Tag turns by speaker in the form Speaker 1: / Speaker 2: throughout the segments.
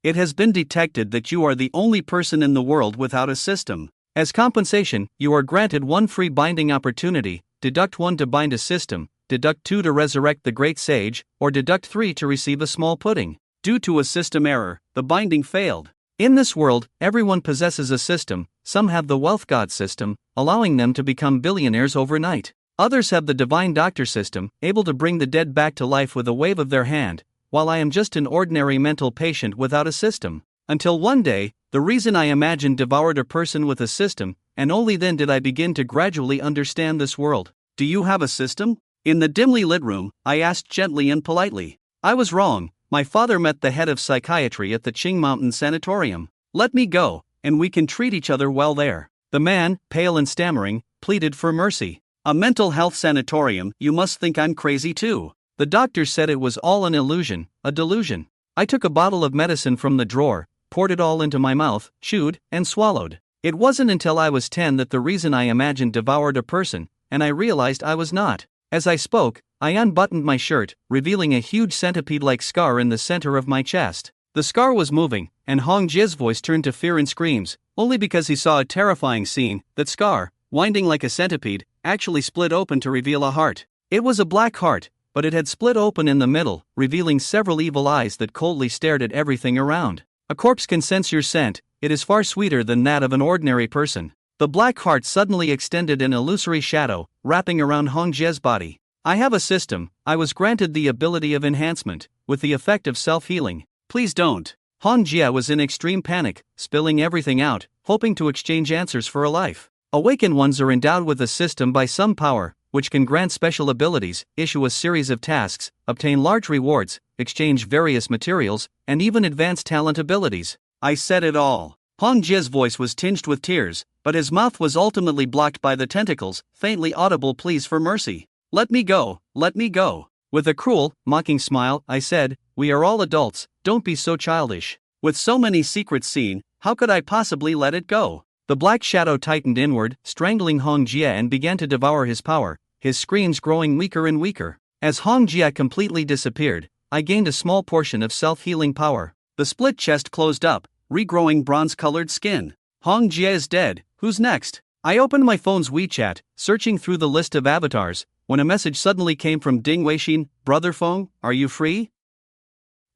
Speaker 1: It has been detected that you are the only person in the world without a system. As compensation, you are granted 1 free binding opportunity, deduct 1 to bind a system, deduct 2 to resurrect the great sage, or deduct 3 to receive a small pudding. Due to a system error, the binding failed. In this world, everyone possesses a system. Some have the wealth god system, allowing them to become billionaires overnight. Others have the divine doctor system, able to bring the dead back to life with a wave of their hand, while I am just an ordinary mental patient without a system. Until one day, the reason I imagined devoured a person with a system, and only then did I begin to gradually understand this world. Do you have a system? In the dimly lit room, I asked gently and politely. I was wrong. My father met the head of psychiatry at the Qing Mountain Sanatorium. Let me go, and we can treat each other well there. The man, pale and stammering, pleaded for mercy. A mental health sanatorium? You must think I'm crazy too. The doctor said it was all an illusion, a delusion. I took a bottle of medicine from the drawer, poured it all into my mouth, chewed, and swallowed. It wasn't until I was 10 that the reason I imagined devoured a person, and I realized I was not. As I spoke, I unbuttoned my shirt, revealing a huge centipede-like scar in the center of my chest. The scar was moving, and Hong Jie's voice turned to fear and screams, only because he saw a terrifying scene. That scar, winding like a centipede, actually split open to reveal a heart. It was a black heart, but it had split open in the middle, revealing several evil eyes that coldly stared at everything around. A corpse can sense your scent. It is far sweeter than that of an ordinary person. The black heart suddenly extended an illusory shadow, wrapping around Hong Jie's body. I have a system. I was granted the ability of enhancement, with the effect of self-healing. Please don't. Hong Jie was in extreme panic, spilling everything out, hoping to exchange answers for a life. Awakened ones are endowed with a system by some power, which can grant special abilities, issue a series of tasks, obtain large rewards, exchange various materials, and even advance talent abilities. I said it all. Hong Jie's voice was tinged with tears, but his mouth was ultimately blocked by the tentacles, faintly audible pleas for mercy. Let me go, let me go. With a cruel, mocking smile, I said, we are all adults, don't be so childish. With so many secrets seen, how could I possibly let it go? The black shadow tightened inward, strangling Hong Jie, and began to devour his power, his screams growing weaker and weaker. As Hong Jie completely disappeared, I gained a small portion of self-healing power. The split chest closed up, regrowing bronze-colored skin. Hong Jie is dead, who's next? I opened my phone's WeChat, searching through the list of avatars, when a message suddenly came from Ding Weixin. Brother Feng, are you free?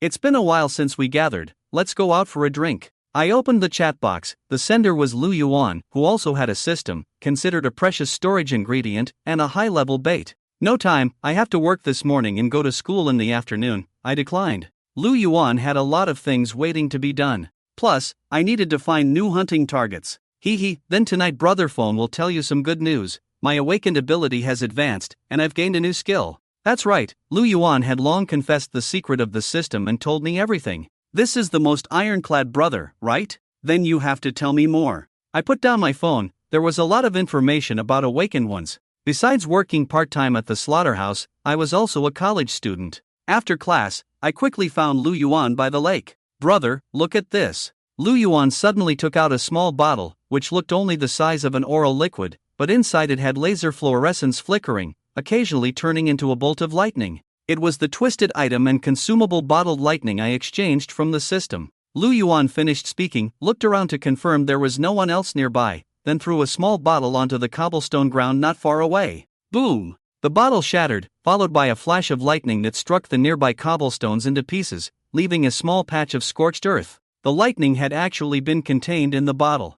Speaker 1: It's been a while since we gathered, let's go out for a drink. I opened the chat box. The sender was Lu Yuan, who also had a system, considered a precious storage ingredient, and a high-level bait. No time, I have to work this morning and go to school in the afternoon. I declined. Lu Yuan had a lot of things waiting to be done. Plus, I needed to find new hunting targets. Then tonight Brother Phone will tell you some good news. My awakened ability has advanced, and I've gained a new skill. That's right, Lu Yuan had long confessed the secret of the system and told me everything. This is the most ironclad brother, right? Then you have to tell me more. I put down my phone. There was a lot of information about awakened ones. Besides working part-time at the slaughterhouse, I was also a college student. After class, I quickly found Lu Yuan by the lake. Brother, look at this. Lu Yuan suddenly took out a small bottle, which looked only the size of an oral liquid, but inside it had laser fluorescence flickering, occasionally turning into a bolt of lightning. It was the twisted item and consumable bottled lightning I exchanged from the system. Lu Yuan finished speaking, looked around to confirm there was no one else nearby, then threw a small bottle onto the cobblestone ground not far away. Boom! The bottle shattered, followed by a flash of lightning that struck the nearby cobblestones into pieces, leaving a small patch of scorched earth. The lightning had actually been contained in the bottle.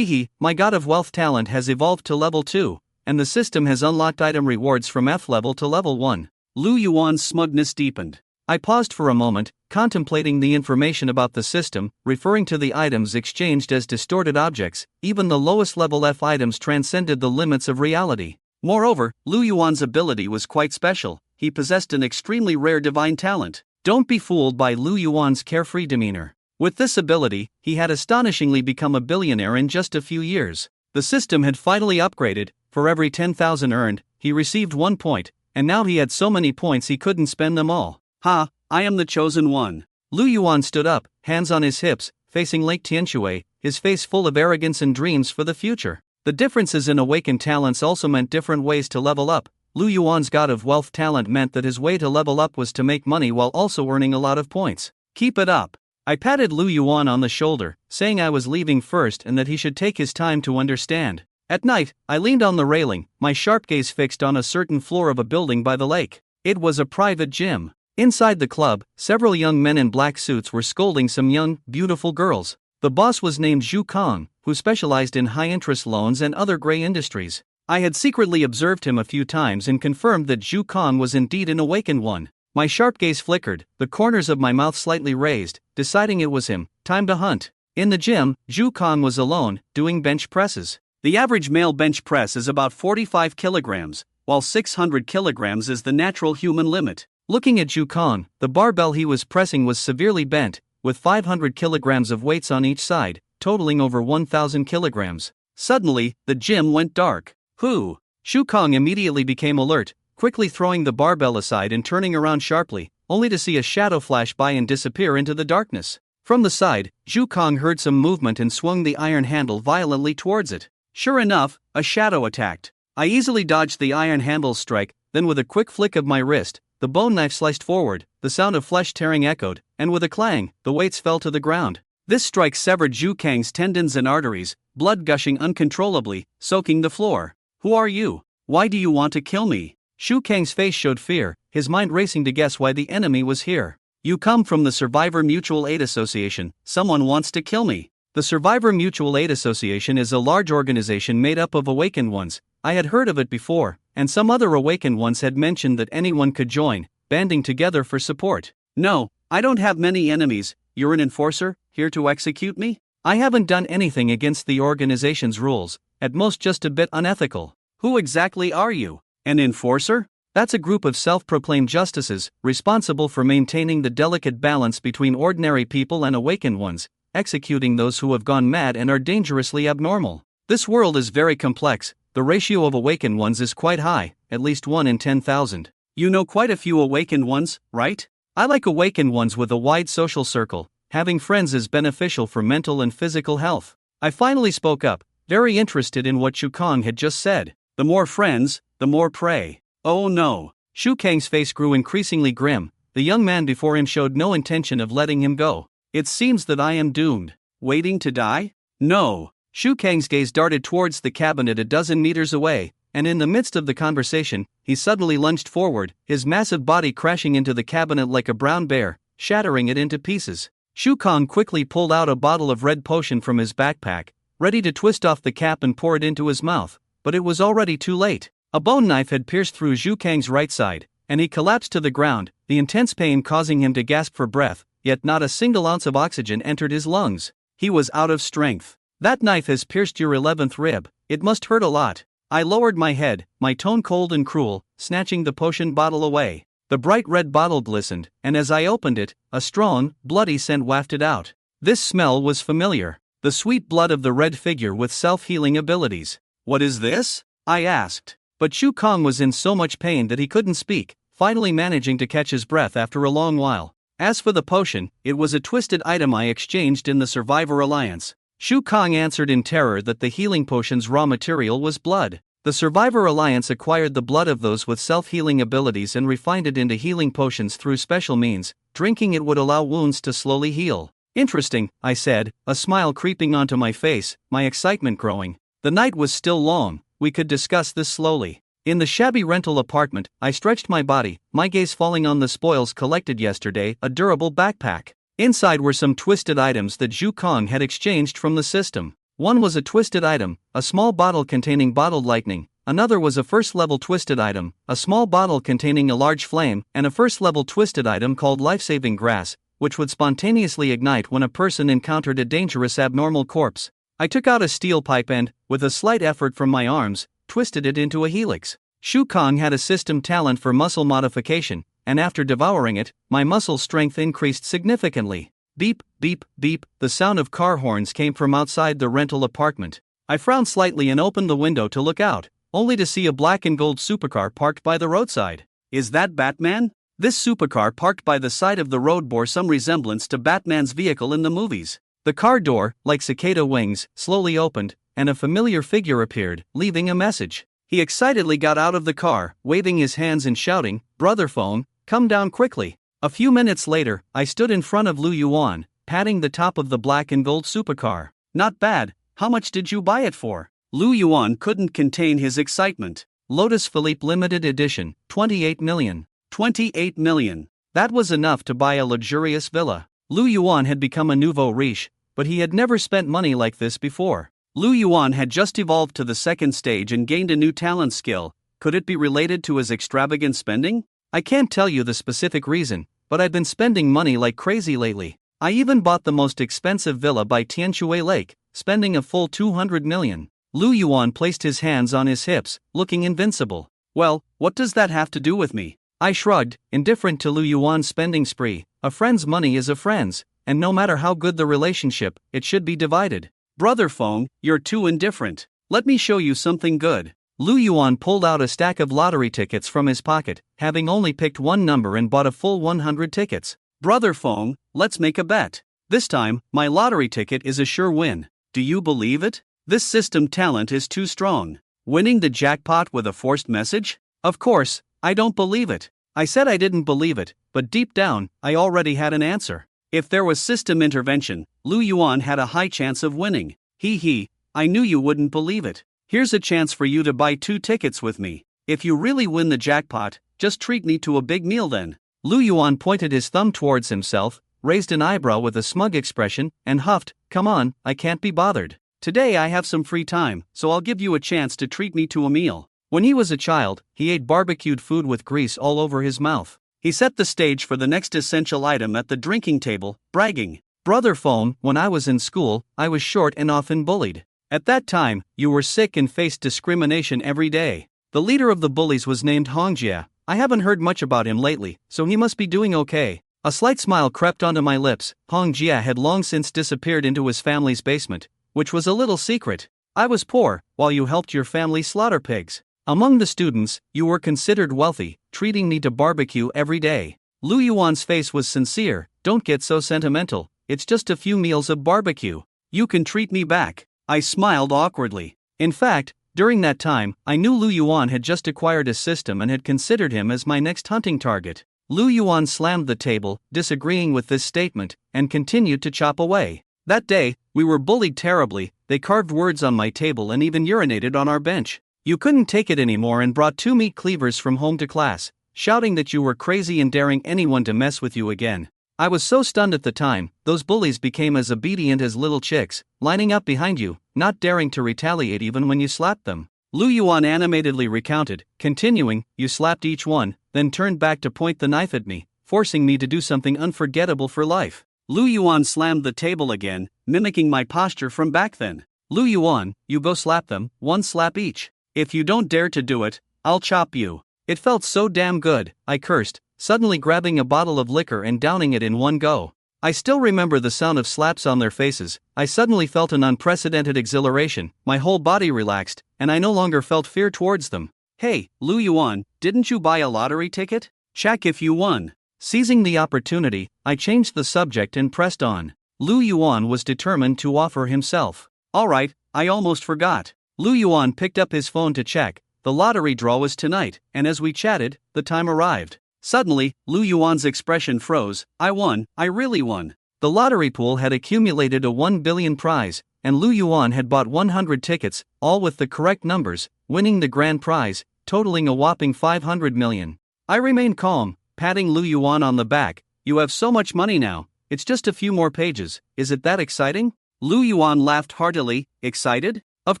Speaker 1: My god of wealth talent has evolved to level 2, and the system has unlocked item rewards from F level to level 1. Lu Yuan's smugness deepened. I paused for a moment, contemplating the information about the system, referring to the items exchanged as distorted objects. Even the lowest level F items transcended the limits of reality. Moreover, Lu Yuan's ability was quite special. He possessed an extremely rare divine talent. Don't be fooled by Lu Yuan's carefree demeanor. With this ability, he had astonishingly become a billionaire in just a few years. The system had finally upgraded. For every 10,000 earned, he received 1 point, and now he had so many points he couldn't spend them all. I am the chosen one. Lu Yuan stood up, hands on his hips, facing Lake Tianshui, his face full of arrogance and dreams for the future. The differences in awakened talents also meant different ways to level up. Lu Yuan's god of wealth talent meant that his way to level up was to make money while also earning a lot of points. Keep it up. I patted Lu Yuan on the shoulder, saying I was leaving first and that he should take his time to understand. At night, I leaned on the railing, my sharp gaze fixed on a certain floor of a building by the lake. It was a private gym. Inside the club, several young men in black suits were scolding some young, beautiful girls. The boss was named Zhu Kong, who specialized in high-interest loans and other gray industries. I had secretly observed him a few times and confirmed that Zhu Kong was indeed an awakened one. My sharp gaze flickered, the corners of my mouth slightly raised, deciding it was him. Time to hunt. In the gym, Zhu Kong was alone, doing bench presses. The average male bench press is about 45 kilograms, while 600 kilograms is the natural human limit. Looking at Zhu Kong, the barbell he was pressing was severely bent, with 500 kilograms of weights on each side, totaling over 1,000 kilograms. Suddenly, the gym went dark. Who? Zhu Kong immediately became alert, quickly throwing the barbell aside and turning around sharply, only to see a shadow flash by and disappear into the darkness. From the side, Zhu Kong heard some movement and swung the iron handle violently towards it. Sure enough, a shadow attacked. I easily dodged the iron handle's strike, then with a quick flick of my wrist, the bone knife sliced forward, the sound of flesh tearing echoed, and with a clang, the weights fell to the ground. This strike severed Zhu Kang's tendons and arteries, blood gushing uncontrollably, soaking the floor. Who are you? Why do you want to kill me? Zhu Kang's face showed fear, his mind racing to guess why the enemy was here. You come from the Survivor Mutual Aid Association, someone wants to kill me. The Survivor Mutual Aid Association is a large organization made up of awakened ones. I had heard of it before, and some other awakened ones had mentioned that anyone could join, banding together for support. No, I don't have many enemies. You're an enforcer, here to execute me? I haven't done anything against the organization's rules, at most just a bit unethical. Who exactly are you? An enforcer? That's a group of self-proclaimed justices, responsible for maintaining the delicate balance between ordinary people and awakened ones, executing those who have gone mad and are dangerously abnormal. This world is very complex, the ratio of awakened ones is quite high, at least 1 in 10,000. You know quite a few awakened ones, right? I like awakened ones with a wide social circle. Having friends is beneficial for mental and physical health. I finally spoke up, very interested in what Zhu Kong had just said. The more friends, the more prey. Oh no. Zhu Kang's face grew increasingly grim. The young man before him showed no intention of letting him go. It seems that I am doomed. Waiting to die? No. Zhu Kang's gaze darted towards the cabinet a dozen meters away, and in the midst of the conversation, he suddenly lunged forward, his massive body crashing into the cabinet like a brown bear, shattering it into pieces. Zhu Kang quickly pulled out a bottle of red potion from his backpack, ready to twist off the cap and pour it into his mouth, but it was already too late. A bone knife had pierced through Zhu Kang's right side, and he collapsed to the ground, the intense pain causing him to gasp for breath, yet not a single ounce of oxygen entered his lungs. He was out of strength. That knife has pierced your 11th rib, it must hurt a lot. I lowered my head, my tone cold and cruel, snatching the potion bottle away. The bright red bottle glistened, and as I opened it, a strong, bloody scent wafted out. This smell was familiar. The sweet blood of the red figure with self-healing abilities. What is this? I asked. But Zhu Kong was in so much pain that he couldn't speak, finally managing to catch his breath after a long while. As for the potion, it was a twisted item I exchanged in the Survivor Alliance. Zhu Kong answered in terror that the healing potion's raw material was blood. The Survivor Alliance acquired the blood of those with self-healing abilities and refined it into healing potions through special means. Drinking it would allow wounds to slowly heal. Interesting, I said, a smile creeping onto my face, my excitement growing. The night was still long, we could discuss this slowly. In the shabby rental apartment, I stretched my body, my gaze falling on the spoils collected yesterday, a durable backpack. Inside were some twisted items that Zhu Kong had exchanged from the system. One was a twisted item, a small bottle containing bottled lightning. Another was a first-level twisted item, a small bottle containing a large flame, and a first-level twisted item called life-saving grass, which would spontaneously ignite when a person encountered a dangerous abnormal corpse. I took out a steel pipe and, with a slight effort from my arms, twisted it into a helix. Zhu Kong had a system talent for muscle modification, and after devouring it, my muscle strength increased significantly. Beep, beep, beep, the sound of car horns came from outside the rental apartment. I frowned slightly and opened the window to look out, only to see a black and gold supercar parked by the roadside. Is that Batman? This supercar parked by the side of the road bore some resemblance to Batman's vehicle in the movies. The car door, like cicada wings, slowly opened, and a familiar figure appeared, leaving a message. He excitedly got out of the car, waving his hands and shouting, "Brother phone, come down quickly." A few minutes later, I stood in front of Lu Yuan, patting the top of the black and gold supercar. Not bad, how much did you buy it for? Lu Yuan couldn't contain his excitement. Lotus Philippe Limited Edition, 28 million. 28 million. That was enough to buy a luxurious villa. Lu Yuan had become a nouveau riche, but he had never spent money like this before. Lu Yuan had just evolved to the second stage and gained a new talent skill. Could it be related to his extravagant spending? I can't tell you the specific reason, but I've been spending money like crazy lately. I even bought the most expensive villa by Tianshui Lake, spending a full 200 million. Lu Yuan placed his hands on his hips, looking invincible. Well, what does that have to do with me? I shrugged, indifferent to Lu Yuan's spending spree. A friend's money is a friend's, and no matter how good the relationship, it should be divided. Brother Feng, you're too indifferent. Let me show you something good. Lu Yuan pulled out a stack of lottery tickets from his pocket, having only picked one number and bought a full 100 tickets. Brother Feng, let's make a bet. This time, my lottery ticket is a sure win. Do you believe it? This system talent is too strong. Winning the jackpot with a forced message? Of course, I don't believe it. I said I didn't believe it, but deep down, I already had an answer. If there was system intervention, Lu Yuan had a high chance of winning. I knew you wouldn't believe it. Here's a chance for you to buy 2 tickets with me. If you really win the jackpot, just treat me to a big meal then. Lu Yuan pointed his thumb towards himself, raised an eyebrow with a smug expression, and huffed, "Come on, I can't be bothered. Today I have some free time, so I'll give you a chance to treat me to a meal." When he was a child, he ate barbecued food with grease all over his mouth. He set the stage for the next essential item at the drinking table, bragging. Brother Feng, when I was in school, I was short and often bullied. At that time, you were sick and faced discrimination every day. The leader of the bullies was named Hongjia. I haven't heard much about him lately, so he must be doing okay. A slight smile crept onto my lips. Hongjia had long since disappeared into his family's basement, which was a little secret. I was poor, while you helped your family slaughter pigs. Among the students, you were considered wealthy, treating me to barbecue every day. Lu Yuan's face was sincere. Don't get so sentimental, it's just a few meals of barbecue. You can treat me back. I smiled awkwardly. In fact, during that time, I knew Lu Yuan had just acquired a system and had considered him as my next hunting target. Lu Yuan slammed the table, disagreeing with this statement, and continued to chop away. That day, we were bullied terribly. They carved words on my table and even urinated on our bench. You couldn't take it anymore and brought 2 meat cleavers from home to class, shouting that you were crazy and daring anyone to mess with you again. I was so stunned at the time, those bullies became as obedient as little chicks, lining up behind you, not daring to retaliate even when you slapped them. Lu Yuan animatedly recounted, continuing, you slapped each one, then turned back to point the knife at me, forcing me to do something unforgettable for life. Lu Yuan slammed the table again, mimicking my posture from back then. Lu Yuan, you go slap them, 1 slap each. If you don't dare to do it, I'll chop you. It felt so damn good, I cursed, suddenly grabbing a bottle of liquor and downing it in one go. I still remember the sound of slaps on their faces. I suddenly felt an unprecedented exhilaration, my whole body relaxed, and I no longer felt fear towards them. Hey, Lu Yuan, didn't you buy a lottery ticket? Check if you won. Seizing the opportunity, I changed the subject and pressed on. Lu Yuan was determined to offer himself. Alright, I almost forgot. Lu Yuan picked up his phone to check. The lottery draw was tonight, and as we chatted, the time arrived. Suddenly, Lu Yuan's expression froze. I won, I really won. The lottery pool had accumulated a 1 billion prize, and Lu Yuan had bought 100 tickets, all with the correct numbers, winning the grand prize, totaling a whopping 500 million. I remained calm, patting Lu Yuan on the back. You have so much money now, it's just a few more pages, is it that exciting? Lu Yuan laughed heartily. Excited? Of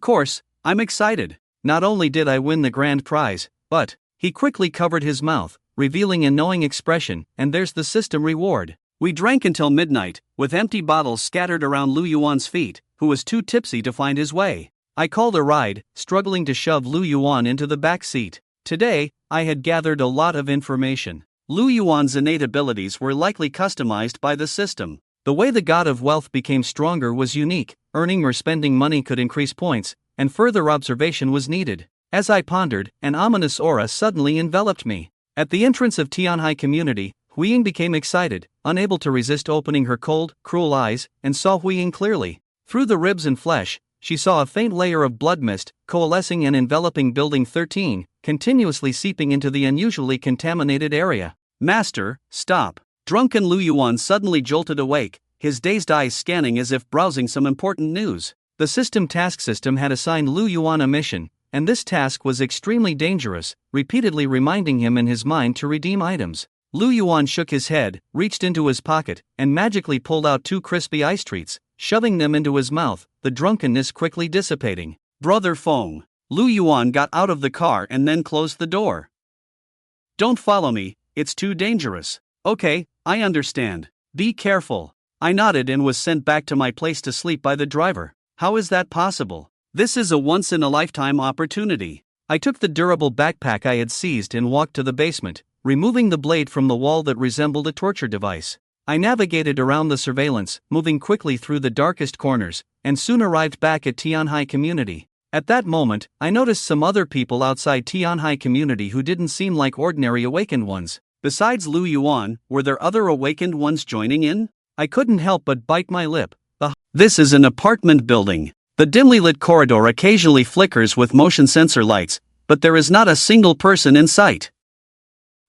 Speaker 1: course, I'm excited. Not only did I win the grand prize, but, he quickly covered his mouth, revealing a knowing expression, and there's the system reward. We drank until midnight, with empty bottles scattered around Lu Yuan's feet, who was too tipsy to find his way. I called a ride, struggling to shove Lu Yuan into the back seat. Today, I had gathered a lot of information. Lu Yuan's innate abilities were likely customized by the system. The way the god of wealth became stronger was unique, earning or spending money could increase points, and further observation was needed. As I pondered, an ominous aura suddenly enveloped me. At the entrance of Tianhai community, Huiying became excited, unable to resist opening her cold, cruel eyes, and saw Huiying clearly. Through the ribs and flesh, she saw a faint layer of blood mist, coalescing and enveloping Building 13, continuously seeping into the unusually contaminated area. Master, stop. Drunken Lu Yuan suddenly jolted awake, his dazed eyes scanning as if browsing some important news. The task system had assigned Lu Yuan a mission, and this task was extremely dangerous, repeatedly reminding him in his mind to redeem items. Lu Yuan shook his head, reached into his pocket, and magically pulled out 2 crispy ice treats, shoving them into his mouth, the drunkenness quickly dissipating. Brother Feng. Lu Yuan got out of the car and then closed the door. Don't follow me, it's too dangerous. Okay, I understand. Be careful. I nodded and was sent back to my place to sleep by the driver. How is that possible? This is a once-in-a-lifetime opportunity. I took the durable backpack I had seized and walked to the basement, removing the blade from the wall that resembled a torture device. I navigated around the surveillance, moving quickly through the darkest corners, and soon arrived back at Tianhai Community. At that moment, I noticed some other people outside Tianhai Community who didn't seem like ordinary awakened ones. Besides Lu Yuan, were there other awakened ones joining in? I couldn't help but bite my lip. This is an apartment building. The dimly lit corridor occasionally flickers with motion sensor lights, but there is not a single person in sight.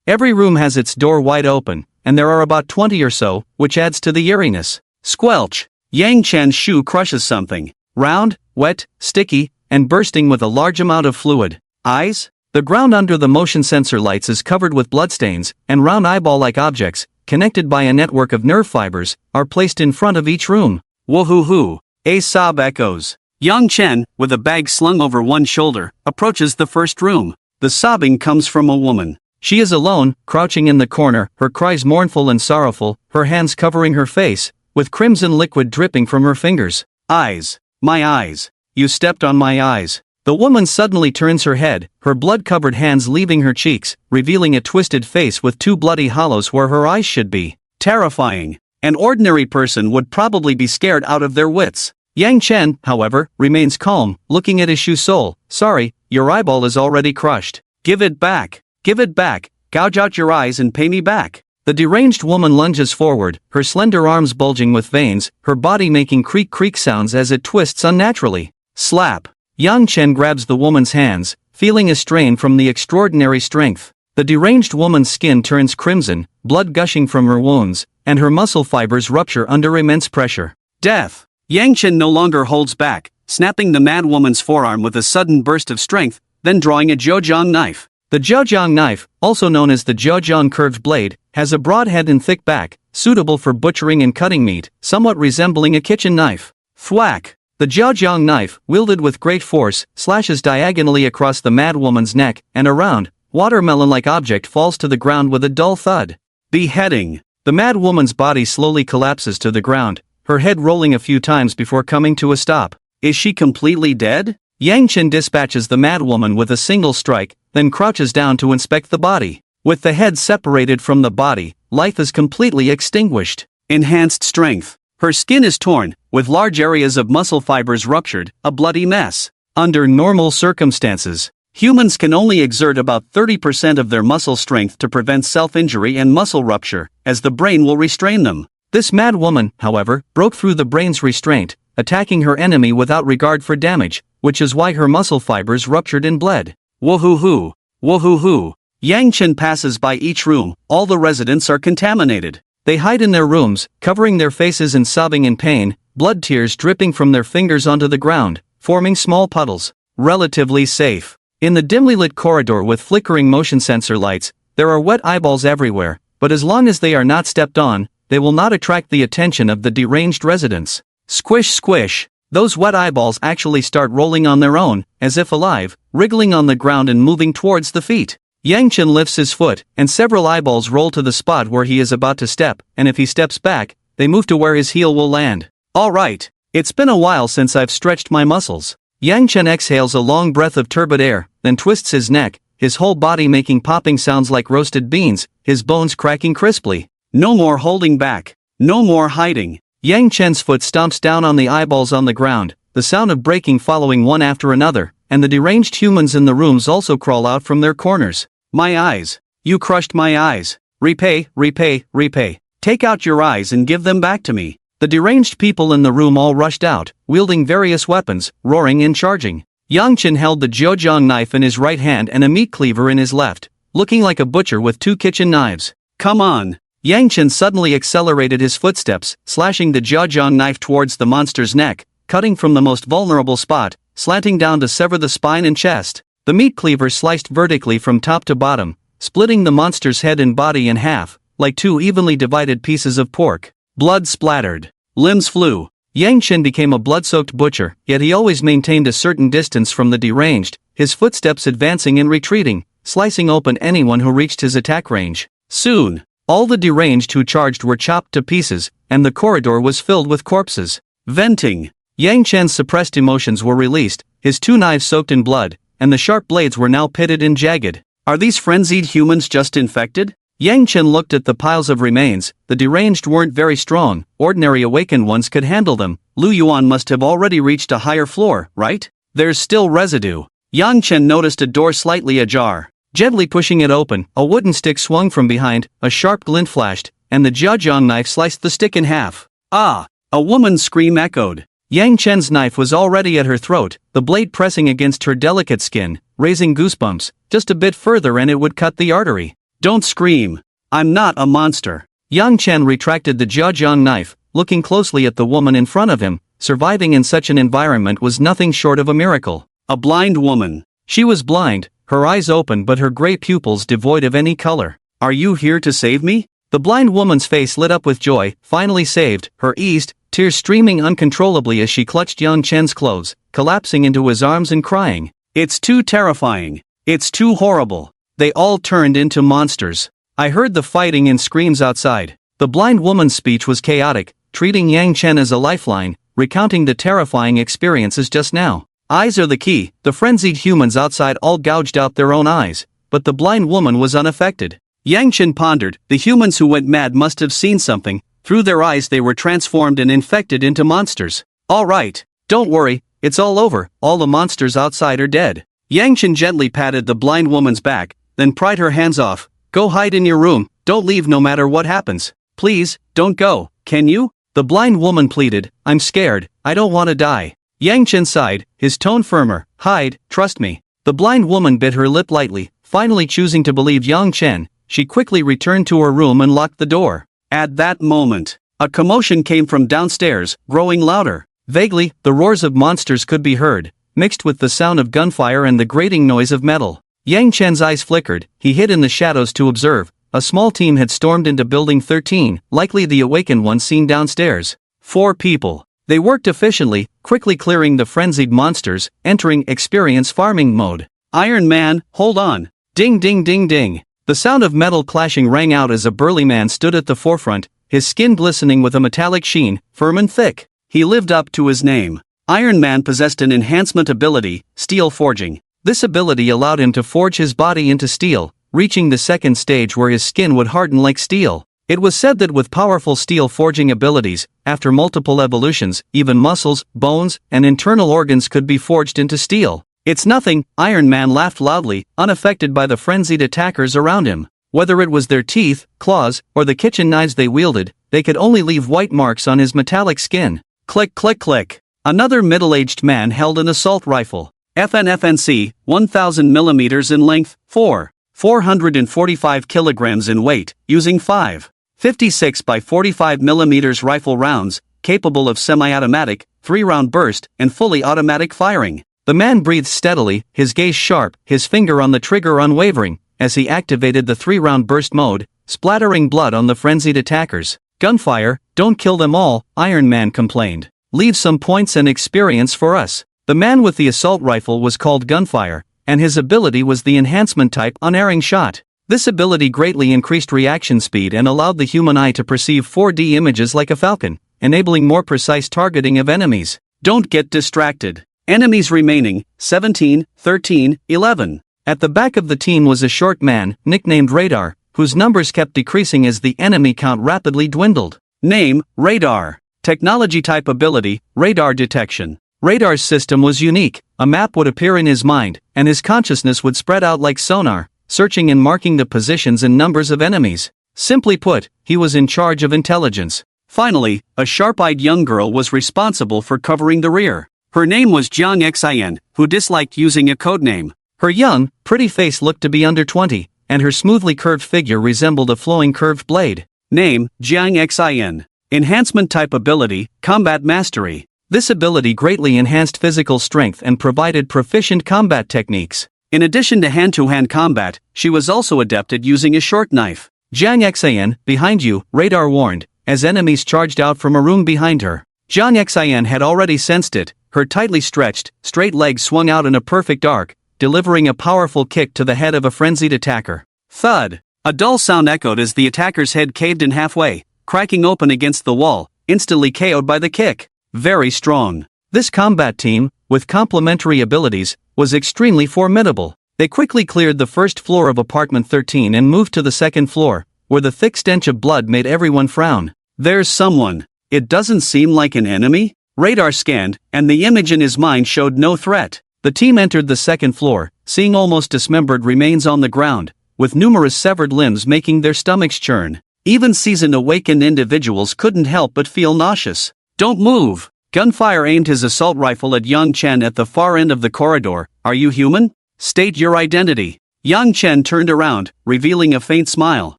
Speaker 1: Every room has its door wide open, and there are about 20 or so, which adds to the eeriness. Squelch! Yang Chen's shoe crushes something. Round, wet, sticky, and bursting with a large amount of fluid. Eyes? The ground under the motion sensor lights is covered with bloodstains, and round eyeball-like objects, connected by a network of nerve fibers, are placed in front of each room. Woohoo-hoo! A sob echoes. Yang Chen, with a bag slung over one shoulder, approaches the first room. The sobbing comes from a woman. She is alone, crouching in the corner, her cries mournful and sorrowful, her hands covering her face, with crimson liquid dripping from her fingers. Eyes. My eyes. You stepped on my eyes. The woman suddenly turns her head, her blood-covered hands leaving her cheeks, revealing a twisted face with 2 bloody hollows where her eyes should be. Terrifying. An ordinary person would probably be scared out of their wits. Yang Chen, however, remains calm, looking at his shoe sole. Sorry, your eyeball is already crushed. Give it back. Give it back. Gouge out your eyes and pay me back. The deranged woman lunges forward, her slender arms bulging with veins, her body making creak-creak sounds as it twists unnaturally. Slap. Yang Chen grabs the woman's hands, feeling a strain from the extraordinary strength. The deranged woman's skin turns crimson, blood gushing from her wounds, and her muscle fibers rupture under immense pressure. Death! Yang Chen no longer holds back, snapping the mad woman's forearm with a sudden burst of strength, then drawing a jiujiang knife. The jiujiang knife, also known as the jiujiang curved blade, has a broad head and thick back, suitable for butchering and cutting meat, somewhat resembling a kitchen knife. Thwack! The jiujiang knife, wielded with great force, slashes diagonally across the mad woman's neck, and a round, watermelon-like object falls to the ground with a dull thud. Beheading! The mad woman's body slowly collapses to the ground, her head rolling a few times before coming to a stop. Is she completely dead? Yang Chen dispatches the mad woman with a single strike, then crouches down to inspect the body. With the head separated from the body, life is completely extinguished. Enhanced strength. Her skin is torn, with large areas of muscle fibers ruptured, a bloody mess. Under normal circumstances, humans can only exert about 30% of their muscle strength to prevent self-injury and muscle rupture, as the brain will restrain them. This mad woman, however, broke through the brain's restraint, attacking her enemy without regard for damage, which is why her muscle fibers ruptured and bled. Woohoo-hoo! Woohoo-hoo! Yang Chen passes by each room, all the residents are contaminated. They hide in their rooms, covering their faces and sobbing in pain, blood tears dripping from their fingers onto the ground, forming small puddles. Relatively safe. In the dimly lit corridor with flickering motion sensor lights, there are wet eyeballs everywhere, but as long as they are not stepped on, they will not attract the attention of the deranged residents. Squish squish! Those wet eyeballs actually start rolling on their own, as if alive, wriggling on the ground and moving towards the feet. Yang Chen lifts his foot, and several eyeballs roll to the spot where he is about to step, and if he steps back, they move to where his heel will land. Alright, it's been a while since I've stretched my muscles. Yang Chen exhales a long breath of turbid air, then twists his neck, his whole body making popping sounds like roasted beans, his bones cracking crisply. No more holding back. No more hiding. Yang Chen's foot stomps down on the eyeballs on the ground, the sound of breaking following one after another, and the deranged humans in the rooms also crawl out from their corners. My eyes. You crushed my eyes. Repay, repay, repay. Take out your eyes and give them back to me. The deranged people in the room all rushed out, wielding various weapons, roaring and charging. Yang Chen held the jiujiang knife in his right hand and a meat cleaver in his left, looking like a butcher with 2 kitchen knives. Come on. Yang Chen suddenly accelerated his footsteps, slashing the jiajiang knife towards the monster's neck, cutting from the most vulnerable spot, slanting down to sever the spine and chest. The meat cleaver sliced vertically from top to bottom, splitting the monster's head and body in half, like two evenly divided pieces of pork. Blood splattered. Limbs flew. Yang Chen became a blood-soaked butcher, yet he always maintained a certain distance from the deranged, his footsteps advancing and retreating, slicing open anyone who reached his attack range. Soon, all the deranged who charged were chopped to pieces, and the corridor was filled with corpses. Venting. Yang Chen's suppressed emotions were released, his two knives soaked in blood, and the sharp blades were now pitted and jagged. Are these frenzied humans just infected? Yang Chen looked at the piles of remains. The deranged weren't very strong, ordinary awakened ones could handle them. Lu Yuan must have already reached a higher floor, right? There's still residue. Yang Chen noticed a door slightly ajar. Gently pushing it open, a wooden stick swung from behind, a sharp glint flashed, and the jiajiang knife sliced the stick in half. Ah! A woman's scream echoed. Yang Chen's knife was already at her throat, the blade pressing against her delicate skin, raising goosebumps. Just a bit further and it would cut the artery. Don't scream. I'm not a monster. Yang Chen retracted the jiajiang knife, looking closely at the woman in front of him. Surviving in such an environment was nothing short of a miracle. A blind woman. She was blind, her eyes open but her gray pupils devoid of any color. Are you here to save me? The blind woman's face lit up with joy, finally saved, her eased, tears streaming uncontrollably as she clutched Yang Chen's clothes, collapsing into his arms and crying. It's too terrifying. It's too horrible. They all turned into monsters. I heard the fighting and screams outside. The blind woman's speech was chaotic, treating Yang Chen as a lifeline, recounting the terrifying experiences just now. Eyes are the key. The frenzied humans outside all gouged out their own eyes, but the blind woman was unaffected. Yang Chen pondered, the humans who went mad must have seen something. Through their eyes they were transformed and infected into monsters. All right, don't worry, it's all over, all the monsters outside are dead. Yang Chen gently patted the blind woman's back, then pried her hands off. Go hide in your room, don't leave no matter what happens. Please, don't go, can you? The blind woman pleaded, I'm scared, I don't want to die. Yang Chen sighed, his tone firmer, hide, trust me. The blind woman bit her lip lightly, finally choosing to believe Yang Chen. She quickly returned to her room and locked the door. At that moment, a commotion came from downstairs, growing louder. Vaguely, the roars of monsters could be heard, mixed with the sound of gunfire and the grating noise of metal. Yang Chen's eyes flickered, he hid in the shadows to observe. A small team had stormed into Building 13, likely the awakened ones seen downstairs. 4 people. They worked efficiently, quickly clearing the frenzied monsters, entering experience farming mode. Iron Man, hold on. Ding ding ding ding. The sound of metal clashing rang out as a burly man stood at the forefront, his skin glistening with a metallic sheen, firm and thick. He lived up to his name. Iron Man possessed an enhancement ability, steel forging. This ability allowed him to forge his body into steel, reaching the second stage where his skin would harden like steel. It was said that with powerful steel forging abilities, after multiple evolutions, even muscles, bones, and internal organs could be forged into steel. It's nothing, Iron Man laughed loudly, unaffected by the frenzied attackers around him. Whether it was their teeth, claws, or the kitchen knives they wielded, they could only leave white marks on his metallic skin. Click click click. Another middle-aged man held an assault rifle. FNFNC, 1000 millimeters in length, 445 kilograms in weight, using 5.56 by 45 millimeters rifle rounds, capable of semi-automatic, 3-round burst, and fully automatic firing. The man breathed steadily, his gaze sharp, his finger on the trigger unwavering, as he activated the 3-round burst mode, splattering blood on the frenzied attackers. Gunfire, don't kill them all, Iron Man complained. Leave some points and experience for us. The man with the assault rifle was called Gunfire, and his ability was the enhancement type unerring shot. This ability greatly increased reaction speed and allowed the human eye to perceive 4D images like a falcon, enabling more precise targeting of enemies. Don't get distracted. Enemies remaining, 17, 13, 11. At the back of the team was a short man, nicknamed Radar, whose numbers kept decreasing as the enemy count rapidly dwindled. Name, Radar. Technology type ability, radar detection. Radar's system was unique. A map would appear in his mind, and his consciousness would spread out like sonar, searching and marking the positions and numbers of enemies. Simply put, he was in charge of intelligence. Finally, a sharp-eyed young girl was responsible for covering the rear. Her name was Jiang Xian, who disliked using a codename. Her young, pretty face looked to be under 20, and her smoothly curved figure resembled a flowing curved blade. Name, Jiang Xin. Enhancement type ability, Combat Mastery. This ability greatly enhanced physical strength and provided proficient combat techniques. In addition to hand-to-hand combat, she was also adept at using a short knife. Jiang Xin, behind you, radar warned, as enemies charged out from a room behind her. Jiang Xin had already sensed it, her tightly stretched, straight legs swung out in a perfect arc, delivering a powerful kick to the head of a frenzied attacker. Thud! A dull sound echoed as the attacker's head caved in halfway, cracking open against the wall, instantly KO'd by the kick. Very strong. This combat team, with complementary abilities, was extremely formidable. They quickly cleared the first floor of apartment 13 and moved to the second floor, where the thick stench of blood made everyone frown. There's someone. It doesn't seem like an enemy? Radar scanned, and the image in his mind showed no threat. The team entered the second floor, seeing almost dismembered remains on the ground, with numerous severed limbs making their stomachs churn. Even seasoned awakened individuals couldn't help but feel nauseous. Don't move! Gunfire aimed his assault rifle at Yang Chen at the far end of the corridor. Are you human? State your identity. Yang Chen turned around, revealing a faint smile.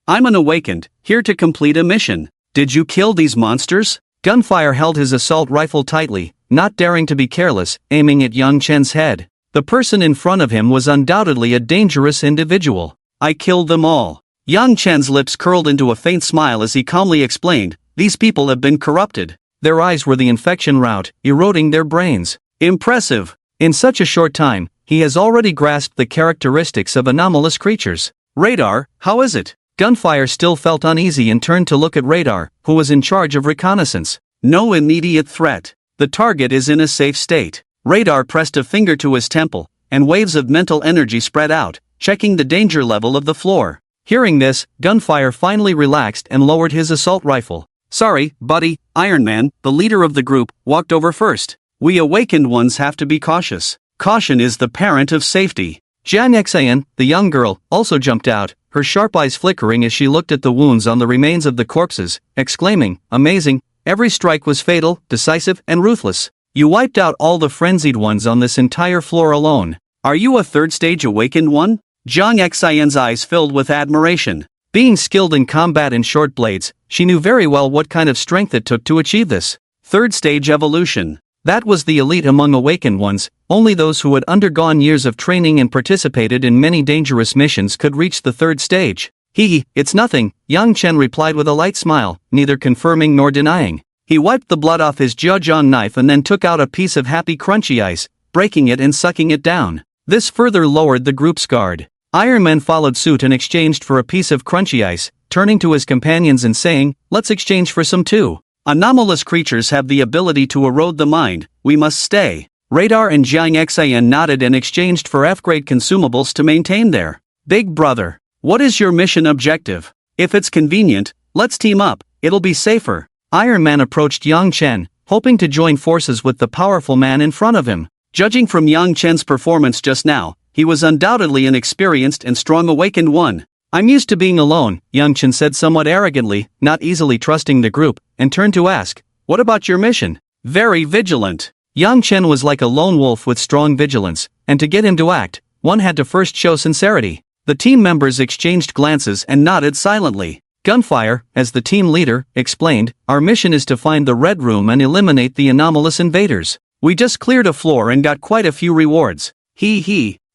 Speaker 1: I'm an awakened, here to complete a mission. Did you kill these monsters? Gunfire held his assault rifle tightly, not daring to be careless, aiming at Yang Chen's head. The person in front of him was undoubtedly a dangerous individual. I killed them all. Yang Chen's lips curled into a faint smile as he calmly explained, these people have been corrupted. Their eyes were the infection route, eroding their brains. Impressive. In such a short time, he has already grasped the characteristics of anomalous creatures. Radar, how is it? Gunfire still felt uneasy and turned to look at Radar, who was in charge of reconnaissance. No immediate threat. The target is in a safe state. Radar pressed a finger to his temple, and waves of mental energy spread out, checking the danger level of the floor. Hearing this, Gunfire finally relaxed and lowered his assault rifle. Sorry, buddy, Iron Man, the leader of the group, walked over first. We awakened ones have to be cautious. Caution is the parent of safety. Jiang Xin, the young girl, also jumped out, her sharp eyes flickering as she looked at the wounds on the remains of the corpses, exclaiming, amazing, every strike was fatal, decisive, and ruthless. You wiped out all the frenzied ones on this entire floor alone. Are you a third-stage awakened one? Jiang Xian's eyes filled with admiration. Being skilled in combat and short blades, she knew very well what kind of strength it took to achieve this. Third-stage evolution. That was the elite among awakened ones, only those who had undergone years of training and participated in many dangerous missions could reach the third stage. It's nothing, Yang Chen replied with a light smile, neither confirming nor denying. He wiped the blood off his jiajiang knife and then took out a piece of happy crunchy ice, breaking it and sucking it down. This further lowered the group's guard. Iron Man followed suit and exchanged for a piece of crunchy ice, turning to his companions and saying, let's exchange for some too. Anomalous creatures have the ability to erode the mind, we must stay. Radar and Jiang Xin nodded and exchanged for F-grade consumables to maintain their Big Brother. What is your mission objective? If it's convenient, let's team up, it'll be safer. Iron Man approached Yang Chen, hoping to join forces with the powerful man in front of him. Judging from Yang Chen's performance just now, he was undoubtedly an experienced and strong awakened one. I'm used to being alone, Yang Chen said somewhat arrogantly, not easily trusting the group, and turned to ask, what about your mission? Very vigilant. Yang Chen was like a lone wolf with strong vigilance, and to get him to act, one had to first show sincerity. The team members exchanged glances and nodded silently. Gunfire, as the team leader, explained, our mission is to find the Red Room and eliminate the anomalous invaders. We just cleared a floor and got quite a few rewards.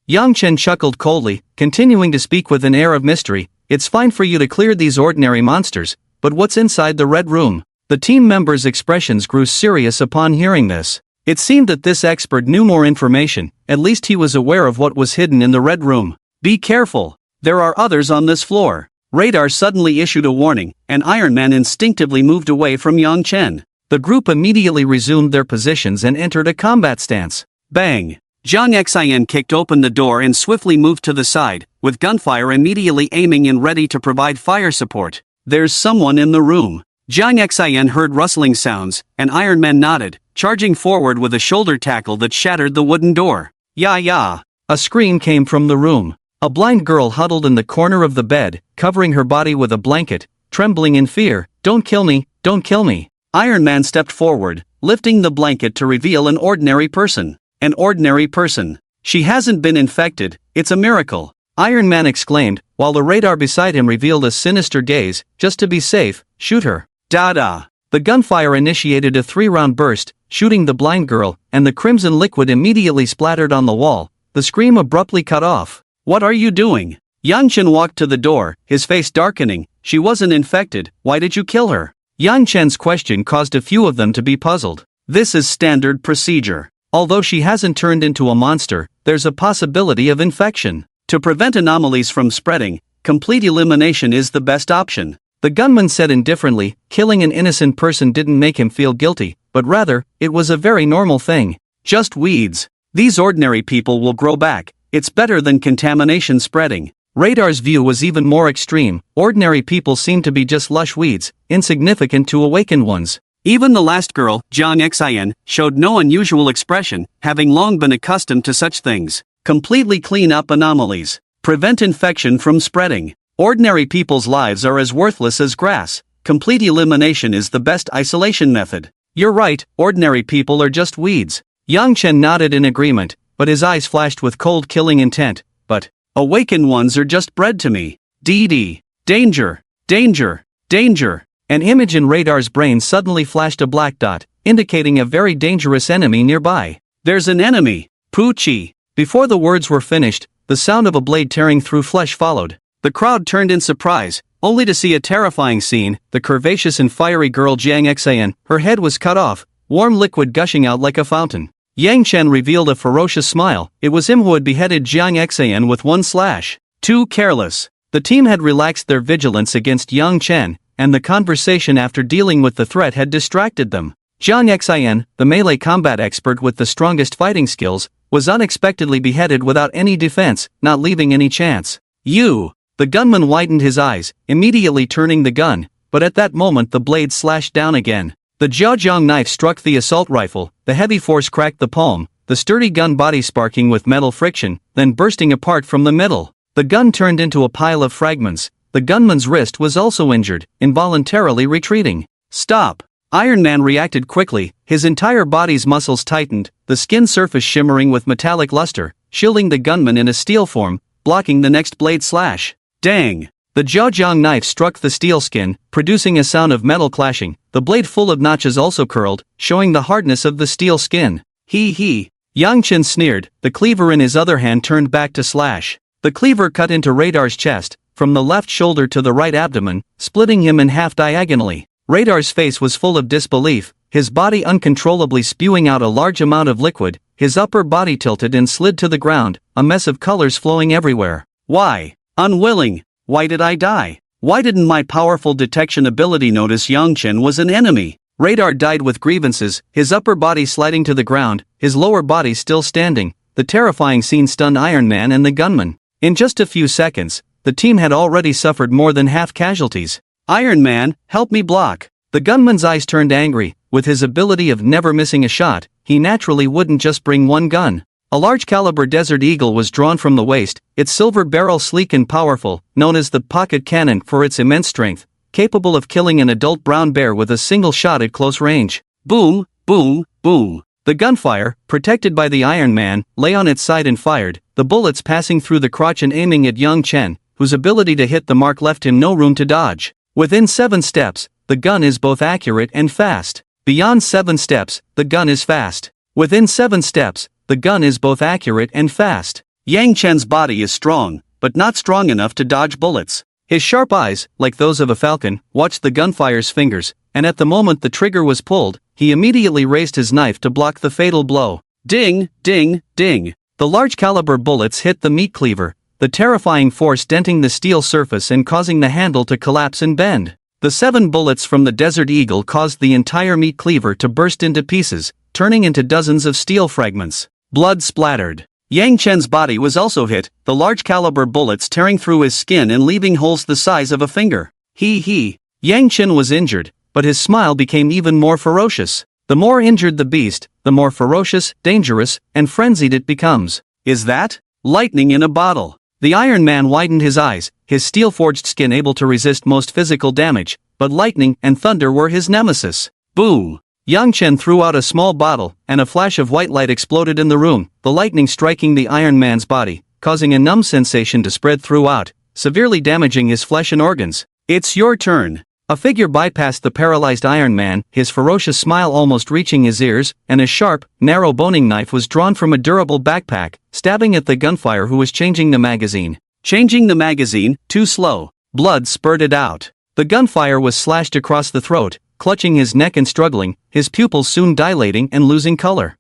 Speaker 1: Yang Chen chuckled coldly, continuing to speak with an air of mystery. It's fine for you to clear these ordinary monsters, but what's inside the Red Room? The team members' expressions grew serious upon hearing this. It seemed that this expert knew more information, at least he was aware of what was hidden in the Red Room. Be careful, there are others on this floor. Radar suddenly issued a warning, and Iron Man instinctively moved away from Yang Chen. The group immediately resumed their positions and entered a combat stance. Bang! Jiang Xin kicked open the door and swiftly moved to the side, with Gunfire immediately aiming and ready to provide fire support. There's someone in the room. Jiang Xin heard rustling sounds, and Iron Man nodded, charging forward with a shoulder tackle that shattered the wooden door. Yeah. A scream came from the room. A blind girl huddled in the corner of the bed, covering her body with a blanket, trembling in fear. Don't kill me, don't kill me. Iron Man stepped forward, lifting the blanket to reveal an ordinary person. An ordinary person. She hasn't been infected, it's a miracle. Iron Man exclaimed, while the radar beside him revealed a sinister gaze. Just to be safe, shoot her. Da-da. The gunfire initiated a 3-round burst, shooting the blind girl, and the crimson liquid immediately splattered on the wall. The scream abruptly cut off. What are you doing? Yang Chen walked to the door, his face darkening. She wasn't infected, why did you kill her? Yang Chen's question caused a few of them to be puzzled. This is standard procedure. Although she hasn't turned into a monster, there's a possibility of infection. To prevent anomalies from spreading, complete elimination is the best option. The gunman said indifferently. Killing an innocent person didn't make him feel guilty, but rather, it was a very normal thing. Just weeds. These ordinary people will grow back. It's better than contamination spreading. Radar's view was even more extreme. Ordinary people seemed to be just lush weeds, insignificant to awakened ones. Even the last girl, Jiang Xian, showed no unusual expression, having long been accustomed to such things. Completely clean up anomalies. Prevent infection from spreading. Ordinary people's lives are as worthless as grass. Complete elimination is the best isolation method. You're right, ordinary people are just weeds. Yang Chen nodded in agreement, but his eyes flashed with cold killing intent. But awakened ones are just bread to me. DD. Danger. Danger. Danger. An image in Radar's brain suddenly flashed a black dot, indicating a very dangerous enemy nearby. There's an enemy. Poochie. Before the words were finished, the sound of a blade tearing through flesh followed. The crowd turned in surprise, only to see a terrifying scene. The curvaceous and fiery girl Jiang Xian, her head was cut off, warm liquid gushing out like a fountain. Yang Chen revealed a ferocious smile. It was him who had beheaded Jiang Xian with one slash. Too careless. The team had relaxed their vigilance against Yang Chen, and the conversation after dealing with the threat had distracted them. Jiang Xian, the melee combat expert with the strongest fighting skills, was unexpectedly beheaded without any defense, not leaving any chance. You! The gunman widened his eyes, immediately turning the gun, but at that moment the blade slashed down again. The Jiaozhong knife struck the assault rifle, the heavy force cracked the palm, the sturdy gun body sparking with metal friction, then bursting apart from the middle. The gun turned into a pile of fragments. The gunman's wrist was also injured, involuntarily retreating. Stop! Iron Man reacted quickly, his entire body's muscles tightened, the skin surface shimmering with metallic luster, shielding the gunman in a steel form, blocking the next blade slash. Dang! The Jiaozhong knife struck the steel skin, producing a sound of metal clashing. The blade full of notches also curled, showing the hardness of the steel skin. Hee. Yang Chen sneered, the cleaver in his other hand turned back to slash. The cleaver cut into Radar's chest, from the left shoulder to the right abdomen, splitting him in half diagonally. Radar's face was full of disbelief, his body uncontrollably spewing out a large amount of liquid, his upper body tilted and slid to the ground, a mess of colors flowing everywhere. Why? Unwilling. Why did I die? Why didn't my powerful detection ability notice Yang Chen was an enemy? Radar died with grievances, his upper body sliding to the ground, his lower body still standing. The terrifying scene stunned Iron Man and the gunman. In just a few seconds, the team had already suffered more than half casualties. Iron Man, help me block. The gunman's eyes turned angry. With his ability of never missing a shot, he naturally wouldn't just bring one gun. A large caliber Desert Eagle was drawn from the waist, its silver barrel sleek and powerful, known as the pocket cannon for its immense strength, capable of killing an adult brown bear with a single shot at close range. Boom, boom, boom. The gunfire, protected by the Iron Man, lay on its side and fired, the bullets passing through the crotch and aiming at Yang Chen, whose ability to hit the mark left him no room to dodge. Within 7 steps, the gun is both accurate and fast. Beyond 7 steps, the gun is fast. Within 7 steps, the gun is both accurate and fast. Yang Chen's body is strong, but not strong enough to dodge bullets. His sharp eyes, like those of a falcon, watched the gunfire's fingers, and at the moment the trigger was pulled, he immediately raised his knife to block the fatal blow. Ding, ding, ding. The large caliber bullets hit the meat cleaver, the terrifying force denting the steel surface and causing the handle to collapse and bend. The 7 bullets from the Desert Eagle caused the entire meat cleaver to burst into pieces, turning into dozens of steel fragments. Blood splattered. Yang Chen's body was also hit, the large caliber bullets tearing through his skin and leaving holes the size of a finger. Hee. Yang Chen was injured, but his smile became even more ferocious. The more injured the beast, the more ferocious, dangerous, and frenzied it becomes. Is that lightning in a bottle? The Iron Man widened his eyes, his steel-forged skin able to resist most physical damage, but lightning and thunder were his nemesis. Boom! Yang Chen threw out a small bottle, and a flash of white light exploded in the room, the lightning striking the Iron Man's body, causing a numb sensation to spread throughout, severely damaging his flesh and organs. It's your turn. A figure bypassed the paralyzed Iron Man, his ferocious smile almost reaching his ears, and a sharp, narrow boning knife was drawn from a durable backpack, stabbing at the gunfire who was changing the magazine. Changing the magazine, too slow. Blood spurted out. The gunfire was slashed across the throat, clutching his neck and struggling, his pupils soon dilating and losing color.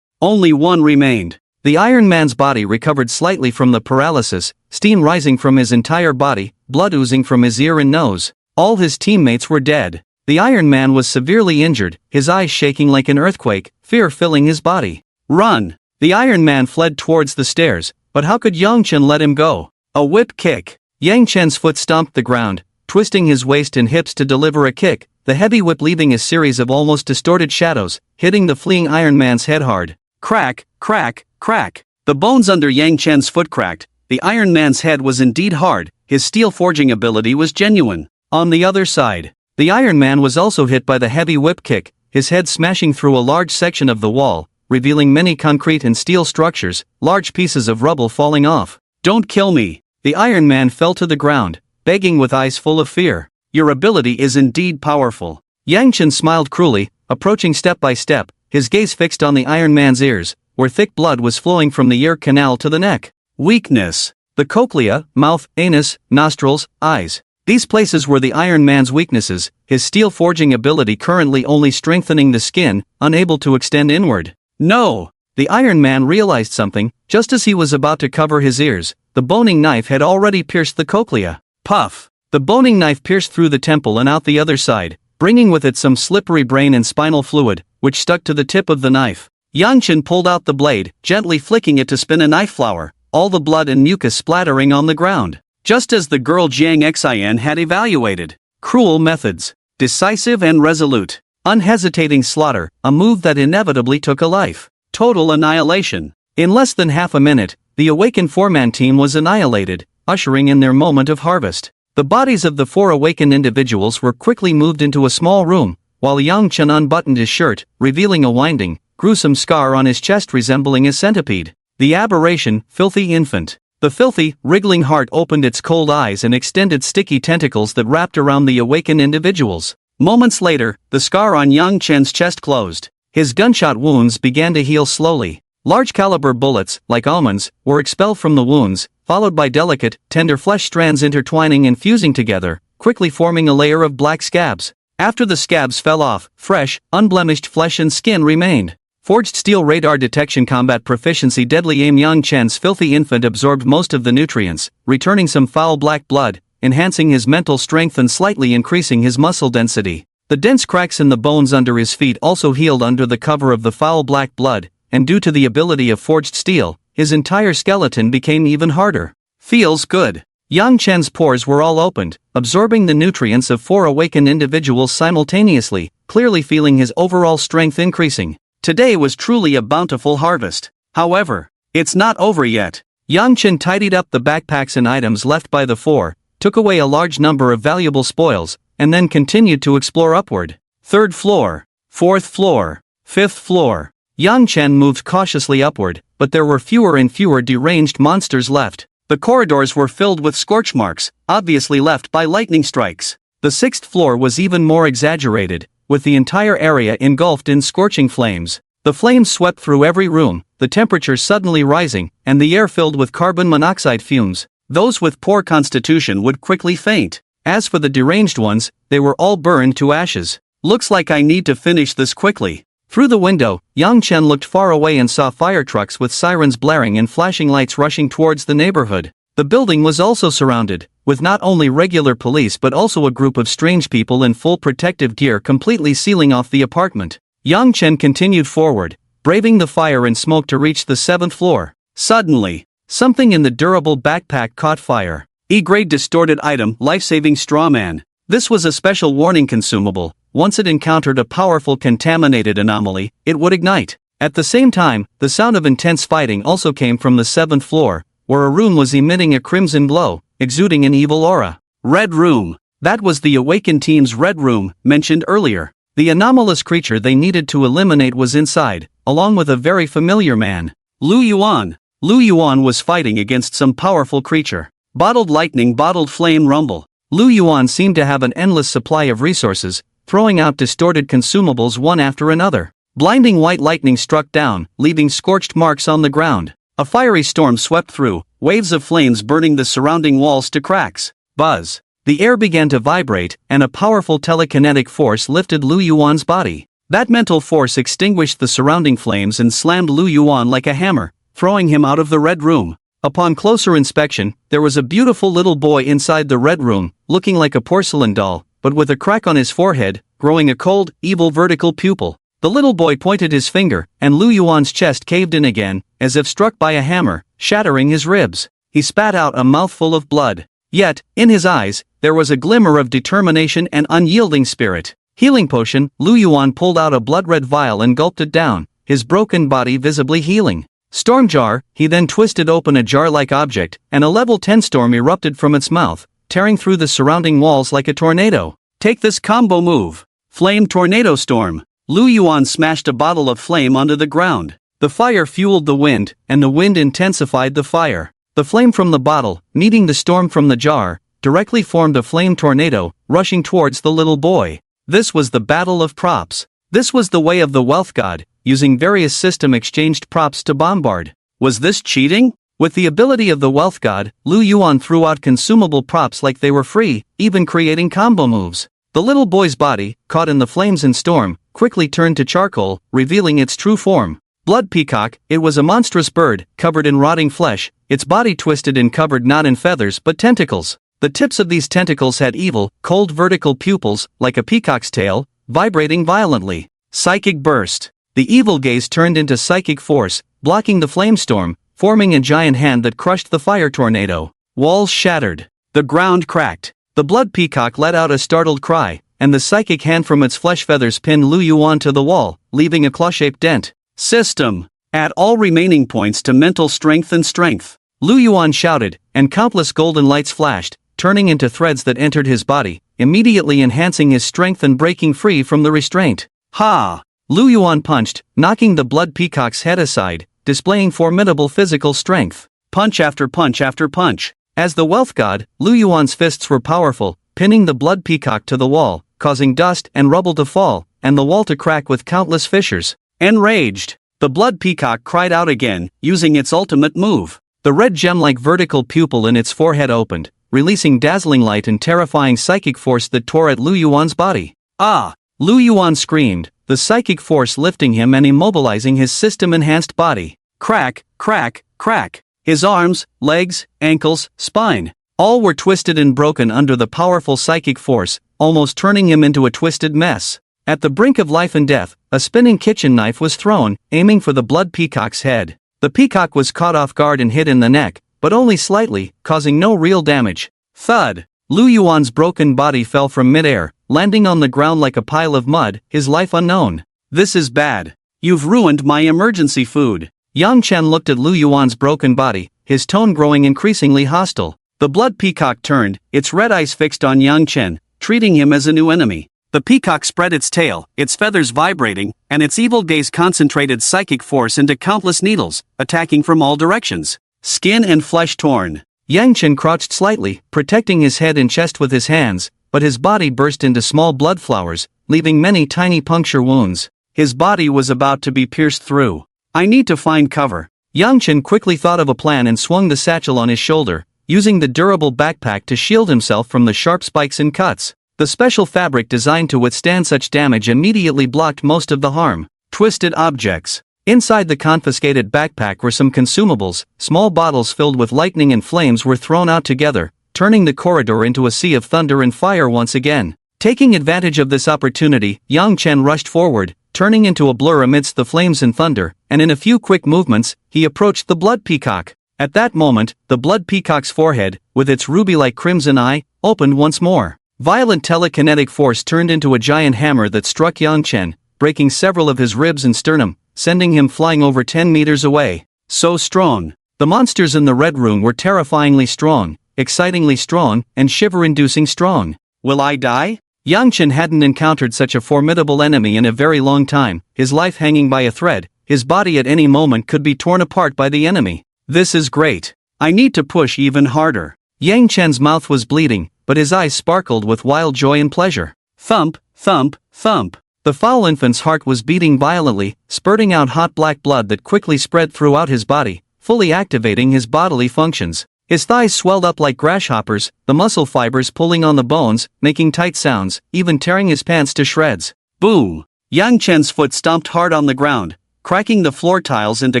Speaker 1: Only one remained. The Iron Man's body recovered slightly from the paralysis, steam rising from his entire body, blood oozing from his ear and nose. All his teammates were dead. The Iron Man was severely injured, his eyes shaking like an earthquake, fear filling his body. Run! The Iron Man fled towards the stairs, but how could Yang Chen let him go? A whip kick. Yang Chen's foot stomped the ground, twisting his waist and hips to deliver a kick, the heavy whip leaving a series of almost distorted shadows, hitting the fleeing Iron Man's head hard. Crack, crack, crack. The bones under Yang Chen's foot cracked. The Iron Man's head was indeed hard, his steel forging ability was genuine. On the other side, the Iron Man was also hit by the heavy whip kick, his head smashing through a large section of the wall, revealing many concrete and steel structures, large pieces of rubble falling off. Don't kill me! The Iron Man fell to the ground, begging with eyes full of fear. Your ability is indeed powerful. Yang Chen smiled cruelly, approaching step by step, his gaze fixed on the Iron Man's ears, where thick blood was flowing from the ear canal to the neck. Weakness. The cochlea, mouth, anus, nostrils, eyes. These places were the Iron Man's weaknesses, his steel forging ability currently only strengthening the skin, unable to extend inward. No! The Iron Man realized something, just as he was about to cover his ears, the boning knife had already pierced the cochlea. Puff! The boning knife pierced through the temple and out the other side, bringing with it some slippery brain and spinal fluid, which stuck to the tip of the knife. Yang Chen pulled out the blade, gently flicking it to spin a knife flower, all the blood and mucus splattering on the ground. Just as the girl Jiang Xian had evaluated. Cruel methods. Decisive and resolute. Unhesitating slaughter, a move that inevitably took a life. Total annihilation. In less than half a minute, the awakened four-man team was annihilated, ushering in their moment of harvest. The bodies of the four awakened individuals were quickly moved into a small room, while Yang Chen unbuttoned his shirt, revealing a winding, gruesome scar on his chest resembling a centipede. The aberration, filthy infant. The filthy, wriggling heart opened its cold eyes and extended sticky tentacles that wrapped around the awakened individuals. Moments later, the scar on Yang Chen's chest closed. His gunshot wounds began to heal slowly. Large-caliber bullets, like almonds, were expelled from the wounds, followed by delicate, tender flesh strands intertwining and fusing together, quickly forming a layer of black scabs. After the scabs fell off, fresh, unblemished flesh and skin remained. Forged steel radar detection combat proficiency deadly aim. Yang Chen's filthy infant absorbed most of the nutrients, returning some foul black blood, enhancing his mental strength and slightly increasing his muscle density. The dense cracks in the bones under his feet also healed under the cover of the foul black blood, and due to the ability of forged steel, his entire skeleton became even harder. Feels good. Yang Chen's pores were all opened, absorbing the nutrients of four awakened individuals simultaneously, clearly feeling his overall strength increasing. Today was truly a bountiful harvest. However, it's not over yet. Yang Chen tidied up the backpacks and items left by the four, took away a large number of valuable spoils, and then continued to explore upward. 3rd floor, 4th floor, 5th floor. Yang Chen moved cautiously upward, but there were fewer and fewer deranged monsters left. The corridors were filled with scorch marks, obviously left by lightning strikes. The 6th floor was even more exaggerated, with the entire area engulfed in scorching flames. The flames swept through every room, the temperature suddenly rising, and the air filled with carbon monoxide fumes. Those with poor constitution would quickly faint. As for the deranged ones, they were all burned to ashes. Looks like I need to finish this quickly. Through the window, Yang Chen looked far away and saw fire trucks with sirens blaring and flashing lights rushing towards the neighborhood. The building was also surrounded, with not only regular police but also a group of strange people in full protective gear completely sealing off the apartment. Yang Chen continued forward, braving the fire and smoke to reach the 7th floor. Suddenly, something in the durable backpack caught fire. E-grade distorted item, life-saving straw man. This was a special warning consumable. Once it encountered a powerful contaminated anomaly, it would ignite. At the same time, the sound of intense fighting also came from the 7th floor, where a room was emitting a crimson glow, exuding an evil aura. Red room. That was the awakened team's red room, mentioned earlier. The anomalous creature they needed to eliminate was inside, along with a very familiar man. Lu Yuan. Lu Yuan was fighting against some powerful creature. Bottled lightning, bottled flame, rumble. Lu Yuan seemed to have an endless supply of resources, throwing out distorted consumables one after another. Blinding white lightning struck down, leaving scorched marks on the ground. A fiery storm swept through, waves of flames burning the surrounding walls to cracks. Buzz. The air began to vibrate, and a powerful telekinetic force lifted Lu Yuan's body. That mental force extinguished the surrounding flames and slammed Lu Yuan like a hammer, throwing him out of the red room. Upon closer inspection, there was a beautiful little boy inside the red room, looking like a porcelain doll, but with a crack on his forehead, growing a cold, evil vertical pupil. The little boy pointed his finger, and Lu Yuan's chest caved in again, as if struck by a hammer, shattering his ribs. He spat out a mouthful of blood. Yet, in his eyes, there was a glimmer of determination and unyielding spirit. Healing potion. Lu Yuan pulled out a blood-red vial and gulped it down, his broken body visibly healing. Storm jar. He then twisted open a jar-like object, and a level 10 storm erupted from its mouth, tearing through the surrounding walls like a tornado. Take this combo move. Flame tornado storm. Lu Yuan smashed a bottle of flame onto the ground. The fire fueled the wind, and the wind intensified the fire. The flame from the bottle, meeting the storm from the jar, directly formed a flame tornado, rushing towards the little boy. This was the battle of props. This was the way of the wealth god, using various system-exchanged props to bombard. Was this cheating? With the ability of the wealth god, Lu Yuan threw out consumable props like they were free, even creating combo moves. The little boy's body, caught in the flames and storm, quickly turned to charcoal, revealing its true form. Blood peacock. It was a monstrous bird, covered in rotting flesh, its body twisted and covered not in feathers but tentacles. The tips of these tentacles had evil, cold vertical pupils, like a peacock's tail, vibrating violently. Psychic burst. The evil gaze turned into psychic force, blocking the flame storm, forming a giant hand that crushed the fire tornado. Walls shattered. The ground cracked. The blood peacock let out a startled cry, and the psychic hand from its flesh feathers pinned Lu Yuan to the wall, leaving a claw-shaped dent. System. Add all remaining points to mental strength and strength. Lu Yuan shouted, and countless golden lights flashed, turning into threads that entered his body, immediately enhancing his strength and breaking free from the restraint. Ha! Lu Yuan punched, knocking the blood peacock's head aside, displaying formidable physical strength. Punch after punch after punch. As the wealth god, Lu Yuan's fists were powerful, pinning the blood peacock to the wall, causing dust and rubble to fall, and the wall to crack with countless fissures. Enraged, the blood peacock cried out again, using its ultimate move. The red gem-like vertical pupil in its forehead opened, releasing dazzling light and terrifying psychic force that tore at Lu Yuan's body. Ah! Lu Yuan screamed, the psychic force lifting him and immobilizing his system-enhanced body. Crack, crack, crack. His arms, legs, ankles, spine, all were twisted and broken under the powerful psychic force, almost turning him into a twisted mess. At the brink of life and death, a spinning kitchen knife was thrown, aiming for the blood peacock's head. The peacock was caught off guard and hit in the neck, but only slightly, causing no real damage. Thud! Lu Yuan's broken body fell from midair, landing on the ground like a pile of mud, his life unknown. This is bad. You've ruined my emergency food. Yang Chen looked at Lu Yuan's broken body, his tone growing increasingly hostile. The blood peacock turned, its red eyes fixed on Yang Chen, treating him as a new enemy. The peacock spread its tail, its feathers vibrating, and its evil gaze concentrated psychic force into countless needles, attacking from all directions. Skin and flesh torn. Yang Chen crouched slightly, protecting his head and chest with his hands, but his body burst into small blood flowers, leaving many tiny puncture wounds. His body was about to be pierced through. I need to find cover. Yang Chen quickly thought of a plan and swung the satchel on his shoulder, using the durable backpack to shield himself from the sharp spikes and cuts. The special fabric designed to withstand such damage immediately blocked most of the harm. Twisted objects. Inside the confiscated backpack were some consumables. Small bottles filled with lightning and flames were thrown out together, turning the corridor into a sea of thunder and fire once again. Taking advantage of this opportunity, Yang Chen rushed forward, turning into a blur amidst the flames and thunder, and in a few quick movements, he approached the blood peacock. At that moment, the blood peacock's forehead, with its ruby-like crimson eye, opened once more. Violent telekinetic force turned into a giant hammer that struck Yang Chen, breaking several of his ribs and sternum, sending him flying over 10 meters away. So strong. The monsters in the red room were terrifyingly strong, excitingly strong, and shiver-inducing strong. Will I die? Yang Chen hadn't encountered such a formidable enemy in a very long time, his life hanging by a thread, his body at any moment could be torn apart by the enemy. This is great. I need to push even harder. Yang Chen's mouth was bleeding, but his eyes sparkled with wild joy and pleasure. Thump, thump, thump. The foul infant's heart was beating violently, spurting out hot black blood that quickly spread throughout his body, fully activating his bodily functions. His thighs swelled up like grasshoppers, the muscle fibers pulling on the bones, making tight sounds, even tearing his pants to shreds. Boom! Yang Chen's foot stomped hard on the ground, cracking the floor tiles into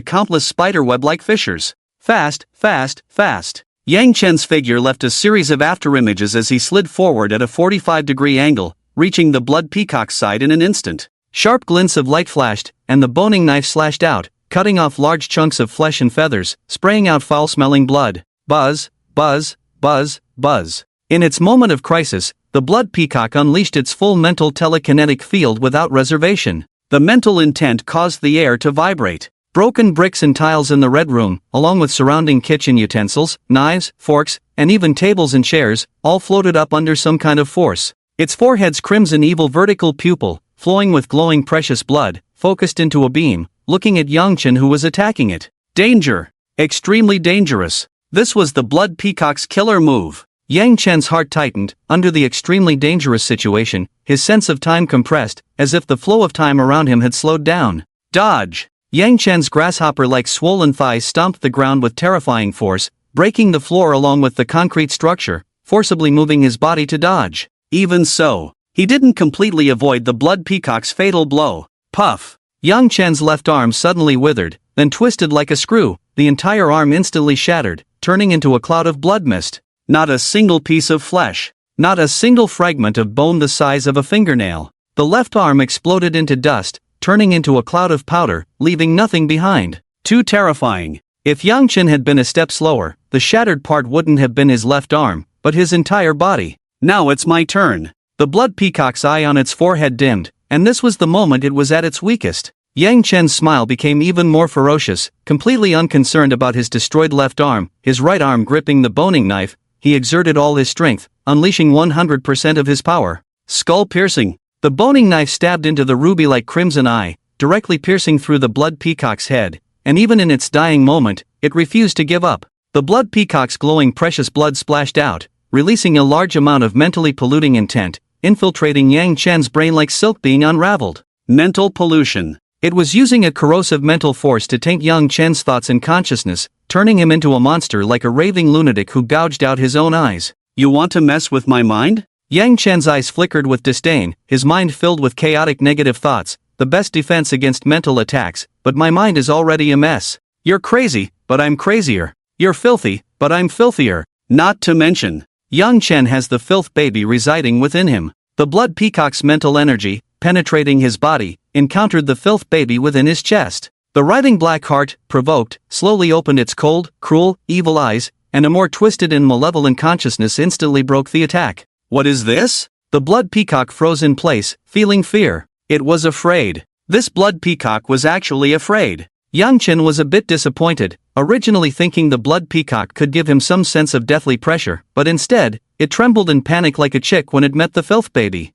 Speaker 1: countless spiderweb-like fissures. Fast, fast, fast. Yang Chen's figure left a series of afterimages as he slid forward at a 45-degree angle, reaching the blood peacock's side in an instant. Sharp glints of light flashed, and the boning knife slashed out, cutting off large chunks of flesh and feathers, spraying out foul-smelling blood. Buzz, buzz, buzz, buzz. In its moment of crisis, the blood peacock unleashed its full mental telekinetic field without reservation. The mental intent caused the air to vibrate. Broken bricks and tiles in the red room, along with surrounding kitchen utensils, knives, forks, and even tables and chairs, all floated up under some kind of force. Its forehead's crimson evil vertical pupil, flowing with glowing precious blood, focused into a beam, looking at Yang Chen who was attacking it. Danger! Extremely dangerous. This was the blood peacock's killer move. Yang Chen's heart tightened. Under the extremely dangerous situation, his sense of time compressed, as if the flow of time around him had slowed down. Dodge! Yang Chen's grasshopper-like swollen thighs stomped the ground with terrifying force, breaking the floor along with the concrete structure, forcibly moving his body to dodge. Even so, he didn't completely avoid the blood peacock's fatal blow. Puff! Yang Chen's left arm suddenly withered, then twisted like a screw, the entire arm instantly shattered, turning into a cloud of blood mist. Not a single piece of flesh. Not a single fragment of bone the size of a fingernail. The left arm exploded into dust, turning into a cloud of powder, leaving nothing behind. Too terrifying. If Yang Chen had been a step slower, the shattered part wouldn't have been his left arm, but his entire body. Now it's my turn. The blood peacock's eye on its forehead dimmed, and this was the moment it was at its weakest. Yang Chen's smile became even more ferocious, completely unconcerned about his destroyed left arm, his right arm gripping the boning knife. He exerted all his strength, unleashing 100% of his power. Skull-piercing. The boning knife stabbed into the ruby-like crimson eye, directly piercing through the blood peacock's head, and even in its dying moment, it refused to give up. The blood peacock's glowing precious blood splashed out, releasing a large amount of mentally polluting intent, infiltrating Yang Chen's brain like silk being unraveled. Mental pollution. It was using a corrosive mental force to taint Yang Chen's thoughts and consciousness, turning him into a monster like a raving lunatic who gouged out his own eyes. You want to mess with my mind? Yang Chen's eyes flickered with disdain, his mind filled with chaotic negative thoughts, the best defense against mental attacks, but my mind is already a mess. You're crazy, but I'm crazier. You're filthy, but I'm filthier. Not to mention, Yang Chen has the filth baby residing within him. The blood peacock's mental energy, penetrating his body, encountered the filth baby within his chest. The writhing black heart, provoked, slowly opened its cold, cruel, evil eyes, and a more twisted and malevolent consciousness instantly broke the attack. What is this? The blood peacock froze in place, feeling fear. It was afraid. This blood peacock was actually afraid. Yang Chen was a bit disappointed, originally thinking the blood peacock could give him some sense of deathly pressure, but instead, it trembled and panicked like a chick when it met the filth baby.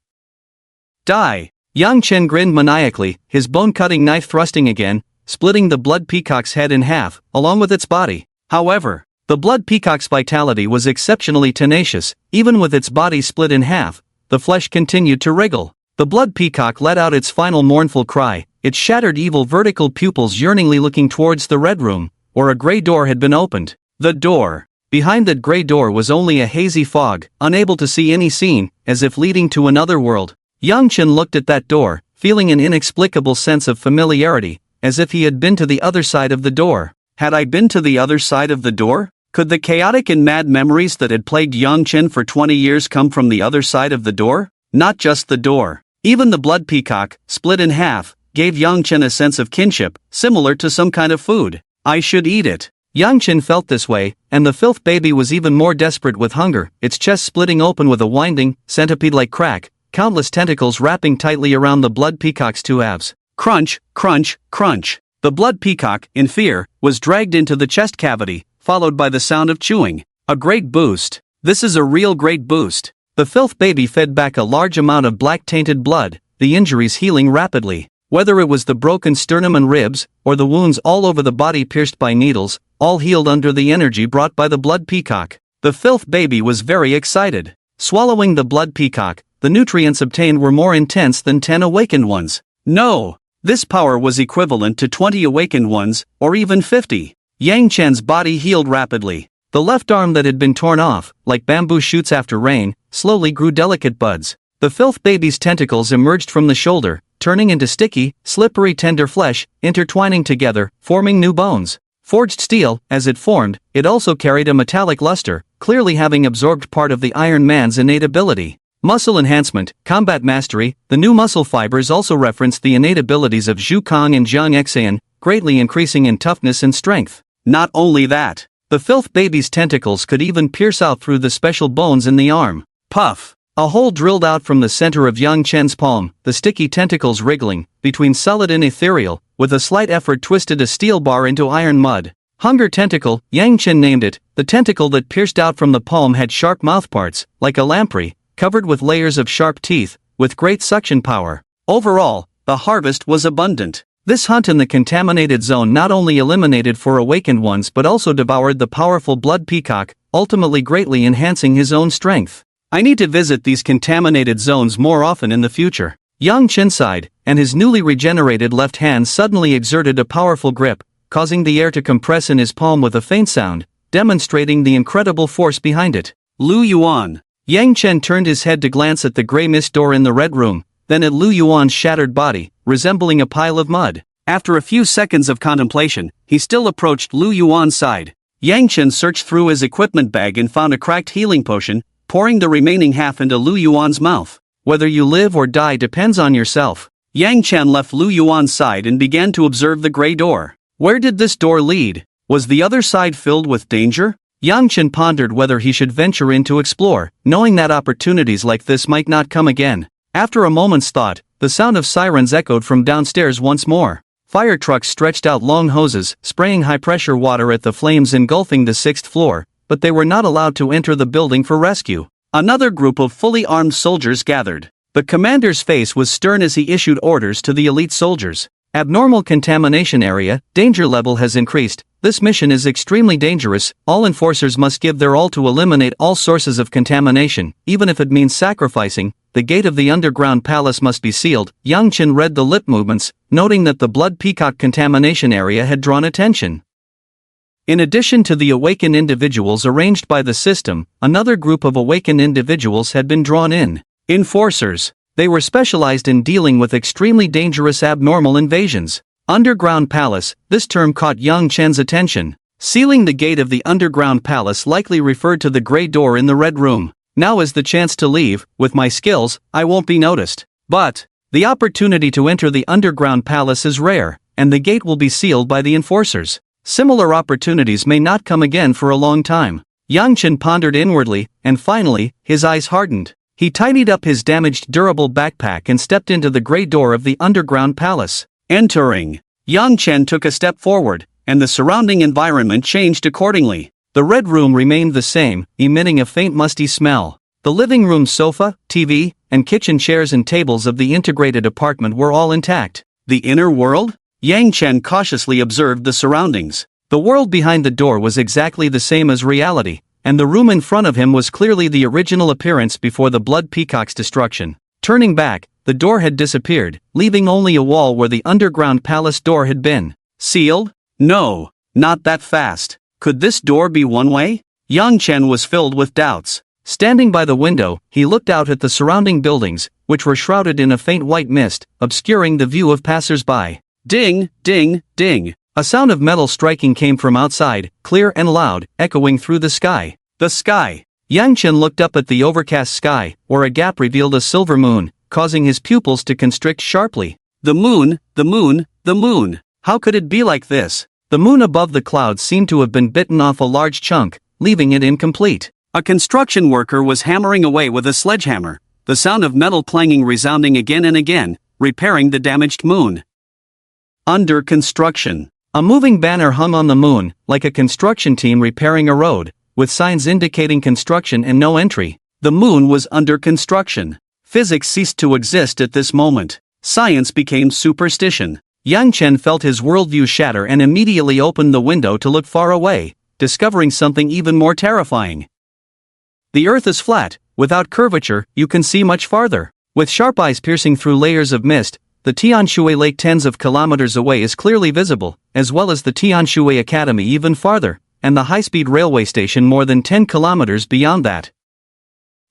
Speaker 1: Die! Yang Chen grinned maniacally, his bone-cutting knife thrusting again, splitting the blood peacock's head in half, along with its body. However, the blood peacock's vitality was exceptionally tenacious. Even with its body split in half, the flesh continued to wriggle. The blood peacock let out its final mournful cry, its shattered evil vertical pupils yearningly looking towards the red room, where a gray door had been opened. The door. Behind that gray door was only a hazy fog, unable to see any scene, as if leading to another world. Yang Chen looked at that door, feeling an inexplicable sense of familiarity, as if he had been to the other side of the door. Had I been to the other side of the door? Could the chaotic and mad memories that had plagued Yang Chen for 20 years come from the other side of the door? Not just the door. Even the blood peacock, split in half, gave Yang Chen a sense of kinship, similar to some kind of food. I should eat it. Yang Chen felt this way, and the filth baby was even more desperate with hunger, its chest splitting open with a winding, centipede-like crack, countless tentacles wrapping tightly around the blood peacock's two halves. Crunch, crunch, crunch. The blood peacock, in fear, was dragged into the chest cavity, followed by the sound of chewing. A great boost. This is a real great boost. The filth baby fed back a large amount of black tainted blood, the injuries healing rapidly. Whether it was the broken sternum and ribs, or the wounds all over the body pierced by needles, all healed under the energy brought by the blood peacock. The filth baby was very excited. Swallowing the blood peacock, the nutrients obtained were more intense than 10 awakened ones. No! This power was equivalent to 20 awakened ones, or even 50. Yang Chen's body healed rapidly. The left arm that had been torn off, like bamboo shoots after rain, slowly grew delicate buds. The filth baby's tentacles emerged from the shoulder, turning into sticky, slippery tender flesh, intertwining together, forming new bones. Forged steel, as it formed, it also carried a metallic luster, clearly having absorbed part of the Iron Man's innate ability. Muscle enhancement, combat mastery. The new muscle fibers also referenced the innate abilities of Zhu Kong and Jiang Xian, greatly increasing in toughness and strength. Not only that, the filth baby's tentacles could even pierce out through the special bones in the arm. Puff! A hole drilled out from the center of Yang Chen's palm, the sticky tentacles wriggling, between solid and ethereal, with a slight effort twisted a steel bar into iron mud. Hunger tentacle, Yang Chen named it. The tentacle that pierced out from the palm had sharp mouthparts, like a lamprey, covered with layers of sharp teeth, with great suction power. Overall, the harvest was abundant. This hunt in the contaminated zone not only eliminated 4 awakened ones but also devoured the powerful blood peacock, ultimately greatly enhancing his own strength. I need to visit these contaminated zones more often in the future. Yang Chen sighed, and his newly regenerated left hand suddenly exerted a powerful grip, causing the air to compress in his palm with a faint sound, demonstrating the incredible force behind it. Lu Yuan. Yang Chen turned his head to glance at the gray mist door in the red room, then at Lu Yuan's shattered body, resembling a pile of mud. After a few seconds of contemplation, he still approached Lu Yuan's side. Yang Chen searched through his equipment bag and found a cracked healing potion, pouring the remaining half into Lu Yuan's mouth. Whether you live or die depends on yourself. Yang Chen left Lu Yuan's side and began to observe the gray door. Where did this door lead? Was the other side filled with danger? Yang Chen pondered whether he should venture in to explore, knowing that opportunities like this might not come again. After a moment's thought, the sound of sirens echoed from downstairs once more. Fire trucks stretched out long hoses, spraying high-pressure water at the flames engulfing the 6th floor, but they were not allowed to enter the building for rescue. Another group of fully armed soldiers gathered. The commander's face was stern as he issued orders to the elite soldiers. Abnormal contamination area, danger level has increased. This mission is extremely dangerous. All enforcers must give their all to eliminate all sources of contamination, even if it means sacrificing. The gate of the underground palace must be sealed. Yang Chen read the lip movements, noting that the blood peacock contamination area had drawn attention. In addition to the awakened individuals arranged by the system, another group of awakened individuals had been drawn in. Enforcers. They were specialized in dealing with extremely dangerous abnormal invasions. Underground palace, this term caught Yang Chen's attention. Sealing the gate of the underground palace likely referred to the gray door in the red room. Now is the chance to leave. With my skills, I won't be noticed. But the opportunity to enter the underground palace is rare, and the gate will be sealed by the enforcers. Similar opportunities may not come again for a long time. Yang Chen pondered inwardly, and finally, his eyes hardened. He tidied up his damaged durable backpack and stepped into the gray door of the underground palace. Entering, Yang Chen took a step forward, and the surrounding environment changed accordingly. The red room remained the same, emitting a faint musty smell. The living room sofa, TV, and kitchen chairs and tables of the integrated apartment were all intact. The inner world? Yang Chen cautiously observed the surroundings. The world behind the door was exactly the same as reality, and the room in front of him was clearly the original appearance before the blood peacock's destruction. Turning back, the door had disappeared, leaving only a wall where the underground palace door had been. Sealed? No, not that fast. Could this door be one way? Yang Chen was filled with doubts. Standing by the window, he looked out at the surrounding buildings, which were shrouded in a faint white mist, obscuring the view of passers-by. Ding, ding, ding. A sound of metal striking came from outside, clear and loud, echoing through the sky. The sky. Yang Chen looked up at the overcast sky, where a gap revealed a silver moon, causing his pupils to constrict sharply. The moon, the moon, the moon. How could it be like this? The moon above the clouds seemed to have been bitten off a large chunk, leaving it incomplete. A construction worker was hammering away with a sledgehammer, the sound of metal clanging resounding again and again, repairing the damaged moon. Under construction. A moving banner hung on the moon, like a construction team repairing a road, with signs indicating construction and no entry. The moon was under construction. Physics ceased to exist at this moment. science became superstition. Yang Chen felt his worldview shatter and immediately opened the window to look far away, discovering something even more terrifying. The earth is flat. Without curvature, you can see much farther. With sharp eyes piercing through layers of mist, the Tianshui Lake tens of kilometers away is clearly visible, as well as the Tianshui Academy even farther, and the high-speed railway station more than 10 kilometers beyond that.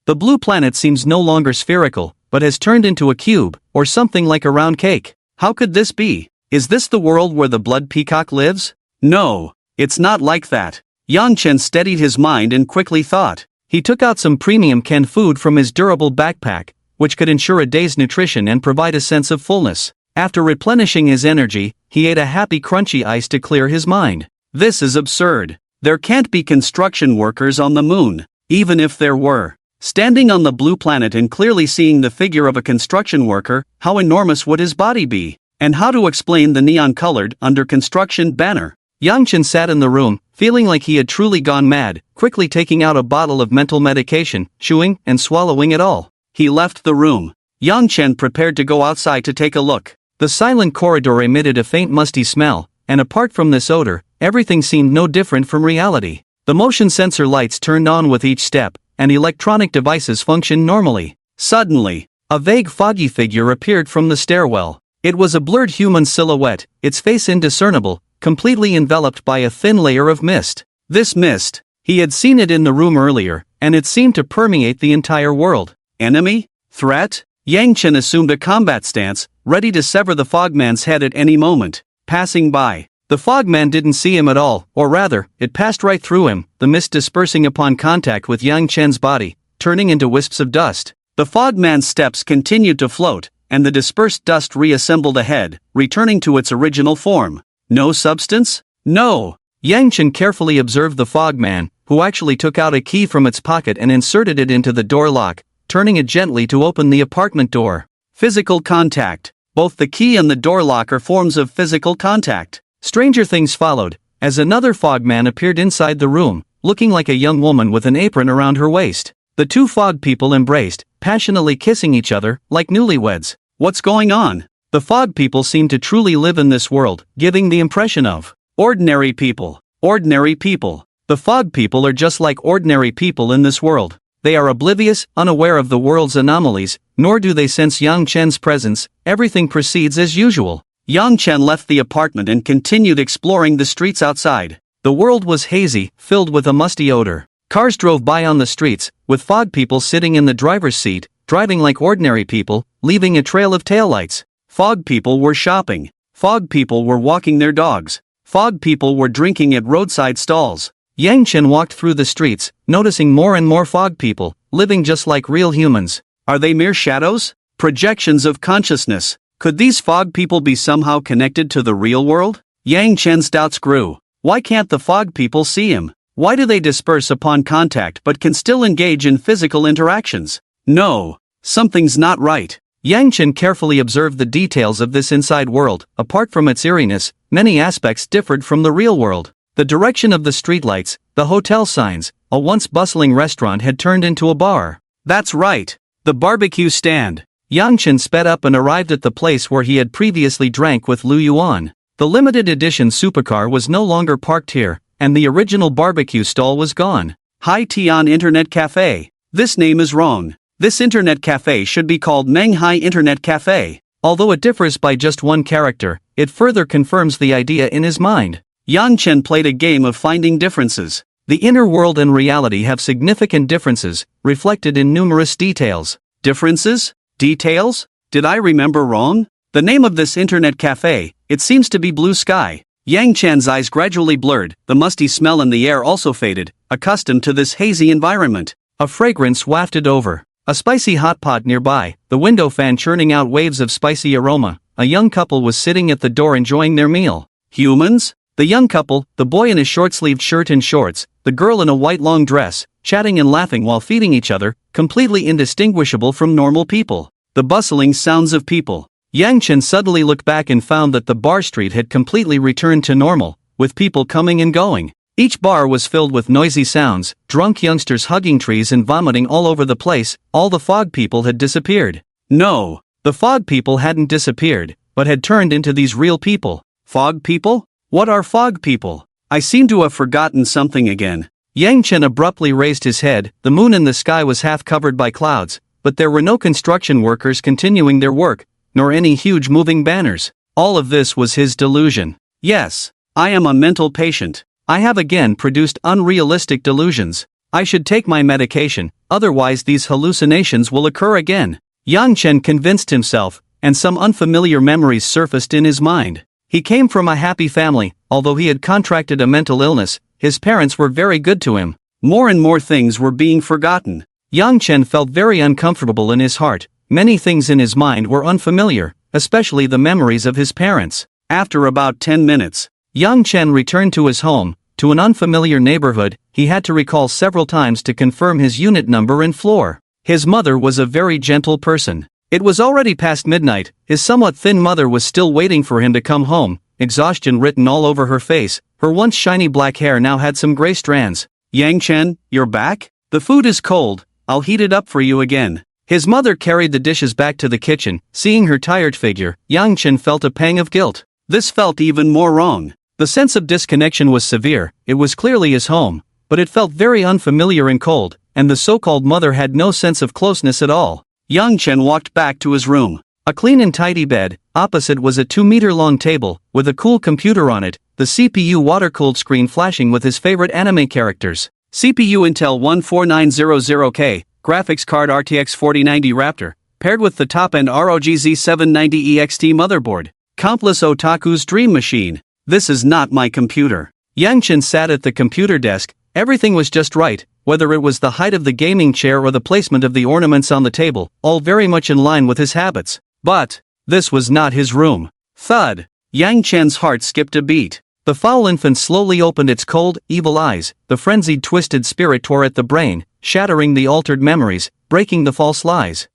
Speaker 1: The blue planet seems no longer spherical, but has turned into a cube, or something like a round cake. How could this be? Is this the world where the blood peacock lives? No, it's not like that. Yang Chen steadied his mind and quickly thought. He took out some premium canned food from his durable backpack, which could ensure a day's nutrition and provide a sense of fullness. After replenishing his energy, he ate a happy crunchy ice to clear his mind. This is absurd. There can't be construction workers on the moon. Even if there were. Standing on the blue planet and clearly seeing the figure of a construction worker, how enormous would his body be? And how to explain the neon-colored, under construction banner? Yang Chen sat in the room, feeling like he had truly gone mad, quickly taking out a bottle of mental medication, chewing and swallowing it all. He left the room. Yang Chen prepared to go outside to take a look. The silent corridor emitted a faint musty smell, and apart from this odor, everything seemed no different from reality. The motion sensor lights turned on with each step, and electronic devices functioned normally. Suddenly, a vague foggy figure appeared from the stairwell. It was a blurred human silhouette, its face indiscernible, completely enveloped by a thin layer of mist. This mist, he had seen it in the room earlier, and it seemed to permeate the entire world. Enemy? Threat? Yang Chen assumed a combat stance, ready to sever the fogman's head at any moment. Passing by. The fogman didn't see him at all, or rather, it passed right through him, the mist dispersing upon contact with Yang Chen's body, turning into wisps of dust. The fogman's steps continued to float, and the dispersed dust reassembled ahead, returning to its original form. No substance? No! Yang Chen carefully observed the fogman, who actually took out a key from its pocket and inserted it into the door lock, turning it gently to open the apartment door. Physical contact. Both the key and the door lock are forms of physical contact. Stranger things followed, as another fogman appeared inside the room, looking like a young woman with an apron around her waist. The two fog people embraced, passionately kissing each other, like newlyweds. What's going on? The fog people seem to truly live in this world, giving the impression of ordinary people. Ordinary people. The fog people are just like ordinary people in this world. They are oblivious, unaware of the world's anomalies, nor do they sense Yang Chen's presence. Everything proceeds as usual. Yang Chen left the apartment and continued exploring the streets outside. The world was hazy, filled with a musty odor. Cars drove by on the streets, with fog people sitting in the driver's seat, driving like ordinary people, leaving a trail of taillights. Fog people were shopping. Fog people were walking their dogs. Fog people were drinking at roadside stalls. Yang Chen walked through the streets, noticing more and more fog people, living just like real humans. Are they mere shadows? Projections of consciousness? Could these fog people be somehow connected to the real world? Yang Chen's doubts grew. Why can't the fog people see him? Why do they disperse upon contact but can still engage in physical interactions? No, something's not right. Yang Chen carefully observed the details of this inside world. Apart from its eeriness, many aspects differed from the real world. The direction of the streetlights, the hotel signs, a once bustling restaurant had turned into a bar. That's right, the barbecue stand. Yang Chen sped up and arrived at the place where he had previously drank with Lu Yuan. The limited edition supercar was no longer parked here, and the original barbecue stall was gone. Hai Tian Internet Cafe. This name is wrong. This internet cafe should be called Manhwa Internet Cafe. Although it differs by just one character, it further confirms the idea in his mind. Yang Chen played a game of finding differences. The inner world and reality have significant differences, reflected in numerous details. Differences? Details? Did I remember wrong? The name of this internet cafe, it seems to be Blue Sky. Yang Chen's eyes gradually blurred, the musty smell in the air also faded, accustomed to this hazy environment. A fragrance wafted over. A spicy hot pot nearby, the window fan churning out waves of spicy aroma. A young couple was sitting at the door enjoying their meal. Humans? The young couple, the boy in a short-sleeved shirt and shorts, the girl in a white long dress, chatting and laughing while feeding each other, completely indistinguishable from normal people. The bustling sounds of people. Yang Chen suddenly looked back and found that the bar street had completely returned to normal, with people coming and going. Each bar was filled with noisy sounds, drunk youngsters hugging trees and vomiting all over the place. All the fog people had disappeared. No, The fog people hadn't disappeared, but had turned into these real people. Fog people? What are fog people? I seem to have forgotten something again. Yang Chen abruptly raised his head. The moon in the sky was half covered by clouds, but there were no construction workers continuing their work, nor any huge moving banners. All of this was his delusion. Yes, I am a mental patient. I have again produced unrealistic delusions. I should take my medication, otherwise these hallucinations will occur again. Yang Chen convinced himself, and some unfamiliar memories surfaced in his mind. He came from a happy family. Although he had contracted a mental illness, his parents were very good to him. More and more things were being forgotten. Yang Chen felt very uncomfortable in his heart. Many things in his mind were unfamiliar, especially the memories of his parents. After about 10 minutes, Yang Chen returned to his home, to an unfamiliar neighborhood. He had to recall several times to confirm his unit number and floor. His mother was a very gentle person. It was already past midnight. His somewhat thin mother was still waiting for him to come home, exhaustion written all over her face. Her once shiny black hair now had some gray strands. Yang Chen, you're back? The food is cold, I'll heat it up for you again. His mother carried the dishes back to the kitchen. Seeing her tired figure, Yang Chen felt a pang of guilt. This felt even more wrong. The sense of disconnection was severe. It was clearly his home, but it felt very unfamiliar and cold, and the so-called mother had no sense of closeness at all. Yang Chen walked back to his room. A clean and tidy bed. Opposite was a 2-meter-long table, with a cool computer on it, the CPU water-cooled screen flashing with his favorite anime characters. CPU Intel 14900K, graphics card RTX 4090 Raptor, paired with the top-end ROG Z790 EXT motherboard. Countless otaku's dream machine. This is not my computer. Yang Chen sat at the computer desk. Everything was just right, whether it was the height of the gaming chair or the placement of the ornaments on the table, all very much in line with his habits. But this was not his room. Thud. Yang Chen's heart skipped a beat. The foul infant slowly opened its cold, evil eyes. The frenzied twisted spirit tore at the brain, shattering the altered memories, breaking the false lies.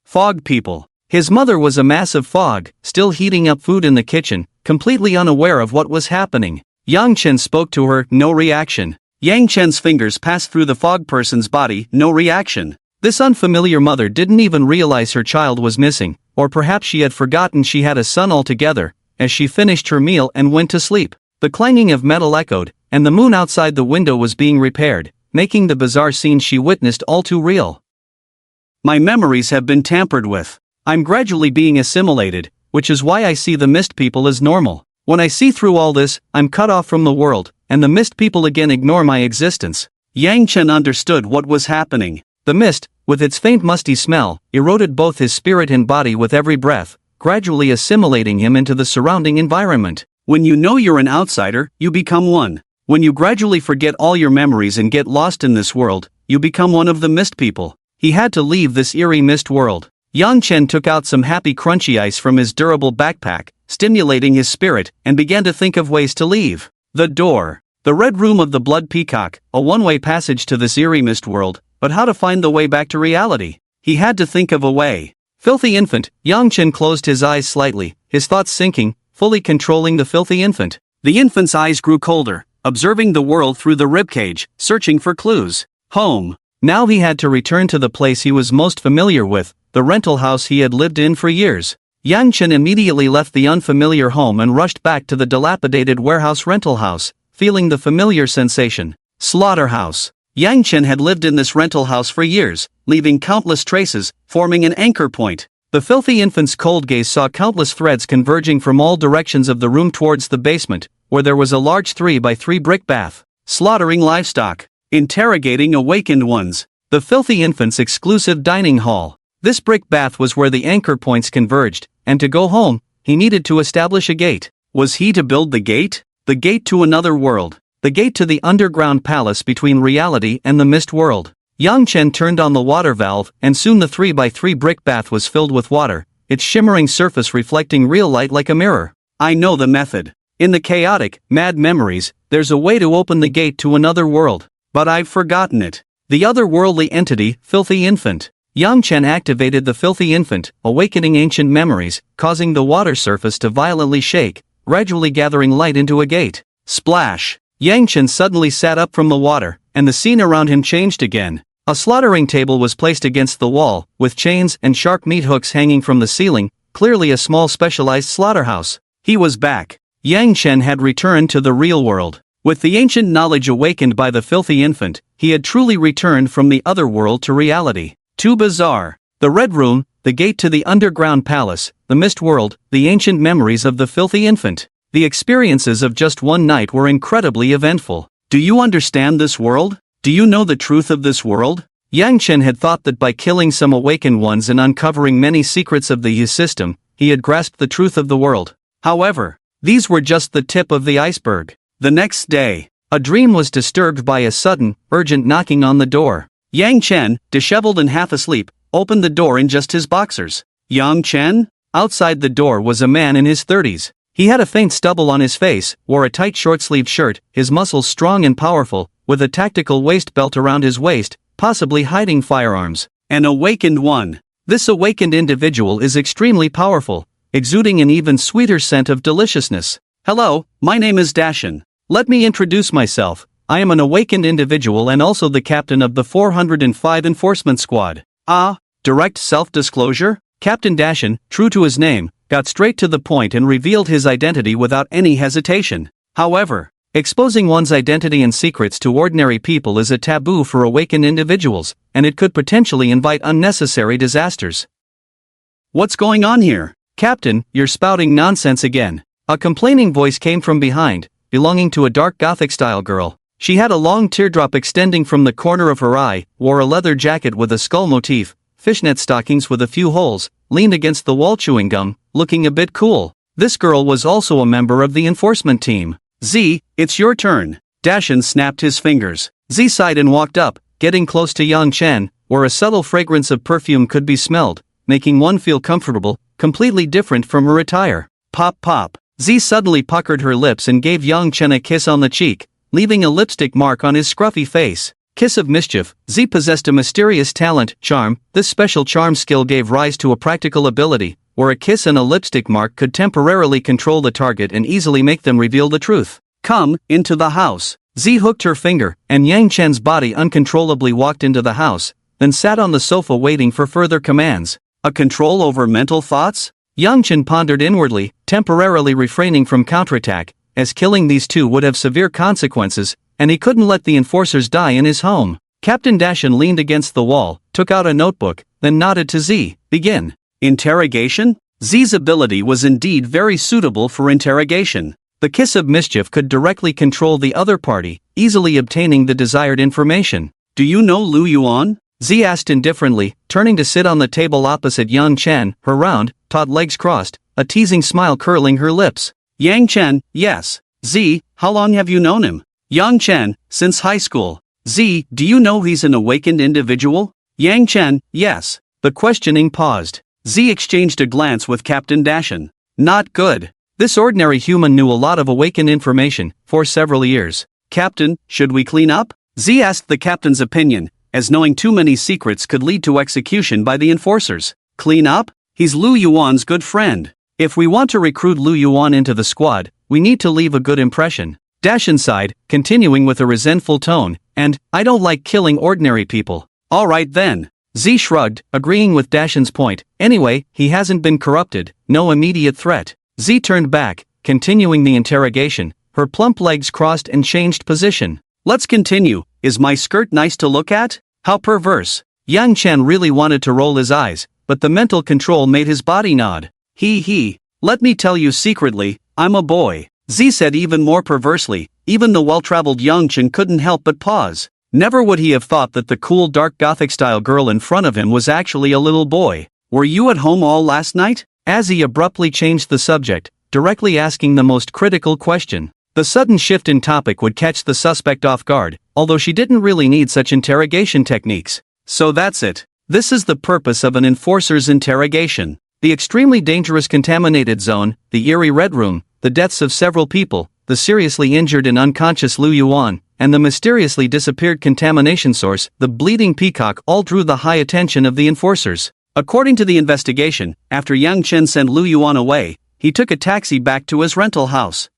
Speaker 1: Fog people. His mother was a massive fog, still heating up food in the kitchen, completely unaware of what was happening. Yang Chen spoke to her, no reaction. Yang Chen's fingers passed through the fog person's body, no reaction. This unfamiliar mother didn't even realize her child was missing, or perhaps she had forgotten she had a son altogether, as she finished her meal and went to sleep. The clanging of metal echoed, and the moon outside the window was being repaired, making the bizarre scene she witnessed all too real. My memories have been tampered with. I'm gradually being assimilated, which is why I see the mist people as normal. When I see through all this, I'm cut off from the world, and the mist people again ignore my existence. Yang Chen understood what was happening. The mist, with its faint musty smell, eroded both his spirit and body with every breath, gradually assimilating him into the surrounding environment. When you know you're an outsider, you become one. When you gradually forget all your memories and get lost in this world, you become one of the mist people. He had to leave this eerie mist world. Yang Chen took out some happy crunchy ice from his durable backpack, stimulating his spirit, and began to think of ways to leave. The door. The red room of the blood peacock, a one-way passage to this eerie mist world, but how to find the way back to reality? He had to think of a way. Filthy infant. Yang Chen closed his eyes slightly, his thoughts sinking, fully controlling the filthy infant. The infant's eyes grew colder, observing the world through the ribcage, searching for clues. Home. Now he had to return to the place he was most familiar with, the rental house he had lived in for years. Yang Chen immediately left the unfamiliar home and rushed back to the dilapidated warehouse rental house, feeling the familiar sensation. Slaughterhouse. Yang Chen had lived in this rental house for years, leaving countless traces, forming an anchor point. The filthy infant's cold gaze saw countless threads converging from all directions of the room towards the basement, where there was a large 3x3 brick bath. Slaughtering livestock. Interrogating awakened ones. The filthy infant's exclusive dining hall. This brick bath was where the anchor points converged, and to go home, he needed to establish a gate. Was he to build the gate? The gate to another world. The gate to the underground palace between reality and the mist world. Yang Chen turned on the water valve, and soon the 3x3 brick bath was filled with water, its shimmering surface reflecting real light like a mirror. I know the method. In the chaotic, mad memories, there's a way to open the gate to another world. But I've forgotten it. The otherworldly entity, filthy infant. Yang Chen activated the filthy infant, awakening ancient memories, causing the water surface to violently shake, gradually gathering light into a gate. Splash! Yang Chen suddenly sat up from the water, and the scene around him changed again. A slaughtering table was placed against the wall, with chains and sharp meat hooks hanging from the ceiling, clearly a small specialized slaughterhouse. He was back. Yang Chen had returned to the real world. With the ancient knowledge awakened by the filthy infant, he had truly returned from the other world to reality. Too bizarre. The Red Room, the gate to the underground palace, the mist world, the ancient memories of the filthy infant. The experiences of just one night were incredibly eventful. Do you understand this world? Do you know the truth of this world? Yang Chen had thought that by killing some awakened ones and uncovering many secrets of the Yu system, he had grasped the truth of the world. However, these were just the tip of the iceberg. The next day, a dream was disturbed by a sudden, urgent knocking on the door. Yang Chen, disheveled and half asleep, opened the door in just his boxers. Yang Chen? Outside the door was a man in his 30s. He had a faint stubble on his face, wore a tight short-sleeved shirt, his muscles strong and powerful, with a tactical waist belt around his waist, possibly hiding firearms. An awakened one. This awakened individual is extremely powerful, exuding an even sweeter scent of deliciousness. Hello, my name is Dashin. Let me introduce myself. I am an awakened individual and also the captain of the 405 Enforcement Squad. Ah, direct self-disclosure? Captain Dashin, true to his name, got straight to the point and revealed his identity without any hesitation. However, exposing one's identity and secrets to ordinary people is a taboo for awakened individuals, and it could potentially invite unnecessary disasters. What's going on here? Captain, you're spouting nonsense again. A complaining voice came from behind, belonging to a dark Gothic-style girl. She had a long teardrop extending from the corner of her eye, wore a leather jacket with a skull motif, fishnet stockings with a few holes, leaned against the wall chewing gum, looking a bit cool. This girl was also a member of the enforcement team. Z, it's your turn. Dashin snapped his fingers. Z sighed and walked up, getting close to Yang Chen, where a subtle fragrance of perfume could be smelled, making one feel comfortable, completely different from her attire. Pop pop. Z suddenly puckered her lips and gave Yang Chen a kiss on the cheek, leaving a lipstick mark on his scruffy face. Kiss of mischief. Z possessed a mysterious talent, charm. This special charm skill gave rise to a practical ability, where a kiss and a lipstick mark could temporarily control the target and easily make them reveal the truth. Come, into the house. Z hooked her finger, and Yang Chen's body uncontrollably walked into the house, then sat on the sofa waiting for further commands. A control over mental thoughts? Yang Chen pondered inwardly, temporarily refraining from counterattack, as killing these two would have severe consequences, and he couldn't let the enforcers die in his home. Captain Dashin leaned against the wall, took out a notebook, then nodded to Z. Begin. Interrogation? Z's ability was indeed very suitable for interrogation. The kiss of mischief could directly control the other party, easily obtaining the desired information. Do you know Lu Yuan? Z asked indifferently, turning to sit on the table opposite Yang Chen, her round, taut legs crossed, a teasing smile curling her lips. Yang Chen, yes. Z, how long have you known him? Yang Chen, since high school. Z, do you know he's an awakened individual? Yang Chen, yes. The questioning paused. Z exchanged a glance with Captain Dashin. Not good. This ordinary human knew a lot of awakened information, for several years. Captain, should we clean up? Z asked the captain's opinion, as knowing too many secrets could lead to execution by the enforcers. Clean up? He's Lu Yuan's good friend. If we want to recruit Lu Yuan into the squad, we need to leave a good impression. Dashin sighed, continuing with a resentful tone, and, I don't like killing ordinary people. Alright then. Z shrugged, agreeing with Dashin's point. Anyway, he hasn't been corrupted, no immediate threat. Z turned back, continuing the interrogation, her plump legs crossed and changed position. Let's continue. Is my skirt nice to look at? How perverse. Yang Chen really wanted to roll his eyes, but the mental control made his body nod. He. Let me tell you secretly, I'm a boy. Z said even more perversely. Even the well-traveled Yang Chen couldn't help but pause. Never would he have thought that the cool dark Gothic-style girl in front of him was actually a little boy. Were you at home all last night? As he abruptly changed the subject, directly asking the most critical question. The sudden shift in topic would catch the suspect off guard, although she didn't really need such interrogation techniques. So that's it. This is the purpose of an enforcer's interrogation. The extremely dangerous contaminated zone, the eerie Red Room, the deaths of several people, the seriously injured and unconscious Lu Yuan, and the mysteriously disappeared contamination source, the bleeding peacock, all drew the high attention of the enforcers. According to the investigation, after Yang Chen sent Lu Yuan away, he took a taxi back to his rental house.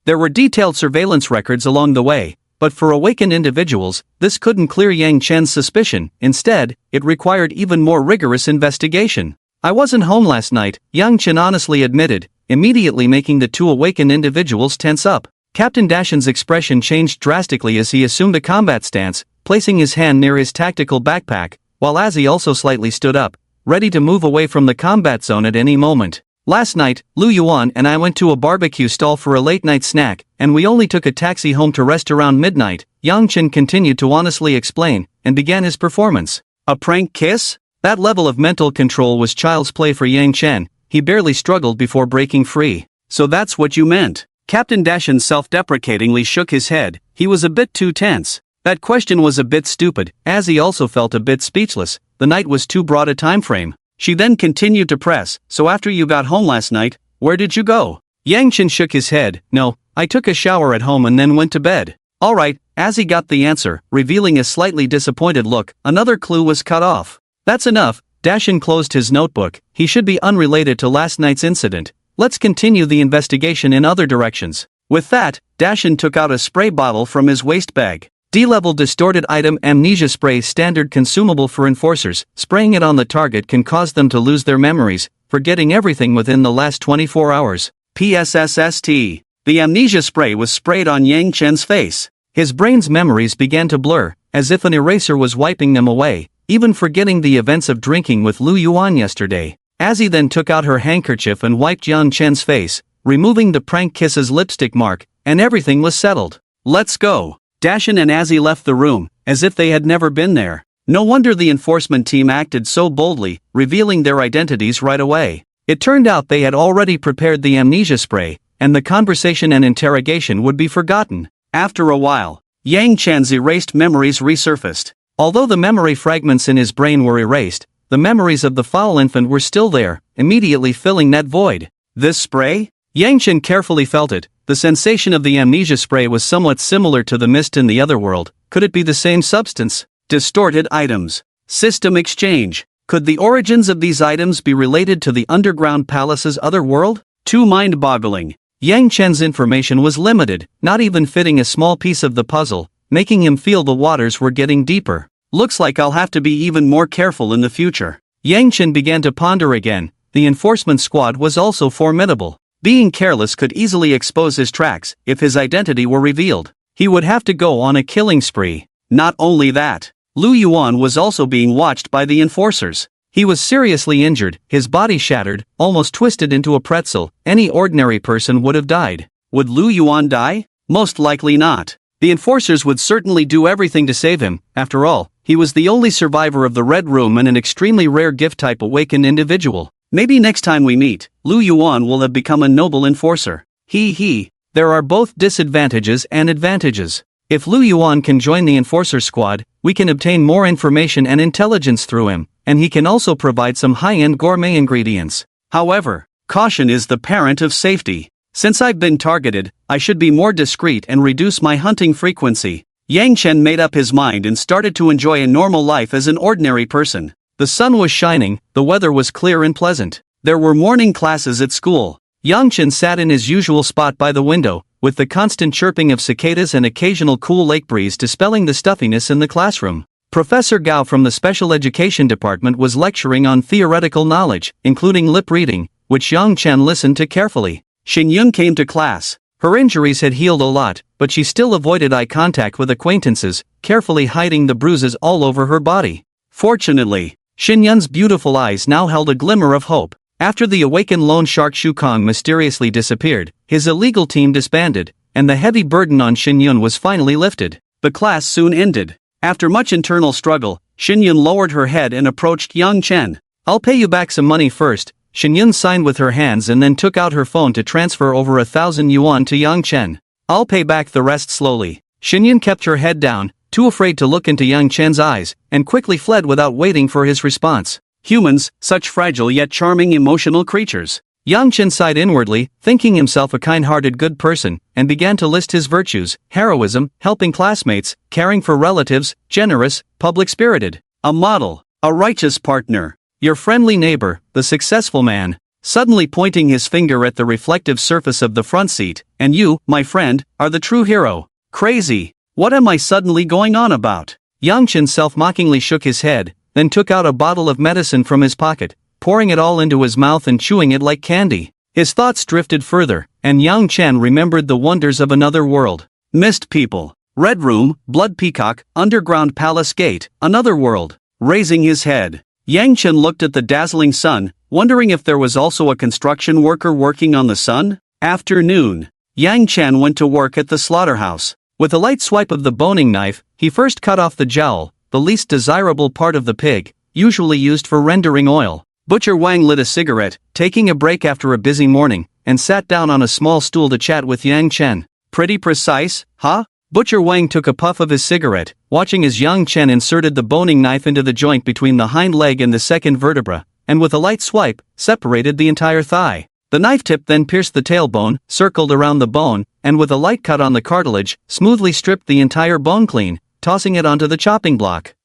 Speaker 1: There were detailed surveillance records along the way, But for awakened individuals, this couldn't clear Yang Chen's suspicion. Instead, it required even more rigorous investigation. "I wasn't home last night," Yang Chen honestly admitted, immediately making the two awakened individuals tense up. Captain Dashan's expression changed drastically as he assumed a combat stance, placing his hand near his tactical backpack, while Azzy also slightly stood up, ready to move away from the combat zone at any moment. "Last night, Lu Yuan and I went to a barbecue stall for a late-night snack, and we only took a taxi home to rest around midnight," Yang Chen continued to honestly explain, and began his performance. A prank kiss? That level of mental control was child's play for Yang Chen. He barely struggled before breaking free. "So that's what you meant?" Captain Dashan self-deprecatingly shook his head. He was a bit too tense. That question was a bit stupid, as he also felt a bit speechless. The night was too broad a time frame. She then continued to press, "So after you got home last night, where did you go?" Yang Chen shook his head. "No, I took a shower at home and then went to bed." "Alright," as he got the answer, revealing a slightly disappointed look. Another clue was cut off. "That's enough." Dashan closed his notebook. He should be unrelated to last night's incident. Let's continue the investigation in other directions. With that, Dashan took out a spray bottle from his waist bag. D-level distorted item amnesia spray, standard consumable for enforcers. Spraying it on the target can cause them to lose their memories, forgetting everything within the last 24 hours. PSSST. The amnesia spray was sprayed on Yang Chen's face. His brain's memories began to blur, as if an eraser was wiping them away, even forgetting the events of drinking with Lu Yuan yesterday. Azzy then took out her handkerchief and wiped Yang Chen's face, removing the prank kiss's lipstick mark, and everything was settled. "Let's go." Dashan and Azzy left the room, as if they had never been there. No wonder the enforcement team acted so boldly, revealing their identities right away. It turned out they had already prepared the amnesia spray, and the conversation and interrogation would be forgotten. After a while, Yang Chen's erased memories resurfaced. Although the memory fragments in his brain were erased, the memories of the foul infant were still there, immediately filling that void. "This spray?" Yang Chen carefully felt it. The sensation of the amnesia spray was somewhat similar to the mist in the other world. Could it be the same substance? Distorted items. System exchange. Could the origins of these items be related to the underground palace's other world? Too mind-boggling. Yang Chen's information was limited, not even fitting a small piece of the puzzle, making him feel the waters were getting deeper. "Looks like I'll have to be even more careful in the future." Yang Chen began to ponder again. The enforcement squad was also formidable. Being careless could easily expose his tracks. If his identity were revealed, he would have to go on a killing spree. Not only that, Lu Yuan was also being watched by the enforcers. He was seriously injured, his body shattered, almost twisted into a pretzel. Any ordinary person would have died. Would Lu Yuan die? Most likely not. The enforcers would certainly do everything to save him. After all, he was the only survivor of the Red Room and an extremely rare gift-type awakened individual. Maybe next time we meet, Lu Yuan will have become a noble enforcer. There are both disadvantages and advantages. If Lu Yuan can join the enforcer squad, we can obtain more information and intelligence through him, and he can also provide some high-end gourmet ingredients. However, caution is the parent of safety. Since I've been targeted, I should be more discreet and reduce my hunting frequency. Yang Chen made up his mind and started to enjoy a normal life as an ordinary person. The sun was shining, the weather was clear and pleasant. There were morning classes at school. Yang Chen sat in his usual spot by the window, with the constant chirping of cicadas and occasional cool lake breeze dispelling the stuffiness in the classroom. Professor Gao from the Special Education Department was lecturing on theoretical knowledge, including lip reading, which Yang Chen listened to carefully. Xinyun came to class. Her injuries had healed a lot, but she still avoided eye contact with acquaintances, carefully hiding the bruises all over her body. Fortunately, Xinyun's beautiful eyes now held a glimmer of hope. After the awakened loan shark Shu Kong mysteriously disappeared, his illegal team disbanded, and the heavy burden on Xinyun was finally lifted. The class soon ended. After much internal struggle, Xinyun lowered her head and approached Yang Chen. "I'll pay you back some money first." Xinyun signed with her hands and then took out her phone to transfer over 1,000 yuan to Yang Chen. "I'll pay back the rest slowly." Xinyun kept her head down, too afraid to look into Yang Chen's eyes, and quickly fled without waiting for his response. Humans, such fragile yet charming emotional creatures. Yang Chen sighed inwardly, thinking himself a kind-hearted good person, and began to list his virtues: heroism, helping classmates, caring for relatives, generous, public-spirited, a model, a righteous partner, your friendly neighbor, the successful man. Suddenly pointing his finger at the reflective surface of the front seat, "And you, my friend, are the true hero." Crazy. What am I suddenly going on about? Yang Chen self-mockingly shook his head, then took out a bottle of medicine from his pocket, pouring it all into his mouth and chewing it like candy. His thoughts drifted further, and Yang Chen remembered the wonders of another world. Mist people. Red room, blood peacock, underground palace gate, another world. Raising his head, Yang Chen looked at the dazzling sun, wondering if there was also a construction worker working on the sun. Afternoon. Yang Chen went to work at the slaughterhouse. With a light swipe of the boning knife, he first cut off the jowl, the least desirable part of the pig, usually used for rendering oil. Butcher Wang lit a cigarette, taking a break after a busy morning, and sat down on a small stool to chat with Yang Chen. Pretty precise, huh? Butcher Wang took a puff of his cigarette, watching as Yang Chen inserted the boning knife into the joint between the hind leg and the second vertebra, and with a light swipe, separated the entire thigh. The knife tip then pierced the tailbone, circled around the bone, and with a light cut on the cartilage, smoothly stripped the entire bone clean, tossing it onto the chopping block.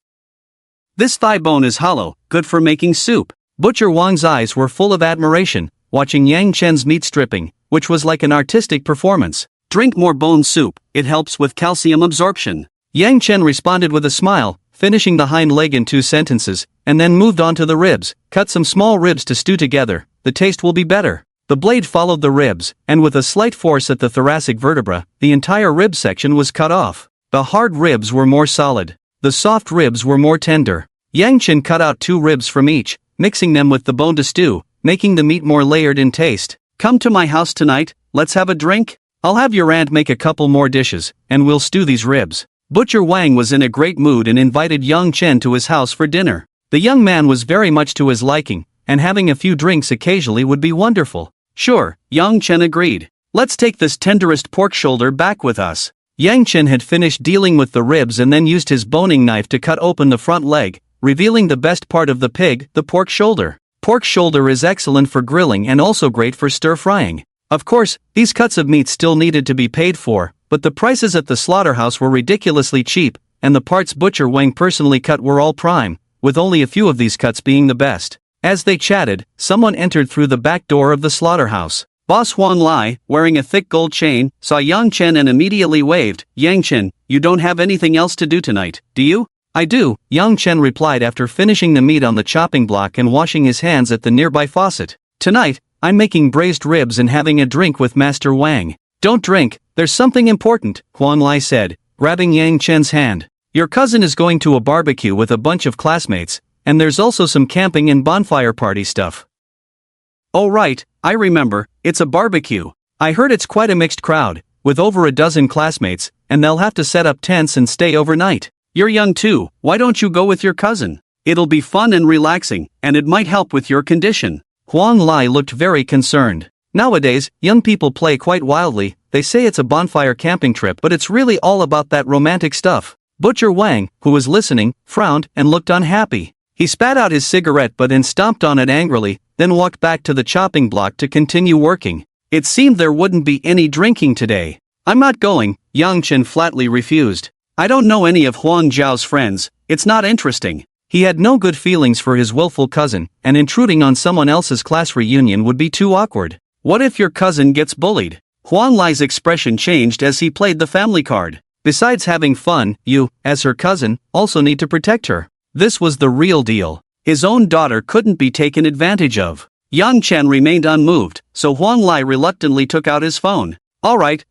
Speaker 1: This thigh bone is hollow, good for making soup. Butcher Wang's eyes were full of admiration, watching Yang Chen's meat stripping, which was like an artistic performance. Drink more bone soup, it helps with calcium absorption. Yang Chen responded with a smile, finishing the hind leg in 2 sentences, and then moved on to the ribs. Cut some small ribs to stew together, the taste will be better. The blade followed the ribs, and with a slight force at the thoracic vertebra, the entire rib section was cut off. The hard ribs were more solid. The soft ribs were more tender. Yang Chen cut out 2 ribs from each, mixing them with the bone to stew, making the meat more layered in taste. Come to my house tonight, let's have a drink? I'll have your aunt make a couple more dishes, and we'll stew these ribs. Butcher Wang was in a great mood and invited Yang Chen to his house for dinner. The young man was very much to his liking, and having a few drinks occasionally would be wonderful. Sure, Yang Chen agreed. Let's take this tenderest pork shoulder back with us. Yang Chen had finished dealing with the ribs and then used his boning knife to cut open the front leg, revealing the best part of the pig, the pork shoulder. Pork shoulder is excellent for grilling and also great for stir-frying. Of course, these cuts of meat still needed to be paid for, but the prices at the slaughterhouse were ridiculously cheap, and the parts Butcher Wang personally cut were all prime, with only a few of these cuts being the best. As they chatted, someone entered through the back door of the slaughterhouse. Boss Huang Lai, wearing a thick gold chain, saw Yang Chen and immediately waved. Yang Chen, you don't have anything else to do tonight, do you? I do, Yang Chen replied after finishing the meat on the chopping block and washing his hands at the nearby faucet. Tonight, I'm making braised ribs and having a drink with Master Wang. Don't drink, there's something important, Huang Lai said, grabbing Yang Chen's hand. Your cousin is going to a barbecue with a bunch of classmates, and there's also some camping and bonfire party stuff. Oh right, I remember, it's a barbecue. I heard it's quite a mixed crowd, with over a dozen classmates, and they'll have to set up tents and stay overnight. You're young too, why don't you go with your cousin? It'll be fun and relaxing, and it might help with your condition. Huang Lai looked very concerned. Nowadays, young people play quite wildly, they say it's a bonfire camping trip but it's really all about that romantic stuff. Butcher Wang, who was listening, frowned and looked unhappy. He spat out his cigarette but then stomped on it angrily, then walked back to the chopping block to continue working. It seemed there wouldn't be any drinking today. I'm not going, Yang Chen flatly refused. I don't know any of Huang Zhao's friends, it's not interesting. He had no good feelings for his willful cousin, and intruding on someone else's class reunion would be too awkward. What if your cousin gets bullied? Huang Lai's expression changed as he played the family card. Besides having fun, you, as her cousin, also need to protect her. This was the real deal. His own daughter couldn't be taken advantage of. Yang Chen remained unmoved, so Huang Lai reluctantly took out his phone. Alright,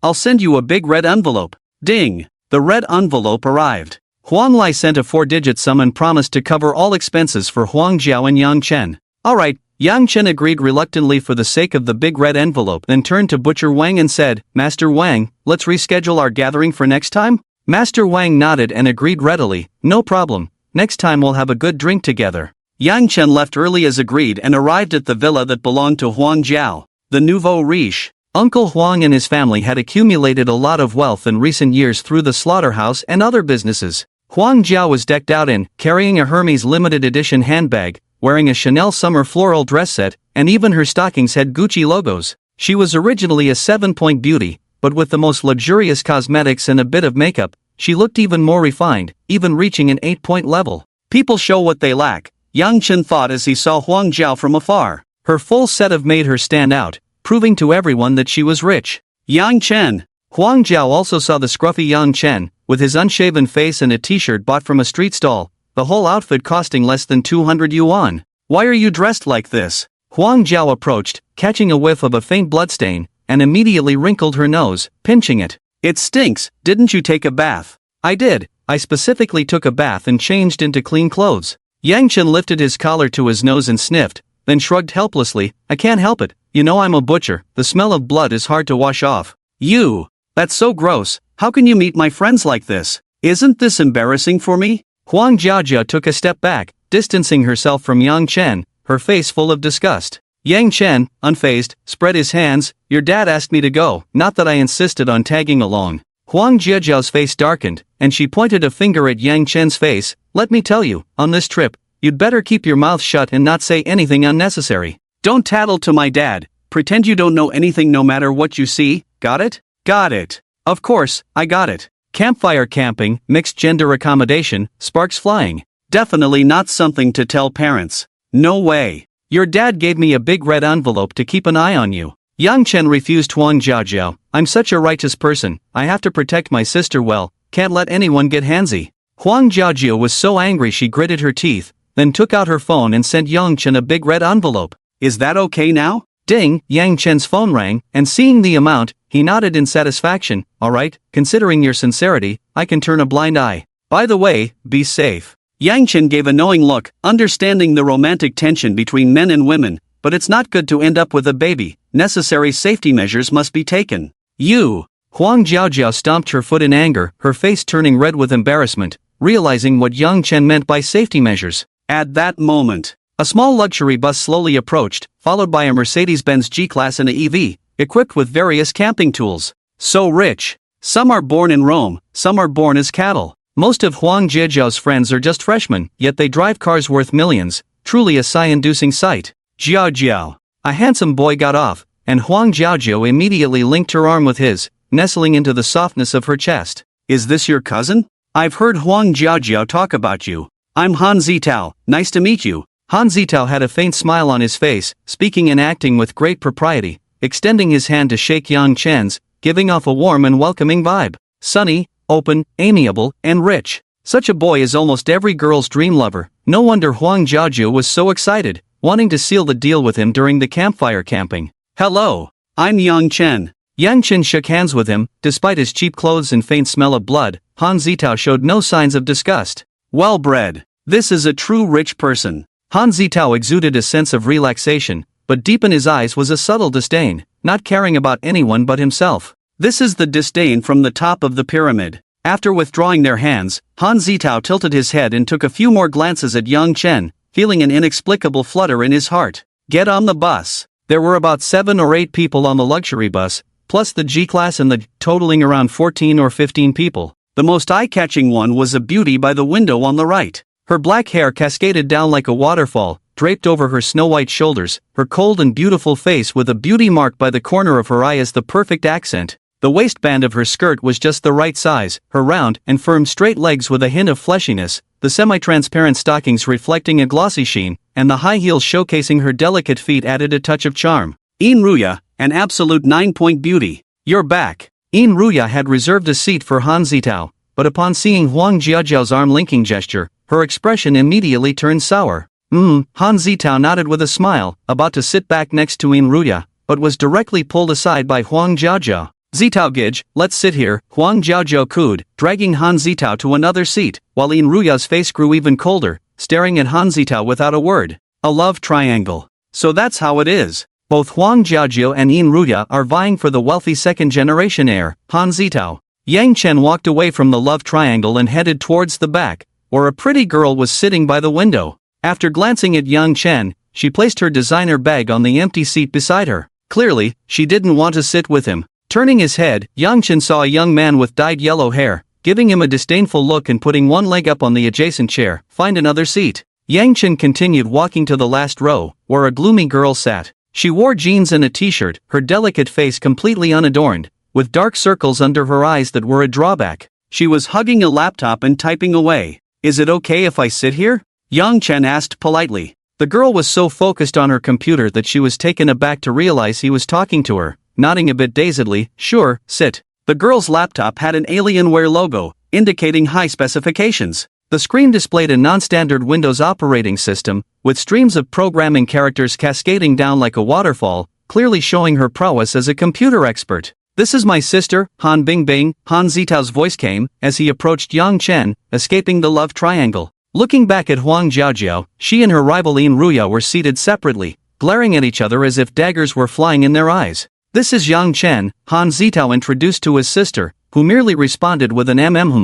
Speaker 1: I'll send you a big red envelope. Ding! The red envelope arrived. Huang Lai sent a 4-digit sum and promised to cover all expenses for Huang Zhao and Yang Chen. Alright, Yang Chen agreed reluctantly for the sake of the big red envelope, then turned to Butcher Wang and said, Master Wang, let's reschedule our gathering for next time? Master Wang nodded and agreed readily, no problem, next time we'll have a good drink together. Yang Chen left early as agreed and arrived at the villa that belonged to Huang Zhao, the nouveau riche. Uncle Huang and his family had accumulated a lot of wealth in recent years through the slaughterhouse and other businesses. Huang Zhao was decked out in, carrying a Hermes limited edition handbag, wearing a Chanel summer floral dress set, and even her stockings had Gucci logos. She was originally a 7-point beauty, but with the most luxurious cosmetics and a bit of makeup, she looked even more refined, even reaching an 8-point level. People show what they lack, Yang Chen thought as he saw Huang Zhao from afar. Her full setup made her stand out, proving to everyone that she was rich. Yang Chen! Huang Jiao also saw the scruffy Yang Chen, with his unshaven face and a t-shirt bought from a street stall, the whole outfit costing less than 200 yuan. "Why are you dressed like this?" Huang Jiao approached, catching a whiff of a faint bloodstain, and immediately wrinkled her nose, pinching it. "It stinks, didn't you take a bath?" "I did, I specifically took a bath and changed into clean clothes." Yang Chen lifted his collar to his nose and sniffed, then shrugged helplessly. "I can't help it, you know I'm a butcher, the smell of blood is hard to wash off." "You! That's so gross, how can you meet my friends like this? Isn't this embarrassing for me?" Huang Jiajia took a step back, distancing herself from Yang Chen, her face full of disgust. Yang Chen, unfazed, spread his hands. "Your dad asked me to go, not that I insisted on tagging along." Huang Jiajiao's face darkened, and she pointed a finger at Yang Chen's face. "Let me tell you, on this trip, you'd better keep your mouth shut and not say anything unnecessary. Don't tattle to my dad, pretend you don't know anything no matter what you see, got it?" "Got it. Of course, I got it. Campfire camping, mixed gender accommodation, sparks flying. Definitely not something to tell parents. No way. Your dad gave me a big red envelope to keep an eye on you." Yang Chen refused Huang Jiajiao. "I'm such a righteous person, I have to protect my sister well, can't let anyone get handsy." Huang Jiajiao was so angry she gritted her teeth, then took out her phone and sent Yang Chen a big red envelope. "Is that okay now?" Ding, Yang Chen's phone rang, and seeing the amount, he nodded in satisfaction. "Alright, considering your sincerity, I can turn a blind eye. By the way, be safe." Yang Chen gave a knowing look, understanding the romantic tension between men and women, but it's not good to end up with a baby, necessary safety measures must be taken. "You!" Huang Jiajiao stomped her foot in anger, her face turning red with embarrassment, realizing what Yang Chen meant by safety measures. At that moment, a small luxury bus slowly approached, followed by a Mercedes-Benz G-Class and a EV, equipped with various camping tools. So rich. Some are born in Rome, some are born as cattle. Most of Huang Jiajiao's friends are just freshmen, yet they drive cars worth millions, truly a sigh-inducing sight. "Jiao Jiao." A handsome boy got off, and Huang Jiajiao immediately linked her arm with his, nestling into the softness of her chest. "Is this your cousin? I've heard Huang Jiajiao talk about you. I'm Han Zitao, nice to meet you." Han Zitao had a faint smile on his face, speaking and acting with great propriety, extending his hand to shake Yang Chen's, giving off a warm and welcoming vibe. Sunny, open, amiable, and rich. Such a boy is almost every girl's dream lover. No wonder Huang Jiajiao was so excited, wanting to seal the deal with him during the campfire camping. "Hello, I'm Yang Chen." Yang Chen shook hands with him. Despite his cheap clothes and faint smell of blood, Han Zitao showed no signs of disgust. "Well bred. This is a true rich person." Han Zitao exuded a sense of relaxation, but deep in his eyes was a subtle disdain, not caring about anyone but himself. This is the disdain from the top of the pyramid. After withdrawing their hands, Han Zitao tilted his head and took a few more glances at Yang Chen, feeling an inexplicable flutter in his heart. "Get on the bus." There were about 7 or 8 people on the luxury bus, plus the G-Class and the totaling around 14 or 15 people. The most eye-catching one was a beauty by the window on the right. Her black hair cascaded down like a waterfall, draped over her snow-white shoulders, her cold and beautiful face with a beauty mark by the corner of her eye as the perfect accent. The waistband of her skirt was just the right size, her round and firm straight legs with a hint of fleshiness, the semi-transparent stockings reflecting a glossy sheen, and the high heels showcasing her delicate feet added a touch of charm. Ruya, an absolute 9-point beauty. "You're back." Ruya had reserved a seat for Han Zitao, but upon seeing Huang Jiajiao's arm-linking gesture, her expression immediately turned sour. Han Zitao nodded with a smile, about to sit back next to Ruya, but was directly pulled aside by Huang Jiajiao. "Zitao Gij, let's sit here," Huang Jiajiao cooed, dragging Han Zitao to another seat, while Ruya's face grew even colder, staring at Han Zitao without a word. A love triangle. So that's how it is. Both Huang Jiajiao and Ruya are vying for the wealthy second-generation heir, Han Zitao. Yang Chen walked away from the love triangle and headed towards the back, where a pretty girl was sitting by the window. After glancing at Yang Chen, she placed her designer bag on the empty seat beside her. Clearly, she didn't want to sit with him. Turning his head, Yang Chen saw a young man with dyed yellow hair, giving him a disdainful look and putting one leg up on the adjacent chair. "Find another seat." Yang Chen continued walking to the last row, where a gloomy girl sat. She wore jeans and a t-shirt, her delicate face completely unadorned, with dark circles under her eyes that were a drawback. She was hugging a laptop and typing away. "Is it okay if I sit here?" Yang Chen asked politely. The girl was so focused on her computer that she was taken aback to realize he was talking to her. Nodding a bit dazedly, "Sure, sit." The girl's laptop had an Alienware logo, indicating high specifications. The screen displayed a non-standard Windows operating system, with streams of programming characters cascading down like a waterfall, clearly showing her prowess as a computer expert. "This is my sister, Han Bingbing," Han Zitao's voice came, as he approached Yang Chen, escaping the love triangle. Looking back at Huang Jiaojiao, she and her rival Yin Ruya were seated separately, glaring at each other as if daggers were flying in their eyes. "This is Yang Chen," Han Zitao introduced to his sister, who merely responded with an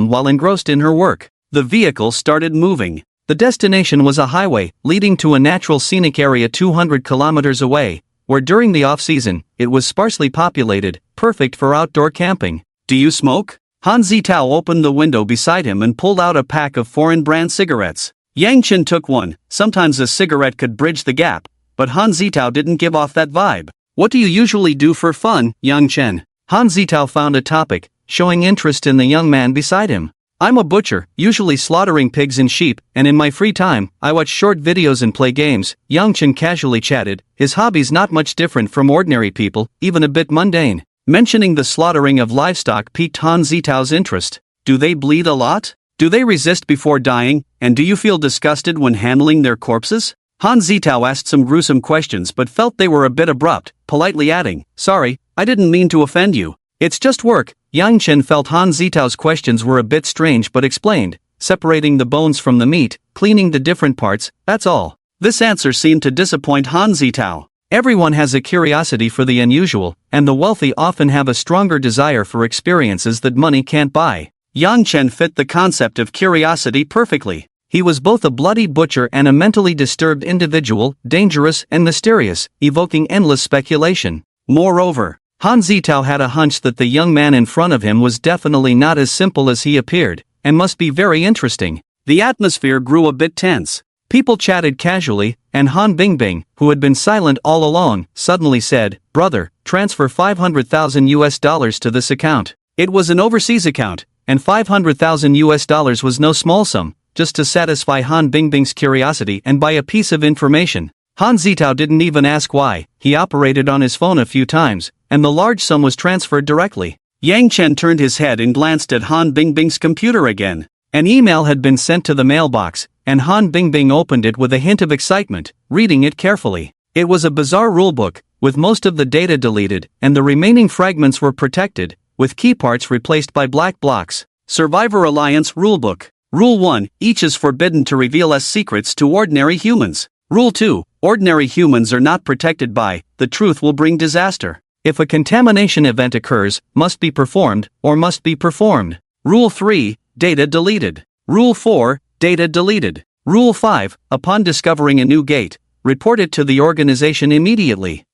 Speaker 1: while engrossed in her work. The vehicle started moving. The destination was a highway, leading to a natural scenic area 200 kilometers away, where during the off-season, it was sparsely populated, perfect for outdoor camping. "Do you smoke?" Han Zitao opened the window beside him and pulled out a pack of foreign-brand cigarettes. Yang Chen took one. Sometimes a cigarette could bridge the gap, but Han Zitao didn't give off that vibe. "What do you usually do for fun, Yang Chen?" Han Zitao found a topic, showing interest in the young man beside him. "I'm a butcher, usually slaughtering pigs and sheep, and in my free time, I watch short videos and play games," Yang Chen casually chatted, his hobbies not much different from ordinary people, even a bit mundane. Mentioning the slaughtering of livestock piqued Han Zitao's interest. "Do they bleed a lot? Do they resist before dying, and do you feel disgusted when handling their corpses?" Han Zitao asked some gruesome questions but felt they were a bit abrupt, politely adding, "Sorry, I didn't mean to offend you. It's just work." Yang Chen felt Han Zitao's questions were a bit strange but explained, "Separating the bones from the meat, cleaning the different parts, that's all." This answer seemed to disappoint Han Zitao. Everyone has a curiosity for the unusual, and the wealthy often have a stronger desire for experiences that money can't buy. Yang Chen fit the concept of curiosity perfectly. He was both a bloody butcher and a mentally disturbed individual, dangerous and mysterious, evoking endless speculation. Moreover, Han Zitao had a hunch that the young man in front of him was definitely not as simple as he appeared, and must be very interesting. The atmosphere grew a bit tense. People chatted casually, and Han Bingbing, who had been silent all along, suddenly said, "Brother, transfer $500,000 to this account." It was an overseas account, and $500,000 was no small sum, just to satisfy Han Bingbing's curiosity and buy a piece of information. Han Zitao didn't even ask why. He operated on his phone a few times, and the large sum was transferred directly. Yang Chen turned his head and glanced at Han Bingbing's computer again. An email had been sent to the mailbox, and Han Bingbing opened it with a hint of excitement, reading it carefully. It was a bizarre rulebook, with most of the data deleted, and the remaining fragments were protected, with key parts replaced by black blocks. Survivor Alliance Rulebook. Rule 1, each is forbidden to reveal S secrets to ordinary humans. Rule 2, ordinary humans are not protected by, the truth will bring disaster. If a contamination event occurs, must be performed, or must be performed. Rule 3, data deleted. Rule 4, data deleted. Rule 5, upon discovering a new gate, report it to the organization immediately.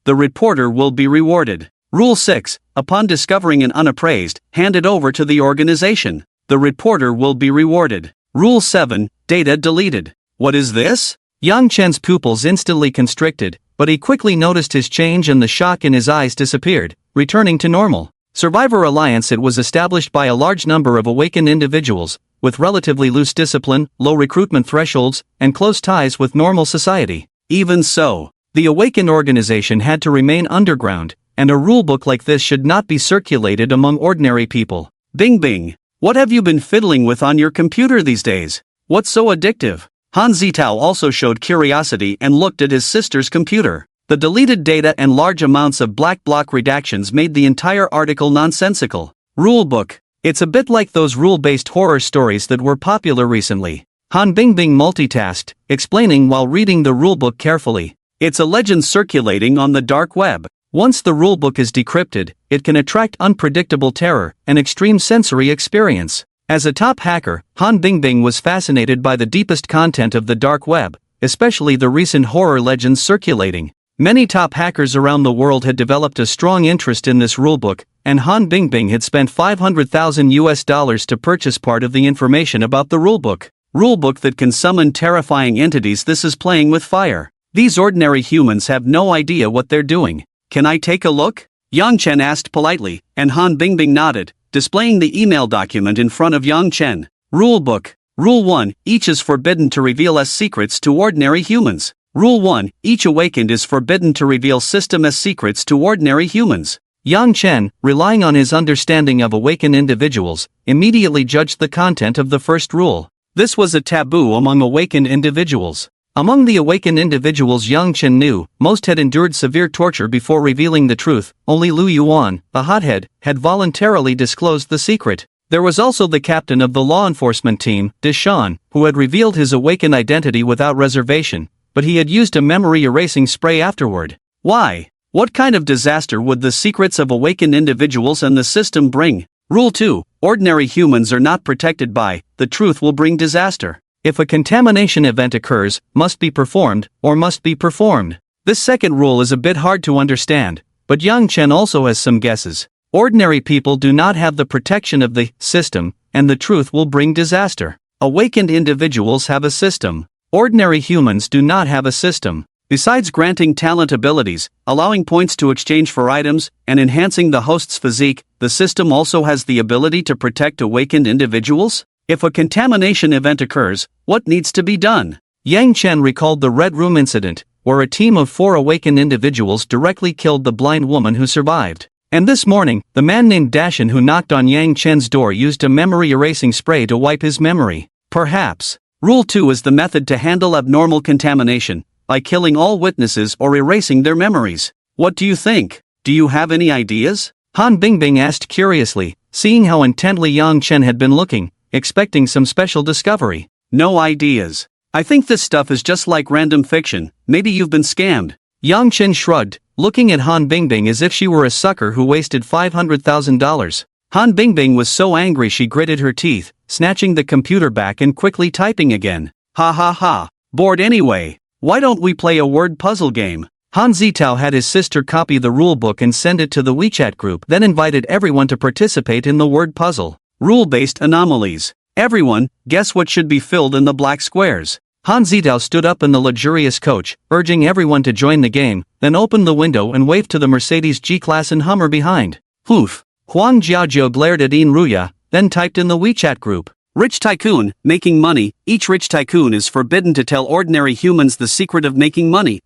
Speaker 1: The reporter will be rewarded. Rule 6, upon discovering an unappraised, hand it over to the organization. The reporter will be rewarded. Rule 7, data deleted. What is this? Yang Chen's pupils instantly constricted, but he quickly noticed his change and the shock in his eyes disappeared, returning to normal. Survivor Alliance. It was established by a large number of awakened individuals, with relatively loose discipline, low recruitment thresholds, and close ties with normal society. Even so, the awakened organization had to remain underground, and a rulebook like this should not be circulated among ordinary people. Bing, what have you been fiddling with on your computer these days? What's so addictive? Han Zitao also showed curiosity and looked at his sister's computer. The deleted data and large amounts of black block redactions made the entire article nonsensical. Rulebook. It's a bit like those rule-based horror stories that were popular recently. Han Bingbing multitasked, explaining while reading the rulebook carefully. It's a legend circulating on the dark web. Once the rulebook is decrypted, it can attract unpredictable terror and extreme sensory experience. As a top hacker, Han Bingbing was fascinated by the deepest content of the dark web, especially the recent horror legends circulating. Many top hackers around the world had developed a strong interest in this rulebook, and Han Bingbing had spent $500,000 to purchase part of the information about the rulebook. Rulebook that can summon terrifying entities. This is playing with fire. These ordinary humans have no idea what they're doing. Can I take a look? Yang Chen asked politely, and Han Bingbing nodded, displaying the email document in front of Yang Chen. Rulebook. Rule 1, each is forbidden to reveal S secrets to ordinary humans. Rule 1, each awakened is forbidden to reveal System S secrets to ordinary humans. Yang Chen, relying on his understanding of awakened individuals, immediately judged the content of the first rule. This was a taboo among awakened individuals. Among the awakened individuals Yang Chen knew, most had endured severe torture before revealing the truth. Only Lu Yuan, the hothead, had voluntarily disclosed the secret. There was also the captain of the law enforcement team, Deshan, who had revealed his awakened identity without reservation, but he had used a memory-erasing spray afterward. Why? What kind of disaster would the secrets of awakened individuals and the system bring? Rule 2. Ordinary humans are not protected by, the truth will bring disaster. If a contamination event occurs, must be performed, or must be performed. This second rule is a bit hard to understand, but Yang Chen also has some guesses. Ordinary people do not have the protection of the system, and the truth will bring disaster. Awakened individuals have a system. Ordinary humans do not have a system. Besides granting talent abilities, allowing points to exchange for items, and enhancing the host's physique, the system also has the ability to protect awakened individuals? If a contamination event occurs, what needs to be done? Yang Chen recalled the Red Room incident, where a team of 4 awakened individuals directly killed the blind woman who survived. And this morning, the man named Dashan who knocked on Yang Chen's door used a memory-erasing spray to wipe his memory. Perhaps. Rule 2 is the method to handle abnormal contamination, by killing all witnesses or erasing their memories. What do you think? Do you have any ideas? Han Bingbing asked curiously, seeing how intently Yang Chen had been looking, expecting some special discovery. No ideas. I think this stuff is just like random fiction, maybe you've been scammed. Yang Chen shrugged, looking at Han Bingbing as if she were a sucker who wasted $500,000. Han Bingbing was so angry she gritted her teeth, snatching the computer back and quickly typing again. Ha ha ha. Bored anyway. Why don't we play a word puzzle game? Han Zitao had his sister copy the rulebook and send it to the WeChat group, then invited everyone to participate in the word puzzle. Rule-based anomalies. Everyone, guess what should be filled in the black squares. Han Zitao stood up in the luxurious coach, urging everyone to join the game, then opened the window and waved to the Mercedes G-Class and Hummer behind. Poof. Huang Jiajiu glared at Yin Ruya, then typed in the WeChat group. Rich tycoon, making money. Each rich tycoon is forbidden to tell ordinary humans the secret of making money.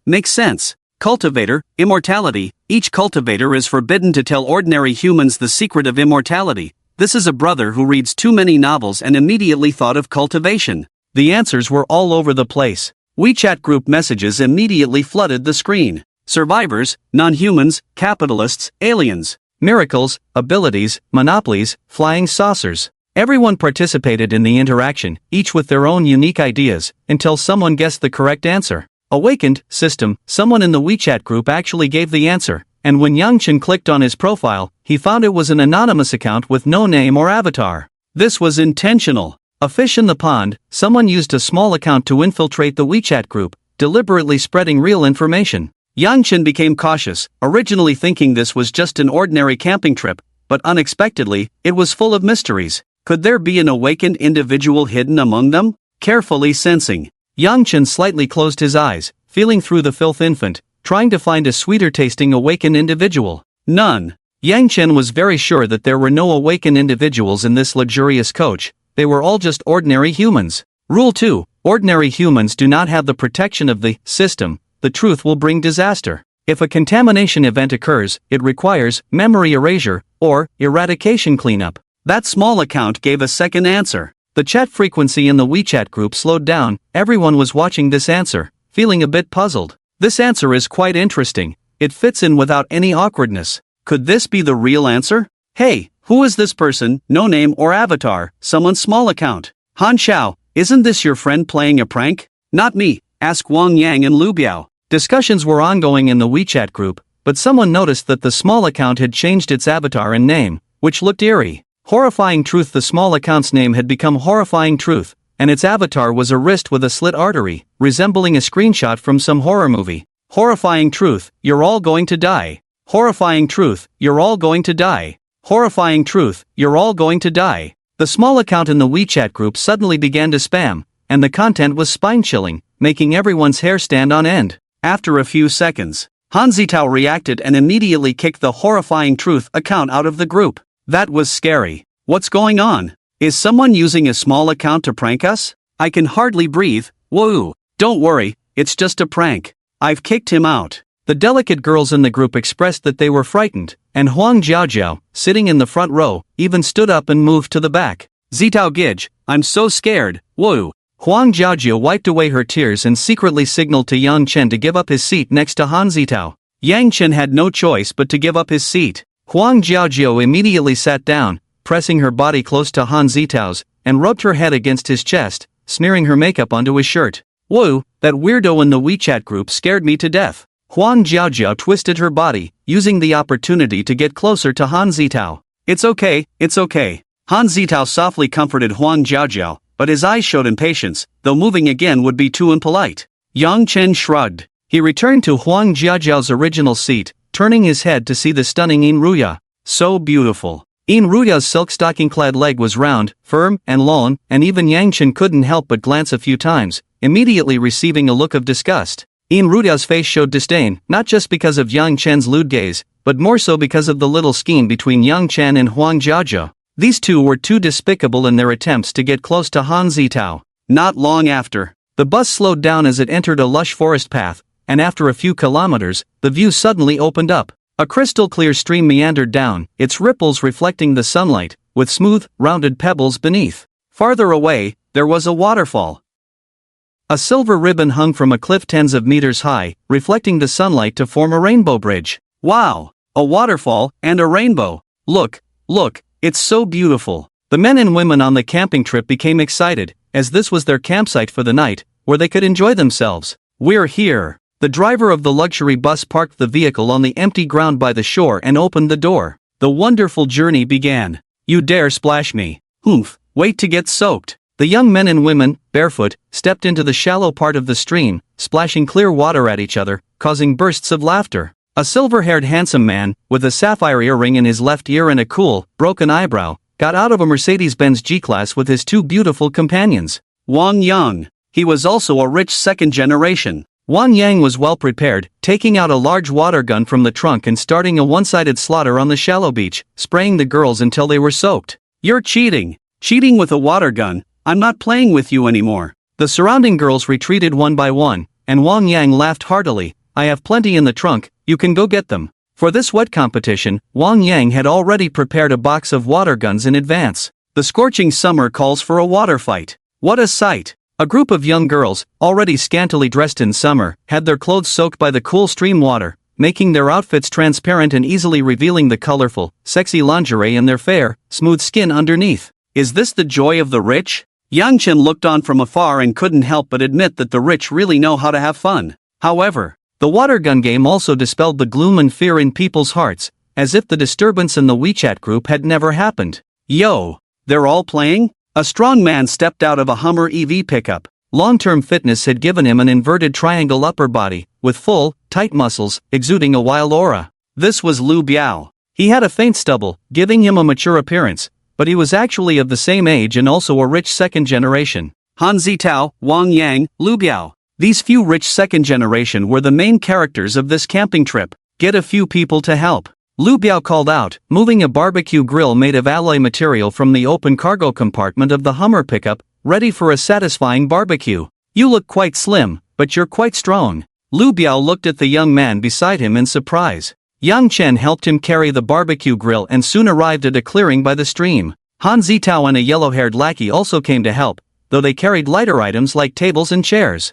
Speaker 1: Makes sense. Cultivator, immortality. Each cultivator is forbidden to tell ordinary humans the secret of immortality. This is a brother who reads too many novels and immediately thought of cultivation. The answers were all over the place. WeChat group messages immediately flooded the screen. Survivors, non-humans, capitalists, aliens. Miracles, abilities, monopolies, flying saucers. Everyone participated in the interaction, each with their own unique ideas, until someone guessed the correct answer. Awakened, system, someone in the WeChat group actually gave the answer, and when Yang Chen clicked on his profile, he found it was an anonymous account with no name or avatar. This was intentional. A fish in the pond, someone used a small account to infiltrate the WeChat group, deliberately spreading real information. Yang Chen became cautious, originally thinking this was just an ordinary camping trip, but unexpectedly, it was full of mysteries. Could there be an awakened individual hidden among them? Carefully sensing. Yang Chen slightly closed his eyes, feeling through the filth infant, trying to find a sweeter-tasting awakened individual. None. Yang Chen was very sure that there were no awakened individuals in this luxurious coach, they were all just ordinary humans. Rule 2. Ordinary humans do not have the protection of the system, the truth will bring disaster. If a contamination event occurs, it requires memory erasure, or eradication cleanup. That small account gave a second answer. The chat frequency in the WeChat group slowed down, everyone was watching this answer, feeling a bit puzzled. This answer is quite interesting, it fits in without any awkwardness. Could this be the real answer? Hey, who is this person, no name or avatar, someone's small account? Han Xiao, isn't this your friend playing a prank? Not me, ask Wang Yang and Lu Biao. Discussions were ongoing in the WeChat group, but someone noticed that the small account had changed its avatar and name, which looked eerie. Horrifying Truth. The small account's name had become Horrifying Truth, and its avatar was a wrist with a slit artery, resembling a screenshot from some horror movie. Horrifying Truth, you're all going to die. Horrifying Truth, you're all going to die. Horrifying Truth, you're all going to die. The small account in the WeChat group suddenly began to spam, and the content was spine-chilling, making everyone's hair stand on end. After a few seconds, Han Zitao reacted and immediately kicked the Horrifying Truth account out of the group. That was scary. What's going on? Is someone using a small account to prank us? I can hardly breathe. Whoa. Don't worry, it's just a prank. I've kicked him out. The delicate girls in the group expressed that they were frightened, and Huang Jiaojiao, sitting in the front row, even stood up and moved to the back. Zitao Gij, I'm so scared, woo. Huang Jiaojiao wiped away her tears and secretly signaled to Yang Chen to give up his seat next to Han Zitao. Yang Chen had no choice but to give up his seat. Huang Jiaojiao immediately sat down, pressing her body close to Han Zitao's, and rubbed her head against his chest, smearing her makeup onto his shirt. Whoa, that weirdo in the WeChat group scared me to death. Huang Jiaojiao twisted her body, using the opportunity to get closer to Han Zitao. It's okay, it's okay. Han Zitao softly comforted Huang Jiaojiao, but his eyes showed impatience, though moving again would be too impolite. Yang Chen shrugged. He returned to Huang Jiaojiao's original seat, turning his head to see the stunning Yin Ruya. So beautiful. Yin Ruya's silk stocking-clad leg was round, firm, and long, and even Yang Chen couldn't help but glance a few times, immediately receiving a look of disgust. Yin Ruya's face showed disdain, not just because of Yang Chen's lewd gaze, but more so because of the little scheme between Yang Chen and Huang Jiaojiao. These two were too despicable in their attempts to get close to Han Zitao. Not long after, the bus slowed down as it entered a lush forest path, and after a few kilometers, the view suddenly opened up. A crystal-clear stream meandered down, its ripples reflecting the sunlight, with smooth, rounded pebbles beneath. Farther away, there was a waterfall. A silver ribbon hung from a cliff tens of meters high, reflecting the sunlight to form a rainbow bridge. Wow! A waterfall, and a rainbow. Look, it's so beautiful. The men and women on the camping trip became excited, as this was their campsite for the night, where they could enjoy themselves. We're here. The driver of the luxury bus parked the vehicle on the empty ground by the shore and opened the door. The wonderful journey began. You dare splash me. Humph, wait to get soaked. The young men and women, barefoot, stepped into the shallow part of the stream, splashing clear water at each other, causing bursts of laughter. A silver-haired handsome man, with a sapphire earring in his left ear and a cool, broken eyebrow, got out of a Mercedes-Benz G-Class with his two beautiful companions. Wang Yang. He was also a rich second generation. Wang Yang was well prepared, taking out a large water gun from the trunk and starting a one-sided slaughter on the shallow beach, spraying the girls until they were soaked. You're cheating. Cheating with a water gun. I'm not playing with you anymore. The surrounding girls retreated one by one, and Wang Yang laughed heartily. I have plenty in the trunk, you can go get them. For this wet competition, Wang Yang had already prepared a box of water guns in advance. The scorching summer calls for a water fight. What a sight! A group of young girls, already scantily dressed in summer, had their clothes soaked by the cool stream water, making their outfits transparent and easily revealing the colorful, sexy lingerie in their fair, smooth skin underneath. Is this the joy of the rich? Yang Chen looked on from afar and couldn't help but admit that the rich really know how to have fun. However, the water gun game also dispelled the gloom and fear in people's hearts, as if the disturbance in the WeChat group had never happened. Yo! They're all playing? A strong man stepped out of a Hummer EV pickup. Long-term fitness had given him an inverted triangle upper body, with full, tight muscles, exuding a wild aura. This was Lu Biao. He had a faint stubble, giving him a mature appearance, but he was actually of the same age and also a rich second generation. Han Zitao, Wang Yang, Lu Biao. These few rich second generation were the main characters of this camping trip. Get a few people to help. Lu Biao called out, moving a barbecue grill made of alloy material from the open cargo compartment of the Hummer pickup, ready for a satisfying barbecue. You look quite slim, but you're quite strong. Lu Biao looked at the young man beside him in surprise. Yang Chen helped him carry the barbecue grill and soon arrived at a clearing by the stream. Han Zitao and a yellow-haired lackey also came to help, though they carried lighter items like tables and chairs.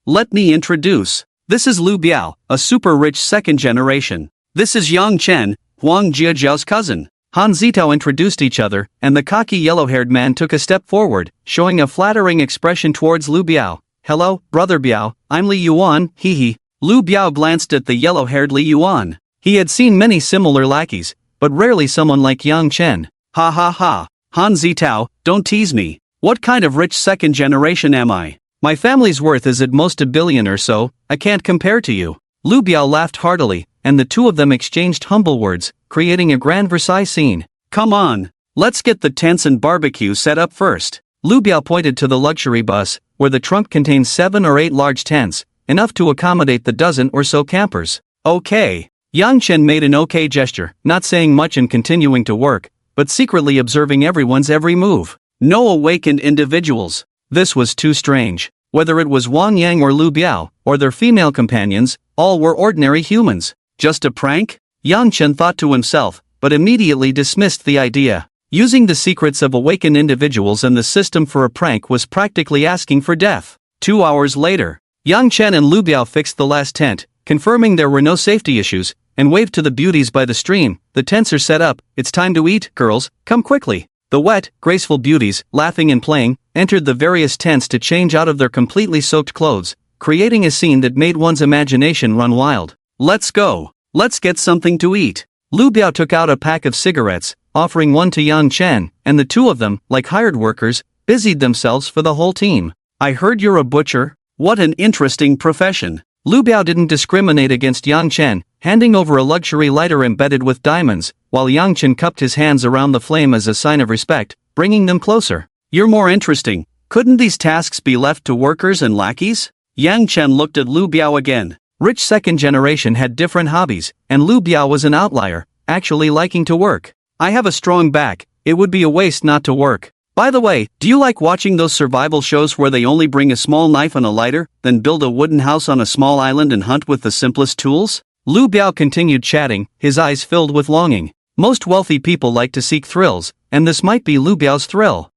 Speaker 1: Let me introduce. This is Lu Biao, a super-rich second generation. This is Yang Chen, Huang Jiajiao's cousin. Han Zitao introduced each other, and the cocky yellow-haired man took a step forward, showing a flattering expression towards Lu Biao. Hello, brother Biao, I'm Li Yuan, hee. Lu Biao glanced at the yellow-haired Li Yuan. He had seen many similar lackeys, but rarely someone like Yang Chen. Ha ha ha. Han Zitao, don't tease me. What kind of rich second generation am I? My family's worth is at most $1 billion or so, I can't compare to you. Lu Biao laughed heartily, and the two of them exchanged humble words, creating a grand Versailles scene. Come on, let's get the tents and barbecue set up first. Lu Biao pointed to the luxury bus, where the trunk contained 7 or 8 large tents, enough to accommodate the dozen or so campers. Okay. Yang Chen made an okay gesture, not saying much and continuing to work, but secretly observing everyone's every move. No awakened individuals. This was too strange. Whether it was Wang Yang or Lu Biao, or their female companions, all were ordinary humans. Just a prank? Yang Chen thought to himself, but immediately dismissed the idea. Using the secrets of awakened individuals and the system for a prank was practically asking for death. 2 hours later, Yang Chen and Lu Biao fixed the last tent, confirming there were no safety issues, and waved to the beauties by the stream. The tents are set up, it's time to eat, girls, come quickly. The wet, graceful beauties, laughing and playing, entered the various tents to change out of their completely soaked clothes, creating a scene that made one's imagination run wild. Let's go. Let's get something to eat. Lu Biao took out a pack of cigarettes, offering one to Yang Chen, and the two of them, like hired workers, busied themselves for the whole team. I heard you're a butcher? What an interesting profession. Lu Biao didn't discriminate against Yang Chen, handing over a luxury lighter embedded with diamonds, while Yang Chen cupped his hands around the flame as a sign of respect, bringing them closer. You're more interesting. Couldn't these tasks be left to workers and lackeys? Yang Chen looked at Lu Biao again. Rich second generation had different hobbies, and Lu Biao was an outlier, actually liking to work. I have a strong back, it would be a waste not to work. By the way, do you like watching those survival shows where they only bring a small knife and a lighter, then build a wooden house on a small island and hunt with the simplest tools? Lu Biao continued chatting, his eyes filled with longing. Most wealthy people like to seek thrills, and this might be Lu Biao's thrill.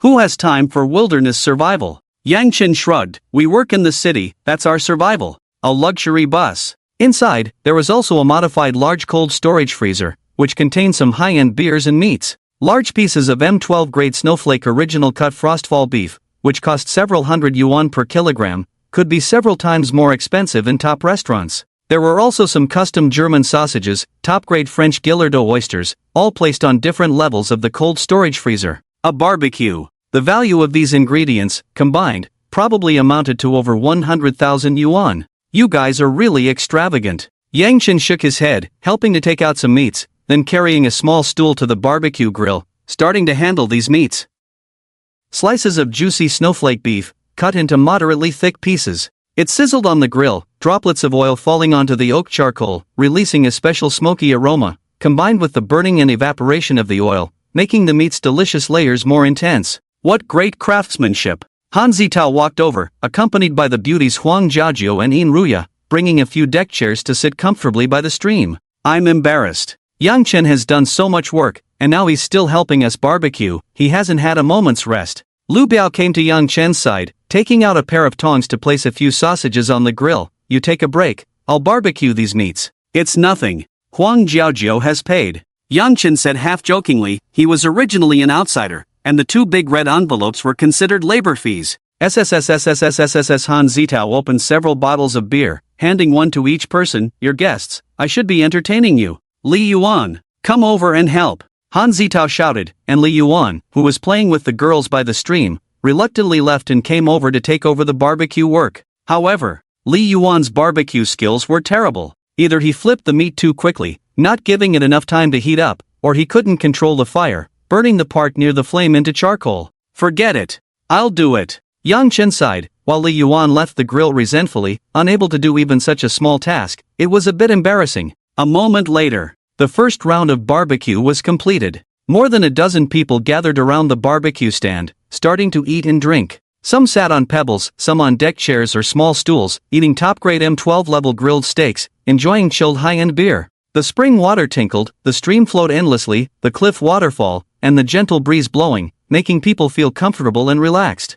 Speaker 1: Who has time for wilderness survival? Yang Chen shrugged. We work in the city, that's our survival. A luxury bus. Inside, there was also a modified large cold storage freezer, which contained some high-end beers and meats. Large pieces of M12 grade snowflake original cut frostfall beef, which cost several hundred yuan per kilogram, could be several times more expensive in top restaurants. There were also some custom German sausages, top-grade French Guillardeau oysters, all placed on different levels of the cold storage freezer. A barbecue. The value of these ingredients, combined, probably amounted to over 100,000 yuan. You guys are really extravagant. Yang Chen shook his head, helping to take out some meats, then carrying a small stool to the barbecue grill, starting to handle these meats. Slices of juicy snowflake beef, cut into moderately thick pieces. It sizzled on the grill, droplets of oil falling onto the oak charcoal, releasing a special smoky aroma, combined with the burning and evaporation of the oil, making the meat's delicious layers more intense. What great craftsmanship! Han Zitao walked over, accompanied by the beauties Huang Jiajiu and Yin Ruya, bringing a few deck chairs to sit comfortably by the stream. I'm embarrassed. Yang Chen has done so much work, and now he's still helping us barbecue, he hasn't had a moment's rest. Lu Biao came to Yang Chen's side, taking out a pair of tongs to place a few sausages on the grill. You take a break, I'll barbecue these meats. It's nothing. Huang Jiajiu has paid. Yang Chen said half-jokingly, he was originally an outsider, and the two big red envelopes were considered labor fees. SSSSSSSSS Han Zitao opened several bottles of beer, handing one to each person. Your guests, I should be entertaining you. Li Yuan, come over and help. Han Zitao shouted, and Li Yuan, who was playing with the girls by the stream, reluctantly left and came over to take over the barbecue work. However, Li Yuan's barbecue skills were terrible. Either he flipped the meat too quickly, not giving it enough time to heat up, or he couldn't control the fire, burning the part near the flame into charcoal. Forget it. I'll do it. Yang Chen sighed, while Li Yuan left the grill resentfully, unable to do even such a small task. It was a bit embarrassing. A moment later, the first round of barbecue was completed. More than a dozen people gathered around the barbecue stand, starting to eat and drink. Some sat on pebbles, some on deck chairs or small stools, eating top-grade M12 level grilled steaks, enjoying chilled high-end beer. The spring water tinkled, the stream flowed endlessly, the cliff waterfall, and the gentle breeze blowing, making people feel comfortable and relaxed.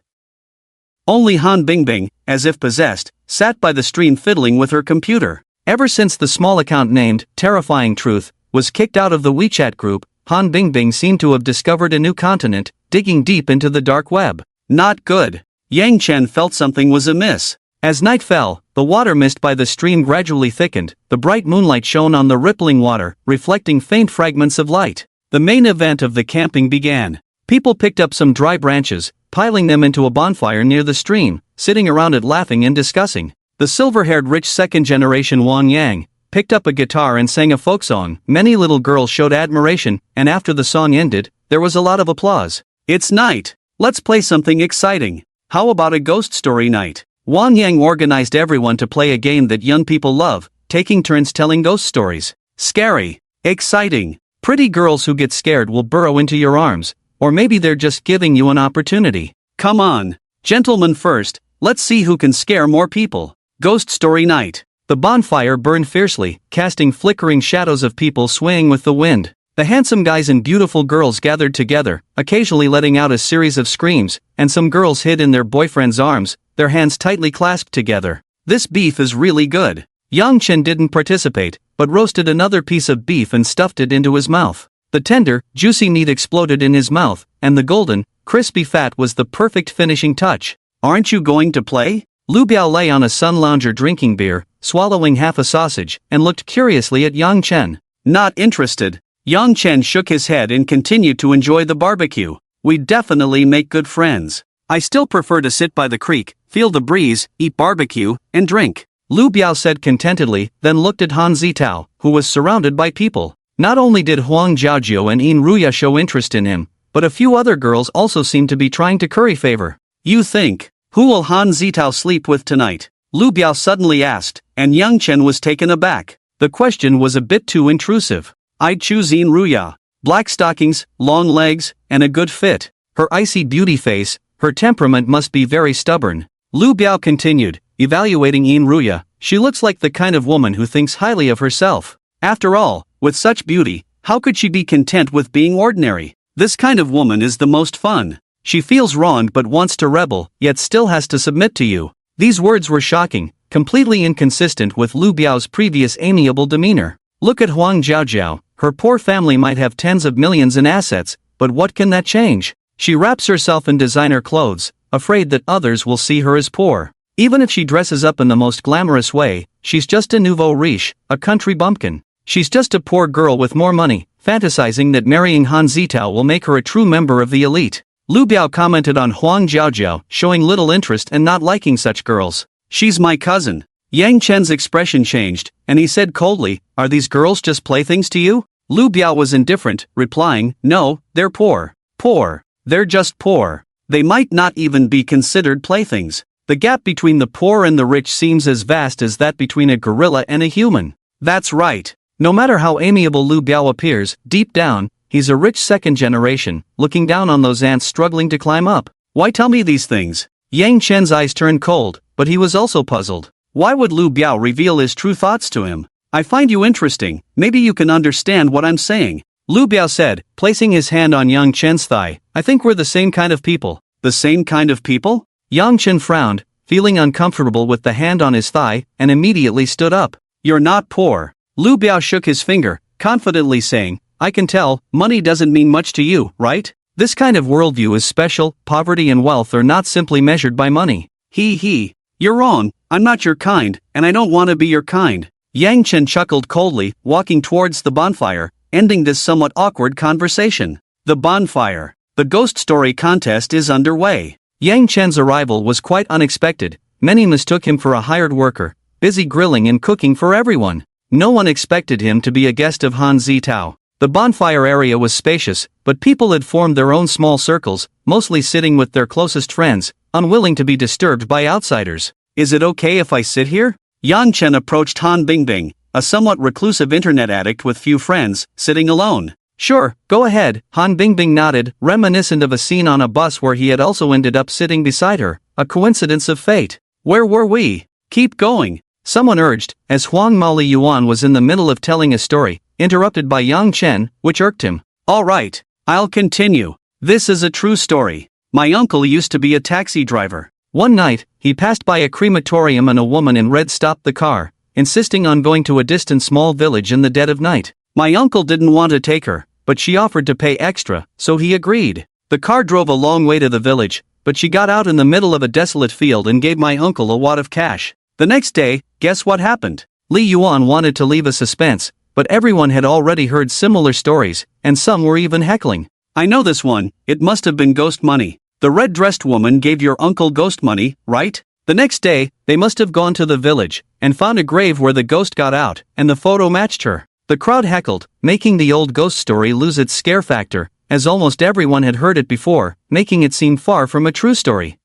Speaker 1: Only Han Bingbing, as if possessed, sat by the stream fiddling with her computer. Ever since the small account named Terrifying Truth was kicked out of the WeChat group, Han Bingbing seemed to have discovered a new continent, digging deep into the dark web. Not good. Yang Chen felt something was amiss. As night fell, the water mist by the stream gradually thickened, the bright moonlight shone on the rippling water, reflecting faint fragments of light. The main event of the camping began. People picked up some dry branches, piling them into a bonfire near the stream, sitting around it laughing and discussing. The silver-haired rich second-generation Wang Yang picked up a guitar and sang a folk song. Many little girls showed admiration, and after the song ended, there was a lot of applause. It's night. Let's play something exciting. How about a ghost story night? Wang Yang organized everyone to play a game that young people love, taking turns telling ghost stories. Scary. Exciting. Pretty girls who get scared will burrow into your arms, or maybe they're just giving you an opportunity. Come on. Gentlemen first, let's see who can scare more people. Ghost story night. The bonfire burned fiercely, casting flickering shadows of people swaying with the wind. The handsome guys and beautiful girls gathered together, occasionally letting out a series of screams, and some girls hid in their boyfriend's arms, their hands tightly clasped together. This beef is really good. Yang Chen didn't participate, but roasted another piece of beef and stuffed it into his mouth. The tender, juicy meat exploded in his mouth, and the golden, crispy fat was the perfect finishing touch. Aren't you going to play? Lu Biao lay on a sun lounger drinking beer, swallowing half a sausage, and looked curiously at Yang Chen. Not interested. Yang Chen shook his head and continued to enjoy the barbecue. We'd definitely make good friends. I still prefer to sit by the creek, feel the breeze, eat barbecue, and drink. Lu Biao said contentedly, then looked at Han Zitao, who was surrounded by people. Not only did Huang Jiaojiu and Yin Ruya show interest in him, but a few other girls also seemed to be trying to curry favor. You think, who will Han Zitao sleep with tonight? Lu Biao suddenly asked, and Yang Chen was taken aback. The question was a bit too intrusive. I'd choose Yin Ruya. Black stockings, long legs, and a good fit. Her icy beauty face, her temperament must be very stubborn. Lu Biao continued, evaluating Yin Ruya. She looks like the kind of woman who thinks highly of herself. After all, with such beauty, how could she be content with being ordinary? This kind of woman is the most fun. She feels wronged but wants to rebel, yet still has to submit to you. These words were shocking, completely inconsistent with Lu Biao's previous amiable demeanor. Look at Huang Jiaojiao. Her poor family might have tens of millions in assets, but what can that change? She wraps herself in designer clothes, afraid that others will see her as poor. Even if she dresses up in the most glamorous way, she's just a nouveau riche, a country bumpkin. She's just a poor girl with more money, fantasizing that marrying Han Zitao will make her a true member of the elite. Lu Biao commented on Huang Jiaojiao, showing little interest and not liking such girls. She's my cousin. Yang Chen's expression changed, and he said coldly, are these girls just playthings to you? Lu Biao was indifferent, replying, no, they're poor. Poor. They're just poor. They might not even be considered playthings. The gap between the poor and the rich seems as vast as that between a gorilla and a human. That's right. No matter how amiable Lu Biao appears, deep down, he's a rich second generation, looking down on those ants struggling to climb up. Why tell me these things? Yang Chen's eyes turned cold, but he was also puzzled. Why would Lu Biao reveal his true thoughts to him? I find you interesting, maybe you can understand what I'm saying. Lu Biao said, placing his hand on Yang Chen's thigh. I think we're the same kind of people. The same kind of people? Yang Chen frowned, feeling uncomfortable with the hand on his thigh, and immediately stood up. You're not poor. Lu Biao shook his finger, confidently saying, I can tell, money doesn't mean much to you, right? This kind of worldview is special. Poverty and wealth are not simply measured by money. You're wrong, I'm not your kind, and I don't want to be your kind. Yang Chen chuckled coldly, walking towards the bonfire, ending this somewhat awkward conversation. The bonfire. The ghost story contest is underway. Yang Chen's arrival was quite unexpected. Many mistook him for a hired worker, busy grilling and cooking for everyone. No one expected him to be a guest of Han Zitao. The bonfire area was spacious, but people had formed their own small circles, mostly sitting with their closest friends, unwilling to be disturbed by outsiders. Is it okay if I sit here? Yang Chen approached Han Bingbing, a somewhat reclusive internet addict with few friends, sitting alone. Sure, go ahead, Han Bingbing nodded, reminiscent of a scene on a bus where he had also ended up sitting beside her, a coincidence of fate. Where were we? Keep going. Someone urged, as Huang Mali Yuan was in the middle of telling a story, interrupted by Yang Chen, which irked him. All right, I'll continue. This is a true story. My uncle used to be a taxi driver. One night, he passed by a crematorium and a woman in red stopped the car, insisting on going to a distant small village in the dead of night. My uncle didn't want to take her, but she offered to pay extra, so he agreed. The car drove a long way to the village, but she got out in the middle of a desolate field and gave my uncle a wad of cash. The next day, guess what happened? Li Yuan wanted to leave a suspense, but everyone had already heard similar stories, and some were even heckling. I know this one, it must have been ghost money. The red-dressed woman gave your uncle ghost money, right? The next day, they must have gone to the village, and found a grave where the ghost got out, and the photo matched her. The crowd heckled, making the old ghost story lose its scare factor, as almost everyone had heard it before, making it seem far from a true story.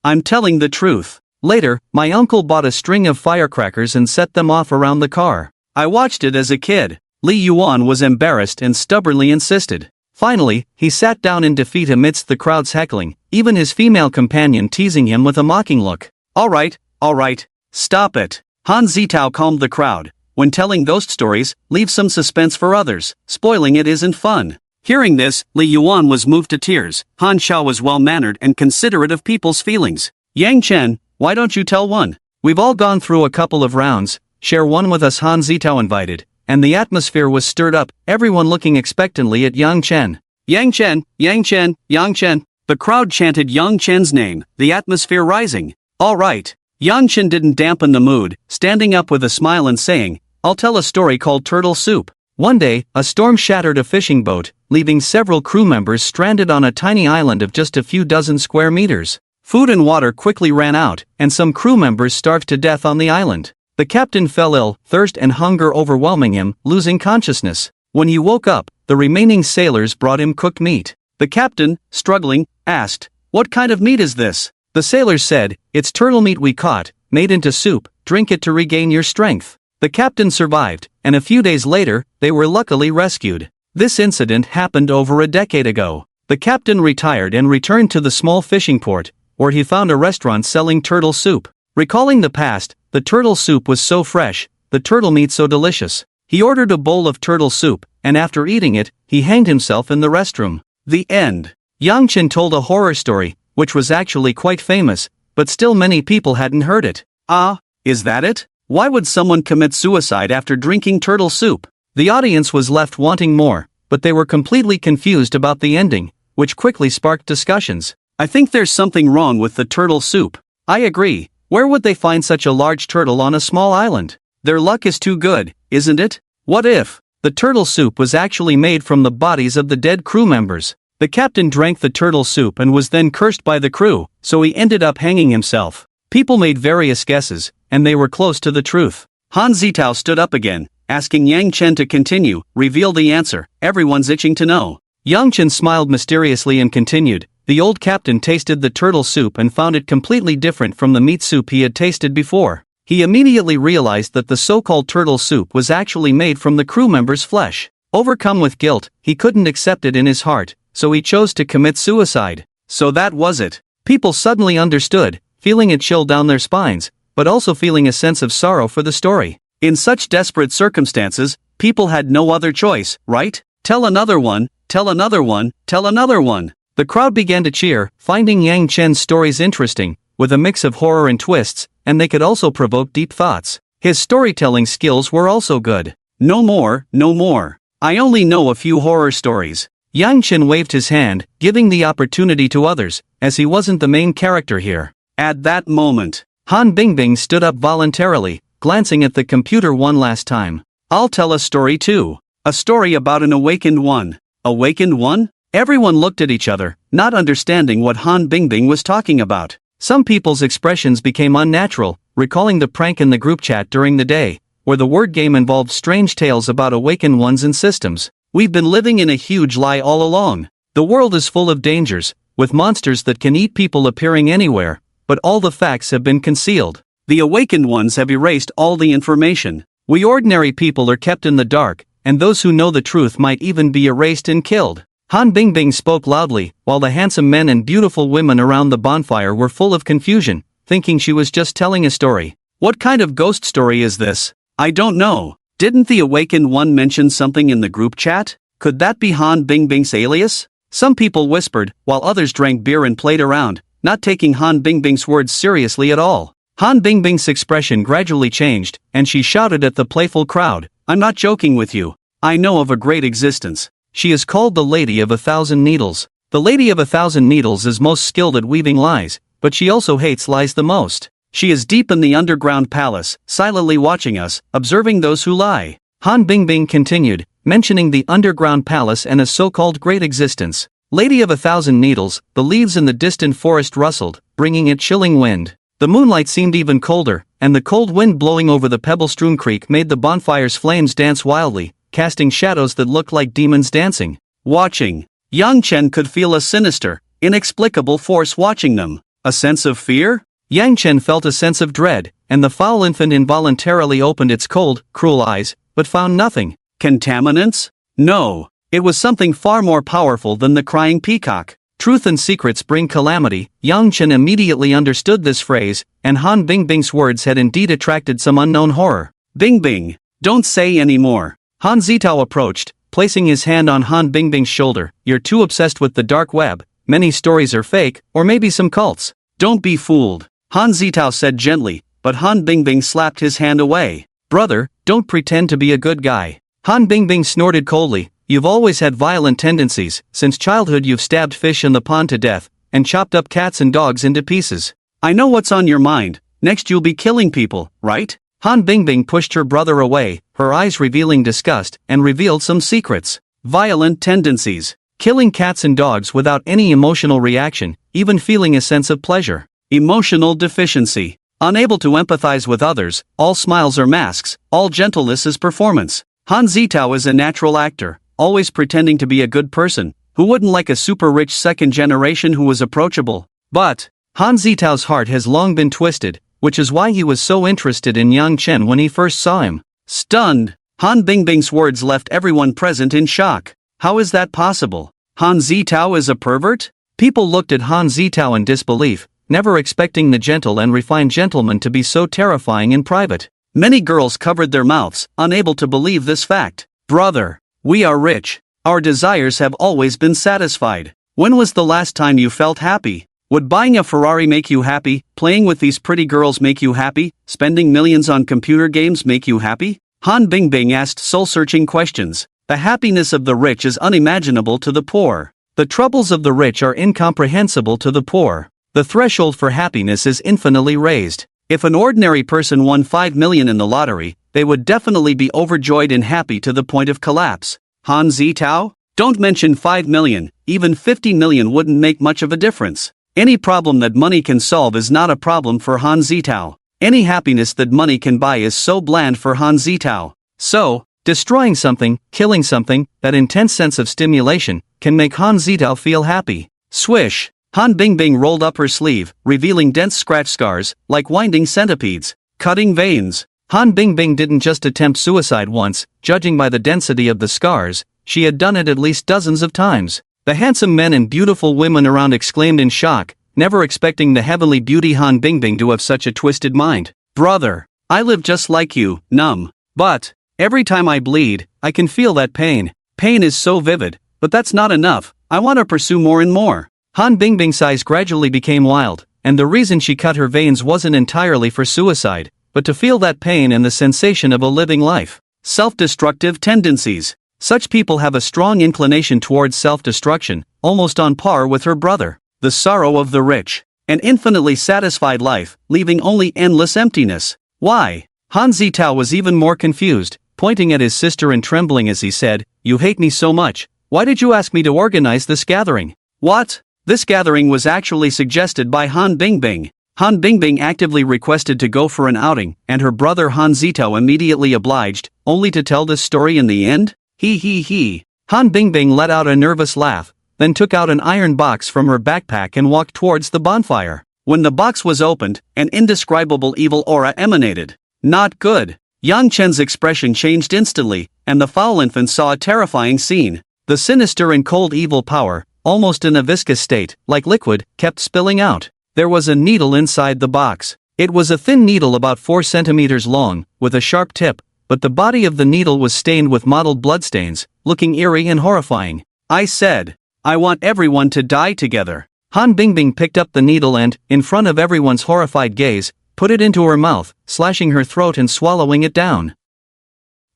Speaker 1: I'm telling the truth. Later, my uncle bought a string of firecrackers and set them off around the car. I watched it as a kid. Li Yuan was embarrassed and stubbornly insisted. Finally, he sat down in defeat amidst the crowd's heckling, even his female companion teasing him with a mocking look. All right, Alright, stop it. Han Zitao calmed the crowd. When telling ghost stories, leave some suspense for others. Spoiling it isn't fun. Hearing this, Li Yuan was moved to tears. Han Xiao was well-mannered and considerate of people's feelings. Yang Chen, why don't you tell one? We've all gone through a couple of rounds. Share one with us, Han Zitao invited. And the atmosphere was stirred up, everyone looking expectantly at Yang Chen. Yang Chen, Yang Chen, Yang Chen. The crowd chanted Yang Chen's name, the atmosphere rising. All right. Yang Chen didn't dampen the mood, standing up with a smile and saying, I'll tell a story called Turtle Soup. One day, a storm shattered a fishing boat, leaving several crew members stranded on a tiny island of just a few dozen square meters. Food and water quickly ran out, and some crew members starved to death on the island. The captain fell ill, thirst and hunger overwhelming him, losing consciousness. When he woke up, the remaining sailors brought him cooked meat. The captain, struggling, asked, What kind of meat is this? The sailors said, It's turtle meat we caught, made into soup, drink it to regain your strength. The captain survived, and a few days later, they were luckily rescued. This incident happened over a decade ago. The captain retired and returned to the small fishing port, where he found a restaurant selling turtle soup. Recalling the past, the turtle soup was so fresh, the turtle meat so delicious. He ordered a bowl of turtle soup, and after eating it, he hanged himself in the restroom. The end. Yang Chen told a horror story, which was actually quite famous, but still many people hadn't heard it. Ah, is that it? Why would someone commit suicide after drinking turtle soup? The audience was left wanting more, but they were completely confused about the ending, which quickly sparked discussions. I think there's something wrong with the turtle soup. I agree. Where would they find such a large turtle on a small island? Their luck is too good, isn't it? What if the turtle soup was actually made from the bodies of the dead crew members? The captain drank the turtle soup and was then cursed by the crew, so he ended up hanging himself. People made various guesses, and they were close to the truth. Han Zitao stood up again, asking Yang Chen to continue, reveal the answer, everyone's itching to know. Yang Chen smiled mysteriously and continued, the old captain tasted the turtle soup and found it completely different from the meat soup he had tasted before. He immediately realized that the so-called turtle soup was actually made from the crew members' flesh. Overcome with guilt, he couldn't accept it in his heart, so he chose to commit suicide. So that was it. People suddenly understood, feeling a chill down their spines, but also feeling a sense of sorrow for the story. In such desperate circumstances, people had no other choice, right? Tell another one, tell another one, tell another one. The crowd began to cheer, finding Yang Chen's stories interesting, with a mix of horror and twists, and they could also provoke deep thoughts. His storytelling skills were also good. No more, no more. I only know a few horror stories. Yang Chen waved his hand, giving the opportunity to others, as he wasn't the main character here. At that moment, Han Bingbing stood up voluntarily, glancing at the computer one last time. I'll tell a story too. A story about an awakened one. Awakened one? Everyone looked at each other, not understanding what Han Bingbing was talking about. Some people's expressions became unnatural, recalling the prank in the group chat during the day, where the word game involved strange tales about awakened ones and systems. We've been living in a huge lie all along. The world is full of dangers, with monsters that can eat people appearing anywhere, but all the facts have been concealed. The awakened ones have erased all the information. We ordinary people are kept in the dark, and those who know the truth might even be erased and killed. Han Bingbing spoke loudly, while the handsome men and beautiful women around the bonfire were full of confusion, thinking she was just telling a story. What kind of ghost story is this? I don't know. Didn't the awakened one mention something in the group chat? Could that be Han Bingbing's alias? Some people whispered, while others drank beer and played around, not taking Han Bingbing's words seriously at all. Han Bingbing's expression gradually changed, and she shouted at the playful crowd, I'm not joking with you. I know of a great existence. She is called the Lady of 1,000 Needles. The Lady of 1,000 Needles is most skilled at weaving lies, but she also hates lies the most. She is deep in the underground palace, silently watching us, observing those who lie. Han Bingbing continued, mentioning the underground palace and a so-called great existence. Lady of 1,000 Needles, the leaves in the distant forest rustled, bringing it chilling wind. The moonlight seemed even colder, and the cold wind blowing over the pebble-strewn creek made the bonfire's flames dance wildly, casting shadows that looked like demons dancing. Watching, Yang Chen could feel a sinister, inexplicable force watching them. A sense of fear? Yang Chen felt a sense of dread, and the foul infant involuntarily opened its cold, cruel eyes, but found nothing. Contaminants? No. It was something far more powerful than the crying peacock. Truth and secrets bring calamity. Yang Chen immediately understood this phrase, and Han Bingbing's words had indeed attracted some unknown horror. Bingbing, don't say any more. Han Zitao approached, placing his hand on Han Bingbing's shoulder. You're too obsessed with the dark web. Many stories are fake, or maybe some cults. Don't be fooled, Han Zitao said gently, but Han Bingbing slapped his hand away. Brother, don't pretend to be a good guy. Han Bingbing snorted coldly. You've always had violent tendencies. Since childhood you've stabbed fish in the pond to death, and chopped up cats and dogs into pieces. I know what's on your mind. Next you'll be killing people, right? Han Bingbing pushed her brother away, her eyes revealing disgust, and revealed some secrets. Violent tendencies. Killing cats and dogs without any emotional reaction, even feeling a sense of pleasure. Emotional deficiency. Unable to empathize with others, all smiles are masks, all gentleness is performance. Han Zitao is a natural actor, always pretending to be a good person. Who wouldn't like a super rich second generation who was approachable? But Han Zitao's heart has long been twisted, which is why he was so interested in Yang Chen when he first saw him. Stunned, Han Bingbing's words left everyone present in shock. How is that possible? Han Zitao is a pervert? People looked at Han Zitao in disbelief, never expecting the gentle and refined gentleman to be so terrifying in private. Many girls covered their mouths, unable to believe this fact. Brother, we are rich. Our desires have always been satisfied. When was the last time you felt happy? Would buying a Ferrari make you happy? Playing with these pretty girls make you happy? Spending millions on computer games make you happy? Han Bingbing asked soul-searching questions. The happiness of the rich is unimaginable to the poor. The troubles of the rich are incomprehensible to the poor. The threshold for happiness is infinitely raised. If an ordinary person won 5 million in the lottery, they would definitely be overjoyed and happy to the point of collapse. Han Zitao? Don't mention 5 million, even 50 million wouldn't make much of a difference. Any problem that money can solve is not a problem for Han Zitao. Any happiness that money can buy is so bland for Han Zitao. So, destroying something, killing something, that intense sense of stimulation, can make Han Zitao feel happy. Swish! Han Bingbing rolled up her sleeve, revealing dense scratch scars, like winding centipedes. Cutting veins. Han Bingbing didn't just attempt suicide once, judging by the density of the scars, she had done it at least dozens of times. The handsome men and beautiful women around exclaimed in shock, never expecting the heavenly beauty Han Bingbing to have such a twisted mind. Brother, I live just like you, numb. But every time I bleed, I can feel that pain. Pain is so vivid, but that's not enough. I want to pursue more and more. Han Bingbing's eyes gradually became wild, and the reason she cut her veins wasn't entirely for suicide, but to feel that pain and the sensation of a living life. Self-destructive tendencies. Such people have a strong inclination towards self-destruction, almost on par with her brother. The sorrow of the rich. An infinitely satisfied life, leaving only endless emptiness. Why? Han Zitao was even more confused, pointing at his sister and trembling as he said, "You hate me so much. Why did you ask me to organize this gathering?" What? This gathering was actually suggested by Han Bingbing. Han Bingbing actively requested to go for an outing, and her brother Han Zitao immediately obliged, only to tell this story in the end? He. Han Bingbing let out a nervous laugh, then took out an iron box from her backpack and walked towards the bonfire. When the box was opened, an indescribable evil aura emanated. Not good. Yang Chen's expression changed instantly, and the foul infant saw a terrifying scene. The sinister and cold evil power, almost in a viscous state, like liquid, kept spilling out. There was a needle inside the box. It was a thin needle about 4 centimeters long, with a sharp tip, but the body of the needle was stained with mottled bloodstains, looking eerie and horrifying. I said, I want everyone to die together. Han Bingbing picked up the needle and, in front of everyone's horrified gaze, put it into her mouth, slashing her throat and swallowing it down.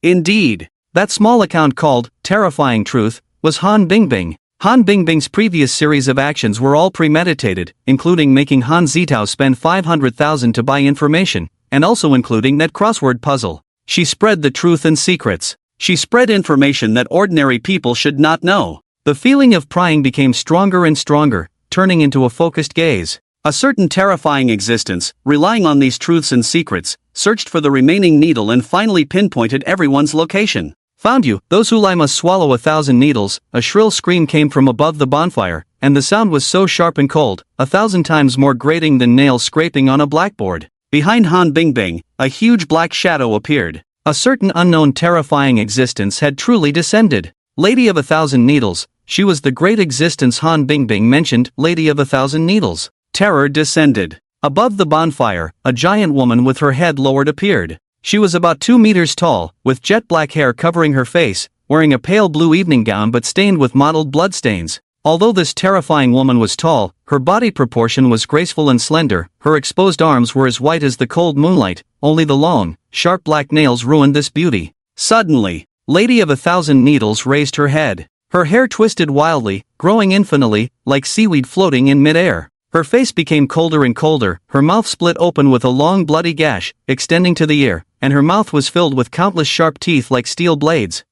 Speaker 1: Indeed, that small account called Terrifying Truth was Han Bingbing. Han Bingbing's previous series of actions were all premeditated, including making Han Zitao spend 500,000 to buy information, and also including that crossword puzzle. She spread the truth and secrets. She spread information that ordinary people should not know. The feeling of prying became stronger and stronger, turning into a focused gaze. A certain terrifying existence, relying on these truths and secrets, searched for the remaining needle and finally pinpointed everyone's location. Found you, those who lie must swallow 1,000 needles. A shrill scream came from above the bonfire, and the sound was so sharp and cold, 1,000 times more grating than nails scraping on a blackboard. Behind Han Bingbing, a huge black shadow appeared. A certain unknown terrifying existence had truly descended. Lady of 1,000 needles, She was the great existence Han Bingbing mentioned, Lady of 1,000 Needles. Terror descended. Above the bonfire, a giant woman with her head lowered appeared. She was about 2 meters tall, with jet black hair covering her face, wearing a pale blue evening gown but stained with mottled bloodstains. Although this terrifying woman was tall, her body proportion was graceful and slender, her exposed arms were as white as the cold moonlight, only the long, sharp black nails ruined this beauty. Suddenly, Lady of 1,000 Needles raised her head. Her hair twisted wildly, growing infinitely, like seaweed floating in midair. Her face became colder and colder, her mouth split open with a long bloody gash, extending to the ear, and her mouth was filled with countless sharp teeth like steel blades.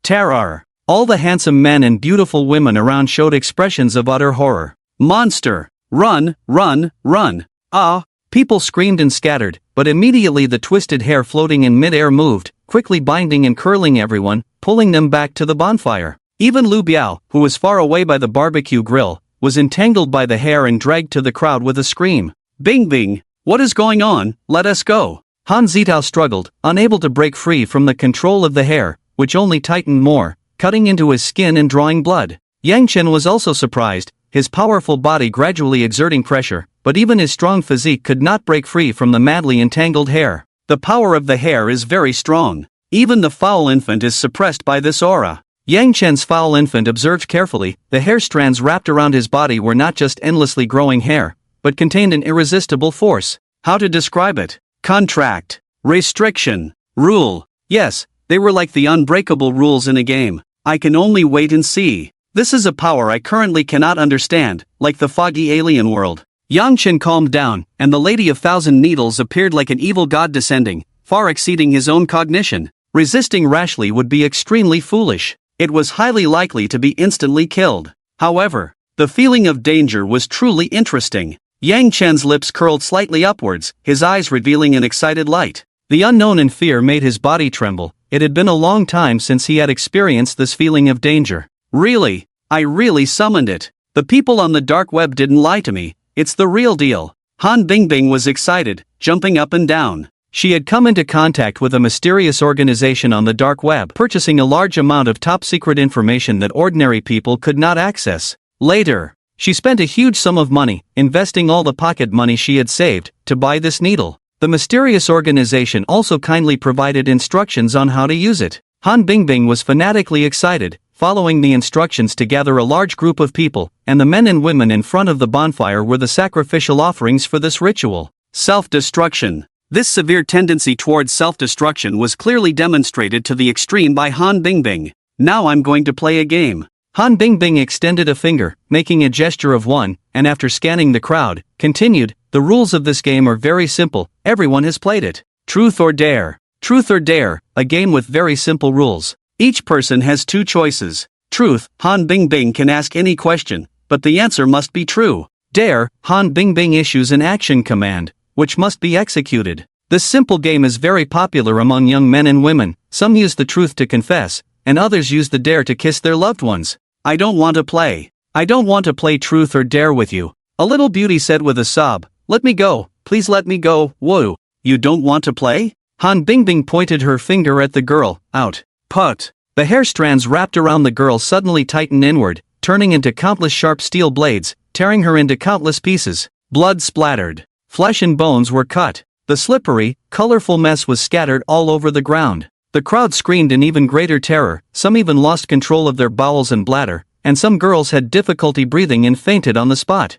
Speaker 1: Terror! All the handsome men and beautiful women around showed expressions of utter horror. Monster! Run, run, run! Ah! People screamed and scattered, but immediately the twisted hair floating in mid-air moved, quickly binding and curling everyone, pulling them back to the bonfire. Even Lu Biao, who was far away by the barbecue grill, was entangled by the hair and dragged to the crowd with a scream. Bing Bing! What is going on? Let us go! Han Zitao struggled, unable to break free from the control of the hair, which only tightened more, cutting into his skin and drawing blood. Yang Chen was also surprised, his powerful body gradually exerting pressure, but even his strong physique could not break free from the madly entangled hair. The power of the hair is very strong. Even the foul infant is suppressed by this aura. Yang Chen's foul infant observed carefully, the hair strands wrapped around his body were not just endlessly growing hair, but contained an irresistible force. How to describe it? Contract. Restriction. Rule. Yes, they were like the unbreakable rules in a game. I can only wait and see. This is a power I currently cannot understand, like the foggy alien world. Yang Chen calmed down, and the Lady of 1,000 Needles appeared like an evil god descending, far exceeding his own cognition. Resisting rashly would be extremely foolish. It was highly likely to be instantly killed. However, the feeling of danger was truly interesting. Yang Chen's lips curled slightly upwards, his eyes revealing an excited light. The unknown and fear made his body tremble. It had been a long time since he had experienced this feeling of danger. Really? I really summoned it. The people on the dark web didn't lie to me. It's the real deal. Han Bingbing was excited, jumping up and down. She had come into contact with a mysterious organization on the dark web, purchasing a large amount of top-secret information that ordinary people could not access. Later, she spent a huge sum of money, investing all the pocket money she had saved, to buy this needle. The mysterious organization also kindly provided instructions on how to use it. Han Bingbing was fanatically excited, following the instructions to gather a large group of people, and the men and women in front of the bonfire were the sacrificial offerings for this ritual. Self-destruction. This severe tendency towards self-destruction was clearly demonstrated to the extreme by Han Bingbing. Now I'm going to play a game. Han Bingbing extended a finger, making a gesture of one, and after scanning the crowd, continued, the rules of this game are very simple, everyone has played it. Truth or dare. Truth or dare, a game with very simple rules. Each person has two choices. Truth, Han Bingbing can ask any question, but the answer must be true. Dare, Han Bingbing issues an action command, which must be executed. This simple game is very popular among young men and women. Some use the truth to confess, and others use the dare to kiss their loved ones. I don't want to play. I don't want to play truth or dare with you. A little beauty said with a sob. Let me go, please let me go. Whoa, you don't want to play? Han Bingbing pointed her finger at the girl. Out. Put. The hair strands wrapped around the girl suddenly tightened inward, turning into countless sharp steel blades, tearing her into countless pieces. Blood splattered. Flesh and bones were cut. The slippery, colorful mess was scattered all over the ground. The crowd screamed in even greater terror, some even lost control of their bowels and bladder, and some girls had difficulty breathing and fainted on the spot.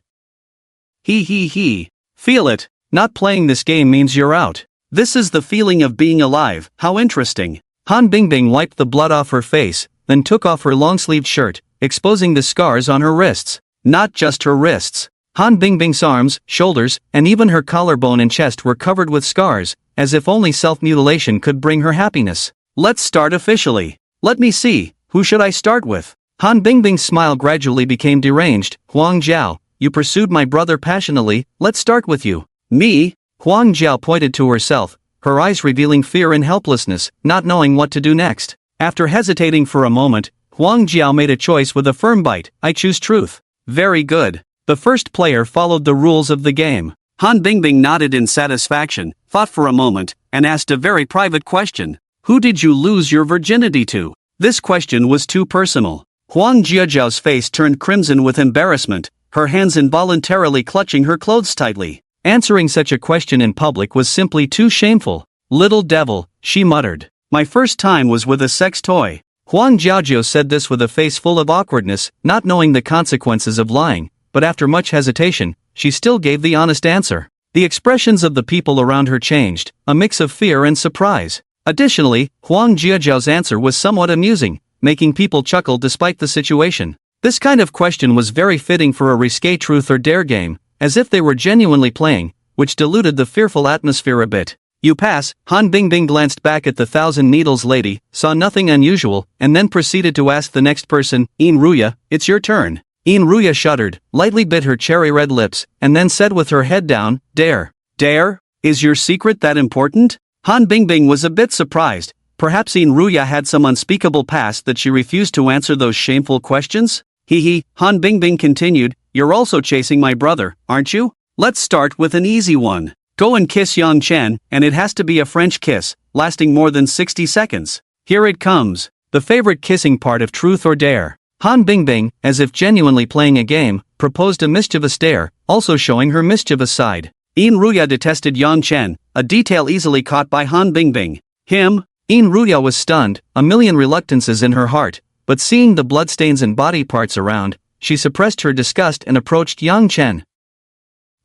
Speaker 1: He. Feel it. Not playing this game means you're out. This is the feeling of being alive. How interesting. Han Bingbing wiped the blood off her face, then took off her long-sleeved shirt, exposing the scars on her wrists. Not just her wrists. Han Bingbing's arms, shoulders, and even her collarbone and chest were covered with scars, as if only self-mutilation could bring her happiness. Let's start officially. Let me see, who should I start with? Han Bingbing's smile gradually became deranged. Huang Jiao, you pursued my brother passionately, let's start with you. Me? Huang Jiao pointed to herself, her eyes revealing fear and helplessness, not knowing what to do next. After hesitating for a moment, Huang Jiao made a choice with a firm bite. I choose truth. Very good. The first player followed the rules of the game. Han Bingbing nodded in satisfaction, thought for a moment, and asked a very private question. Who did you lose your virginity to? This question was too personal. Huang Jiajiao's face turned crimson with embarrassment, her hands involuntarily clutching her clothes tightly. Answering such a question in public was simply too shameful. Little devil, she muttered. My first time was with a sex toy. Huang Jiajiao said this with a face full of awkwardness, not knowing the consequences of lying, but after much hesitation, she still gave the honest answer. The expressions of the people around her changed, a mix of fear and surprise. Additionally, Huang Jiajiao's answer was somewhat amusing, making people chuckle despite the situation. This kind of question was very fitting for a risque truth or dare game, as if they were genuinely playing, which diluted the fearful atmosphere a bit. You pass. Han Bingbing glanced back at the Thousand Needles lady, saw nothing unusual, and then proceeded to ask the next person, Ruya, it's your turn. Ruya shuddered, lightly bit her cherry-red lips, and then said with her head down, Dare. Dare? Is your secret that important? Han Bingbing was a bit surprised. Perhaps Ruya had some unspeakable past that she refused to answer those shameful questions? Han Bingbing continued, you're also chasing my brother, aren't you? Let's start with an easy one. Go and kiss Yang Chen, and it has to be a French kiss, lasting more than 60 seconds. Here it comes. The favorite kissing part of Truth or Dare. Han Bingbing, as if genuinely playing a game, proposed a mischievous dare, also showing her mischievous side. Ruya detested Yang Chen, a detail easily caught by Han Bingbing. Ruya was stunned, a million reluctances in her heart, but seeing the bloodstains and body parts around, she suppressed her disgust and approached Yang Chen.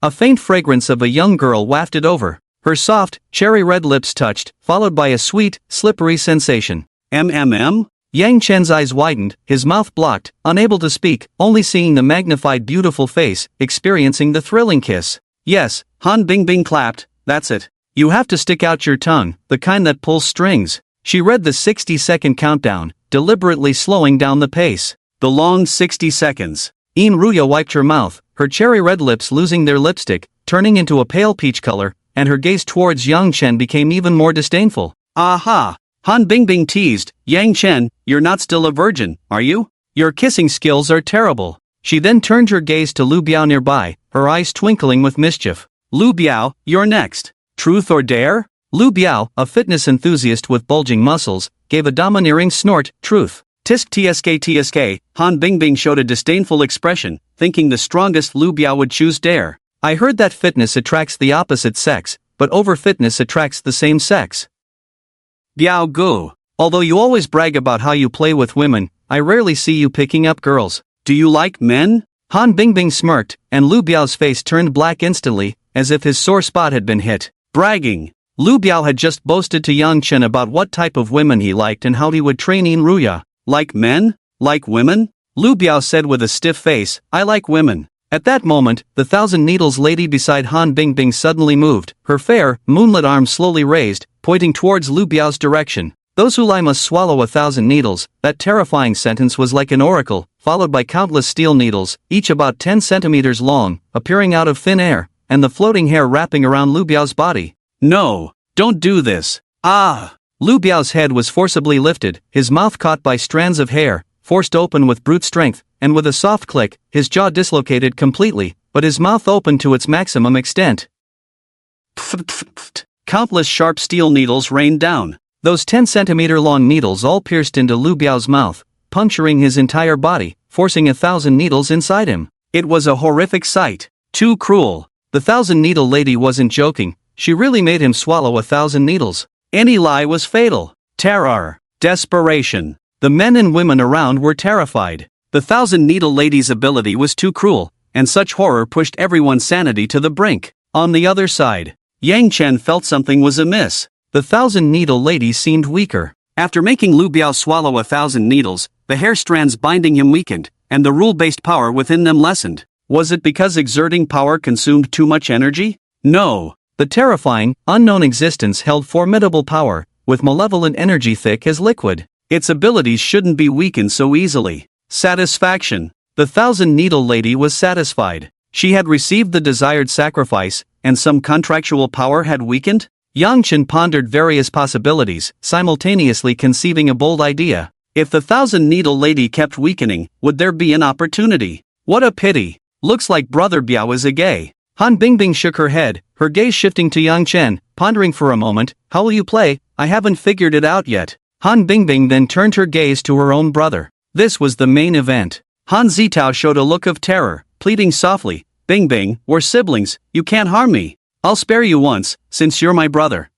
Speaker 1: A faint fragrance of a young girl wafted over. Her soft, cherry-red lips touched, followed by a sweet, slippery sensation. Yang Chen's eyes widened, his mouth blocked, unable to speak, only seeing the magnified beautiful face, experiencing the thrilling kiss. Yes, Han Bingbing clapped, that's it. You have to stick out your tongue, the kind that pulls strings. She read the 60-second countdown, deliberately slowing down the pace. The long 60 seconds. Ruya wiped her mouth, her cherry-red lips losing their lipstick, turning into a pale peach color, and her gaze towards Yang Chen became even more disdainful. Aha! Han Bingbing teased, Yang Chen, you're not still a virgin, are you? Your kissing skills are terrible. She then turned her gaze to Lu Biao nearby, her eyes twinkling with mischief. Lu Biao, you're next. Truth or dare? Lu Biao, a fitness enthusiast with bulging muscles, gave a domineering snort, truth. Tisk tsk. Han Bingbing showed a disdainful expression, thinking the strongest Lu Biao would choose dare. I heard that fitness attracts the opposite sex, but over-fitness attracts the same sex. Biao Gu. Although you always brag about how you play with women, I rarely see you picking up girls. Do you like men? Han Bingbing smirked, and Lu Biao's face turned black instantly, as if his sore spot had been hit. Bragging. Lu Biao had just boasted to Yang Chen about what type of women he liked and how he would train Ruya. Like men? Like women? Lu Biao said with a stiff face, I like women. At that moment, the Thousand Needles lady beside Han Bingbing suddenly moved, her fair, moonlit arm slowly raised, pointing towards Lu Biao's direction. Those who lie must swallow 1,000 needles. That terrifying sentence was like an oracle, followed by countless steel needles, each about 10 centimeters long, appearing out of thin air, and the floating hair wrapping around Lu Biao's body. No, don't do this. Ah! Lu Biao's head was forcibly lifted, his mouth caught by strands of hair, forced open with brute strength, and with a soft click, his jaw dislocated completely, but his mouth opened to its maximum extent. Countless sharp steel needles rained down. Those 10-centimeter-long needles all pierced into Lu Biao's mouth, puncturing his entire body, forcing 1,000 needles inside him. It was a horrific sight. Too cruel. The 1,000-needle lady wasn't joking, she really made him swallow 1,000 needles. Any lie was fatal. Terror. Desperation. The men and women around were terrified. The 1,000-needle lady's ability was too cruel, and such horror pushed everyone's sanity to the brink. On the other side, Yang Chen felt something was amiss. The 1,000-needle lady seemed weaker. After making Lu Biao swallow 1,000 needles, the hair strands binding him weakened, and the rule-based power within them lessened. Was it because exerting power consumed too much energy? No. The terrifying, unknown existence held formidable power, with malevolent energy thick as liquid. Its abilities shouldn't be weakened so easily. Satisfaction. The 1,000-needle lady was satisfied. She had received the desired sacrifice, and some contractual power had weakened? Yang Chen pondered various possibilities, simultaneously conceiving a bold idea. If the 1,000-needle lady kept weakening, would there be an opportunity? What a pity. Looks like Brother Biao is a gay. Han Bingbing shook her head, her gaze shifting to Yang Chen, pondering for a moment. How will you play? I haven't figured it out yet. Han Bingbing then turned her gaze to her own brother. This was the main event. Han Zitao showed a look of terror, pleading softly, "Bing Bing, we're siblings, you can't harm me. I'll spare you once, since you're my brother."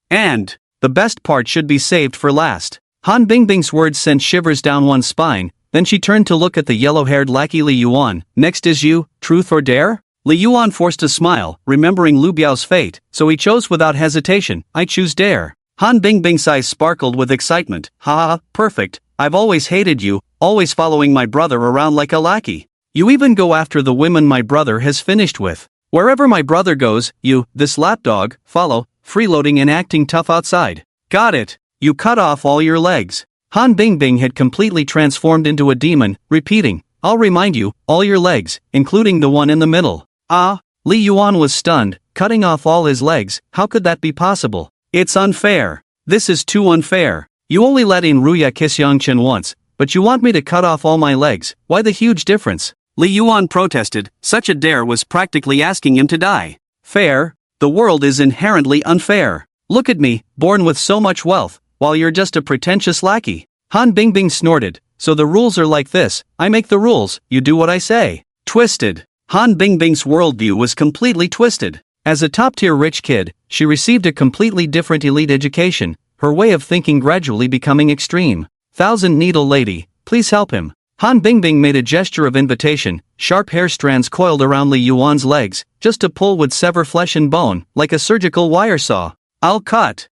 Speaker 1: And the best part should be saved for last. Han Bingbing's words sent shivers down one's spine, then she turned to look at the yellow-haired lackey Li Yuan. "Next is you, truth or dare?" Li Yuan forced a smile, remembering Lu Biao's fate, so he chose without hesitation, "I choose dare." Han Bingbing's eyes sparkled with excitement. "Ha, perfect, I've always hated you, always following my brother around like a lackey. You even go after the women my brother has finished with. Wherever my brother goes, you, this lapdog, follow, freeloading and acting tough outside. Got it, you cut off all your legs." Han Bingbing had completely transformed into a demon, repeating, "I'll remind you, all your legs, including the one in the middle." Ah, Li Yuan was stunned, cutting off all his legs, how could that be possible? "It's unfair. This is too unfair. You only let in Ruya kiss Yangchen once, but you want me to cut off all my legs, why the huge difference?" Li Yuan protested, such a dare was practically asking him to die. "Fair? The world is inherently unfair. Look at me, born with so much wealth, while you're just a pretentious lackey." Han Bingbing snorted, "So the rules are like this, I make the rules, you do what I say." Twisted. Han Bingbing's worldview was completely twisted. As a top-tier rich kid, she received a completely different elite education, her way of thinking gradually becoming extreme. "Thousand Needle Lady, please help him." Han Bingbing made a gesture of invitation, sharp hair strands coiled around Li Yuan's legs, just to pull would sever flesh and bone, like a surgical wire saw. I'll cut,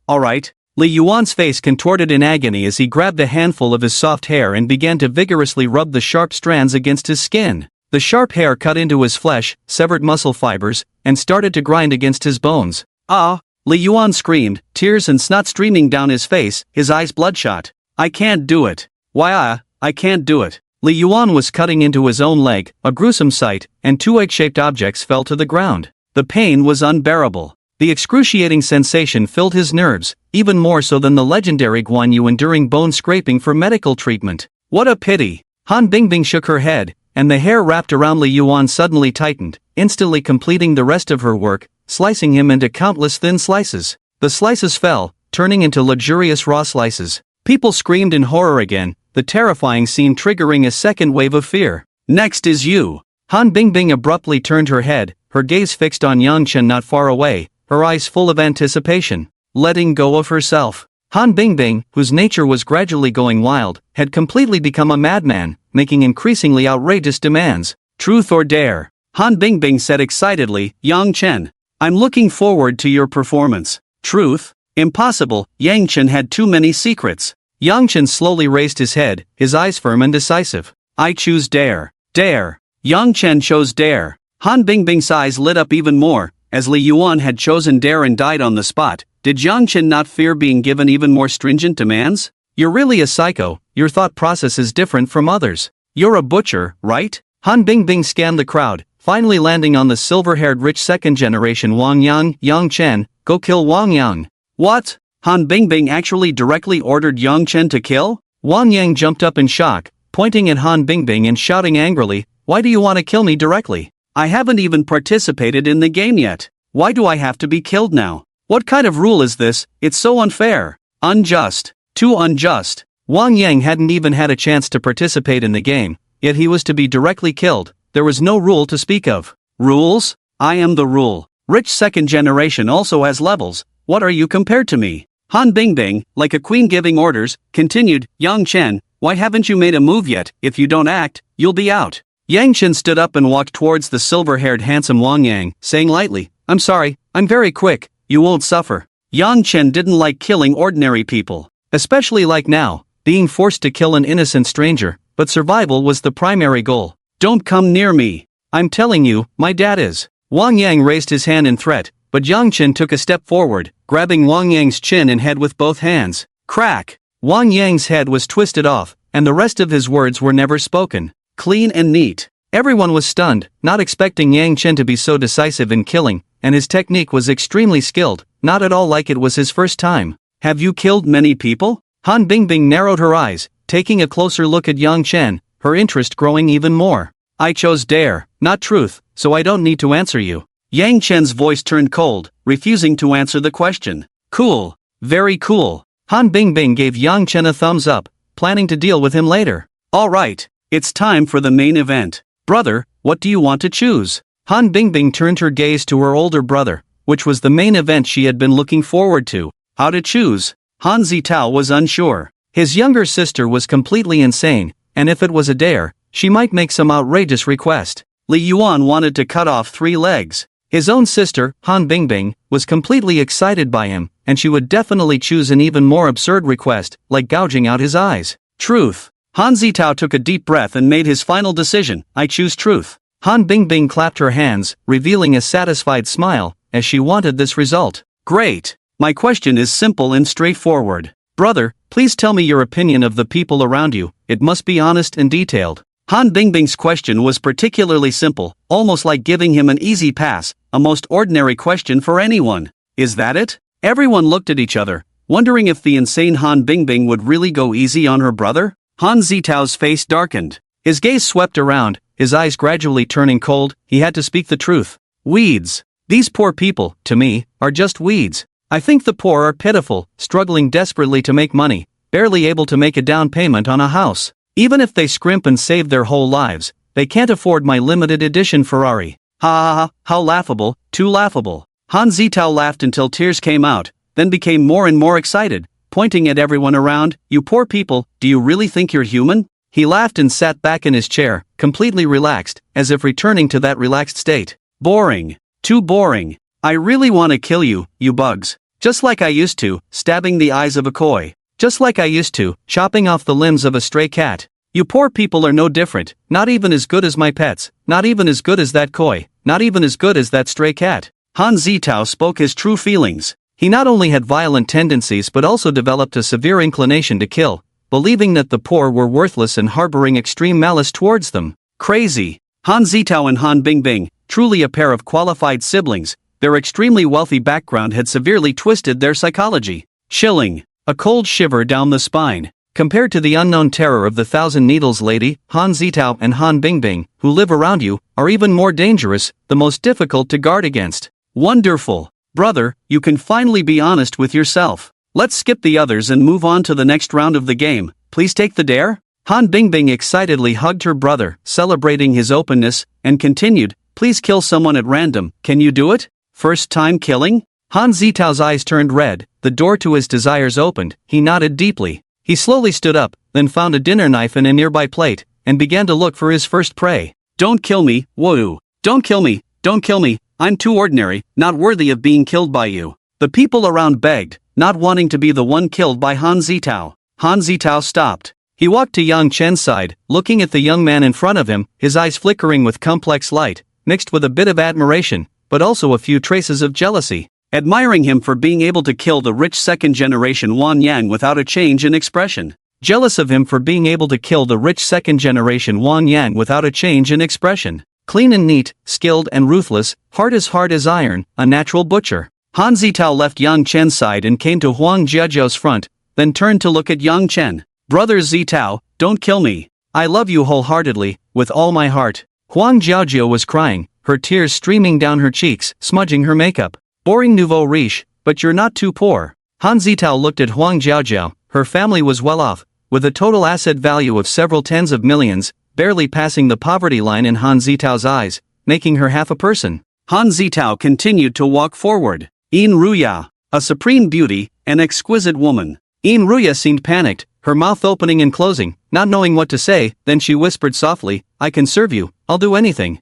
Speaker 1: alright." Li Yuan's face contorted in agony as he grabbed a handful of his soft hair and began to vigorously rub the sharp strands against his skin. The sharp hair cut into his flesh, severed muscle fibers, and started to grind against his bones. "Ah!" Li Yuan screamed, tears and snot streaming down his face, his eyes bloodshot. "I can't do it. Why I can't do it." Li Yuan was cutting into his own leg, a gruesome sight, and two egg-shaped objects fell to the ground. The pain was unbearable. The excruciating sensation filled his nerves, even more so than the legendary Guan Yu enduring bone scraping for medical treatment. "What a pity." Han Bingbing shook her head, and the hair wrapped around Li Yuan suddenly tightened, instantly completing the rest of her work, slicing him into countless thin slices. The slices fell, turning into luxurious raw slices. People screamed in horror again, the terrifying scene triggering a second wave of fear. "Next is you." Han Bingbing abruptly turned her head, her gaze fixed on Yangchen not far away, her eyes full of anticipation. Letting go of herself. Han Bingbing, whose nature was gradually going wild, had completely become a madman, making increasingly outrageous demands. "Truth or dare?" Han Bingbing said excitedly, "Yang Chen, I'm looking forward to your performance." "Truth? Impossible, Yang Chen had too many secrets." Yang Chen slowly raised his head, his eyes firm and decisive. "I choose dare." "Dare." Yang Chen chose dare. Han Bingbing's eyes lit up even more, as Li Yuan had chosen dare and died on the spot. Did Yang Chen not fear being given even more stringent demands? "You're really a psycho, your thought process is different from others. You're a butcher, right?" Han Bingbing scanned the crowd, finally landing on the silver-haired rich second-generation Wang Yang. "Yang Chen, go kill Wang Yang." "What? Han Bingbing actually directly ordered Yang Chen to kill?" Wang Yang jumped up in shock, pointing at Han Bingbing and shouting angrily, "Why do you want to kill me directly? I haven't even participated in the game yet. Why do I have to be killed now? What kind of rule is this? It's so unfair. Unjust. Too unjust." Wang Yang hadn't even had a chance to participate in the game, yet he was to be directly killed. There was no rule to speak of. "Rules? I am the rule. Rich second generation also has levels. What are you compared to me?" Han Bingbing, like a queen giving orders, continued, "Yang Chen, why haven't you made a move yet? If you don't act, you'll be out." Yang Chen stood up and walked towards the silver-haired handsome Wang Yang, saying lightly, "I'm sorry, I'm very quick, you won't suffer." Yang Chen didn't like killing ordinary people, especially like now, being forced to kill an innocent stranger, but survival was the primary goal. "Don't come near me. I'm telling you, my dad is." Wang Yang raised his hand in threat, but Yang Chen took a step forward, grabbing Wang Yang's chin and head with both hands. Crack! Wang Yang's head was twisted off, and the rest of his words were never spoken. Clean and neat. Everyone was stunned, not expecting Yang Chen to be so decisive in killing, and his technique was extremely skilled, not at all like it was his first time. "Have you killed many people?" Han Bingbing narrowed her eyes, taking a closer look at Yang Chen, her interest growing even more. "I chose dare, not truth, so I don't need to answer you." Yang Chen's voice turned cold, refusing to answer the question. "Cool. Very cool." Han Bingbing gave Yang Chen a thumbs up, planning to deal with him later. Alright, it's time for the main event. Brother, what do you want to choose? Han Bingbing turned her gaze to her older brother, which was the main event she had been looking forward to. How to choose? Han Zitao was unsure. His younger sister was completely insane, and if it was a dare, she might make some outrageous request. Li Yuan wanted to cut off 3 legs. His own sister, Han Bingbing, was completely excited by him, and she would definitely choose an even more absurd request, like gouging out his eyes. Truth. Han Zitao took a deep breath and made his final decision. I choose truth. Han Bingbing clapped her hands, revealing a satisfied smile, as she wanted this result. Great. My question is simple and straightforward. Brother, please tell me your opinion of the people around you. It must be honest and detailed. Han Bingbing's question was particularly simple, almost like giving him an easy pass, a most ordinary question for anyone. Is that it? Everyone looked at each other, wondering if the insane Han Bingbing would really go easy on her brother. Han Zitao's face darkened. His gaze swept around, his eyes gradually turning cold. He had to speak the truth. Weeds. These poor people, to me, are just weeds. I think the poor are pitiful, struggling desperately to make money, barely able to make a down payment on a house. Even if they scrimp and save their whole lives, they can't afford my limited edition Ferrari. Ha ha ha, how laughable, too laughable. Han Zitao laughed until tears came out, then became more and more excited, pointing at everyone around. You poor people, do you really think you're human? He laughed and sat back in his chair, completely relaxed, as if returning to that relaxed state. Boring. Too boring. I really want to kill you, you bugs. Just like I used to, stabbing the eyes of a koi. Just like I used to, chopping off the limbs of a stray cat. You poor people are no different, not even as good as my pets, not even as good as that koi, not even as good as that stray cat. Han Zitao spoke his true feelings. He not only had violent tendencies but also developed a severe inclination to kill, believing that the poor were worthless and harboring extreme malice towards them. Crazy. Han Zitao and Han Bingbing, truly a pair of qualified siblings, their extremely wealthy background had severely twisted their psychology. Chilling. A cold shiver down the spine. Compared to the unknown terror of the Thousand Needles lady, Han Zitao and Han Bingbing, who live around you, are even more dangerous, the most difficult to guard against. Wonderful. Brother, you can finally be honest with yourself. Let's skip the others and move on to the next round of the game. Please take the dare? Han Bingbing excitedly hugged her brother, celebrating his openness, and continued, please kill someone at random. Can you do it? First time killing? Han Zitao's eyes turned red, the door to his desires opened, he nodded deeply. He slowly stood up, then found a dinner knife in a nearby plate, and began to look for his first prey. Don't kill me, woo. Don't kill me, don't kill me, I'm too ordinary, not worthy of being killed by you. The people around begged, not wanting to be the one killed by Han Zitao. Han Zitao stopped. He walked to Yang Chen's side, looking at the young man in front of him, his eyes flickering with complex light, mixed with a bit of admiration, but also a few traces of jealousy. Admiring him for being able to kill the rich second-generation Wan Yang without a change in expression. Jealous of him for being able to kill the rich second-generation Wan Yang without a change in expression. Clean and neat, skilled and ruthless, hard as iron, a natural butcher. Han Zitao left Yang Chen's side and came to Huang Jiajiao's front, then turned to look at Yang Chen. Brother Zitao, don't kill me. I love you wholeheartedly, with all my heart. Huang Jiajiao was crying, her tears streaming down her cheeks, smudging her makeup. Boring nouveau riche, but you're not too poor. Han Zitao looked at Huang Jiajiao. Her family was well off, with a total asset value of several tens of millions, barely passing the poverty line in Han Zitao's eyes, making her half a person. Han Zitao continued to walk forward. Yin Ruya, a supreme beauty, an exquisite woman. Yin Ruya seemed panicked, her mouth opening and closing, not knowing what to say, then she whispered softly, I can serve you, I'll do anything.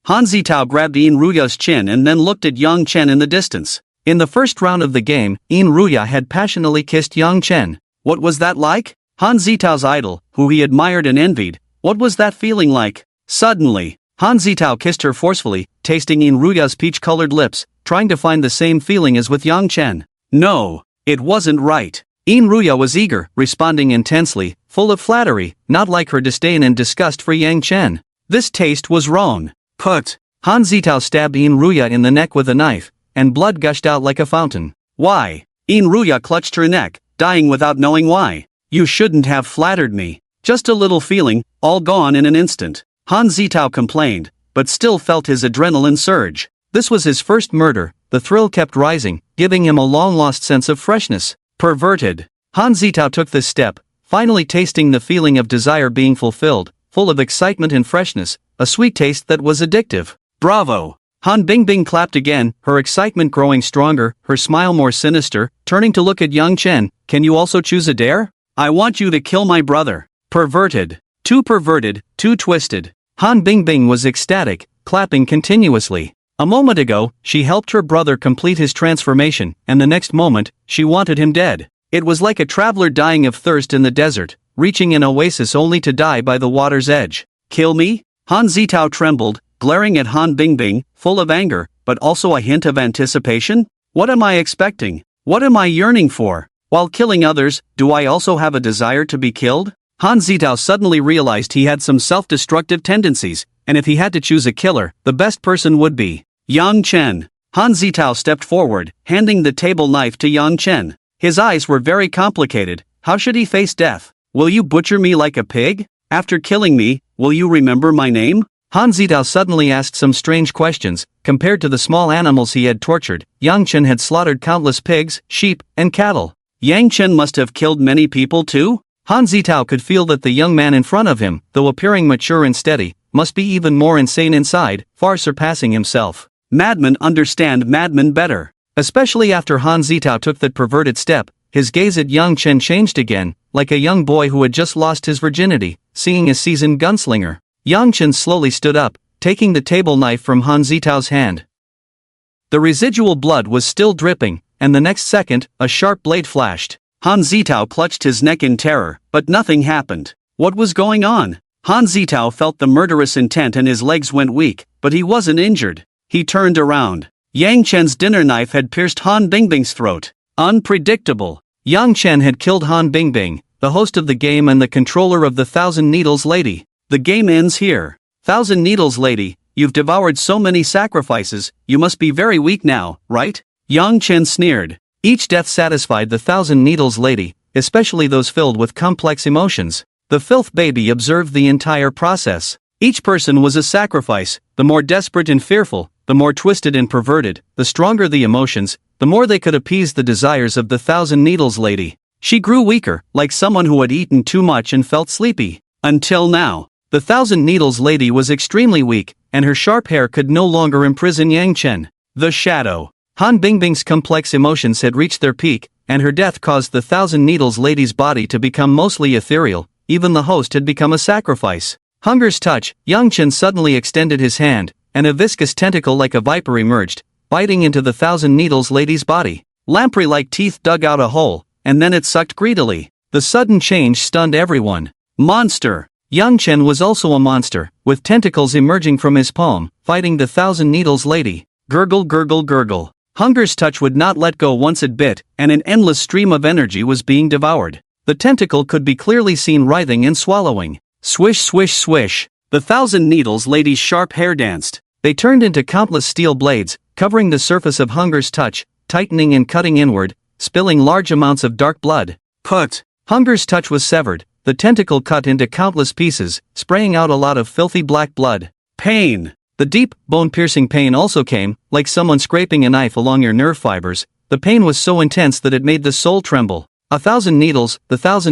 Speaker 1: Han Zitao grabbed Yin Ruya's chin and then looked at Yang Chen in the distance. In the first round of the game, Yin Ruya had passionately kissed Yang Chen. What was that like? Han Zitao's idol, who he admired and envied, what was that feeling like? Suddenly, Han Zitao kissed her forcefully, tasting Yin Ruya's peach-colored lips, trying to find the same feeling as with Yang Chen. No, it wasn't right. Yin Ruya was eager, responding intensely, full of flattery, not like her disdain and disgust for Yang Chen. This taste was wrong. Put. Han Zitao stabbed Yin Ruya in the neck with a knife, and blood gushed out like a fountain. Why? Yin Ruya clutched her neck, dying without knowing why. You shouldn't have flattered me. Just a little feeling, all gone in an instant. Han Zitao complained, but still felt his adrenaline surge. This was his first murder, the thrill kept rising, giving him a long-lost sense of freshness. Perverted. Han Zitao took this step, finally tasting the feeling of desire being fulfilled, full of excitement and freshness, a sweet taste that was addictive. Bravo! Han Bingbing clapped again, her excitement growing stronger, her smile more sinister, turning to look at Yang Chen. Can you also choose a dare? I want you to kill my brother. Perverted, too twisted. Han Bingbing was ecstatic, clapping continuously. A moment ago, she helped her brother complete his transformation, and the next moment, she wanted him dead. It was like a traveler dying of thirst in the desert, reaching an oasis only to die by the water's edge. Kill me? Han Zitao trembled, glaring at Han Bingbing, full of anger, but also a hint of anticipation. What am I expecting? What am I yearning for? While killing others, do I also have a desire to be killed? Han Zitao suddenly realized he had some self-destructive tendencies, and if he had to choose a killer, the best person would be Yang Chen. Han Zitao stepped forward, handing the table knife to Yang Chen. His eyes were very complicated. How should he face death? Will you butcher me like a pig? After killing me, will you remember my name? Han Zitao suddenly asked some strange questions. Compared to the small animals he had tortured, Yang Chen had slaughtered countless pigs, sheep, and cattle. Yang Chen must have killed many people too? Han Zitao could feel that the young man in front of him, though appearing mature and steady, must be even more insane inside, far surpassing himself. Madmen understand madmen better. Especially after Han Zitao took that perverted step, his gaze at Yang Chen changed again, like a young boy who had just lost his virginity, seeing a seasoned gunslinger. Yang Chen slowly stood up, taking the table knife from Han Zitao's hand. The residual blood was still dripping, and the next second, a sharp blade flashed. Han Zitao clutched his neck in terror, but nothing happened. What was going on? Han Zitao felt the murderous intent and his legs went weak, but he wasn't injured. He turned around. Yang Chen's dinner knife had pierced Han Bingbing's throat. Unpredictable. Yang Chen had killed Han Bingbing, the host of the game and the controller of the Thousand Needles Lady. The game ends here. Thousand Needles Lady, you've devoured so many sacrifices, you must be very weak now, right? Yang Chen sneered. Each death satisfied the Thousand Needles Lady, especially those filled with complex emotions. The filth baby observed the entire process. Each person was a sacrifice. The more desperate and fearful, the more twisted and perverted, the stronger the emotions, the more they could appease the desires of the Thousand Needles Lady. She grew weaker, like someone who had eaten too much and felt sleepy. Until now. The Thousand Needles Lady was extremely weak, and her sharp hair could no longer imprison Yang Chen. The shadow. Han Bingbing's complex emotions had reached their peak, and her death caused the Thousand Needles Lady's body to become mostly ethereal. Even the host had become a sacrifice. Hunger's touch. Yang Chen suddenly extended his hand, and a viscous tentacle like a viper emerged, biting into the Thousand Needles Lady's body. Lamprey-like teeth dug out a hole, and then it sucked greedily. The sudden change stunned everyone. Monster! Yang Chen was also a monster, with tentacles emerging from his palm, fighting the Thousand Needles Lady. Gurgle gurgle gurgle. Hunger's touch would not let go once it bit, and an endless stream of energy was being devoured. The tentacle could be clearly seen writhing and swallowing. Swish swish swish. The Thousand Needles Lady's sharp hair danced. They turned into countless steel blades, covering the surface of Hunger's touch, tightening and cutting inward, spilling large amounts of dark blood. Put! Hunger's touch was severed. The tentacle cut into countless pieces, spraying out a lot of filthy black blood. Pain! The deep, bone-piercing pain also came, like someone scraping a knife along your nerve fibers. The pain was so intense that it made the soul tremble. The Thousand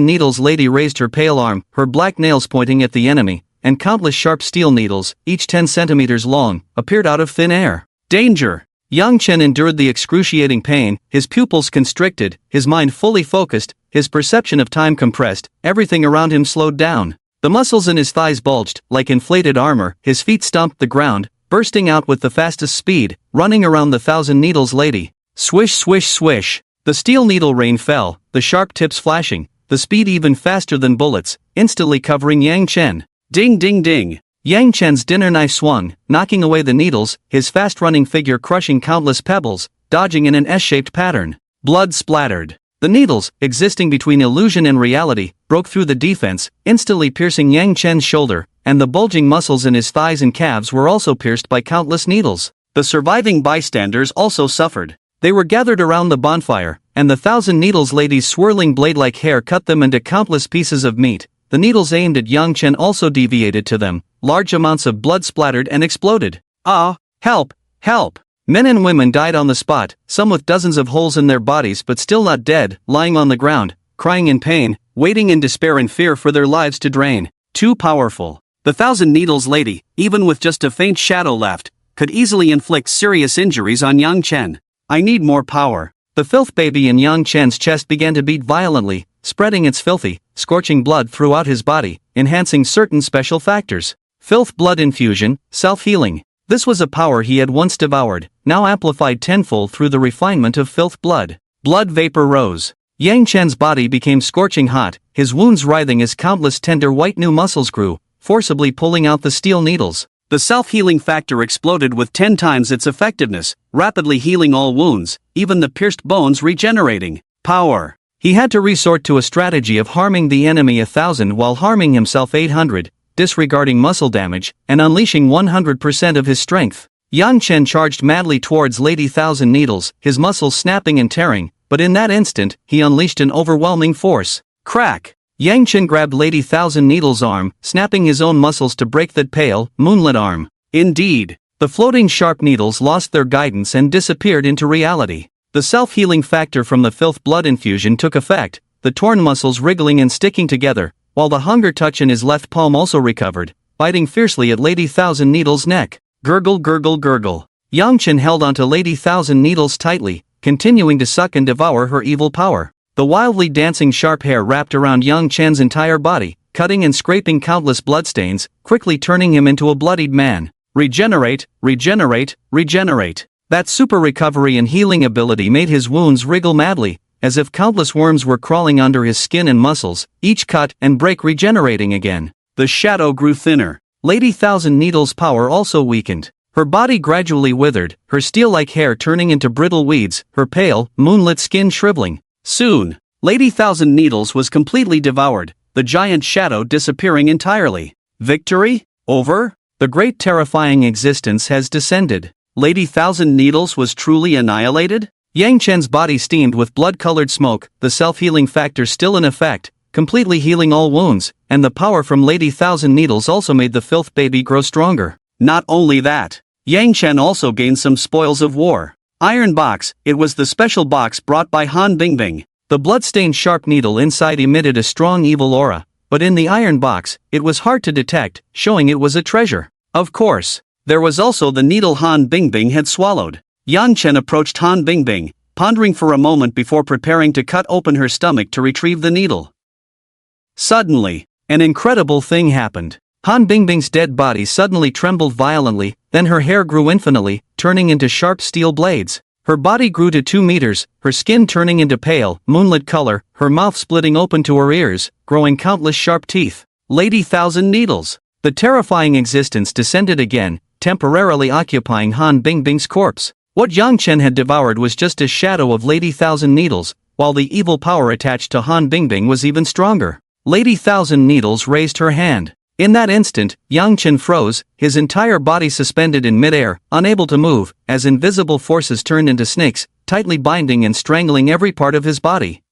Speaker 1: Needles Lady raised her pale arm, her black nails pointing at the enemy, and countless sharp steel needles, each 10 centimeters long, appeared out of thin air. Danger! Yang Chen endured the excruciating pain, his pupils constricted, his mind fully focused, his perception of time compressed, everything around him slowed down. The muscles in his thighs bulged, like inflated armor, his feet stomped the ground, bursting out with the fastest speed, running around the Thousand Needles Lady. Swish swish swish. The steel needle rain fell, the sharp tips flashing, the speed even faster than bullets, instantly covering Yang Chen. Ding ding ding. Yang Chen's dinner knife swung, knocking away the needles, his fast-running figure crushing countless pebbles, dodging in an S-shaped pattern. Blood splattered. The needles, existing between illusion and reality, broke through the defense, instantly piercing Yang Chen's shoulder, and the bulging muscles in his thighs and calves were also pierced by countless needles. The surviving bystanders also suffered. They were gathered around the bonfire, and the Thousand Needles Lady's swirling blade-like hair cut them into countless pieces of meat. The needles aimed at Yang Chen also deviated to them. Large amounts of blood splattered and exploded. Ah! Help! Help! Men and women died on the spot, some with dozens of holes in their bodies but still not dead, lying on the ground, crying in pain. waiting in despair and fear for their lives to drain. Too powerful. The Thousand Needles lady, even with just a faint shadow left, could easily inflict serious injuries on Yang Chen. I need more power. The filth baby in Yang Chen's chest began to beat violently, spreading its filthy, scorching blood throughout his body, enhancing certain special factors. Filth blood infusion, self-healing. This was a power he had once devoured, now amplified tenfold through the refinement of filth blood. Blood vapor rose. Yang Chen's body became scorching hot, his wounds writhing as countless tender white new muscles grew, forcibly pulling out the steel needles. The self-healing factor exploded with 10 times its effectiveness, rapidly healing all wounds, even the pierced bones regenerating. Power. He had to resort to a strategy of harming the enemy 1,000 while harming himself 800, disregarding muscle damage, and unleashing 100% of his strength. Yang Chen charged madly towards Lady Thousand Needles, his muscles snapping and tearing, but in that instant, he unleashed an overwhelming force. Crack! Yang Chen grabbed Lady Thousand Needles' arm, snapping his own muscles to break that pale, moonlit arm. Indeed, the floating sharp needles lost their guidance and disappeared into reality. The self-healing factor from the filth blood infusion took effect, the torn muscles wriggling and sticking together, while the hunger touch in his left palm also recovered, biting fiercely at Lady Thousand Needles' neck. Gurgle gurgle gurgle. Yang Chen held onto Lady Thousand Needles tightly, continuing to suck and devour her evil power. The wildly dancing sharp hair wrapped around Yang Chen's entire body, cutting and scraping countless bloodstains, quickly turning him into a bloodied man. Regenerate, regenerate, regenerate. That super recovery and healing ability made his wounds wriggle madly, as if countless worms were crawling under his skin and muscles, each cut and break regenerating again. The shadow grew thinner. Lady Thousand Needles' power also weakened. Her body gradually withered, her steel-like hair turning into brittle weeds, her pale, moonlit skin shriveling. Soon, Lady Thousand Needles was completely devoured, the giant shadow disappearing entirely. Victory? Over? The great terrifying existence has descended. Lady Thousand Needles was truly annihilated? Yang Chen's body steamed with blood-colored smoke, the self-healing factor still in effect, completely healing all wounds, and the power from Lady Thousand Needles also made the filth baby grow stronger. Not only that, Yang Chen also gained some spoils of war. Iron box, it was the special box brought by Han Bingbing. The blood-stained sharp needle inside emitted a strong evil aura, but in the iron box, it was hard to detect, showing it was a treasure. Of course, there was also the needle Han Bingbing had swallowed. Yang Chen approached Han Bingbing, pondering for a moment before preparing to cut open her stomach to retrieve the needle. Suddenly, an incredible thing happened. Han Bingbing's dead body suddenly trembled violently, then her hair grew infinitely, turning into sharp steel blades. Her body grew to 2 meters, her skin turning into pale, moonlit color, her mouth splitting open to her ears, growing countless sharp teeth. Lady Thousand Needles. The terrifying existence descended again, temporarily occupying Han Bingbing's corpse. What Yang Chen had devoured was just a shadow of Lady Thousand Needles, while the evil power attached to Han Bingbing was even stronger. Lady Thousand Needles raised her hand. In that instant, Yang Chen froze, his entire body suspended in midair, unable to move, as invisible forces turned into snakes, tightly binding and strangling every part of his body.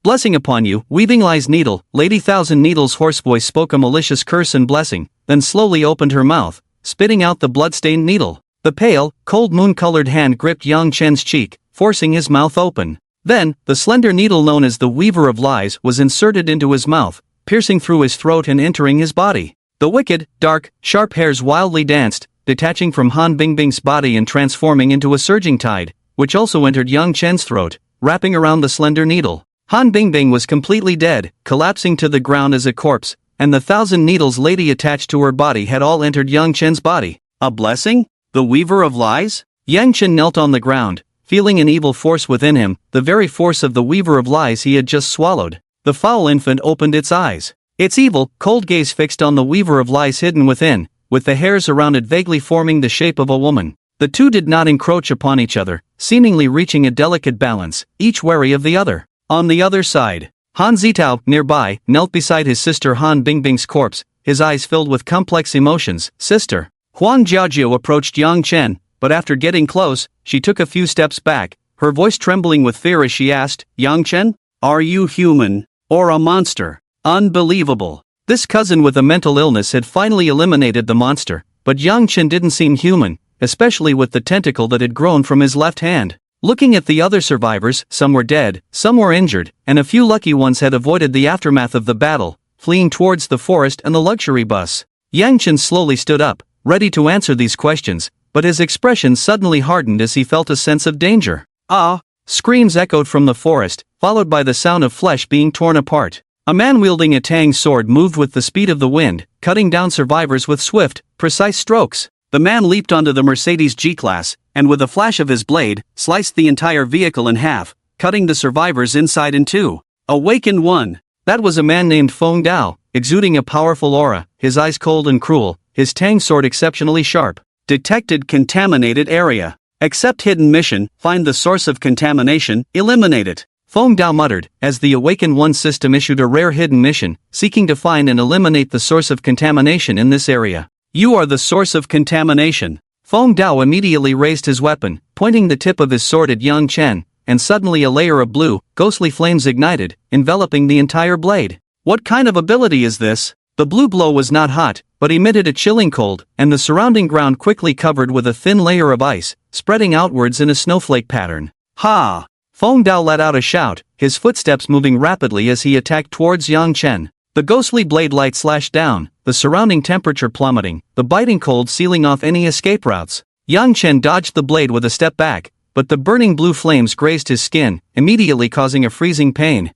Speaker 1: Blessing upon you, weaving lies needle. Lady Thousand Needles' hoarse voice spoke a malicious curse and blessing, then slowly opened her mouth, spitting out the blood-stained needle. The pale, cold moon-colored hand gripped Yang Chen's cheek, forcing his mouth open. Then, the slender needle known as the Weaver of Lies was inserted into his mouth, piercing through his throat and entering his body. The wicked, dark, sharp hairs wildly danced, detaching from Han Bingbing's body and transforming into a surging tide, which also entered Yang Chen's throat, wrapping around the slender needle. Han Bingbing was completely dead, collapsing to the ground as a corpse, and the Thousand Needles lady attached to her body had all entered Yang Chen's body. A blessing? The Weaver of Lies? Yang Chen knelt on the ground, feeling an evil force within him, the very force of the Weaver of Lies he had just swallowed. The foul infant opened its eyes. Its evil, cold gaze fixed on the Weaver of Lies hidden within, with the hairs around it vaguely forming the shape of a woman. The two did not encroach upon each other, seemingly reaching a delicate balance, each wary of the other. On the other side, Han Zitao, nearby, knelt beside his sister Han Bingbing's corpse, his eyes filled with complex emotions. Sister. Huang Jiajiu approached Yang Chen, but after getting close, she took a few steps back, her voice trembling with fear as she asked, Yang Chen? Are you human? Or a monster? Unbelievable. This cousin with a mental illness had finally eliminated the monster, but Yang Chen didn't seem human, especially with the tentacle that had grown from his left hand. Looking at the other survivors, some were dead, some were injured, and a few lucky ones had avoided the aftermath of the battle, fleeing towards the forest and the luxury bus. Yang Chen slowly stood up, ready to answer these questions, but his expression suddenly hardened as he felt a sense of danger. Ah! Screams echoed from the forest, followed by the sound of flesh being torn apart. A man wielding a tang sword moved with the speed of the wind, cutting down survivors with swift, precise strokes. The man leaped onto the Mercedes G-Class, and with a flash of his blade, sliced the entire vehicle in half, cutting the survivors inside in two. Awakened one. That was a man named Feng Dao, exuding a powerful aura, his eyes cold and cruel, his tang sword exceptionally sharp. Detected contaminated area. Accept hidden mission, find the source of contamination, eliminate it. Feng Dao muttered, as the Awakened One system issued a rare hidden mission, seeking to find and eliminate the source of contamination in this area. You are the source of contamination. Feng Dao immediately raised his weapon, pointing the tip of his sword at Yang Chen, and suddenly a layer of blue, ghostly flames ignited, enveloping the entire blade. What kind of ability is this? The blue blow was not hot, but emitted a chilling cold, and the surrounding ground quickly covered with a thin layer of ice, spreading outwards in a snowflake pattern. Ha! Feng Dao let out a shout, his footsteps moving rapidly as he attacked towards Yang Chen. The ghostly blade light slashed down, the surrounding temperature plummeting, the biting cold sealing off any escape routes. Yang Chen dodged the blade with a step back, but the burning blue flames grazed his skin, immediately causing a freezing pain.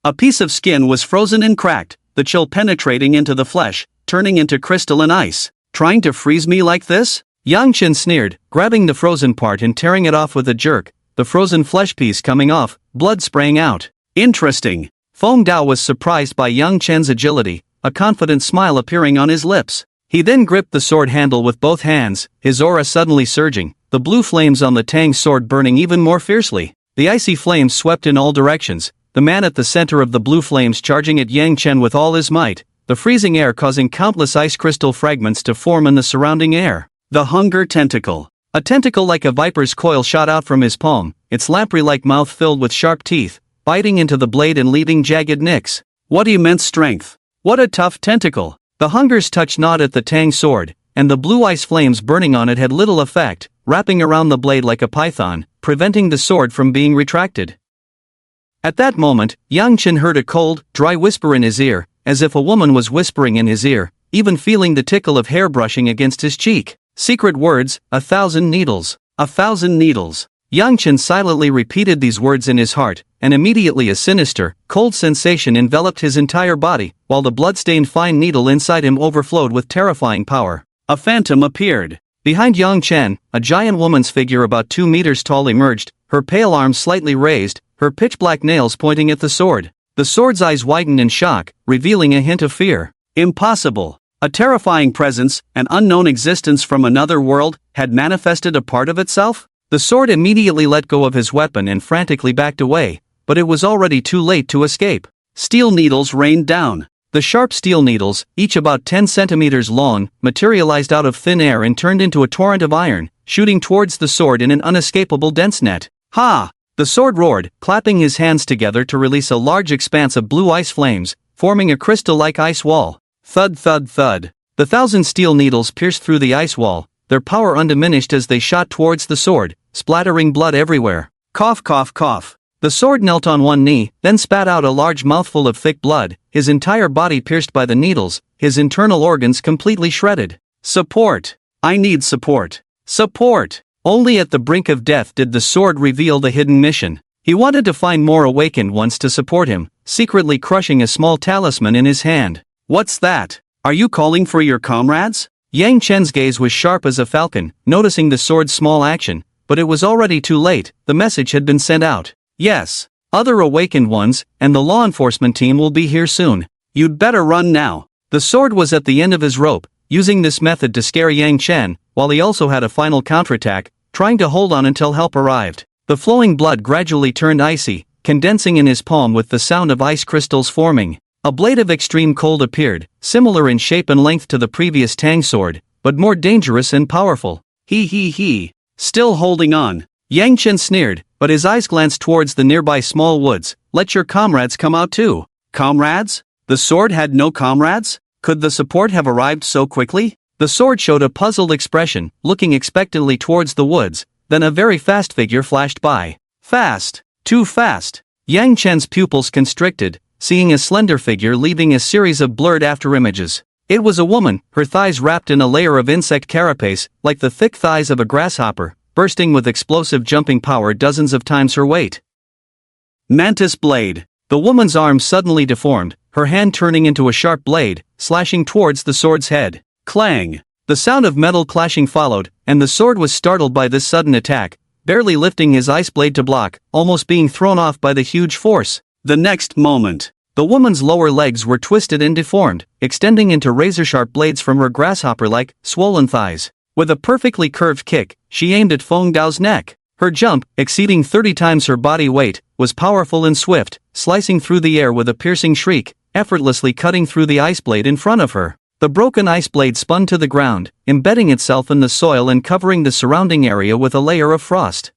Speaker 1: A piece of skin was frozen and cracked, the chill penetrating into the flesh, turning into crystal and ice. Trying to freeze me like this? Yang Chen sneered, grabbing the frozen part and tearing it off with a jerk, the frozen flesh piece coming off, blood spraying out. Interesting. Feng Dao was surprised by Yang Chen's agility, a confident smile appearing on his lips. He then gripped the sword handle with both hands, his aura suddenly surging, the blue flames on the tang sword burning even more fiercely. The icy flames swept in all directions, the man at the center of the blue flames charging at Yang Chen with all his might, the freezing air causing countless ice crystal fragments to form in the surrounding air. The hunger tentacle. A tentacle like a viper's coil shot out from his palm, its lamprey-like mouth filled with sharp teeth, biting into the blade and leaving jagged nicks. What immense strength! What a tough tentacle! The hunger's touch gnawed at the tang sword, and the blue ice flames burning on it had little effect, wrapping around the blade like a python, preventing the sword from being retracted. At that moment, Yang Chen heard a cold, dry whisper in his ear, as if a woman was whispering in his ear, even feeling the tickle of hair brushing against his cheek. Secret words, 1,000 needles. 1,000 needles. Yang Chen silently repeated these words in his heart, and immediately a sinister, cold sensation enveloped his entire body, while the blood-stained fine needle inside him overflowed with terrifying power. A phantom appeared. Behind Yang Chen, a giant woman's figure about 2 meters tall emerged, her pale arms slightly raised, her pitch-black nails pointing at the sword. The sword's eyes widened in shock, revealing a hint of fear. Impossible. A terrifying presence, an unknown existence from another world, had manifested a part of itself? The sword immediately let go of his weapon and frantically backed away, but it was already too late to escape. Steel needles rained down. The sharp steel needles, each about 10 centimeters long, materialized out of thin air and turned into a torrent of iron, shooting towards the sword in an unescapable dense net. Ha! The sword roared, clapping his hands together to release a large expanse of blue ice flames, forming a crystal-like ice wall. Thud thud thud. The 1,000 steel needles pierced through the ice wall, their power undiminished as they shot towards the sword, splattering blood everywhere. Cough cough cough. The sword knelt on one knee, then spat out a large mouthful of thick blood, his entire body pierced by the needles, his internal organs completely shredded. Support! I need support. Support! Only at the brink of death did the sword reveal the hidden mission. He wanted to find more awakened ones to support him, secretly crushing a small talisman in his hand. What's that? Are you calling for your comrades? Yang Chen's gaze was sharp as a falcon, noticing the sword's small action, but it was already too late, the message had been sent out. Yes. Other awakened ones, and the law enforcement team will be here soon. You'd better run now. The sword was at the end of his rope, using this method to scare Yang Chen, while he also had a final counterattack, trying to hold on until help arrived. The flowing blood gradually turned icy, condensing in his palm with the sound of ice crystals forming. A blade of extreme cold appeared, similar in shape and length to the previous tang sword, but more dangerous and powerful. He. Still holding on. Yang Chen sneered, but his eyes glanced towards the nearby small woods. Let your comrades come out too. Comrades? The sword had no comrades? Could the support have arrived so quickly? The sword showed a puzzled expression, looking expectantly towards the woods, then a very fast figure flashed by. Fast. Too fast. Yang Chen's pupils constricted, seeing a slender figure leaving a series of blurred afterimages. It was a woman, her thighs wrapped in a layer of insect carapace, like the thick thighs of a grasshopper, bursting with explosive jumping power dozens of times her weight. Mantis blade. The woman's arm suddenly deformed, her hand turning into a sharp blade, slashing towards the sword's head. Clang! The sound of metal clashing followed, and the sword was startled by this sudden attack, barely lifting his ice blade to block, almost being thrown off by the huge force. The next moment, the woman's lower legs were twisted and deformed, extending into razor-sharp blades from her grasshopper-like, swollen thighs. With a perfectly curved kick, she aimed at Feng Dao's neck. Her jump, exceeding 30 times her body weight, was powerful and swift, slicing through the air with a piercing shriek, effortlessly cutting through the ice blade in front of her. The broken ice blade spun to the ground, embedding itself in the soil and covering the surrounding area with a layer of frost.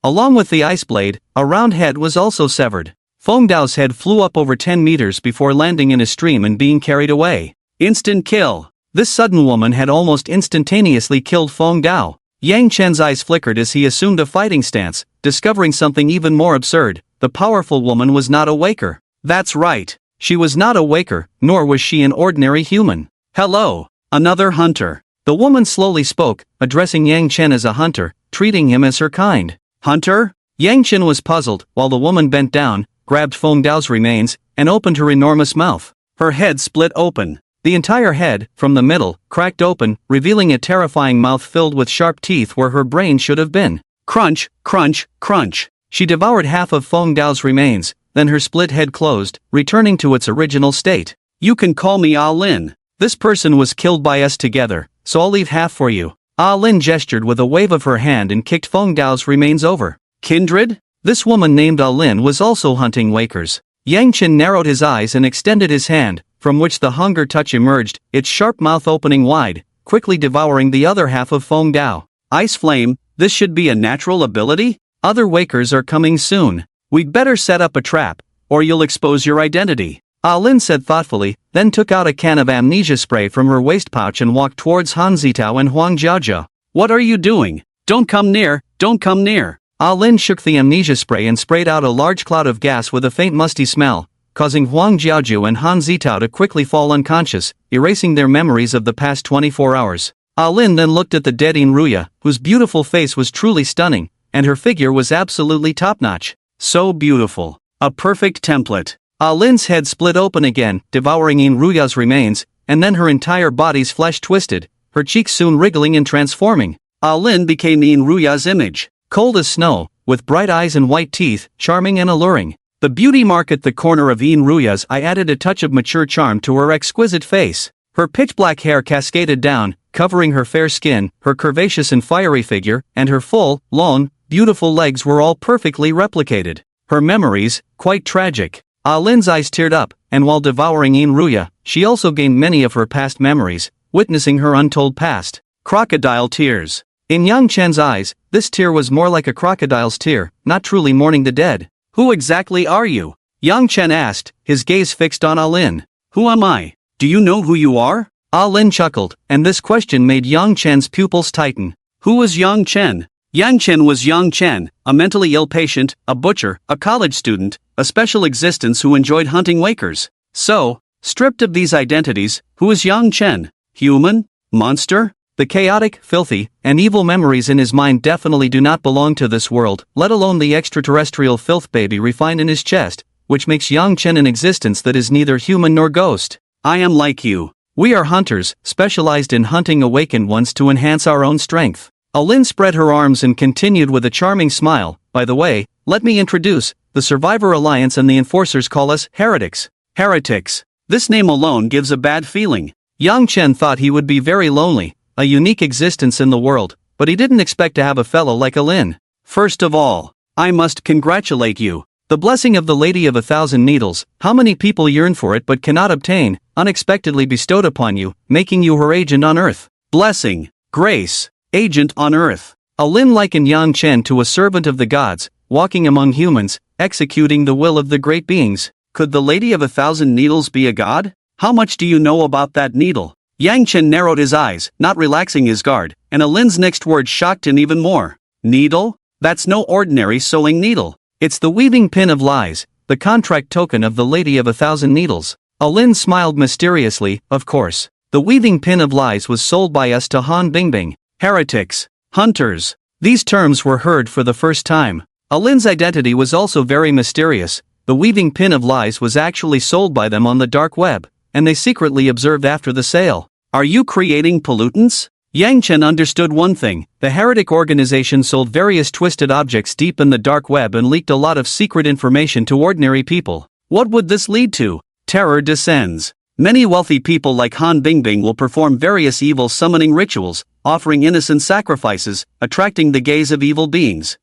Speaker 1: Along with the ice blade, a round head was also severed. Feng Dao's head flew up over 10 meters before landing in a stream and being carried away. Instant kill. This sudden woman had almost instantaneously killed Feng Dao. Yang Chen's eyes flickered as he assumed a fighting stance, discovering something even more absurd. The powerful woman was not a waker. That's right. She was not a waker, nor was she an ordinary human. Hello, another hunter. The woman slowly spoke, addressing Yang Chen as a hunter, treating him as her kind. Hunter? Yang Chen was puzzled, while the woman bent down, grabbed Feng Dao's remains, and opened her enormous mouth. Her head split open. The entire head, from the middle, cracked open, revealing a terrifying mouth filled with sharp teeth where her brain should have been. Crunch, crunch, crunch. She devoured half of Feng Dao's remains, then her split head closed, returning to its original state. You can call me Ah Lin. This person was killed by us together, so I'll leave half for you. Ah Lin gestured with a wave of her hand and kicked Feng Dao's remains over. Kindred? This woman named Ah Lin was also hunting wakers. Yang Chen narrowed his eyes and extended his hand, from which the hunger touch emerged, its sharp mouth opening wide, quickly devouring the other half of Feng Dao. Ice flame, this should be a natural ability? Other wakers are coming soon. We'd better set up a trap, or you'll expose your identity. Ah Lin said thoughtfully, then took out a can of amnesia spray from her waist pouch and walked towards Han Zitao and Huang Jiaojia. What are you doing? Don't come near, don't come near. Ah Lin shook the amnesia spray and sprayed out a large cloud of gas with a faint musty smell, causing Huang Jiaojia and Han Zitao to quickly fall unconscious, erasing their memories of the past 24 hours. Ah Lin then looked at the dead Inruya, whose beautiful face was truly stunning, and her figure was absolutely top-notch. So beautiful. A perfect template. Ah Lin's head split open again, devouring Inruya's remains, and then her entire body's flesh twisted, her cheeks soon wriggling and transforming. Ah Lin became Inruya's image. Cold as snow, with bright eyes and white teeth, charming and alluring. The beauty mark at the corner of Inruya's eye added a touch of mature charm to her exquisite face. Her pitch-black hair cascaded down, covering her fair skin, her curvaceous and fiery figure, and her full, long, beautiful legs were all perfectly replicated. Her memories, quite tragic. Ah Lin's eyes teared up, and while devouring Inruya, she also gained many of her past memories, witnessing her untold past. Crocodile tears. In Yang Chen's eyes, this tear was more like a crocodile's tear, not truly mourning the dead. Who exactly are you? Yang Chen asked, his gaze fixed on Ah Lin. Who am I? Do you know who you are? Ah Lin chuckled, and this question made Yang Chen's pupils tighten. Who was Yang Chen? Yang Chen was Yang Chen, a mentally ill patient, a butcher, a college student, a special existence who enjoyed hunting wakers. So, stripped of these identities, who is Yang Chen? Human? Monster? The chaotic, filthy, and evil memories in his mind definitely do not belong to this world, let alone the extraterrestrial filth baby refined in his chest, which makes Yang Chen an existence that is neither human nor ghost. I am like you. We are hunters, specialized in hunting awakened ones to enhance our own strength. Ah Lin spread her arms and continued with a charming smile. By the way, let me introduce, the Survivor Alliance and the Enforcers call us heretics. Heretics. This name alone gives a bad feeling. Yang Chen thought he would be very lonely, a unique existence in the world, but he didn't expect to have a fellow like Ah Lin. First of all, I must congratulate you. The blessing of the Lady of 1,000 Needles, how many people yearn for it but cannot obtain, unexpectedly bestowed upon you, making you her agent on earth. Blessing, grace, agent on earth. Ah Lin likened Yang Chen to a servant of the gods, walking among humans, executing the will of the great beings. Could the Lady of 1,000 Needles be a god? How much do you know about that needle? Yang Chen narrowed his eyes, not relaxing his guard, and Ah Lin's next word shocked him even more. Needle? That's no ordinary sewing needle. It's the weaving pin of lies, the contract token of the Lady of 1,000 Needles. Alin smiled mysteriously. Of course. The weaving pin of lies was sold by us to Han Bingbing. Heretics. Hunters. These terms were heard for the first time. Alin's identity was also very mysterious. The weaving pin of lies was actually sold by them on the dark web, and they secretly observed after the sale. Are you creating pollutants? Yang Chen understood one thing: the heretic organization sold various twisted objects deep in the dark web and leaked a lot of secret information to ordinary people. What would this lead to? Terror descends. Many wealthy people like Han Bingbing will perform various evil summoning rituals, offering innocent sacrifices, attracting the gaze of evil beings.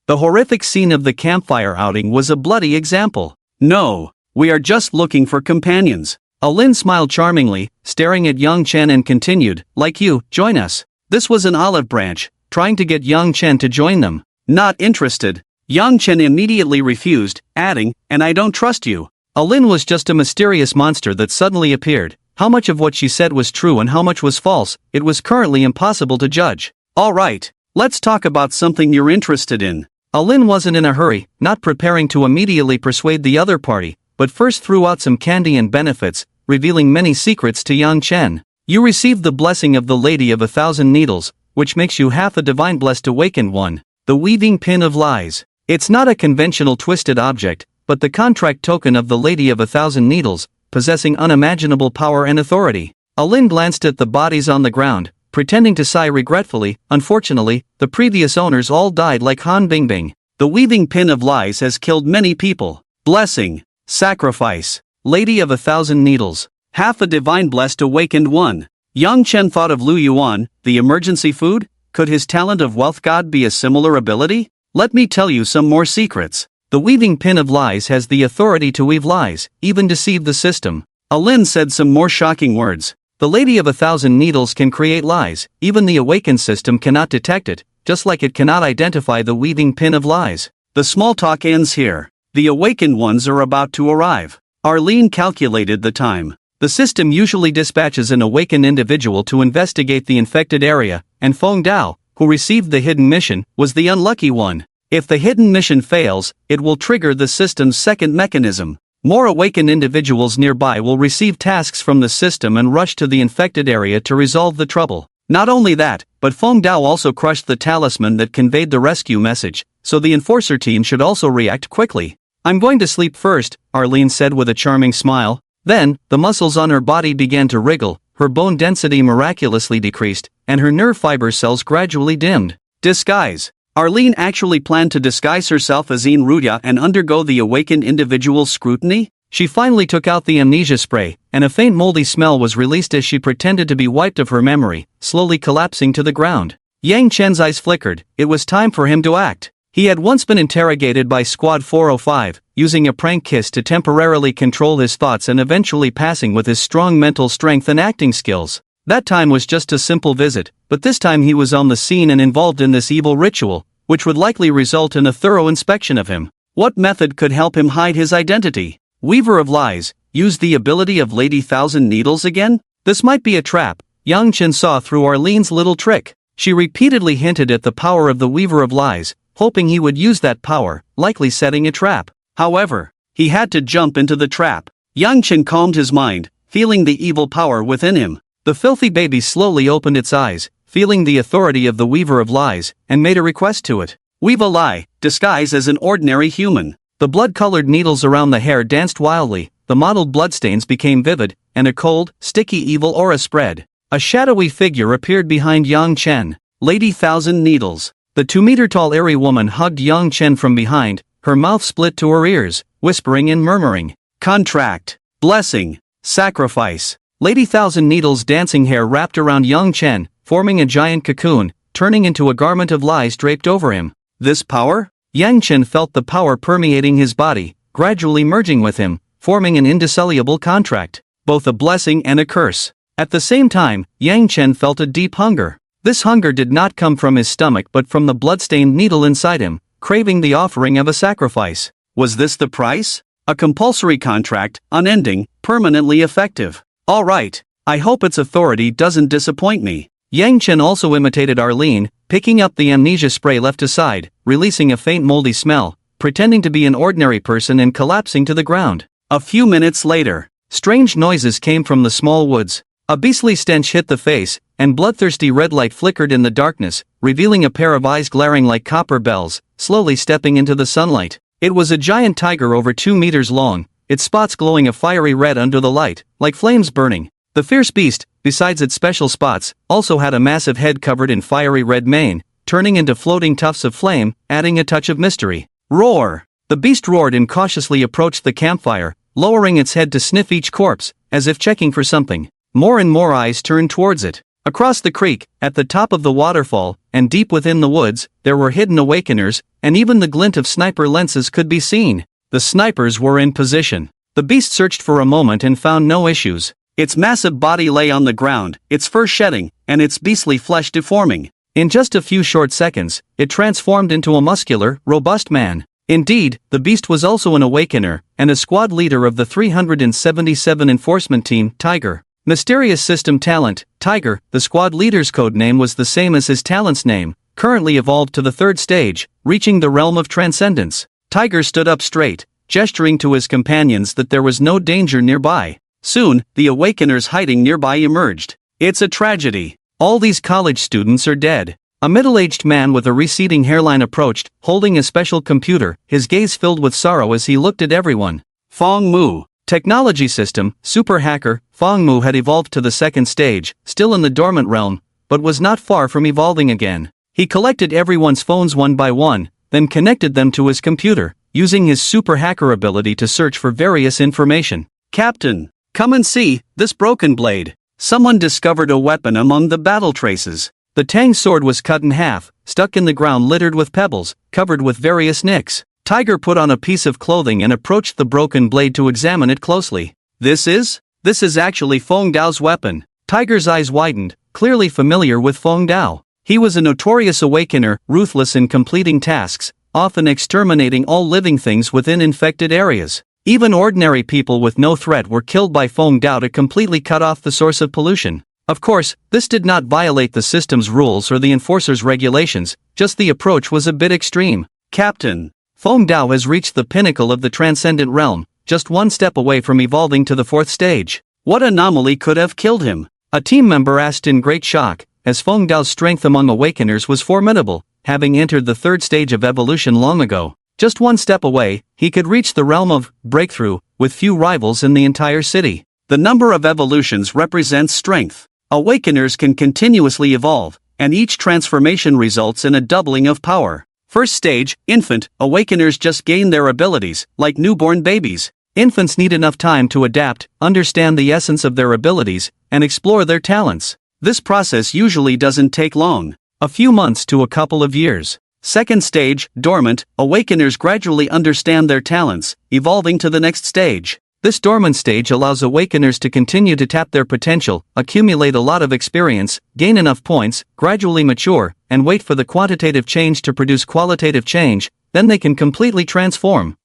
Speaker 1: The horrific scene of the campfire outing was a bloody example. No, we are just looking for companions. Alin smiled charmingly, staring at Yang Chen, and continued, like you, join us. This was an olive branch, trying to get Yang Chen to join them. Not interested. Yang Chen immediately refused, adding, and I don't trust you. Alin was just a mysterious monster that suddenly appeared. How much of what she said was true and how much was false, it was currently impossible to judge. Alright, let's talk about something you're interested in. Alin wasn't in a hurry, not preparing to immediately persuade the other party, but first threw out some candy and benefits, revealing many secrets to Yang Chen. You received the blessing of the Lady of 1,000 Needles, which makes you half a divine blessed awakened one. The weaving pin of lies. It's not a conventional twisted object, but the contract token of the Lady of 1,000 Needles, possessing unimaginable power and authority. Alin glanced at the bodies on the ground, pretending to sigh regretfully. Unfortunately, the previous owners all died like Han Bingbing. The weaving pin of lies has killed many people. Blessing. Sacrifice. Lady of 1,000 Needles. Half a divine blessed awakened one. Yang Chen thought of Lu Yuan, the emergency food. Could his talent of wealth god be a similar ability? Let me tell you some more secrets. The weaving pin of lies has the authority to weave lies, even deceive the system. Alin said some more shocking words. The Lady of 1,000 Needles can create lies, even the awakened system cannot detect it, just like it cannot identify the weaving pin of lies. The small talk ends here. The awakened ones are about to arrive. Arlene calculated the time. The system usually dispatches an awakened individual to investigate the infected area, and Feng Dao, who received the hidden mission, was the unlucky one. If the hidden mission fails, it will trigger the system's second mechanism. More awakened individuals nearby will receive tasks from the system and rush to the infected area to resolve the trouble. Not only that, but Feng Dao also crushed the talisman that conveyed the rescue message, so the enforcer team should also react quickly. I'm going to sleep first, Arlene said with a charming smile. Then, the muscles on her body began to wriggle, her bone density miraculously decreased, and her nerve fiber cells gradually dimmed. Disguise. Arlene actually planned to disguise herself as Yin Rudya and undergo the awakened individual's scrutiny? She finally took out the amnesia spray, and a faint moldy smell was released as she pretended to be wiped of her memory, slowly collapsing to the ground. Yang Chen's eyes flickered. It was time for him to act. He had once been interrogated by Squad 405, using a prank kiss to temporarily control his thoughts and eventually passing with his strong mental strength and acting skills. That time was just a simple visit, but this time he was on the scene and involved in this evil ritual, which would likely result in a thorough inspection of him. What method could help him hide his identity? Weaver of lies, use the ability of Lady 1,000 Needles again? This might be a trap. Yang Chen saw through Arlene's little trick. She repeatedly hinted at the power of the Weaver of lies, hoping he would use that power, likely setting a trap. However, he had to jump into the trap. Yang Chen calmed his mind, feeling the evil power within him. The filthy baby slowly opened its eyes, feeling the authority of the Weaver of lies, and made a request to it. Weave a lie, disguise as an ordinary human. The blood-colored needles around the hair danced wildly, the mottled bloodstains became vivid, and a cold, sticky evil aura spread. A shadowy figure appeared behind Yang Chen. Lady 1,000 Needles. The 2-meter-tall airy woman hugged Yang Chen from behind, her mouth split to her ears, whispering and murmuring. Contract. Blessing. Sacrifice. Lady 1,000 Needles' dancing hair wrapped around Yang Chen, forming a giant cocoon, turning into a garment of lies draped over him. This power? Yang Chen felt the power permeating his body, gradually merging with him, forming an indissoluble contract, both a blessing and a curse. At the same time, Yang Chen felt a deep hunger. This hunger did not come from his stomach but from the bloodstained needle inside him, craving the offering of a sacrifice. Was this the price? A compulsory contract, unending, permanently effective. All right, I hope its authority doesn't disappoint me. Yang Chen also imitated Arlene, picking up the amnesia spray left aside, releasing a faint moldy smell, pretending to be an ordinary person and collapsing to the ground. A few minutes later, strange noises came from the small woods. A beastly stench hit the face, and bloodthirsty red light flickered in the darkness, revealing a pair of eyes glaring like copper bells, slowly stepping into the sunlight. It was a giant tiger over 2 meters long, its spots glowing a fiery red under the light, like flames burning. The fierce beast, besides its special spots, also had a massive head covered in fiery red mane, turning into floating tufts of flame, adding a touch of mystery. Roar! The beast roared and cautiously approached the campfire, lowering its head to sniff each corpse, as if checking for something. More and more eyes turned towards it. Across the creek, at the top of the waterfall, and deep within the woods, there were hidden awakeners, and even the glint of sniper lenses could be seen. The snipers were in position. The beast searched for a moment and found no issues. Its massive body lay on the ground, its fur shedding, and its beastly flesh deforming. In just a few short seconds, it transformed into a muscular, robust man. Indeed, the beast was also an awakener, and a squad leader of the 377 enforcement team, Tiger. Mysterious system talent, Tiger. The squad leader's code name was the same as his talent's name, currently evolved to the 3rd stage, reaching the realm of transcendence. Tiger stood up straight, gesturing to his companions that there was no danger nearby. Soon, the awakeners hiding nearby emerged. It's a tragedy. All these college students are dead. A middle-aged man with a receding hairline approached, holding a special computer, his gaze filled with sorrow as he looked at everyone. Fong Mu. Technology system, super hacker, Fong Mu had evolved to the 2nd stage, still in the dormant realm, but was not far from evolving again. He collected everyone's phones one by one, then connected them to his computer, using his super hacker ability to search for various information. Captain, come and see, this broken blade. Someone discovered a weapon among the battle traces. The Tang sword was cut in half, stuck in the ground littered with pebbles, covered with various nicks. Tiger put on a piece of clothing and approached the broken blade to examine it closely. This is actually Feng Dao's weapon. Tiger's eyes widened, clearly familiar with Feng Dao. He was a notorious awakener, ruthless in completing tasks, often exterminating all living things within infected areas. Even ordinary people with no threat were killed by Feng Dao to completely cut off the source of pollution. Of course, this did not violate the system's rules or the enforcer's regulations, just the approach was a bit extreme. Captain, Feng Dao has reached the pinnacle of the transcendent realm, just one step away from evolving to the 4th stage. What anomaly could have killed him? A team member asked in great shock, as Feng Dao's strength among awakeners was formidable, having entered the 3rd stage of evolution long ago. Just one step away, he could reach the realm of breakthrough, with few rivals in the entire city. The number of evolutions represents strength. Awakeners can continuously evolve, and each transformation results in a doubling of power. 1st stage, infant, awakeners just gain their abilities, like newborn babies. Infants need enough time to adapt, understand the essence of their abilities, and explore their talents. This process usually doesn't take long, a few months to a couple of years. 2nd stage, dormant, awakeners gradually understand their talents, evolving to the next stage. This dormant stage allows awakeners to continue to tap their potential, accumulate a lot of experience, gain enough points, gradually mature, and wait for the quantitative change to produce qualitative change, then they can completely transform.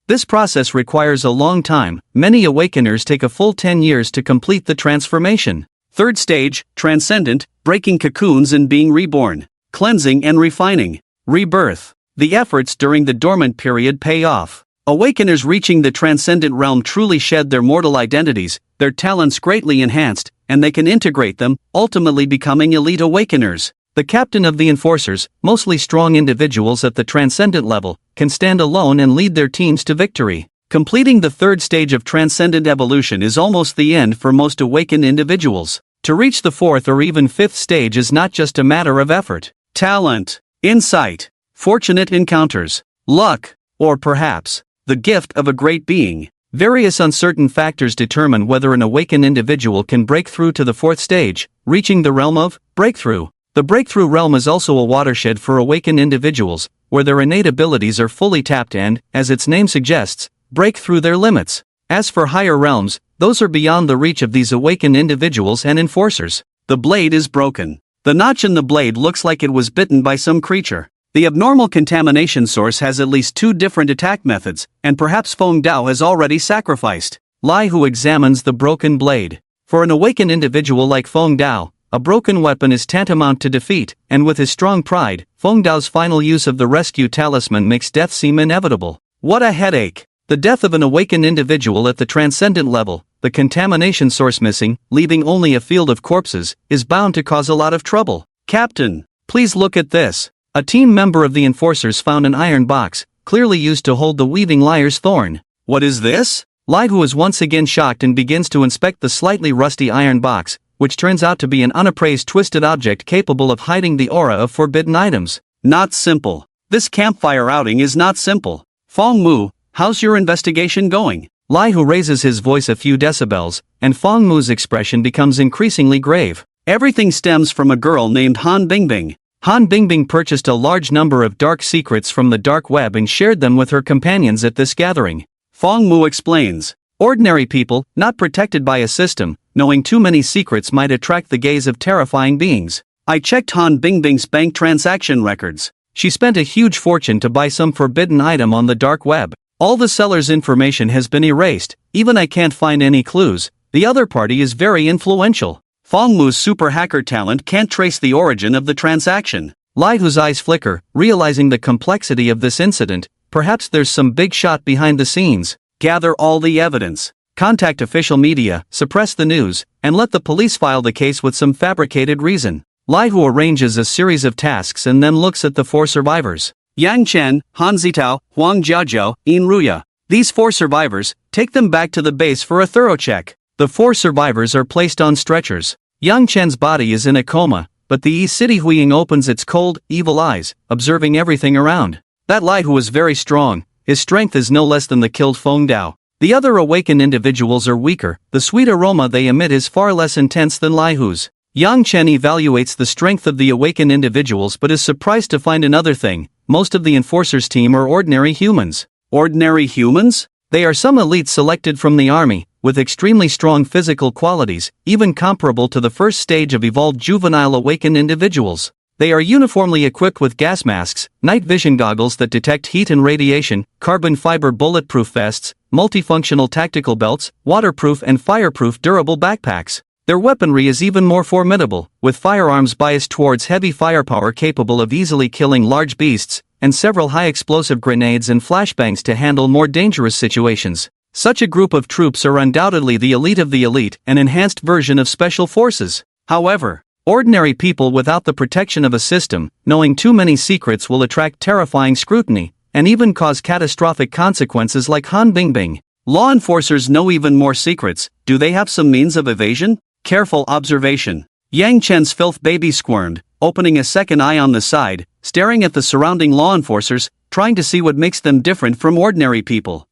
Speaker 1: This process requires a long time. Many awakeners take a full 10 years to complete the transformation. 3rd stage, transcendent, breaking cocoons and being reborn, cleansing and refining, rebirth. The efforts during the dormant period pay off. Awakeners reaching the transcendent realm truly shed their mortal identities, their talents greatly enhanced, and they can integrate them, ultimately becoming elite awakeners. The captain of the enforcers, mostly strong individuals at the transcendent level, can stand alone and lead their teams to victory. Completing the 3rd stage of transcendent evolution is almost the end for most awakened individuals. To reach the 4th or even 5th stage is not just a matter of effort, talent, insight, fortunate encounters, luck, or perhaps the gift of a great being. Various uncertain factors determine whether an awakened individual can break through to the 4th stage, reaching the realm of breakthrough. The breakthrough realm is also a watershed for awakened individuals, where their innate abilities are fully tapped and, as its name suggests, break through their limits. As for higher realms, those are beyond the reach of these awakened individuals and enforcers. The blade is broken. The notch in the blade looks like it was bitten by some creature. The abnormal contamination source has at least 2 different attack methods, and perhaps Feng Dao has already sacrificed. Lai, who examines the broken blade. For an awakened individual like Feng Dao, A broken weapon is tantamount to defeat, and with his strong pride, Feng Dao's final use of the rescue talisman makes death seem inevitable. What a headache! The death of an awakened individual at the transcendent level, the contamination source missing, leaving only a field of corpses, is bound to cause a lot of trouble. Captain, please look at this. A team member of the enforcers found an iron box, clearly used to hold the weaving liar's thorn. What is this? Lihu is once again shocked and begins to inspect the slightly rusty iron box, which turns out to be an unappraised twisted object capable of hiding the aura of forbidden items. Not simple. This campfire outing is not simple. Feng Mu, how's your investigation going? Lihu raises his voice a few decibels, and Feng Mu's expression becomes increasingly grave. Everything stems from a girl named Han Bingbing. Han Bingbing purchased a large number of dark secrets from the dark web and shared them with her companions at this gathering. Feng Mu explains. Ordinary people, not protected by a system, knowing too many secrets might attract the gaze of terrifying beings. I checked Han Bingbing's bank transaction records. She spent a huge fortune to buy some forbidden item on the dark web. All the seller's information has been erased, even I can't find any clues. The other party is very influential. Feng Mu's super hacker talent can't trace the origin of the transaction. Lihu's eyes flicker, realizing the complexity of this incident. Perhaps there's some big shot behind the scenes. Gather all the evidence. Contact official media, suppress the news, and let the police file the case with some fabricated reason. Lihu arranges a series of tasks and then looks at the 4 survivors. Yang Chen, Han Zitao, Huang Jiaozhou, Yin Ruya. These 4 survivors, take them back to the base for a thorough check. The 4 survivors are placed on stretchers. Yang Chen's body is in a coma, but the City Huiying opens its cold, evil eyes, observing everything around. That Lihu is very strong. His strength is no less than the killed Feng Dao. The other awakened individuals are weaker. The sweet aroma they emit is far less intense than Lihu's. Yang Chen evaluates the strength of the awakened individuals but is surprised to find another thing. Most of the enforcers' team are ordinary humans. Ordinary humans? They are some elites selected from the army, with extremely strong physical qualities, even comparable to the first stage of evolved juvenile awakened individuals. They are uniformly equipped with gas masks, night vision goggles that detect heat and radiation, carbon fiber bulletproof vests, multifunctional tactical belts, waterproof and fireproof durable backpacks. Their weaponry is even more formidable, with firearms biased towards heavy firepower capable of easily killing large beasts, and several high-explosive grenades and flashbangs to handle more dangerous situations. Such a group of troops are undoubtedly the elite of the elite, an enhanced version of special forces. However, ordinary people without the protection of a system, knowing too many secrets will attract terrifying scrutiny, and even cause catastrophic consequences like Han Bingbing. Law enforcers know even more secrets. Do they have some means of evasion? Careful observation. Yang Chen's filth baby squirmed, opening a second eye on the side, staring at the surrounding law enforcers, trying to see what makes them different from ordinary people.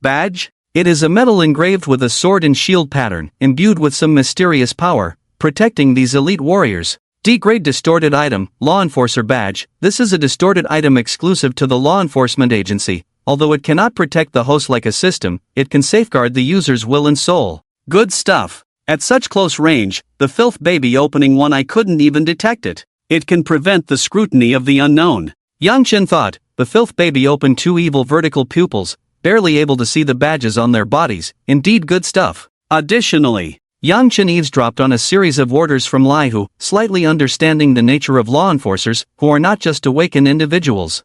Speaker 1: Badge? It is a medal engraved with a sword and shield pattern, imbued with some mysterious power, protecting these elite warriors. D-grade distorted item, law enforcer badge. This is a distorted item exclusive to the law enforcement agency. Although it cannot protect the host like a system, it can safeguard the user's will and soul. Good stuff. At such close range, the filth baby opening one eye couldn't even detect it. It can prevent the scrutiny of the unknown. Yang Chen thought. The filth baby opened 2 evil vertical pupils, barely able to see the badges on their bodies. Indeed good stuff. Additionally, Yang Chen eavesdropped on a series of orders from Lihu, slightly understanding the nature of law enforcers, who are not just awakened individuals.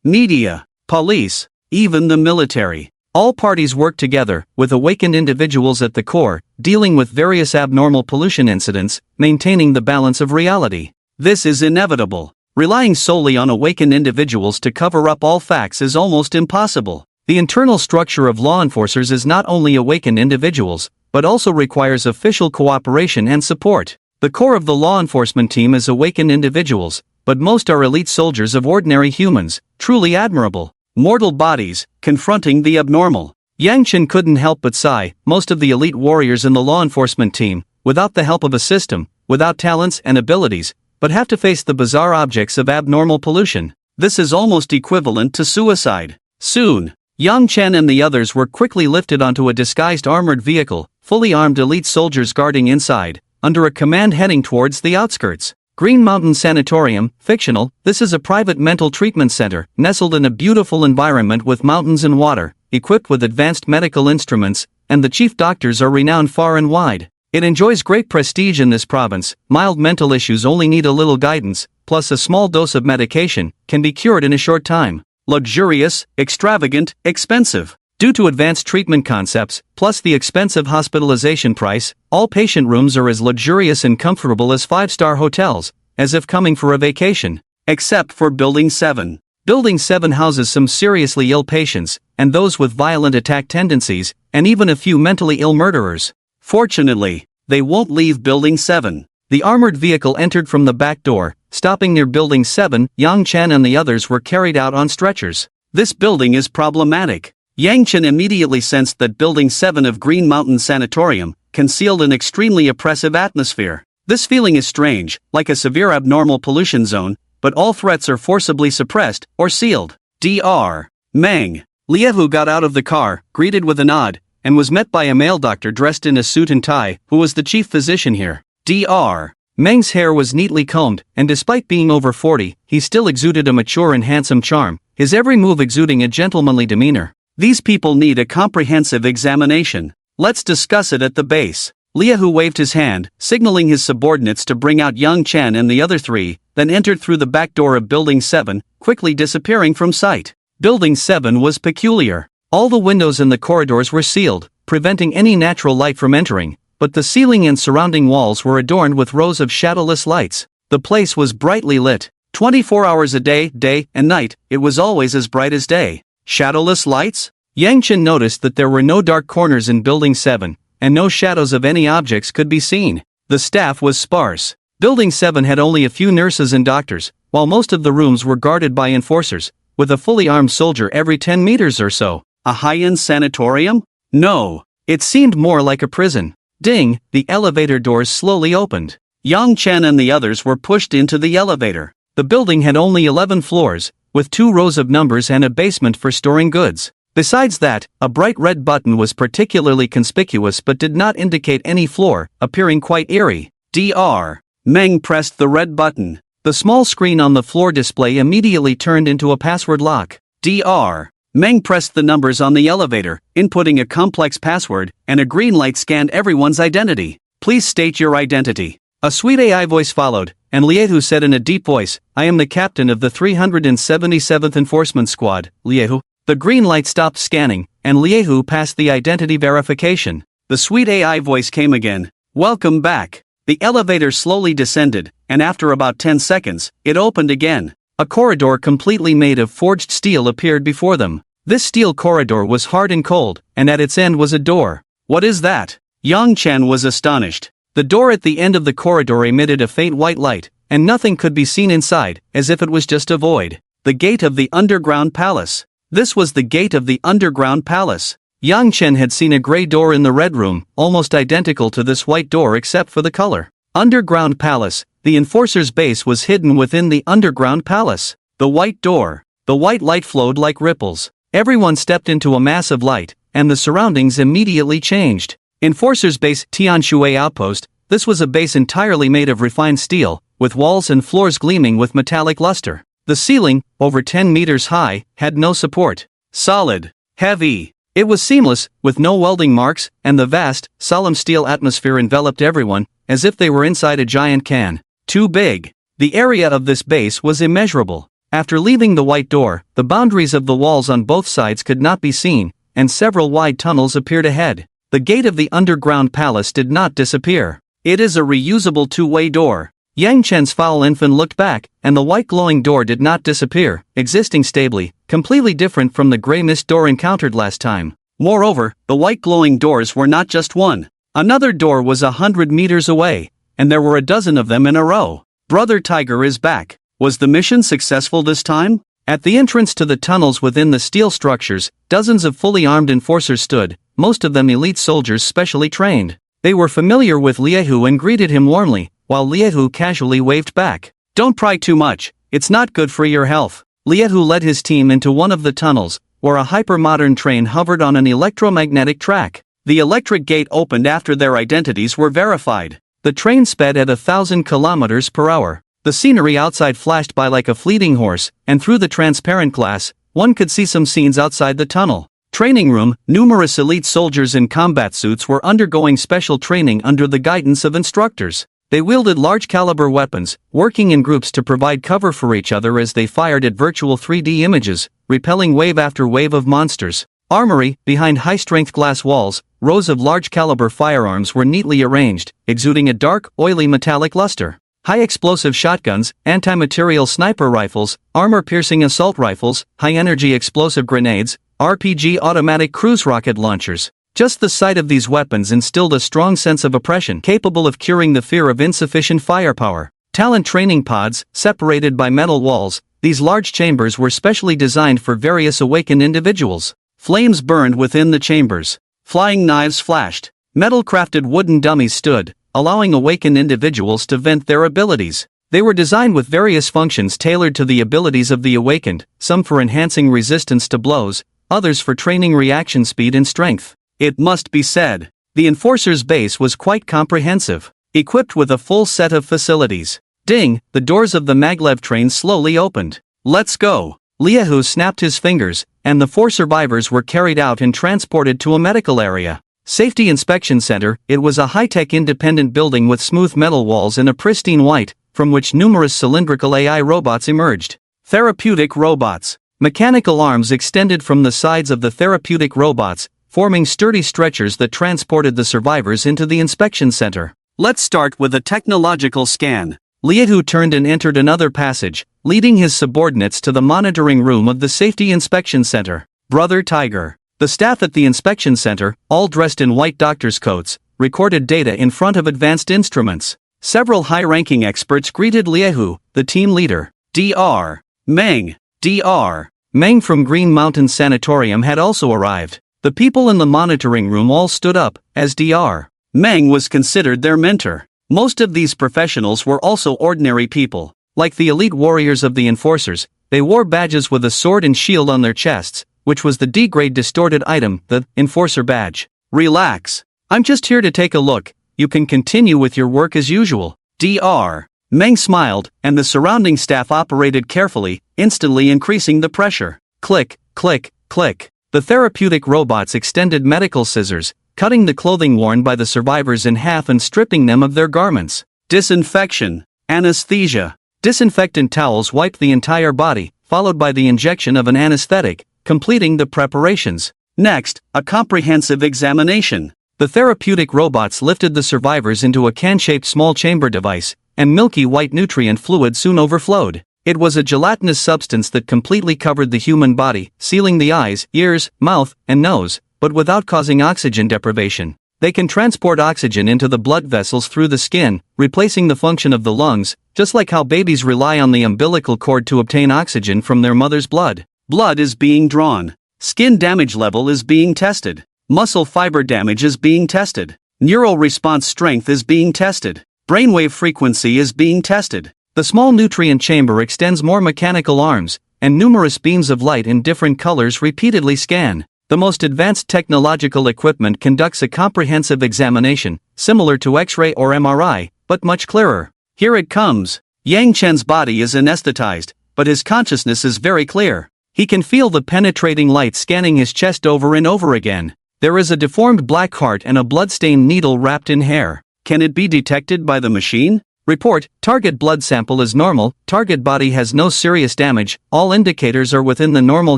Speaker 1: Media, police, even the military. All parties work together, with awakened individuals at the core, dealing with various abnormal pollution incidents, maintaining the balance of reality. This is inevitable. Relying solely on awakened individuals to cover up all facts is almost impossible. The internal structure of law enforcers is not only awakened individuals, but also requires official cooperation and support. The core of the law enforcement team is awakened individuals, but most are elite soldiers of ordinary humans, truly admirable. Mortal bodies, confronting the abnormal. Yang Chen couldn't help but sigh. Most of the elite warriors in the law enforcement team, without the help of a system, without talents and abilities, but have to face the bizarre objects of abnormal pollution. This is almost equivalent to suicide. Soon, Yang Chen and the others were quickly lifted onto a disguised armored vehicle, fully armed elite soldiers guarding inside, under a command heading towards the outskirts. Green Mountain Sanatorium, fictional. This is a private mental treatment center, nestled in a beautiful environment with mountains and water, equipped with advanced medical instruments, and the chief doctors are renowned far and wide. It enjoys great prestige in this province. Mild mental issues only need a little guidance, plus a small dose of medication, can be cured in a short time. Luxurious, extravagant, expensive. Due to advanced treatment concepts, plus the expensive hospitalization price, all patient rooms are as luxurious and comfortable as 5-star hotels, as if coming for a vacation. Except for Building 7. Building 7 houses some seriously ill patients, and those with violent attack tendencies, and even a few mentally ill murderers. Fortunately, they won't leave Building 7. The armored vehicle entered from the back door, stopping near Building 7. Yang Chen and the others were carried out on stretchers. This building is problematic. Yang Chen immediately sensed that Building 7 of Green Mountain Sanatorium concealed an extremely oppressive atmosphere. This feeling is strange, like a severe abnormal pollution zone, but all threats are forcibly suppressed or sealed. Dr. Meng. Liehu got out of the car, greeted with a nod, and was met by a male doctor dressed in a suit and tie, who was the chief physician here. Dr. Meng's hair was neatly combed, and despite being over 40, he still exuded a mature and handsome charm, his every move exuding a gentlemanly demeanor. These people need a comprehensive examination. Let's discuss it at the base. Liehu waved his hand, signaling his subordinates to bring out Yang Chen and the other 3, then entered through the back door of Building 7, quickly disappearing from sight. Building 7 was peculiar. All the windows in the corridors were sealed, preventing any natural light from entering, but the ceiling and surrounding walls were adorned with rows of shadowless lights. The place was brightly lit. 24 hours a day, day and night, it was always as bright as day. Shadowless lights? Yang Chen noticed that there were no dark corners in Building 7, and no shadows of any objects could be seen. The staff was sparse. Building 7 had only a few nurses and doctors, while most of the rooms were guarded by enforcers, with a fully armed soldier every 10 meters or so. A high-end sanatorium? No. It seemed more like a prison. Ding, the elevator doors slowly opened. Yang Chen and the others were pushed into the elevator. The building had only 11 floors, with 2 rows of numbers and a basement for storing goods. Besides that, a bright red button was particularly conspicuous but did not indicate any floor, appearing quite eerie. Dr. Meng pressed the red button. The small screen on the floor display immediately turned into a password lock. Dr. Meng pressed the numbers on the elevator, inputting a complex password, and a green light scanned everyone's identity. Please state your identity. A sweet AI voice followed, and Liehu said in a deep voice, I am the captain of the 377th Enforcement Squad, Liehu. The green light stopped scanning, and Liehu passed the identity verification. The sweet AI voice came again. Welcome back. The elevator slowly descended, and after about 10 seconds, it opened again. A corridor completely made of forged steel appeared before them. This steel corridor was hard and cold, and at its end was a door. What is that? Yang Chen was astonished. The door at the end of the corridor emitted a faint white light, and nothing could be seen inside, as if it was just a void. The gate of the underground palace. This was the gate of the underground palace. Yang Chen had seen a gray door in the red room, almost identical to this white door except for the color. Underground palace. The enforcer's base was hidden within the underground palace. The white door. The white light flowed like ripples. Everyone stepped into a mass of light, and the surroundings immediately changed. Enforcer's base, Tianhai outpost. This was a base entirely made of refined steel, with walls and floors gleaming with metallic luster. The ceiling, over 10 meters high, had no support. Solid. Heavy. It was seamless, with no welding marks, and the vast, solemn steel atmosphere enveloped everyone, as if they were inside a giant can. Too big. The area of this base was immeasurable. After leaving the white door, the boundaries of the walls on both sides could not be seen, and several wide tunnels appeared ahead. The gate of the underground palace did not disappear. It is a reusable two-way door. Yang Chen's foul infant looked back, and the white glowing door did not disappear, existing stably, completely different from the gray mist door encountered last time. Moreover, the white glowing doors were not just one. Another door was 100 meters away, and there were a dozen of them in a row. Brother Tiger is back. Was the mission successful this time? At the entrance to the tunnels within the steel structures, dozens of fully armed enforcers stood, most of them elite soldiers specially trained. They were familiar with Liehu and greeted him warmly, while Liehu casually waved back. Don't pry too much, it's not good for your health. Liehu led his team into one of the tunnels, where a hyper-modern train hovered on an electromagnetic track. The electric gate opened after their identities were verified. The train sped at 1,000 kilometers per hour. The scenery outside flashed by like a fleeting horse, and through the transparent glass, one could see some scenes outside the tunnel. Training room. Numerous elite soldiers in combat suits were undergoing special training under the guidance of instructors. They wielded large-caliber weapons, working in groups to provide cover for each other as they fired at virtual 3D images, repelling wave after wave of monsters. Armory. Behind high-strength glass walls, rows of large-caliber firearms were neatly arranged, exuding a dark, oily metallic luster. High-explosive shotguns, anti-material sniper rifles, armor-piercing assault rifles, high-energy explosive grenades, RPG automatic cruise rocket launchers. Just the sight of these weapons instilled a strong sense of oppression capable of curing the fear of insufficient firepower. Talent training pods, separated by metal walls, these large chambers were specially designed for various awakened individuals. Flames burned within the chambers. Flying knives flashed. Metal-crafted wooden dummies stood, allowing awakened individuals to vent their abilities. They were designed with various functions tailored to the abilities of the awakened, some for enhancing resistance to blows, others for training reaction speed and strength. It must be said, the enforcer's base was quite comprehensive, equipped with a full set of facilities. Ding, the doors of the maglev train slowly opened. Let's go. Liehu snapped his fingers, and the 4 survivors were carried out and transported to a medical area. Safety Inspection Center. It was a high-tech independent building with smooth metal walls and a pristine white, from which numerous cylindrical AI robots emerged. Therapeutic robots. Mechanical arms extended from the sides of the therapeutic robots, forming sturdy stretchers that transported the survivors into the inspection center. Let's start with a technological scan. Liehu turned and entered another passage, leading his subordinates to the monitoring room of the Safety Inspection Center. Brother Tiger. The staff at the inspection center, all dressed in white doctor's coats, recorded data in front of advanced instruments. Several high-ranking experts greeted Liehu, the team leader. Dr. Meng. Dr. Meng from Green Mountain Sanatorium had also arrived. The people in the monitoring room all stood up, as Dr. Meng was considered their mentor. Most of these professionals were also ordinary people. Like the elite warriors of the enforcers, they wore badges with a sword and shield on their chests, which was the D-grade distorted item, the enforcer badge. Relax. I'm just here to take a look. You can continue with your work as usual. Dr. Meng smiled, and the surrounding staff operated carefully, instantly increasing the pressure. Click, click, click. The therapeutic robots extended medical scissors, cutting the clothing worn by the survivors in half and stripping them of their garments. Disinfection. Anesthesia. Disinfectant towels wiped the entire body, followed by the injection of an anesthetic, completing the preparations. Next, a comprehensive examination. The therapeutic robots lifted the survivors into a can-shaped small chamber device, and milky white nutrient fluid soon overflowed. It was a gelatinous substance that completely covered the human body, sealing the eyes, ears, mouth, and nose, but without causing oxygen deprivation. They can transport oxygen into the blood vessels through the skin, replacing the function of the lungs, just like how babies rely on the umbilical cord to obtain oxygen from their mother's blood. Blood is being drawn. Skin damage level is being tested. Muscle fiber damage is being tested. Neural response strength is being tested. Brainwave frequency is being tested. The small nutrient chamber extends more mechanical arms, and numerous beams of light in different colors repeatedly scan. The most advanced technological equipment conducts a comprehensive examination, similar to X-ray or MRI, but much clearer. Here it comes. Yang Chen's body is anesthetized, but his consciousness is very clear. He can feel the penetrating light scanning his chest over and over again. There is a deformed black heart and a blood-stained needle wrapped in hair. Can it be detected by the machine? Report, target blood sample is normal, target body has no serious damage, all indicators are within the normal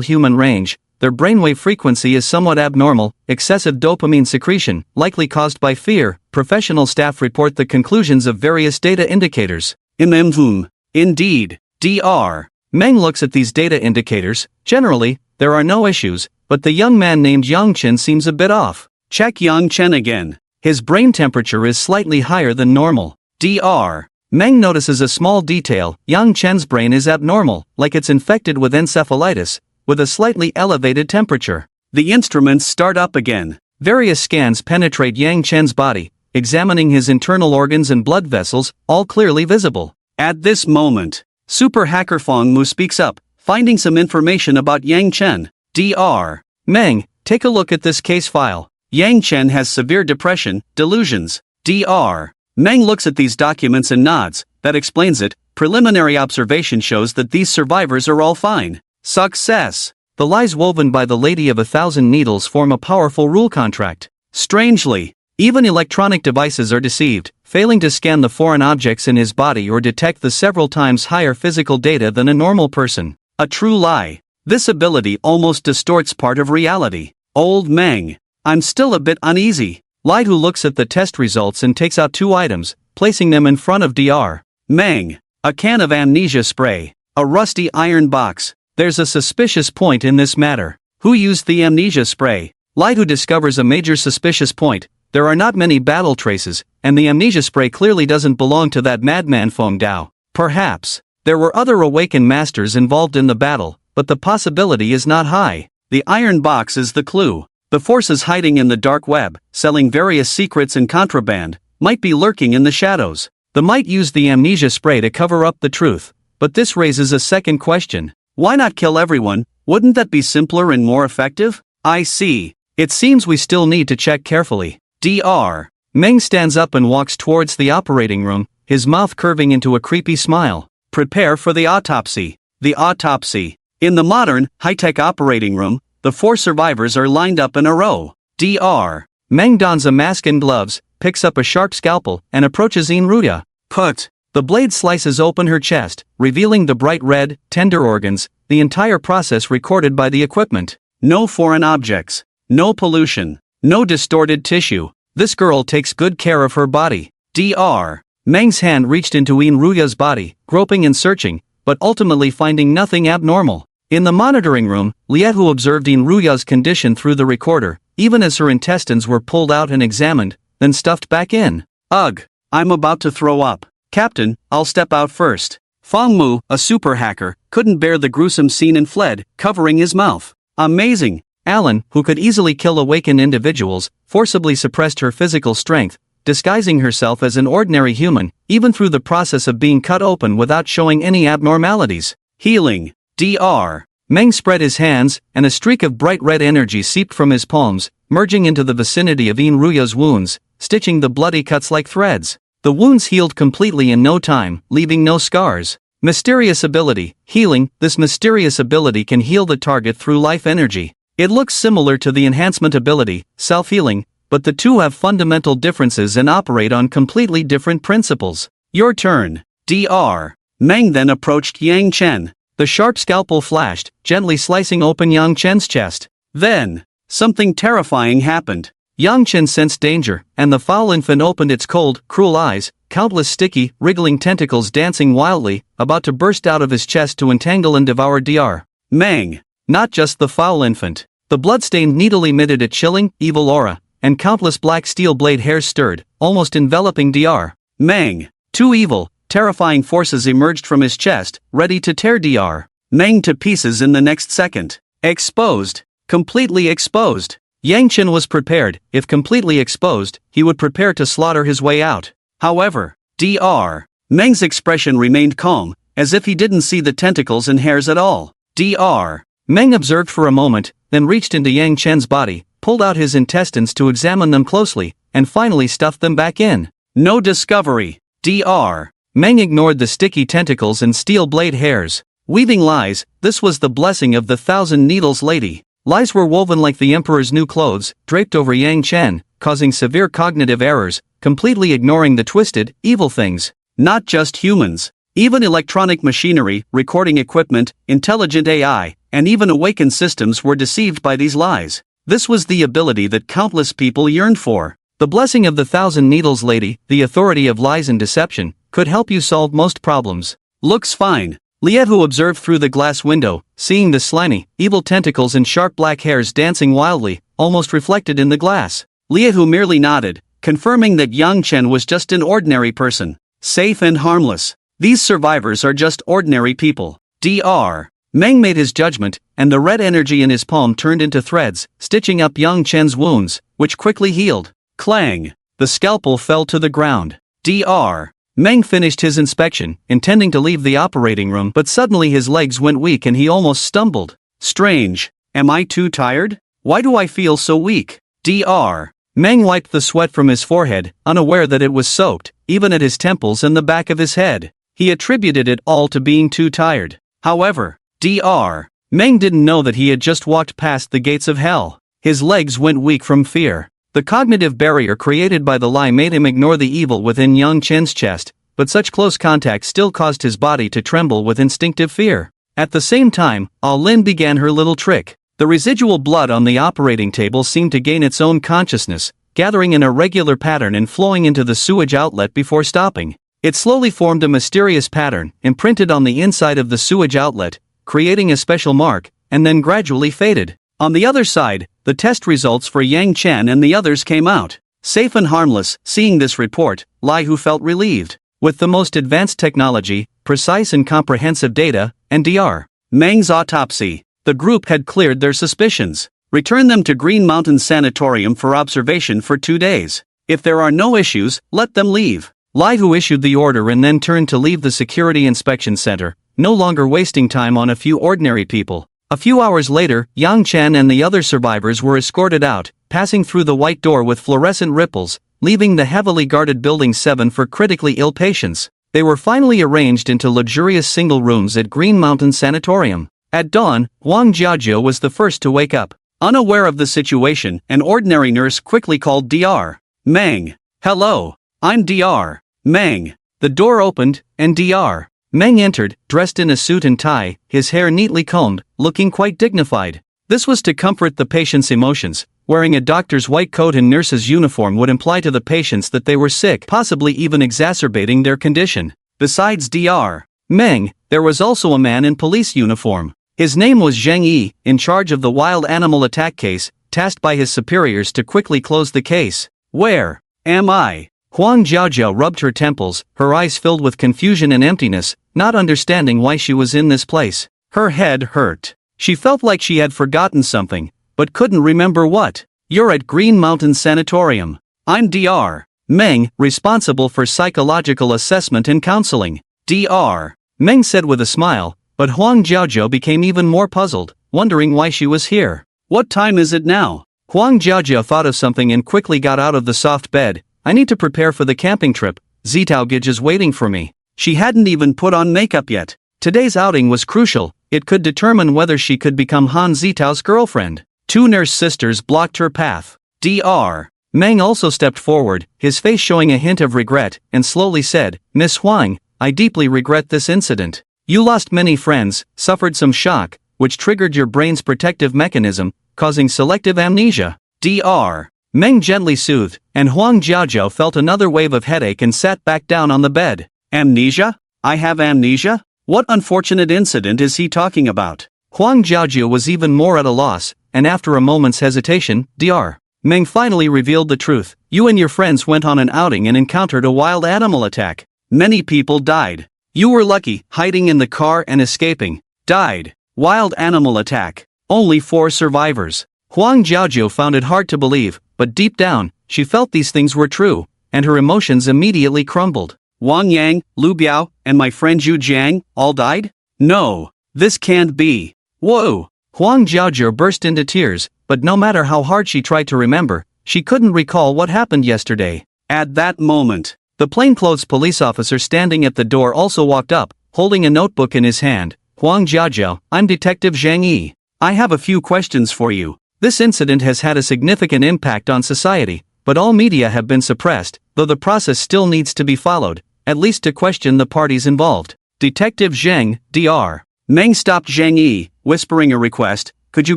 Speaker 1: human range, their brainwave frequency is somewhat abnormal, excessive dopamine secretion, likely caused by fear. Professional staff report the conclusions of various data indicators. Indeed. Dr. Meng looks at these data indicators. Generally, there are no issues, but the young man named Yang Chen seems a bit off. Check Yang Chen again. His brain temperature is slightly higher than normal. Dr. Meng notices a small detail. Yang Chen's brain is abnormal, like it's infected with encephalitis, with a slightly elevated temperature. The instruments start up again. Various scans penetrate Yang Chen's body, examining his internal organs and blood vessels, all clearly visible. At this moment, Super Hacker Fong Mu speaks up, finding some information about Yang Chen. Dr. Meng, take a look at this case file. Yang Chen has severe depression, delusions. Dr. Meng looks at these documents and nods. That explains it. Preliminary observation shows that these survivors are all fine. Success. the lies woven by the Lady of 1,000 Needles form a powerful rule contract. Strangely, even electronic devices are deceived, failing to scan the foreign objects in his body or detect the several times higher physical data than a normal person. A true lie. This ability almost distorts part of reality. Old Meng. I'm still a bit uneasy. Light, who looks at the test results and takes out 2 items, placing them in front of Dr. Meng. A can of amnesia spray. A rusty iron box. There's a suspicious point in this matter. Who used the amnesia spray? Light, who discovers a major suspicious point. There are not many battle traces, and the amnesia spray clearly doesn't belong to that madman Feng Dao. Perhaps there were other awakened masters involved in the battle, but the possibility is not high. The iron box is the clue. The forces hiding in the dark web, selling various secrets and contraband, might be lurking in the shadows. They might use the amnesia spray to cover up the truth. But this raises a second question. Why not kill everyone? Wouldn't that be simpler and more effective? I see. It seems we still need to check carefully. Dr. Meng stands up and walks towards the operating room, his mouth curving into a creepy smile. Prepare for the autopsy. The autopsy. In the modern, high-tech operating room, the 4 survivors are lined up in a row. Dr. Meng dons a mask and gloves, picks up a sharp scalpel, and approaches Inruya. Put. The blade slices open her chest, revealing the bright red, tender organs, the entire process recorded by the equipment. No foreign objects. No pollution. No distorted tissue. This girl takes good care of her body. Dr. Meng's hand reached into Inruya's body, groping and searching, but ultimately finding nothing abnormal. In the monitoring room, Liet, who observed Inruya's condition through the recorder, even as her intestines were pulled out and examined, then stuffed back in. Ugh, I'm about to throw up. Captain, I'll step out first. Fang Mu, a super hacker, couldn't bear the gruesome scene and fled, covering his mouth. Amazing. Alan, who could easily kill awakened individuals, forcibly suppressed her physical strength, disguising herself as an ordinary human, even through the process of being cut open without showing any abnormalities. Healing. Dr. Meng spread his hands, and a streak of bright red energy seeped from his palms, merging into the vicinity of Inruya's wounds, stitching the bloody cuts like threads. The wounds healed completely in no time, leaving no scars. Mysterious ability. Healing. This mysterious ability can heal the target through life energy. It looks similar to the enhancement ability, self-healing, but the two have fundamental differences and operate on completely different principles. Your turn. Dr. Meng then approached Yang Chen. The sharp scalpel flashed, gently slicing open Yang Chen's chest. Then, something terrifying happened. Yang Chen sensed danger, and the foul infant opened its cold, cruel eyes, countless sticky, wriggling tentacles dancing wildly, about to burst out of his chest to entangle and devour Dr. Meng. Not just the foul infant. The blood-stained needle emitted a chilling, evil aura, and countless black steel blade hairs stirred, almost enveloping Dr. Meng. 2 evil, terrifying forces emerged from his chest, ready to tear Dr. Meng to pieces in the next second. Exposed. Completely exposed. Yang Chen was prepared. If completely exposed, he would prepare to slaughter his way out. However, Dr. Meng's expression remained calm, as if he didn't see the tentacles and hairs at all. Dr. Meng observed for a moment, then reached into Yang Chen's body, pulled out his intestines to examine them closely, and finally stuffed them back in. No discovery. Dr. Meng ignored the sticky tentacles and steel blade hairs. Weaving lies. This was the blessing of the 1,000 Needles lady. Lies were woven like the emperor's new clothes, draped over Yang Chen, causing severe cognitive errors, completely ignoring the twisted, evil things. Not just humans. Even electronic machinery, recording equipment, intelligent AI, and even awakened systems were deceived by these lies. This was the ability that countless people yearned for. The blessing of the 1,000 Needles lady, the authority of lies and deception, could help you solve most problems. Looks fine. Liet, who observed through the glass window, seeing the slimy, evil tentacles and sharp black hairs dancing wildly, almost reflected in the glass. Liet, who merely nodded, confirming that Yang Chen was just an ordinary person. Safe and harmless. These survivors are just ordinary people. Dr. Meng made his judgment, and the red energy in his palm turned into threads, stitching up Yang Chen's wounds, which quickly healed. Clang! The scalpel fell to the ground. Dr. Meng finished his inspection, intending to leave the operating room, but suddenly his legs went weak and he almost stumbled. Strange. Am I too tired? Why do I feel so weak? Dr. Meng wiped the sweat from his forehead, unaware that it was soaked, even at his temples and the back of his head. He attributed it all to being too tired. However, Dr. Meng didn't know that he had just walked past the gates of hell. His legs went weak from fear. The cognitive barrier created by the lie made him ignore the evil within Yang Chen's chest, but such close contact still caused his body to tremble with instinctive fear. At the same time, Lin began her little trick. The residual blood on the operating table seemed to gain its own consciousness, gathering in a regular pattern and flowing into the sewage outlet before stopping. It slowly formed a mysterious pattern, imprinted on the inside of the sewage outlet, creating a special mark, and then gradually faded. On the other side, the test results for Yang Chen and the others came out. Safe and harmless. Seeing this report, Lai Hu felt relieved. With the most advanced technology, precise and comprehensive data, and Dr. Meng's autopsy, the group had cleared their suspicions. Return them to Green Mountain Sanatorium for observation for 2 days. If there are no issues, let them leave. Lai Hu issued the order and then turned to leave the security inspection center, no longer wasting time on a few ordinary people. A few hours later, Yang Chen and the other survivors were escorted out, passing through the white door with fluorescent ripples, leaving the heavily guarded Building 7 for critically ill patients. They were finally arranged into luxurious single rooms at Green Mountain Sanatorium. At dawn, Huang Jiajiu was the first to wake up. Unaware of the situation, an ordinary nurse quickly called Dr. Meng. "Hello, I'm Dr. Meng." The door opened, and Dr. Meng entered, dressed in a suit and tie, his hair neatly combed, looking quite dignified. This was to comfort the patient's emotions. Wearing a doctor's white coat and nurse's uniform would imply to the patients that they were sick, possibly even exacerbating their condition. Besides Dr. Meng, there was also a man in police uniform. His name was Zheng Yi, in charge of the wild animal attack case, tasked by his superiors to quickly close the case. "Where am I?" Huang Jiajiu rubbed her temples, her eyes filled with confusion and emptiness, not understanding why she was in this place. Her head hurt. She felt like she had forgotten something, but couldn't remember what. "You're at Green Mountain Sanatorium. I'm Dr. Meng, responsible for psychological assessment and counseling." Dr. Meng said with a smile, but Huang Jiajiu became even more puzzled, wondering why she was here. "What time is it now?" Huang Jiajiu thought of something and quickly got out of the soft bed. "I need to prepare for the camping trip. Zitaogij is waiting for me." She hadn't even put on makeup yet. Today's outing was crucial. It could determine whether she could become Han Zitao's girlfriend. 2 nurse sisters blocked her path. Dr. Meng also stepped forward, his face showing a hint of regret, and slowly said, "Miss Huang, I deeply regret this incident. You lost many friends, suffered some shock, which triggered your brain's protective mechanism, causing selective amnesia." Dr. Meng gently soothed, and Huang Jiajiu felt another wave of headache and sat back down on the bed. "Amnesia? I have amnesia? What unfortunate incident is he talking about?" Huang Jiajiu was even more at a loss, and after a moment's hesitation, Dr. Meng finally revealed the truth. "You and your friends went on an outing and encountered a wild animal attack. Many people died. You were lucky, hiding in the car and escaping. Died. Wild animal attack. Only 4 survivors." Huang Jiajiu found it hard to believe, but deep down, she felt these things were true, and her emotions immediately crumbled. "Wang Yang, Lu Biao, and my friend Zhu Jiang, all died? No, this can't be. Whoa!" Huang Jiajiu burst into tears, but no matter how hard she tried to remember, she couldn't recall what happened yesterday. At that moment, the plainclothes police officer standing at the door also walked up, holding a notebook in his hand. "Huang Jiajiu, I'm Detective Zheng Yi. I have a few questions for you. This incident has had a significant impact on society, but all media have been suppressed, though the process still needs to be followed, at least to question the parties involved." Detective Zheng, Dr. Meng stopped Zheng Yi, whispering a request. "Could you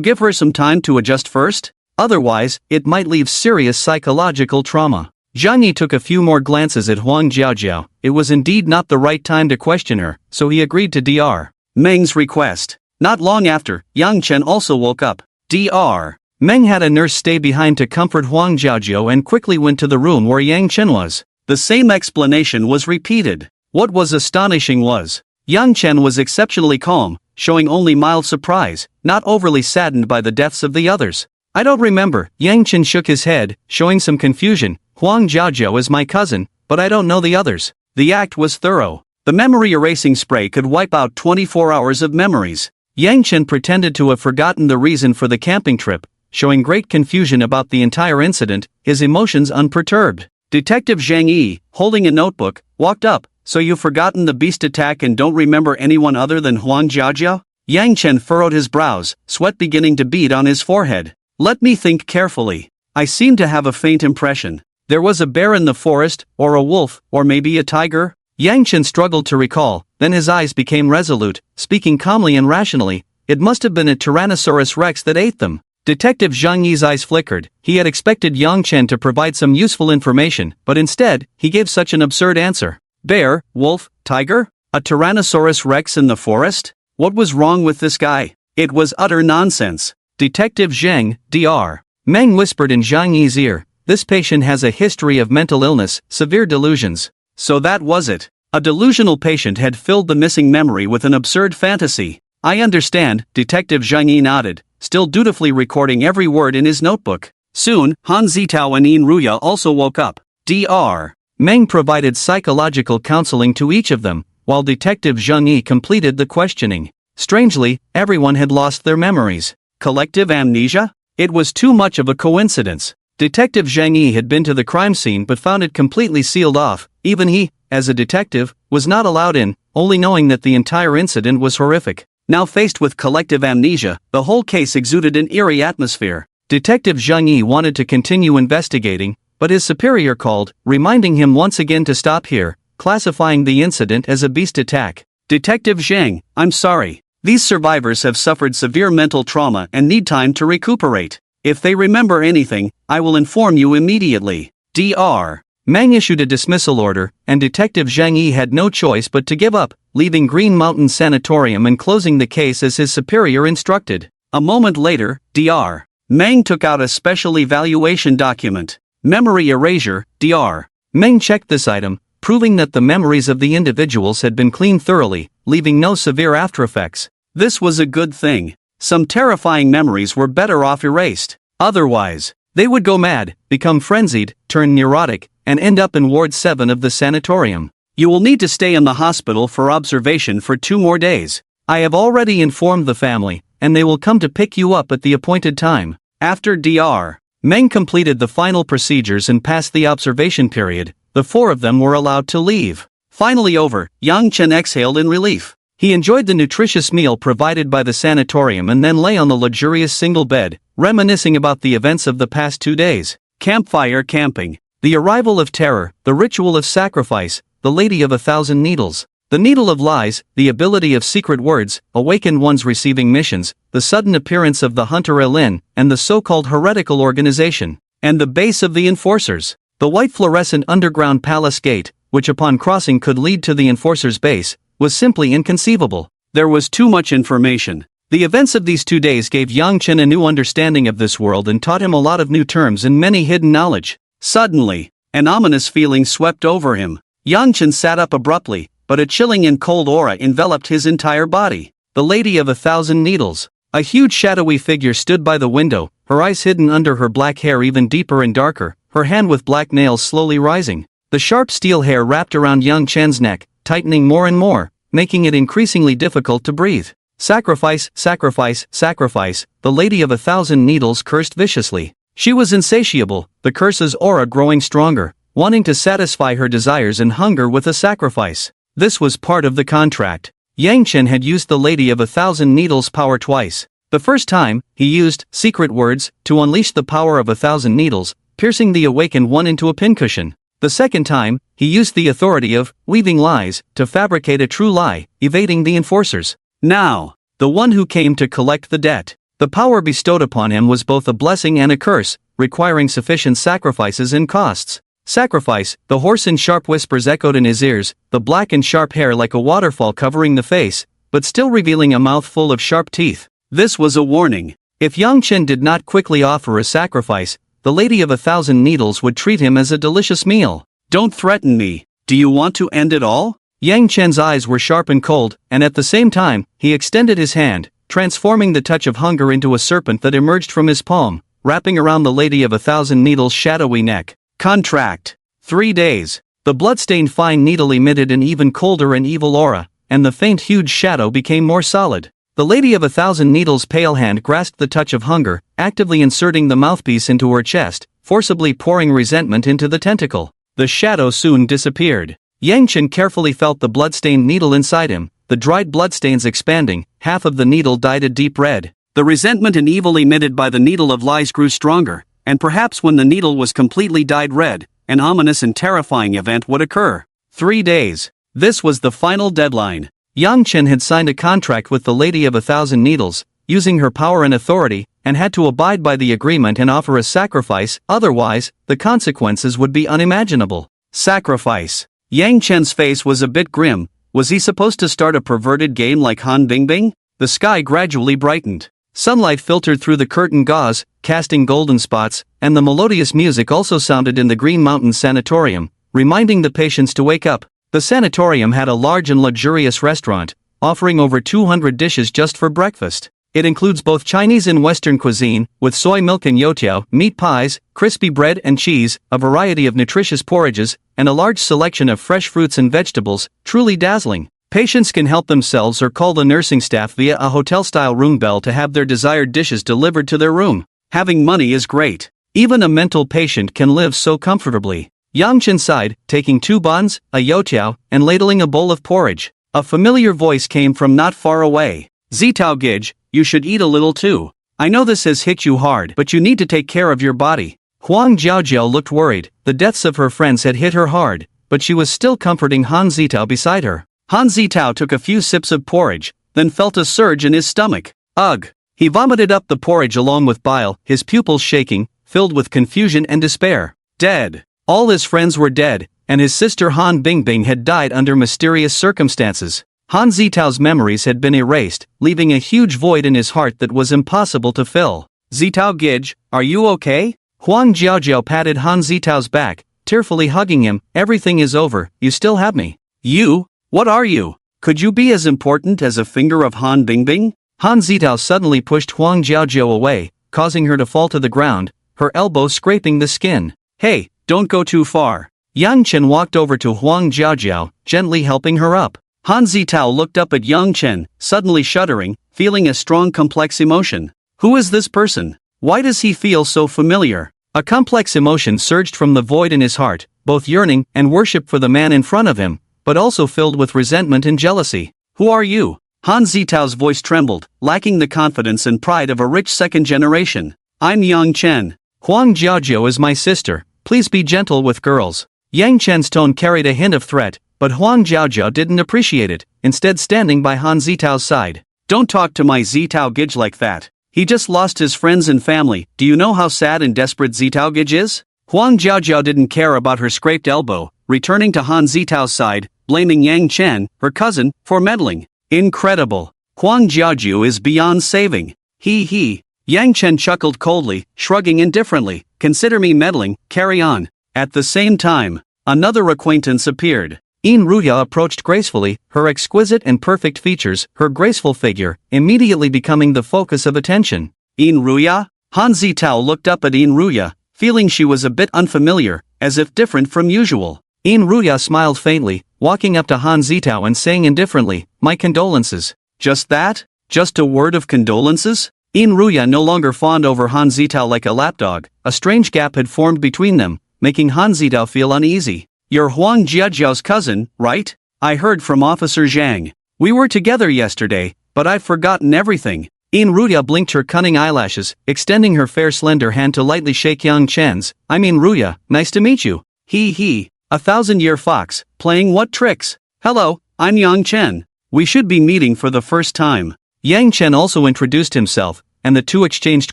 Speaker 1: give her some time to adjust first? Otherwise, it might leave serious psychological trauma." Zheng Yi took a few more glances at Huang Jiajiu. It was indeed not the right time to question her, so he agreed to Dr. Meng's request. Not long after, Yang Chen also woke up. Dr. Meng had a nurse stay behind to comfort Huang Jiajiu and quickly went to the room where Yang Chen was. The same explanation was repeated. What was astonishing was, Yang Chen was exceptionally calm, showing only mild surprise, not overly saddened by the deaths of the others. "I don't remember." Yang Chen shook his head, showing some confusion. "Huang Jiajiu is my cousin, but I don't know the others." The act was thorough. The memory erasing spray could wipe out 24 hours of memories. Yang Chen pretended to have forgotten the reason for the camping trip, showing great confusion about the entire incident, his emotions unperturbed. Detective Zheng Yi, holding a notebook, walked up. "So you've forgotten the beast attack and don't remember anyone other than Huang Jiajiu?" Yang Chen furrowed his brows, sweat beginning to bead on his forehead. Let me think carefully. I seem to have a faint impression. There was a bear in the forest, or a wolf, or maybe a tiger? Yang Chen struggled to recall, then his eyes became resolute, speaking calmly and rationally. It must have been a Tyrannosaurus Rex that ate them. Detective Zhang Yi's eyes flickered. He had expected Yang Chen to provide some useful information, but instead, he gave such an absurd answer. Bear, wolf, tiger? A Tyrannosaurus Rex in the forest? What was wrong with this guy? It was utter nonsense. Detective Zhang, Dr. Meng whispered in Zhang Yi's ear. This patient has a history of mental illness, severe delusions. So that was it. A delusional patient had filled the missing memory with an absurd fantasy. I understand, Detective Zhang Yi nodded, still dutifully recording every word in his notebook. Soon, Han Zitao and Yin Ruya also woke up. Dr. Meng provided psychological counseling to each of them, while Detective Zhang Yi completed the questioning. Strangely, everyone had lost their memories. Collective amnesia? It was too much of a coincidence. Detective Zhang Yi had been to the crime scene but found it completely sealed off. Even he, as a detective, was not allowed in, only knowing that the entire incident was horrific. Now faced with collective amnesia, the whole case exuded an eerie atmosphere. Detective Zhang Yi wanted to continue investigating, but his superior called, reminding him once again to stop here, classifying the incident as a beast attack. Detective Zhang, I'm sorry. These survivors have suffered severe mental trauma and need time to recuperate. If they remember anything, I will inform you immediately. Dr. Meng issued a dismissal order, and Detective Zhang Yi had no choice but to give up, leaving Green Mountain Sanatorium and closing the case as his superior instructed. A moment later, Dr. Meng took out a special evaluation document. Memory erasure, Dr. Meng checked this item, proving that the memories of the individuals had been cleaned thoroughly, leaving no severe aftereffects. This was a good thing. Some terrifying memories were better off erased. Otherwise, they would go mad, become frenzied, turn neurotic, and end up in Ward 7 of the sanatorium. You will need to stay in the hospital for observation for 2 more days. I have already informed the family, and they will come to pick you up at the appointed time. After Dr. Meng completed the final procedures and passed the observation period, the 4 of them were allowed to leave. Finally over, Yang Chen exhaled in relief. He enjoyed the nutritious meal provided by the sanatorium and then lay on the luxurious single bed, reminiscing about the events of the past 2 days. Campfire camping. The arrival of terror, the ritual of sacrifice, the Lady of 1,000 Needles. The needle of lies, the ability of secret words, awakened ones receiving missions, the sudden appearance of the Hunter Elin, and the so-called heretical organization. And the base of the enforcers. The white fluorescent underground palace gate, which upon crossing could lead to the enforcer's base, was simply inconceivable. There was too much information. The events of these 2 days gave Yang Chen a new understanding of this world and taught him a lot of new terms and many hidden knowledge. Suddenly, an ominous feeling swept over him. Yang Chen sat up abruptly, but a chilling and cold aura enveloped his entire body. The Lady of 1,000 Needles. A huge shadowy figure stood by the window, her eyes hidden under her black hair even deeper and darker, her hand with black nails slowly rising. The sharp steel hair wrapped around Yang Chen's neck, tightening more and more, making it increasingly difficult to breathe. Sacrifice, sacrifice, sacrifice, the Lady of 1,000 Needles cursed viciously. She was insatiable, the curse's aura growing stronger, wanting to satisfy her desires and hunger with a sacrifice. This was part of the contract. Yang Chen had used the Lady of 1,000 Needles power twice. The first time, he used secret words to unleash the power of 1,000 needles, piercing the awakened one into a pincushion. The second time, he used the authority of weaving lies to fabricate a true lie, evading the enforcers. Now, the one who came to collect the debt. The power bestowed upon him was both a blessing and a curse, requiring sufficient sacrifices and costs. Sacrifice, the hoarse and sharp whispers echoed in his ears, the black and sharp hair like a waterfall covering the face, but still revealing a mouth full of sharp teeth. This was a warning. If Yang Chen did not quickly offer a sacrifice, the Lady of 1,000 Needles would treat him as a delicious meal. Don't threaten me. Do you want to end it all? Yang Chen's eyes were sharp and cold, and at the same time, he extended his hand, transforming the touch of hunger into a serpent that emerged from his palm, wrapping around the Lady of 1,000 Needles' shadowy neck. Contract. 3 days. The blood-stained fine needle emitted an even colder and evil aura, and the faint huge shadow became more solid. The Lady of 1,000 Needles' pale hand grasped the touch of hunger, actively inserting the mouthpiece into her chest, forcibly pouring resentment into the tentacle. The shadow soon disappeared. Yang Chen carefully felt the blood-stained needle inside him, the dried bloodstains expanding, half of the needle dyed a deep red. The resentment and evil emitted by the needle of lies grew stronger, and perhaps when the needle was completely dyed red, an ominous and terrifying event would occur. 3 days. This was the final deadline. Yang Chen had signed a contract with the Lady of 1,000 Needles, using her power and authority, and had to abide by the agreement and offer a sacrifice, otherwise, the consequences would be unimaginable. Sacrifice. Yang Chen's face was a bit grim. Was he supposed to start a perverted game like Han Bingbing? The sky gradually brightened. Sunlight filtered through the curtain gauze, casting golden spots, and the melodious music also sounded in the Green Mountain Sanatorium, reminding the patients to wake up. The sanatorium had a large and luxurious restaurant, offering over 200 dishes just for breakfast. It includes both Chinese and Western cuisine, with soy milk and youtiao, meat pies, crispy bread and cheese, a variety of nutritious porridges, and a large selection of fresh fruits and vegetables, truly dazzling. Patients can help themselves or call the nursing staff via a hotel-style room bell to have their desired dishes delivered to their room. Having money is great. Even a mental patient can live so comfortably. Yang Chen sighed, taking 2 buns, a youtiao, and ladling a bowl of porridge. A familiar voice came from not far away. Zitao Gij, you should eat a little too. I know this has hit you hard, but you need to take care of your body. Huang Jiaojiao looked worried. The deaths of her friends had hit her hard, but she was still comforting Han Zitao beside her. Han Zitao took a few sips of porridge, then felt a surge in his stomach. Ugh! He vomited up the porridge along with bile, his pupils shaking, filled with confusion and despair. Dead. All his friends were dead, and his sister Han Bingbing had died under mysterious circumstances. Han Zitao's memories had been erased, leaving a huge void in his heart that was impossible to fill. Zitao Gij, are you okay? Huang Jiaojiao patted Han Zitao's back, tearfully hugging him. Everything is over, you still have me. You? What are you? Could you be as important as a finger of Han Bingbing? Han Zitao suddenly pushed Huang Jiaojiao away, causing her to fall to the ground, her elbow scraping the skin. Hey, don't go too far. Yang Chen walked over to Huang Jiaojiao, gently helping her up. Han Zitao looked up at Yang Chen, suddenly shuddering, feeling a strong complex emotion. Who is this person? Why does he feel so familiar? A complex emotion surged from the void in his heart, both yearning and worship for the man in front of him, but also filled with resentment and jealousy. Who are you? Han Zitao's voice trembled, lacking the confidence and pride of a rich second generation. I'm Yang Chen. Huang Jiaojiao is my sister, please be gentle with girls. Yang Chen's tone carried a hint of threat, but Huang Jiaojiao didn't appreciate it, instead standing by Han Zitao's side. Don't talk to my Zitao Gij like that. He just lost his friends and family. Do you know how sad and desperate Zitao Gij is? Huang Jiaojiao didn't care about her scraped elbow, returning to Han Zitao's side, blaming Yang Chen, her cousin, for meddling. Incredible. Huang Jiaojiao is beyond saving. He. Yang Chen chuckled coldly, shrugging indifferently. Consider me meddling, carry on. At the same time, another acquaintance appeared. Ruya approached gracefully, her exquisite and perfect features, her graceful figure, immediately becoming the focus of attention. Ruya? Han Zitao looked up at Ruya, feeling she was a bit unfamiliar, as if different from usual. Ruya smiled faintly, walking up to Han Zitao and saying indifferently, my condolences. Just that? Just a word of condolences? Ruya no longer fawned over Han Zitao like a lapdog. A strange gap had formed between them, making Han Zitao feel uneasy. You're Huang Jiaojiao's cousin, right? I heard from Officer Zhang. We were together yesterday, but I've forgotten everything. Ruya blinked her cunning eyelashes, extending her fair slender hand to lightly shake Yang Chen's. Ruya, nice to meet you. He. 1,000-year fox, playing what tricks? Hello, I'm Yang Chen. We should be meeting for the first time. Yang Chen also introduced himself, and the two exchanged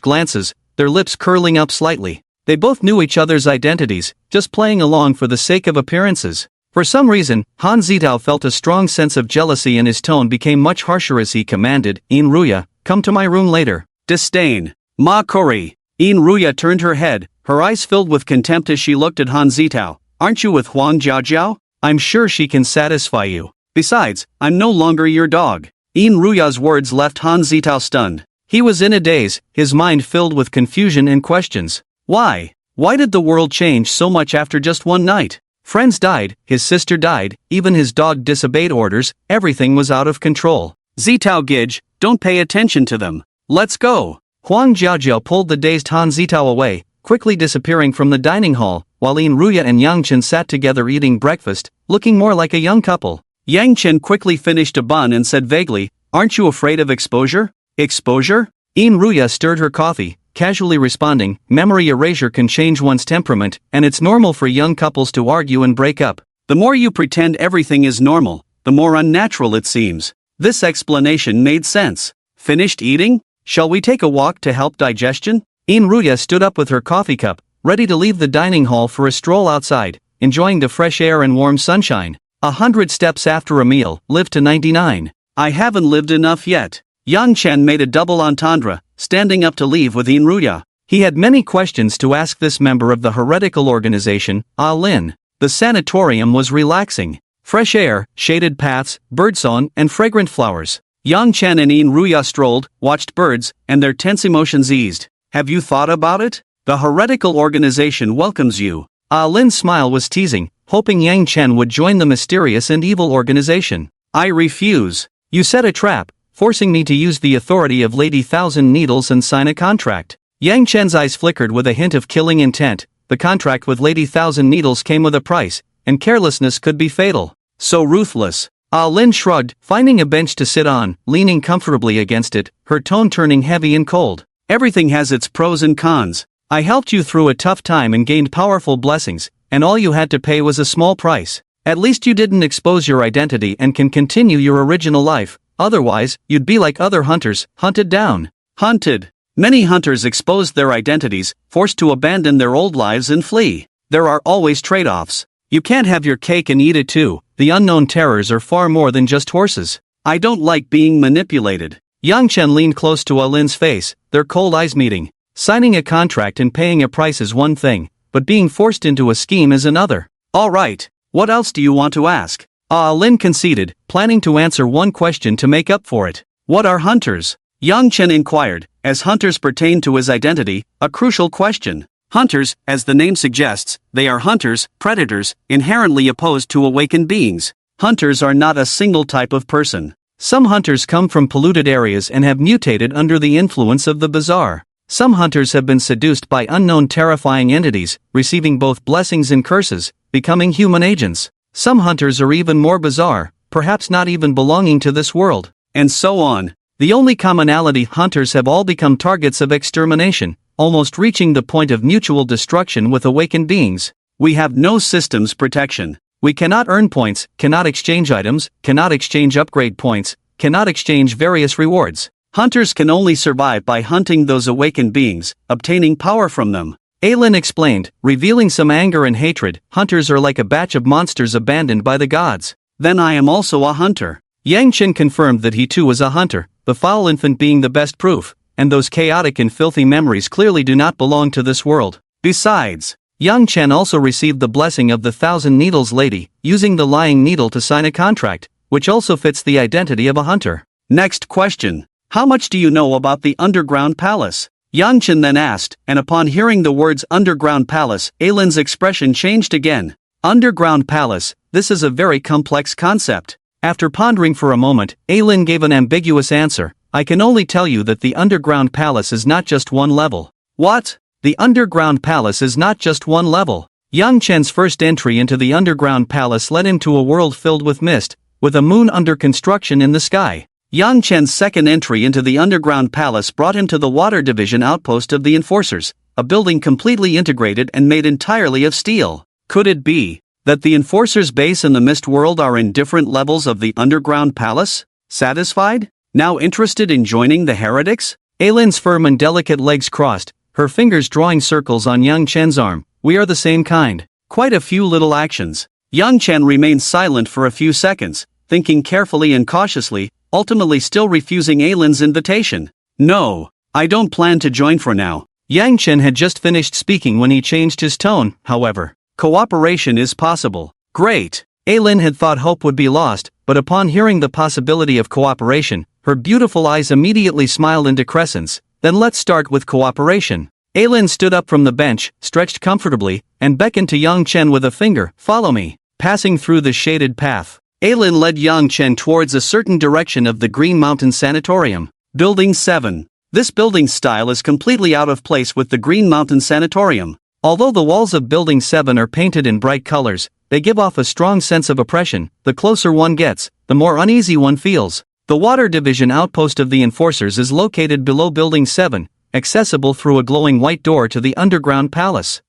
Speaker 1: glances, their lips curling up slightly. They both knew each other's identities, just playing along for the sake of appearances. For some reason, Han Zitao felt a strong sense of jealousy and his tone became much harsher as he commanded, Ruya, come to my room later. Disdain. Ma Kori. Ruya turned her head, her eyes filled with contempt as she looked at Han Zitao. Aren't you with Huang Jiaojiao? I'm sure she can satisfy you. Besides, I'm no longer your dog. Ruya's words left Han Zitao stunned. He was in a daze, his mind filled with confusion and questions. Why? Why did the world change so much after just one night? Friends died, his sister died, even his dog disobeyed orders, everything was out of control. Zitao Gij, don't pay attention to them. Let's go. Huang Jiaojiao pulled the dazed Han Zitao away, quickly disappearing from the dining hall, while Ruya and Yang Chen sat together eating breakfast, looking more like a young couple. Yang Chen quickly finished a bun and said vaguely, "Aren't you afraid of exposure?" Exposure? Ruya stirred her coffee, casually responding, "Memory erasure can change one's temperament, and it's normal for young couples to argue and break up. The more you pretend everything is normal, the more unnatural it seems." This explanation made sense. Finished eating? Shall we take a walk to help digestion? Ruya stood up with her coffee cup, ready to leave the dining hall for a stroll outside, enjoying the fresh air and warm sunshine. 100 steps after a meal, live to 99. I haven't lived enough yet. Yang Chen made a double entendre, standing up to leave with Ruya. He had many questions to ask this member of the heretical organization, Lin. The sanatorium was relaxing. Fresh air, shaded paths, birdsong, and fragrant flowers. Yang Chen and Ruya strolled, watched birds, and their tense emotions eased. Have you thought about it? The heretical organization welcomes you. Lin's smile was teasing, hoping Yang Chen would join the mysterious and evil organization. I refuse. You set a trap, forcing me to use the authority of Lady Thousand Needles and sign a contract. Yang Chen's eyes flickered with a hint of killing intent. The contract with Lady Thousand Needles came with a price, and carelessness could be fatal. So ruthless. Lin shrugged, finding a bench to sit on, leaning comfortably against it, her tone turning heavy and cold. Everything has its pros and cons. I helped you through a tough time and gained powerful blessings, and all you had to pay was a small price. At least you didn't expose your identity and can continue your original life, otherwise, you'd be like other hunters, hunted down. Hunted. Many hunters exposed their identities, forced to abandon their old lives and flee. There are always trade-offs. You can't have your cake and eat it too. The unknown terrors are far more than just horses. I don't like being manipulated. Yang Chen leaned close to Lin's face, their cold eyes meeting. Signing a contract and paying a price is one thing, but being forced into a scheme is another. All right, what else do you want to ask? Lin conceded, planning to answer one question to make up for it. What are hunters? Yang Chen inquired, as hunters pertain to his identity, a crucial question. Hunters, as the name suggests, they are hunters, predators, inherently opposed to awakened beings. Hunters are not a single type of person. Some hunters come from polluted areas and have mutated under the influence of the bizarre. Some hunters have been seduced by unknown terrifying entities, receiving both blessings and curses, becoming human agents. Some hunters are even more bizarre, perhaps not even belonging to this world. And so on. The only commonality: hunters have all become targets of extermination, almost reaching the point of mutual destruction with awakened beings. We have no systems protection. We cannot earn points, cannot exchange items, cannot exchange upgrade points, cannot exchange various rewards. Hunters can only survive by hunting those awakened beings, obtaining power from them. Lin explained, revealing some anger and hatred. Hunters are like a batch of monsters abandoned by the gods. Then I am also a hunter. Yang Chen confirmed that he too was a hunter, the foul infant being the best proof, and those chaotic and filthy memories clearly do not belong to this world. Besides, Yang Chen also received the blessing of the Thousand Needles lady, using the lying needle to sign a contract, which also fits the identity of a hunter. Next question. How much do you know about the underground palace? Yang Chen then asked, and upon hearing the words underground palace, Lin's expression changed again. Underground palace, this is a very complex concept. After pondering for a moment, Lin gave an ambiguous answer. I can only tell you that the underground palace is not just one level. What? The underground palace is not just one level. Yang Chen's first entry into the underground palace led him to a world filled with mist, with a moon under construction in the sky. Yang Chen's second entry into the underground palace brought him to the water division outpost of the enforcers, a building completely integrated and made entirely of steel. Could it be that the enforcers' base and the mist world are in different levels of the underground palace? Satisfied? Now interested in joining the heretics? Lin's firm and delicate legs crossed, her fingers drawing circles on Yang Chen's arm. We are the same kind. Quite a few little actions. Yang Chen remained silent for a few seconds, thinking carefully and cautiously, ultimately still refusing Lin's invitation. No, I don't plan to join for now. Yang Chen had just finished speaking when he changed his tone, however. Cooperation is possible. Great. Lin had thought hope would be lost, but upon hearing the possibility of cooperation, her beautiful eyes immediately smiled into crescents. Then let's start with cooperation. Lin stood up from the bench, stretched comfortably, and beckoned to Yang Chen with a finger. Follow me. Passing through the shaded path, Lin led Yang Chen towards a certain direction of the Green Mountain Sanatorium. Building 7. This building style is completely out of place with the Green Mountain Sanatorium. Although the walls of Building 7 are painted in bright colors, they give off a strong sense of oppression. The closer one gets, the more uneasy one feels. The Water Division outpost of the Enforcers is located below Building 7, accessible through a glowing white door to the underground palace.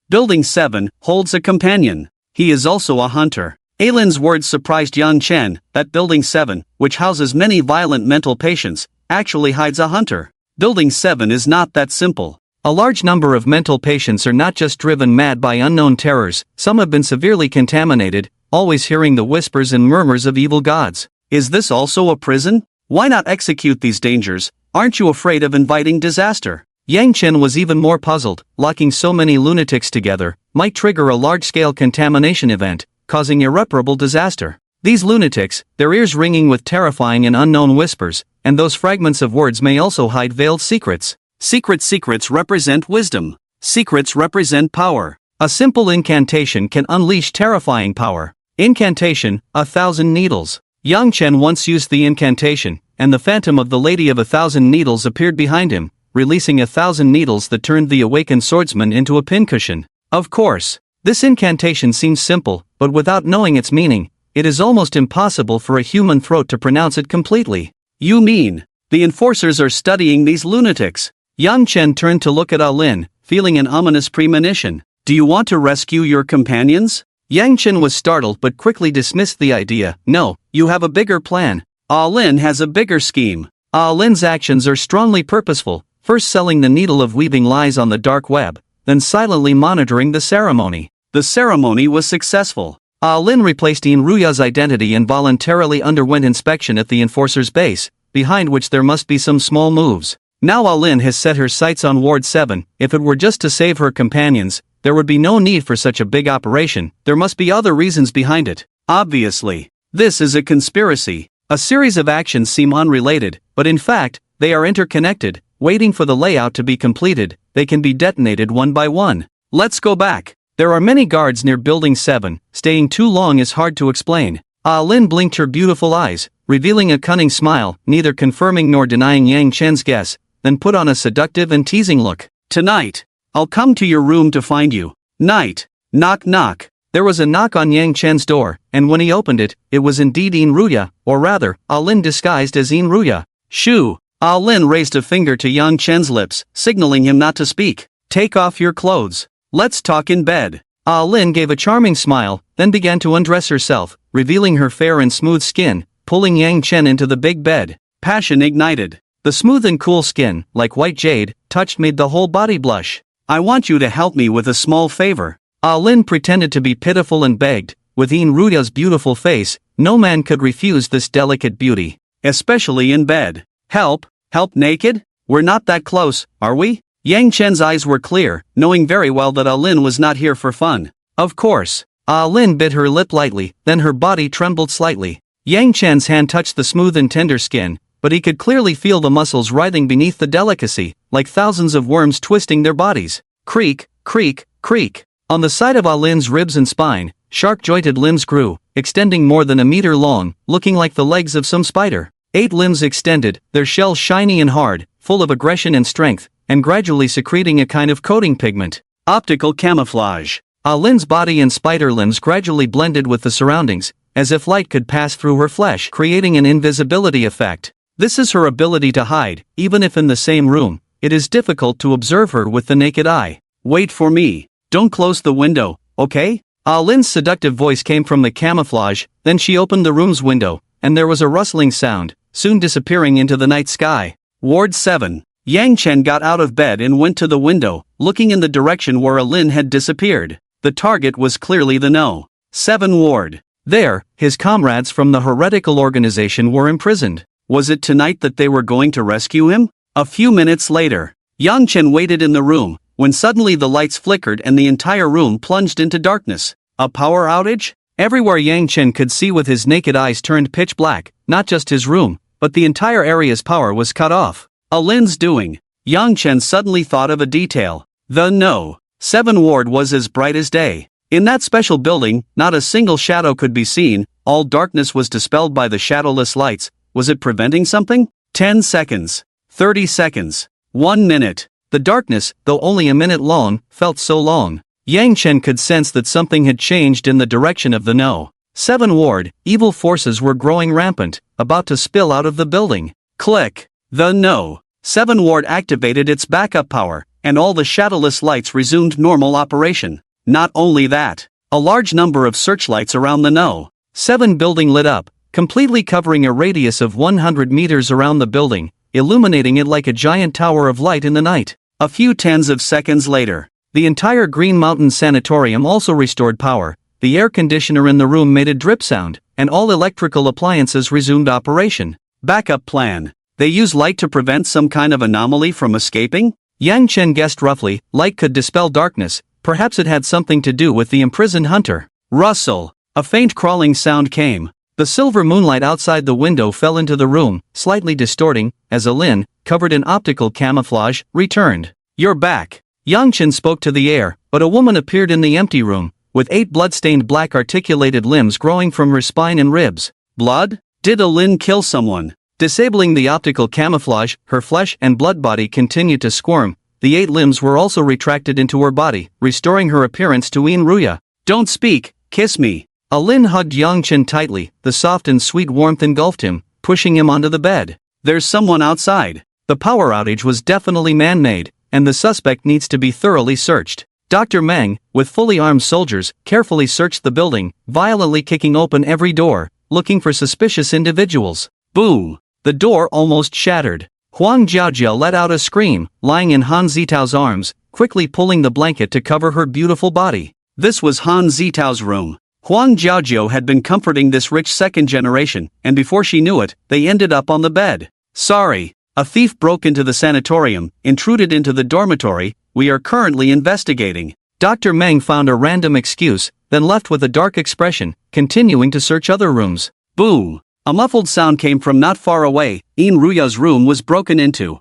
Speaker 1: Building 7 holds a companion. He is also a hunter. Ailin's words surprised Yang Chen, that Building 7, which houses many violent mental patients, actually hides a hunter. Building 7 is not that simple. A large number of mental patients are not just driven mad by unknown terrors, some have been severely contaminated, always hearing the whispers and murmurs of evil gods. Is this also a prison? Why not execute these dangers? Aren't you afraid of inviting disaster? Yang Chen was even more puzzled. Locking so many lunatics together might trigger a large-scale contamination event, causing irreparable disaster. These lunatics, their ears ringing with terrifying and unknown whispers, and those fragments of words may also hide veiled secrets. Secrets represent wisdom. Secrets represent power. A simple incantation can unleash terrifying power. Incantation, 1,000 needles. Yang Chen once used the incantation, and the phantom of the Lady of 1,000 Needles appeared behind him, releasing 1,000 needles that turned the awakened swordsman into a pincushion. Of course, this incantation seems simple, but without knowing its meaning, it is almost impossible for a human throat to pronounce it completely. You mean, the Enforcers are studying these lunatics? Yang Chen turned to look at Lin, feeling an ominous premonition. Do you want to rescue your companions? Yang Chen was startled but quickly dismissed the idea. No, you have a bigger plan. Lin has a bigger scheme. Lin's actions are strongly purposeful, first selling the needle of weaving lies on the dark web, then silently monitoring the ceremony. The ceremony was successful. Lin replaced Inruya's identity and voluntarily underwent inspection at the Enforcer's base, behind which there must be some small moves. Now Lin has set her sights on Ward 7. If it were just to save her companions, there would be no need for such a big operation. There must be other reasons behind it. Obviously, this is a conspiracy. A series of actions seem unrelated, but in fact, they are interconnected. Waiting for the layout to be completed, they can be detonated one by one. Let's go back. There are many guards near Building 7. Staying too long is hard to explain. Lin blinked her beautiful eyes, revealing a cunning smile, neither confirming nor denying Yang Chen's guess, then put on a seductive and teasing look. Tonight, I'll come to your room to find you. Night. Knock knock. There was a knock on Yang Chen's door, and when he opened it, it was indeed Inruya, or rather, Lin disguised as Inruya. Shoo! Lin raised a finger to Yang Chen's lips, signaling him not to speak. Take off your clothes. Let's talk in bed. Lin gave a charming smile, then began to undress herself, revealing her fair and smooth skin, pulling Yang Chen into the big bed. Passion ignited. The smooth and cool skin, like white jade, touched made the whole body blush. I want you to help me with a small favor. Lin pretended to be pitiful and begged. With Inruya's beautiful face, no man could refuse this delicate beauty. Especially in bed. Help? Help naked? We're not that close, are we? Yang Chen's eyes were clear, knowing very well that Lin was not here for fun. Of course. Lin bit her lip lightly, then her body trembled slightly. Yang Chen's hand touched the smooth and tender skin, but he could clearly feel the muscles writhing beneath the delicacy, like thousands of worms twisting their bodies. Creak, creak, creak. On the side of Lin's ribs and spine, sharp-jointed limbs grew, extending more than a meter long, looking like the legs of some spider. 8 limbs extended, their shells shiny and hard, full of aggression and strength, and gradually secreting a kind of coating pigment. Optical camouflage. Lin's body and spider limbs gradually blended with the surroundings, as if light could pass through her flesh, creating an invisibility effect. This is her ability to hide, even if in the same room. It is difficult to observe her with the naked eye. Wait for me. Don't close the window, okay? Lin's seductive voice came from the camouflage, then she opened the room's window, and there was a rustling sound, soon disappearing into the night sky. Ward 7. Yang Chen got out of bed and went to the window, looking in the direction where Lin had disappeared. The target was clearly the No. 7 ward. There, his comrades from the heretical organization were imprisoned. Was it tonight that they were going to rescue him? A few minutes later, Yang Chen waited in the room, when suddenly the lights flickered and the entire room plunged into darkness. A power outage? Everywhere Yang Chen could see with his naked eyes turned pitch black, not just his room, but the entire area's power was cut off. Lin's doing. Yang Chen suddenly thought of a detail. The No. 7 ward was as bright as day. In that special building, not a single shadow could be seen, all darkness was dispelled by the shadowless lights. Was it preventing something? 10 seconds. 30 seconds. 1 minute. The darkness, though only a minute long, felt so long. Yang Chen could sense that something had changed in the direction of the No. 7 ward. Evil forces were growing rampant, about to spill out of the building. Click. The No. 7 ward activated its backup power, and all the shadowless lights resumed normal operation. Not only that, a large number of searchlights around the No. 7 building lit up, completely covering a radius of 100 meters around the building, illuminating it like a giant tower of light in the night. A few tens of seconds later, the entire Green Mountain Sanatorium also restored power, the air conditioner in the room made a drip sound, and all electrical appliances resumed operation. Backup plan. They use light to prevent some kind of anomaly from escaping? Yang Chen guessed roughly, light could dispel darkness, perhaps it had something to do with the imprisoned hunter. Rustle. A faint crawling sound came. The silver moonlight outside the window fell into the room, slightly distorting, as a Lin, covered in optical camouflage, returned. You're back. Yang Chen spoke to the air, but a woman appeared in the empty room, with 8 blood-stained black articulated limbs growing from her spine and ribs. Blood? Did a Lin kill someone? Disabling the optical camouflage, her flesh and blood body continued to squirm. The 8 limbs were also retracted into her body, restoring her appearance to Ruya. Don't speak, kiss me. A Lin hugged Yang Chen tightly, the soft and sweet warmth engulfed him, pushing him onto the bed. There's someone outside. The power outage was definitely man-made, and the suspect needs to be thoroughly searched. Dr. Meng, with fully armed soldiers, carefully searched the building, violently kicking open every door, looking for suspicious individuals. Boom! The door almost shattered. Huang Jiaojia let out a scream, lying in Han Zitao's arms, quickly pulling the blanket to cover her beautiful body. This was Han Zitao's room. Huang Jiaojia had been comforting this rich second generation, and before she knew it, they ended up on the bed. Sorry. A thief broke into the sanatorium, intruded into the dormitory. We are currently investigating. Dr. Meng found a random excuse, then left with a dark expression, continuing to search other rooms. Boom! A muffled sound came from not far away. Ruya's room was broken into.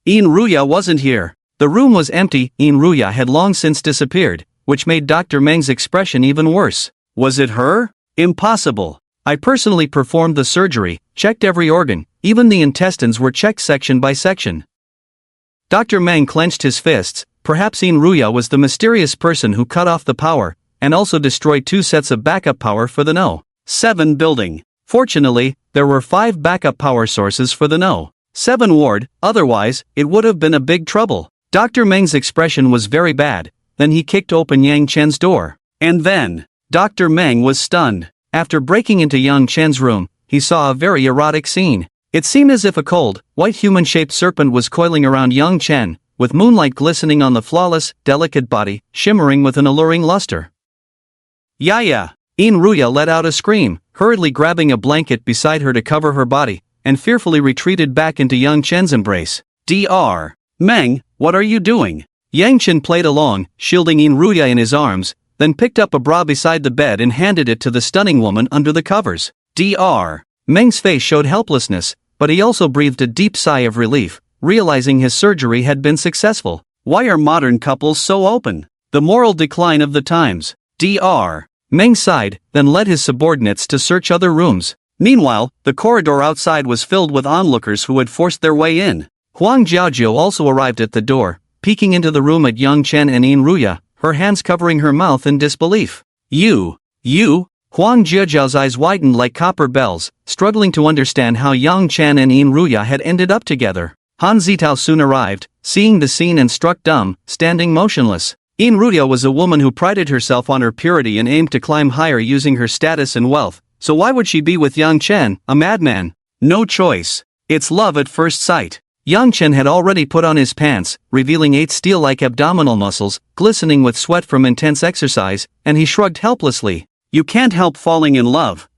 Speaker 1: Ruya wasn't here. The room was empty. Ruya had long since disappeared, which made Dr. Meng's expression even worse. Was it her? Impossible. I personally performed the surgery, checked every organ, even the intestines were checked section by section. Dr. Meng clenched his fists. Perhaps Ruya was the mysterious person who cut off the power, and also destroyed 2 sets of backup power for the No. 7 building. Fortunately, there were 5 backup power sources for the No. 7 ward, otherwise, it would have been a big trouble. Dr. Meng's expression was very bad, then he kicked open Yang Chen's door. And then, Dr. Meng was stunned. After breaking into Yang Chen's room, he saw a very erotic scene. It seemed as if a cold, white human-shaped serpent was coiling around Yang Chen, with moonlight glistening on the flawless, delicate body, shimmering with an alluring luster. Yaya! Ruya let out a scream, hurriedly grabbing a blanket beside her to cover her body, and fearfully retreated back into Yang Chen's embrace. Dr. Meng, what are you doing? Yang Chen played along, shielding Ruya in his arms, then picked up a bra beside the bed and handed it to the stunning woman under the covers. Dr. Meng's face showed helplessness, but he also breathed a deep sigh of relief, realizing his surgery had been successful. Why are modern couples so open? The moral decline of the times. Dr. Meng sighed, then led his subordinates to search other rooms. Meanwhile, the corridor outside was filled with onlookers who had forced their way in. Huang Jiaojia also arrived at the door, peeking into the room at Yang Chen and Ruya, her hands covering her mouth in disbelief. You? Huang Jiaojia's eyes widened like copper bells, struggling to understand how Yang Chen and Ruya had ended up together. Han Zitao soon arrived, seeing the scene and struck dumb, standing motionless. Ruya was a woman who prided herself on her purity and aimed to climb higher using her status and wealth, so why would she be with Yang Chen, a madman? No choice. It's love at first sight. Yang Chen had already put on his pants, revealing 8 steel-like abdominal muscles, glistening with sweat from intense exercise, and he shrugged helplessly. You can't help falling in love,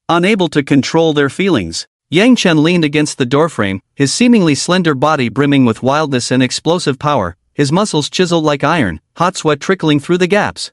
Speaker 1: unable to control their feelings. Yang Chen leaned against the doorframe, his seemingly slender body brimming with wildness and explosive power, his muscles chiseled like iron, hot sweat trickling through the gaps.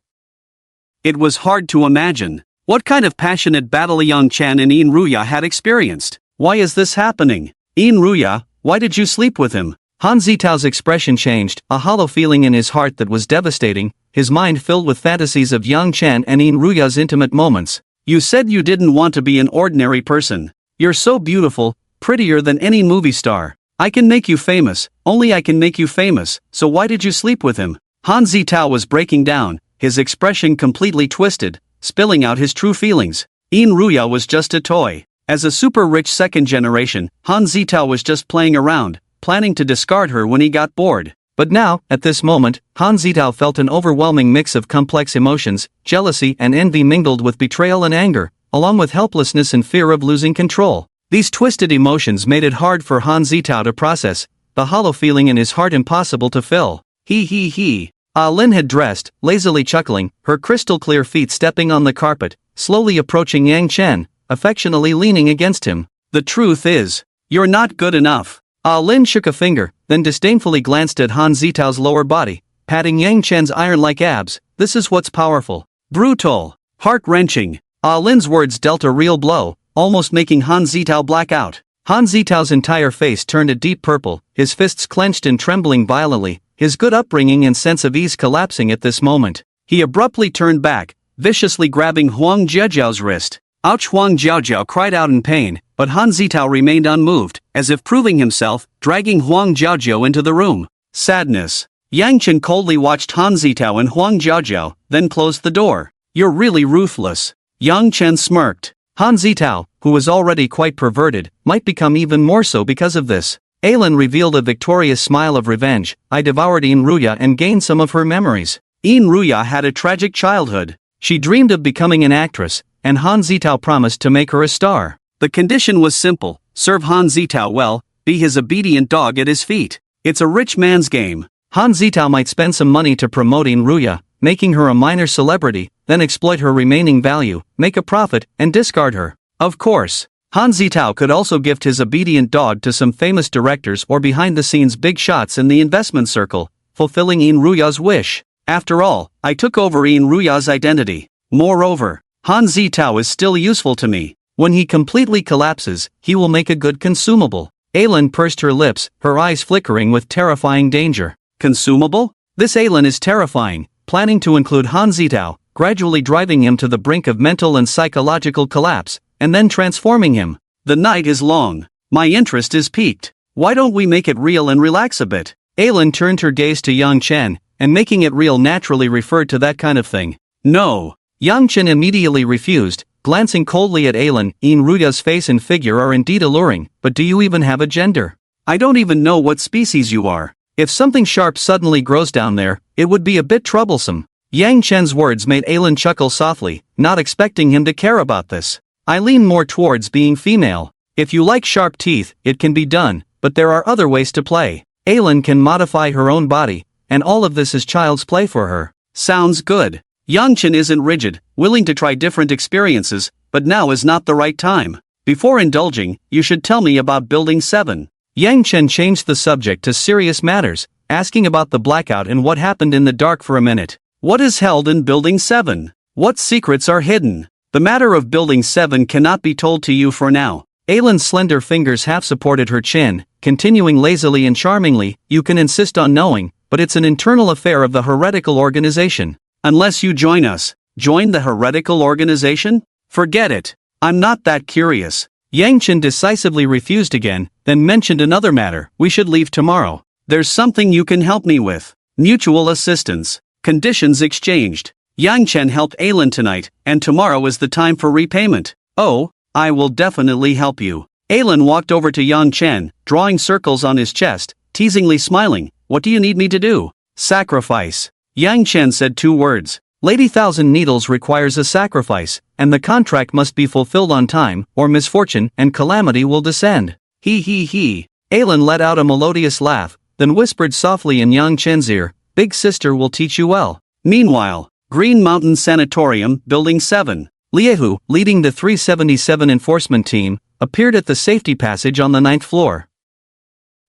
Speaker 1: It was hard to imagine what kind of passionate battle Yang Chen and Ruya had experienced. Why is this happening? Ruya, why did you sleep with him? Han Zitao's expression changed, a hollow feeling in his heart that was devastating, his mind filled with fantasies of Yang Chen and Ruya's intimate moments. You said you didn't want to be an ordinary person. You're so beautiful, prettier than any movie star. I can make you famous, only I can make you famous, so why did you sleep with him? Han Zitao was breaking down, his expression completely twisted, spilling out his true feelings. Ruya was just a toy. As a super-rich second generation, Han Zitao was just playing around, planning to discard her when he got bored. But now, at this moment, Han Zitao felt an overwhelming mix of complex emotions. Jealousy and envy mingled with betrayal and anger, along with helplessness and fear of losing control. These twisted emotions made it hard for Han Zitao to process, the hollow feeling in his heart impossible to fill. He. Lin had dressed, lazily chuckling, her crystal-clear feet stepping on the carpet, slowly approaching Yang Chen, affectionately leaning against him. The truth is, you're not good enough. Lin shook a finger, then disdainfully glanced at Han Zitao's lower body, patting Yang Chen's iron-like abs. This is what's powerful. Brutal. Heart-wrenching. Lin's words dealt a real blow, almost making Han Zitao black out. Han Zitao's entire face turned a deep purple, his fists clenched and trembling violently, his good upbringing and sense of ease collapsing at this moment. He abruptly turned back, viciously grabbing Huang Jiaojiao's wrist. Ouch! Huang Jiaojiao cried out in pain, but Han Zitao remained unmoved, as if proving himself, dragging Huang Jiaojiao into the room. Sadness. Yang Chen coldly watched Han Zitao and Huang Jiaojiao, then closed the door. You're really ruthless. Yang Chen smirked. Han Zitao, who was already quite perverted, might become even more so because of this. Aylin revealed a victorious smile of revenge. I devoured Ruya and gained some of her memories. Ruya had a tragic childhood. She dreamed of becoming an actress, and Han Zitao promised to make her a star. The condition was simple: serve Han Zitao well, be his obedient dog at his feet. It's a rich man's game. Han Zitao might spend some money to promote Ruya, making her a minor celebrity, then exploit her remaining value, make a profit, and discard her. Of course, Han Zitao could also gift his obedient dog to some famous directors or behind-the-scenes big shots in the investment circle, fulfilling Ruya's wish. After all, I took over Ruya's identity. Moreover, Han Zitao is still useful to me. When he completely collapses, he will make a good consumable. Aylin pursed her lips, her eyes flickering with terrifying danger. Consumable? This Aylin is terrifying, planning to include Han Zitao, gradually driving him to the brink of mental and psychological collapse, and then transforming him. The night is long. My interest is piqued. Why don't we make it real and relax a bit? Aylin turned her gaze to Yang Chen, and making it real naturally referred to that kind of thing. No. Yang Chen immediately refused, glancing coldly at Aylin. Ruya's face and figure are indeed alluring, but do you even have a gender? I don't even know what species you are. If something sharp suddenly grows down there, it would be a bit troublesome. Yang Chen's words made Aylin chuckle softly, not expecting him to care about this. I lean more towards being female. If you like sharp teeth, it can be done, but there are other ways to play. Aylin can modify her own body, and all of this is child's play for her. Sounds good. Yang Chen isn't rigid, willing to try different experiences, but now is not the right time. Before indulging, you should tell me about Building 7. Yang Chen changed the subject to serious matters, asking about the blackout and what happened in the dark for a minute. What is held in Building 7? What secrets are hidden? The matter of Building 7 cannot be told to you for now. Aylin's slender fingers half supported her chin, continuing lazily and charmingly, you can insist on knowing, but it's an internal affair of the heretical organization. Unless you join us. Join the heretical organization? Forget it. I'm not that curious. Yang Chen decisively refused again, then mentioned another matter. We should leave tomorrow. There's something you can help me with. Mutual assistance. Conditions exchanged. Yang Chen helped Aylin tonight, and tomorrow is the time for repayment. Oh, I will definitely help you. Aylin walked over to Yang Chen, drawing circles on his chest, teasingly smiling. What do you need me to do? Sacrifice. Yang Chen said 2 words. Lady Thousand Needles requires a sacrifice, and the contract must be fulfilled on time, or misfortune and calamity will descend. He. Aylin let out a melodious laugh, then whispered softly in Yang Chen's ear, Big sister will teach you well. Meanwhile, Green Mountain Sanatorium, Building 7. Liehu, leading the 377 enforcement team, appeared at the safety passage on the 9th floor.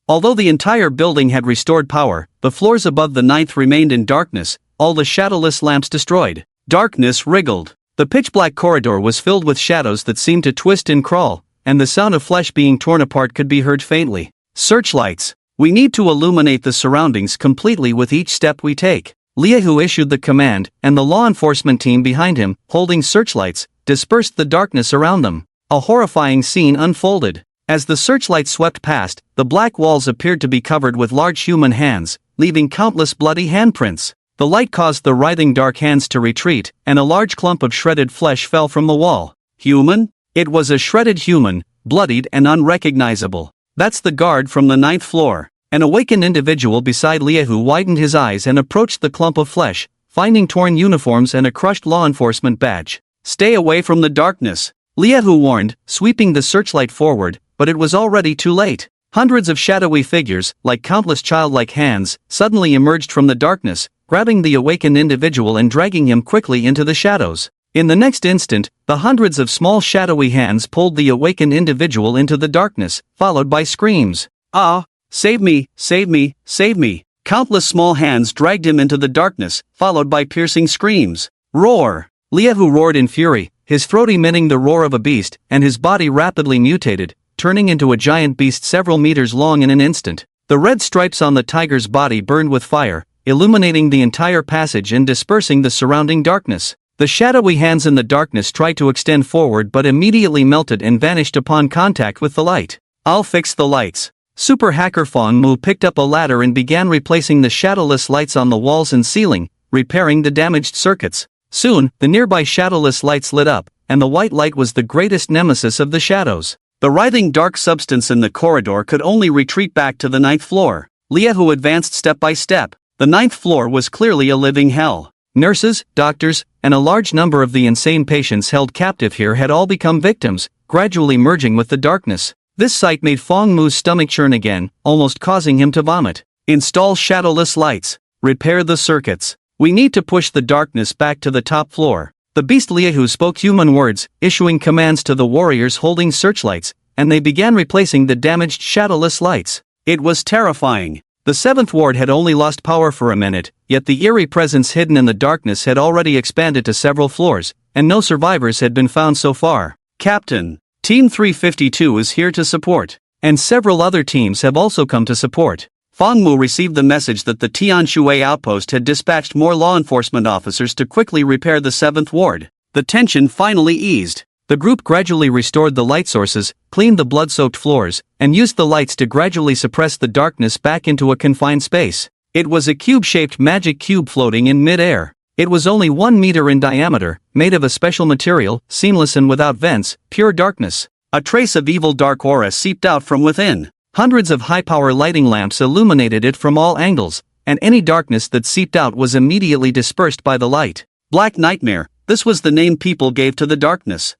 Speaker 1: Although the entire building had restored power, the floors above the 9th remained in darkness, all the shadowless lamps destroyed. Darkness wriggled. The pitch-black corridor was filled with shadows that seemed to twist and crawl, and the sound of flesh being torn apart could be heard faintly. Searchlights. We need to illuminate the surroundings completely with each step we take. Liehu issued the command, and the law enforcement team behind him, holding searchlights, dispersed the darkness around them. A horrifying scene unfolded. As the searchlight swept past, the black walls appeared to be covered with large human hands, leaving countless bloody handprints. The light caused the writhing dark hands to retreat, and a large clump of shredded flesh fell from the wall. Human? It was a shredded human, bloodied and unrecognizable. That's the guard from the 9th floor. An awakened individual beside Liehu widened his eyes and approached the clump of flesh, finding torn uniforms and a crushed law enforcement badge. Stay away from the darkness, Liehu warned, sweeping the searchlight forward, but it was already too late. Hundreds of shadowy figures, like countless childlike hands, suddenly emerged from the darkness, grabbing the awakened individual and dragging him quickly into the shadows. In the next instant, the hundreds of small shadowy hands pulled the awakened individual into the darkness, followed by screams. "Ah! Save me! Save me! Save me!" Countless small hands dragged him into the darkness, followed by piercing screams. Roar! Liehu roared in fury, his throat emitting the roar of a beast, and his body rapidly mutated, turning into a giant beast several meters long in an instant. The red stripes on the tiger's body burned with fire, illuminating the entire passage and dispersing the surrounding darkness. The shadowy hands in the darkness tried to extend forward but immediately melted and vanished upon contact with the light. "I'll fix the lights." Super hacker Fong Mu picked up a ladder and began replacing the shadowless lights on the walls and ceiling, repairing the damaged circuits. Soon, the nearby shadowless lights lit up, and the white light was the greatest nemesis of the shadows. The writhing dark substance in the corridor could only retreat back to the 9th floor. Liehu advanced step by step. The 9th floor was clearly a living hell. Nurses, doctors, and a large number of the insane patients held captive here had all become victims, gradually merging with the darkness. This sight made Fong Mu's stomach churn again, almost causing him to vomit. Install shadowless lights. Repair the circuits. We need to push the darkness back to the top floor. The beast Liehu spoke human words, issuing commands to the warriors holding searchlights, and they began replacing the damaged shadowless lights. It was terrifying. The 7th ward had only lost power for a minute, yet the eerie presence hidden in the darkness had already expanded to several floors, and no survivors had been found so far. "Captain, Team 352 is here to support, and several other teams have also come to support." Fong Mu received the message that the Tianshui outpost had dispatched more law enforcement officers to quickly repair the 7th ward. The tension finally eased. The group gradually restored the light sources, cleaned the blood-soaked floors, and used the lights to gradually suppress the darkness back into a confined space. It was a cube-shaped magic cube floating in mid-air. It was only 1 meter in diameter, made of a special material, seamless and without vents, pure darkness. A trace of evil dark aura seeped out from within. Hundreds of high-power lighting lamps illuminated it from all angles, and any darkness that seeped out was immediately dispersed by the light. Black Nightmare, this was the name people gave to the darkness.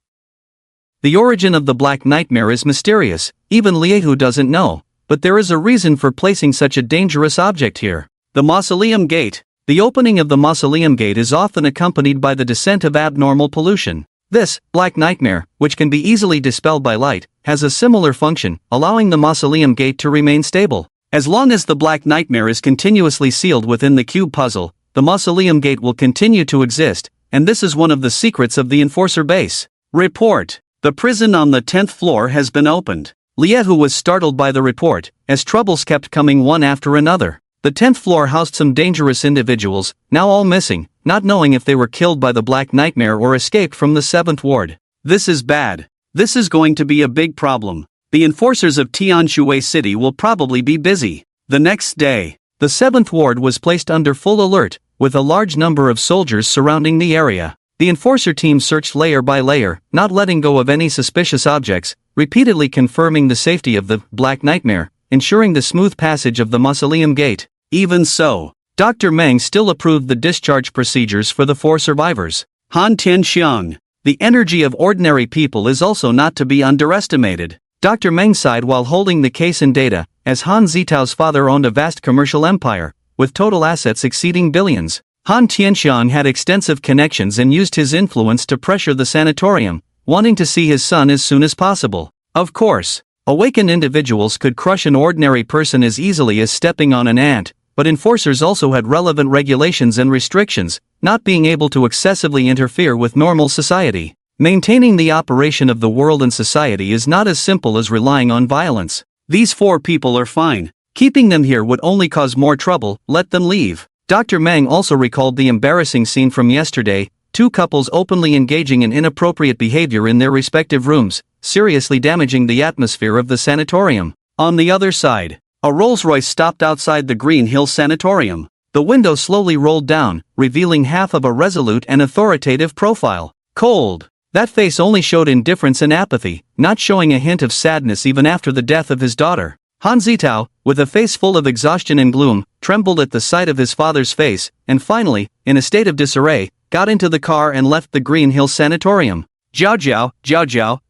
Speaker 1: The origin of the Black Nightmare is mysterious, even Liehu doesn't know, but there is a reason for placing such a dangerous object here. The Mausoleum Gate. The opening of the Mausoleum Gate is often accompanied by the descent of abnormal pollution. This, Black Nightmare, which can be easily dispelled by light, has a similar function, allowing the Mausoleum Gate to remain stable. As long as the Black Nightmare is continuously sealed within the cube puzzle, the Mausoleum Gate will continue to exist, and this is one of the secrets of the Enforcer base. Report. The prison on the 10th floor has been opened. Liehu was startled by the report, as troubles kept coming one after another. The 10th floor housed some dangerous individuals, now all missing, not knowing if they were killed by the Black Nightmare or escaped from the 7th ward. This is bad. This is going to be a big problem. The enforcers of Tianshui City will probably be busy. The next day, the 7th ward was placed under full alert, with a large number of soldiers surrounding the area. The enforcer team searched layer by layer, not letting go of any suspicious objects, repeatedly confirming the safety of the Black Nightmare, ensuring the smooth passage of the Mausoleum Gate. Even so, Dr. Meng still approved the discharge procedures for the 4 survivors. Han Tianxiang. The energy of ordinary people is also not to be underestimated. Dr. Meng sighed while holding the case and data, as Han Zitao's father owned a vast commercial empire, with total assets exceeding billions. Han Tianxiang had extensive connections and used his influence to pressure the sanatorium, wanting to see his son as soon as possible. Of course, awakened individuals could crush an ordinary person as easily as stepping on an ant, but enforcers also had relevant regulations and restrictions, not being able to excessively interfere with normal society. Maintaining the operation of the world and society is not as simple as relying on violence. These 4 people are fine. Keeping them here would only cause more trouble, let them leave. Dr. Meng also recalled the embarrassing scene from yesterday, 2 couples openly engaging in inappropriate behavior in their respective rooms, seriously damaging the atmosphere of the sanatorium. On the other side, a Rolls-Royce stopped outside the Green Hill Sanatorium. The window slowly rolled down, revealing half of a resolute and authoritative profile. Cold. That face only showed indifference and apathy, not showing a hint of sadness even after the death of his daughter. Han Zitao, with a face full of exhaustion and gloom, trembled at the sight of his father's face, and finally, in a state of disarray, got into the car and left the Green Hill Sanatorium. Jiao,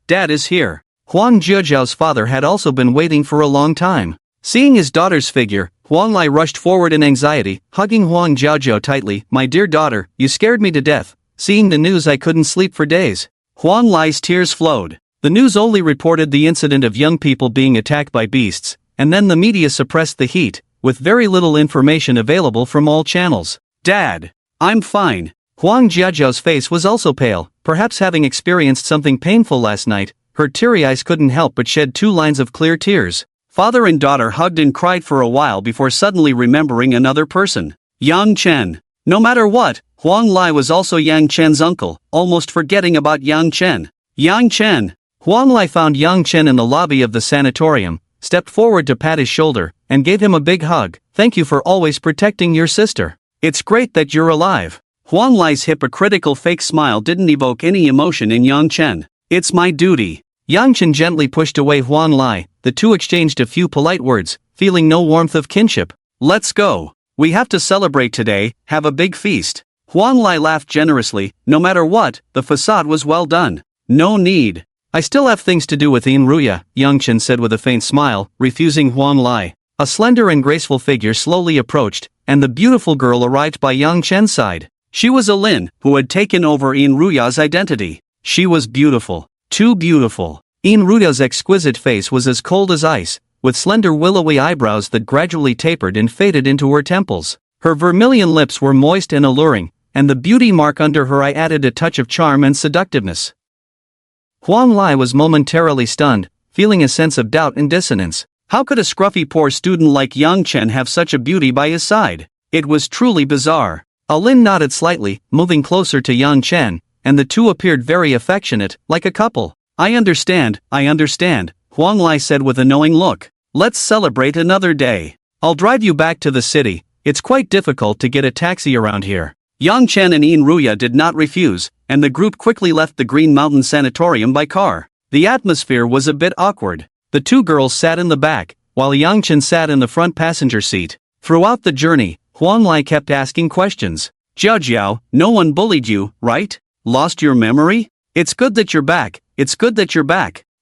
Speaker 1: Dad is here. Huang Jiao's father had also been waiting for a long time. Seeing his daughter's figure, Huang Lai rushed forward in anxiety, hugging Huang Jiao tightly. My dear daughter, you scared me to death. Seeing the news I couldn't sleep for days. Huang Lai's tears flowed. The news only reported the incident of young people being attacked by beasts, and then the media suppressed the heat, with very little information available from all channels. Dad, I'm fine. Huang Jiao's face was also pale, perhaps having experienced something painful last night. Her teary eyes couldn't help but shed 2 lines of clear tears. Father and daughter hugged and cried for a while before suddenly remembering another person. Yang Chen. No matter what, Huang Lai was also Yang Chen's uncle, almost forgetting about Yang Chen. Yang Chen. Huang Lai found Yang Chen in the lobby of the sanatorium, stepped forward to pat his shoulder, and gave him a big hug. Thank you for always protecting your sister. It's great that you're alive. Huang Lai's hypocritical fake smile didn't evoke any emotion in Yang Chen. It's my duty. Yang Chen gently pushed away Huang Lai. The two exchanged a few polite words, feeling no warmth of kinship. Let's go. We have to celebrate today, have a big feast. Huang Lai laughed generously. No matter what, the facade was well done. No need. I still have things to do with Ruya, Yang Chen said with a faint smile, refusing Huang Lai. A slender and graceful figure slowly approached, and the beautiful girl arrived by Yang Chen's side. She was Alin, who had taken over Ruya's identity. She was beautiful. Too beautiful. Ruya's exquisite face was as cold as ice, with slender willowy eyebrows that gradually tapered and faded into her temples. Her vermilion lips were moist and alluring, and the beauty mark under her eye added a touch of charm and seductiveness. Huang Lai was momentarily stunned, feeling a sense of doubt and dissonance. How could a scruffy poor student like Yang Chen have such a beauty by his side? It was truly bizarre. Alin nodded slightly, moving closer to Yang Chen, and the two appeared very affectionate, like a couple. I understand, Huang Lai said with a knowing look. Let's celebrate another day. I'll drive you back to the city. It's quite difficult to get a taxi around here. Yang Chen and Ruya did not refuse, and the group quickly left the Green Mountain Sanatorium by car. The atmosphere was a bit awkward. The two girls sat in the back, while Yang Chen sat in the front passenger seat. Throughout the journey, Huang Lai kept asking questions. Jiao, no one bullied you, right? Lost your memory? It's good that you're back.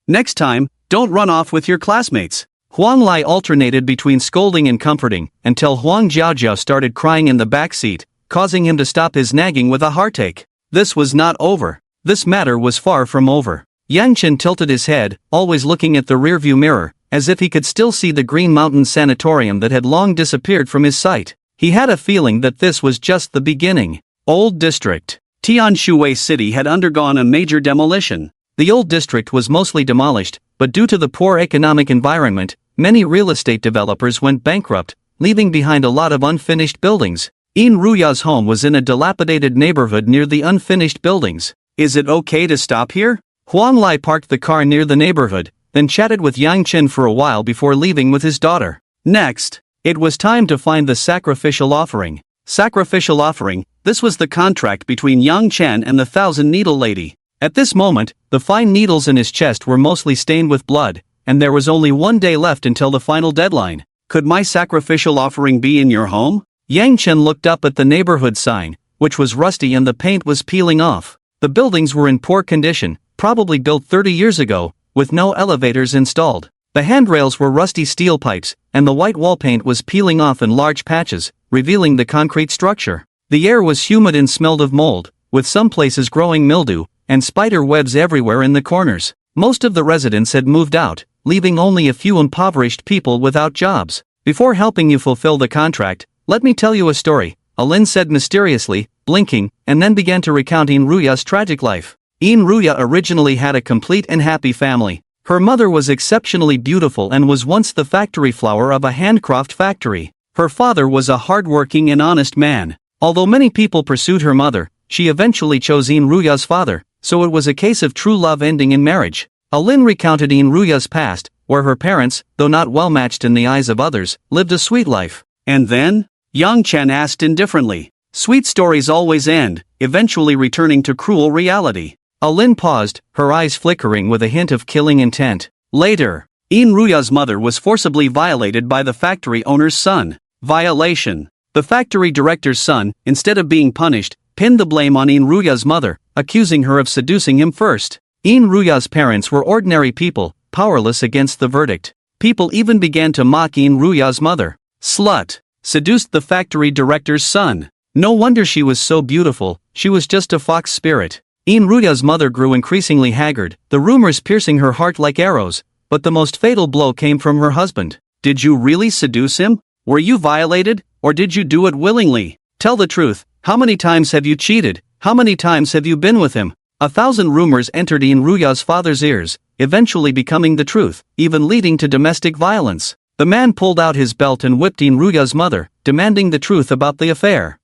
Speaker 1: Next time, don't run off with your classmates. Huang Lai alternated between scolding and comforting, until Huang Jiao started crying in the back seat, causing him to stop his nagging with a heartache. This was not over. This matter was far from over. Yang Chen tilted his head, always looking at the rearview mirror, as if he could still see the Green Mountain Sanatorium that had long disappeared from his sight. He had a feeling that this was just the beginning. Old District. Tianshui City had undergone a major demolition. The old district was mostly demolished, but due to the poor economic environment, many real estate developers went bankrupt, leaving behind a lot of unfinished buildings. Ruya's home was in a dilapidated neighborhood near the unfinished buildings. Is it okay to stop here? Huang Lai parked the car near the neighborhood, then chatted with Yang Chen for a while before leaving with his daughter. Next, it was time to find the sacrificial offering. Sacrificial offering, this was the contract between Yang Chen and the 1,000-needle lady. At this moment, the fine needles in his chest were mostly stained with blood, and there was only 1 day left until the final deadline. Could my sacrificial offering be in your home? Yang Chen looked up at the neighborhood sign, which was rusty and the paint was peeling off. The buildings were in poor condition, probably built 30 years ago, with no elevators installed. The handrails were rusty steel pipes, and the white wall paint was peeling off in large patches, revealing the concrete structure. The air was humid and smelled of mold, with some places growing mildew, and spider webs everywhere in the corners. Most of the residents had moved out, leaving only a few impoverished people without jobs. Before helping you fulfill the contract, let me tell you a story, Alin said mysteriously, blinking, and then began to recount Ruya's tragic life. Ruya originally had a complete and happy family. Her mother was exceptionally beautiful and was once the factory flower of a handcraft factory. Her father was a hardworking and honest man. Although many people pursued her mother, she eventually chose Ruya's father, so it was a case of true love ending in marriage. Alin recounted Inruya's past, where her parents, though not well matched in the eyes of others, lived a sweet life. And then? Yang Chen asked indifferently. Sweet stories always end, eventually returning to cruel reality. Alin paused, her eyes flickering with a hint of killing intent. Later, Inruya's mother was forcibly violated by the factory owner's son. Violation. The factory director's son, instead of being punished, pinned the blame on Inruya's mother, accusing her of seducing him first. Inruya's parents were ordinary people, powerless against the verdict. People even began to mock Inruya's mother. Slut. Seduced the factory director's son. No wonder she was so beautiful, she was just a fox spirit. Inruya's mother grew increasingly haggard, the rumors piercing her heart like arrows, but the most fatal blow came from her husband. Did you really seduce him? Were you violated, or did you do it willingly? Tell the truth, how many times have you cheated, how many times have you been with him? 1,000 rumors entered Inruya's father's ears, eventually becoming the truth, even leading to domestic violence. The man pulled out his belt and whipped Inruya's mother, demanding the truth about the affair.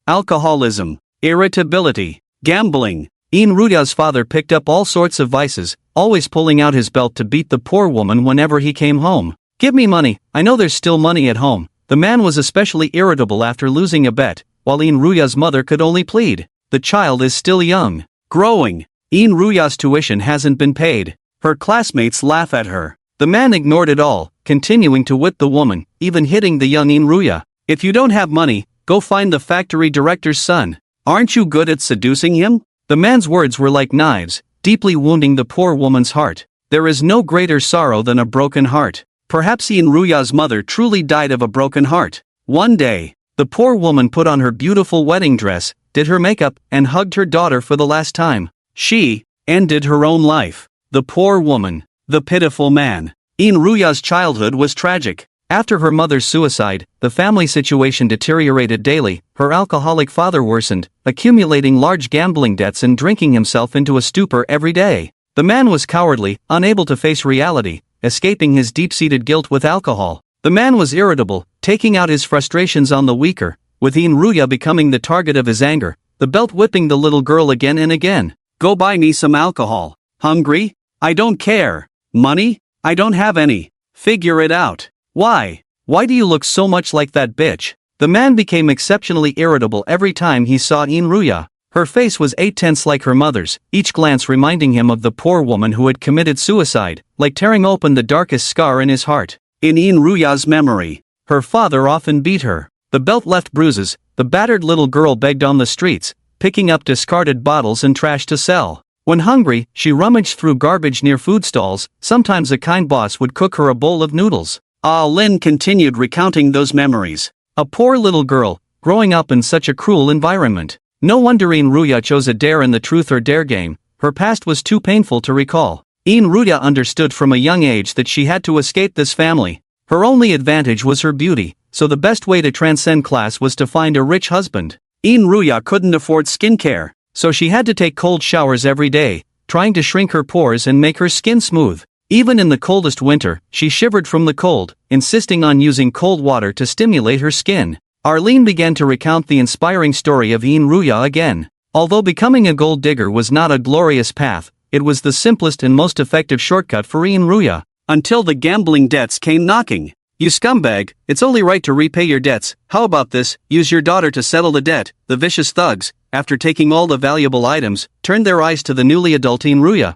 Speaker 1: Alcoholism, irritability, gambling. Inruya's father picked up all sorts of vices, always pulling out his belt to beat the poor woman whenever he came home. Give me money, I know there's still money at home. The man was especially irritable after losing a bet, while Inruya's mother could only plead. The child is still young. Growing. Inruya's tuition hasn't been paid. Her classmates laugh at her. The man ignored it all, continuing to whip the woman, even hitting the young Inruya. If you don't have money, go find the factory director's son. Aren't you good at seducing him? The man's words were like knives, deeply wounding the poor woman's heart. There is no greater sorrow than a broken heart. Perhaps Inruya's mother truly died of a broken heart. One day, the poor woman put on her beautiful wedding dress, did her makeup, and hugged her daughter for the last time. She ended her own life. The poor woman. The pitiful man. Inruya's childhood was tragic. After her mother's suicide, the family situation deteriorated daily. Her alcoholic father worsened, accumulating large gambling debts and drinking himself into a stupor every day. The man was cowardly, unable to face reality, escaping his deep-seated guilt with alcohol. The man was irritable, taking out his frustrations on the weaker, with Inruya becoming the target of his anger, the belt whipping the little girl again and again. Go buy me some alcohol. Hungry? I don't care. Money? I don't have any. Figure it out. Why? Why do you look so much like that bitch? The man became exceptionally irritable every time he saw Inruya. Her face was 8/10 like her mother's, each glance reminding him of the poor woman who had committed suicide, like tearing open the darkest scar in his heart. In Inruya's memory, her father often beat her. The belt left bruises, the battered little girl begged on the streets, picking up discarded bottles and trash to sell. When hungry, she rummaged through garbage near food stalls. Sometimes a kind boss would cook her a bowl of noodles. Lin continued recounting those memories. A poor little girl, growing up in such a cruel environment. No wonder Inruya chose a dare in the truth or dare game. Her past was too painful to recall. Inruya understood from a young age that she had to escape this family. Her only advantage was her beauty, so the best way to transcend class was to find a rich husband. Inruya couldn't afford skincare, so she had to take cold showers every day, trying to shrink her pores and make her skin smooth. Even in the coldest winter, she shivered from the cold, insisting on using cold water to stimulate her skin. Arlene began to recount the inspiring story of Inruya again. Although becoming a gold digger was not a glorious path, it was the simplest and most effective shortcut for Inruya. Until the gambling debts came knocking. You scumbag, it's only right to repay your debts. How about this? Use your daughter to settle the debt. The vicious thugs, after taking all the valuable items, turned their eyes to the newly adult Inruya.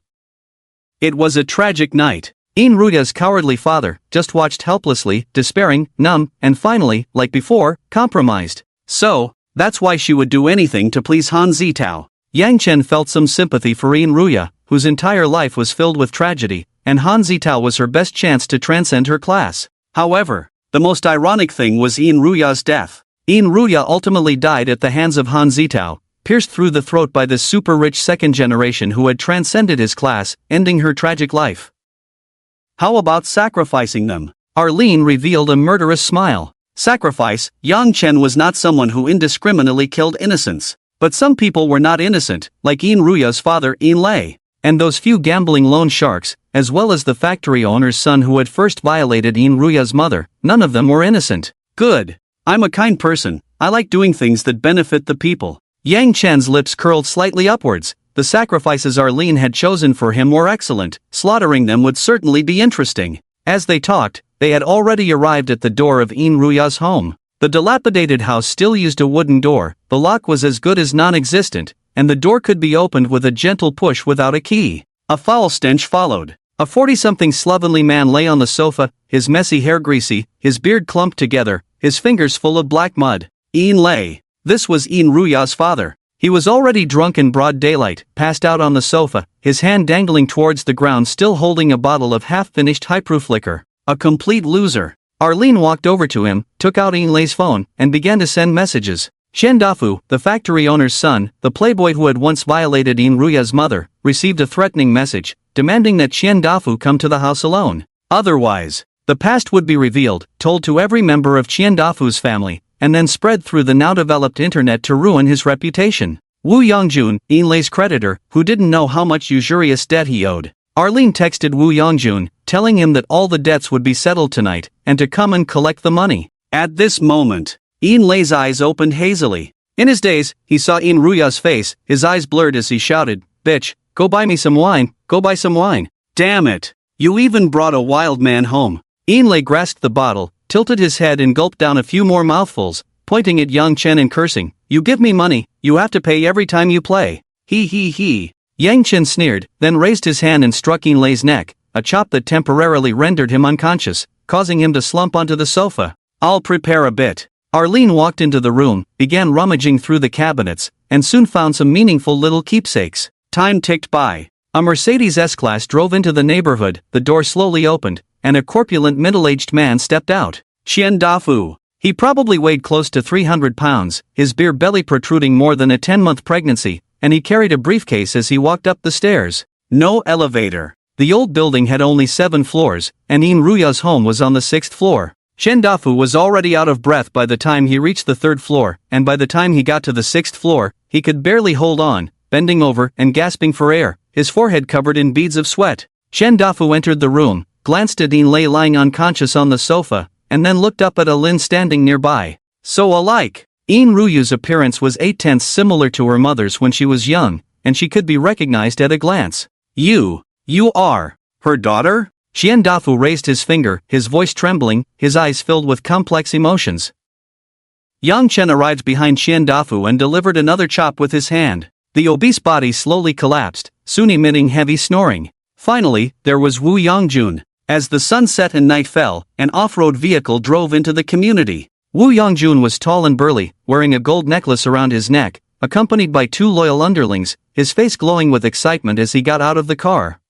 Speaker 1: It was a tragic night. Inruya's cowardly father just watched helplessly, despairing, numb, and finally, like before, compromised. So, that's why she would do anything to please Han Zitao. Yang Chen felt some sympathy for Inruya, whose entire life was filled with tragedy, and Han Zitao was her best chance to transcend her class. However, the most ironic thing was Inruya's death. Inruya ultimately died at the hands of Han Zitao, pierced through the throat by this super-rich second generation who had transcended his class, ending her tragic life. How about sacrificing them? Arlene revealed a murderous smile. Sacrifice. Yang Chen was not someone who indiscriminately killed innocents. But some people were not innocent, like Inruya's father Inlay. And those few gambling loan sharks, as well as the factory owner's son who had first violated Inruya's mother, none of them were innocent. Good. I'm a kind person, I like doing things that benefit the people. Yang Chen's lips curled slightly upwards, the sacrifices Arlene had chosen for him were excellent, slaughtering them would certainly be interesting. As they talked, they had already arrived at the door of Ruya's home. The dilapidated house still used a wooden door, the lock was as good as non-existent, and the door could be opened with a gentle push without a key. A foul stench followed. A 40-something slovenly man lay on the sofa, his messy hair greasy, his beard clumped together, his fingers full of black mud. Ian lay. This was Ruya's father. He was already drunk in broad daylight, passed out on the sofa, his hand dangling towards the ground still holding a bottle of half-finished high-proof liquor. A complete loser. Arlene walked over to him, took out Inlay's phone, and began to send messages. Shendafu, the factory owner's son, the playboy who had once violated Ruya's mother, received a threatening message, demanding that Shendafu come to the house alone. Otherwise, the past would be revealed, told to every member of Shendafu's family, and then spread through the now-developed internet to ruin his reputation. Wu Yongjun, Inlay's creditor, who didn't know how much usurious debt he owed. Arlene texted Wu Yongjun, telling him that all the debts would be settled tonight, and to come and collect the money. At this moment, Inlay's eyes opened hazily. In his daze, he saw Ruya's face, his eyes blurred as he shouted, "Bitch, go buy me some wine, go buy some wine. Damn it! You even brought a wild man home." Inlay grasped the bottle, tilted his head and gulped down a few more mouthfuls, pointing at Yang Chen and cursing, "You give me money, you have to pay every time you play. He. Yang Chen sneered, then raised his hand and struck Inlay's neck, a chop that temporarily rendered him unconscious, causing him to slump onto the sofa. "I'll prepare a bit." Arlene walked into the room, began rummaging through the cabinets, and soon found some meaningful little keepsakes. Time ticked by. A Mercedes S-Class drove into the neighborhood, the door slowly opened, and a corpulent middle-aged man stepped out. Qian Dafu. He probably weighed close to 300 pounds, his beer belly protruding more than a 10-month pregnancy, and he carried a briefcase as he walked up the stairs. No elevator. The old building had only 7 floors, and Ruya's home was on the 6th floor. Shendafu was already out of breath by the time he reached the 3rd floor, and by the time he got to the 6th floor, he could barely hold on, bending over and gasping for air, his forehead covered in beads of sweat. Shendafu entered the room, glanced at Inlay lying unconscious on the sofa, and then looked up at Alin standing nearby. So alike. Ryu's appearance was 8/10 similar to her mother's when she was young, and she could be recognized at a glance. You are her daughter? Shendafu raised his finger, his voice trembling, his eyes filled with complex emotions. Yang Chen arrived behind Shendafu and delivered another chop with his hand. The obese body slowly collapsed, soon emitting heavy snoring. Finally, there was Wu Yongjun. As the sun set and night fell, an off-road vehicle drove into the community. Wu Yongjun was tall and burly, wearing a gold necklace around his neck, accompanied by 2 loyal underlings, his face glowing with excitement as he got out of the car.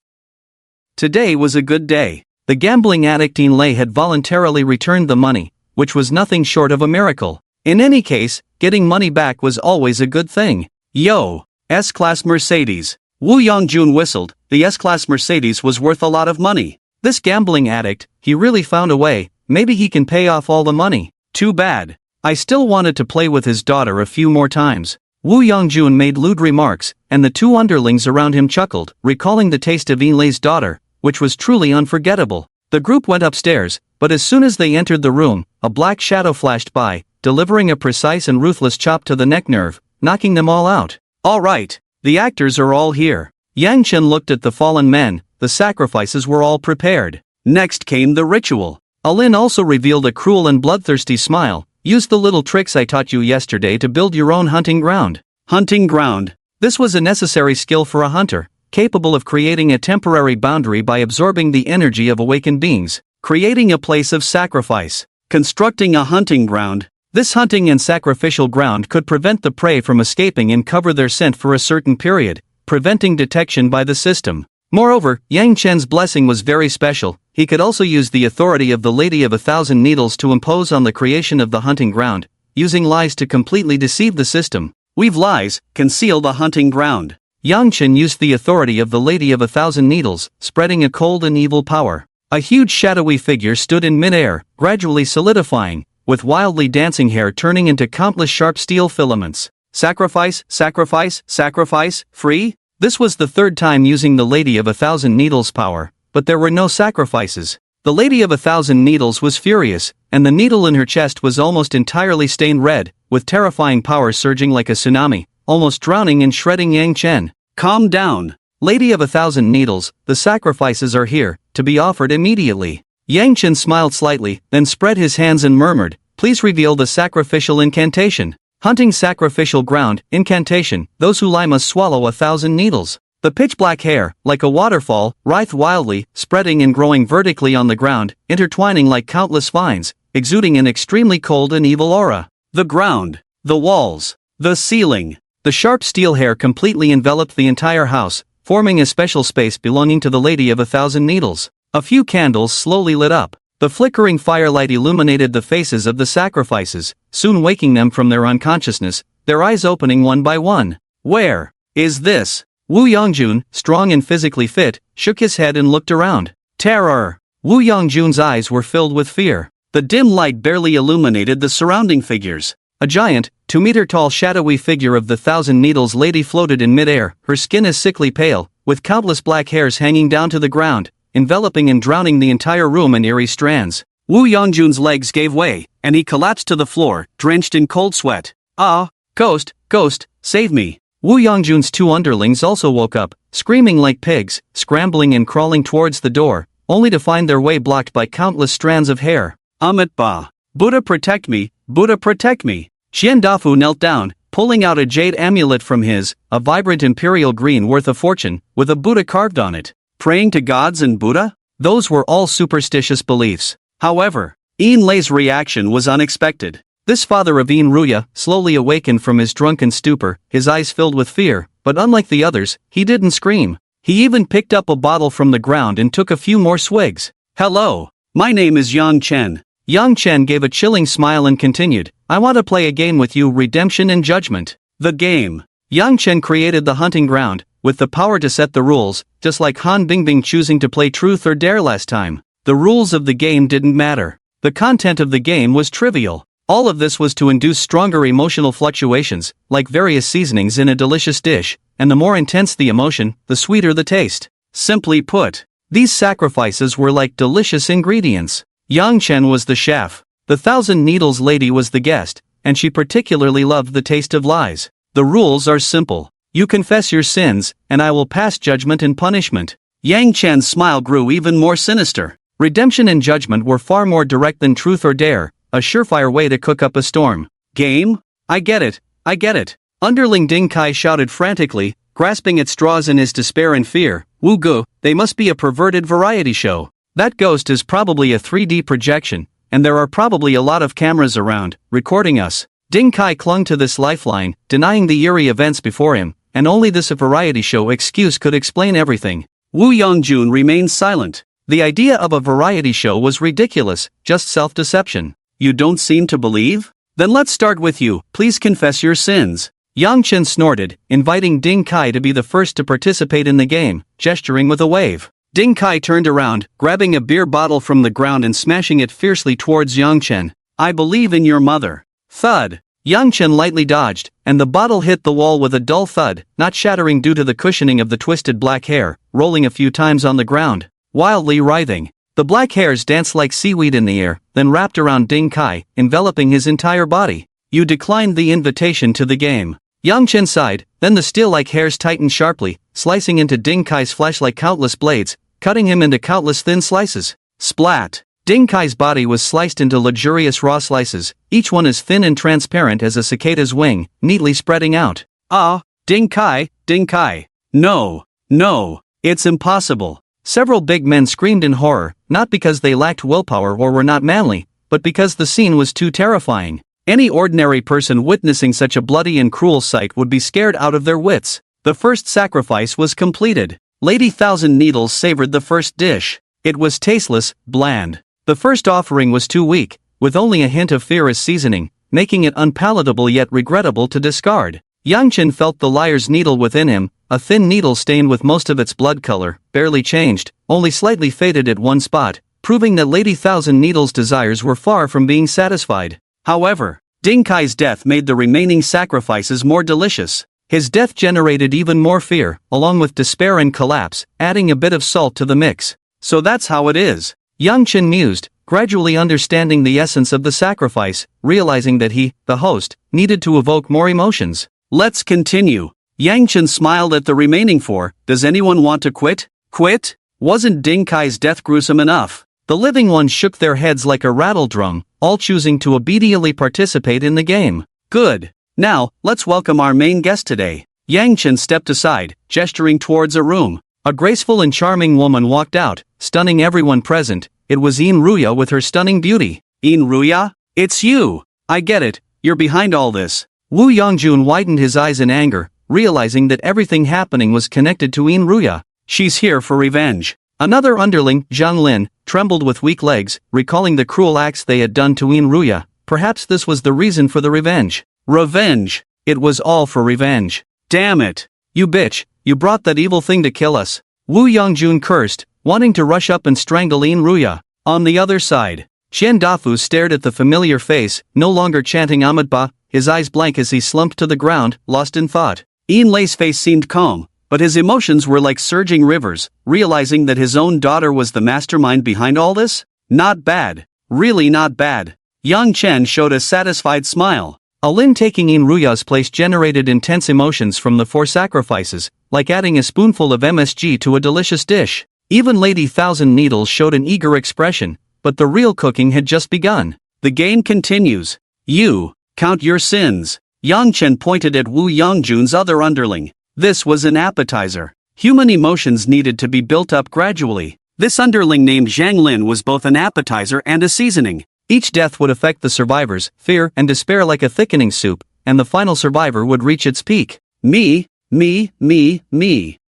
Speaker 1: Today was a good day. The gambling addict Inlay had voluntarily returned the money, which was nothing short of a miracle. In any case, getting money back was always a good thing. Yo! S-Class Mercedes. Wu Yongjun whistled. The S-Class Mercedes was worth a lot of money. This gambling addict, he really found a way, maybe he can pay off all the money. Too bad. I still wanted to play with his daughter a few more times. Wu Yongjun made lewd remarks, and the 2 underlings around him chuckled, recalling the taste of Inlay's daughter, which was truly unforgettable. The group went upstairs, but as soon as they entered the room, a black shadow flashed by, delivering a precise and ruthless chop to the neck nerve, knocking them all out. All right, the actors are all here. Yang Chen looked at the fallen men, the sacrifices were all prepared. Next came the ritual. Alin also revealed a cruel and bloodthirsty smile. Use the little tricks I taught you yesterday to build your own hunting ground. Hunting ground. This was a necessary skill for a hunter, capable of creating a temporary boundary by absorbing the energy of awakened beings, creating a place of sacrifice, constructing a hunting ground. This hunting and sacrificial ground could prevent the prey from escaping and cover their scent for a certain period, preventing detection by the system. Moreover, Yang Chen's blessing was very special. He could also use the authority of the Lady of 1,000 Needles to impose on the creation of the hunting ground, using lies to completely deceive the system. Weave lies, conceal the hunting ground. Yang Chen used the authority of the Lady of 1,000 Needles, spreading a cold and evil power. A huge shadowy figure stood in midair, gradually solidifying, with wildly dancing hair turning into countless sharp steel filaments. Sacrifice, sacrifice, sacrifice, free? This was the 3rd time using the Lady of 1,000 Needles power, but there were no sacrifices. The Lady of 1,000 Needles was furious, and the needle in her chest was almost entirely stained red, with terrifying power surging like a tsunami, almost drowning and shredding Yang Chen. Calm down. Lady of 1,000 needles, the sacrifices are here, to be offered immediately. Yang Chen smiled slightly, then spread his hands and murmured, please reveal the sacrificial incantation. Hunting sacrificial ground, incantation, those who lie must swallow 1,000 needles. The pitch-black hair, like a waterfall, writhed wildly, spreading and growing vertically on the ground, intertwining like countless vines, exuding an extremely cold and evil aura. The ground, the walls, the ceiling. The sharp steel hair completely enveloped the entire house, forming a special space belonging to the Lady of 1,000 Needles. A few candles slowly lit up. The flickering firelight illuminated the faces of the sacrifices, soon waking them from their unconsciousness, their eyes opening one by one. Where is this? Wu Yongjun, strong and physically fit, shook his head and looked around. Terror! Wu Yongjun's eyes were filled with fear. The dim light barely illuminated the surrounding figures. A giant, 2-meter-tall shadowy figure of the 1,000 Needles lady floated in midair, her skin is sickly pale, with countless black hairs hanging down to the ground, enveloping and drowning the entire room in eerie strands. Wu Yongjun's legs gave way, and he collapsed to the floor, drenched in cold sweat. Ah! Ghost, ghost, save me! Wu Yongjun's 2 underlings also woke up, screaming like pigs, scrambling and crawling towards the door, only to find their way blocked by countless strands of hair. Amit Ba! Buddha protect me, Buddha protect me! Xian Dafu knelt down, pulling out a jade amulet from a vibrant imperial green worth a fortune, with a Buddha carved on it. Praying to gods and Buddha? Those were all superstitious beliefs. However, Yin Lei's reaction was unexpected. This father of Yin Ruya slowly awakened from his drunken stupor, his eyes filled with fear, but unlike the others, he didn't scream. He even picked up a bottle from the ground and took a few more swigs. Hello, my name is Yang Chen. Yang Chen gave a chilling smile and continued, I want to play a game with you, Redemption and Judgment. The game. Yang Chen created the hunting ground, with the power to set the rules, just like Han Bingbing choosing to play Truth or Dare last time. The rules of the game didn't matter. The content of the game was trivial. All of this was to induce stronger emotional fluctuations, like various seasonings in a delicious dish, and the more intense the emotion, the sweeter the taste. Simply put, these sacrifices were like delicious ingredients. Yang Chen was the chef. The 1,000 Needles lady was the guest, and she particularly loved the taste of lies. The rules are simple. You confess your sins, and I will pass judgment and punishment. Yang Chen's smile grew even more sinister. Redemption and judgment were far more direct than Truth or Dare, a surefire way to cook up a storm. Game? I get it, I get it. Underling Ding Kai shouted frantically, grasping at straws in his despair and fear. Wu Gu, they must be a perverted variety show. That ghost is probably a 3D projection, and there are probably a lot of cameras around, recording us. Ding Kai clung to this lifeline, denying the eerie events before him, and only this variety show excuse could explain everything. Wu Yongjun remained silent. The idea of a variety show was ridiculous, just self-deception. You don't seem to believe? Then let's start with you, please confess your sins. Yang Chen snorted, inviting Ding Kai to be the first to participate in the game, gesturing with a wave. Ding Kai turned around, grabbing a beer bottle from the ground and smashing it fiercely towards Yang Chen. I believe in your mother. Thud. Yang Chen lightly dodged, and the bottle hit the wall with a dull thud, not shattering due to the cushioning of the twisted black hair, rolling a few times on the ground, wildly writhing. The black hairs danced like seaweed in the air, then wrapped around Ding Kai, enveloping his entire body. You declined the invitation to the game. Yang Chen sighed, then the steel-like hairs tightened sharply, slicing into Ding Kai's flesh like countless blades, cutting him into countless thin slices. Splat! Ding Kai's body was sliced into luxurious raw slices, each one as thin and transparent as a cicada's wing, neatly spreading out. Ah! Ding Kai! Ding Kai! No! No! It's impossible! Several big men screamed in horror, not because they lacked willpower or were not manly, but because the scene was too terrifying. Any ordinary person witnessing such a bloody and cruel sight would be scared out of their wits. The first sacrifice was completed. Lady 1,000 Needles savored the first dish. It was tasteless, bland. The first offering was too weak, with only a hint of fear as seasoning, making it unpalatable yet regrettable to discard. Yang Chen felt the liar's needle within him, a thin needle stained with most of its blood color, barely changed, only slightly faded at one spot, proving that Lady 1,000 Needles' desires were far from being satisfied. However, Ding Kai's death made the remaining sacrifices more delicious. His death generated even more fear, along with despair and collapse, adding a bit of salt to the mix. So that's how it is. Yang Chen mused, gradually understanding the essence of the sacrifice, realizing that he, the host, needed to evoke more emotions. Let's continue. Yang Chen smiled at the remaining four. Does anyone want to quit? Quit? Wasn't Ding Kai's death gruesome enough? The living ones shook their heads like a rattle drum, all choosing to obediently participate in the game. Good. Now, let's welcome our main guest today. Yang Chen stepped aside, gesturing towards a room. A graceful and charming woman walked out, stunning everyone present. It was Ruya with her stunning beauty. Ruya? It's you! I get it, you're behind all this. Wu Yongjun widened his eyes in anger, realizing that everything happening was connected to Ruya. She's here for revenge. Another underling, Zhang Lin, trembled with weak legs, recalling the cruel acts they had done to Ruya. Perhaps this was the reason for the revenge. Revenge! It was all for revenge. Damn it! You bitch, you brought that evil thing to kill us. Wu Yongjun cursed, wanting to rush up and strangle Ruya. On the other side, Qian Dafu stared at the familiar face, no longer chanting Amadba, his eyes blank as he slumped to the ground, lost in thought. Lei's face seemed calm, but his emotions were like surging rivers, realizing that his own daughter was the mastermind behind all this? Not bad. Really not bad. Yang Chen showed a satisfied smile. Lin taking Ruya's place generated intense emotions from the 4 sacrifices, like adding a spoonful of MSG to a delicious dish. Even Lady Thousand Needles showed an eager expression, but the real cooking had just begun. The game continues. You, count your sins. Yang Chen pointed at Wu Yongjun's other underling. This was an appetizer. Human emotions needed to be built up gradually. This underling named Zhang Lin was both an appetizer and a seasoning. Each death would affect the survivors, fear and despair like a thickening soup, and the final survivor would reach its peak. Me.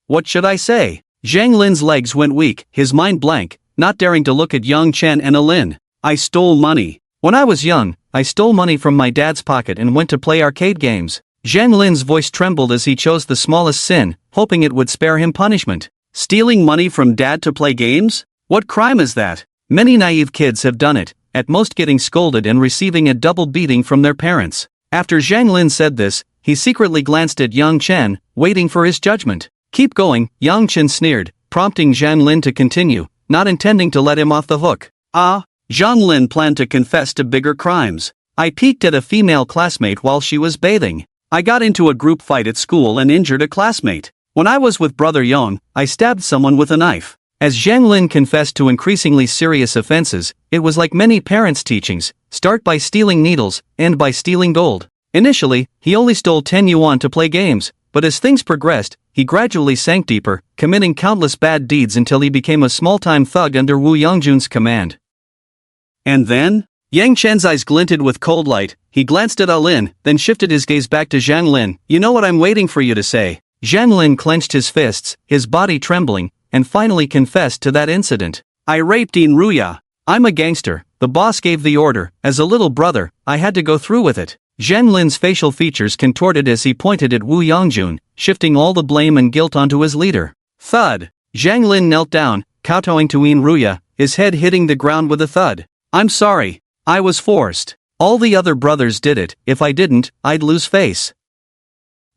Speaker 1: What should I say? Zhang Lin's legs went weak, his mind blank, not daring to look at Yang Chen and Lin. I stole money. When I was young, I stole money from my dad's pocket and went to play arcade games. Zhang Lin's voice trembled as he chose the smallest sin, hoping it would spare him punishment. Stealing money from dad to play games? What crime is that? Many naive kids have done it, at most getting scolded and receiving a double beating from their parents. After Zhang Lin said this, he secretly glanced at Yang Chen, waiting for his judgment. Keep going, Yang Chen sneered, prompting Zhang Lin to continue, not intending to let him off the hook. Zhang Lin planned to confess to bigger crimes. I peeked at a female classmate while she was bathing. I got into a group fight at school and injured a classmate. When I was with Brother Yong, I stabbed someone with a knife. As Zhang Lin confessed to increasingly serious offenses, it was like many parents' teachings: start by stealing needles, end by stealing gold. Initially, he only stole 10 yuan to play games, but as things progressed, he gradually sank deeper, committing countless bad deeds until he became a small-time thug under Wu Yongjun's command. And then? Yang Chen's eyes glinted with cold light. He glanced at Lin, then shifted his gaze back to Zhang Lin. You know what I'm waiting for you to say. Zhang Lin clenched his fists, his body trembling, and finally confessed to that incident. I raped Ruya. I'm a gangster, the boss gave the order. As a little brother, I had to go through with it. Zhang Lin's facial features contorted as he pointed at Wu Yongjun, shifting all the blame and guilt onto his leader. Thud. Zhang Lin knelt down, kowtowing to Ruya, his head hitting the ground with a thud. I'm sorry. I was forced. All the other brothers did it. If I didn't, I'd lose face.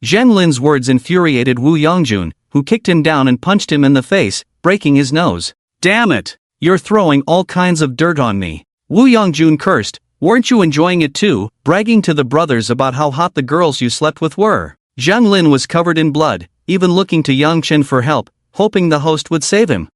Speaker 1: Zhang Lin's words infuriated Wu Yongjun, who kicked him down and punched him in the face, breaking his nose. Damn it! You're throwing all kinds of dirt on me. Wu Yongjun cursed. Weren't you enjoying it too, bragging to the brothers about how hot the girls you slept with were? Zhang Lin was covered in blood, even looking to Yang Chen for help, hoping the host would save him.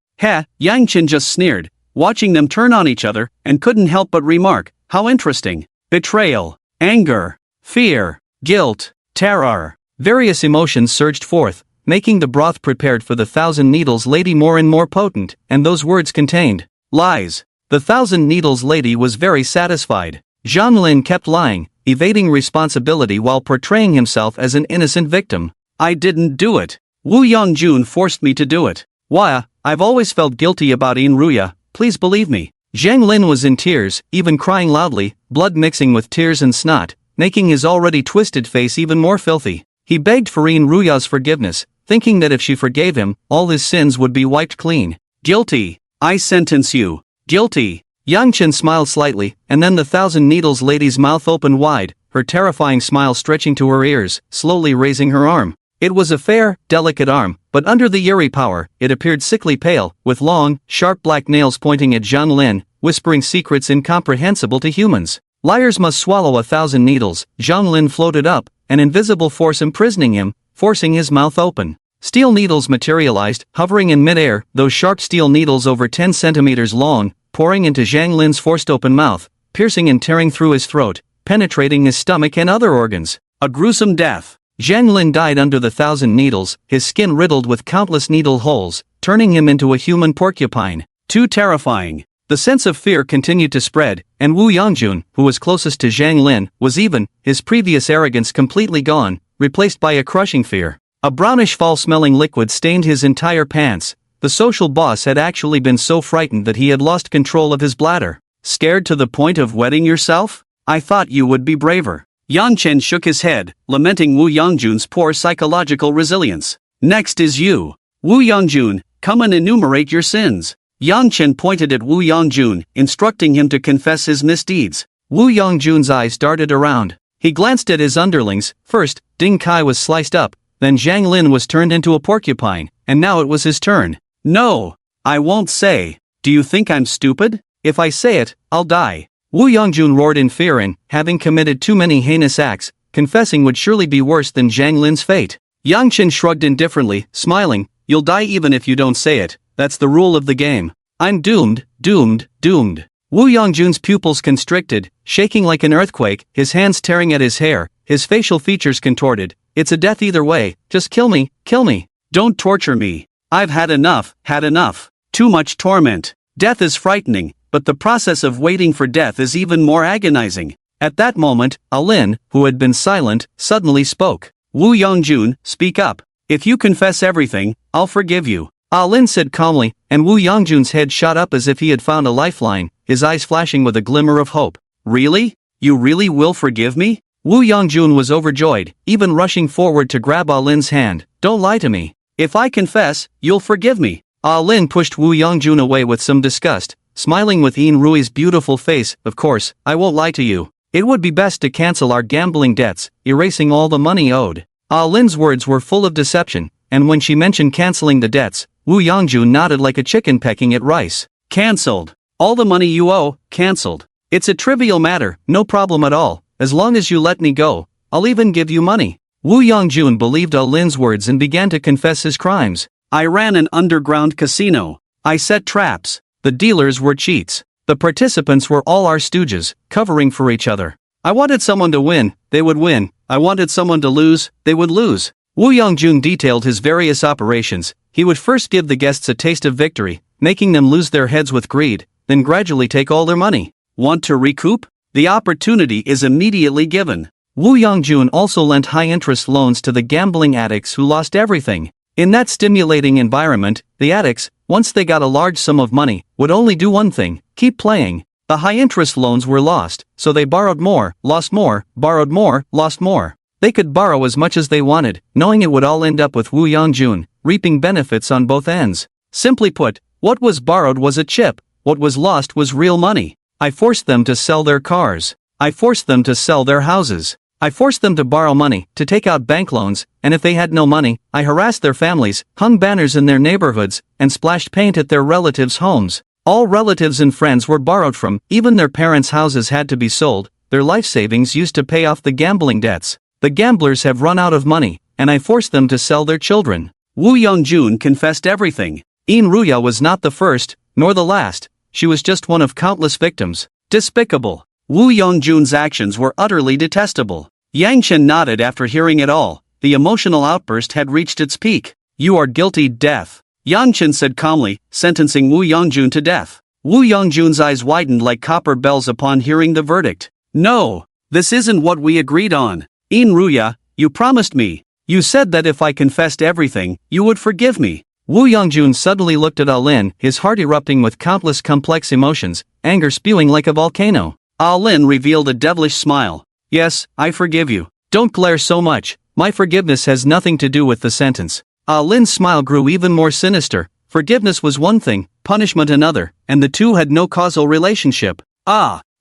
Speaker 1: Yang Chen just sneered, watching them turn on each other, and couldn't help but remark, how interesting. Betrayal, anger, fear, guilt, terror. Various emotions surged forth, making the broth prepared for the Thousand Needles lady more and more potent, and those words contained lies. The Thousand Needles lady was very satisfied. Zhang Lin kept lying, evading responsibility while portraying himself as an innocent victim. I didn't do it. Wu Yongjun forced me to do it. Why, I've always felt guilty about Ruya, please believe me. Zhang Lin was in tears, even crying loudly, blood mixing with tears and snot, making his already twisted face even more filthy. He begged for Ruya's forgiveness, thinking that if she forgave him, all his sins would be wiped clean. Guilty. I sentence you. Guilty. Yang Chen smiled slightly, and then the Thousand Needles lady's mouth opened wide, her terrifying smile stretching to her ears, slowly raising her arm. It was a fair, delicate arm, but under the eerie power, it appeared sickly pale, with long, sharp black nails pointing at Zhang Lin, whispering secrets incomprehensible to humans. Liars must swallow 1,000 needles. Zhang Lin floated up, an invisible force imprisoning him, forcing his mouth open. Steel needles materialized, hovering in midair, those sharp steel needles over 10 centimeters long, pouring into Zhang Lin's forced open mouth, piercing and tearing through his throat, penetrating his stomach and other organs. A gruesome death. Zhang Lin died under the 1,000 needles, his skin riddled with countless needle holes, turning him into a human porcupine. Too terrifying. The sense of fear continued to spread, and Wu Yangjun, who was closest to Zhang Lin, was even, his previous arrogance completely gone, replaced by a crushing fear. A brownish foul-smelling liquid stained his entire pants. The social boss had actually been so frightened that he had lost control of his bladder. Scared to the point of wetting yourself? I thought you would be braver. Yang Chen shook his head, lamenting Wu Yangjun's poor psychological resilience. Next is you. Wu Yangjun, come and enumerate your sins. Yang Chen pointed at Wu Yangjun, instructing him to confess his misdeeds. Wu Yangjun's eyes darted around. He glanced at his underlings. First, Ding Kai was sliced up, then Zhang Lin was turned into a porcupine, and now it was his turn. No, I won't say. Do you think I'm stupid? If I say it, I'll die. Wu Yangjun roared in fear and, having committed too many heinous acts, confessing would surely be worse than Zhang Lin's fate. Yang Chen shrugged indifferently, smiling. You'll die even if you don't say it. That's the rule of the game. I'm doomed, doomed, doomed. Wu Yangjun's pupils constricted, shaking like an earthquake, his hands tearing at his hair, his facial features contorted. It's a death either way, just kill me, kill me. Don't torture me. I've had enough, had enough. Too much torment. Death is frightening, but the process of waiting for death is even more agonizing. At that moment, Alin, who had been silent, suddenly spoke. Wu Yangjun, speak up. If you confess everything, I'll forgive you. Alin said calmly, and Wu Yangjun's head shot up as if he had found a lifeline, his eyes flashing with a glimmer of hope. Really? You really will forgive me? Wu Yangjun was overjoyed, even rushing forward to grab Alin's hand. Don't lie to me. If I confess, you'll forgive me. Alin pushed Wu Yangjun away with some disgust, smiling with Yin Rui's beautiful face. Of course, I won't lie to you. It would be best to cancel our gambling debts, erasing all the money owed. Lin's words were full of deception, and when she mentioned canceling the debts, Wu Yangjun nodded like a chicken pecking at rice. Cancelled. All the money you owe, cancelled. It's a trivial matter, no problem at all. As long as you let me go, I'll even give you money. Wu Yangjun believed Lin's words and began to confess his crimes. I ran an underground casino. I set traps. The dealers were cheats. The participants were all our stooges, covering for each other. I wanted someone to win, they would win. I wanted someone to lose, they would lose. Wu Yangjun detailed his various operations. He would first give the guests a taste of victory, making them lose their heads with greed, then gradually take all their money. Want to recoup? The opportunity is immediately given. Wu Yangjun also lent high-interest loans to the gambling addicts who lost everything. In that stimulating environment, the addicts, once they got a large sum of money, would only do one thing: keep playing. The high-interest loans were lost, so they borrowed more, lost more, borrowed more, lost more. They could borrow as much as they wanted, knowing it would all end up with Wu Yangjun, reaping benefits on both ends. Simply put, what was borrowed was a chip, what was lost was real money. I forced them to sell their cars. I forced them to sell their houses. I forced them to borrow money, to take out bank loans, and if they had no money, I harassed their families, hung banners in their neighborhoods, and splashed paint at their relatives' homes. All relatives and friends were borrowed from, even their parents' houses had to be sold, their life savings used to pay off the gambling debts. The gamblers have run out of money, and I forced them to sell their children. Wu Yangjun confessed everything. Yin Ruya was not the first, nor the last. She was just one of countless victims. Despicable. Wu Yangjun's actions were utterly detestable. Yang Chen nodded after hearing it all. The emotional outburst had reached its peak. You are guilty, death. Yang Chen said calmly, sentencing Wu Yangjun to death. Wu Yangjun's eyes widened like copper bells upon hearing the verdict. No, this isn't what we agreed on. Yin Ruya, you promised me. You said that if I confessed everything, you would forgive me. Wu Yangjun suddenly looked at Lin, his heart erupting with countless complex emotions, anger spewing like a volcano. Lin revealed a devilish smile. Yes, I forgive you. Don't glare so much. My forgiveness has nothing to do with the sentence. Lin's smile grew even more sinister. Forgiveness was one thing, punishment another, and the two had no causal relationship.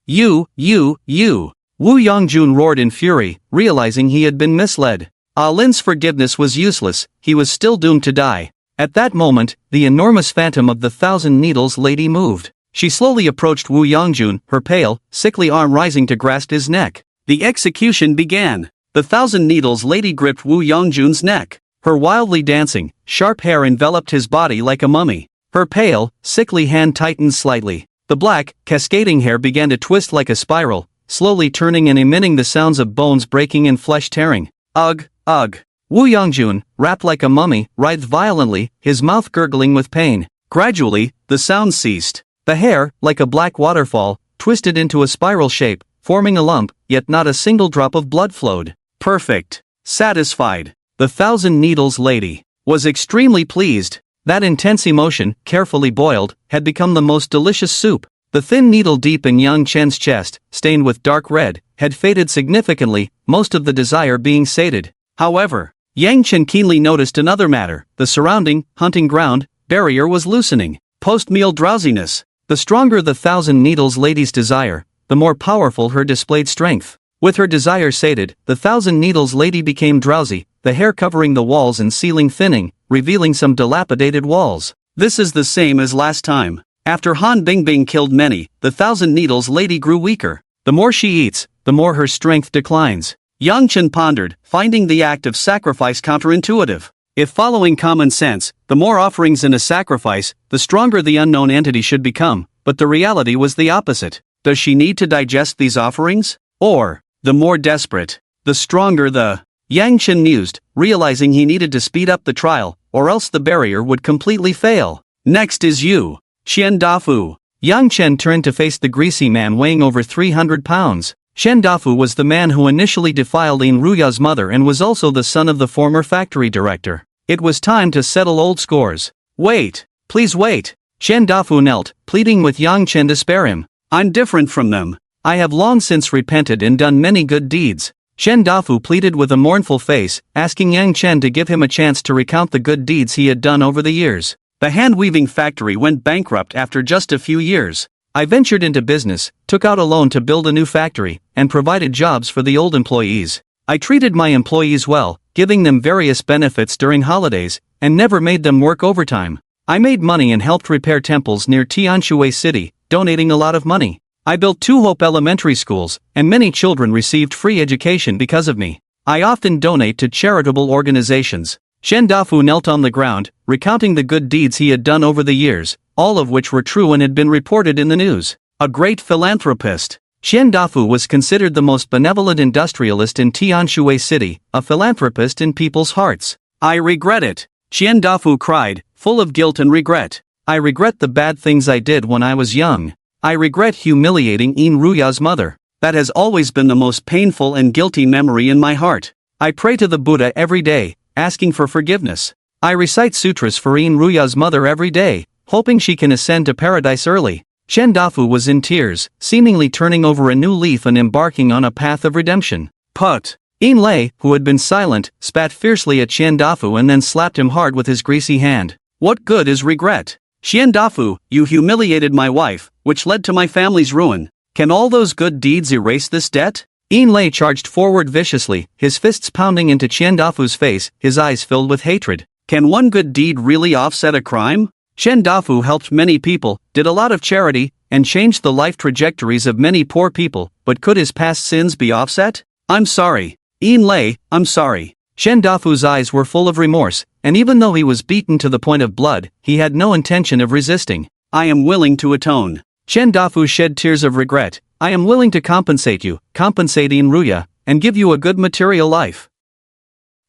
Speaker 1: You. Wu Yangjun roared in fury, realizing he had been misled. Lin's forgiveness was useless, he was still doomed to die. At that moment, the enormous phantom of the 1,000 Needles lady moved. She slowly approached Wu Yangjun, her pale, sickly arm rising to grasp his neck. The execution began. The Thousand Needles lady gripped Wu Yongjun's neck. Her wildly dancing, sharp hair enveloped his body like a mummy. Her pale, sickly hand tightened slightly. The black, cascading hair began to twist like a spiral, slowly turning and emitting the sounds of bones breaking and flesh tearing. Ugh, ugh. Wu Yongjun, wrapped like a mummy, writhed violently, his mouth gurgling with pain. Gradually, the sound ceased. The hair, like a black waterfall, twisted into a spiral shape, forming a lump, yet not a single drop of blood flowed. Perfect. Satisfied. The Thousand Needles lady was extremely pleased. That intense emotion, carefully boiled, had become the most delicious soup. The thin needle deep in Yang Chen's chest, stained with dark red, had faded significantly, most of the desire being sated. However, Yang Chen keenly noticed another matter: the surrounding, hunting ground, barrier was loosening. Post-meal drowsiness. The stronger the Thousand Needles lady's desire, the more powerful her displayed strength. With her desire sated, the Thousand Needles lady became drowsy, the hair covering the walls and ceiling thinning, revealing some dilapidated walls. This is the same as last time. After Han Bingbing killed many, the Thousand Needles lady grew weaker. The more she eats, the more her strength declines. Yang Chen pondered, finding the act of sacrifice counterintuitive. If following common sense, the more offerings in a sacrifice, the stronger the unknown entity should become, but the reality was the opposite. Does she need to digest these offerings? Or, the more desperate, the stronger the... Yang Chen mused, realizing he needed to speed up the trial, or else the barrier would completely fail. Next is you, Xian Dafu. Yang Chen turned to face the greasy man weighing over 300 pounds. Xian Dafu was the man who initially defiled Yin Ruya's mother and was also the son of the former factory director. It was time to settle old scores. Wait, please wait. Xian Dafu knelt, pleading with Yang Chen to spare him. I'm different from them. I have long since repented and done many good deeds. Xian Dafu pleaded with a mournful face, asking Yang Chen to give him a chance to recount the good deeds he had done over the years. The hand-weaving factory went bankrupt after just a few years. I ventured into business, took out a loan to build a new factory, and provided jobs for the old employees. I treated my employees well, giving them various benefits during holidays, and never made them work overtime. I made money and helped repair temples near Tianshui City, donating a lot of money. I built 2 Hope elementary schools, and many children received free education because of me. I often donate to charitable organizations. Xian Dafu knelt on the ground, recounting the good deeds he had done over the years, all of which were true and had been reported in the news. A great philanthropist. Xian Dafu was considered the most benevolent industrialist in Tianshui City, a philanthropist in people's hearts. I regret it. Xian Dafu cried, full of guilt and regret. I regret the bad things I did when I was young. I regret humiliating Yin Ruya's mother. That has always been the most painful and guilty memory in my heart. I pray to the Buddha every day, asking for forgiveness. I recite sutras for Yin Ruya's mother every day, hoping she can ascend to paradise early. Xian Dafu was in tears, seemingly turning over a new leaf and embarking on a path of redemption. Put. Yin Lei, who had been silent, spat fiercely at Xian Dafu and then slapped him hard with his greasy hand. What good is regret? Xian Dafu, you humiliated my wife, which led to my family's ruin. Can all those good deeds erase this debt? Yin Lei charged forward viciously, his fists pounding into Xian Dafu's face, his eyes filled with hatred. Can one good deed really offset a crime? Xian Dafu helped many people, did a lot of charity, and changed the life trajectories of many poor people, but could his past sins be offset? I'm sorry. Yin Lei, I'm sorry. Xian Dafu's eyes were full of remorse, and even though he was beaten to the point of blood, he had no intention of resisting. I am willing to atone. Xian Dafu shed tears of regret. I am willing to compensate you, compensate Yin Ruya, and give you a good material life.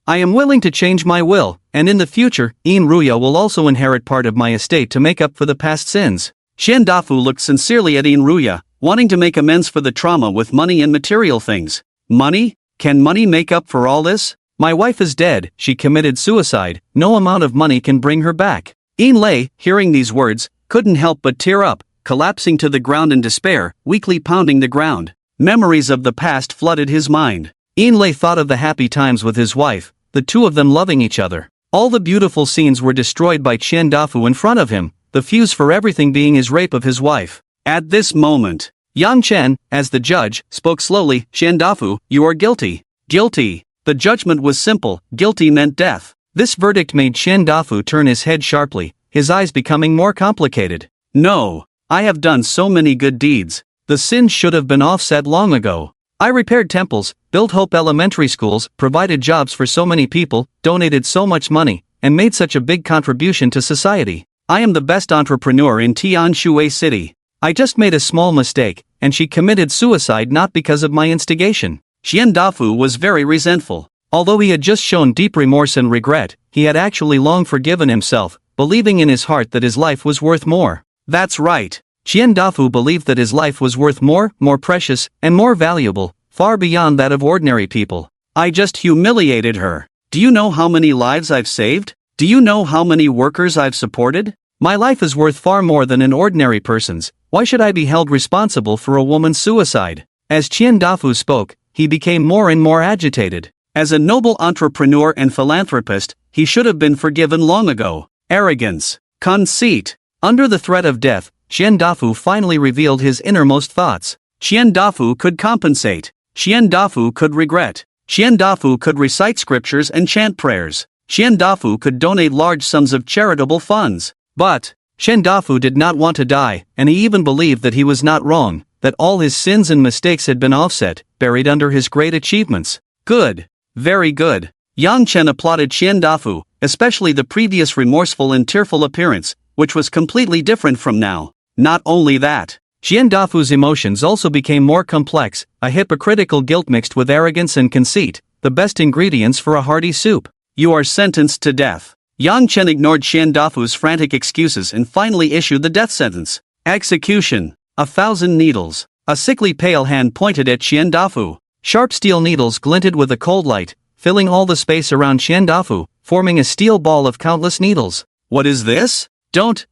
Speaker 1: I am willing to change my will, and in the future, Yin Ruya will also inherit part of my estate to make up for the past sins. Xian Dafu looked sincerely at Yin Ruya, wanting to make amends for the trauma with money and material things. Money? Can money make up for all this? My wife is dead, she committed suicide, no amount of money can bring her back. Yin Lei, hearing these words, couldn't help but tear up, collapsing to the ground in despair, weakly pounding the ground. Memories of the past flooded his mind. Yin Lei thought of the happy times with his wife, the two of them loving each other. All the beautiful scenes were destroyed by Xian Dafu in front of him, the fuse for everything being his rape of his wife. At this moment, Yang Chen, as the judge, spoke slowly. Xian Dafu, you are guilty. Guilty. The judgment was simple, guilty meant death. This verdict made Xian Dafu turn his head sharply, his eyes becoming more complicated. No. I have done so many good deeds. The sins should have been offset long ago. I repaired temples, built Hope elementary schools, provided jobs for so many people, donated so much money, and made such a big contribution to society. I am the best entrepreneur in Tianhai City. I just made a small mistake, and she committed suicide not because of my instigation. Xian Dafu was very resentful. Although he had just shown deep remorse and regret, he had actually long forgiven himself, believing in his heart that his life was worth more. That's right. Xian Dafu believed that his life was worth more precious, and more valuable, far beyond that of ordinary people. I just humiliated her. Do you know how many lives I've saved? Do you know how many workers I've supported? My life is worth far more than an ordinary person's. Why should I be held responsible for a woman's suicide? As Qian Dafu spoke, he became more and more agitated. As a noble entrepreneur and philanthropist, he should have been forgiven long ago. Arrogance. Conceit. Under the threat of death, Qian Dafu finally revealed his innermost thoughts. Qian Dafu could compensate. Qian Dafu could regret. Qian Dafu could recite scriptures and chant prayers. Qian Dafu could donate large sums of charitable funds. But Qian Dafu did not want to die, and he even believed that he was not wrong, that all his sins and mistakes had been offset, buried under his great achievements. Good. Very good. Yang Chen applauded Qian Dafu, especially the previous remorseful and tearful appearance, which was completely different from now. Not only that, Qian Dafu's emotions also became more complex, a hypocritical guilt mixed with arrogance and conceit, the best ingredients for a hearty soup. You are sentenced to death. Yang Chen ignored Qian Dafu's frantic excuses and finally issued the death sentence. Execution. 1,000 needles. A sickly pale hand pointed at Qian Dafu. Sharp steel needles glinted with a cold light, filling all the space around Qian Dafu, forming a steel ball of countless needles. What is this? Don't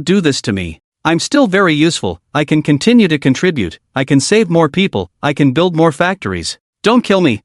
Speaker 1: do this to me. I'm still very useful, I can continue to contribute, I can save more people, I can build more factories. Don't kill me,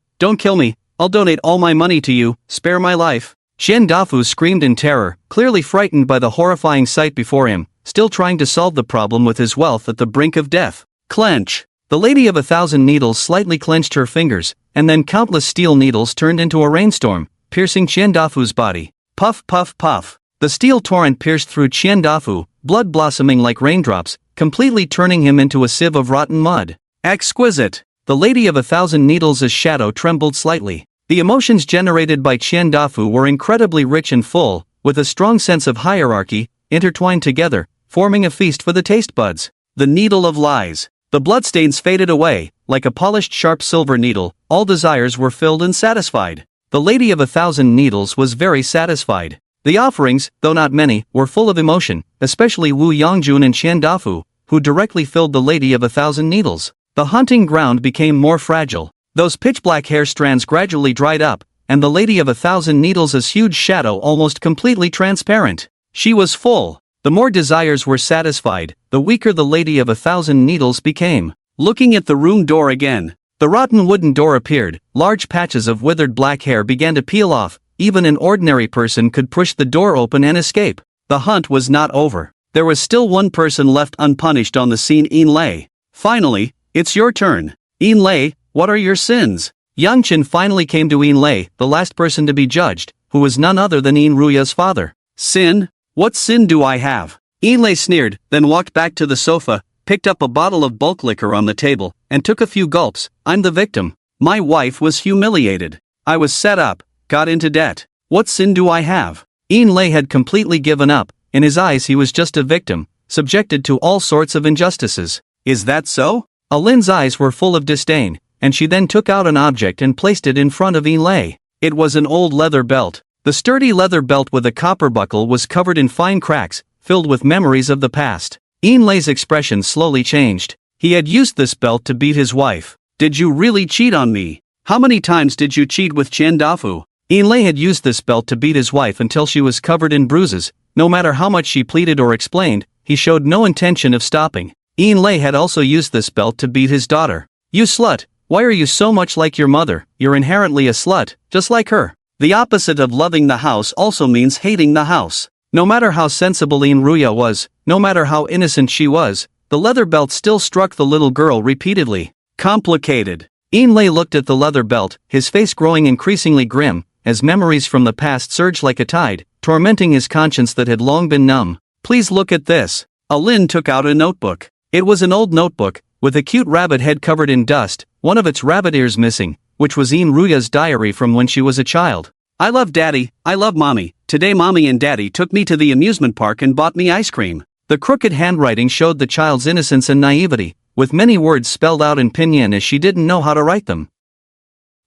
Speaker 1: I'll donate all my money to you, spare my life. Qian Dafu screamed in terror, clearly frightened by the horrifying sight before him, still trying to solve the problem with his wealth at the brink of death. Clench. The lady of 1,000 needles slightly clenched her fingers, and then countless steel needles turned into a rainstorm, piercing Qian Dafu's body. Puff puff puff. The steel torrent pierced through Qian Dafu, blood blossoming like raindrops, completely turning him into a sieve of rotten mud. Exquisite. The lady of 1,000 needles' shadow trembled slightly. The emotions generated by Qian Dafu were incredibly rich and full, with a strong sense of hierarchy, intertwined together, forming a feast for the taste buds. The needle of lies. The bloodstains faded away, like a polished sharp silver needle, all desires were filled and satisfied. The lady of 1,000 needles was very satisfied. The offerings, though not many, were full of emotion, especially Wu Yongjun and Qian Dafu, who directly filled the lady of 1,000 needles. The hunting ground became more fragile. Those pitch-black hair strands gradually dried up, and the lady of 1,000 needles' huge shadow almost completely transparent. She was full. The more desires were satisfied, the weaker the lady of 1,000 needles became. Looking at the room door again, the rotten wooden door appeared, large patches of withered black hair began to peel off, even an ordinary person could push the door open and escape. The hunt was not over. There was still one person left unpunished on the scene, Yin Lei. Finally, it's your turn. Yin Lei, what are your sins? Yang Chen finally came to Yin Lei, the last person to be judged, who was none other than Yin Ruya's father. Sin? What sin do I have? Yin Lei sneered, then walked back to the sofa, picked up a bottle of bulk liquor on the table, and took a few gulps. I'm the victim. My wife was humiliated. I was set up, got into debt. What sin do I have? Yin Lei had completely given up. In his eyes he was just a victim, subjected to all sorts of injustices. Is that so? Lin's eyes were full of disdain, and she then took out an object and placed it in front of Yin Lei. It was an old leather belt. The sturdy leather belt with a copper buckle was covered in fine cracks, filled with memories of the past. Yin Lei's expression slowly changed. He had used this belt to beat his wife. Did you really cheat on me? How many times did you cheat with Qian Dafu? Yin Lei had used this belt to beat his wife until she was covered in bruises. No matter how much she pleaded or explained, he showed no intention of stopping. Yin Lei had also used this belt to beat his daughter. You slut! Why are you so much like your mother? You're inherently a slut, just like her. The opposite of loving the house also means hating the house. No matter how sensible Yin Ruya was, no matter how innocent she was, the leather belt still struck the little girl repeatedly. Complicated. Yin Lei looked at the leather belt, his face growing increasingly grim, as memories from the past surged like a tide, tormenting his conscience that had long been numb. Please look at this. Lin took out a notebook. It was an old notebook, with a cute rabbit head covered in dust, one of its rabbit ears missing, which was Ruya's diary from when she was a child. I love daddy, I love mommy. Today mommy and daddy took me to the amusement park and bought me ice cream. The crooked handwriting showed the child's innocence and naivety, with many words spelled out in pinyin as she didn't know how to write them.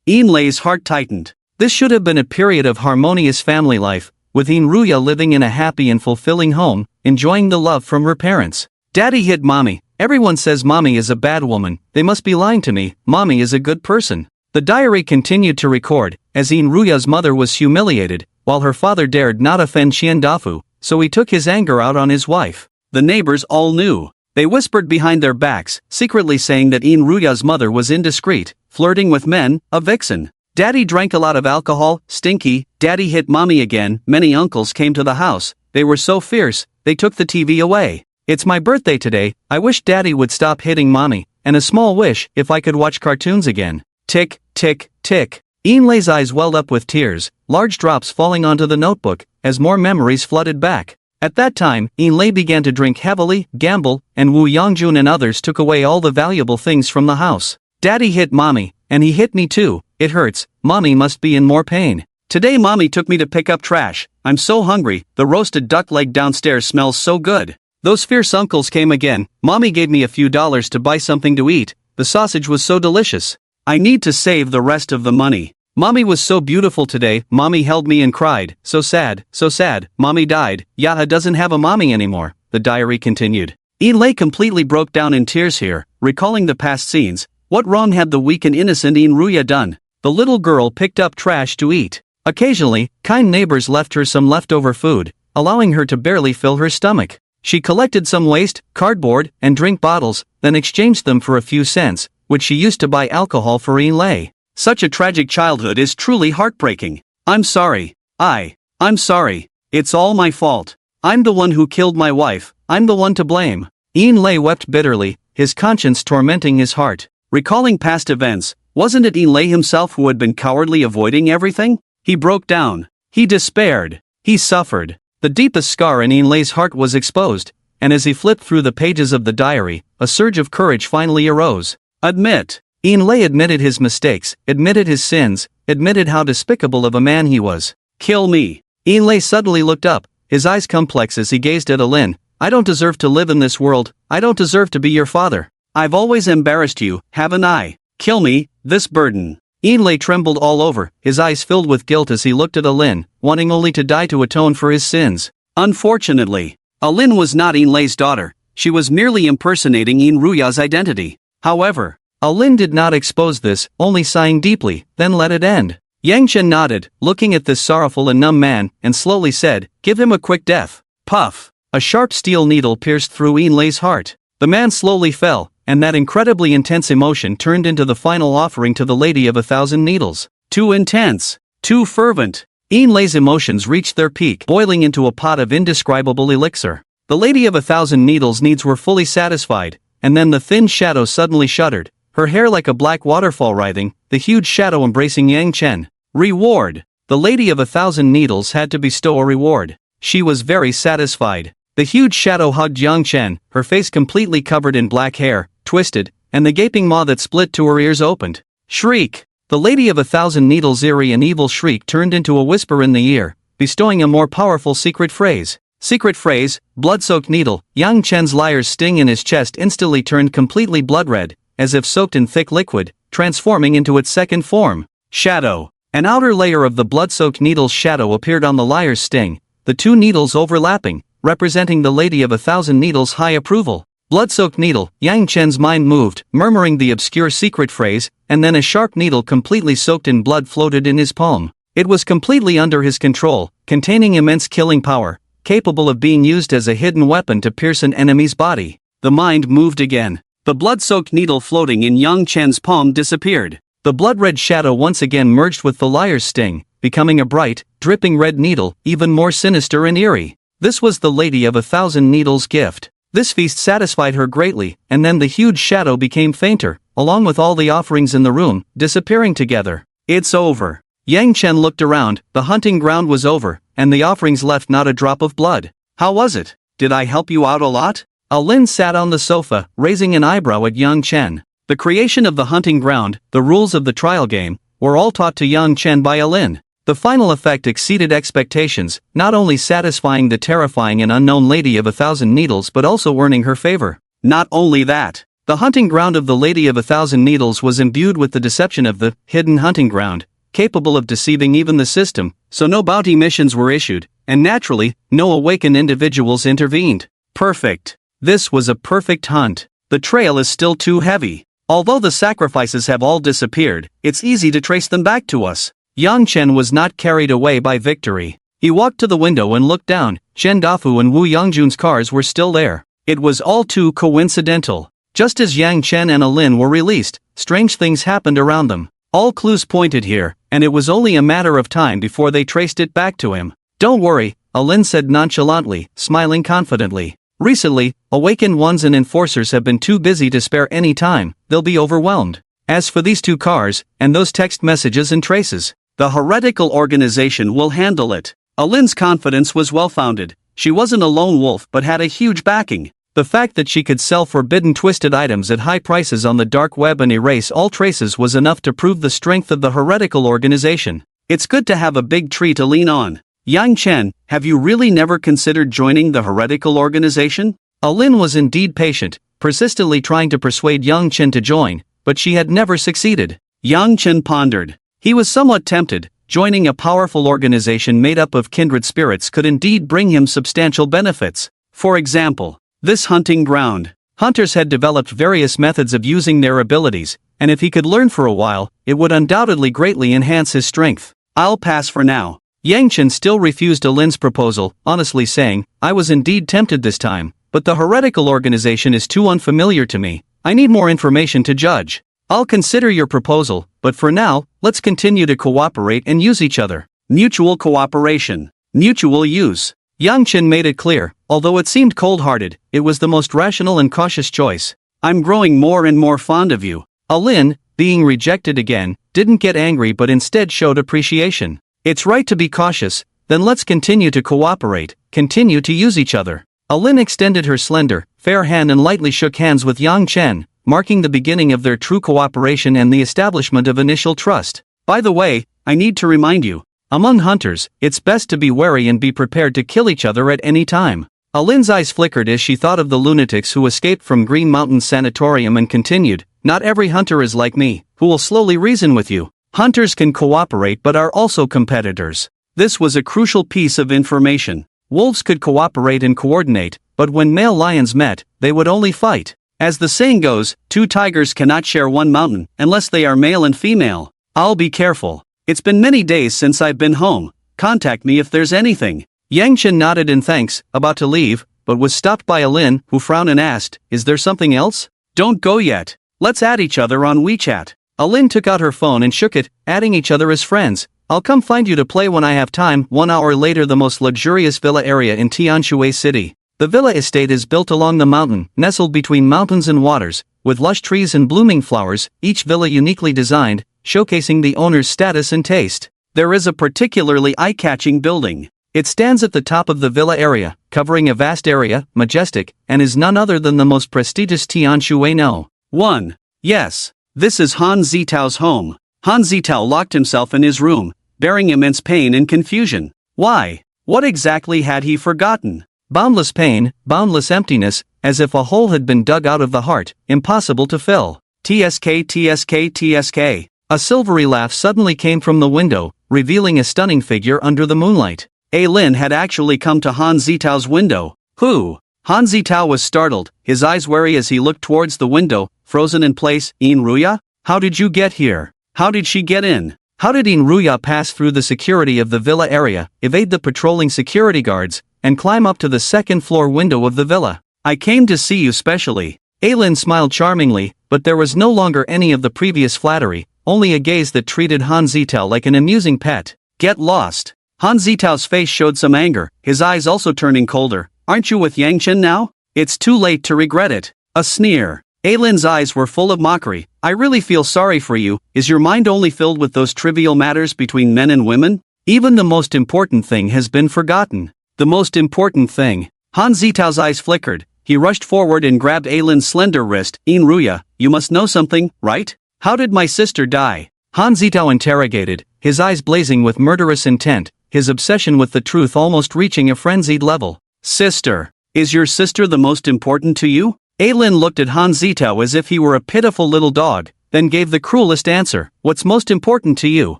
Speaker 1: Inlay's heart tightened. This should have been a period of harmonious family life, with Ruya living in a happy and fulfilling home, enjoying the love from her parents. Daddy hit mommy. Everyone says mommy is a bad woman, they must be lying to me, mommy is a good person. The diary continued to record, as Ruya's mother was humiliated, while her father dared not offend Xiandafu, so he took his anger out on his wife. The neighbors all knew. They whispered behind their backs, secretly saying that Ruya's mother was indiscreet, flirting with men, a vixen. Daddy drank a lot of alcohol, stinky, daddy hit mommy again. Many uncles came to the house, they were so fierce, they took the TV away. It's my birthday today, I wish daddy would stop hitting mommy, and a small wish if I could watch cartoons again. Tick, tick, tick. Inlay's eyes welled up with tears, large drops falling onto the notebook, as more memories flooded back. At that time, Inlay began to drink heavily, gamble, and Wu Yongjun and others took away all the valuable things from the house. Daddy hit mommy, and he hit me too, it hurts, mommy must be in more pain. Today mommy took me to pick up trash, I'm so hungry, the roasted duck leg downstairs smells so good. Those fierce uncles came again, mommy gave me a few dollars to buy something to eat, the sausage was so delicious. I need to save the rest of the money. Mommy was so beautiful today, mommy held me and cried, so sad, mommy died, Yaha doesn't have a mommy anymore, the diary continued. Inlay completely broke down in tears here, recalling the past scenes. What wrong had the weak and innocent Ruya done? The little girl picked up trash to eat. Occasionally, kind neighbors left her some leftover food, allowing her to barely fill her stomach. She collected some waste, cardboard, and drink bottles, then exchanged them for a few cents, which she used to buy alcohol for Inlay. Such a tragic childhood is truly heartbreaking. I'm sorry. I'm sorry. It's all my fault. I'm the one who killed my wife, I'm the one to blame. Inlay wept bitterly, his conscience tormenting his heart. Recalling past events, wasn't it Inlay himself who had been cowardly avoiding everything? He broke down. He despaired. He suffered. The deepest scar in Inlay's heart was exposed, and as he flipped through the pages of the diary, a surge of courage finally arose. Admit. Inlay admitted his mistakes, admitted his sins, admitted how despicable of a man he was. Kill me. Inlay suddenly looked up, his eyes complex as he gazed at Alin. I don't deserve to live in this world, I don't deserve to be your father. I've always embarrassed you, haven't I? Kill me, this burden. Inlay trembled all over, his eyes filled with guilt as he looked at Alin, wanting only to die to atone for his sins. Unfortunately, Alin was not Inlay's daughter, she was merely impersonating Ruya's identity. However, Alin did not expose this, only sighing deeply, then let it end. Yang Chen nodded, looking at this sorrowful and numb man, and slowly said, give him a quick death. Puff! A sharp steel needle pierced through Inlay's heart. The man slowly fell, and that incredibly intense emotion turned into the final offering to the Lady of 1,000 Needles. Too intense. Too fervent. Inlay's emotions reached their peak, boiling into a pot of indescribable elixir. The Lady of 1,000 Needles' needs were fully satisfied, and then the thin shadow suddenly shuddered, her hair like a black waterfall writhing, the huge shadow embracing Yang Chen. Reward. The Lady of 1,000 Needles had to bestow a reward. She was very satisfied. The huge shadow hugged Yang Chen, her face completely covered in black hair, twisted, and the gaping maw that split to her ears opened. Shriek. The Lady of 1,000 Needles' eerie and evil shriek turned into a whisper in the ear, bestowing a more powerful secret phrase. Secret phrase, blood-soaked needle. Yang Chen's liar's sting in his chest instantly turned completely blood-red, as if soaked in thick liquid, transforming into its second form. Shadow. An outer layer of the blood-soaked needle's shadow appeared on the liar's sting, the two needles overlapping, representing the Lady of 1,000 Needles' high approval. Blood-soaked needle. Yang Chen's mind moved, murmuring the obscure secret phrase, and then a sharp needle completely soaked in blood floated in his palm. It was completely under his control, containing immense killing power, capable of being used as a hidden weapon to pierce an enemy's body. The mind moved again. The blood-soaked needle floating in Yang Chen's palm disappeared. The blood-red shadow once again merged with the liar's sting, becoming a bright, dripping red needle, even more sinister and eerie. This was the Lady of 1,000 Needles' gift. This feast satisfied her greatly, and then the huge shadow became fainter, along with all the offerings in the room, disappearing together. It's over. Yang Chen looked around, the hunting ground was over, and the offerings left not a drop of blood. How was it? Did I help you out a lot? Alin sat on the sofa, raising an eyebrow at Yang Chen. The creation of the hunting ground, the rules of the trial game, were all taught to Yang Chen by Alin. The final effect exceeded expectations, not only satisfying the terrifying and unknown Lady of 1,000 Needles but also earning her favor. Not only that, the hunting ground of the Lady of 1,000 Needles was imbued with the deception of the hidden hunting ground, capable of deceiving even the system, so no bounty missions were issued, and naturally, no awakened individuals intervened. Perfect. This was a perfect hunt. The trail is still too heavy. Although the sacrifices have all disappeared, it's easy to trace them back to us. Yang Chen was not carried away by victory. He walked to the window and looked down. Zhen Dafu and Wu Yangjun's cars were still there. It was all too coincidental. Just as Yang Chen and Alin were released, strange things happened around them. All clues pointed here, and it was only a matter of time before they traced it back to him. Don't worry, Alin said nonchalantly, smiling confidently. Recently, awakened ones and enforcers have been too busy to spare any time, they'll be overwhelmed. As for these 2 cars, and those text messages and traces, the heretical organization will handle it. Alin's confidence was well-founded. She wasn't a lone wolf but had a huge backing. The fact that she could sell forbidden twisted items at high prices on the dark web and erase all traces was enough to prove the strength of the heretical organization. It's good to have a big tree to lean on. Yang Chen, have you really never considered joining the heretical organization? Alin was indeed patient, persistently trying to persuade Yang Chen to join, but she had never succeeded. Yang Chen pondered. He was somewhat tempted. Joining a powerful organization made up of kindred spirits could indeed bring him substantial benefits. For example, this hunting ground. Hunters had developed various methods of using their abilities, and if he could learn for a while, it would undoubtedly greatly enhance his strength. I'll pass for now. Yang Chen still refused Alin's proposal, honestly saying, I was indeed tempted this time, but the heretical organization is too unfamiliar to me. I need more information to judge. I'll consider your proposal, but for now, let's continue to cooperate and use each other. Mutual cooperation. Mutual use. Yang Chen made it clear, although it seemed cold-hearted, it was the most rational and cautious choice. I'm growing more and more fond of you. Alin, being rejected again, didn't get angry but instead showed appreciation. It's right to be cautious, then let's continue to cooperate, continue to use each other. Alin extended her slender, fair hand and lightly shook hands with Yang Chen, marking the beginning of their true cooperation and the establishment of initial trust. By the way, I need to remind you, among hunters, it's best to be wary and be prepared to kill each other at any time. Alin's eyes flickered as she thought of the lunatics who escaped from Green Mountain Sanatorium and continued, not every hunter is like me, who will slowly reason with you. Hunters can cooperate but are also competitors. This was a crucial piece of information. Wolves could cooperate and coordinate, but when male lions met, they would only fight. As the saying goes, 2 tigers cannot share one mountain, unless they are male and female. I'll be careful. It's been many days since I've been home. Contact me if there's anything. Yang Chen nodded in thanks, about to leave, but was stopped by Alin, who frowned and asked, is there something else? Don't go yet. Let's add each other on WeChat. Alin took out her phone and shook it, adding each other as friends. I'll come find you to play when I have time. 1 hour later, the most luxurious villa area in Tianshui City. The villa estate is built along the mountain, nestled between mountains and waters, with lush trees and blooming flowers, each villa uniquely designed, showcasing the owner's status and taste. There is a particularly eye-catching building. It stands at the top of the villa area, covering a vast area, majestic, and is none other than the most prestigious Tianshui No. 1. Yes, this is Han Zitao's home. Han Zitao locked himself in his room, bearing immense pain and confusion. Why? What exactly had he forgotten? Boundless pain, boundless emptiness, as if a hole had been dug out of the heart, impossible to fill. TSK TSK TSK. A silvery laugh suddenly came from the window, revealing a stunning figure under the moonlight. Lin had actually come to Han Zitao's window. Who? Han Zitao was startled, his eyes wary as he looked towards the window, frozen in place. Ruya? How did you get here? How did she get in? How did Ruya pass through the security of the villa area, evade the patrolling security guards, and climb up to the second-floor window of the villa? I came to see you specially. Lin smiled charmingly, but there was no longer any of the previous flattery, only a gaze that treated Han Zitao like an amusing pet. Get lost. Han Zitao's face showed some anger, his eyes also turning colder. Aren't you with Yang Chen now? It's too late to regret it. A sneer. Lin's eyes were full of mockery. I really feel sorry for you. Is your mind only filled with those trivial matters between men and women? Even the most important thing has been forgotten. The most important thing. Han Zitao's eyes flickered. He rushed forward and grabbed Aylin's slender wrist. Inruya, you must know something, right? How did my sister die? Han Zitao interrogated, his eyes blazing with murderous intent, his obsession with the truth almost reaching a frenzied level. Sister. Is your sister the most important to you? Aylin looked at Han Zitao as if he were a pitiful little dog, then gave the cruelest answer. What's most important to you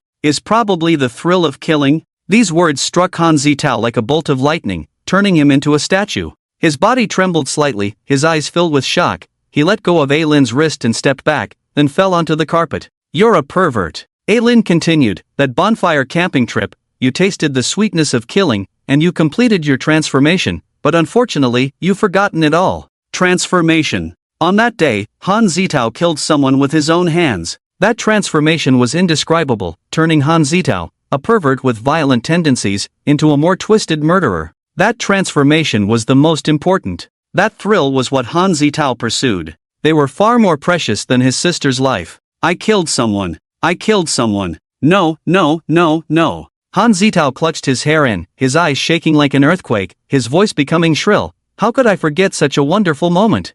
Speaker 1: is probably the thrill of killing. These words struck Han Zitao like a bolt of lightning, turning him into a statue. His body trembled slightly, his eyes filled with shock. He let go of Aylin's wrist and stepped back, then fell onto the carpet. You're a pervert. Aylin continued, that bonfire camping trip, you tasted the sweetness of killing, and you completed your transformation, but unfortunately, you've forgotten it all. Transformation. On that day, Han Zitao killed someone with his own hands. That transformation was indescribable, turning Han Zitao, a pervert with violent tendencies, into a more twisted murderer. That transformation was the most important. That thrill was what Han Zitao pursued. They were far more precious than his sister's life. I killed someone. I killed someone. No, no, no, no. Han Zitao clutched his hair in, his eyes shaking like an earthquake, his voice becoming shrill. How could I forget such a wonderful moment?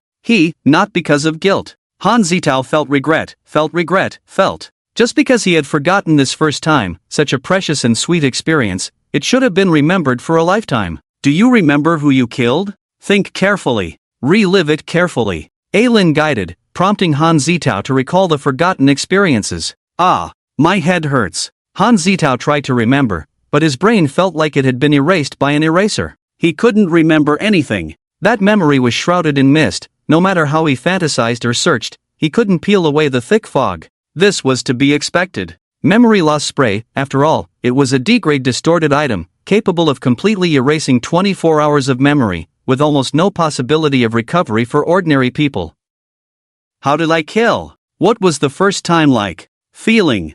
Speaker 1: Not because of guilt. Han Zitao felt regret. Just because he had forgotten this first time, such a precious and sweet experience, it should have been remembered for a lifetime. Do you remember who you killed? Think carefully. Relive it carefully. Aylin guided, prompting Han Zitao to recall the forgotten experiences. My head hurts. Han Zitao tried to remember, but his brain felt like it had been erased by an eraser. He couldn't remember anything. That memory was shrouded in mist. No matter how he fantasized or searched, he couldn't peel away the thick fog. This was to be expected. Memory loss spray, after all, it was a D-grade distorted item, capable of completely erasing 24 hours of memory, with almost no possibility of recovery for ordinary people. How did I kill? What was the first time like? Feeling.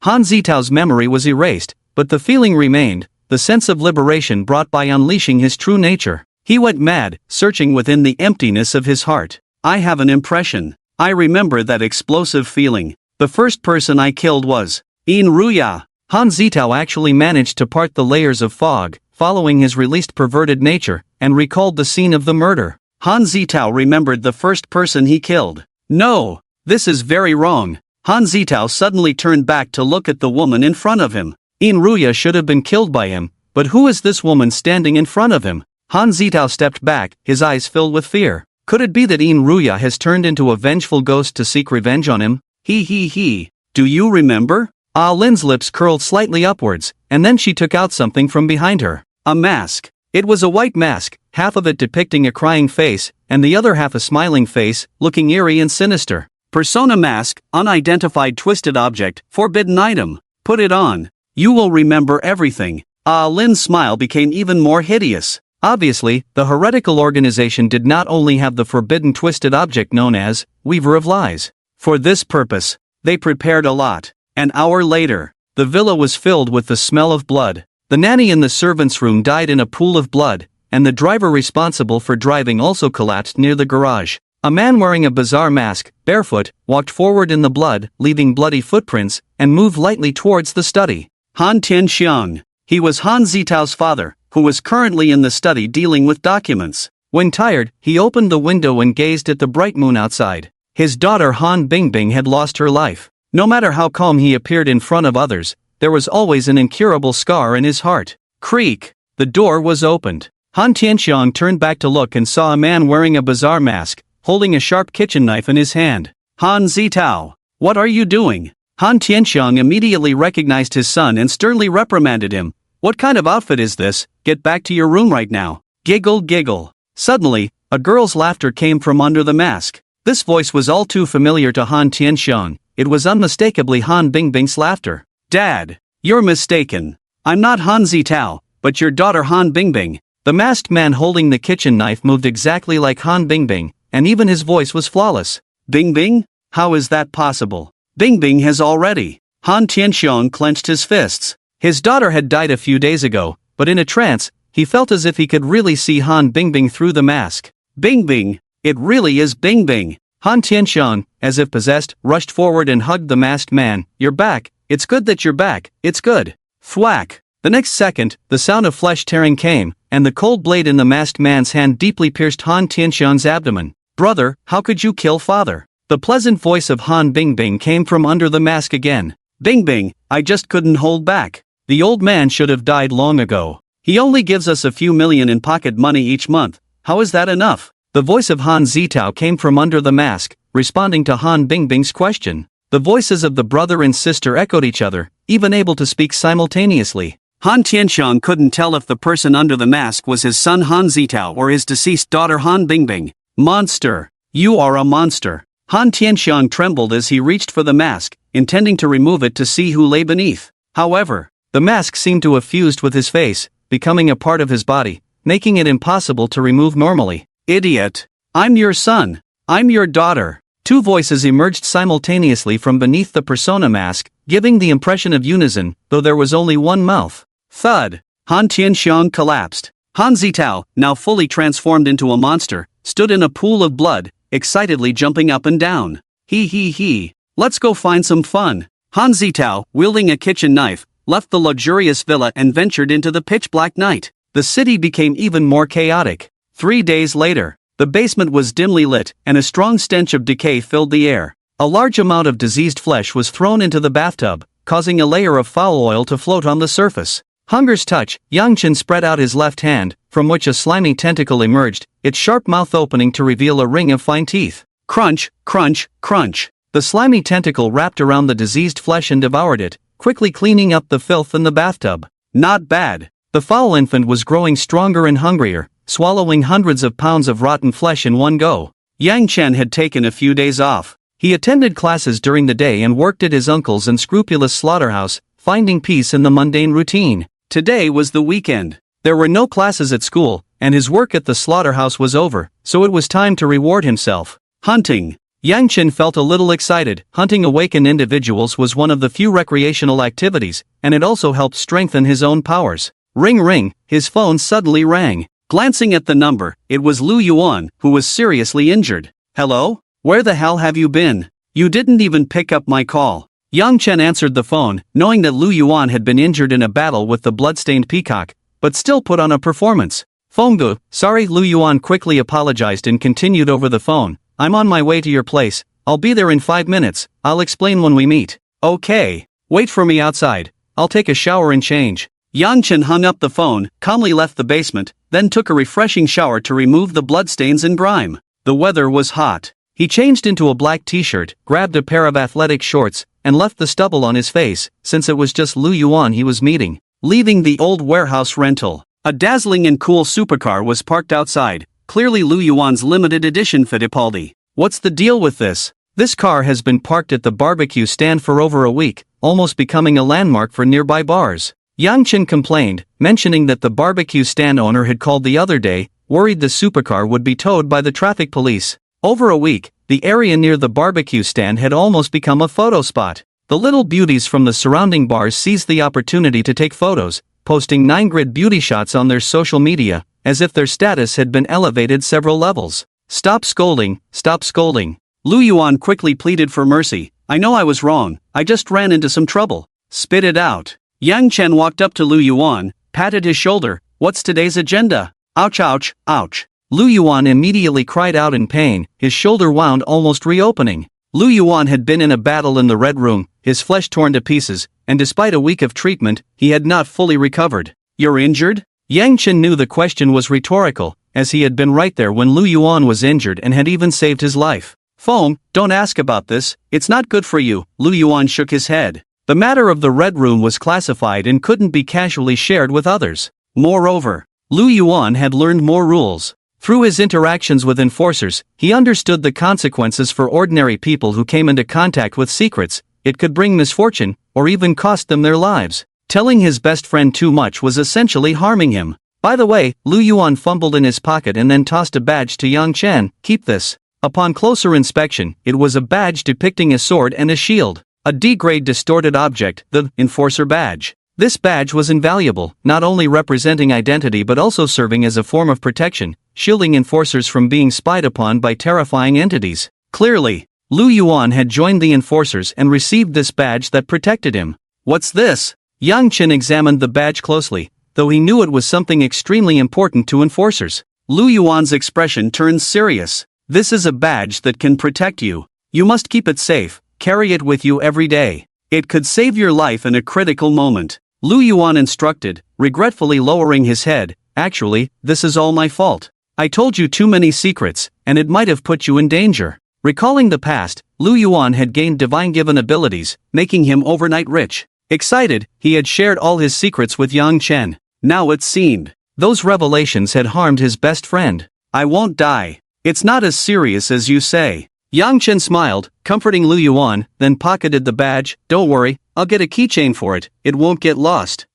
Speaker 1: Han Zitao's memory was erased, but the feeling remained, the sense of liberation brought by unleashing his true nature. He went mad, searching within the emptiness of his heart. I have an impression. I remember that explosive feeling. The first person I killed was Inruya. Han Zitao actually managed to part the layers of fog, following his released perverted nature, and recalled the scene of the murder. Han Zitao remembered the first person he killed. No, this is very wrong. Han Zitao suddenly turned back to look at the woman in front of him. Inruya should have been killed by him, but who is this woman standing in front of him? Han Zitao stepped back, his eyes filled with fear. Could it be that Inruya has turned into a vengeful ghost to seek revenge on him? Do you remember? Lin's lips curled slightly upwards, and then she took out something from behind her. A mask. It was a white mask, half of it depicting a crying face, and the other half a smiling face, looking eerie and sinister. Persona mask, unidentified twisted object, forbidden item. Put it on. You will remember everything. Lin's smile became even more hideous. Obviously, the heretical organization did not only have the forbidden twisted object known as Weaver of Lies. For this purpose, they prepared a lot. An hour later, the villa was filled with the smell of blood. The nanny in the servants' room died in a pool of blood, and the driver responsible for driving also collapsed near the garage. A man wearing a bizarre mask, barefoot, walked forward in the blood, leaving bloody footprints, and moved lightly towards the study. Han Tianxiang. He was Han Zitao's father, who was currently in the study dealing with documents. When tired, he opened the window and gazed at the bright moon outside. His daughter Han Bingbing had lost her life. No matter how calm he appeared in front of others, there was always an incurable scar in his heart. Creak. The door was opened. Han Tianxiang turned back to look and saw a man wearing a bizarre mask, holding a sharp kitchen knife in his hand. Han Zitao. What are you doing? Han Tianxiang immediately recognized his son and sternly reprimanded him. What kind of outfit is this? Get back to your room right now. Giggle. Suddenly, a girl's laughter came from under the mask. This voice was all too familiar to Han Tianxiang. It was unmistakably Han Bingbing's laughter. Dad, you're mistaken. I'm not Han Zitao, but your daughter Han Bingbing. The masked man holding the kitchen knife moved exactly like Han Bingbing, and even his voice was flawless. Bingbing? How is that possible? Bingbing has already. Han Tianxiang clenched his fists. His daughter had died a few days ago, but in a trance, he felt as if he could really see Han Bingbing through the mask. Bingbing! It really is Bingbing! Han Tianxiang, as if possessed, rushed forward and hugged the masked man. You're back. It's good that you're back. It's good. Thwack. The next second, the sound of flesh tearing came, and the cold blade in the masked man's hand deeply pierced Han Tianxiang's abdomen. "Brother, how could you kill father?" The pleasant voice of Han Bingbing came from under the mask again. "Bingbing, I just couldn't hold back. The old man should have died long ago. He only gives us a few million in pocket money each month. How is that enough?" The voice of Han Zitao came from under the mask, responding to Han Bingbing's question. The voices of the brother and sister echoed each other, even able to speak simultaneously. Han Tianxiang couldn't tell if the person under the mask was his son Han Zitao or his deceased daughter Han Bingbing. "Monster! You are a monster!" Han Tianxiang trembled as he reached for the mask, intending to remove it to see who lay beneath. However, the mask seemed to have fused with his face, becoming a part of his body, making it impossible to remove normally. "Idiot! I'm your son! I'm your daughter!" Two voices emerged simultaneously from beneath the persona mask, giving the impression of unison, though there was only one mouth. Thud! Han Tianxiang collapsed. Han Zitao, now fully transformed into a monster, stood in a pool of blood, excitedly jumping up and down. He. Let's go find some fun." Han Zitao, wielding a kitchen knife, left the luxurious villa and ventured into the pitch-black night. The city became even more chaotic. 3 days later, the basement was dimly lit, and a strong stench of decay filled the air. A large amount of diseased flesh was thrown into the bathtub, causing a layer of foul oil to float on the surface. Hunger's touch, Yang Chen spread out his left hand, from which a slimy tentacle emerged, its sharp mouth opening to reveal a ring of fine teeth. Crunch, crunch, crunch. The slimy tentacle wrapped around the diseased flesh and devoured it, quickly cleaning up the filth in the bathtub. Not bad. The foul infant was growing stronger and hungrier, swallowing hundreds of pounds of rotten flesh in one go. Yang Chen had taken a few days off. He attended classes during the day and worked at his uncle's unscrupulous slaughterhouse, finding peace in the mundane routine. Today was the weekend. There were no classes at school, and his work at the slaughterhouse was over, so it was time to reward himself. Hunting. Yang Chen felt a little excited. Hunting awakened individuals was one of the few recreational activities, and it also helped strengthen his own powers. Ring ring, his phone suddenly rang. Glancing at the number, it was Lu Yuan, who was seriously injured. "Hello? Where the hell have you been? You didn't even pick up my call." Yang Chen answered the phone, knowing that Lu Yuan had been injured in a battle with the blood-stained peacock, but still put on a performance. "Fengdu, sorry." Lu Yuan quickly apologized and continued over the phone. "I'm on my way to your place. I'll be there in 5 minutes. I'll explain when we meet." "Okay. Wait for me outside. I'll take a shower and change." Yang Chen hung up the phone, calmly left the basement, then took a refreshing shower to remove the bloodstains and grime. The weather was hot. He changed into a black t-shirt, grabbed a pair of athletic shorts, and left the stubble on his face, since it was just Lu Yuan he was meeting. Leaving the old warehouse rental, a dazzling and cool supercar was parked outside, clearly Lu Yuan's limited edition Fittipaldi. "What's the deal with this? This car has been parked at the barbecue stand for over a week, almost becoming a landmark for nearby bars." Yang Chen complained, mentioning that the barbecue stand owner had called the other day, worried the supercar would be towed by the traffic police. Over a week, the area near the barbecue stand had almost become a photo spot. The little beauties from the surrounding bars seized the opportunity to take photos, posting 9-grid beauty shots on their social media, as if their status had been elevated several levels. Stop scolding, stop scolding." Lu Yuan quickly pleaded for mercy. "I know I was wrong, I just ran into some trouble." "Spit it out." Yang Chen walked up to Lu Yuan, patted his shoulder. "What's today's agenda?" "Ouch ouch, ouch." Lu Yuan immediately cried out in pain, his shoulder wound almost reopening. Lu Yuan had been in a battle in the Red Room, his flesh torn to pieces, and despite a week of treatment, he had not fully recovered. "You're injured?" Yang Chen knew the question was rhetorical, as he had been right there when Lu Yuan was injured and had even saved his life. "Feng, don't ask about this, it's not good for you." Lu Yuan shook his head. The matter of the Red Room was classified and couldn't be casually shared with others. Moreover, Lu Yuan had learned more rules. Through his interactions with enforcers, he understood the consequences for ordinary people who came into contact with secrets. It could bring misfortune, or even cost them their lives. Telling his best friend too much was essentially harming him. By the way, Lu Yuan fumbled in his pocket and then tossed a badge to Yang Chen. "Keep this." Upon closer inspection, it was a badge depicting a sword and a shield. A D-grade distorted object, the Enforcer badge. This badge was invaluable, not only representing identity but also serving as a form of protection, shielding enforcers from being spied upon by terrifying entities. Clearly, Lu Yuan had joined the enforcers and received this badge that protected him. "What's this?" Yang Chen examined the badge closely, though he knew it was something extremely important to enforcers. Lu Yuan's expression turns serious. This is a badge that can protect you. You must keep it safe, carry it with you every day. It could save your life in a critical moment. Lu Yuan instructed, regretfully lowering his head. Actually, this is all my fault. I told you too many secrets, and it might have put you in danger. Recalling the past, Lu Yuan had gained divine-given abilities, making him overnight rich. Excited, he had shared all his secrets with Yang Chen. Now it seemed those revelations had harmed his best friend. I won't die. It's not as serious as you say. Yang Chen smiled, comforting Lu Yuan, then pocketed the badge. Don't worry, I'll get a keychain for it, it won't get lost.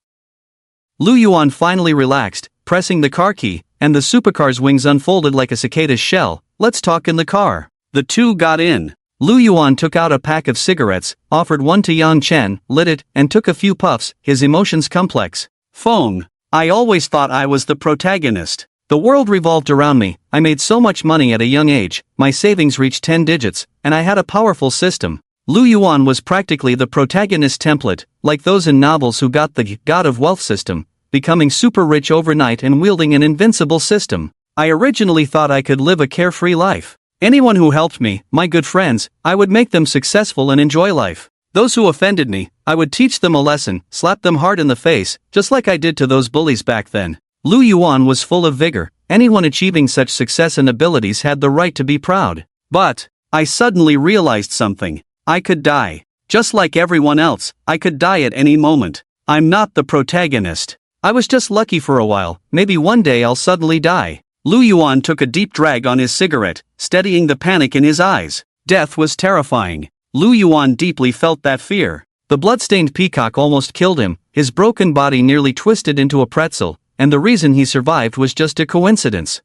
Speaker 1: Lu Yuan finally relaxed, pressing the car key, and the supercar's wings unfolded like a cicada's shell. Let's talk in the car. The two got in. Lu Yuan took out a pack of cigarettes, offered one to Yang Chen, lit it, and took a few puffs, his emotions complex. Phone. I always thought I was the protagonist. The world revolved around me, I made so much money at a young age, my savings reached 10 digits, and I had a powerful system. Lu Yuan was practically the protagonist template, like those in novels who got the God of Wealth system, becoming super rich overnight and wielding an invincible system. I originally thought I could live a carefree life. Anyone who helped me, my good friends, I would make them successful and enjoy life. Those who offended me, I would teach them a lesson, slap them hard in the face, just like I did to those bullies back then. Lu Yuan was full of vigor. Anyone achieving such success and abilities had the right to be proud. But I suddenly realized something. I could die. Just like everyone else, I could die at any moment. I'm not the protagonist. I was just lucky for a while, maybe one day I'll suddenly die. Lu Yuan took a deep drag on his cigarette, steadying the panic in his eyes. Death was terrifying. Lu Yuan deeply felt that fear. The blood-stained peacock almost killed him, his broken body nearly twisted into a pretzel, and the reason he survived was just a coincidence.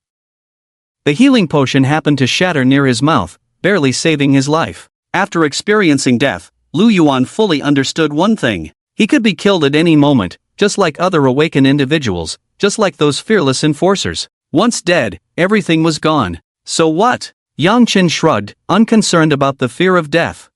Speaker 1: The healing potion happened to shatter near his mouth, barely saving his life. After experiencing death, Lu Yuan fully understood one thing. He could be killed at any moment, just like other awakened individuals, just like those fearless enforcers. Once dead, everything was gone. So what? Yang Chen shrugged, unconcerned about the fear of death.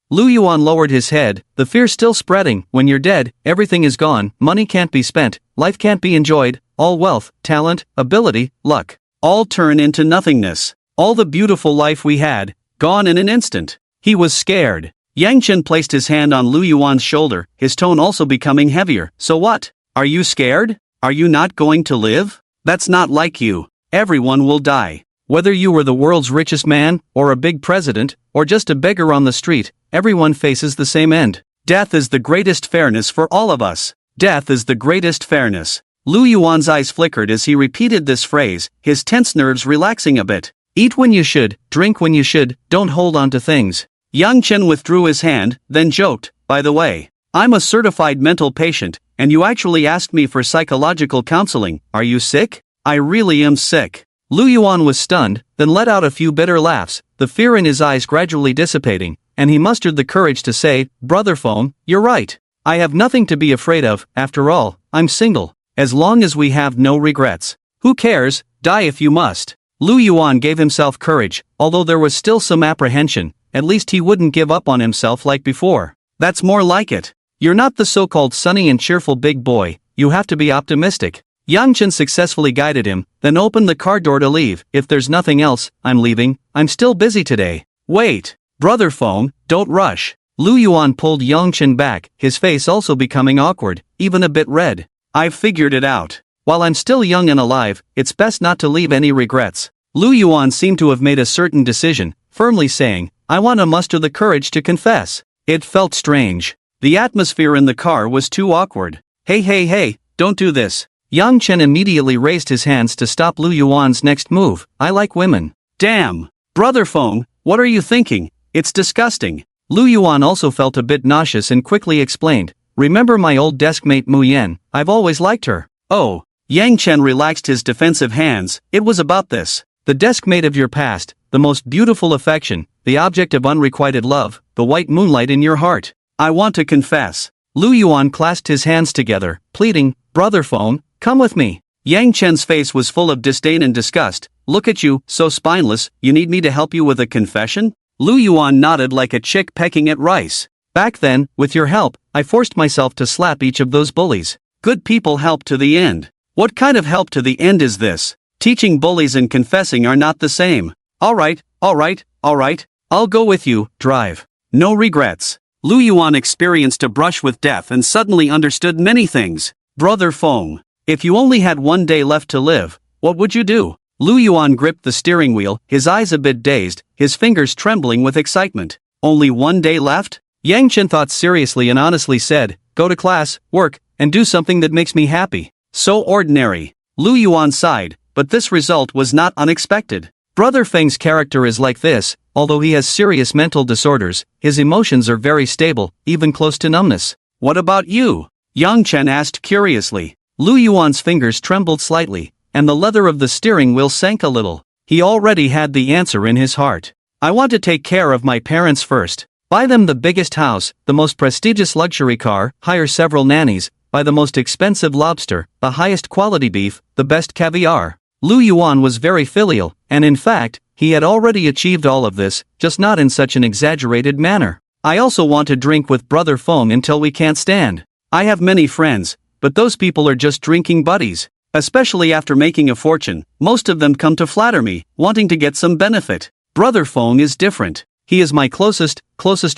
Speaker 1: Lu Yuan lowered his head, the fear still spreading. When you're dead, everything is gone, money can't be spent, life can't be enjoyed, all wealth, talent, ability, luck, all turn into nothingness. All the beautiful life we had, gone in an instant. He was scared. Yang Chen placed his hand on Lu Yuan's shoulder, his tone also becoming heavier. So what? Are you scared? Are you not going to live? That's not like you. Everyone will die. Whether you were the world's richest man, or a big president, or just a beggar on the street, everyone faces the same end. Death is the greatest fairness for all of us. Death is the greatest fairness. Lu Yuan's eyes flickered as he repeated this phrase, his tense nerves relaxing a bit. Eat when you should, drink when you should, don't hold on to things. Yang Chen withdrew his hand, then joked, by the way, I'm a certified mental patient, and you actually asked me for psychological counseling. Are you sick? I really am sick. Lu Yuan was stunned, then let out a few bitter laughs, the fear in his eyes gradually dissipating, and he mustered the courage to say, Brother Phone, you're right. I have nothing to be afraid of, after all, I'm single. As long as we have no regrets. Who cares, die if you must. Lu Yuan gave himself courage, although there was still some apprehension, at least he wouldn't give up on himself like before. That's more like it. You're not the so-called sunny and cheerful big boy, you have to be optimistic. Yang Chen successfully guided him, then opened the car door to leave. If there's nothing else, I'm leaving, I'm still busy today. Wait. Brother Phone, don't rush. Lu Yuan pulled Yang Chen back, his face also becoming awkward, even a bit red. I've figured it out. While I'm still young and alive, it's best not to leave any regrets. Lu Yuan seemed to have made a certain decision, firmly saying, I want to muster the courage to confess. It felt strange. The atmosphere in the car was too awkward. Hey, don't do this. Yang Chen immediately raised his hands to stop Lu Yuan's next move. I like women. Damn. Brother Phone, what are you thinking? It's disgusting. Lu Yuan also felt a bit nauseous and quickly explained. Remember my old deskmate Mu Yan, I've always liked her. Oh. Yang Chen relaxed his defensive hands. It was about this. The deskmate of your past, the most beautiful affection, the object of unrequited love, the white moonlight in your heart. I want to confess. Lu Yuan clasped his hands together, pleading, Brother Phone, come with me. Yang Chen's face was full of disdain and disgust. Look at you, so spineless, you need me to help you with a confession? Lu Yuan nodded like a chick pecking at rice. Back then, with your help, I forced myself to slap each of those bullies. Good people help to the end. What kind of help to the end is this? Teaching bullies and confessing are not the same. Alright, I'll go with you, drive. No regrets. Lu Yuan experienced a brush with death and suddenly understood many things. Brother Feng, if you only had one day left to live, what would you do? Lu Yuan gripped the steering wheel, his eyes a bit dazed, his fingers trembling with excitement. Only one day left? Yang Chen thought seriously and honestly said, go to class, work, and do something that makes me happy. So ordinary. Lu Yuan sighed, but this result was not unexpected. Brother Feng's character is like this, although he has serious mental disorders, his emotions are very stable, even close to numbness. What about you? Yang Chen asked curiously. Lu Yuan's fingers trembled slightly, and the leather of the steering wheel sank a little. He already had the answer in his heart. I want to take care of my parents first. Buy them the biggest house, the most prestigious luxury car, hire several nannies, buy the most expensive lobster, the highest quality beef, the best caviar. Lu Yuan was very filial, and in fact, he had already achieved all of this, just not in such an exaggerated manner. I also want to drink with Brother Feng until we can't stand. I have many friends, but those people are just drinking buddies. Especially after making a fortune, most of them come to flatter me, wanting to get some benefit. Brother Feng is different. He is my closest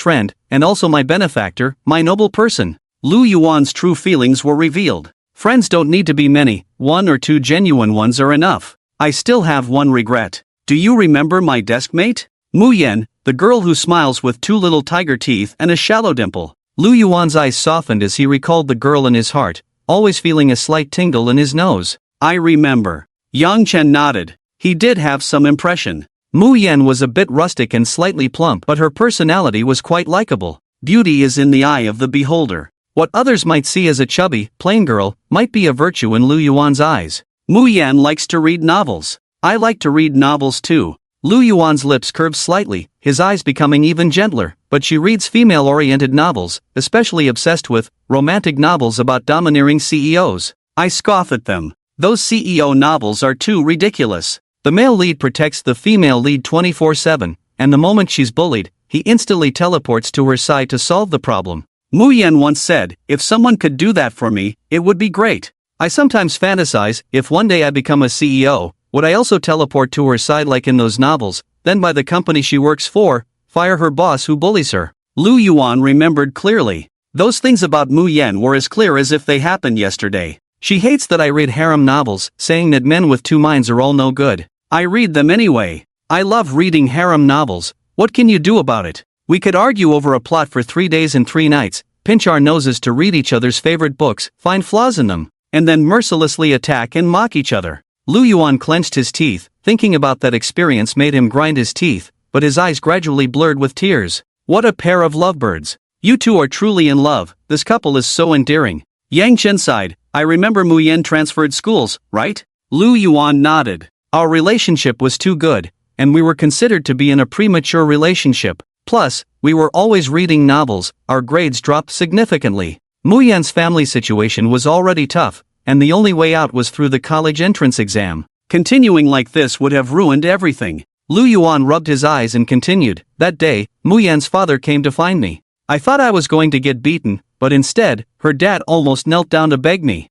Speaker 1: friend, and also my benefactor, my noble person. Lu Yuan's true feelings were revealed. Friends don't need to be many, 1 or 2 genuine ones are enough. I still have one regret. Do you remember my desk mate? Mu Yan, the girl who smiles with 2 little tiger teeth and a shallow dimple. Lu Yuan's eyes softened as he recalled the girl in his heart, always feeling a slight tingle in his nose. I remember. Yang Chen nodded. He did have some impression. Mu Yan was a bit rustic and slightly plump, but her personality was quite likable. Beauty is in the eye of the beholder. What others might see as a chubby, plain girl, might be a virtue in Lu Yuan's eyes. Mu Yan likes to read novels. I like to read novels too. Lu Yuan's lips curved slightly, his eyes becoming even gentler, but she reads female-oriented novels, especially obsessed with romantic novels about domineering CEOs. I scoff at them. Those CEO novels are too ridiculous. The male lead protects the female lead 24/7, and the moment she's bullied, he instantly teleports to her side to solve the problem. Mu Yan once said, if someone could do that for me, it would be great. I sometimes fantasize, if one day I become a CEO, would I also teleport to her side like in those novels, then buy the company she works for, fire her boss who bullies her. Lu Yuan remembered clearly. Those things about Mu Yan were as clear as if they happened yesterday. She hates that I read harem novels, saying that men with 2 minds are all no good. I read them anyway. I love reading harem novels. What can you do about it? We could argue over a plot for 3 days and 3 nights, pinch our noses to read each other's favorite books, find flaws in them, and then mercilessly attack and mock each other. Lu Yuan clenched his teeth, thinking about that experience made him grind his teeth, but his eyes gradually blurred with tears. What a pair of lovebirds. You two are truly in love, this couple is so endearing. Yang Chen sighed. I remember Mu Yan transferred schools, right? Lu Yuan nodded. Our relationship was too good, and we were considered to be in a premature relationship. Plus, we were always reading novels, our grades dropped significantly. Mu Yan's family situation was already tough, and the only way out was through the college entrance exam. Continuing like this would have ruined everything. Lu Yuan rubbed his eyes and continued, that day, Mu Yan's father came to find me. I thought I was going to get beaten, but instead, her dad almost knelt down to beg me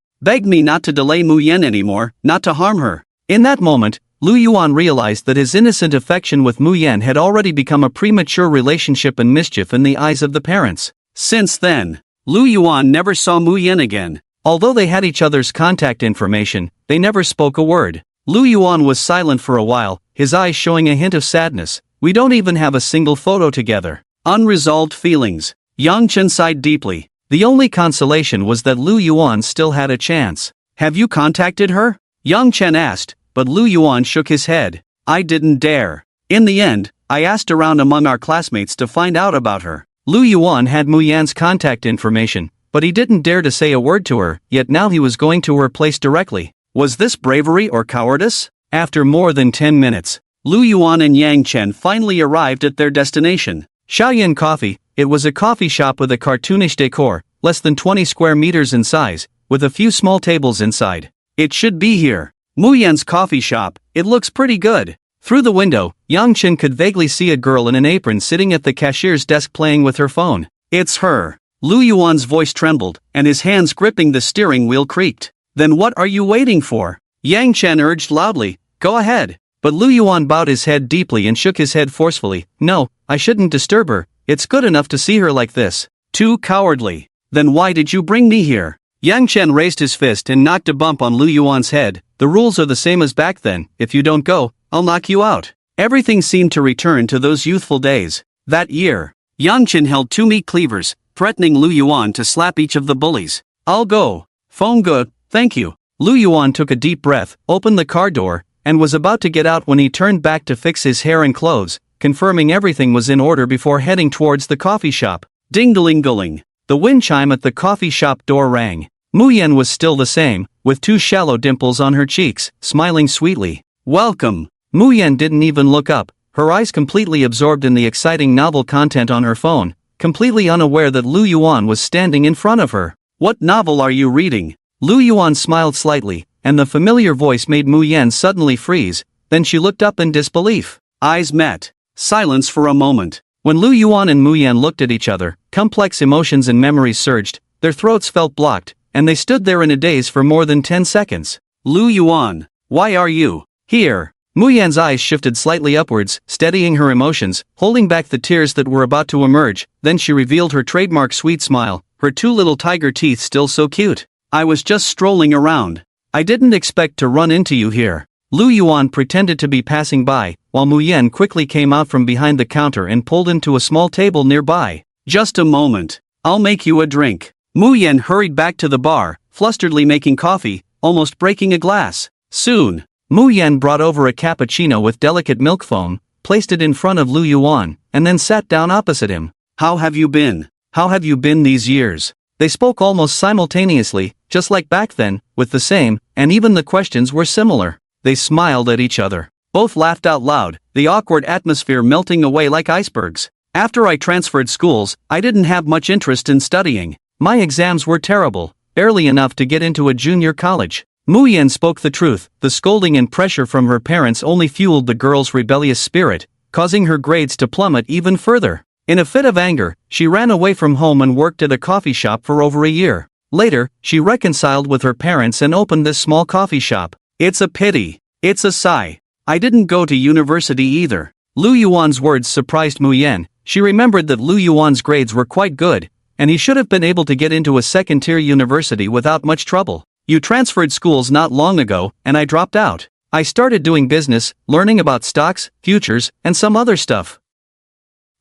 Speaker 1: not to delay Mu Yan anymore, not to harm her. In that moment, Lu Yuan realized that his innocent affection with Mu Yan had already become a premature relationship and mischief in the eyes of the parents. Since then, Lu Yuan never saw Mu Yan again. Although they had each other's contact information, they never spoke a word. Lu Yuan was silent for a while, his eyes showing a hint of sadness. We don't even have a single photo together. Unresolved feelings. Yang Chen sighed deeply. The only consolation was that Lu Yuan still had a chance. Have you contacted her? Yang Chen asked, but Lu Yuan shook his head. I didn't dare. In the end, I asked around among our classmates to find out about her. Lu Yuan had Mu Yan's contact information, but he didn't dare to say a word to her, yet now he was going to her place directly. Was this bravery or cowardice? After more than 10 minutes, Lu Yuan and Yang Chen finally arrived at their destination. Shaoyan Coffee. It was a coffee shop with a cartoonish decor, less than 20 square meters in size, with a few small tables inside. It should be here. Mu Yan's coffee shop, it looks pretty good. Through the window, Yang Chen could vaguely see a girl in an apron sitting at the cashier's desk playing with her phone. It's her. Lu Yuan's voice trembled, and his hands gripping the steering wheel creaked. Then what are you waiting for? Yang Chen urged loudly. Go ahead. But Lu Yuan bowed his head deeply and shook his head forcefully. No, I shouldn't disturb her. It's good enough to see her like this. Too cowardly. Then why did you bring me here? Yang Chen raised his fist and knocked a bump on Lu Yuan's head. The rules are the same as back then. If you don't go, I'll knock you out. Everything seemed to return to those youthful days. That year, Yang Chen held two meat cleavers, threatening Lu Yuan to slap each of the bullies. I'll go. Phone good, thank you. Lu Yuan took a deep breath, opened the car door, and was about to get out when he turned back to fix his hair and clothes, confirming everything was in order before heading towards the coffee shop. Ding-a-ling-a-ling. The wind chime at the coffee shop door rang. Mu Yan was still the same, with two shallow dimples on her cheeks, smiling sweetly. Welcome. Mu Yan didn't even look up, her eyes completely absorbed in the exciting novel content on her phone, completely unaware that Lu Yuan was standing in front of her. What novel are you reading? Lu Yuan smiled slightly, and the familiar voice made Mu Yan suddenly freeze, then she looked up in disbelief. Eyes met. Silence for a moment. When Lu Yuan and Mu Yan looked at each other, complex emotions and memories surged, their throats felt blocked, and they stood there in a daze for more than 10 seconds. Lu Yuan, why are you here? Mu Yan's eyes shifted slightly upwards, steadying her emotions, holding back the tears that were about to emerge, then she revealed her trademark sweet smile, her two little tiger teeth still so cute. I was just strolling around. I didn't expect to run into you here. Lu Yuan pretended to be passing by, while Mu Yan quickly came out from behind the counter and pulled him to a small table nearby. Just a moment. I'll make you a drink. Mu Yan hurried back to the bar, flusteredly making coffee, almost breaking a glass. Soon, Mu Yan brought over a cappuccino with delicate milk foam, placed it in front of Lu Yuan, and then sat down opposite him. How have you been? How have you been these years? They spoke almost simultaneously, just like back then, with the same, and even the questions were similar. They smiled at each other. Both laughed out loud, the awkward atmosphere melting away like icebergs. After I transferred schools, I didn't have much interest in studying. My exams were terrible, barely enough to get into a junior college. Mu Yan spoke the truth. The scolding and pressure from her parents only fueled the girl's rebellious spirit, causing her grades to plummet even further. In a fit of anger, she ran away from home and worked at a coffee shop for over a year. Later, she reconciled with her parents and opened this small coffee shop. It's a pity. It's a sigh. I didn't go to university either. Lu Yuan's words surprised Mu Yan. She remembered that Lu Yuan's grades were quite good, and he should have been able to get into a second-tier university without much trouble. You transferred schools not long ago, and I dropped out. I started doing business, learning about stocks, futures, and some other stuff.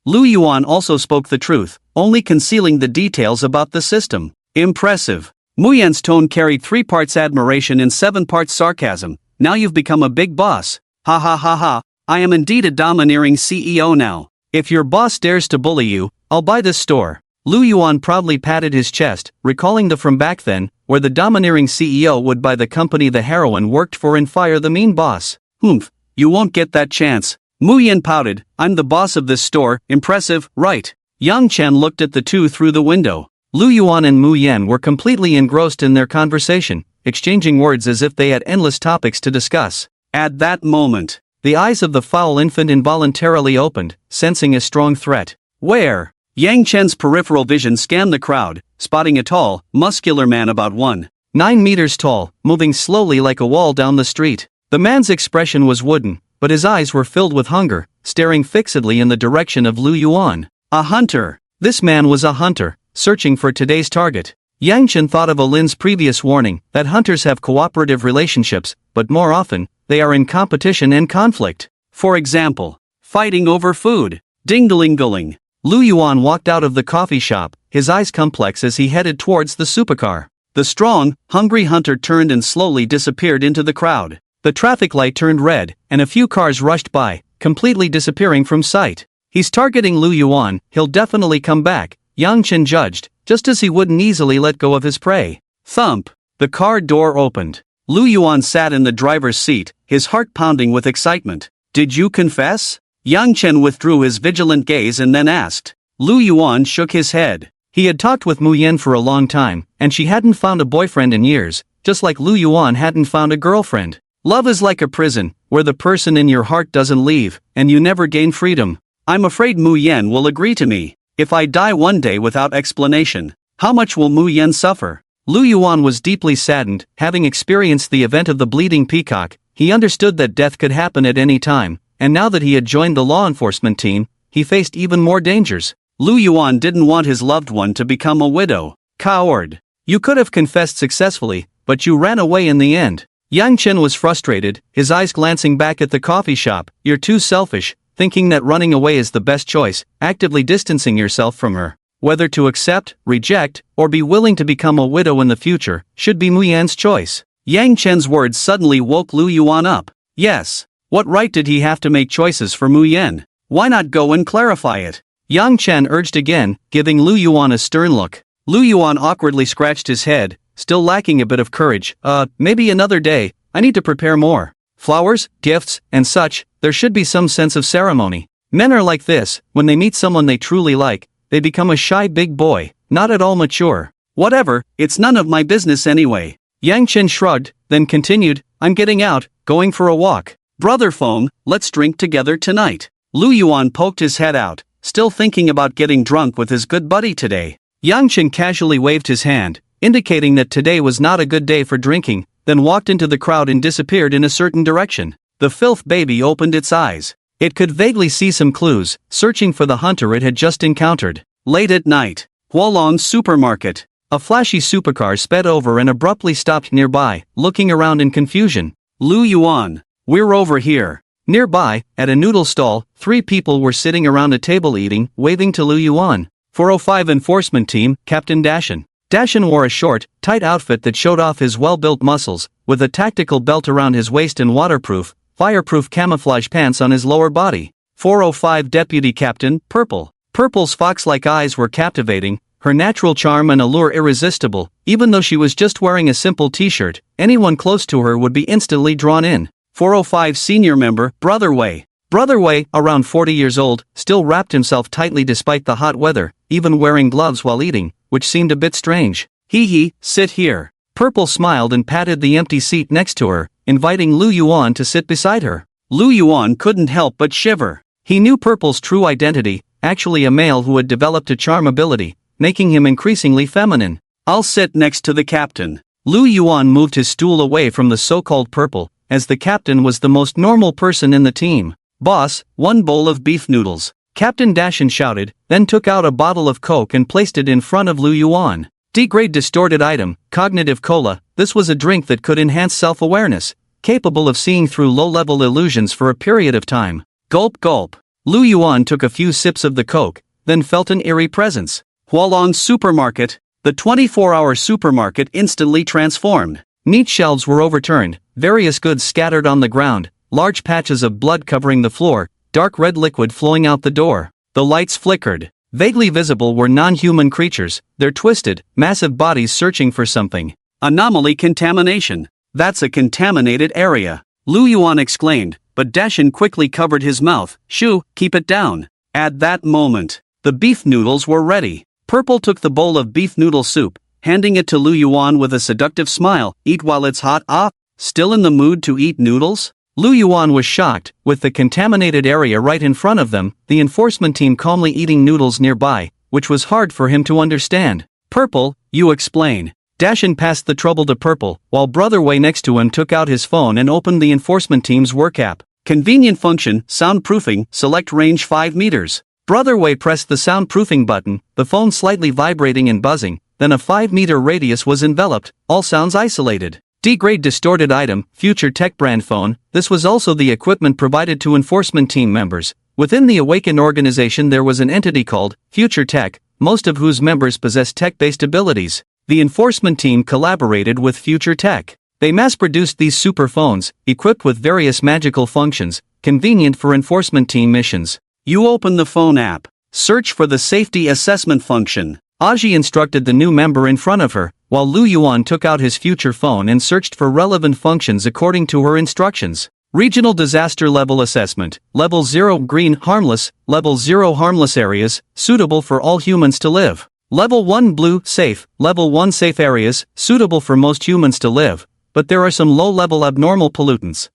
Speaker 1: Lu Yuan also spoke the truth, only concealing the details about the system. Impressive. Mu Yan's tone carried 3 parts admiration and 7 parts sarcasm. Now you've become a big boss. Ha ha ha ha, I am indeed a domineering CEO now. If your boss dares to bully you, I'll buy this store. Lu Yuan proudly patted his chest, recalling the from back then, where the domineering CEO would buy the company the heroine worked for and fire the mean boss. Humph, you won't get that chance. Mu Yan pouted. I'm the boss of this store. Impressive, right? Yang Chen looked at the two through the window. Lu Yuan and Mu Yan were completely engrossed in their conversation, exchanging words as if they had endless topics to discuss. At that moment, the eyes of the foul infant involuntarily opened, sensing a strong threat. Where? Yang Chen's peripheral vision scanned the crowd, spotting a tall, muscular man about 1.9 meters tall, moving slowly like a wall down the street. The man's expression was wooden, but his eyes were filled with hunger, staring fixedly in the direction of Lu Yuan. A hunter. This man was a hunter, searching for today's target. Yang Chen thought of Alin's previous warning that hunters have cooperative relationships, but more often, they are in competition and conflict. For example, fighting over food. Ding-a-ling-a-ling. Lu Yuan walked out of the coffee shop, his eyes complex as he headed towards the supercar. The strong, hungry hunter turned and slowly disappeared into the crowd. The traffic light turned red, and a few cars rushed by, completely disappearing from sight. He's targeting Lu Yuan, he'll definitely come back, Yang Chen judged, just as he wouldn't easily let go of his prey. Thump. The car door opened. Lu Yuan sat in the driver's seat, his heart pounding with excitement. Did you confess? Yang Chen withdrew his vigilant gaze and then asked. Lu Yuan shook his head. He had talked with Mu Yan for a long time, and she hadn't found a boyfriend in years, just like Lu Yuan hadn't found a girlfriend. Love is like a prison, where the person in your heart doesn't leave, and you never gain freedom. I'm afraid Mu Yan will agree to me. If I die one day without explanation, how much will Mu Yen suffer? Lu Yuan was deeply saddened, having experienced the event of the bleeding peacock. He understood that death could happen at any time, and now that he had joined the law enforcement team, he faced even more dangers. Lu Yuan didn't want his loved one to become a widow. Coward. You could have confessed successfully, but you ran away in the end. Yang Chen was frustrated, his eyes glancing back at the coffee shop. You're too selfish, thinking that running away is the best choice, actively distancing yourself from her. Whether to accept, reject, or be willing to become a widow in the future, should be Mu Yan's choice. Yang Chen's words suddenly woke Lu Yuan up. Yes. What right did he have to make choices for Mu Yan? Why not go and clarify it? Yang Chen urged again, giving Lu Yuan a stern look. Lu Yuan awkwardly scratched his head, still lacking a bit of courage. Maybe another day, I need to prepare more. Flowers, gifts, and such, there should be some sense of ceremony. Men are like this, when they meet someone they truly like, they become a shy big boy, not at all mature. Whatever, it's none of my business anyway. Yang Chen shrugged, then continued, I'm getting out, going for a walk. Brother Feng, let's drink together tonight. Lu Yuan poked his head out, still thinking about getting drunk with his good buddy today. Yang Chen casually waved his hand, indicating that today was not a good day for drinking, then walked into the crowd and disappeared in a certain direction. The filth baby opened its eyes. It could vaguely see some clues, searching for the hunter it had just encountered. Late at night, Hualong Supermarket. A flashy supercar sped over and abruptly stopped nearby, looking around in confusion. Lu Yuan, we're over here. Nearby, at a noodle stall, 3 people were sitting around a table eating, waving to Lu Yuan. 405 Enforcement Team, Captain Dashan. Dashan wore a short, tight outfit that showed off his well-built muscles, with a tactical belt around his waist and waterproof, fireproof camouflage pants on his lower body. 405 Deputy Captain, Purple. Purple's fox-like eyes were captivating, her natural charm and allure irresistible. Even though she was just wearing a simple t-shirt, anyone close to her would be instantly drawn in. 405 Senior Member, Brother Wei. Brother Wei, around 40 years old, still wrapped himself tightly despite the hot weather, even wearing gloves while eating, which seemed a bit strange. Hee, sit here. Purple smiled and patted the empty seat next to her, inviting Lu Yuan to sit beside her. Lu Yuan couldn't help but shiver. He knew Purple's true identity, actually a male who had developed a charm ability, making him increasingly feminine. I'll sit next to the captain. Lu Yuan moved his stool away from the so-called Purple, as the captain was the most normal person in the team. Boss, 1 bowl of beef noodles. Captain Dashan shouted, then took out a bottle of Coke and placed it in front of Lu Yuan. D-grade distorted item, cognitive cola. This was a drink that could enhance self-awareness, capable of seeing through low-level illusions for a period of time. Gulp gulp. Lu Yuan took a few sips of the Coke, then felt an eerie presence. Hualong Supermarket. The 24-hour supermarket instantly transformed. Neat shelves were overturned, various goods scattered on the ground, large patches of blood covering the floor, dark red liquid flowing out the door. The lights flickered. Vaguely visible were non-human creatures, their twisted, massive bodies searching for something. Anomaly contamination. That's a contaminated area. Lu Yuan exclaimed, but Dashan quickly covered his mouth. Shoo, keep it down. At that moment, the beef noodles were ready. Purple took the bowl of beef noodle soup, handing it to Lu Yuan with a seductive smile. Eat while it's hot. Still in the mood to eat noodles? Lu Yuan was shocked, with the contaminated area right in front of them, the enforcement team calmly eating noodles nearby, which was hard for him to understand. Purple, you explain. Dashan passed the trouble to Purple, while Brother Wei next to him took out his phone and opened the enforcement team's work app. Convenient function, soundproofing, select range 5 meters. Brother Wei pressed the soundproofing button, the phone slightly vibrating and buzzing, then a 5-meter radius was enveloped, all sounds isolated. D-grade distorted item, Future Tech brand phone. This was also the equipment provided to enforcement team members. Within the Awakened organization there was an entity called Future Tech, most of whose members possessed tech-based abilities. The enforcement team collaborated with Future Tech. They mass-produced these super phones, equipped with various magical functions, convenient for enforcement team missions. You open the phone app. Search for the safety assessment function. Aji instructed the new member in front of her, while Lu Yuan took out his future phone and searched for relevant functions according to her instructions. Regional Disaster Level Assessment. Level 0 Green Harmless. Level 0 Harmless Areas, suitable for all humans to live. Level 1 Blue Safe. Level 1 Safe Areas, suitable for most humans to live, but there are some low-level abnormal pollutants.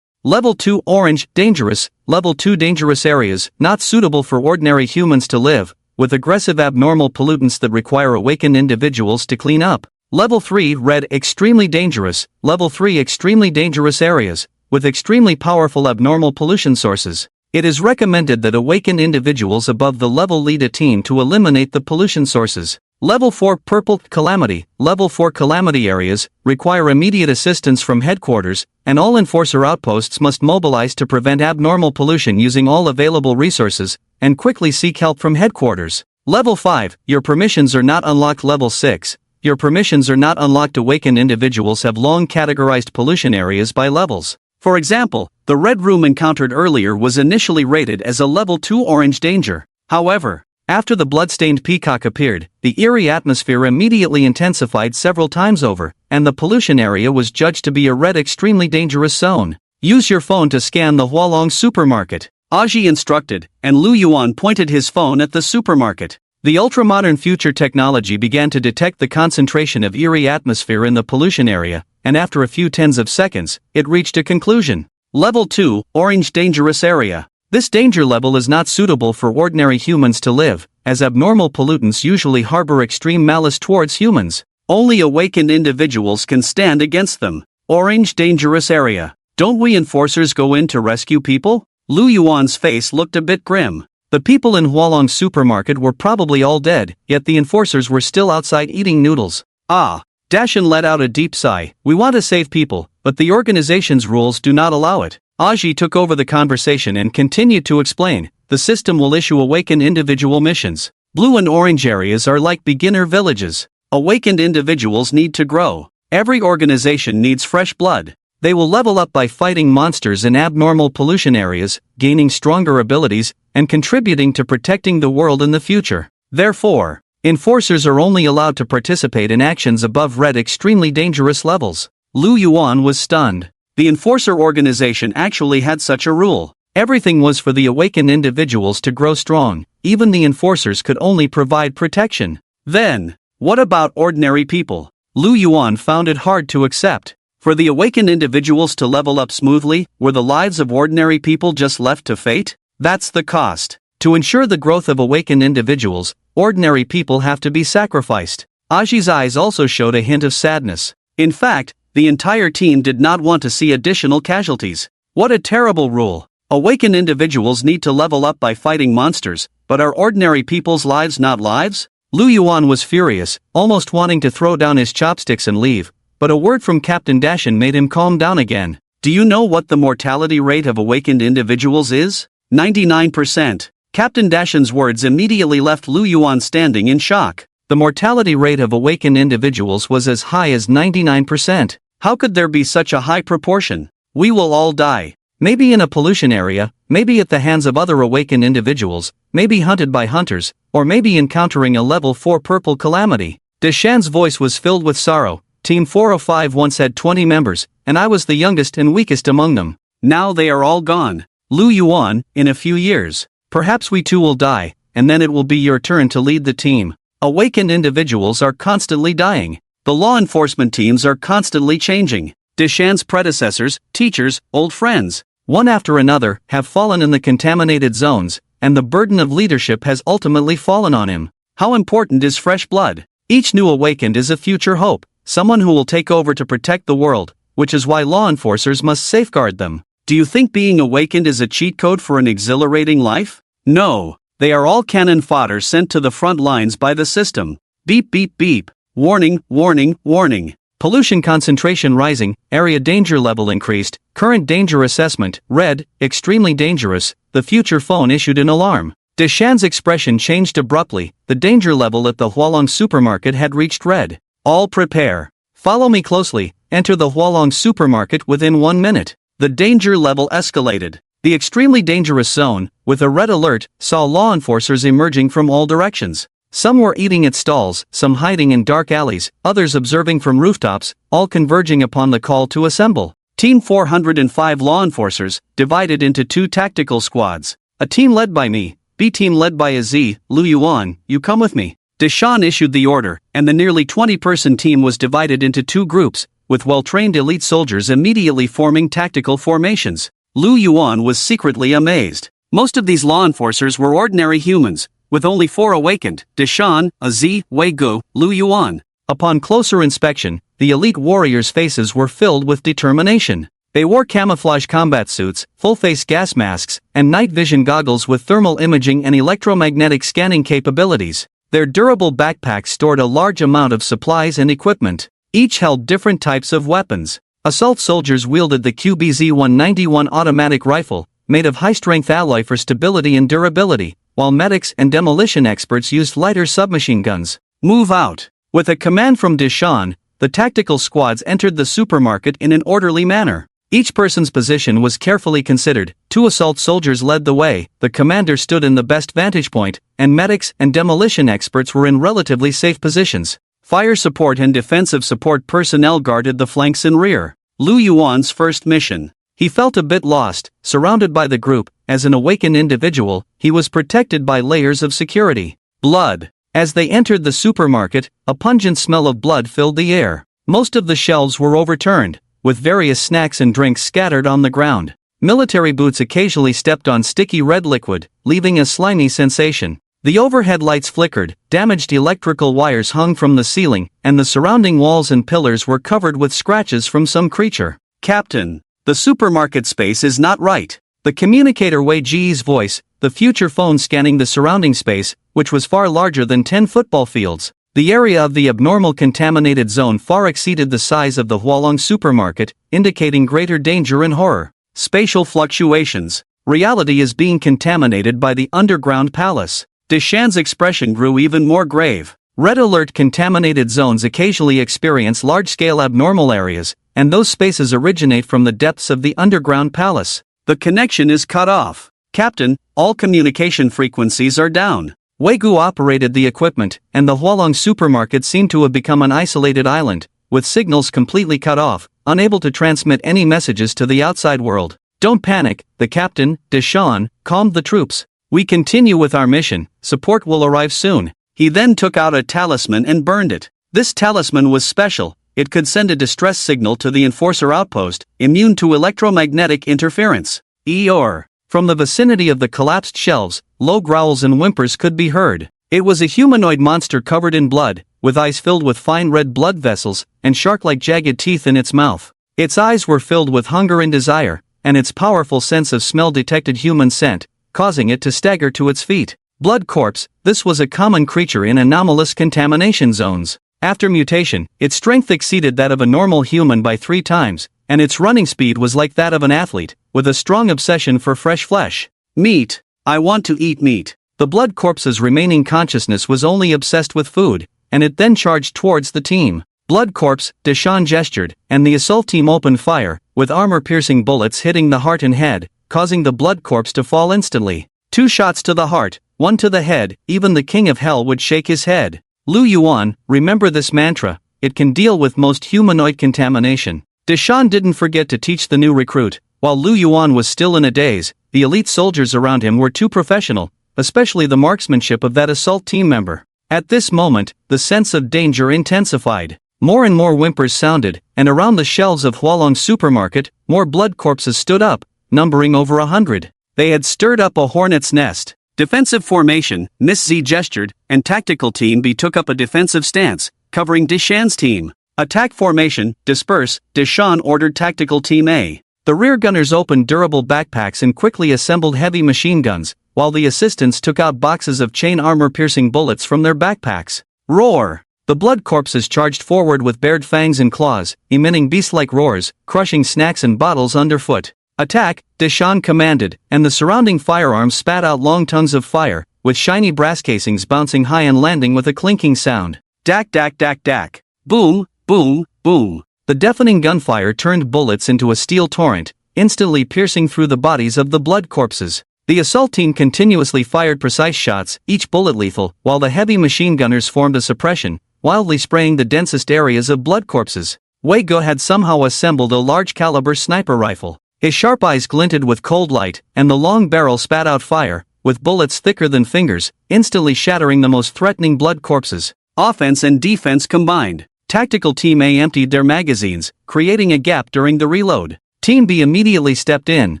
Speaker 1: Level 2 Orange Dangerous. Level 2 Dangerous Areas, not suitable for ordinary humans to live, with aggressive abnormal pollutants that require awakened individuals to clean up. Level 3 Red Extremely Dangerous. Level 3 Extremely Dangerous Areas, with extremely powerful abnormal pollution sources. It is recommended that awakened individuals above the level lead a team to eliminate the pollution sources. Level 4 Purple Calamity. Level 4 Calamity areas require immediate assistance from headquarters, and all enforcer outposts must mobilize to prevent abnormal pollution using all available resources, and quickly seek help from headquarters. Level 5 Your permissions are not unlocked. Level 6 Your permissions are not unlocked. Awakened individuals have long categorized pollution areas by levels. For example, the red room encountered earlier was initially rated as a level 2 orange danger. However, after the bloodstained peacock appeared, the eerie atmosphere immediately intensified several times over, and the pollution area was judged to be a red extremely dangerous zone. Use your phone to scan the Hualong supermarket, Aji instructed, and Lu Yuan pointed his phone at the supermarket. The ultramodern future technology began to detect the concentration of eerie atmosphere in the pollution area, and after a few tens of seconds, it reached a conclusion. Level 2, Orange Dangerous Area. This danger level is not suitable for ordinary humans to live, as abnormal pollutants usually harbor extreme malice towards humans. Only awakened individuals can stand against them. Orange Dangerous Area. Don't we enforcers go in to rescue people? Lu Yuan's face looked a bit grim. The people in Hualong supermarket were probably all dead, yet the enforcers were still outside eating noodles. Ah. Dashan let out a deep sigh. We want to save people, but the organization's rules do not allow it. Aji took over the conversation and continued to explain. The system will issue awakened individual missions. Blue and orange areas are like beginner villages. Awakened individuals need to grow. Every organization needs fresh blood. They will level up by fighting monsters in abnormal pollution areas, gaining stronger abilities, and contributing to protecting the world in the future. Therefore, enforcers are only allowed to participate in actions above red extremely dangerous levels. Lu Yuan was stunned. The enforcer organization actually had such a rule. Everything was for the awakened individuals to grow strong. Even the enforcers could only provide protection. Then, what about ordinary people? Lu Yuan found it hard to accept. For the awakened individuals to level up smoothly, were the lives of ordinary people just left to fate? That's the cost. To ensure the growth of awakened individuals, ordinary people have to be sacrificed. Aji's eyes also showed a hint of sadness. In fact, the entire team did not want to see additional casualties. What a terrible rule. Awakened individuals need to level up by fighting monsters, but are ordinary people's lives not lives? Lu Yuan was furious, almost wanting to throw down his chopsticks and leave, but a word from Captain Dashan made him calm down again. Do you know what the mortality rate of awakened individuals is? 99%. Captain Dashan's words immediately left Lu Yuan standing in shock. The mortality rate of awakened individuals was as high as 99%. How could there be such a high proportion? We will all die. Maybe in a pollution area, maybe at the hands of other awakened individuals, maybe hunted by hunters, or maybe encountering a level 4 purple calamity. Deshan's voice was filled with sorrow. Team 405 once had 20 members, and I was the youngest and weakest among them. Now they are all gone. Lu Yuan, in a few years, perhaps we too will die, and then it will be your turn to lead the team. Awakened individuals are constantly dying. The law enforcement teams are constantly changing. Deshan's predecessors, teachers, old friends, one after another, have fallen in the contaminated zones, and the burden of leadership has ultimately fallen on him. How important is fresh blood? Each new awakened is a future hope, someone who will take over to protect the world, which is why law enforcers must safeguard them. Do you think being awakened is a cheat code for an exhilarating life? No. They are all cannon fodder sent to the front lines by the system. Beep beep beep. Warning, warning, warning. Pollution concentration rising, area danger level increased, current danger assessment, red, extremely dangerous. The future phone issued an alarm. Deshan's expression changed abruptly. The danger level at the Hualong supermarket had reached red. All prepare. Follow me closely. Enter the Hualong supermarket within 1 minute. The danger level escalated. The extremely dangerous zone, with a red alert, saw law enforcers emerging from all directions. Some were eating at stalls, some hiding in dark alleys, others observing from rooftops, all converging upon the call to assemble. Team 405 law enforcers, divided into 2 tactical squads. A team led by me, B team led by Az, Lu Yuan, you come with me. Deshan issued the order, and the nearly 20-person team was divided into 2 groups, with well-trained elite soldiers immediately forming tactical formations. Lu Yuan was secretly amazed. Most of these law enforcers were ordinary humans, with only 4 awakened: Deshan, Azi, Wei Gu, Lu Yuan. Upon closer inspection, the elite warriors' faces were filled with determination. They wore camouflage combat suits, full-face gas masks, and night vision goggles with thermal imaging and electromagnetic scanning capabilities. Their durable backpacks stored a large amount of supplies and equipment. Each held different types of weapons. Assault soldiers wielded the QBZ-191 automatic rifle, made of high-strength alloy for stability and durability, while medics and demolition experts used lighter submachine guns. Move out. With a command from Deshan, the tactical squads entered the supermarket in an orderly manner. Each person's position was carefully considered. 2 assault soldiers led the way, the commander stood in the best vantage point, and medics and demolition experts were in relatively safe positions. Fire support and defensive support personnel guarded the flanks and rear. Lu Yuan's first mission. He felt a bit lost, surrounded by the group. As an awakened individual, he was protected by layers of security. Blood. As they entered the supermarket, a pungent smell of blood filled the air. Most of the shelves were overturned, with various snacks and drinks scattered on the ground. Military boots occasionally stepped on sticky red liquid, leaving a slimy sensation. The overhead lights flickered, damaged electrical wires hung from the ceiling, and the surrounding walls and pillars were covered with scratches from some creature. Captain, the supermarket space is not right. The communicator Wei Ji's voice, the future phone scanning the surrounding space, which was far larger than 10 football fields. The area of the abnormal contaminated zone far exceeded the size of the Hualong supermarket, indicating greater danger and horror. Spatial fluctuations. Reality is being contaminated by the underground palace. Deshan's expression grew even more grave. Red alert: contaminated zones occasionally experience large-scale abnormal areas, and those spaces originate from the depths of the underground palace. The connection is cut off. Captain, all communication frequencies are down. Wei Gu operated the equipment, and the Hualong supermarket seemed to have become an isolated island, with signals completely cut off, unable to transmit any messages to the outside world. Don't panic, the captain, Deshan, calmed the troops. We continue with our mission, support will arrive soon. He then took out a talisman and burned it. This talisman was special. It could send a distress signal to the enforcer outpost, immune to electromagnetic interference. Eeyore. From the vicinity of the collapsed shelves, low growls and whimpers could be heard. It was a humanoid monster covered in blood, with eyes filled with fine red blood vessels, and shark-like jagged teeth in its mouth. Its eyes were filled with hunger and desire, and its powerful sense of smell detected human scent, causing it to stagger to its feet. Blood corpse. This was a common creature in anomalous contamination zones. After mutation, its strength exceeded that of a normal human by 3 times, and its running speed was like that of an athlete, with a strong obsession for fresh flesh. Meat. I want to eat meat. The blood corpse's remaining consciousness was only obsessed with food, and it then charged towards the team. Blood corpse, Deshan gestured, and the assault team opened fire, with armor-piercing bullets hitting the heart and head, causing the blood corpse to fall instantly. 2 shots to the heart, 1 to the head. Even the king of hell would shake his head. Lu Yuan, remember this mantra, it can deal with most humanoid contamination. Deshan didn't forget to teach the new recruit. While Lu Yuan was still in a daze, the elite soldiers around him were too professional, especially the marksmanship of that assault team member. At this moment, the sense of danger intensified. More and more whimpers sounded, and around the shelves of Hualong supermarket, more blood corpses stood up, numbering over 100. They had stirred up a hornet's nest. Defensive formation, Miss Z gestured, and tactical team B took up a defensive stance, covering Deshan's team. Attack formation, disperse, Deshan ordered tactical team A. The rear gunners opened durable backpacks and quickly assembled heavy machine guns, while the assistants took out boxes of chain armor-piercing bullets from their backpacks. Roar! The blood corpses charged forward with bared fangs and claws, emitting beast-like roars, crushing snacks and bottles underfoot. Attack, Deshan commanded, and the surrounding firearms spat out long tongues of fire, with shiny brass casings bouncing high and landing with a clinking sound. Dak dak dak dak. Boom, boom, boom. The deafening gunfire turned bullets into a steel torrent, instantly piercing through the bodies of the blood corpses. The assault team continuously fired precise shots, each bullet lethal, while the heavy machine gunners formed a suppression, wildly spraying the densest areas of blood corpses. Wei Gu had somehow assembled a large-caliber sniper rifle. His sharp eyes glinted with cold light, and the long barrel spat out fire, with bullets thicker than fingers, instantly shattering the most threatening blood corpses. Offense and defense combined. Tactical Team A emptied their magazines, creating a gap during the reload. Team B immediately stepped in,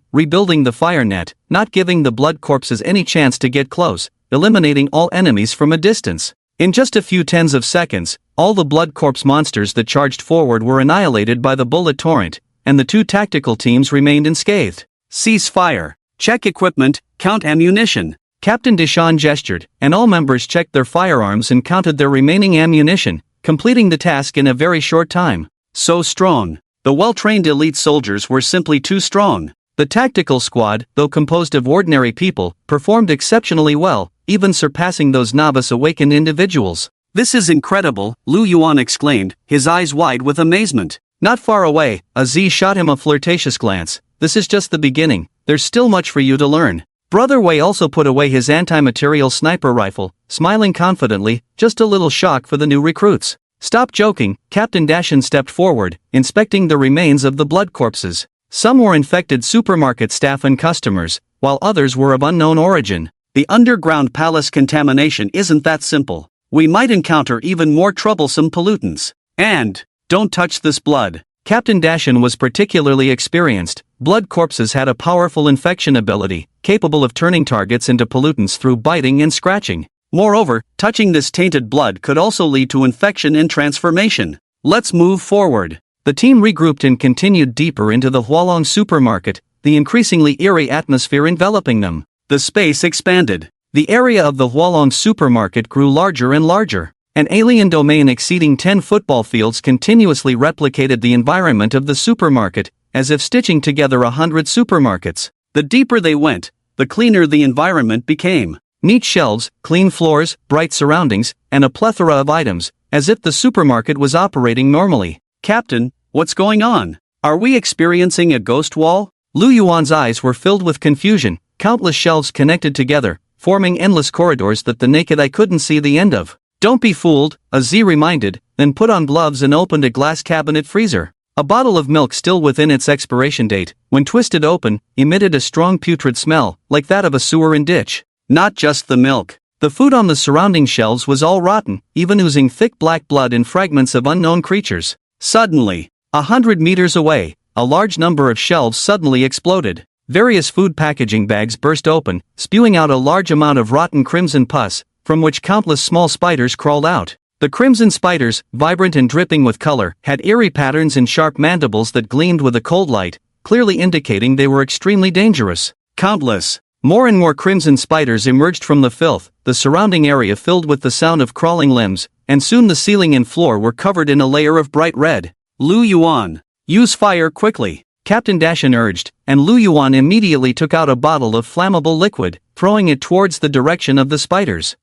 Speaker 1: rebuilding the fire net, not giving the blood corpses any chance to get close, eliminating all enemies from a distance. In just a few tens of seconds, all the blood corpse monsters that charged forward were annihilated by the bullet torrent, and the two tactical teams remained unscathed. Cease fire. Check equipment, count ammunition. Captain Deshawn gestured, and all members checked their firearms and counted their remaining ammunition, completing the task in a very short time. So strong. The well-trained elite soldiers were simply too strong. The tactical squad, though composed of ordinary people, performed exceptionally well, even surpassing those novice awakened individuals. This is incredible, Lu Yuan exclaimed, his eyes wide with amazement. Not far away, Z shot him a flirtatious glance. This is just the beginning, there's still much for you to learn. Brother Wei also put away his anti-material sniper rifle, smiling confidently, just a little shock for the new recruits. Stop joking, Captain Dashin stepped forward, inspecting the remains of the blood corpses. Some were infected supermarket staff and customers, while others were of unknown origin. The underground palace contamination isn't that simple. We might encounter even more troublesome pollutants. And, don't touch this blood. Captain Dashin was particularly experienced. Blood corpses had a powerful infection ability, capable of turning targets into pollutants through biting and scratching. Moreover, touching this tainted blood could also lead to infection and transformation. Let's move forward. The team regrouped and continued deeper into the Hualong supermarket, the increasingly eerie atmosphere enveloping them. The space expanded. The area of the Hualong supermarket grew larger and larger. An alien domain exceeding 10 football fields continuously replicated the environment of the supermarket, as if stitching together 100 supermarkets. The deeper they went, the cleaner the environment became. Neat shelves, clean floors, bright surroundings, and a plethora of items, as if the supermarket was operating normally. Captain, what's going on? Are we experiencing a ghost wall? Lu Yuan's eyes were filled with confusion, countless shelves connected together, forming endless corridors that the naked eye couldn't see the end of. Don't be fooled, Z reminded, then put on gloves and opened a glass cabinet freezer. A bottle of milk still within its expiration date, when twisted open, emitted a strong putrid smell, like that of a sewer and ditch. Not just the milk. The food on the surrounding shelves was all rotten, even oozing thick black blood and fragments of unknown creatures. Suddenly, 100 meters away, a large number of shelves suddenly exploded. Various food packaging bags burst open, spewing out a large amount of rotten crimson pus, from which countless small spiders crawled out. The crimson spiders, vibrant and dripping with color, had eerie patterns and sharp mandibles that gleamed with a cold light, clearly indicating they were extremely dangerous. Countless. More and more crimson spiders emerged from the filth, the surrounding area filled with the sound of crawling limbs, and soon the ceiling and floor were covered in a layer of bright red. Lu Yuan, use fire quickly, Captain Dashin urged, and Lu Yuan immediately took out a bottle of flammable liquid, throwing it towards the direction of the spiders.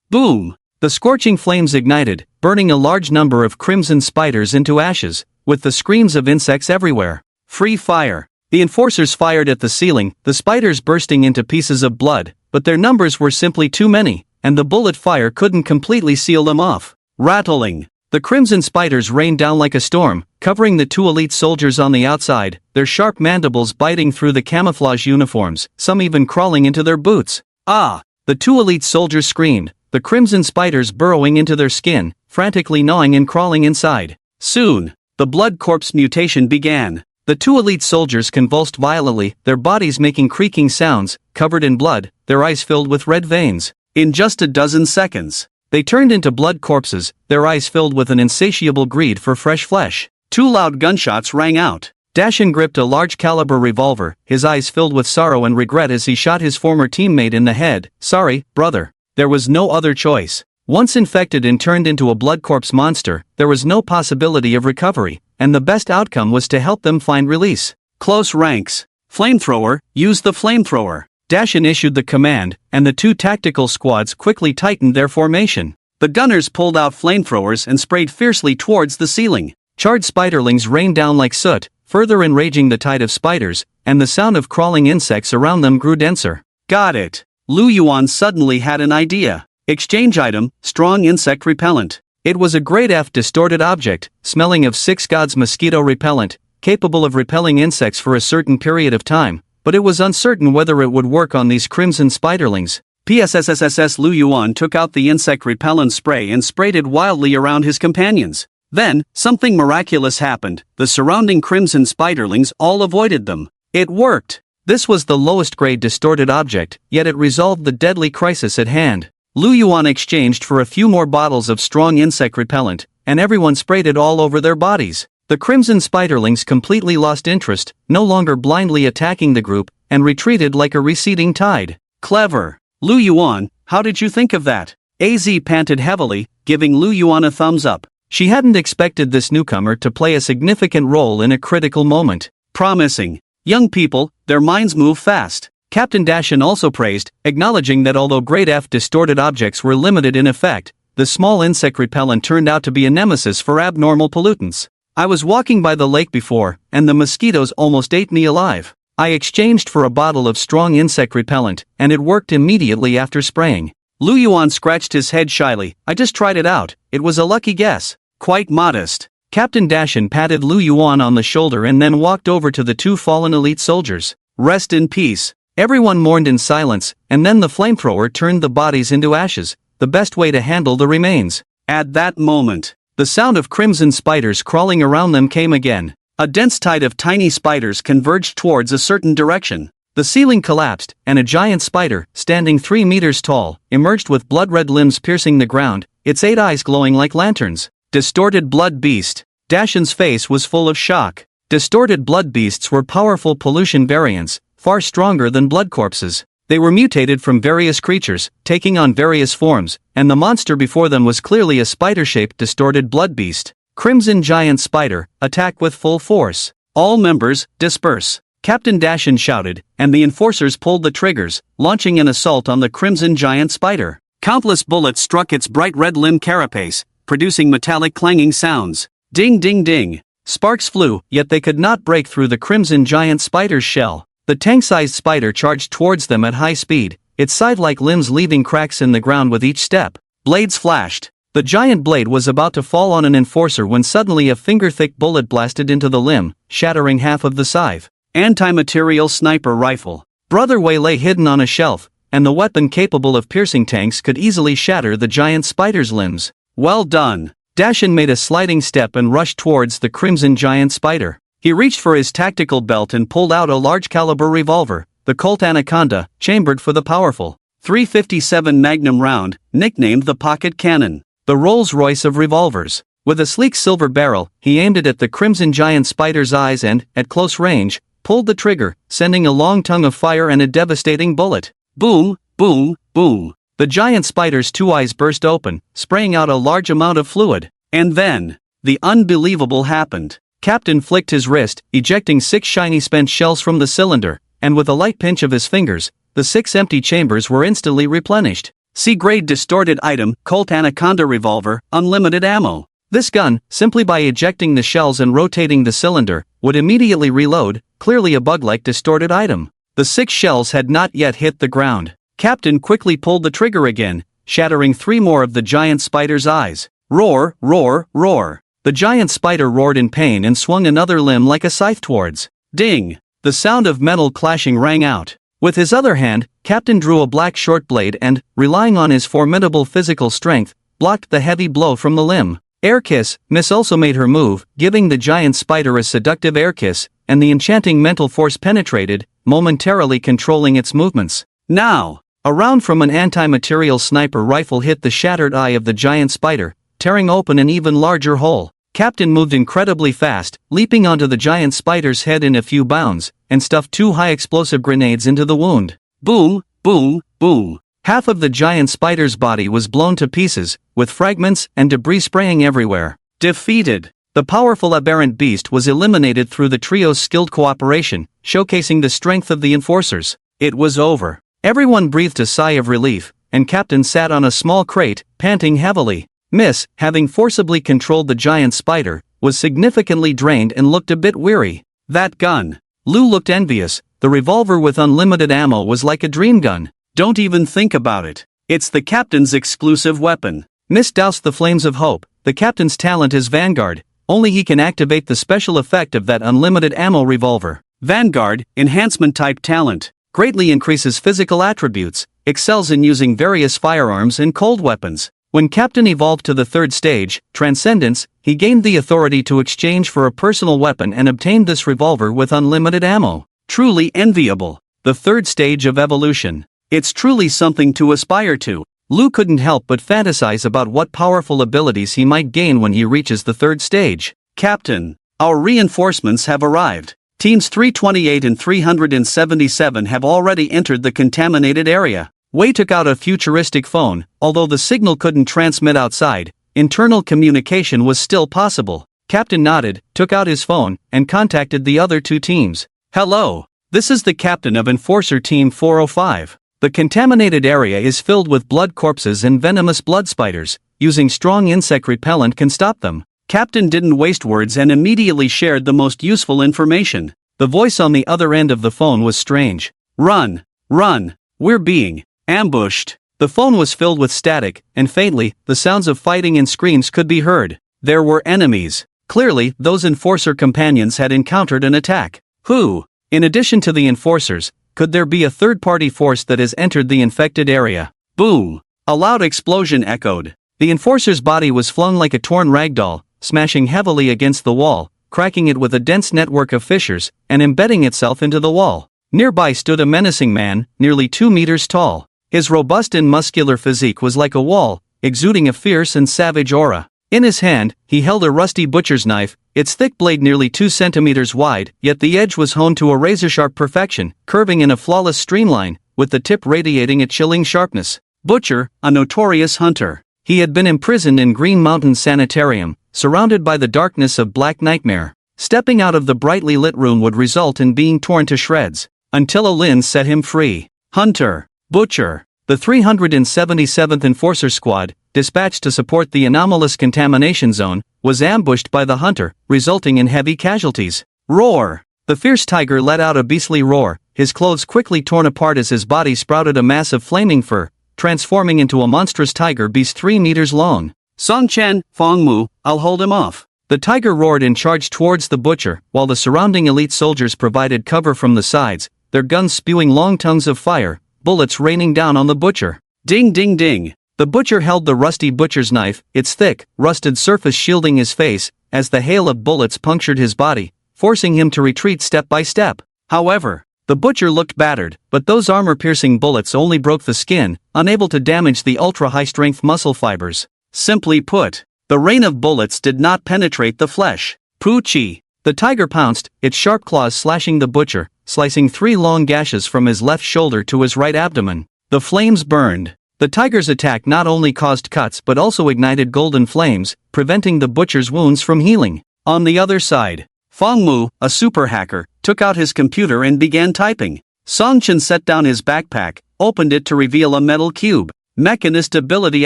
Speaker 1: Boom! The scorching flames ignited, burning a large number of crimson spiders into ashes, with the screams of insects everywhere. Free fire! The enforcers fired at the ceiling, the spiders bursting into pieces of blood, but their numbers were simply too many, and the bullet fire couldn't completely seal them off. Rattling! The crimson spiders rained down like a storm, covering the two elite soldiers on the outside, their sharp mandibles biting through the camouflage uniforms, some even crawling into their boots. Ah! The two elite soldiers screamed, the crimson spiders burrowing into their skin, frantically gnawing and crawling inside. Soon, the blood corpse mutation began. The two elite soldiers convulsed violently, their bodies making creaking sounds, covered in blood, their eyes filled with red veins. In just a dozen seconds, they turned into blood corpses, their eyes filled with an insatiable greed for fresh flesh. Two loud gunshots rang out. Dashin gripped a large caliber revolver, his eyes filled with sorrow and regret as he shot his former teammate in the head. Sorry, brother. There was no other choice. Once infected and turned into a blood corpse monster, there was no possibility of recovery, and the best outcome was to help them find release. Close ranks. Flamethrower, use the flamethrower. Dashin issued the command, and the two tactical squads quickly tightened their formation. The gunners pulled out flamethrowers and sprayed fiercely towards the ceiling. Charred spiderlings rained down like soot, further enraging the tide of spiders, and the sound of crawling insects around them grew denser. Got it. Lu Yuan suddenly had an idea. Exchange item, strong insect repellent. It was a grade F distorted object, smelling of 6 gods mosquito repellent, capable of repelling insects for a certain period of time, but it was uncertain whether it would work on these crimson spiderlings. PSSSSS Lu Yuan took out the insect repellent spray and sprayed it wildly around his companions. Then, something miraculous happened, the surrounding crimson spiderlings all avoided them. It worked! This was the lowest grade distorted object, yet it resolved the deadly crisis at hand. Lu Yuan exchanged for a few more bottles of strong insect repellent, and everyone sprayed it all over their bodies. The crimson spiderlings completely lost interest, no longer blindly attacking the group, and retreated like a receding tide. Clever. Lu Yuan, how did you think of that? AZ panted heavily, giving Lu Yuan a thumbs up. She hadn't expected this newcomer to play a significant role in a critical moment. Promising. Young people, their minds move fast. Captain Dashin also praised, acknowledging that although grade F distorted objects were limited in effect, the small insect repellent turned out to be a nemesis for abnormal pollutants. I was walking by the lake before, and the mosquitoes almost ate me alive. I exchanged for a bottle of strong insect repellent, and it worked immediately after spraying. Lu Yuan scratched his head shyly. I just tried it out, it was a lucky guess. Quite modest. Captain Dashin patted Lu Yuan on the shoulder and then walked over to the two fallen elite soldiers. Rest in peace. Everyone mourned in silence, and then the flamethrower turned the bodies into ashes, the best way to handle the remains. At that moment, the sound of crimson spiders crawling around them came again. A dense tide of tiny spiders converged towards a certain direction. The ceiling collapsed, and a giant spider, standing 3 meters tall, emerged with blood-red limbs piercing the ground, its 8 eyes glowing like lanterns. Distorted blood beast. Dashin's face was full of shock. Distorted blood beasts were powerful pollution variants, far stronger than blood corpses. They were mutated from various creatures, taking on various forms, and the monster before them was clearly a spider-shaped distorted blood beast. Crimson giant spider, attack with full force. All members, disperse. Captain Dashin shouted, and the enforcers pulled the triggers, launching an assault on the crimson giant spider. Countless bullets struck its bright red limb carapace, producing metallic clanging sounds. Ding ding ding. Sparks flew, yet they could not break through the crimson giant spider's shell. The tank-sized spider charged towards them at high speed, its side-like limbs leaving cracks in the ground with each step. Blades flashed. The giant blade was about to fall on an enforcer when suddenly a finger-thick bullet blasted into the limb, shattering half of the scythe. Anti-material sniper rifle. Brother Wei lay hidden on a shelf, and the weapon capable of piercing tanks could easily shatter the giant spider's limbs. Well done. Dashin made a sliding step and rushed towards the crimson giant spider. He reached for his tactical belt and pulled out a large-caliber revolver, the Colt Anaconda, chambered for the powerful .357 Magnum round, nicknamed the pocket cannon, the Rolls-Royce of revolvers. With a sleek silver barrel, he aimed it at the crimson giant spider's eyes and, at close range, pulled the trigger, sending a long tongue of fire and a devastating bullet. Boom, boom, boom. The giant spider's 2 eyes burst open, spraying out a large amount of fluid. And then, the unbelievable happened. Captain flicked his wrist, ejecting 6 shiny spent shells from the cylinder, and with a light pinch of his fingers, the 6 empty chambers were instantly replenished. C-grade distorted item, Colt Anaconda revolver, unlimited ammo. This gun, simply by ejecting the shells and rotating the cylinder, would immediately reload, clearly a bug-like distorted item. The 6 shells had not yet hit the ground. Captain quickly pulled the trigger again, shattering 3 more of the giant spider's eyes. Roar, roar, roar. The giant spider roared in pain and swung another limb like a scythe towards. Ding! The sound of metal clashing rang out. With his other hand, Captain drew a black short blade and, relying on his formidable physical strength, blocked the heavy blow from the limb. Air kiss. Miss also made her move, giving the giant spider a seductive air kiss, and the enchanting mental force penetrated, momentarily controlling its movements. Now! A round from an anti-material sniper rifle hit the shattered eye of the giant spider, tearing open an even larger hole. Captain moved incredibly fast, leaping onto the giant spider's head in a few bounds, and stuffed 2 high-explosive grenades into the wound. Boom, boom, boom. Half of the giant spider's body was blown to pieces, with fragments and debris spraying everywhere. Defeated. The powerful aberrant beast was eliminated through the trio's skilled cooperation, showcasing the strength of the enforcers. It was over. Everyone breathed a sigh of relief, and Captain sat on a small crate, panting heavily. Miss, having forcibly controlled the giant spider, was significantly drained and looked a bit weary. That gun. Lu looked envious. The revolver with unlimited ammo was like a dream gun. Don't even think about it. It's the captain's exclusive weapon. Miss doused the flames of hope. The captain's talent is Vanguard. Only he can activate the special effect of that unlimited ammo revolver. Vanguard, enhancement-type talent. Greatly increases physical attributes, excels in using various firearms and cold weapons. When Captain evolved to the 3rd stage, Transcendence, he gained the authority to exchange for a personal weapon and obtained this revolver with unlimited ammo. Truly enviable. The third stage of evolution. It's truly something to aspire to. Lu couldn't help but fantasize about what powerful abilities he might gain when he reaches the third stage. Captain, our reinforcements have arrived. Teams 328 and 377 have already entered the contaminated area. Wei took out a futuristic phone. Although the signal couldn't transmit outside, internal communication was still possible. Captain nodded, took out his phone, and contacted the other two teams. Hello, this is the captain of Enforcer Team 405. The contaminated area is filled with blood corpses and venomous blood spiders. Using strong insect repellent can stop them. Captain didn't waste words and immediately shared the most useful information. The voice on the other end of the phone was strange. Run! Run! We're being ambushed! The phone was filled with static, and faintly, the sounds of fighting and screams could be heard. There were enemies. Clearly, those Enforcer companions had encountered an attack. Who? In addition to the Enforcers, could there be a third-party force that has entered the infected area? Boom! A loud explosion echoed. The Enforcer's body was flung like a torn ragdoll, smashing heavily against the wall, cracking it with a dense network of fissures, and embedding itself into the wall. Nearby stood a menacing man, nearly 2 meters tall. His robust and muscular physique was like a wall, exuding a fierce and savage aura. In his hand, he held a rusty butcher's knife, its thick blade nearly 2 centimeters wide, yet the edge was honed to a razor-sharp perfection, curving in a flawless streamline, with the tip radiating a chilling sharpness. Butcher, a notorious hunter. He had been imprisoned in Green Mountain Sanitarium, surrounded by the darkness of Black Nightmare. Stepping out of the brightly lit room would result in being torn to shreds, until a Lin set him free. Hunter. Butcher. The 377th Enforcer Squad, dispatched to support the anomalous contamination zone, was ambushed by the hunter, resulting in heavy casualties. Roar! The fierce tiger let out a beastly roar, his clothes quickly torn apart as his body sprouted a mass of flaming fur, transforming into a monstrous tiger beast 3 meters long. Song Chen, Fong Mu, I'll hold him off. The tiger roared and charged towards the butcher, while the surrounding elite soldiers provided cover from the sides, their guns spewing long tongues of fire, bullets raining down on the butcher. Ding ding ding! The butcher held the rusty butcher's knife, its thick, rusted surface shielding his face, as the hail of bullets punctured his body, forcing him to retreat step by step. However, the butcher looked battered, but those armor-piercing bullets only broke the skin, unable to damage the ultra-high-strength muscle fibers. Simply put, the rain of bullets did not penetrate the flesh. Poochie! The tiger pounced, its sharp claws slashing the butcher, slicing 3 long gashes from his left shoulder to his right abdomen. The flames burned. The tiger's attack not only caused cuts but also ignited golden flames, preventing the butcher's wounds from healing. On the other side, Fong Mu, a super hacker, took out his computer and began typing. Song Chen set down his backpack, opened it to reveal a metal cube. Mechanist ability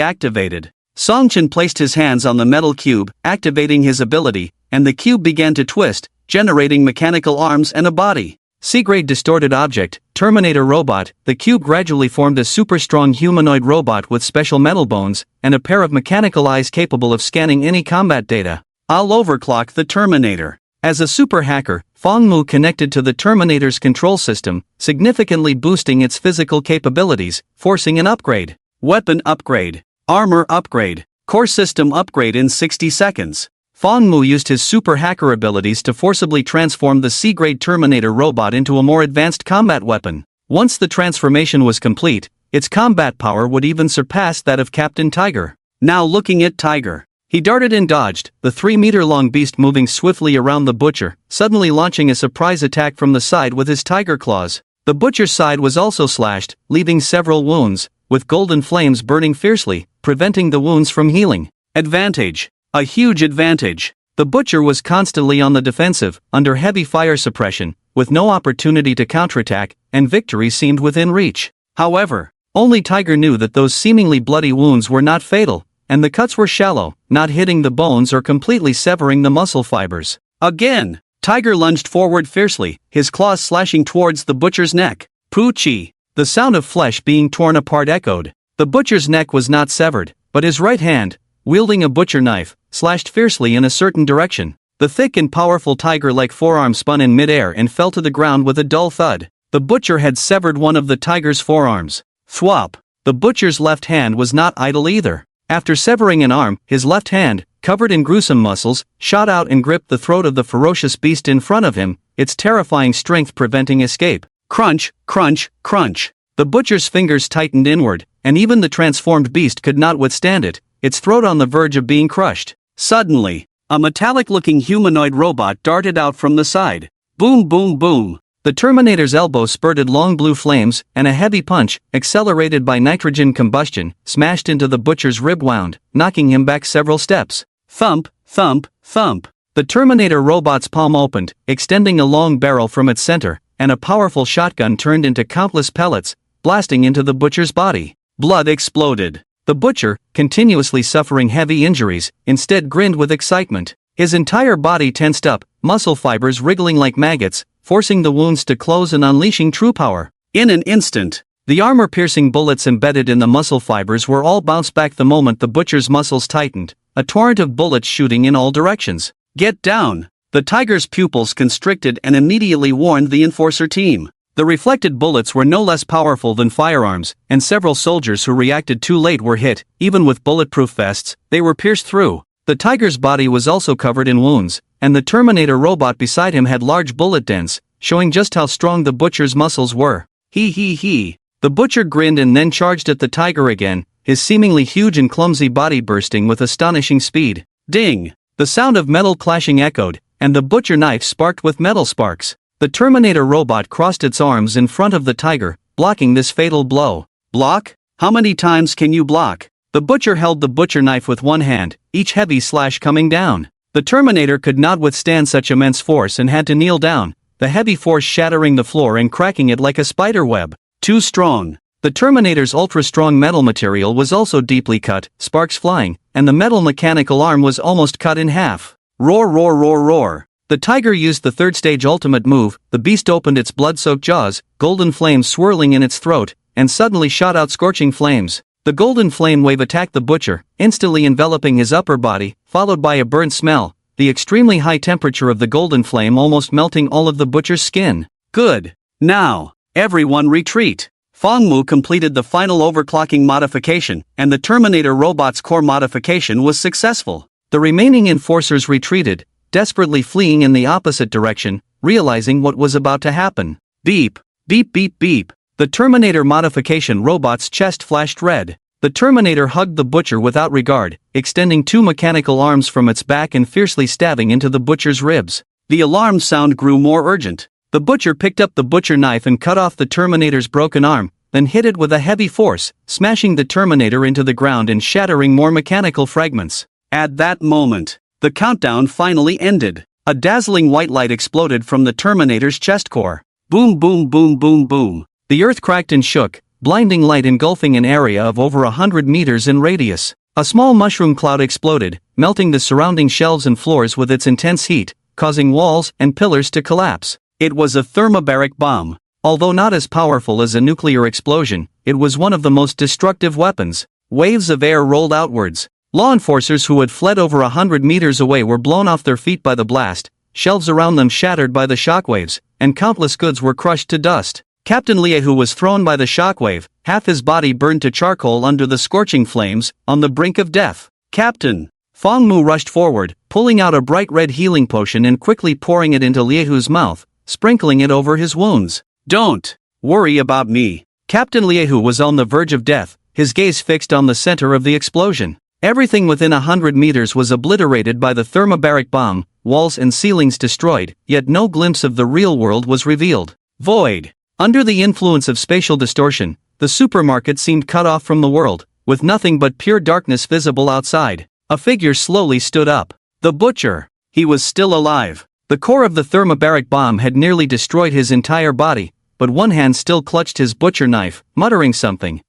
Speaker 1: activated. Song Chen placed his hands on the metal cube, activating his ability, and the cube began to twist, generating mechanical arms and a body. C-grade distorted object, Terminator robot. The cube gradually formed a super-strong humanoid robot with special metal bones, and a pair of mechanical eyes capable of scanning any combat data. I'll overclock the Terminator. As a super hacker, Fong Mu connected to the Terminator's control system, significantly boosting its physical capabilities, forcing an upgrade. Weapon upgrade. Armor upgrade. Core system upgrade in 60 seconds. Fong Mu used his super hacker abilities to forcibly transform the C-grade Terminator robot into a more advanced combat weapon. Once the transformation was complete, its combat power would even surpass that of Captain Tiger. Now looking at Tiger. He darted and dodged, the 3-meter-long beast moving swiftly around the butcher, suddenly launching a surprise attack from the side with his tiger claws. The butcher's side was also slashed, leaving several wounds, with golden flames burning fiercely, preventing the wounds from healing. Advantage. A huge advantage. The butcher was constantly on the defensive, under heavy fire suppression, with no opportunity to counterattack, and victory seemed within reach. However, only Tiger knew that those seemingly bloody wounds were not fatal, and the cuts were shallow, not hitting the bones or completely severing the muscle fibers. Again, Tiger lunged forward fiercely, his claws slashing towards the butcher's neck. Poochie! The sound of flesh being torn apart echoed. The butcher's neck was not severed, but his right hand, wielding a butcher knife, slashed fiercely in a certain direction. The thick and powerful tiger-like forearm spun in midair and fell to the ground with a dull thud. The butcher had severed one of the tiger's forearms. Thwop! The butcher's left hand was not idle either. After severing an arm, his left hand, covered in gruesome muscles, shot out and gripped the throat of the ferocious beast in front of him, its terrifying strength preventing escape. Crunch, crunch, crunch. The butcher's fingers tightened inward, and even the transformed beast could not withstand it, its throat on the verge of being crushed. Suddenly, a metallic-looking humanoid robot darted out from the side. Boom, boom, boom. The Terminator's elbow spurted long blue flames, and a heavy punch, accelerated by nitrogen combustion, smashed into the butcher's rib wound, knocking him back several steps. Thump, thump, thump. The Terminator robot's palm opened, extending a long barrel from its center, and a powerful shotgun turned into countless pellets, blasting into the butcher's body. Blood exploded. The butcher, continuously suffering heavy injuries, instead grinned with excitement. His entire body tensed up, muscle fibers wriggling like maggots, forcing the wounds to close and unleashing true power. In an instant, the armor-piercing bullets embedded in the muscle fibers were all bounced back the moment the butcher's muscles tightened, a torrent of bullets shooting in all directions. Get down! The tiger's pupils constricted and immediately warned the enforcer team. The reflected bullets were no less powerful than firearms, and several soldiers who reacted too late were hit. Even with bulletproof vests, they were pierced through. The tiger's body was also covered in wounds, and the Terminator robot beside him had large bullet dents, showing just how strong the butcher's muscles were. He. The butcher grinned and then charged at the tiger again, his seemingly huge and clumsy body bursting with astonishing speed. Ding! The sound of metal clashing echoed, and the butcher knife sparked with metal sparks. The Terminator robot crossed its arms in front of the tiger, blocking this fatal blow. Block? How many times can you block? The butcher held the butcher knife with one hand, each heavy slash coming down. The Terminator could not withstand such immense force and had to kneel down, the heavy force shattering the floor and cracking it like a spider web. Too strong. The Terminator's ultra-strong metal material was also deeply cut, sparks flying, and the metal mechanical arm was almost cut in half. Roar, roar, roar, roar. The tiger used the third stage ultimate move. The beast opened its blood-soaked jaws, golden flames swirling in its throat, and suddenly shot out scorching flames. The golden flame wave attacked the butcher, instantly enveloping his upper body, followed by a burnt smell, the extremely high temperature of the golden flame almost melting all of the butcher's skin. Good. Now, everyone retreat. Fangmu completed the final overclocking modification, and the Terminator robot's core modification was successful. The remaining enforcers retreated, desperately fleeing in the opposite direction, realizing what was about to happen. Beep, beep, beep, beep. The Terminator modification robot's chest flashed red. The Terminator hugged the butcher without regard, extending two mechanical arms from its back and fiercely stabbing into the butcher's ribs. The alarm sound grew more urgent. The butcher picked up the butcher knife and cut off the Terminator's broken arm, then hit it with a heavy force, smashing the Terminator into the ground and shattering more mechanical fragments. At that moment, the countdown finally ended. A dazzling white light exploded from the Terminator's chest core. Boom, boom, boom, boom, boom. The earth cracked and shook, blinding light engulfing an area of over 100 meters in radius. A small mushroom cloud exploded, melting the surrounding shelves and floors with its intense heat, causing walls and pillars to collapse. It was a thermobaric bomb. Although not as powerful as a nuclear explosion, it was one of the most destructive weapons. Waves of air rolled outwards. Law enforcers who had fled over 100 meters away were blown off their feet by the blast, shelves around them shattered by the shockwaves, and countless goods were crushed to dust. Captain Liehu was thrown by the shockwave, half his body burned to charcoal under the scorching flames, on the brink of death. Captain! Fangmu rushed forward, pulling out a bright red healing potion and quickly pouring it into Liehu's mouth, sprinkling it over his wounds. Don't worry about me. Captain Liehu was on the verge of death, his gaze fixed on the center of the explosion. Everything within 100 meters was obliterated by the thermobaric bomb, walls and ceilings destroyed, yet no glimpse of the real world was revealed. Void. Under the influence of spatial distortion, the supermarket seemed cut off from the world, with nothing but pure darkness visible outside. A figure slowly stood up. The butcher. He was still alive. The core of the thermobaric bomb had nearly destroyed his entire body, but one hand still clutched his butcher knife, muttering something.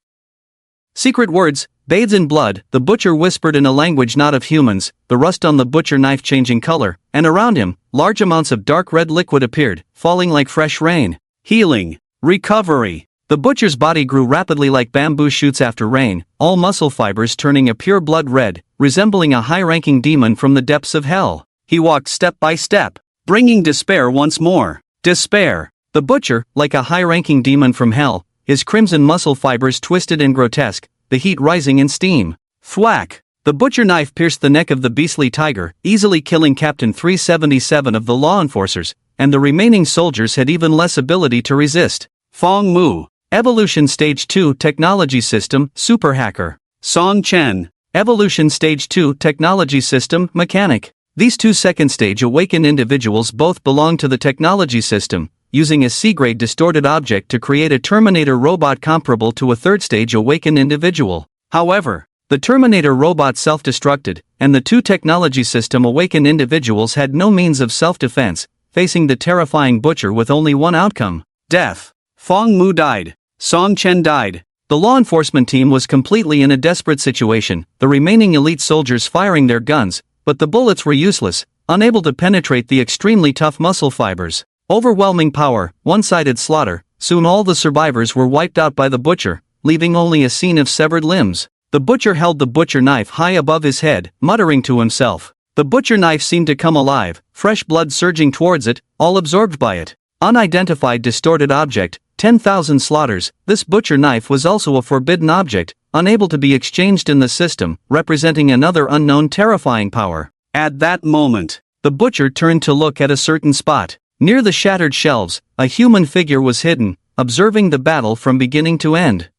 Speaker 1: Secret words, bathed in blood, the butcher whispered in a language not of humans, the rust on the butcher knife changing color, and around him, large amounts of dark red liquid appeared, falling like fresh rain. Healing. Recovery. The butcher's body grew rapidly like bamboo shoots after rain, all muscle fibers turning a pure blood red, resembling a high-ranking demon from the depths of hell. He walked step by step, bringing despair once more. Despair. The butcher, like a high-ranking demon from hell, his crimson muscle fibers twisted and grotesque, the heat rising in steam. Thwack. The butcher knife pierced the neck of the beastly tiger, easily killing Captain 377 of the law enforcers, and the remaining soldiers had even less ability to resist. Fong Mu. Evolution Stage 2 Technology System, Super Hacker. Song Chen. Evolution Stage 2 Technology System, Mechanic. These two second-stage awakened individuals both belong to the technology system, using a C-grade distorted object to create a Terminator robot comparable to a third-stage awakened individual. However, the Terminator robot self-destructed, and the two technology system awakened individuals had no means of self-defense, facing the terrifying butcher with only one outcome: death. Fong Mu died. Song Chen died. The law enforcement team was completely in a desperate situation, the remaining elite soldiers firing their guns, but the bullets were useless, unable to penetrate the extremely tough muscle fibers. Overwhelming power, one-sided slaughter. Soon all the survivors were wiped out by the butcher, leaving only a scene of severed limbs. The butcher held the butcher knife high above his head, muttering to himself. The butcher knife seemed to come alive, fresh blood surging towards it, all absorbed by it. Unidentified distorted object, 10,000 slaughters. This butcher knife was also a forbidden object, unable to be exchanged in the system, representing another unknown terrifying power. At that moment, the butcher turned to look at a certain spot. Near the shattered shelves, a human figure was hidden, observing the battle from beginning to end.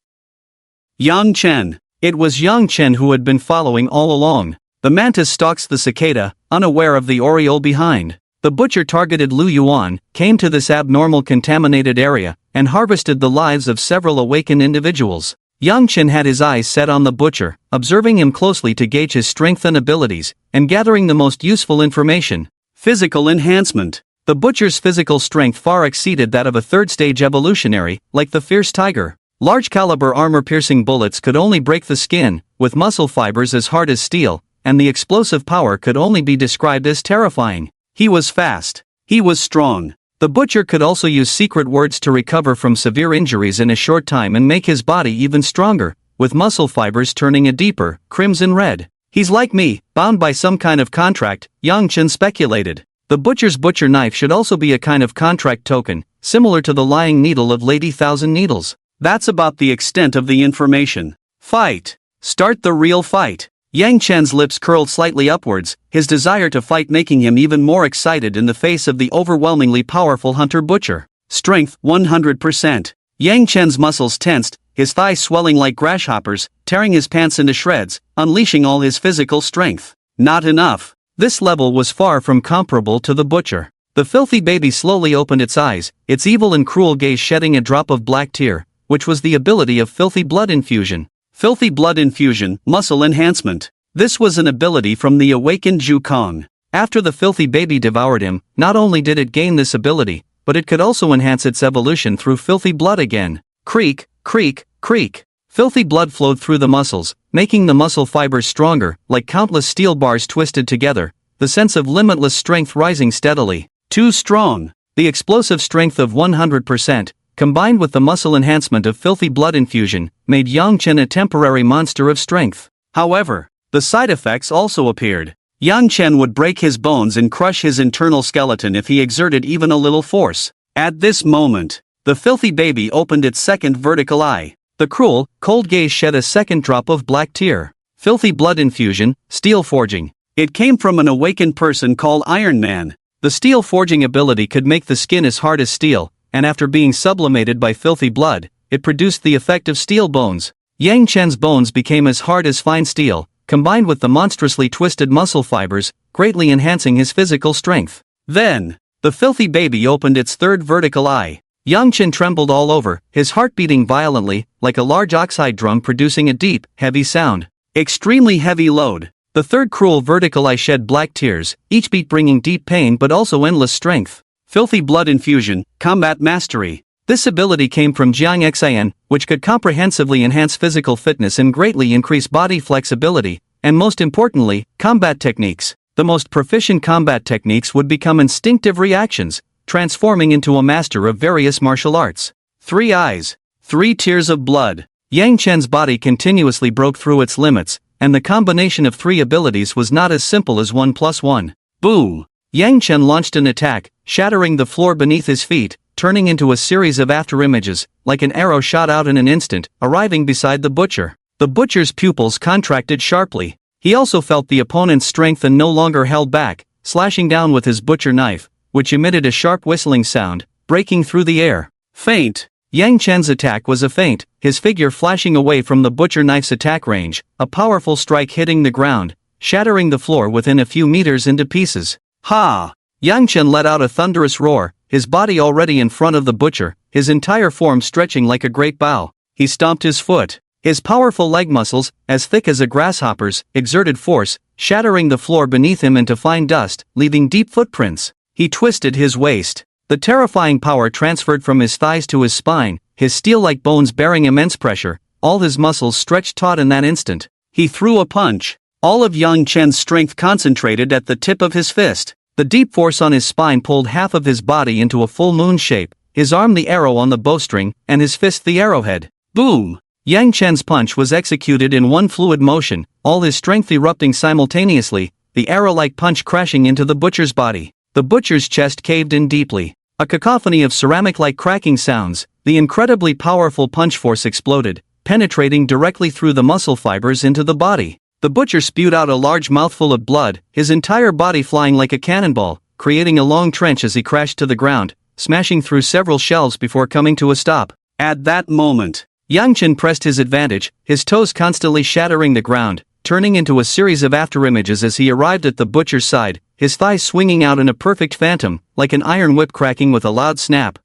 Speaker 1: Yang Chen. It was Yang Chen who had been following all along. The mantis stalks the cicada, unaware of the oriole behind. The butcher targeted Lu Yuan, came to this abnormal contaminated area, and harvested the lives of several awakened individuals. Yang Chen had his eyes set on the butcher, observing him closely to gauge his strength and abilities, and gathering the most useful information. Physical enhancement. The butcher's physical strength far exceeded that of a third-stage evolutionary, like the fierce tiger. Large-caliber armor-piercing bullets could only break the skin, with muscle fibers as hard as steel, and the explosive power could only be described as terrifying. He was fast. He was strong. The butcher could also use secret words to recover from severe injuries in a short time and make his body even stronger, with muscle fibers turning a deeper, crimson red. He's like me, bound by some kind of contract, Yang Chen speculated. The butcher's butcher knife should also be a kind of contract token, similar to the lying needle of Lady Thousand Needles. That's about the extent of the information. Fight. Start the real fight. Yang Chen's lips curled slightly upwards, his desire to fight making him even more excited in the face of the overwhelmingly powerful hunter-butcher. Strength, 100%. Yang Chen's muscles tensed, his thighs swelling like grasshoppers, tearing his pants into shreds, unleashing all his physical strength. Not enough. This level was far from comparable to the butcher. The filthy baby slowly opened its eyes, its evil and cruel gaze shedding a drop of black tear, which was the ability of filthy blood infusion. Filthy blood infusion, muscle enhancement. This was an ability from the awakened Zhu Kong. After the filthy baby devoured him, not only did it gain this ability, but it could also enhance its evolution through filthy blood again. Creak, creak, creak. Filthy blood flowed through the muscles, making the muscle fibers stronger, like countless steel bars twisted together, the sense of limitless strength rising steadily. Too strong. The explosive strength of 100%, combined with the muscle enhancement of filthy blood infusion, made Yang Chen a temporary monster of strength. However, the side effects also appeared. Yang Chen would break his bones and crush his internal skeleton if he exerted even a little force. At this moment, the filthy baby opened its second vertical eye. The cruel, cold gaze shed a second drop of black tear. Filthy blood infusion, steel forging. It came from an awakened person called Iron Man. The steel forging ability could make the skin as hard as steel, and after being sublimated by filthy blood, it produced the effect of steel bones. Yang Chen's bones became as hard as fine steel, combined with the monstrously twisted muscle fibers, greatly enhancing his physical strength. Then, the filthy baby opened its third vertical eye. Yang Chen trembled all over, his heart beating violently, like a large oxide drum producing a deep, heavy sound. Extremely heavy load. The third cruel vertical eye shed black tears, each beat bringing deep pain but also endless strength. Filthy blood infusion, combat mastery. This ability came from Jiang Xin, which could comprehensively enhance physical fitness and greatly increase body flexibility, and most importantly, combat techniques. The most proficient combat techniques would become instinctive reactions, transforming into a master of various martial arts. 3 eyes. 3 tears of blood. Yang Chen's body continuously broke through its limits, and the combination of 3 abilities was not as simple as 1 + 1. Boom! Yang Chen launched an attack, shattering the floor beneath his feet, turning into a series of afterimages, like an arrow shot out in an instant, arriving beside the butcher. The butcher's pupils contracted sharply. He also felt the opponent's strength and no longer held back, slashing down with his butcher knife, which emitted a sharp whistling sound, breaking through the air. Feint. Yang Chen's attack was a feint, his figure flashing away from the butcher knife's attack range, a powerful strike hitting the ground, shattering the floor within a few meters into pieces. Ha! Yang Chen let out a thunderous roar, his body already in front of the butcher, his entire form stretching like a great bow. He stomped his foot. His powerful leg muscles, as thick as a grasshopper's, exerted force, shattering the floor beneath him into fine dust, leaving deep footprints. He twisted his waist. The terrifying power transferred from his thighs to his spine, his steel-like bones bearing immense pressure, all his muscles stretched taut in that instant. He threw a punch. All of Yang Chen's strength concentrated at the tip of his fist. The deep force on his spine pulled half of his body into a full moon shape, his arm the arrow on the bowstring, and his fist the arrowhead. Boom! Yang Chen's punch was executed in one fluid motion, all his strength erupting simultaneously, the arrow-like punch crashing into the butcher's body. The butcher's chest caved in deeply. A cacophony of ceramic-like cracking sounds, the incredibly powerful punch force exploded, penetrating directly through the muscle fibers into the body. The butcher spewed out a large mouthful of blood, his entire body flying like a cannonball, creating a long trench as he crashed to the ground, smashing through several shelves before coming to a stop. At that moment, Yang Chen pressed his advantage, his toes constantly shattering the ground, turning into a series of afterimages as he arrived at the butcher's side, his thighs swinging out in a perfect phantom, like an iron whip cracking with a loud snap.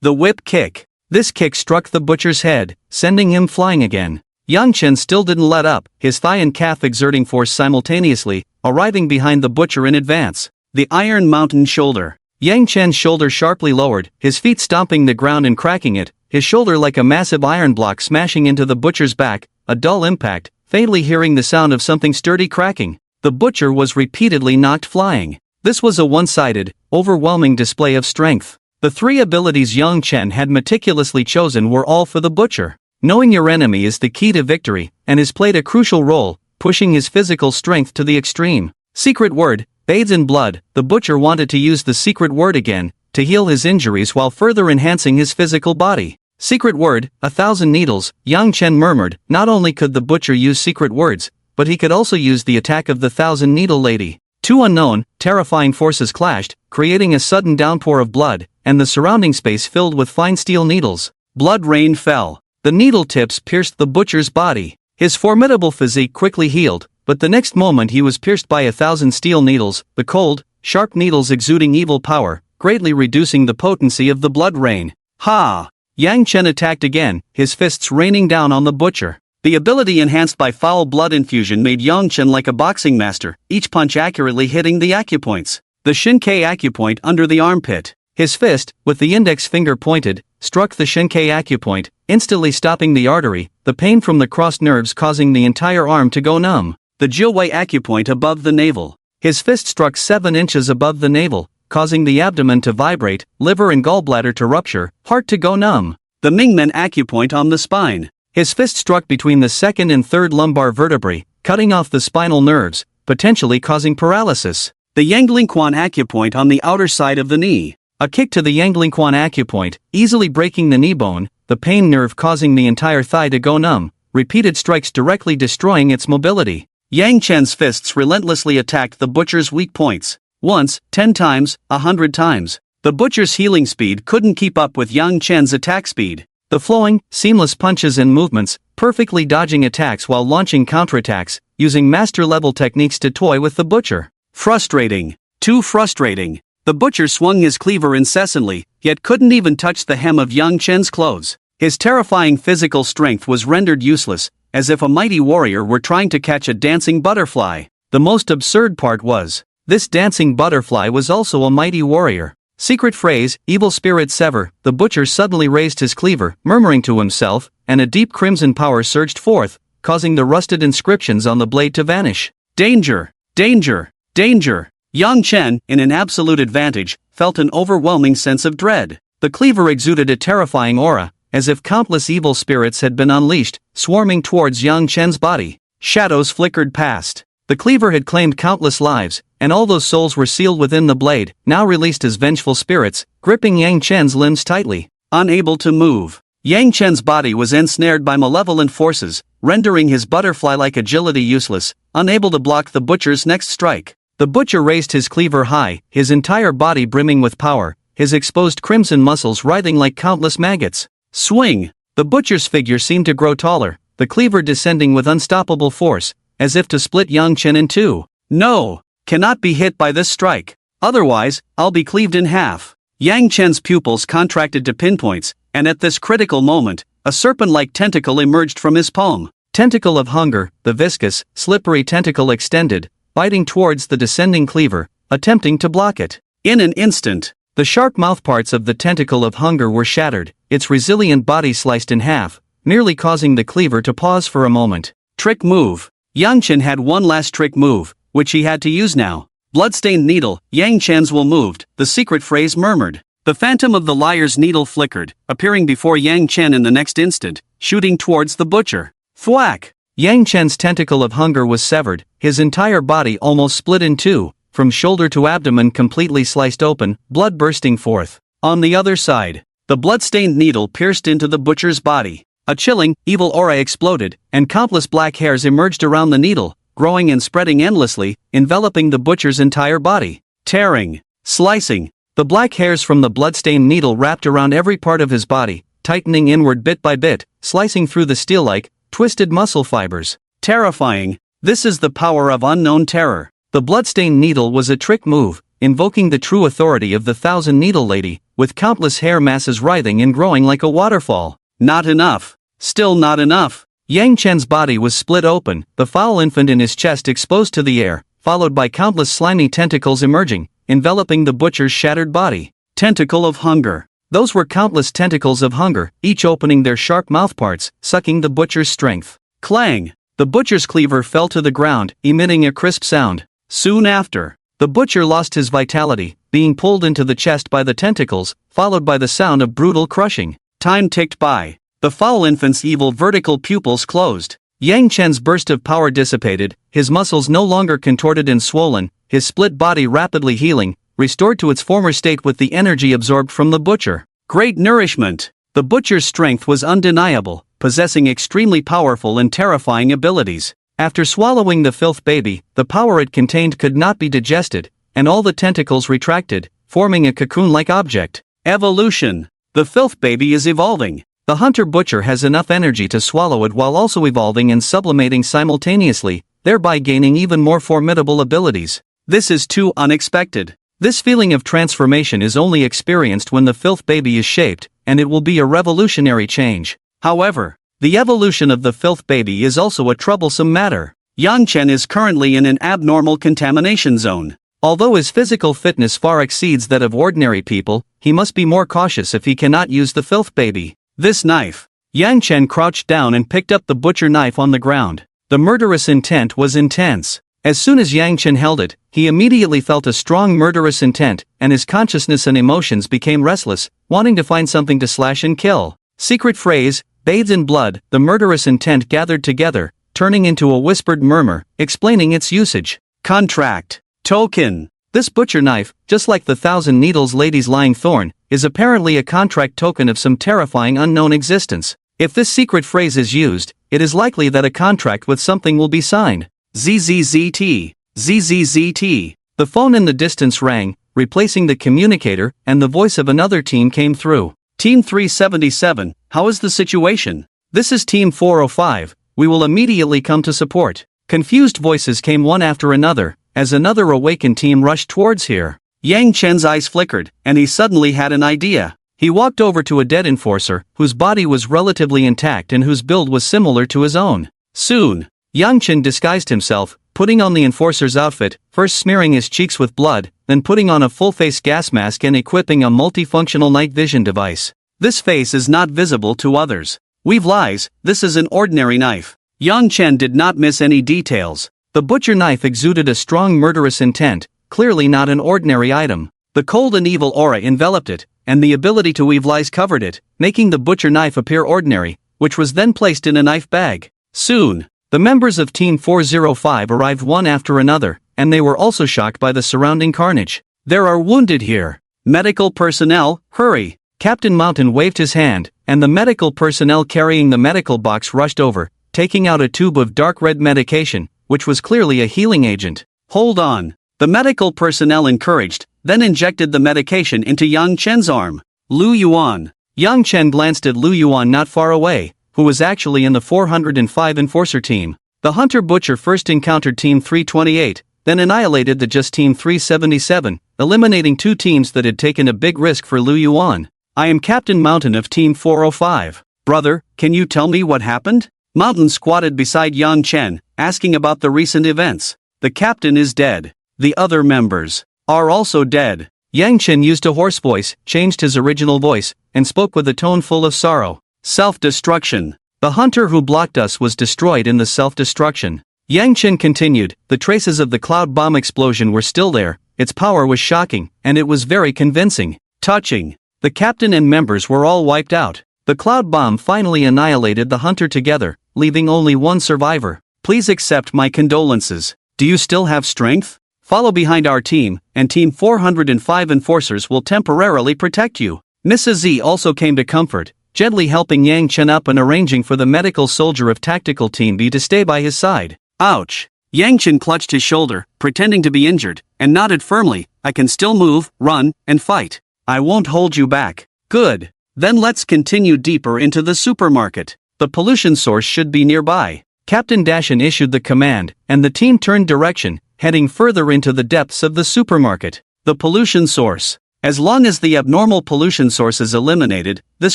Speaker 1: The whip kick. This kick struck the butcher's head, sending him flying again. Yang Chen still didn't let up, his thigh and calf exerting force simultaneously, arriving behind the butcher in advance. The Iron Mountain Shoulder. Yang Chen's shoulder sharply lowered, his feet stomping the ground and cracking it, his shoulder like a massive iron block smashing into the butcher's back, a dull impact, faintly hearing the sound of something sturdy cracking. The butcher was repeatedly knocked flying. This was a one-sided, overwhelming display of strength. The three abilities Yang Chen had meticulously chosen were all for the butcher. Knowing your enemy is the key to victory, and has played a crucial role, pushing his physical strength to the extreme. Secret word, bathed in blood. The butcher wanted to use the secret word again, to heal his injuries while further enhancing his physical body. Secret word, 1,000 needles, Yang Chen murmured. Not only could the butcher use secret words, but he could also use the attack of the 1,000-needle lady. Two unknown, terrifying forces clashed, creating a sudden downpour of blood, and the surrounding space filled with fine steel needles. Blood rain fell. The needle tips pierced the butcher's body. His formidable physique quickly healed, but the next moment he was pierced by 1,000 steel needles, the cold, sharp needles exuding evil power, greatly reducing the potency of the blood rain. Ha! Yang Chen attacked again, his fists raining down on the butcher. The ability enhanced by foul blood infusion made Yang Chen like a boxing master, each punch accurately hitting the acupoints. The Shinkei acupoint under the armpit. His fist, with the index finger pointed, struck the Shinkei acupoint, instantly stopping the artery, the pain from the crossed nerves causing the entire arm to go numb. The Jiuwei acupoint above the navel. His fist struck 7 inches above the navel, causing the abdomen to vibrate, liver and gallbladder to rupture, heart to go numb. The Mingmen acupoint on the spine. His fist struck between the second and third lumbar vertebrae, cutting off the spinal nerves, potentially causing paralysis. The Yanglingquan acupoint on the outer side of the knee. A kick to the Yanglingquan acupoint, easily breaking the knee bone, the pain nerve causing the entire thigh to go numb, repeated strikes directly destroying its mobility. Yang Chen's fists relentlessly attacked the butcher's weak points. Once, 10 times, 100 times. The butcher's healing speed couldn't keep up with Yang Chen's attack speed. The flowing, seamless punches and movements, perfectly dodging attacks while launching counterattacks, using master-level techniques to toy with the butcher. Frustrating. Too frustrating. The butcher swung his cleaver incessantly, yet couldn't even touch the hem of Yang Chen's clothes. His terrifying physical strength was rendered useless, as if a mighty warrior were trying to catch a dancing butterfly. The most absurd part was, this dancing butterfly was also a mighty warrior. Secret phrase, evil spirit sever. The butcher suddenly raised his cleaver, murmuring to himself, and a deep crimson power surged forth, causing the rusted inscriptions on the blade to vanish. Danger! Danger! Danger! Yang Chen, in an absolute advantage, felt an overwhelming sense of dread. The cleaver exuded a terrifying aura, as if countless evil spirits had been unleashed, swarming towards Yang Chen's body. Shadows flickered past. The cleaver had claimed countless lives, and all those souls were sealed within the blade, now released as vengeful spirits, gripping Yang Chen's limbs tightly. Unable to move. Yang Chen's body was ensnared by malevolent forces, rendering his butterfly-like agility useless, unable to block the butcher's next strike. The butcher raised his cleaver high, his entire body brimming with power, his exposed crimson muscles writhing like countless maggots. Swing! The butcher's figure seemed to grow taller, the cleaver descending with unstoppable force, as if to split Yang Chen in two. No! Cannot be hit by this strike. Otherwise, I'll be cleaved in half. Yang Chen's pupils contracted to pinpoints, and at this critical moment, a serpent-like tentacle emerged from his palm. Tentacle of hunger, the viscous, slippery tentacle extended, biting towards the descending cleaver, attempting to block it. In an instant, the sharp mouthparts of the tentacle of hunger were shattered, its resilient body sliced in half, nearly causing the cleaver to pause for a moment. Trick move. Yang Chen had one last trick move, which he had to use now. Bloodstained needle, Yang Chen's will moved, the secret phrase murmured. The phantom of the liar's needle flickered, appearing before Yang Chen in the next instant, shooting towards the butcher. Thwack! Yang Chen's tentacle of hunger was severed, his entire body almost split in two, from shoulder to abdomen completely sliced open, blood bursting forth. On the other side, the blood-stained needle pierced into the butcher's body. A chilling, evil aura exploded, and countless black hairs emerged around the needle, growing and spreading endlessly, enveloping the butcher's entire body. Tearing, slicing, the black hairs from the blood-stained needle wrapped around every part of his body, tightening inward bit by bit, slicing through the steel-like, twisted muscle fibers. Terrifying. This is the power of unknown terror. The bloodstained needle was a trick move, invoking the true authority of the Thousand Needle Lady, with countless hair masses writhing and growing like a waterfall. Not enough. Still not enough. Yang Chen's body was split open, the foul infant in his chest exposed to the air, followed by countless slimy tentacles emerging, enveloping the butcher's shattered body. Tentacle of hunger. Those were countless tentacles of hunger, each opening their sharp mouthparts, sucking the butcher's strength. Clang! The butcher's cleaver fell to the ground, emitting a crisp sound. Soon after, the butcher lost his vitality, being pulled into the chest by the tentacles, followed by the sound of brutal crushing. Time ticked by. The foul infant's evil vertical pupils closed. Yang Chen's burst of power dissipated, his muscles no longer contorted and swollen, his split body rapidly healing, restored to its former state with the energy absorbed from the butcher. Great nourishment! The butcher's strength was undeniable, possessing extremely powerful and terrifying abilities. After swallowing the filth baby, the power it contained could not be digested, and all the tentacles retracted, forming a cocoon-like object. Evolution! The filth baby is evolving. The hunter-butcher has enough energy to swallow it while also evolving and sublimating simultaneously, thereby gaining even more formidable abilities. This is too unexpected. This feeling of transformation is only experienced when the filth baby is shaped, and it will be a revolutionary change. However, the evolution of the filth baby is also a troublesome matter. Yang Chen is currently in an abnormal contamination zone. Although his physical fitness far exceeds that of ordinary people, he must be more cautious if he cannot use the filth baby. This knife. Yang Chen crouched down and picked up the butcher knife on the ground. The murderous intent was intense. As soon as Yang Chen held it, he immediately felt a strong murderous intent, and his consciousness and emotions became restless, wanting to find something to slash and kill. Secret phrase, bathed in blood, the murderous intent gathered together, turning into a whispered murmur, explaining its usage. Contract. Token. This butcher knife, just like the Thousand Needles Lady's lying thorn, is apparently a contract token of some terrifying unknown existence. If this secret phrase is used, it is likely that a contract with something will be signed. ZZZT. ZZZT. The phone in the distance rang, replacing the communicator, and the voice of another team came through. Team 377, how is the situation? This is Team 405, we will immediately come to support. Confused voices came one after another, as another awakened team rushed towards here. Yang Chen's eyes flickered, and he suddenly had an idea. He walked over to a dead enforcer, whose body was relatively intact and whose build was similar to his own. Soon, Yang Chen disguised himself, putting on the enforcer's outfit, first smearing his cheeks with blood, then putting on a full-face gas mask and equipping a multifunctional night vision device. This face is not visible to others. Weave lies, this is an ordinary knife. Yang Chen did not miss any details. The butcher knife exuded a strong murderous intent, clearly not an ordinary item. The cold and evil aura enveloped it, and the ability to weave lies covered it, making the butcher knife appear ordinary, which was then placed in a knife bag. Soon, the members of Team 405 arrived one after another, and they were also shocked by the surrounding carnage. There are wounded here. Medical personnel, hurry! Captain Mountain waved his hand, and the medical personnel carrying the medical box rushed over, taking out a tube of dark red medication, which was clearly a healing agent. Hold on. The medical personnel encouraged, then injected the medication into Yang Chen's arm. Lu Yuan. Yang Chen glanced at Lu Yuan not far away, who was actually in the 405 Enforcer team. The Hunter-Butcher first encountered Team 328, then annihilated the just Team 377, eliminating two teams that had taken a big risk for Lu Yuan. I am Captain Mountain of Team 405. Brother, can you tell me what happened? Mountain squatted beside Yang Chen, asking about the recent events. The captain is dead. The other members are also dead. Yang Chen used a hoarse voice, changed his original voice, and spoke with a tone full of sorrow. Self-destruction. The hunter who blocked us was destroyed in the self-destruction. Yang Chen continued, the traces of the cloud bomb explosion were still there, its power was shocking, and it was very convincing. Touching. The captain and members were all wiped out. The cloud bomb finally annihilated the hunter together, leaving only one survivor. Please accept my condolences. Do you still have strength? Follow behind our team, and Team 405 Enforcers will temporarily protect you. Mrs. Z also came to comfort, gently helping Yang Chen up and arranging for the medical soldier of Tactical Team B to stay by his side. Ouch! Yang Chen clutched his shoulder, pretending to be injured, and nodded firmly, I can still move, run, and fight. I won't hold you back. Good. Then let's continue deeper into the supermarket. The pollution source should be nearby. Captain Dashin issued the command, and the team turned direction, heading further into the depths of the supermarket. The pollution source. As long as the abnormal pollution source is eliminated, this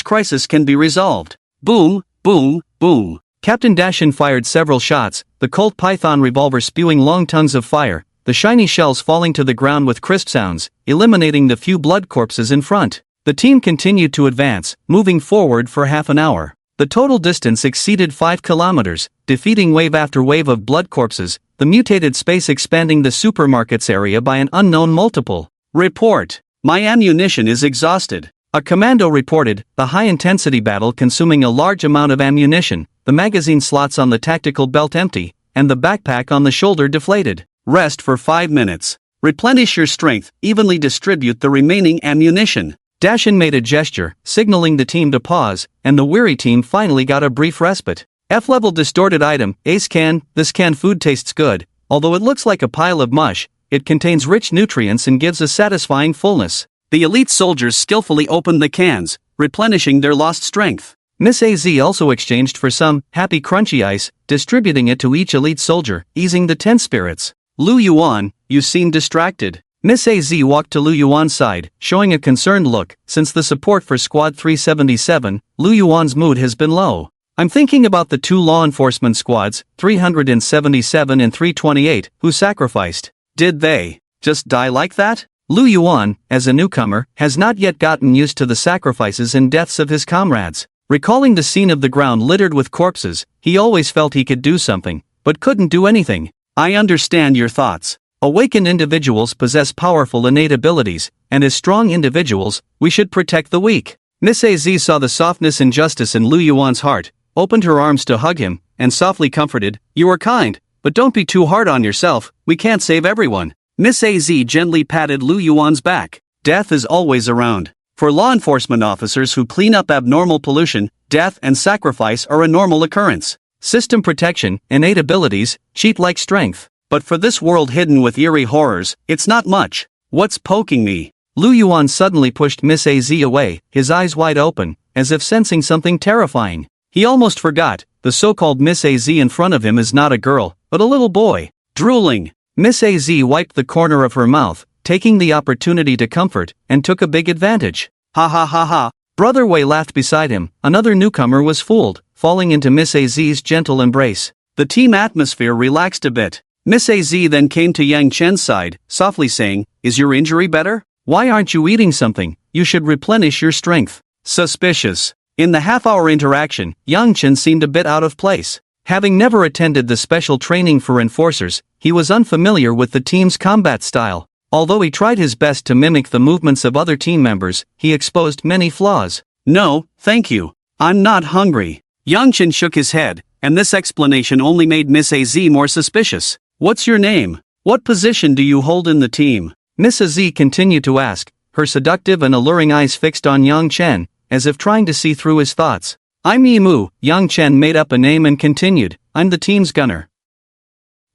Speaker 1: crisis can be resolved. Boom, boom, boom. Captain Dashin fired several shots, the Colt Python revolver spewing long tongues of fire, the shiny shells falling to the ground with crisp sounds, eliminating the few blood corpses in front. The team continued to advance, moving forward for half an hour. The total distance exceeded 5 kilometers, defeating wave after wave of blood corpses, the mutated space expanding the supermarket's area by an unknown multiple. Report. My ammunition is exhausted. A commando reported, the high-intensity battle consuming a large amount of ammunition, the magazine slots on the tactical belt empty, and the backpack on the shoulder deflated. Rest for 5 minutes. Replenish your strength, evenly distribute the remaining ammunition. Dashin made a gesture, signaling the team to pause, and the weary team finally got a brief respite. F-level distorted item, Ace Can. This canned food tastes good, although it looks like a pile of mush, it contains rich nutrients and gives a satisfying fullness. The elite soldiers skillfully opened the cans, replenishing their lost strength. Miss AZ also exchanged for some happy crunchy ice, distributing it to each elite soldier, easing the tense spirits. Lu Yuan, you seem distracted. Miss AZ walked to Lu Yuan's side, showing a concerned look. Since the support for Squad 377, Lu Yuan's mood has been low. I'm thinking about the two law enforcement squads, 377 and 328, who sacrificed. Did they just die like that? Lu Yuan, as a newcomer, has not yet gotten used to the sacrifices and deaths of his comrades. Recalling the scene of the ground littered with corpses, he always felt he could do something, but couldn't do anything. I understand your thoughts. Awakened individuals possess powerful innate abilities, and as strong individuals, we should protect the weak. Miss AZ saw the softness and justice in Lu Yuan's heart, opened her arms to hug him, and softly comforted, you are kind, but don't be too hard on yourself, we can't save everyone. Miss AZ gently patted Lu Yuan's back. Death is always around. For law enforcement officers who clean up abnormal pollution, death and sacrifice are a normal occurrence. System protection, innate abilities, cheat like strength. But for this world hidden with eerie horrors, it's not much. What's poking me? Lu Yuan suddenly pushed Miss AZ away, his eyes wide open, as if sensing something terrifying. He almost forgot, the so-called Miss AZ in front of him is not a girl, but a little boy. Drooling. Miss AZ wiped the corner of her mouth, taking the opportunity to comfort, and took a big advantage. Ha ha ha ha. Brother Wei laughed beside him. Another newcomer was fooled, falling into Miss AZ's gentle embrace. The team atmosphere relaxed a bit. Miss AZ then came to Yang Chen's side, softly saying, is your injury better? Why aren't you eating something? You should replenish your strength. Suspicious. In the half-hour interaction, Yang Chen seemed a bit out of place. Having never attended the special training for enforcers, he was unfamiliar with the team's combat style. Although he tried his best to mimic the movements of other team members, he exposed many flaws. No, thank you. I'm not hungry. Yang Chen shook his head, and this explanation only made Miss AZ more suspicious. What's your name? What position do you hold in the team? Miss AZ continued to ask, her seductive and alluring eyes fixed on Yang Chen, as if trying to see through his thoughts. I'm Yimu. Yang Chen made up a name and continued, I'm the team's gunner.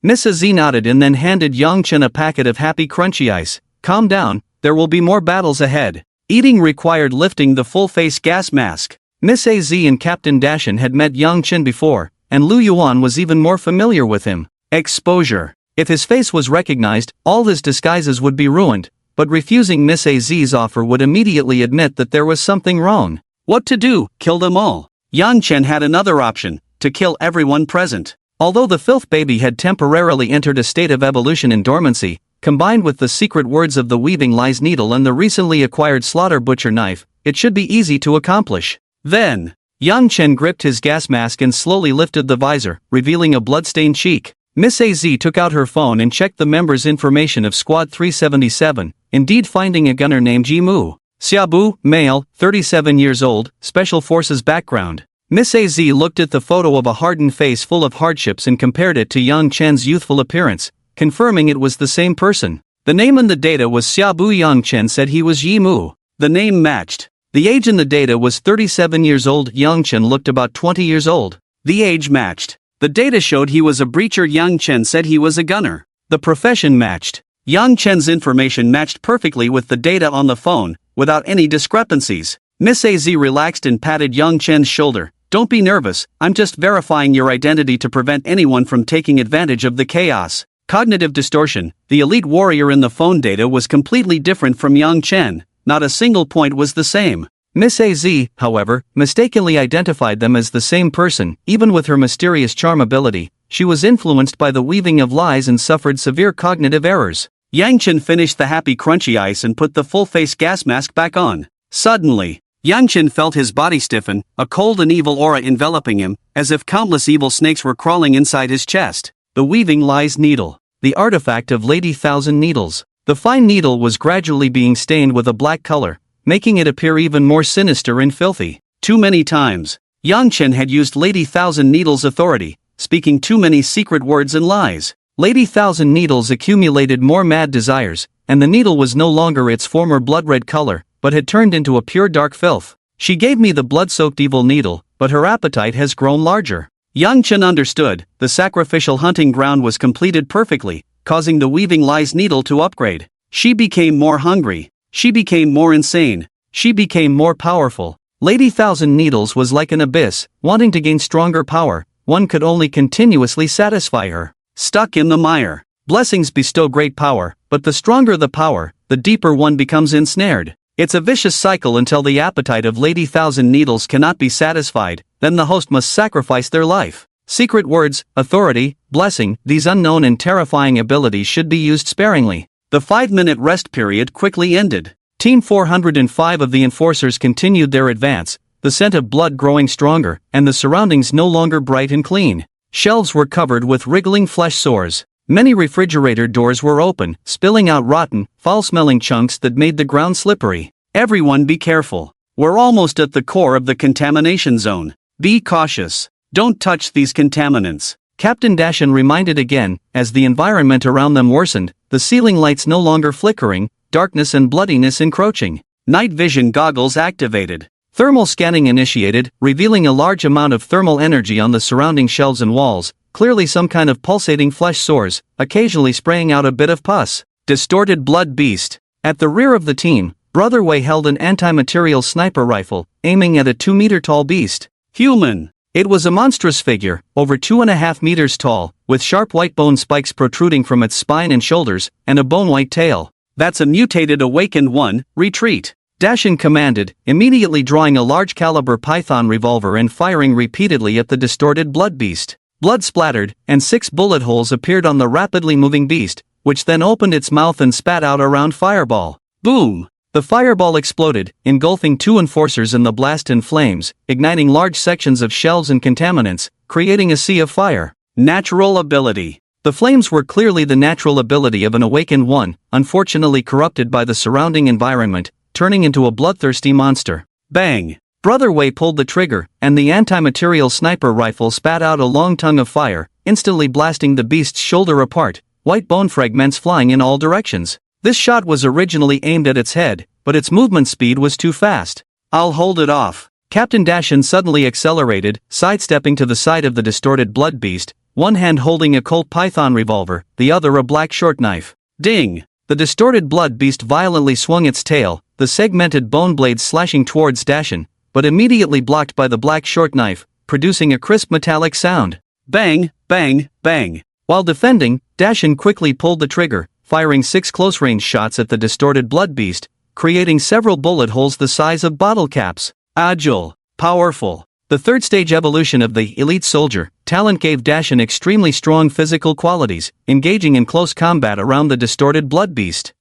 Speaker 1: Mrs. Z nodded and then handed Yang Chen a packet of happy crunchy ice. Calm down, there will be more battles ahead. Eating required lifting the full-face gas mask. Miss AZ and Captain Dashin had met Yang Chen before, and Lu Yuan was even more familiar with him. Exposure. If his face was recognized, all his disguises would be ruined, but refusing Miss AZ's offer would immediately admit that there was something wrong. What to do? Kill them all. Yang Chen had another option, to kill everyone present. Although the filth baby had temporarily entered a state of evolution in dormancy, combined with the secret words of the weaving lies needle and the recently acquired slaughter butcher knife, it should be easy to accomplish. Then, Yang Chen gripped his gas mask and slowly lifted the visor, revealing a blood-stained cheek. Miss AZ took out her phone and checked the members' information of Squad 377, indeed finding a gunner named Yimu. Xiaobu, male, 37 years old, Special Forces background. Miss AZ looked at the photo of a hardened face full of hardships and compared it to Yang Chen's youthful appearance, confirming it was the same person. The name in the data was Xiaobu. Yang Chen said he was Yimu. The name matched. The age in the data was 37 years old. Yang Chen looked about 20 years old. The age matched. The data showed he was a breacher. Yang Chen said he was a gunner. The profession matched. Yang Chen's information matched perfectly with the data on the phone, without any discrepancies. Miss AZ relaxed and patted Yang Chen's shoulder. Don't be nervous, I'm just verifying your identity to prevent anyone from taking advantage of the chaos. Cognitive distortion. The elite warrior in the phone data was completely different from Yang Chen. Not a single point was the same. Miss AZ, however, mistakenly identified them as the same person. Even with her mysterious charm ability, she was influenced by the weaving of lies and suffered severe cognitive errors. Yang Chen finished the happy crunchy ice and put the full-face gas mask back on. Suddenly, Yang Chen felt his body stiffen, a cold and evil aura enveloping him, as if countless evil snakes were crawling inside his chest. The weaving lies needle. The artifact of Lady Thousand Needles. The fine needle was gradually being stained with a black color, making it appear even more sinister and filthy. Too many times, Yang Chen had used Lady Thousand Needles' authority, speaking too many secret words and lies. Lady Thousand Needles accumulated more mad desires, and the needle was no longer its former blood-red color, but had turned into a pure dark filth. She gave me the blood-soaked evil needle, but her appetite has grown larger. Yang Chen understood, the sacrificial hunting ground was completed perfectly, causing the weaving lies needle to upgrade. She became more hungry. She became more insane. She became more powerful. Lady Thousand Needles was like an abyss, wanting to gain stronger power. One could only continuously satisfy her. Stuck in the mire. Blessings bestow great power, but the stronger the power, the deeper one becomes ensnared. It's a vicious cycle until the appetite of Lady Thousand Needles cannot be satisfied, then the host must sacrifice their life. Secret words, authority, blessing, these unknown and terrifying abilities should be used sparingly. The 5-minute rest period quickly ended. Team 405 of the enforcers continued their advance, the scent of blood growing stronger, and the surroundings no longer bright and clean. Shelves were covered with wriggling flesh sores. Many refrigerator doors were open, spilling out rotten, foul-smelling chunks that made the ground slippery. Everyone be careful. We're almost at the core of the contamination zone. Be cautious. Don't touch these contaminants. Captain Dashin reminded again, as the environment around them worsened, the ceiling lights no longer flickering, darkness and bloodiness encroaching. Night vision goggles activated. Thermal scanning initiated, revealing a large amount of thermal energy on the surrounding shelves and walls, clearly some kind of pulsating flesh sores, occasionally spraying out a bit of pus. Distorted blood beast. At the rear of the team, Brother Wei held an anti-material sniper rifle, aiming at a 2-meter-tall beast. Human. It was a monstrous figure, over 2.5 meters tall, with sharp white bone spikes protruding from its spine and shoulders, and a bone-white tail. That's a mutated awakened one, retreat. Dashin commanded, immediately drawing a large-caliber python revolver and firing repeatedly at the distorted blood beast. Blood splattered, and 6 bullet holes appeared on the rapidly moving beast, which then opened its mouth and spat out a round fireball. Boom! The fireball exploded, engulfing 2 enforcers in the blast and flames, igniting large sections of shelves and contaminants, creating a sea of fire. Natural ability. The flames were clearly the natural ability of an awakened one, unfortunately corrupted by the surrounding environment, turning into a bloodthirsty monster. Bang! Brother Wei pulled the trigger, and the anti-material sniper rifle spat out a long tongue of fire, instantly blasting the beast's shoulder apart, white bone fragments flying in all directions. This shot was originally aimed at its head, but its movement speed was too fast. I'll hold it off. Captain Dashin suddenly accelerated, sidestepping to the side of the distorted blood beast, one hand holding a Colt Python revolver, the other a black short knife. Ding! The distorted blood beast violently swung its tail, the segmented bone blades slashing towards Dashin, but immediately blocked by the black short knife, producing a crisp metallic sound. Bang, bang, bang. While defending, Dashin quickly pulled the trigger, firing 6 close-range shots at the distorted blood beast, creating several bullet holes the size of bottle caps. Agile, powerful. The third-stage evolution of the elite soldier, talent gave Dashin extremely strong physical qualities, engaging in close combat around the distorted blood beast.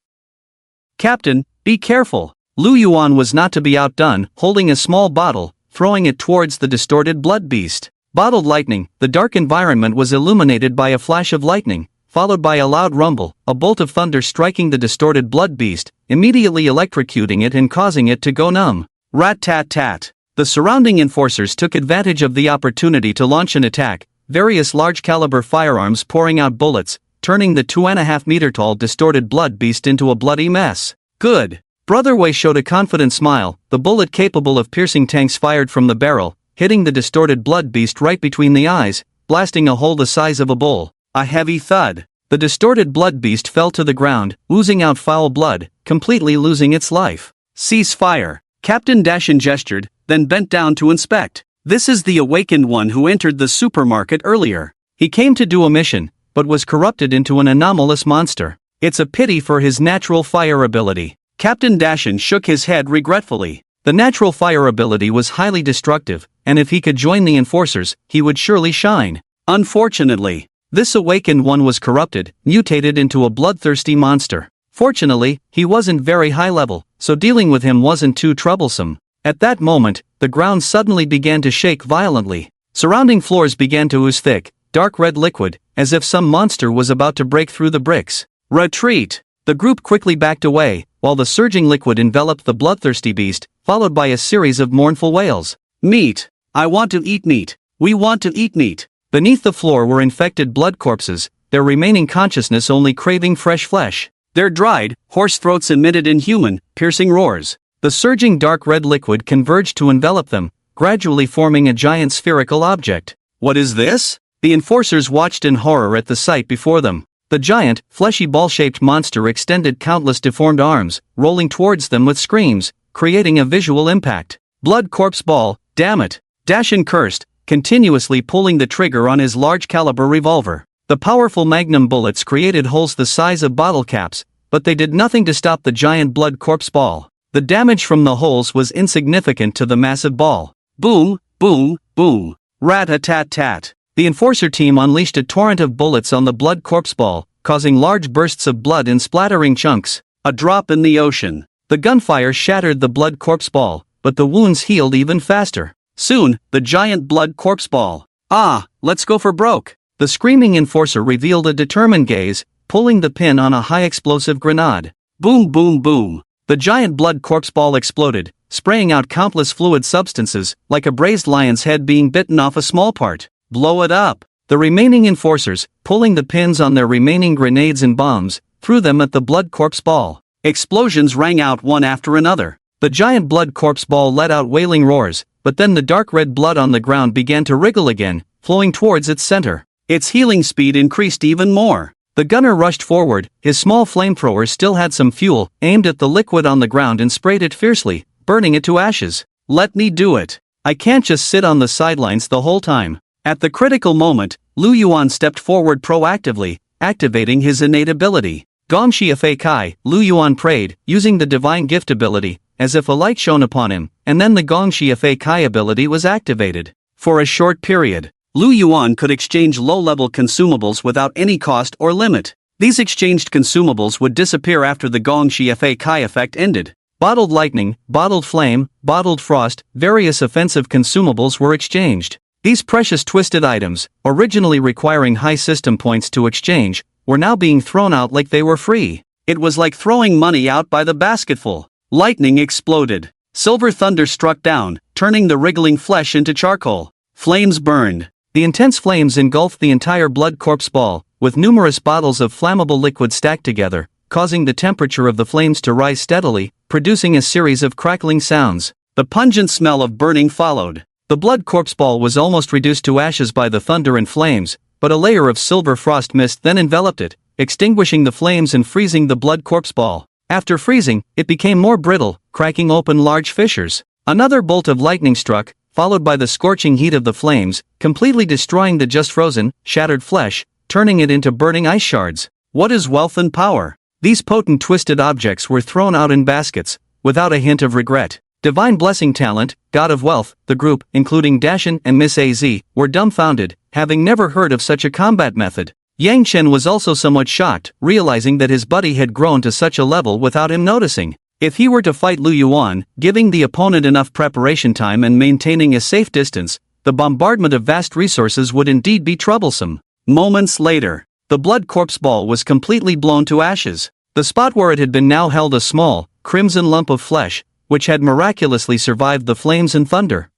Speaker 1: Captain, be careful. Lu Yuan was not to be outdone, holding a small bottle, throwing it towards the distorted blood beast. Bottled lightning, the dark environment was illuminated by a flash of lightning, followed by a loud rumble, a bolt of thunder striking the distorted blood beast, immediately electrocuting it and causing it to go numb. Rat-tat-tat. The surrounding enforcers took advantage of the opportunity to launch an attack, various large-caliber firearms pouring out bullets, turning the 2.5-meter-tall distorted blood beast into a bloody mess. Good. Brother Wei showed a confident smile, the bullet capable of piercing tanks fired from the barrel, hitting the distorted blood beast right between the eyes, blasting a hole the size of a bowl. A heavy thud. The distorted blood beast fell to the ground, oozing out foul blood, completely losing its life. Cease fire. Captain Dashin gestured, then bent down to inspect. This is the awakened one who entered the supermarket earlier. He came to do a mission, but was corrupted into an anomalous monster. It's a pity for his natural fire ability. Captain Dashin shook his head regretfully. The natural fire ability was highly destructive, and if he could join the enforcers, he would surely shine. Unfortunately, this awakened one was corrupted, mutated into a bloodthirsty monster. Fortunately, he wasn't very high level, so dealing with him wasn't too troublesome. At that moment, the ground suddenly began to shake violently. Surrounding floors began to ooze thick, dark red liquid, as if some monster was about to break through the bricks. Retreat! The group quickly backed away, while the surging liquid enveloped the bloodthirsty beast, followed by a series of mournful wails. Meat! I want to eat meat! We want to eat meat! Beneath the floor were infected blood corpses, their remaining consciousness only craving fresh flesh. Their dried, hoarse throats emitted inhuman, piercing roars. The surging dark red liquid converged to envelop them, gradually forming a giant spherical object. What is this? The enforcers watched in horror at the sight before them. The giant, fleshy ball-shaped monster extended countless deformed arms, rolling towards them with screams, creating a visual impact. Blood corpse ball, damn it! Dashin cursed, continuously pulling the trigger on his large-caliber revolver. The powerful magnum bullets created holes the size of bottle caps, but they did nothing to stop the giant blood corpse ball. The damage from the holes was insignificant to the massive ball. Boom, boom, boom. Rat-a-tat-tat. The enforcer team unleashed a torrent of bullets on the blood corpse ball, causing large bursts of blood in splattering chunks. A drop in the ocean. The gunfire shattered the blood corpse ball, but the wounds healed even faster. Soon, the giant blood corpse ball. Ah, let's go for broke. The screaming enforcer revealed a determined gaze, pulling the pin on a high-explosive grenade. Boom, boom, boom. The giant blood corpse ball exploded, spraying out countless fluid substances, like a braised lion's head being bitten off a small part. Blow it up. The remaining enforcers, pulling the pins on their remaining grenades and bombs, threw them at the blood corpse ball. Explosions rang out one after another. The giant blood corpse ball let out wailing roars, but then the dark red blood on the ground began to wriggle again, flowing towards its center. Its healing speed increased even more. The gunner rushed forward, his small flamethrower still had some fuel, aimed at the liquid on the ground and sprayed it fiercely, burning it to ashes. Let me do it. I can't just sit on the sidelines the whole time. At the critical moment, Lu Yuan stepped forward proactively, activating his innate ability. Gong Xia Fei Kai, Lu Yuan prayed, using the divine gift ability, as if a light shone upon him, and then the Gong Xia Fei Kai ability was activated. For a short period, Lu Yuan could exchange low-level consumables without any cost or limit. These exchanged consumables would disappear after the Gong Xia Fei Kai effect ended. Bottled lightning, bottled flame, bottled frost, various offensive consumables were exchanged. These precious twisted items, originally requiring high system points to exchange, were now being thrown out like they were free. It was like throwing money out by the basketful. Lightning exploded. Silver thunder struck down, turning the wriggling flesh into charcoal. Flames burned. The intense flames engulfed the entire blood corpse ball, with numerous bottles of flammable liquid stacked together, causing the temperature of the flames to rise steadily, producing a series of crackling sounds. The pungent smell of burning followed. The blood corpse ball was almost reduced to ashes by the thunder and flames, but a layer of silver frost mist then enveloped it, extinguishing the flames and freezing the blood corpse ball. After freezing, it became more brittle, cracking open large fissures. Another bolt of lightning struck, followed by the scorching heat of the flames, completely destroying the just frozen, shattered flesh, turning it into burning ice shards. What is wealth and power? These potent twisted objects were thrown out in baskets, without a hint of regret. Divine Blessing Talent, God of Wealth, the group, including Dashin and Miss AZ, were dumbfounded, having never heard of such a combat method. Yang Chen was also somewhat shocked, realizing that his buddy had grown to such a level without him noticing. If he were to fight Lu Yuan, giving the opponent enough preparation time and maintaining a safe distance, the bombardment of vast resources would indeed be troublesome. Moments later, the blood corpse ball was completely blown to ashes. The spot where it had been now held a small, crimson lump of flesh, which had miraculously survived the flames and thunder.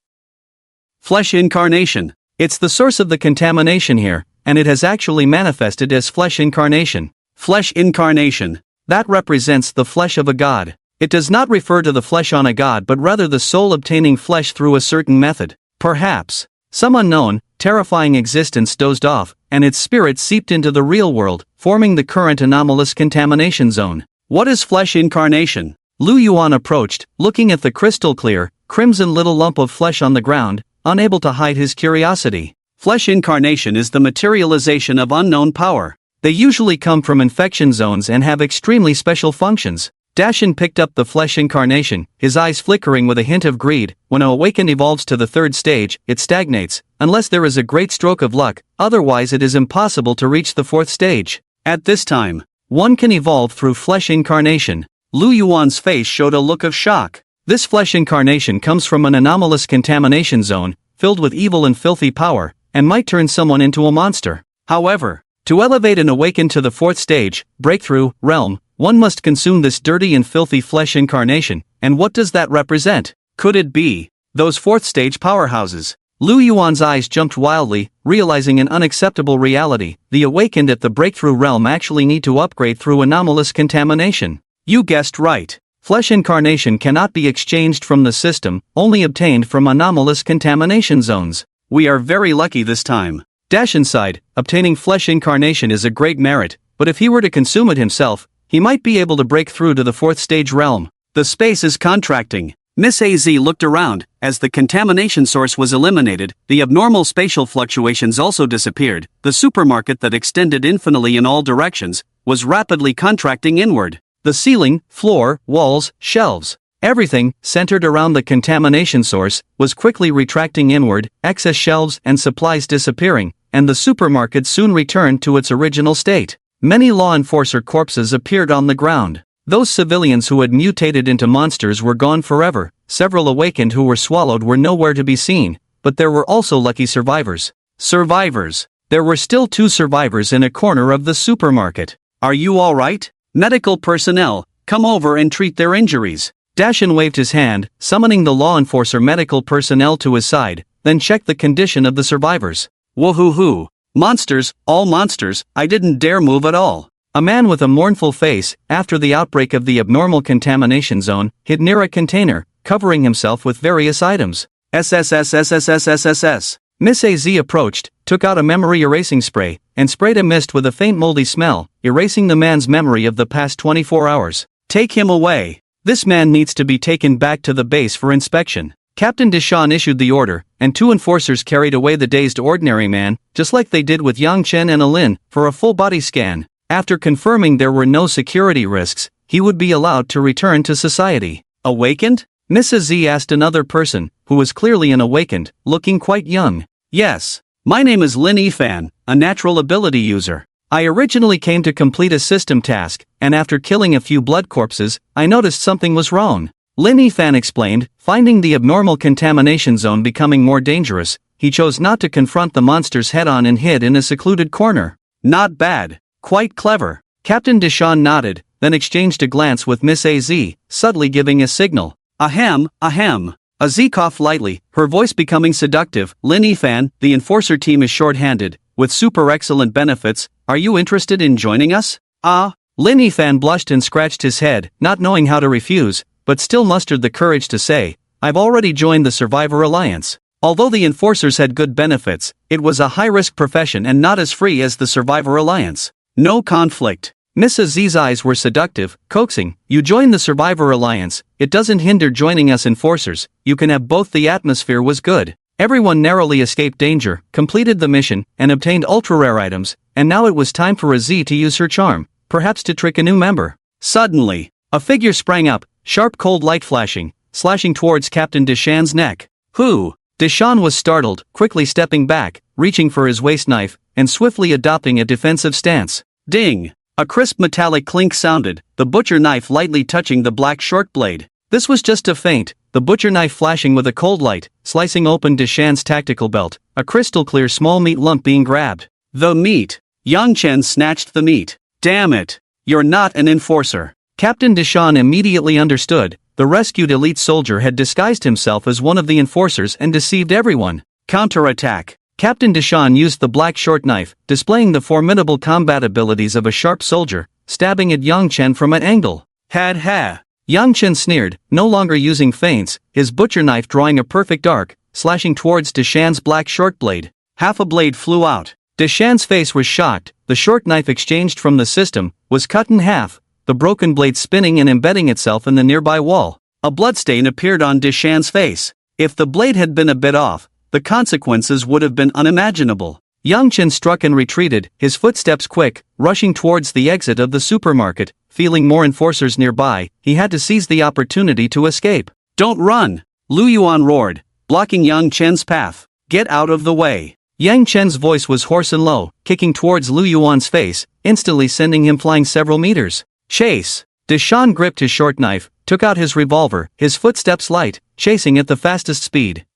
Speaker 1: Flesh incarnation. It's the source of the contamination here, and it has actually manifested as flesh incarnation. Flesh incarnation. That represents the flesh of a god. It does not refer to the flesh on a god but rather the soul obtaining flesh through a certain method. Perhaps some unknown, terrifying existence dozed off, and its spirit seeped into the real world, forming the current anomalous contamination zone. What is flesh incarnation? Lu Yuan approached, looking at the crystal-clear, crimson little lump of flesh on the ground, unable to hide his curiosity. Flesh incarnation is the materialization of unknown power. They usually come from infection zones and have extremely special functions. Dashin picked up the flesh incarnation, his eyes flickering with a hint of greed. When an awakened evolves to the third stage, it stagnates, unless there is a great stroke of luck, otherwise it is impossible to reach the fourth stage. At this time, one can evolve through flesh incarnation. Lu Yuan's face showed a look of shock. This flesh incarnation comes from an anomalous contamination zone, filled with evil and filthy power, and might turn someone into a monster. However, to elevate and awaken to the fourth stage, breakthrough, realm, one must consume this dirty and filthy flesh incarnation, and what does that represent? Could it be those fourth stage powerhouses? Lu Yuan's eyes jumped wildly, realizing an unacceptable reality. The awakened at the breakthrough realm actually need to upgrade through anomalous contamination. You guessed right. Flesh incarnation cannot be exchanged from the system, only obtained from anomalous contamination zones. We are very lucky this time. Dashin sighed, obtaining flesh incarnation is a great merit, but if he were to consume it himself, he might be able to break through to the fourth stage realm. The space is contracting. Miss AZ looked around. As the contamination source was eliminated, the abnormal spatial fluctuations also disappeared. The supermarket that extended infinitely in all directions was rapidly contracting inward. The ceiling, floor, walls, shelves, everything, centered around the contamination source, was quickly retracting inward, excess shelves and supplies disappearing, and the supermarket soon returned to its original state. Many law enforcer corpses appeared on the ground. Those civilians who had mutated into monsters were gone forever. Several awakened who were swallowed were nowhere to be seen, but there were also lucky survivors. Survivors. There were still 2 survivors in a corner of the supermarket. Are you all right? Medical personnel, come over and treat their injuries. Dashin waved his hand, summoning the law enforcer medical personnel to his side, then checked the condition of the survivors. Woohoo! Monsters, all monsters, I didn't dare move at all. A man with a mournful face, after the outbreak of the abnormal contamination zone, hid near a container, covering himself with various items. SSSSSSSSS. Miss AZ approached, took out a memory erasing spray, and sprayed a mist with a faint moldy smell, erasing the man's memory of the past 24 hours. Take him away. This man needs to be taken back to the base for inspection. Captain Deshawn issued the order, and 2 enforcers carried away the dazed ordinary man, just like they did with Yang Chen and Alin, for a full body scan. After confirming there were no security risks, he would be allowed to return to society. Awakened? Mrs. Z asked another person, who was clearly an awakened, looking quite young. Yes. My name is Lin Yifan, a natural ability user. I originally came to complete a system task, and after killing a few blood corpses, I noticed something was wrong. Lin Yifan explained, finding the abnormal contamination zone becoming more dangerous, he chose not to confront the monsters head-on and hid in a secluded corner. Not bad. Quite clever. Captain Deshawn nodded, then exchanged a glance with Miss AZ, subtly giving a signal. Ahem, ahem. Az coughed lightly, her voice becoming seductive. Lin Yifan, the enforcer team is short-handed, with super excellent benefits. Are you interested in joining us? Lin Yifan blushed and scratched his head, not knowing how to refuse, but still mustered the courage to say, I've already joined the Survivor Alliance. Although the enforcers had good benefits, it was a high-risk profession and not as free as the Survivor Alliance. No conflict. Mrs. Z's eyes were seductive, coaxing. You join the Survivor Alliance, it doesn't hinder joining us enforcers, you can have both. The atmosphere was good. Everyone narrowly escaped danger, completed the mission, and obtained ultra-rare items, and now it was time for a Z to use her charm, perhaps to trick a new member. Suddenly, a figure sprang up, sharp cold light flashing, slashing towards Captain Deshawn's neck. Who? Deshawn was startled, quickly stepping back, reaching for his waist knife, and swiftly adopting a defensive stance. Ding! A crisp metallic clink sounded, the butcher knife lightly touching the black short blade. This was just a feint, the butcher knife flashing with a cold light, slicing open Deshawn's tactical belt, a crystal-clear small meat lump being grabbed. The meat! Yang Chen snatched the meat. Damn it! You're not an enforcer. Captain Deshawn immediately understood. The rescued elite soldier had disguised himself as one of the enforcers and deceived everyone. Counterattack. Captain Deshawn used the black short knife, displaying the formidable combat abilities of a sharp soldier, stabbing at Yang Chen from an angle. Ha! Yang Chen sneered, no longer using feints, his butcher knife drawing a perfect arc, slashing towards Deshawn's black short blade. Half a blade flew out. Deshawn's face was shocked, the short knife exchanged from the system, was cut in half, the broken blade spinning and embedding itself in the nearby wall. A bloodstain appeared on Deshawn's face. If the blade had been a bit off, the consequences would have been unimaginable. Yang Chen struck and retreated, his footsteps quick, rushing towards the exit of the supermarket. Feeling more enforcers nearby, he had to seize the opportunity to escape. Don't run! Lu Yuan roared, blocking Yang Chen's path. Get out of the way. Yang Chen's voice was hoarse and low, kicking towards Lu Yuan's face, instantly sending him flying several meters. Chase! Deshawn gripped his short knife, took out his revolver, his footsteps light, chasing at the fastest speed.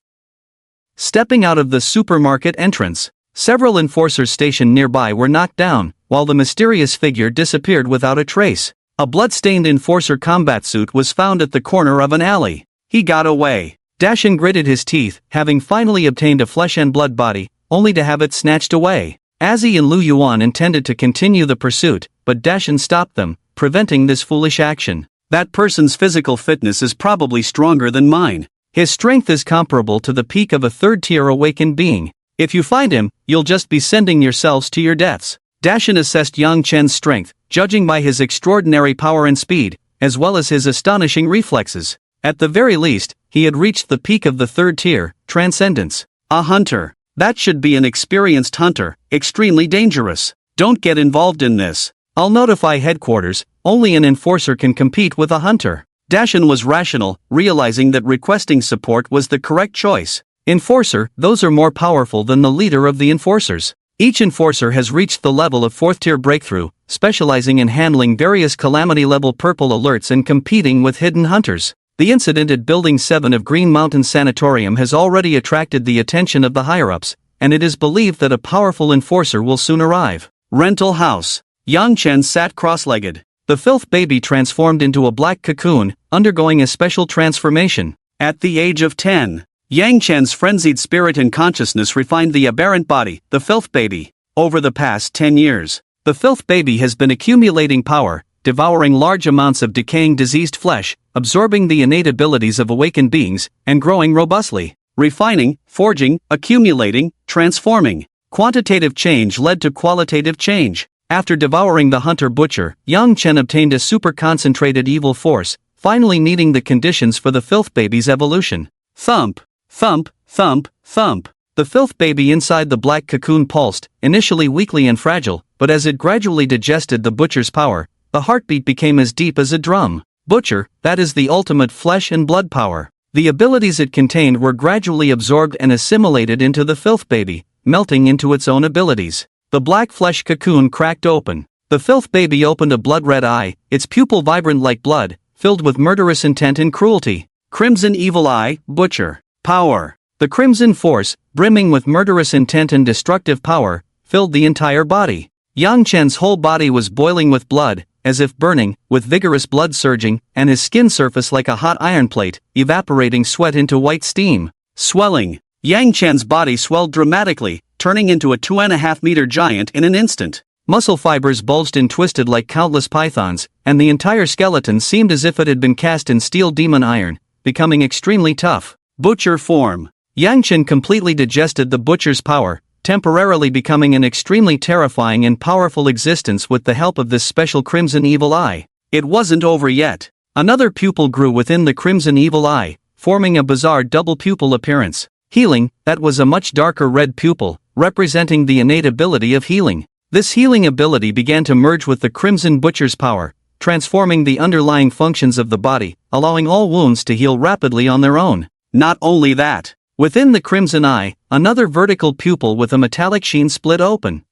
Speaker 1: Stepping out of the supermarket entrance, several enforcers stationed nearby were knocked down, while the mysterious figure disappeared without a trace. A blood-stained enforcer combat suit was found at the corner of an alley. He got away. Dashin gritted his teeth, having finally obtained a flesh and blood body, only to have it snatched away. Azzy and Lu Yuan intended to continue the pursuit, but Dashin stopped them, preventing this foolish action. That person's physical fitness is probably stronger than mine. His strength is comparable to the peak of a third-tier awakened being. If you find him, you'll just be sending yourselves to your deaths. Dashin assessed Yang Chen's strength, judging by his extraordinary power and speed, as well as his astonishing reflexes. At the very least, he had reached the peak of the third tier, transcendence. A hunter. That should be an experienced hunter, extremely dangerous. Don't get involved in this. I'll notify headquarters, only an enforcer can compete with a hunter. Dashin was rational, realizing that requesting support was the correct choice. Enforcer, those are more powerful than the leader of the enforcers. Each enforcer has reached the level of 4th tier breakthrough, specializing in handling various calamity-level purple alerts and competing with hidden hunters. The incident at Building 7 of Green Mountain Sanatorium has already attracted the attention of the higher-ups, and it is believed that a powerful enforcer will soon arrive. Rental house. Yang Chen sat cross-legged. The filth baby transformed into a black cocoon, undergoing a special transformation. At the age of 10, Yang Chen's frenzied spirit and consciousness refined the aberrant body, the filth baby. Over the past 10 years, the filth baby has been accumulating power, devouring large amounts of decaying diseased flesh, absorbing the innate abilities of awakened beings, and growing robustly. Refining, forging, accumulating, transforming. Quantitative change led to qualitative change. After devouring the hunter-butcher, Yang Chen obtained a super-concentrated evil force, finally meeting the conditions for the filth baby's evolution. Thump, thump, thump, thump. The filth baby inside the black cocoon pulsed, initially weakly and fragile, but as it gradually digested the butcher's power, the heartbeat became as deep as a drum. Butcher, that is the ultimate flesh and blood power. The abilities it contained were gradually absorbed and assimilated into the filth baby, melting into its own abilities. The black flesh cocoon cracked open. The filth baby opened a blood-red eye, its pupil vibrant like blood, filled with murderous intent and cruelty. Crimson evil eye, butcher. Power. The crimson force, brimming with murderous intent and destructive power, filled the entire body. Yang Chen's whole body was boiling with blood, as if burning, with vigorous blood surging, and his skin surface like a hot iron plate, evaporating sweat into white steam. Swelling. Yang Chen's body swelled dramatically, turning into a 2.5-meter giant in an instant. Muscle fibers bulged and twisted like countless pythons, and the entire skeleton seemed as if it had been cast in steel demon iron. becoming extremely tough. Butcher form. Yang Chen completely digested the butcher's power, temporarily becoming an extremely terrifying and powerful existence with the help of this special crimson evil eye. It wasn't over yet. Another pupil grew within the crimson evil eye, forming a bizarre double pupil appearance. Healing, that was a much darker red pupil, representing the innate ability of healing. This healing ability began to merge with the crimson butcher's power, transforming the underlying functions of the body, allowing all wounds to heal rapidly on their own. Not only that, within the crimson eye, another vertical pupil with a metallic sheen split open.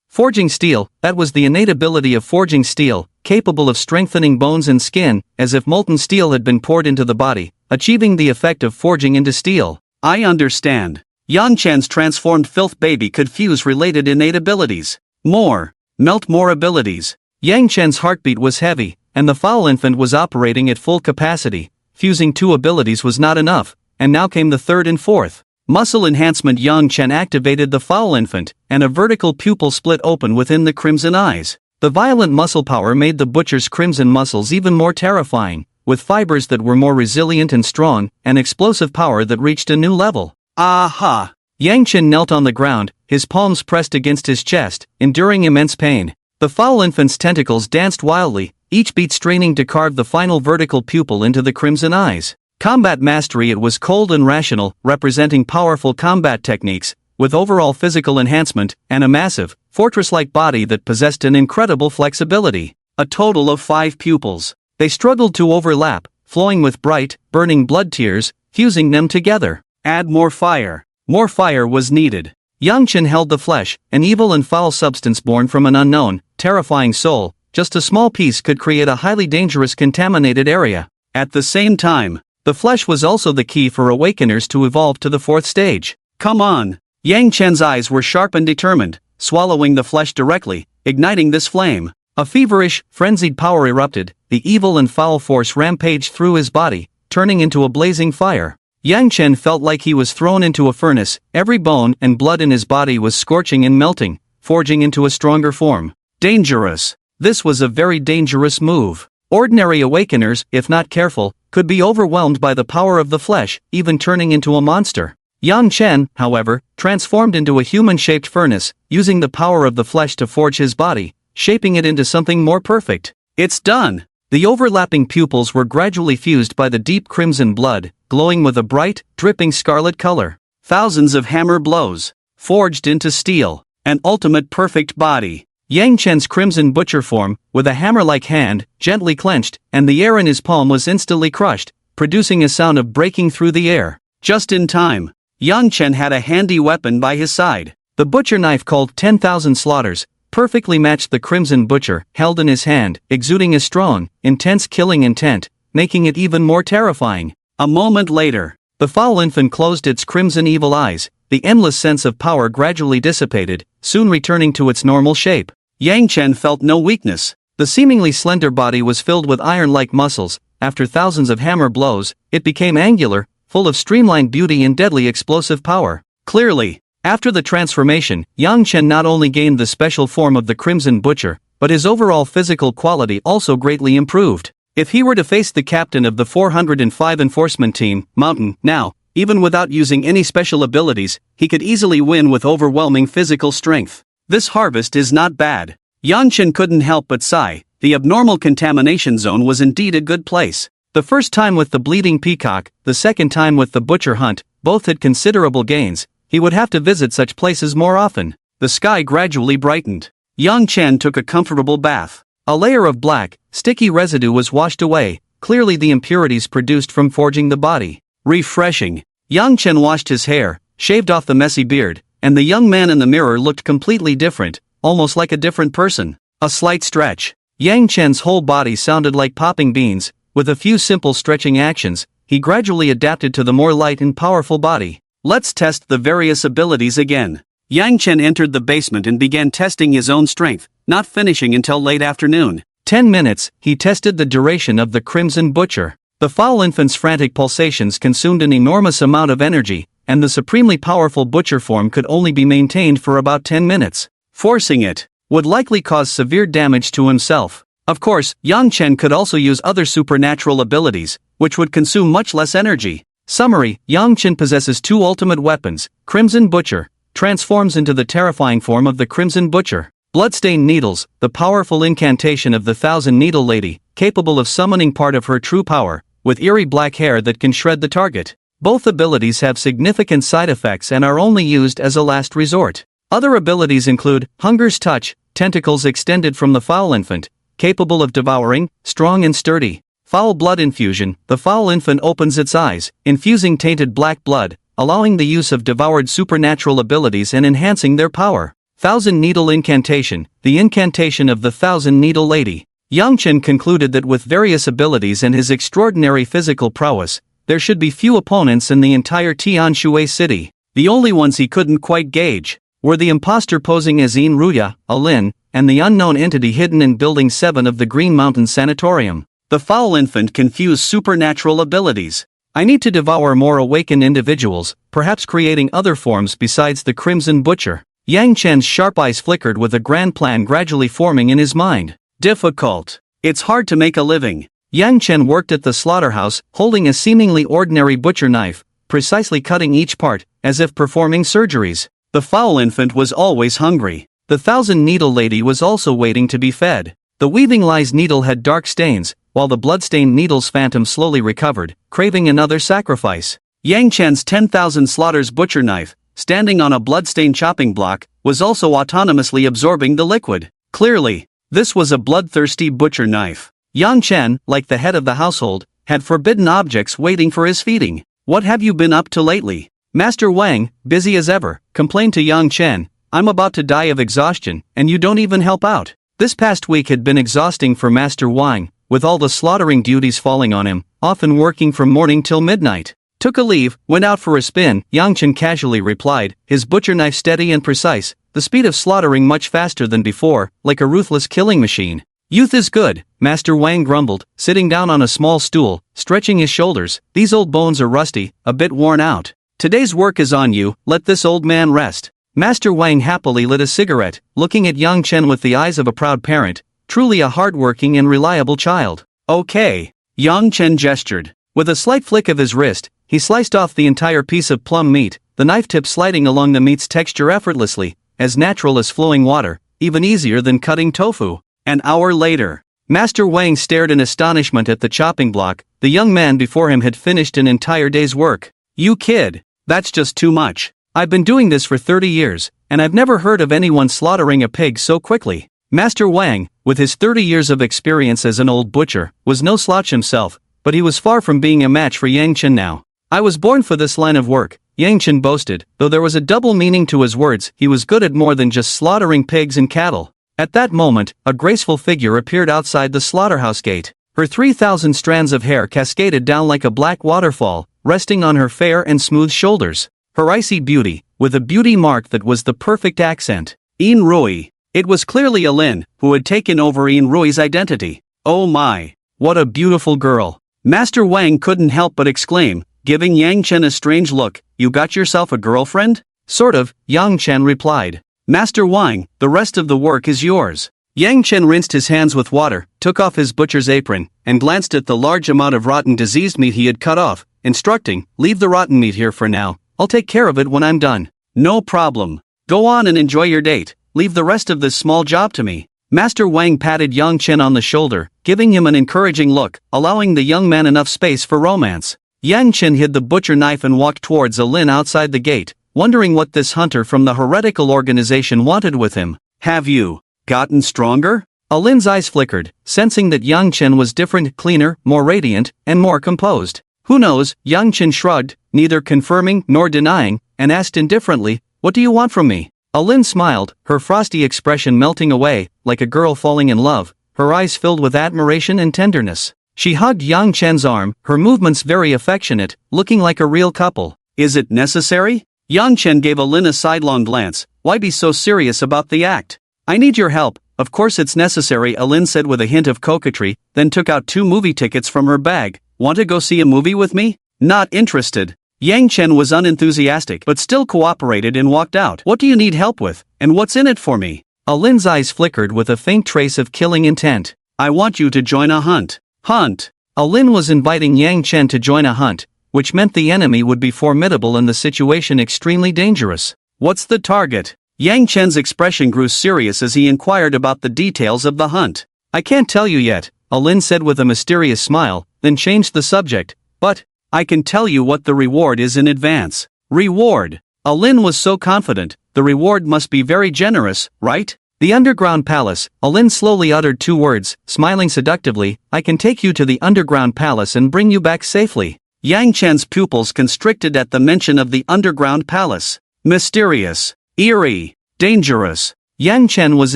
Speaker 1: Forging steel, that was the innate ability of forging steel, capable of strengthening bones and skin, as if molten steel had been poured into the body, achieving the effect of forging into steel. I understand. Yang Chen's transformed filth baby could fuse related innate abilities. Melt more abilities. Yang Chen's heartbeat was heavy, and the foul infant was operating at full capacity. Fusing two abilities was not enough, and now came the third and fourth. Muscle enhancement. Yang Chen activated the foul infant, and a vertical pupil split open within the crimson eyes. The violent muscle power made the butcher's crimson muscles even more terrifying, with fibers that were more resilient and strong, and explosive power that reached a new level. Aha! Yang Chen knelt on the ground, his palms pressed against his chest, enduring immense pain. The foul infant's tentacles danced wildly, each beat straining to carve the final vertical pupil into the crimson eyes. Combat mastery. It was cold and rational, representing powerful combat techniques, with overall physical enhancement, and a massive, fortress-like body that possessed an incredible flexibility. A total of 5 pupils. They struggled to overlap, flowing with bright, burning blood tears, fusing them together. Add more fire. More fire was needed. Yang Chen held the flesh, an evil and foul substance born from an unknown, terrifying soul. Just a small piece could create a highly dangerous contaminated area. At the same time, the flesh was also the key for awakeners to evolve to the 4th stage. Come on! Yang Chen's eyes were sharp and determined, swallowing the flesh directly, igniting this flame. A feverish, frenzied power erupted, the evil and foul force rampaged through his body, turning into a blazing fire. Yang Chen felt like he was thrown into a furnace, every bone and blood in his body was scorching and melting, forging into a stronger form. Dangerous. This was a very dangerous move. Ordinary awakeners, if not careful, could be overwhelmed by the power of the flesh, even turning into a monster. Yang Chen, however, transformed into a human-shaped furnace, using the power of the flesh to forge his body, shaping it into something more perfect. It's done! The overlapping pupils were gradually fused by the deep crimson blood, glowing with a bright, dripping scarlet color. Thousands of hammer blows, forged into steel. An ultimate perfect body. Yang Chen's crimson butcher form, with a hammer-like hand, gently clenched, and the air in his palm was instantly crushed, producing a sound of breaking through the air. Just in time. Yang Chen had a handy weapon by his side. The butcher knife called 10,000 Slaughters perfectly matched the crimson butcher, held in his hand, exuding a strong, intense killing intent, making it even more terrifying. A moment later, the foul infant closed its crimson evil eyes, the endless sense of power gradually dissipated, soon returning to its normal shape. Yang Chen felt no weakness. The seemingly slender body was filled with iron-like muscles. After thousands of hammer blows, it became angular, full of streamlined beauty and deadly explosive power. Clearly, after the transformation, Yang Chen not only gained the special form of the Crimson Butcher, but his overall physical quality also greatly improved. If he were to face the captain of the 405 enforcement team, Mountain, now, even without using any special abilities, he could easily win with overwhelming physical strength. This harvest is not bad. Yang Chen couldn't help but sigh. The abnormal contamination zone was indeed a good place. The first time with the bleeding peacock, the second time with the butcher hunt, both had considerable gains. He would have to visit such places more often. The sky gradually brightened. Yang Chen took a comfortable bath. A layer of black, sticky residue was washed away, clearly the impurities produced from forging the body. Refreshing. Yang Chen washed his hair, shaved off the messy beard, and the young man in the mirror looked completely different, almost like a different person. A slight stretch. Yang Chen's whole body sounded like popping beans. With a few simple stretching actions, he gradually adapted to the more light and powerful body. Let's test the various abilities again. Yang Chen entered the basement and began testing his own strength, not finishing until late afternoon. 10 minutes, he tested the duration of the Crimson Butcher. The foul infant's frantic pulsations consumed an enormous amount of energy, and the supremely powerful butcher form could only be maintained for about 10 minutes. Forcing it would likely cause severe damage to himself. Of course, Yang Chen could also use other supernatural abilities, which would consume much less energy. Summary: Yang Chen possesses two ultimate weapons. Crimson Butcher transforms into the terrifying form of the Crimson Butcher. Bloodstained Needles, the powerful incantation of the Thousand Needle Lady, capable of summoning part of her true power, with eerie black hair that can shred the target. Both abilities have significant side effects and are only used as a last resort. Other abilities include Hunger's Touch, tentacles extended from the foul infant, capable of devouring, strong and sturdy. Foul Blood Infusion, the foul infant opens its eyes, infusing tainted black blood, allowing the use of devoured supernatural abilities and enhancing their power. Thousand Needle Incantation, the incantation of the Thousand Needle Lady. Yang Chen concluded that with various abilities and his extraordinary physical prowess, there should be few opponents in the entire Tianshui city. The only ones he couldn't quite gauge were the imposter posing as Yin Ruya, Alin, and the unknown entity hidden in Building 7 of the Green Mountain Sanatorium. The foul infant can fuse supernatural abilities. I need to devour more awakened individuals, perhaps creating other forms besides the Crimson Butcher. Yang Chen's sharp eyes flickered with a grand plan gradually forming in his mind. Difficult. It's hard to make a living. Yang Chen worked at the slaughterhouse, holding a seemingly ordinary butcher knife, precisely cutting each part, as if performing surgeries. The foul infant was always hungry. The Thousand Needle Lady was also waiting to be fed. The Weaving Lies needle had dark stains, while the bloodstained needle's phantom slowly recovered, craving another sacrifice. Yang Chen's 10,000 slaughters butcher knife, standing on a bloodstained chopping block, was also autonomously absorbing the liquid. Clearly, this was a bloodthirsty butcher knife. Yang Chen, like the head of the household, had forbidden objects waiting for his feeding. What have you been up to lately? Master Wang, busy as ever, complained to Yang Chen. I'm about to die of exhaustion, and you don't even help out. This past week had been exhausting for Master Wang, with all the slaughtering duties falling on him, often working from morning till midnight. Took a leave, went out for a spin, Yang Chen casually replied, his butcher knife steady and precise, the speed of slaughtering much faster than before, like a ruthless killing machine. Youth is good, Master Wang grumbled, sitting down on a small stool, stretching his shoulders. These old bones are rusty, a bit worn out. Today's work is on you, let this old man rest. Master Wang happily lit a cigarette, looking at Yang Chen with the eyes of a proud parent, truly a hardworking and reliable child. Okay. Yang Chen gestured. With a slight flick of his wrist, he sliced off the entire piece of plum meat, the knife tip sliding along the meat's texture effortlessly, as natural as flowing water, even easier than cutting tofu. An hour later, Master Wang stared in astonishment at the chopping block. The young man before him had finished an entire day's work. You kid, that's just too much. I've been doing this for 30 years, and I've never heard of anyone slaughtering a pig so quickly. Master Wang, with his 30 years of experience as an old butcher, was no slouch himself, but he was far from being a match for Yang Chen now. I was born for this line of work, Yang Chen boasted, though there was a double meaning to his words. He was good at more than just slaughtering pigs and cattle. At that moment, a graceful figure appeared outside the slaughterhouse gate. Her 3,000 strands of hair cascaded down like a black waterfall, resting on her fair and smooth shoulders. Her icy beauty, with a beauty mark that was the perfect accent. Yin Rui. It was clearly Alin, who had taken over Yin Rui's identity. Oh my, what a beautiful girl. Master Wang couldn't help but exclaim, giving Yang Chen a strange look. You got yourself a girlfriend? Sort of, Yang Chen replied. Master Wang, the rest of the work is yours. Yang Chen rinsed his hands with water, took off his butcher's apron, and glanced at the large amount of rotten diseased meat he had cut off, instructing, leave the rotten meat here for now. I'll take care of it when I'm done. No problem. Go on and enjoy your date. Leave the rest of this small job to me. Master Wang patted Yang Chen on the shoulder, giving him an encouraging look, allowing the young man enough space for romance. Yang Chen hid the butcher knife and walked towards Alin outside the gate, wondering what this hunter from the heretical organization wanted with him. Have you gotten stronger? Alin's eyes flickered, sensing that Yang Chen was different, cleaner, more radiant, and more composed. Who knows? Yang Chen shrugged, neither confirming nor denying, and asked indifferently, what do you want from me? Alin smiled, her frosty expression melting away, like a girl falling in love, her eyes filled with admiration and tenderness. She hugged Yang Chen's arm, her movements very affectionate, looking like a real couple. Is it necessary? Yang Chen gave Alin a sidelong glance. Why be so serious about the act? I need your help. Of course it's necessary, Alin said with a hint of coquetry, then took out 2 movie tickets from her bag. Want to go see a movie with me? Not interested. Yang Chen was unenthusiastic but still cooperated and walked out. What do you need help with, and what's in it for me? Alin's eyes flickered with a faint trace of killing intent. I want you to join a hunt. Hunt. Alin was inviting Yang Chen to join a hunt, which meant the enemy would be formidable and the situation extremely dangerous. What's the target? Yang Chen's expression grew serious as he inquired about the details of the hunt. I can't tell you yet, Alin said with a mysterious smile, then changed the subject, but I can tell you what the reward is in advance. Reward. Alin was so confident, the reward must be very generous, right? The underground palace. Alin slowly uttered 2 words, smiling seductively. I can take you to the underground palace and bring you back safely. Yang Chen's pupils constricted at the mention of the underground palace. Mysterious, eerie, dangerous. Yang Chen was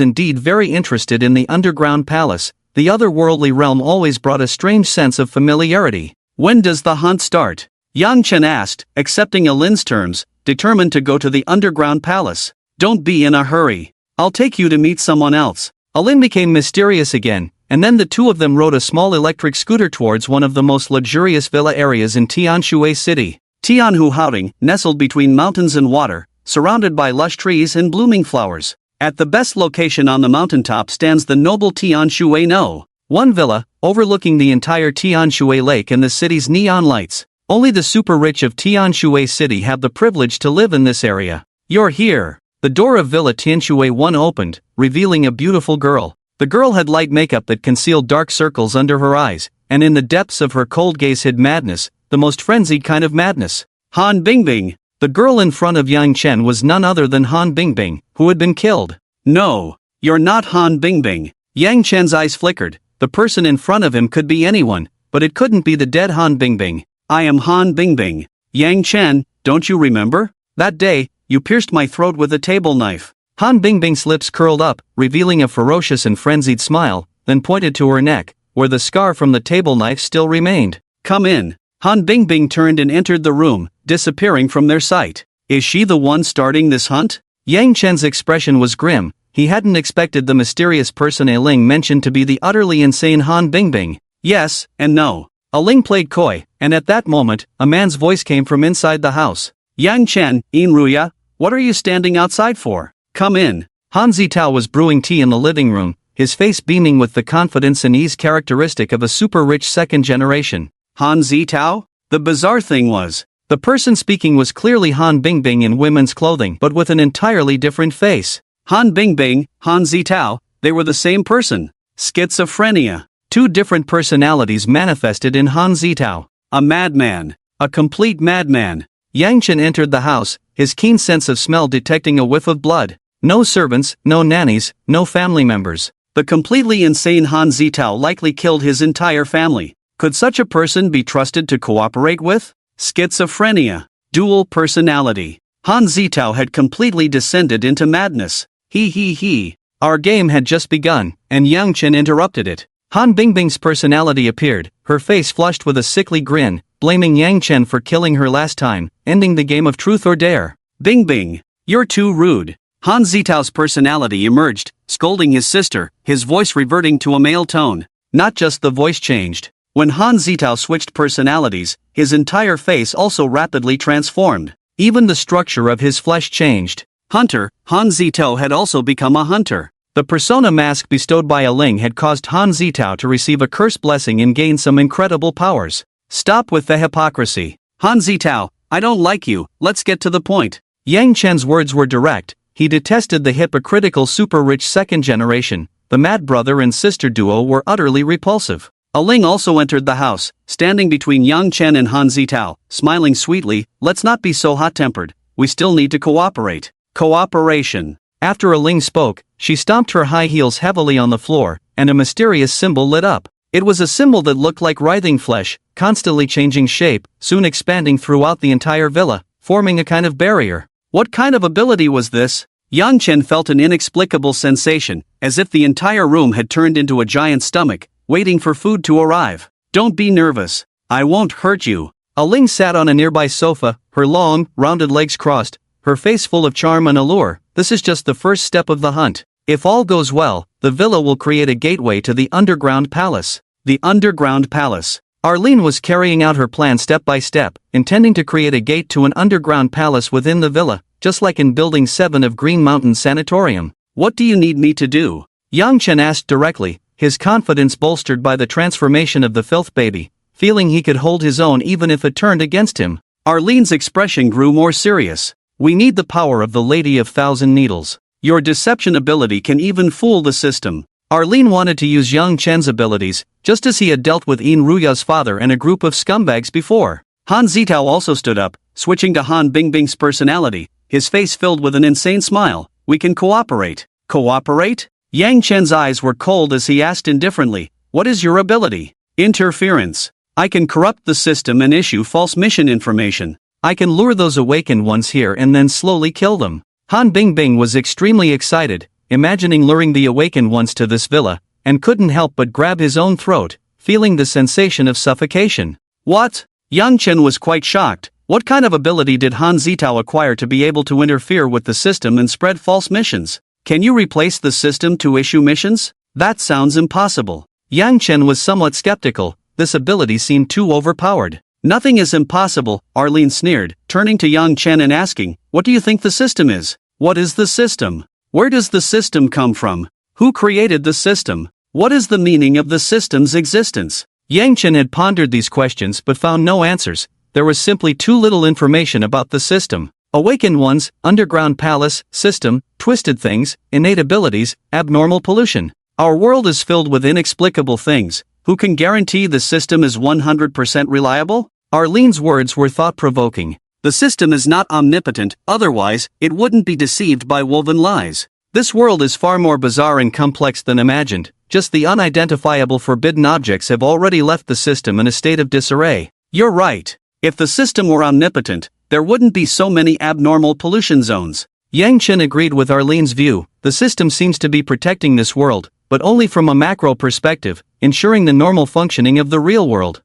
Speaker 1: indeed very interested in the underground palace. The otherworldly realm always brought a strange sense of familiarity. When does the hunt start? Yang Chen asked, accepting Alin's terms, determined to go to the underground palace. Don't be in a hurry. I'll take you to meet someone else. Alin became mysterious again, and then the two of them rode a small electric scooter towards one of the most luxurious villa areas in Tianshui City. Tianhai, nestled between mountains and water, surrounded by lush trees and blooming flowers. At the best location on the mountaintop stands the noble Tianshui No. One villa, overlooking the entire Tianshui Lake and the city's neon lights. Only the super rich of Tianshui City have the privilege to live in this area. You're here. The door of Villa Tianshui 1 opened, revealing a beautiful girl. The girl had light makeup that concealed dark circles under her eyes, and in the depths of her cold gaze hid madness, the most frenzied kind of madness. Han Bingbing. The girl in front of Yang Chen was none other than Han Bingbing, who had been killed. No, you're not Han Bingbing. Yang Chen's eyes flickered. The person in front of him could be anyone, but it couldn't be the dead Han Bingbing. I am Han Bingbing. Yang Chen, don't you remember? That day, you pierced my throat with a table knife. Han Bingbing's lips curled up, revealing a ferocious and frenzied smile, then pointed to her neck, where the scar from the table knife still remained. Come in. Han Bingbing turned and entered the room, disappearing from their sight. Is she the one starting this hunt? Yang Chen's expression was grim. He hadn't expected the mysterious person Aling mentioned to be the utterly insane Han Bingbing. Yes, and no. Aling played coy, and at that moment, a man's voice came from inside the house. Yang Chen, Inruya, what are you standing outside for? Come in. Han Zitao was brewing tea in the living room, his face beaming with the confidence and ease characteristic of a super-rich second generation. Han Zitao? The bizarre thing was, the person speaking was clearly Han Bingbing in women's clothing but with an entirely different face. Han Bingbing, Han Zitao, they were the same person. Schizophrenia. 2 different personalities manifested in Han Zitao. A madman. A complete madman. Yang Chen entered the house, his keen sense of smell detecting a whiff of blood. No servants, no nannies, no family members. The completely insane Han Zitao likely killed his entire family. Could such a person be trusted to cooperate with? Schizophrenia. Dual personality. Han Zitao had completely descended into madness. He. Our game had just begun, and Yang Chen interrupted it. Han Bingbing's personality appeared, her face flushed with a sickly grin, blaming Yang Chen for killing her last time, ending the game of truth or dare. Bingbing, you're too rude. Han Zitao's personality emerged, scolding his sister, his voice reverting to a male tone. Not just the voice changed. When Han Zitao switched personalities, his entire face also rapidly transformed. Even the structure of his flesh changed. Hunter, Han Zitao had also become a hunter. The persona mask bestowed by Aling had caused Han Zitao to receive a curse blessing and gain some incredible powers. Stop with the hypocrisy. Han Zitao, I don't like you, let's get to the point. Yang Chen's words were direct. He detested the hypocritical super-rich second generation. The mad brother and sister duo were utterly repulsive. Aling also entered the house, standing between Yang Chen and Han Zitao, smiling sweetly. Let's not be so hot-tempered, we still need to cooperate. Cooperation. After Aling spoke, she stomped her high heels heavily on the floor, and a mysterious symbol lit up. It was a symbol that looked like writhing flesh, constantly changing shape, soon expanding throughout the entire villa, forming a kind of barrier. What kind of ability was this? Yang Chen felt an inexplicable sensation, as if the entire room had turned into a giant stomach, waiting for food to arrive. Don't be nervous. I won't hurt you. Aling sat on a nearby sofa, her long, rounded legs crossed, her face full of charm and allure. This is just the first step of the hunt. If all goes well, the villa will create a gateway to the underground palace. The underground palace. Arlene was carrying out her plan step by step, intending to create a gate to an underground palace within the villa, just like in Building 7 of Green Mountain Sanatorium. What do you need me to do? Yang Chen asked directly, his confidence bolstered by the transformation of the filth baby, feeling he could hold his own even if it turned against him. Arlene's expression grew more serious. We need the power of the Lady of Thousand Needles. Your deception ability can even fool the system. Arlene wanted to use Yang Chen's abilities, just as he had dealt with Yin Ruya's father and a group of scumbags before. Han Zitao also stood up, switching to Han Bingbing's personality, his face filled with an insane smile. We can cooperate. Cooperate? Yang Chen's eyes were cold as he asked indifferently, what is your ability? Interference. I can corrupt the system and issue false mission information. I can lure those awakened ones here and then slowly kill them. Han Bingbing was extremely excited, imagining luring the awakened ones to this villa, and couldn't help but grab his own throat, feeling the sensation of suffocation. What? Yang Chen was quite shocked. What kind of ability did Han Zitao acquire to be able to interfere with the system and spread false missions? Can you replace the system to issue missions? That sounds impossible. Yang Chen was somewhat skeptical. This ability seemed too overpowered. Nothing is impossible, Arlene sneered, turning to Yang Chen and asking, what do you think the system is? What is the system? Where does the system come from? Who created the system? What is the meaning of the system's existence? Yang Chen had pondered these questions but found no answers. There was simply too little information about the system. Awakened ones, underground palace, system, twisted things, innate abilities, abnormal pollution. Our world is filled with inexplicable things. Who can guarantee the system is 100% reliable? Arlene's words were thought-provoking. The system is not omnipotent, otherwise, it wouldn't be deceived by woven lies. This world is far more bizarre and complex than imagined. Just the unidentifiable forbidden objects have already left the system in a state of disarray. You're right. If the system were omnipotent, there wouldn't be so many abnormal pollution zones. Yang Chen agreed with Arlene's view. The system seems to be protecting this world, but only from a macro perspective, ensuring the normal functioning of the real world.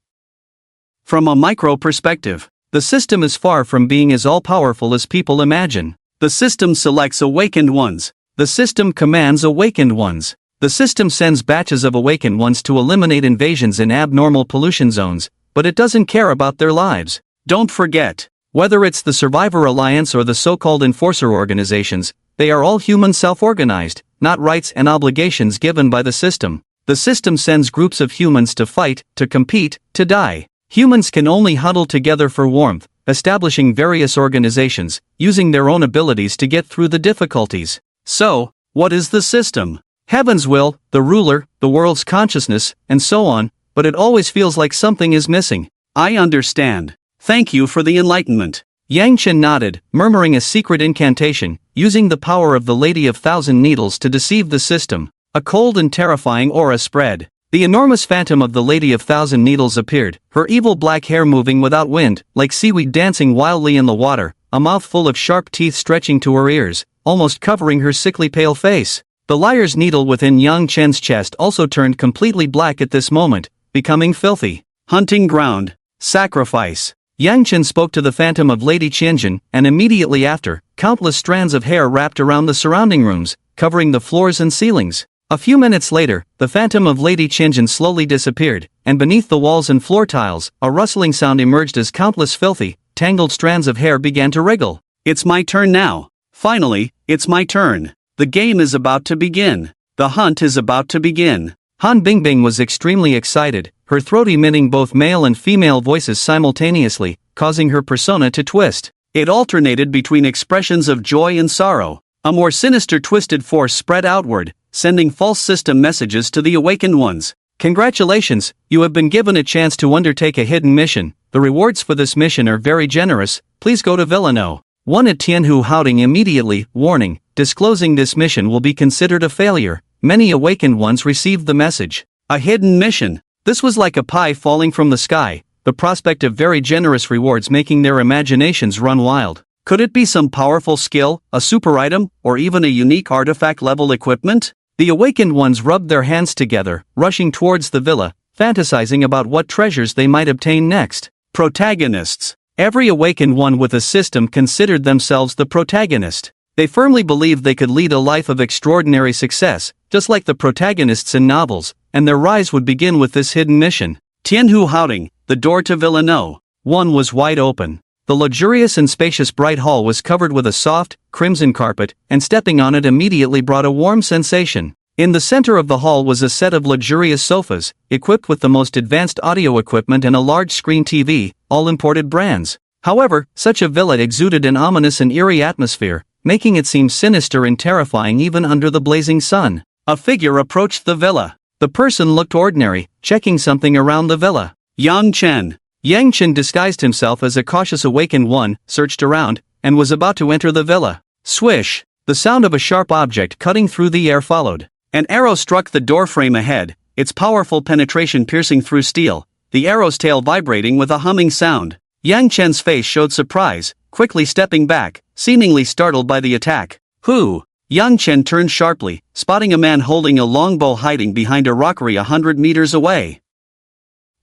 Speaker 1: From a micro perspective, the system is far from being as all-powerful as people imagine. The system selects awakened ones. The system commands awakened ones. The system sends batches of awakened ones to eliminate invasions in abnormal pollution zones, but it doesn't care about their lives. Don't forget, whether it's the Survivor Alliance or the so-called enforcer organizations, they are all human self-organized, not rights and obligations given by the system. The system sends groups of humans to fight, to compete, to die. Humans can only huddle together for warmth, establishing various organizations, using their own abilities to get through the difficulties. So, what is the system? Heaven's will, the ruler, the world's consciousness, and so on, but it always feels like something is missing. I understand. Thank you for the enlightenment. Yang Chen nodded, murmuring a secret incantation, using the power of the Lady of Thousand Needles to deceive the system. A cold and terrifying aura spread. The enormous phantom of the Lady of Thousand Needles appeared, her evil black hair moving without wind, like seaweed dancing wildly in the water, a mouth full of sharp teeth stretching to her ears, almost covering her sickly pale face. The liar's needle within Yang Chen's chest also turned completely black at this moment, becoming filthy. Hunting ground. Sacrifice. Yang Chen spoke to the phantom of Lady Qianjin, and immediately after, countless strands of hair wrapped around the surrounding rooms, covering the floors and ceilings. A few minutes later, the phantom of Lady Qianjin slowly disappeared, and beneath the walls and floor tiles, a rustling sound emerged as countless filthy, tangled strands of hair began to wriggle. It's my turn now. Finally, it's my turn. The game is about to begin. The hunt is about to begin. Han Bingbing was extremely excited, her throat emitting both male and female voices simultaneously, causing her persona to twist. It alternated between expressions of joy and sorrow. A more sinister twisted force spread outward, sending false system messages to the awakened ones. Congratulations, you have been given a chance to undertake a hidden mission. The rewards for this mission are very generous. Please go to Villano. One at Tianhai immediately, warning, disclosing this mission will be considered a failure. Many awakened ones received the message. A hidden mission. This was like a pie falling from the sky, the prospect of very generous rewards making their imaginations run wild. Could it be some powerful skill, a super item, or even a unique artifact-level equipment? The awakened ones rubbed their hands together, rushing towards the villa, fantasizing about what treasures they might obtain next. Protagonists. Every awakened one with a system considered themselves the protagonist. They firmly believed they could lead a life of extraordinary success, just like the protagonists in novels, and their rise would begin with this hidden mission. Tianhai, the door to Villano. One was wide open. The luxurious and spacious bright hall was covered with a soft, crimson carpet, and stepping on it immediately brought a warm sensation. In the center of the hall was a set of luxurious sofas, equipped with the most advanced audio equipment and a large screen TV, all imported brands. However, such a villa exuded an ominous and eerie atmosphere, making it seem sinister and terrifying even under the blazing sun. A figure approached the villa. The person looked ordinary, checking something around the villa. Yang Chen. Yang Chen disguised himself as a cautious awakened one, searched around, and was about to enter the villa. Swish! The sound of a sharp object cutting through the air followed. An arrow struck the doorframe ahead, its powerful penetration piercing through steel, the arrow's tail vibrating with a humming sound. Yang Chen's face showed surprise, quickly stepping back, seemingly startled by the attack. Who? Yang Chen turned sharply, spotting a man holding a longbow hiding behind a rockery 100 meters away.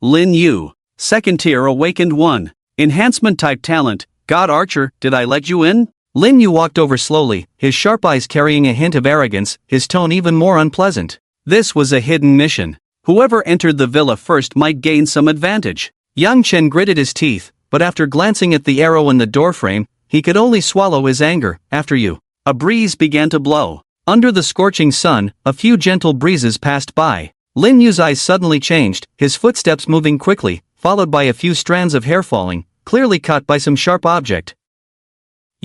Speaker 1: Lin Yu. Second tier awakened 1. Enhancement type talent, God Archer, did I let you in? Lin Yu walked over slowly, his sharp eyes carrying a hint of arrogance, his tone even more unpleasant. This was a hidden mission. Whoever entered the villa first might gain some advantage. Yang Chen gritted his teeth, but after glancing at the arrow in the doorframe, he could only swallow his anger. After you. A breeze began to blow. Under the scorching sun, a few gentle breezes passed by. Lin Yu's eyes suddenly changed, his footsteps moving quickly, followed by a few strands of hair falling, clearly caught by some sharp object.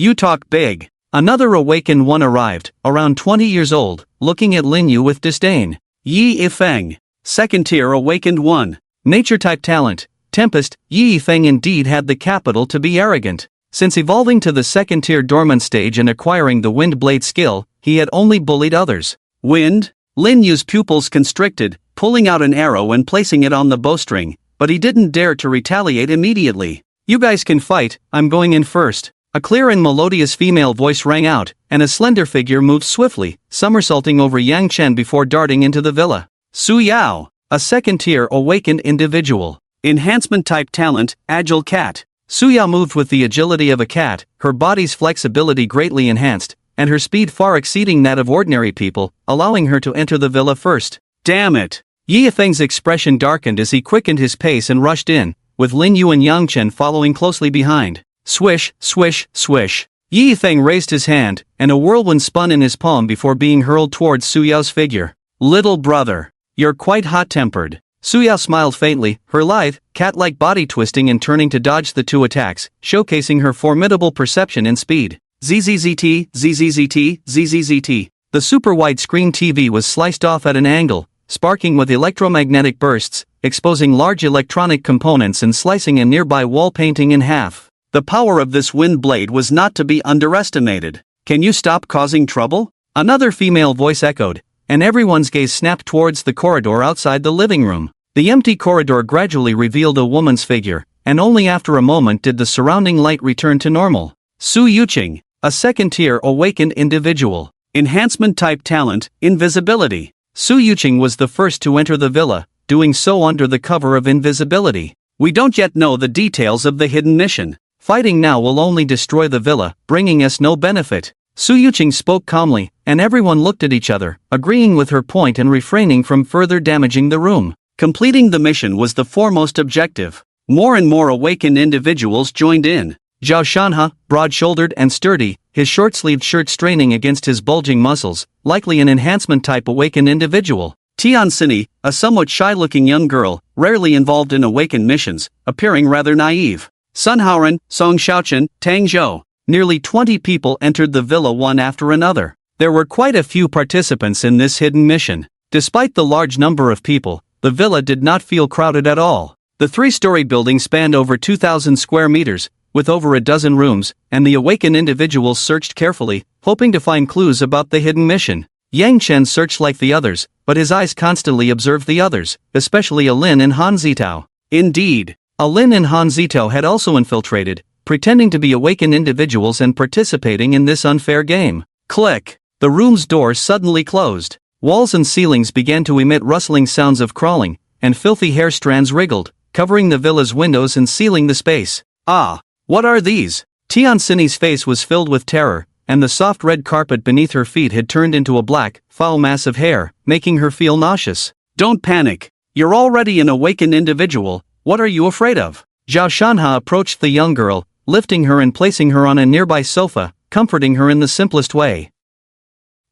Speaker 1: You talk big. Another awakened one arrived, around 20 years old, looking at Lin Yu with disdain. Yi Yifeng. Second tier awakened 1. Nature type talent, Tempest. Yi Yifeng indeed had the capital to be arrogant. Since evolving to the second tier dormant stage and acquiring the wind blade skill, he had only bullied others. Wind? Lin Yu's pupils constricted, pulling out an arrow and placing it on the bowstring, but he didn't dare to retaliate immediately. You guys can fight, I'm going in first. A clear and melodious female voice rang out, and a slender figure moved swiftly, somersaulting over Yang Chen before darting into the villa. Su Yao. A second tier awakened individual. Enhancement type talent, Agile Cat. Su Yao moved with the agility of a cat, her body's flexibility greatly enhanced, and her speed far exceeding that of ordinary people, allowing her to enter the villa first. Damn it! Yi Yifeng's expression darkened as he quickened his pace and rushed in, with Lin Yu and Yang Chen following closely behind. Swish, swish, swish. Yi Yifeng raised his hand, and a whirlwind spun in his palm before being hurled towards Su Yao's figure. Little brother, you're quite hot-tempered. Su Yao smiled faintly, her lithe, cat-like body twisting and turning to dodge the two attacks, showcasing her formidable perception and speed. ZZZT, ZZZT, ZZZT. The super-wide-screen TV was sliced off at an angle, sparking with electromagnetic bursts, exposing large electronic components and slicing a nearby wall painting in half. The power of this wind blade was not to be underestimated. Can you stop causing trouble? Another female voice echoed, and everyone's gaze snapped towards the corridor outside the living room. The empty corridor gradually revealed a woman's figure, and only after a moment did the surrounding light return to normal. Su Yuqing, a second-tier awakened individual. Enhancement type talent, invisibility. Su Yuqing was the first to enter the villa, doing so under the cover of invisibility. We don't yet know the details of the hidden mission. Fighting now will only destroy the villa, bringing us no benefit. Su Yuqing spoke calmly, and everyone looked at each other, agreeing with her point and refraining from further damaging the room. Completing the mission was the foremost objective. More and more awakened individuals joined in. Zhao Shanha, broad-shouldered and sturdy, his short-sleeved shirt straining against his bulging muscles, likely an enhancement-type awakened individual. Tian Xini, a somewhat shy-looking young girl, rarely involved in awakened missions, appearing rather naive. Sun Haoran, Song Xiaochen, Tang Zhou. Nearly 20 people entered the villa one after another. There were quite a few participants in this hidden mission. Despite the large number of people, the villa did not feel crowded at all. The three-story building spanned over 2,000 square meters, with over a dozen rooms, and the awakened individuals searched carefully, hoping to find clues about the hidden mission. Yang Chen searched like the others, but his eyes constantly observed the others, especially Alin and Han Zitao. Indeed, Alin and Han Zitao had also infiltrated, pretending to be awakened individuals and participating in this unfair game. Click! The room's door suddenly closed. Walls and ceilings began to emit rustling sounds of crawling, and filthy hair strands wriggled, covering the villa's windows and sealing the space. Ah! What are these? Tian Xini's face was filled with terror, and the soft red carpet beneath her feet had turned into a black, foul mass of hair, making her feel nauseous. Don't panic. You're already an awakened individual, what are you afraid of? Zhao Shanha approached the young girl, lifting her and placing her on a nearby sofa, comforting her in the simplest way.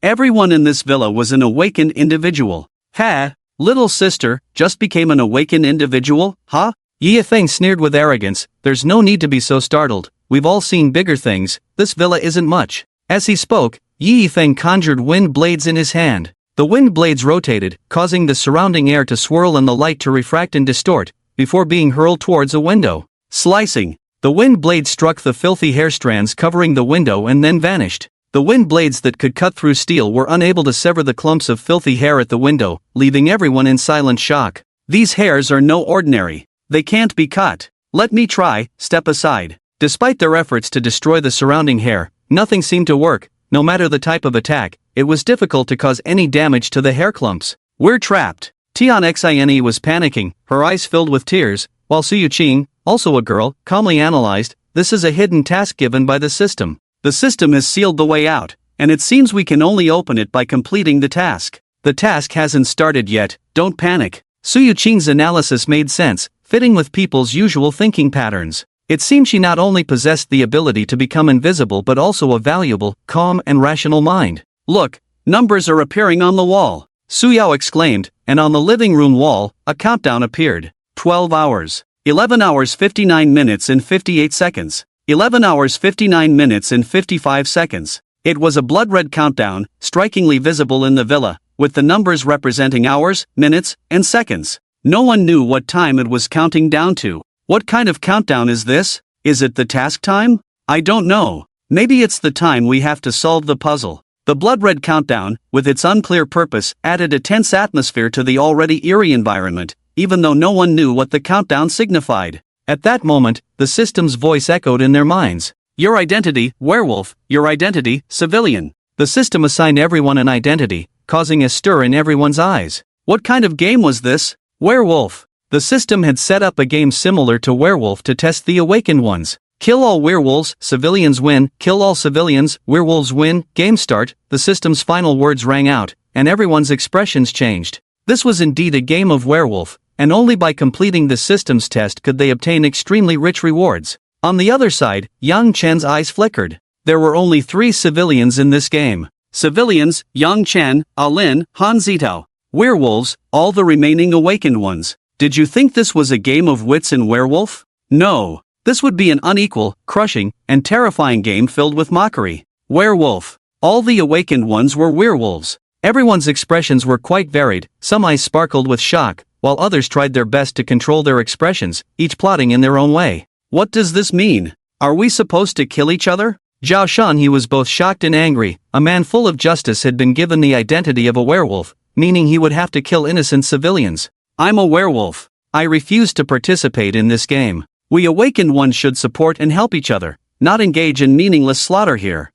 Speaker 1: Everyone in this villa was an awakened individual. Ha! Little sister, just became an awakened individual, huh? Yi Feng sneered with arrogance. There's no need to be so startled, we've all seen bigger things, this villa isn't much. As he spoke, Yi Feng conjured wind blades in his hand. The wind blades rotated, causing the surrounding air to swirl and the light to refract and distort, before being hurled towards a window. Slicing. The wind blade struck the filthy hair strands covering the window and then vanished. The wind blades that could cut through steel were unable to sever the clumps of filthy hair at the window, leaving everyone in silent shock. These hairs are no ordinary. They can't be cut. Let me try, step aside. Despite their efforts to destroy the surrounding hair, nothing seemed to work. No matter the type of attack, it was difficult to cause any damage to the hair clumps. We're trapped. Tianhai was panicking, her eyes filled with tears, while Suyu Qing, also a girl, calmly analyzed, this is a hidden task given by the system. The system has sealed the way out, and it seems we can only open it by completing the task. The task hasn't started yet, don't panic. Suyu Qing's analysis made sense, fitting with people's usual thinking patterns. It seemed she not only possessed the ability to become invisible but also a valuable, calm and rational mind. Look, numbers are appearing on the wall, Su Yao exclaimed, and on the living room wall, a countdown appeared. 12 hours. 11 hours 59 minutes and 58 seconds. 11 hours 59 minutes and 55 seconds. It was a blood-red countdown, strikingly visible in the villa, with the numbers representing hours, minutes, and seconds. No one knew what time it was counting down to. What kind of countdown is this? Is it the task time? I don't know. Maybe it's the time we have to solve the puzzle. The blood-red countdown, with its unclear purpose, added a tense atmosphere to the already eerie environment, even though no one knew what the countdown signified. At that moment, the system's voice echoed in their minds. Your identity, werewolf. Your identity, civilian. The system assigned everyone an identity, causing a stir in everyone's eyes. What kind of game was this? Werewolf. The system had set up a game similar to Werewolf to test the awakened ones. Kill all werewolves, civilians win. Kill all civilians, werewolves win. Game start. The system's final words rang out, and everyone's expressions changed. This was indeed a game of werewolf, and only by completing the system's test could they obtain extremely rich rewards. On the other side, Yang Chen's eyes flickered. There were only 3 civilians in this game. Civilians, Yang Chen, Alin, Han Zitao. Werewolves, all the remaining awakened ones. Did you think this was a game of wits and werewolf? No. This would be an unequal, crushing, and terrifying game filled with mockery. Werewolf. All the awakened ones were werewolves. Everyone's expressions were quite varied, some eyes sparkled with shock, while others tried their best to control their expressions, each plotting in their own way. What does this mean? Are we supposed to kill each other? Zhao Shan he was both shocked and angry. A man full of justice had been given the identity of a werewolf, meaning he would have to kill innocent civilians. I'm a werewolf. I refuse to participate in this game. We awakened ones should support and help each other, not engage in meaningless slaughter here.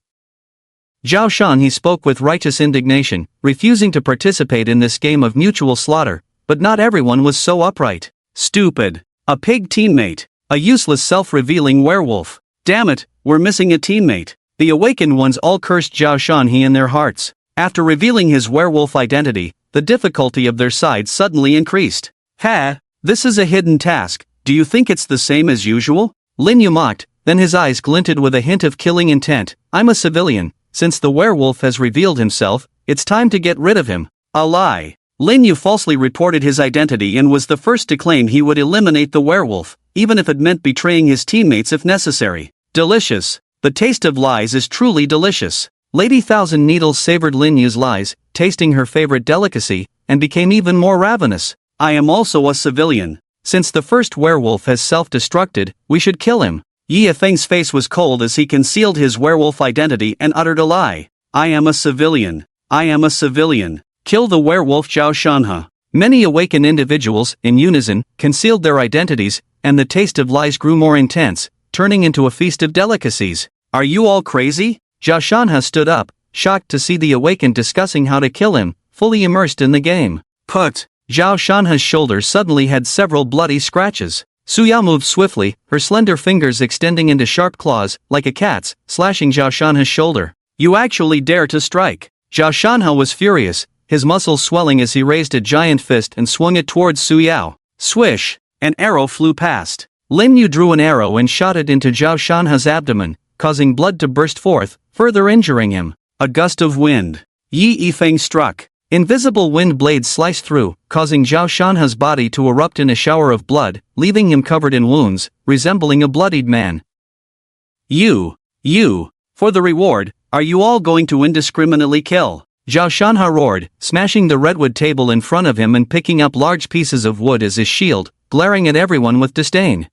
Speaker 1: Zhao Shan he spoke with righteous indignation, refusing to participate in this game of mutual slaughter, but not everyone was so upright. Stupid. A pig teammate. A useless self-revealing werewolf. Damn it, we're missing a teammate. The awakened ones all cursed Zhao Shan he in their hearts. After revealing his werewolf identity, the difficulty of their side suddenly increased. Ha! This is a hidden task. Do you think it's the same as usual? Lin Yu mocked, then his eyes glinted with a hint of killing intent. I'm a civilian. Since the werewolf has revealed himself, it's time to get rid of him. A lie. Lin Yu falsely reported his identity and was the first to claim he would eliminate the werewolf, even if it meant betraying his teammates if necessary. Delicious. The taste of lies is truly delicious. Lady Thousand Needles savored Lin Yu's lies, tasting her favorite delicacy, and became even more ravenous. I am also a civilian. Since the first werewolf has self-destructed, we should kill him. Yi Feng's face was cold as he concealed his werewolf identity and uttered a lie. I am a civilian. I am a civilian. Kill the werewolf Zhao Shanhe. Many awakened individuals, in unison, concealed their identities, and the taste of lies grew more intense, turning into a feast of delicacies. Are you all crazy? Zhao Shanhe stood up, shocked to see the awakened discussing how to kill him, fully immersed in the game. Put! Zhao Shanhe's shoulders suddenly had several bloody scratches. Su Yao moved swiftly, her slender fingers extending into sharp claws, like a cat's, slashing Zhao Shanhe's shoulder. You actually dare to strike! Zhao Shanhe was furious, his muscles swelling as he raised a giant fist and swung it towards Su Yao. Swish! An arrow flew past. Lin Yu drew an arrow and shot it into Zhao Shanhe's abdomen, causing blood to burst forth, further injuring him. A gust of wind. Yi Yifeng struck. Invisible wind blades sliced through, causing Zhao Shanha's body to erupt in a shower of blood, leaving him covered in wounds, resembling a bloodied man. You. For the reward, are you all going to indiscriminately kill? Zhao Shanha roared, smashing the redwood table in front of him and picking up large pieces of wood as his shield, glaring at everyone with disdain.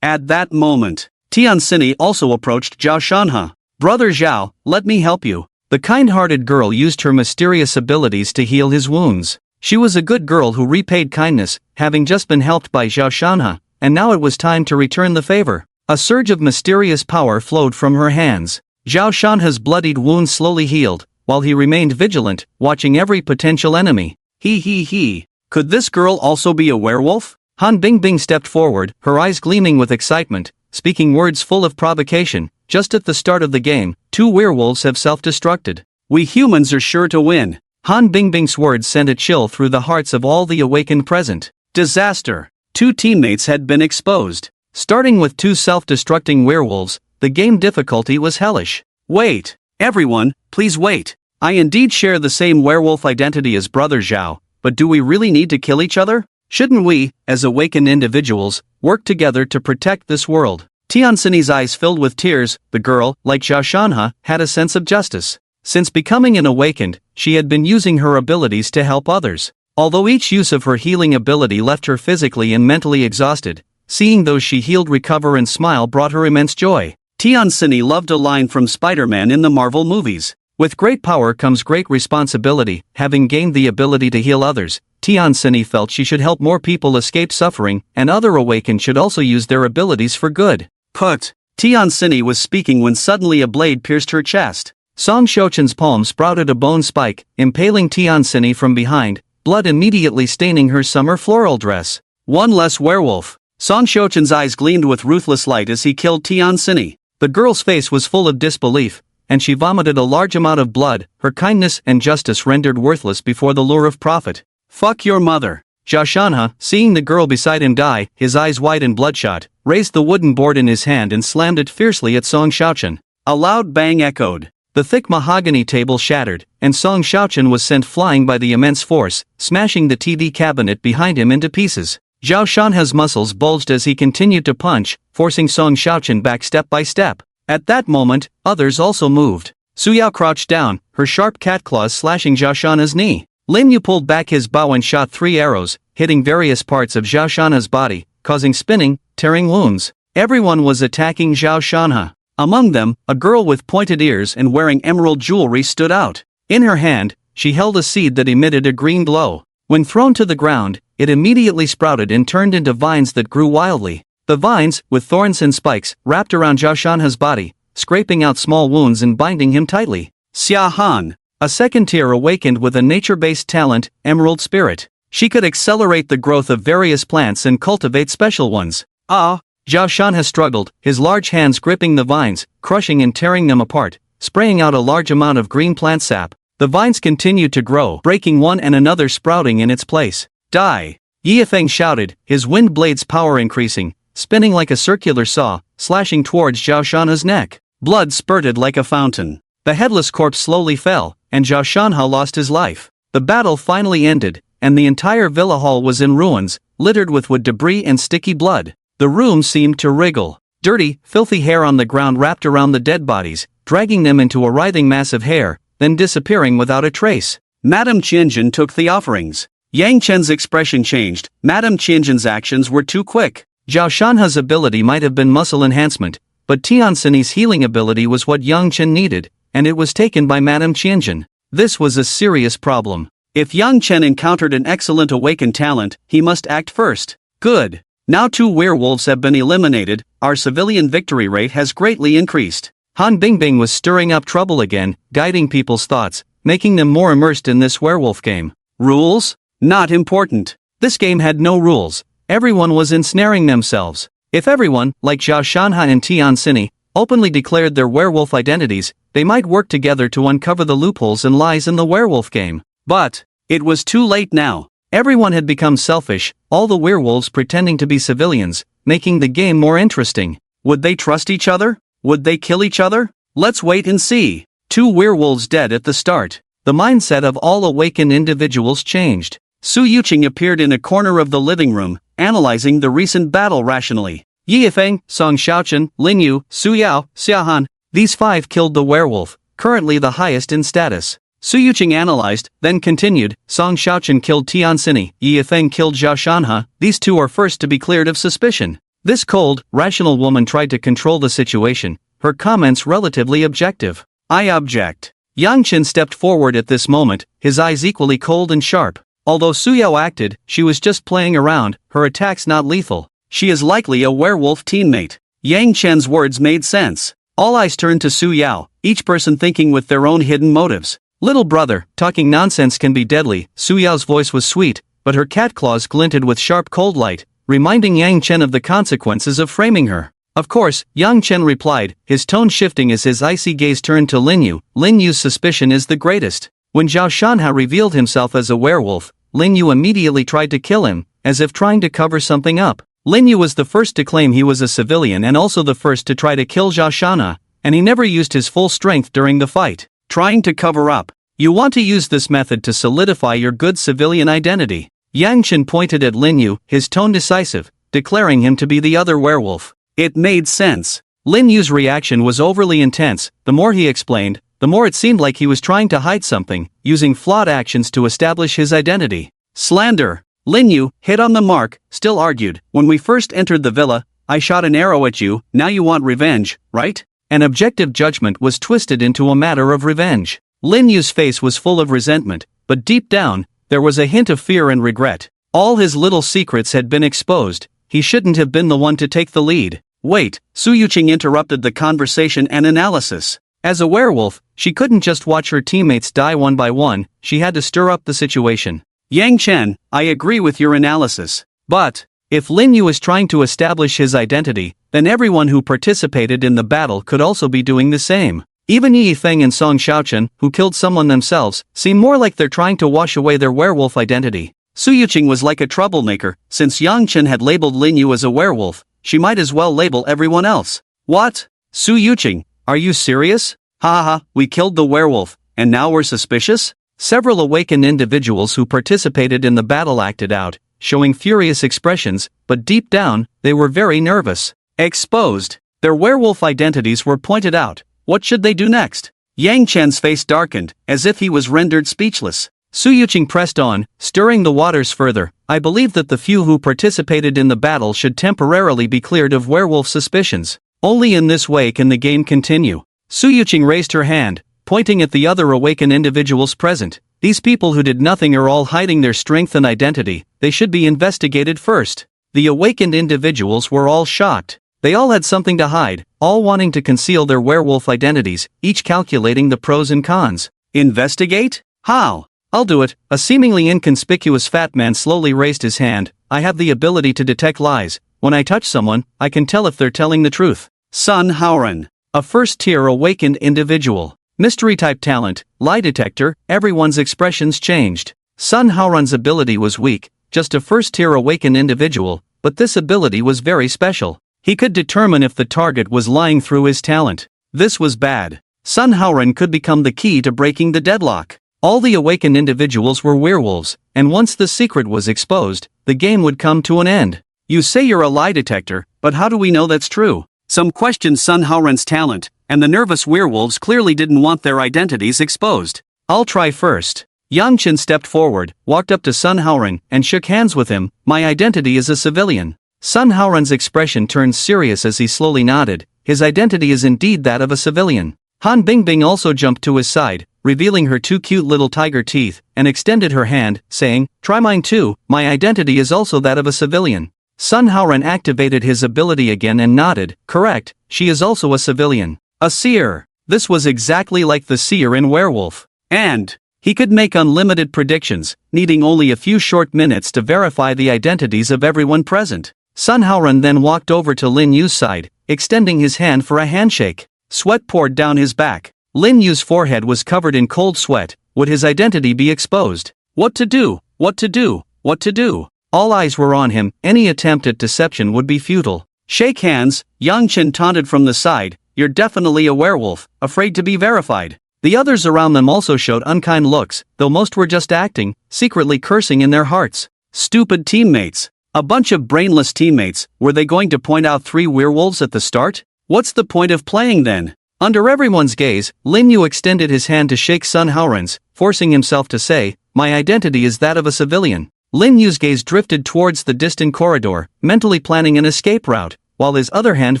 Speaker 1: At that moment, Tianhai also approached Zhao Shanha. Brother Zhao, let me help you. The kind-hearted girl used her mysterious abilities to heal his wounds. She was a good girl who repaid kindness, having just been helped by Zhao Shanha, and now it was time to return the favor. A surge of mysterious power flowed from her hands. Zhao Shanha's bloodied wounds slowly healed, while he remained vigilant, watching every potential enemy. Could this girl also be a werewolf? Han Bingbing stepped forward, her eyes gleaming with excitement, speaking words full of provocation. Just at the start of the game, 2 werewolves have self-destructed. We humans are sure to win. Han Bingbing's words sent a chill through the hearts of all the awakened present. Disaster. 2 teammates had been exposed. Starting with 2 self-destructing werewolves, the game difficulty was hellish. Wait. Everyone, please wait. I indeed share the same werewolf identity as Brother Zhao, but do we really need to kill each other? Shouldn't we, as awakened individuals, work together to protect this world? Tianhai's eyes filled with tears. The girl, like Zhao Shanha, had a sense of justice. Since becoming an awakened, she had been using her abilities to help others. Although each use of her healing ability left her physically and mentally exhausted, seeing those she healed recover and smile brought her immense joy. Tianhai loved a line from Spider-Man in the Marvel movies. With great power comes great responsibility. Having gained the ability to heal others, Tianhai felt she should help more people escape suffering, and other awakened should also use their abilities for good. Tianhai was speaking when suddenly a blade pierced her chest. Song Xiuchen's palm sprouted a bone spike, impaling Tianhai from behind, blood immediately staining her summer floral dress. One less werewolf. Song Xiuchen's eyes gleamed with ruthless light as he killed Tianhai. The girl's face was full of disbelief, and she vomited a large amount of blood, her kindness and justice rendered worthless before the lure of profit. Fuck your mother. Zhao Shanha, seeing the girl beside him die, his eyes wide and bloodshot, raised the wooden board in his hand and slammed it fiercely at Song Xiuchen. A loud bang echoed. The thick mahogany table shattered, and Song Xiuchen was sent flying by the immense force, smashing the TV cabinet behind him into pieces. Zhao Shanha's muscles bulged as he continued to punch, forcing Song Xiuchen back step by step. At that moment, others also moved. Su Yao crouched down, her sharp cat claws slashing Zhao Shanha's knee. Lin Yu pulled back his bow and shot 3 arrows, hitting various parts of Zhao Shanha's body, causing spinning, tearing wounds. Everyone was attacking Zhao Shanha. Among them, a girl with pointed ears and wearing emerald jewelry stood out. In her hand, she held a seed that emitted a green glow. When thrown to the ground, it immediately sprouted and turned into vines that grew wildly. The vines, with thorns and spikes, wrapped around Zhao Shanha's body, scraping out small wounds and binding him tightly. Xia Han. A second tier awakened with a nature-based talent, Emerald Spirit. She could accelerate the growth of various plants and cultivate special ones. Zhao Shanha struggled, his large hands gripping the vines, crushing and tearing them apart, spraying out a large amount of green plant sap. The vines continued to grow, breaking one and another sprouting in its place. Die! Yi Yifeng shouted, his wind blade's power increasing, spinning like a circular saw, slashing towards Zhao Shanha's neck. Blood spurted like a fountain. The headless corpse slowly fell, and Zhao Shanha lost his life. The battle finally ended, and the entire villa hall was in ruins, littered with wood debris and sticky blood. The room seemed to wriggle. Dirty, filthy hair on the ground wrapped around the dead bodies, dragging them into a writhing mass of hair, then disappearing without a trace. Madame Qianjin took the offerings. Yang Chen's expression changed. Madame Qianjin's actions were too quick. Zhao Shanha's ability might have been muscle enhancement, but Tianhai's healing ability was what Yang Chen needed, and it was taken by Madame Qianjin. This was a serious problem. If Yang Chen encountered an excellent awakened talent, he must act first. Good. Now 2 werewolves have been eliminated, our civilian victory rate has greatly increased. Han Bingbing was stirring up trouble again, guiding people's thoughts, making them more immersed in this werewolf game. Rules? Not important. This game had no rules. Everyone was ensnaring themselves. If everyone, like Zhao Shanha and Tianhai, openly declared their werewolf identities, they might work together to uncover the loopholes and lies in the werewolf game. But it was too late now. Everyone had become selfish, all the werewolves pretending to be civilians, making the game more interesting. Would they trust each other? Would they kill each other? Let's wait and see. 2 werewolves dead at the start. the mindset of all awakened individuals changed. Su Yuqing appeared in a corner of the living room, analyzing the recent battle rationally. Yi Yifeng, Song Xiaochen, Lin Yu, Su Yao, Xia Han, these 5 killed the werewolf, currently the highest in status. Su Yuqing analyzed, then continued, Song Xiaochen killed Tian Xini, Yi Yifeng killed Zhao Shanhe, these 2 are first to be cleared of suspicion. This cold, rational woman tried to control the situation, her comments relatively objective. I object. Yang Chen stepped forward at this moment, his eyes equally cold and sharp. Although Su Yao acted, she was just playing around, her attacks not lethal. She is likely a werewolf teammate. Yang Chen's words made sense. All eyes turned to Su Yao, each person thinking with their own hidden motives. Little brother, talking nonsense can be deadly. Su Yao's voice was sweet, but her cat claws glinted with sharp cold light, reminding Yang Chen of the consequences of framing her. Of course, Yang Chen replied, his tone shifting as his icy gaze turned to Lin Yu. Lin Yu's suspicion is the greatest. When Zhao Shanhe revealed himself as a werewolf, Lin Yu immediately tried to kill him, as if trying to cover something up. Lin Yu was the first to claim he was a civilian and also the first to try to kill Zhao Shanhe, and he never used his full strength during the fight. Trying to cover up. You want to use this method to solidify your good civilian identity. Yang Chen pointed at Lin Yu, his tone decisive, declaring him to be the other werewolf. It made sense. Lin Yu's reaction was overly intense. The more he explained, the more it seemed like he was trying to hide something, using flawed actions to establish his identity. Slander. Lin Yu, hit on the mark, still argued, when we first entered the villa, I shot an arrow at you, now you want revenge, right? An objective judgment was twisted into a matter of revenge. Lin Yu's face was full of resentment, but deep down, there was a hint of fear and regret. All his little secrets had been exposed, he shouldn't have been the one to take the lead. Wait, Su Yuqing interrupted the conversation and analysis. As a werewolf, she couldn't just watch her teammates die one by one, she had to stir up the situation. Yang Chen, I agree with your analysis. But, if Lin Yu is trying to establish his identity, then everyone who participated in the battle could also be doing the same. Even Yi Yifeng and Song Xiaochen, who killed someone themselves, seem more like they're trying to wash away their werewolf identity. Su Yuqing was like a troublemaker. Since Yang Chen had labeled Lin Yu as a werewolf, she might as well label everyone else. What? Su Yuqing, are you serious? Ha ha, we killed the werewolf, and now we're suspicious? Several awakened individuals who participated in the battle acted out, showing furious expressions, but deep down, they were very nervous. Exposed. Their werewolf identities were pointed out. What should they do next? Yang Chen's face darkened, as if he was rendered speechless. Su Yuqing pressed on, stirring the waters further. I believe that the few who participated in the battle should temporarily be cleared of werewolf suspicions. Only in this way can the game continue. Su Yuqing raised her hand, pointing at the other awakened individuals present. These people who did nothing are all hiding their strength and identity, they should be investigated first. The awakened individuals were all shocked. They all had something to hide, all wanting to conceal their werewolf identities, each calculating the pros and cons. Investigate? How? I'll do it. A seemingly inconspicuous fat man slowly raised his hand. I have the ability to detect lies. When I touch someone, I can tell if they're telling the truth. Sun Haoran. A first-tier awakened individual. Mystery-type talent, lie detector, everyone's expressions changed. Sun Haoran's ability was weak, just a first-tier awakened individual, but this ability was very special. He could determine if the target was lying through his talent. This was bad. Sun Haoran could become the key to breaking the deadlock. All the awakened individuals were werewolves, and once the secret was exposed, the game would come to an end. You say you're a lie detector, but how do we know that's true? Some questioned Sun Haoran's talent, and the nervous werewolves clearly didn't want their identities exposed. I'll try first. Yang Chen stepped forward, walked up to Sun Haoran, and shook hands with him. My identity is a civilian. Sun Haoran's expression turned serious as he slowly nodded. His identity is indeed that of a civilian. Han Bingbing also jumped to his side, revealing her 2 cute little tiger teeth, and extended her hand, saying, try mine too, my identity is also that of a civilian. Sun Haoran activated his ability again and nodded, correct, she is also a civilian. A seer. This was exactly like the seer in Werewolf. And he could make unlimited predictions, needing only a few short minutes to verify the identities of everyone present. Sun Haoran then walked over to Lin Yu's side, extending his hand for a handshake. Sweat poured down his back. Lin Yu's forehead was covered in cold sweat. Would his identity be exposed? What to do? What to do? What to do? All eyes were on him. Any attempt at deception would be futile. Shake hands, Yang Chen taunted from the side. You're definitely a werewolf, afraid to be verified. The others around them also showed unkind looks, though most were just acting, secretly cursing in their hearts. Stupid teammates. A bunch of brainless teammates. Were they going to point out 3 werewolves at the start? What's the point of playing then? Under everyone's gaze, Lin Yu extended his hand to shake Sun Haoran's, forcing himself to say, "My identity is that of a civilian." Lin Yu's gaze drifted towards the distant corridor, mentally planning an escape route, while his other hand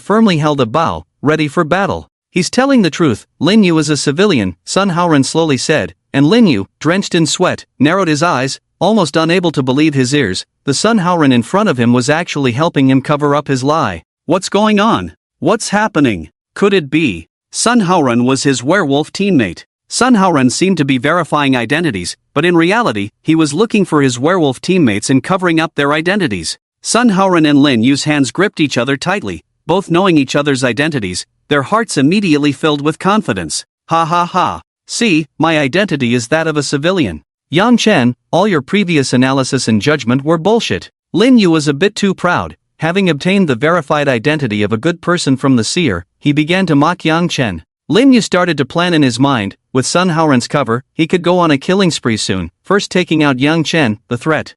Speaker 1: firmly held a bow, ready for battle. "He's telling the truth, Lin Yu is a civilian," Sun Haoran slowly said, and Lin Yu, drenched in sweat, narrowed his eyes, almost unable to believe his ears. The Sun Haoran in front of him was actually helping him cover up his lie. What's going on? What's happening? Could it be? Sun Haoran was his werewolf teammate. Sun Haoran seemed to be verifying identities, but in reality, he was looking for his werewolf teammates and covering up their identities. Sun Haoran and Lin Yu's hands gripped each other tightly, both knowing each other's identities, their hearts immediately filled with confidence. "Ha ha ha. See, my identity is that of a civilian. Yang Chen, all your previous analysis and judgment were bullshit." Lin Yu was a bit too proud. Having obtained the verified identity of a good person from the seer, he began to mock Yang Chen. Lin Yu started to plan in his mind, with Sun Haoran's cover, he could go on a killing spree soon, first taking out Yang Chen, the threat.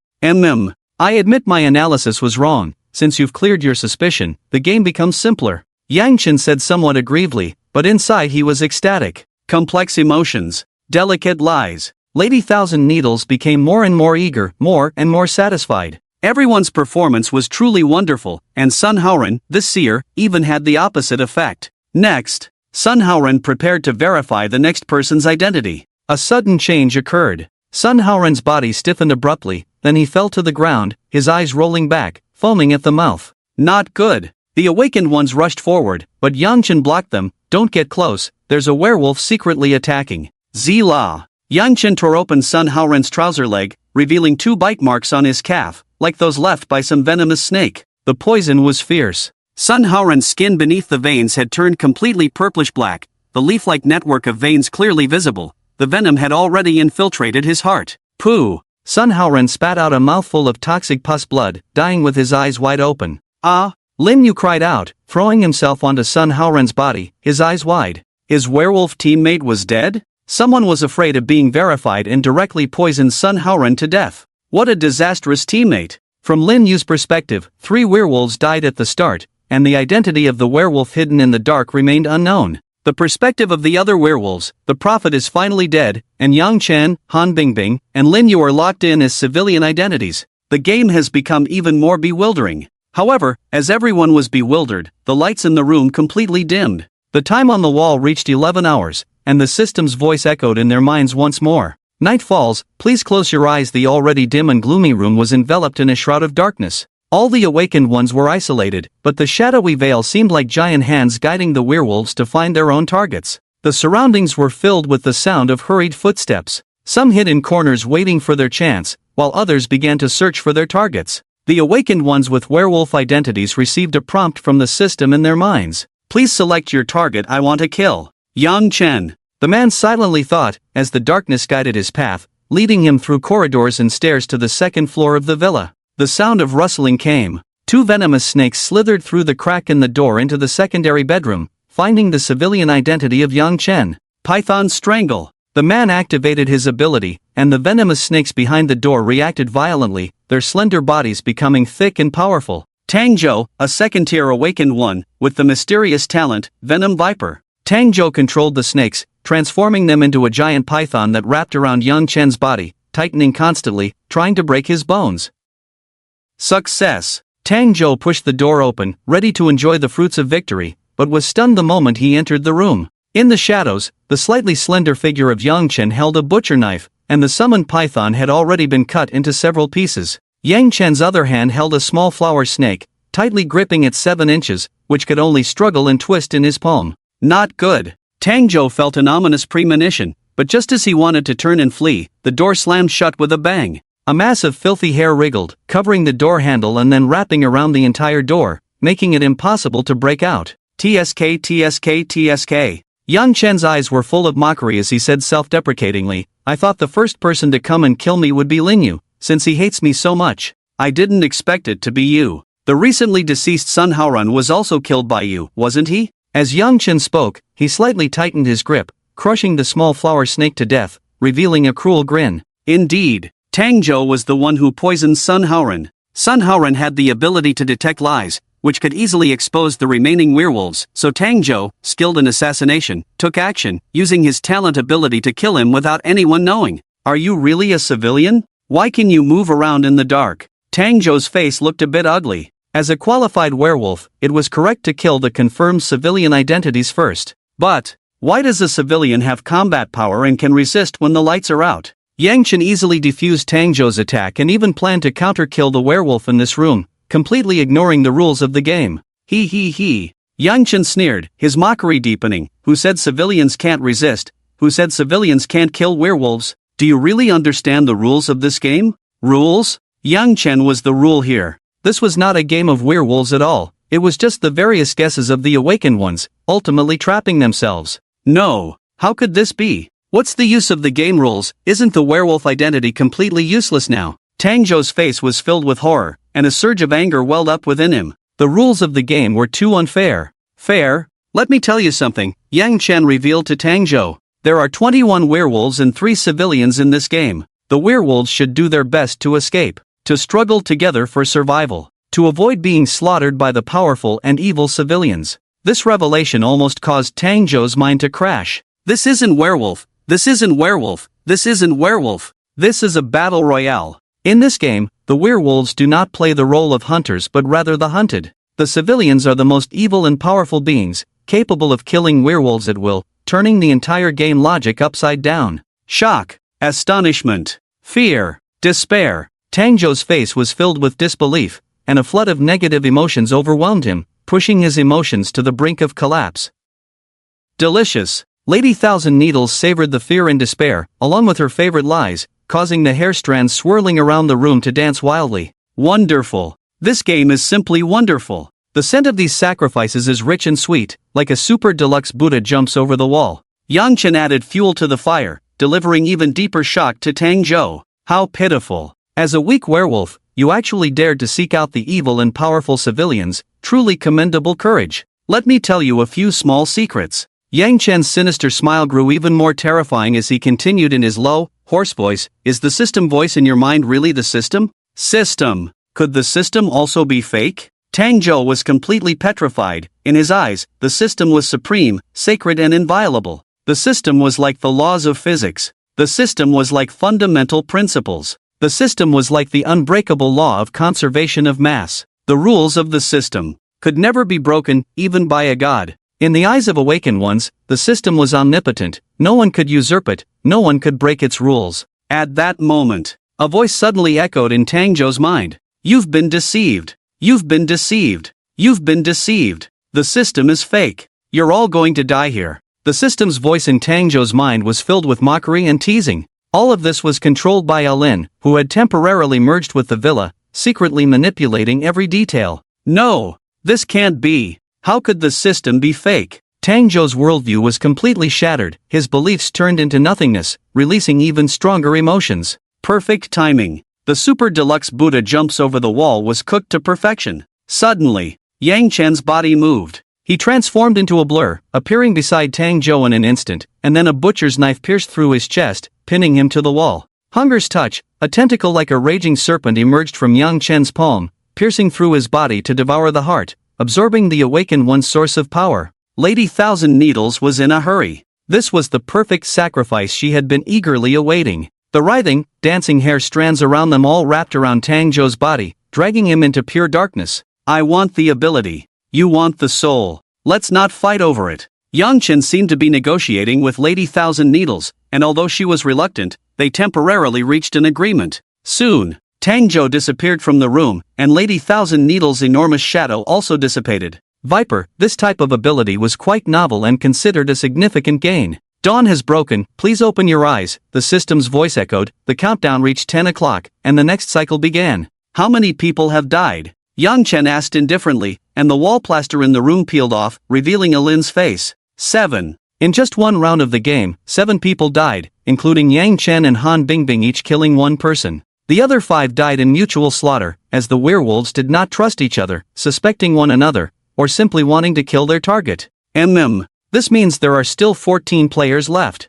Speaker 1: I admit my analysis was wrong. Since you've cleared your suspicion, the game becomes simpler. Yang Chen said somewhat aggrievedly, but inside he was ecstatic. Complex emotions. Delicate lies. Lady Thousand Needles became more and more eager, more and more satisfied. Everyone's performance was truly wonderful, and Sun Haoran, the seer, even had the opposite effect. Next, Sun Haoran prepared to verify the next person's identity. A sudden change occurred. Sun Haoran's body stiffened abruptly, then he fell to the ground, his eyes rolling back, foaming at the mouth. Not good. The awakened ones rushed forward, but Yang Chen blocked them. "Don't get close, there's a werewolf secretly attacking." Zila. Yang Chen tore open Sun Haoran's trouser leg, revealing 2 bite marks on his calf, like those left by some venomous snake. The poison was fierce. Sun Haoran's skin beneath the veins had turned completely purplish-black, the leaf-like network of veins clearly visible. The venom had already infiltrated his heart. Pooh! Sun Haoran spat out a mouthful of toxic pus blood, dying with his eyes wide open. "Ah!" Lin Yu cried out, throwing himself onto Sun Haoran's body, his eyes wide. His werewolf teammate was dead? Someone was afraid of being verified and directly poisoned Sun Haoran to death. What a disastrous teammate! From Lin Yu's perspective, 3 werewolves died at the start, and the identity of the werewolf hidden in the dark remained unknown. The perspective of the other werewolves, the prophet is finally dead, and Yang Chen, Han Bingbing, and Lin Yu are locked in as civilian identities. The game has become even more bewildering. However, as everyone was bewildered, the lights in the room completely dimmed. The time on the wall reached 11 hours, and the system's voice echoed in their minds once more. "Night falls, please close your eyes." The already dim and gloomy room was enveloped in a shroud of darkness. All the awakened ones were isolated, but the shadowy veil seemed like giant hands guiding the werewolves to find their own targets. The surroundings were filled with the sound of hurried footsteps. Some hid in corners waiting for their chance, while others began to search for their targets. The awakened ones with werewolf identities received a prompt from the system in their minds. "Please select your target, I want to kill Yang Chen." The man silently thought, as the darkness guided his path, leading him through corridors and stairs to the second floor of the villa. The sound of rustling came. 2 venomous snakes slithered through the crack in the door into the secondary bedroom, finding the civilian identity of Yang Chen. Python Strangle. The man activated his ability, and the venomous snakes behind the door reacted violently, their slender bodies becoming thick and powerful. Tang Zhou, a second-tier awakened one, with the mysterious talent, Venom Viper. Tang Zhou controlled the snakes, transforming them into a giant python that wrapped around Yang Chen's body, tightening constantly, trying to break his bones. Success! Tang Zhou pushed the door open, ready to enjoy the fruits of victory, but was stunned the moment he entered the room. In the shadows, the slightly slender figure of Yang Chen held a butcher knife, and the summoned python had already been cut into several pieces. Yang Chen's other hand held a small flower snake, tightly gripping its 7 inches, which could only struggle and twist in his palm. Not good. Tang Zhou felt an ominous premonition, but just as he wanted to turn and flee, the door slammed shut with a bang. A mass of filthy hair wriggled, covering the door handle and then wrapping around the entire door, making it impossible to break out. "TSK, TSK, TSK. Yang Chen's eyes were full of mockery as he said self-deprecatingly, "I thought the first person to come and kill me would be Lin Yu, since he hates me so much. I didn't expect it to be you. The recently deceased Sun Haoran was also killed by you, wasn't he?" As Yang Chen spoke, he slightly tightened his grip, crushing the small flower snake to death, revealing a cruel grin.
Speaker 2: Indeed, Tang Zhou was the one who poisoned Sun Haoren. Sun Haoren had the ability to detect lies, which could easily expose the remaining werewolves, so Tang Zhou, skilled in assassination, took action, using his talent ability to kill him without anyone knowing. Are you really a civilian? Why can you move around in the dark? Tang Zhou's face looked a bit ugly. As a qualified werewolf, it was correct to kill the confirmed civilian identities first. But why does a civilian have combat power and can resist when the lights are out? Yang Chen easily defused Tang Zhou's attack and even planned to counter-kill the werewolf in this room, completely ignoring the rules of the game. He. Yang Chen sneered, his mockery deepening. Who said civilians can't resist? Who said civilians can't kill werewolves? Do you really understand the rules of this game? Rules? Yang Chen was the rule here. This was not a game of werewolves at all, it was just the various guesses of the awakened ones, ultimately trapping themselves. No, how could this be? What's the use of the game rules? Isn't the werewolf identity completely useless now? Tang Zhou's face was filled with horror, and a surge of anger welled up within him. The rules of the game were too unfair. Fair? Let me tell you something, Yang Chen revealed to Tang Zhou. There are 21 werewolves and 3 civilians in this game. The werewolves should do their best to escape, to struggle together for survival, to avoid being slaughtered by the powerful and evil civilians. This revelation almost caused Tang Zhou's mind to crash. This isn't werewolf. This isn't werewolf. This isn't werewolf. This is a battle royale. In this game, the werewolves do not play the role of hunters but rather the hunted. The civilians are the most evil and powerful beings, capable of killing werewolves at will, turning the entire game logic upside down. Shock, astonishment, fear, despair. Tang Zhou's face was filled with disbelief, and a flood of negative emotions overwhelmed him, pushing his emotions to the brink of collapse. Delicious. Lady Thousand Needles savored the fear and despair, along with her favorite lies, causing the hair strands swirling around the room to dance wildly. Wonderful. This game is simply wonderful. The scent of these sacrifices is rich and sweet, like a super deluxe Buddha jumps over the wall. Yang Chen added fuel to the fire, delivering even deeper shock to Tang Zhou. How pitiful. As a weak werewolf, you actually dared to seek out the evil and powerful civilians, truly commendable courage. Let me tell you a few small secrets. Yang Chen's sinister smile grew even more terrifying as he continued in his low, hoarse voice. Is the system voice in your mind really the system? System. Could the system also be fake? Tang Zhou was completely petrified. In his eyes, the system was supreme, sacred and inviolable. The system was like the laws of physics. The system was like fundamental principles. The system was like the unbreakable law of conservation of mass. The rules of the system could never be broken, even by a god. In the eyes of awakened ones, the system was omnipotent, no one could usurp it, no one could break its rules. At that moment, a voice suddenly echoed in Tang Zhou's mind. You've been deceived. You've been deceived. You've been deceived. The system is fake. You're all going to die here. The system's voice in Tang Zhou's mind was filled with mockery and teasing. All of this was controlled by Lin, who had temporarily merged with the villa, secretly manipulating every detail. No, this can't be. How could the system be fake? Tang Zhou's worldview was completely shattered, his beliefs turned into nothingness, releasing even stronger emotions. Perfect timing. The super deluxe Buddha jumps over the wall was cooked to perfection. Suddenly, Yang Chen's body moved. He transformed into a blur, appearing beside Tang Zhou in an instant, and then a butcher's knife pierced through his chest, pinning him to the wall. Hunger's touch, a tentacle like a raging serpent emerged from Yang Chen's palm, piercing through his body to devour the heart, absorbing the awakened one's source of power. Lady Thousand Needles was in a hurry. This was the perfect sacrifice she had been eagerly awaiting. The writhing, dancing hair strands around them all wrapped around Tang Zhou's body, dragging him into pure darkness. I want the ability. You want the soul. Let's not fight over it. Yang Chen seemed to be negotiating with Lady Thousand Needles, and although she was reluctant, they temporarily reached an agreement. Soon, Tang Zhou disappeared from the room, and Lady Thousand Needles' enormous shadow also dissipated. Viper, this type of ability was quite novel and considered a significant gain. Dawn has broken, please open your eyes, the system's voice echoed. The countdown reached 10 o'clock, and the next cycle began. How many people have died? Yang Chen asked indifferently, and the wall plaster in the room peeled off, revealing Alin's face. 7. In just one round of the game, 7 people died, including Yang Chen and Han Bingbing, each killing one person. The other 5 died in mutual slaughter, as the werewolves did not trust each other, suspecting one another, or simply wanting to kill their target.
Speaker 1: This means there are still 14 players left.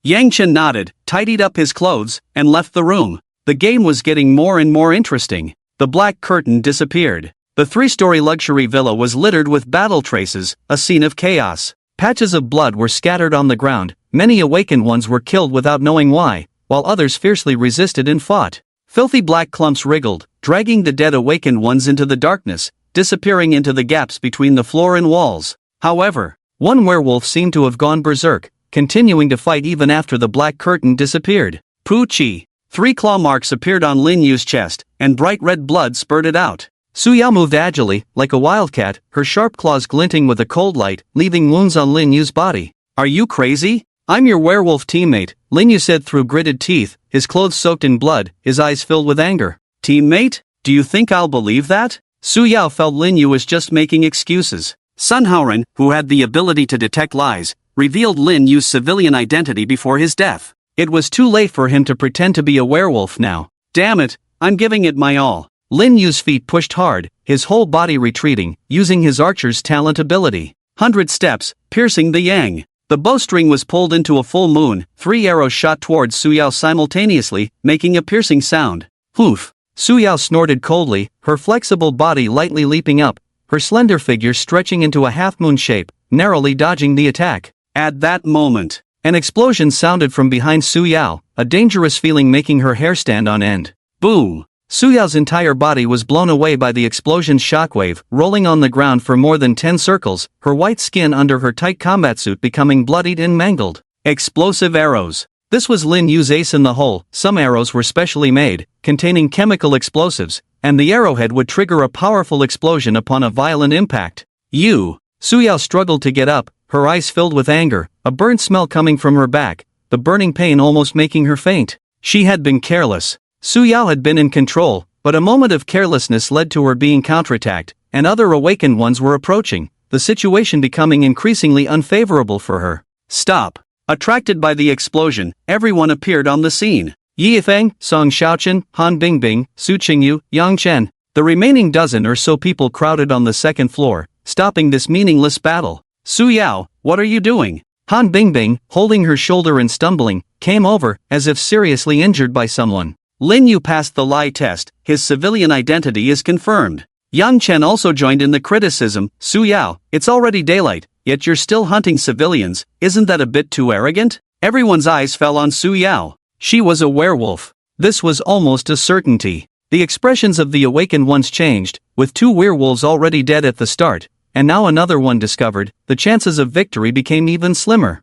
Speaker 2: Yang Chen nodded, tidied up his clothes, and left the room. The game was getting more and more interesting. The black curtain disappeared. The 3-story luxury villa was littered with battle traces, a scene of chaos. Patches of blood were scattered on the ground, many awakened ones were killed without knowing why, while others fiercely resisted and fought. Filthy black clumps wriggled, dragging the dead awakened ones into the darkness, disappearing into the gaps between the floor and walls. However, one werewolf seemed to have gone berserk, continuing to fight even after the black curtain disappeared. Poochie! 3 claw marks appeared on Lin Yu's chest, and bright red blood spurted out. Su Yao moved agilely, like a wildcat, her sharp claws glinting with a cold light, leaving wounds on Lin Yu's body. Are you crazy? I'm your werewolf teammate, Lin Yu said through gritted teeth, his clothes soaked in blood, his eyes filled with anger. Teammate? Do you think I'll believe that? Su Yao felt Lin Yu was just making excuses. Sun Haoren, who had the ability to detect lies, revealed Lin Yu's civilian identity before his death. It was too late for him to pretend to be a werewolf now. Damn it, I'm giving it my all. Lin Yu's feet pushed hard, his whole body retreating, using his archer's talent ability. 100 steps, piercing the yang. The bowstring was pulled into a full moon, 3 arrows shot towards Su Yao simultaneously, making a piercing sound. Poof! Su Yao snorted coldly, her flexible body lightly leaping up, her slender figure stretching into a half-moon shape, narrowly dodging the attack. At that moment, an explosion sounded from behind Su Yao, a dangerous feeling making her hair stand on end. Boom! Su Yao's entire body was blown away by the explosion's shockwave, rolling on the ground for more than 10 circles, her white skin under her tight combat suit becoming bloodied and mangled. Explosive arrows. This was Lin Yu's ace in the hole. Some arrows were specially made, containing chemical explosives, and the arrowhead would trigger a powerful explosion upon a violent impact. Su Yao struggled to get up, her eyes filled with anger, a burnt smell coming from her back, the burning pain almost making her faint. She had been careless. Su Yao had been in control, but a moment of carelessness led to her being counterattacked, and other awakened ones were approaching, the situation becoming increasingly unfavorable for her. Stop! Attracted by the explosion, everyone appeared on the scene. Yi Feng, Song Xiaochen, Han Bingbing, Su Qingyu, Yang Chen. The remaining dozen or so people crowded on the second floor, stopping this meaningless battle. Su Yao, what are you doing? Han Bingbing, holding her shoulder and stumbling, came over, as if seriously injured by someone. Lin Yu passed the lie test, his civilian identity is confirmed. Yang Chen also joined in the criticism. Su Yao, it's already daylight, yet you're still hunting civilians, isn't that a bit too arrogant? Everyone's eyes fell on Su Yao. She was a werewolf. This was almost a certainty. The expressions of the awakened ones changed, with 2 werewolves already dead at the start, and now another one discovered, the chances of victory became even slimmer.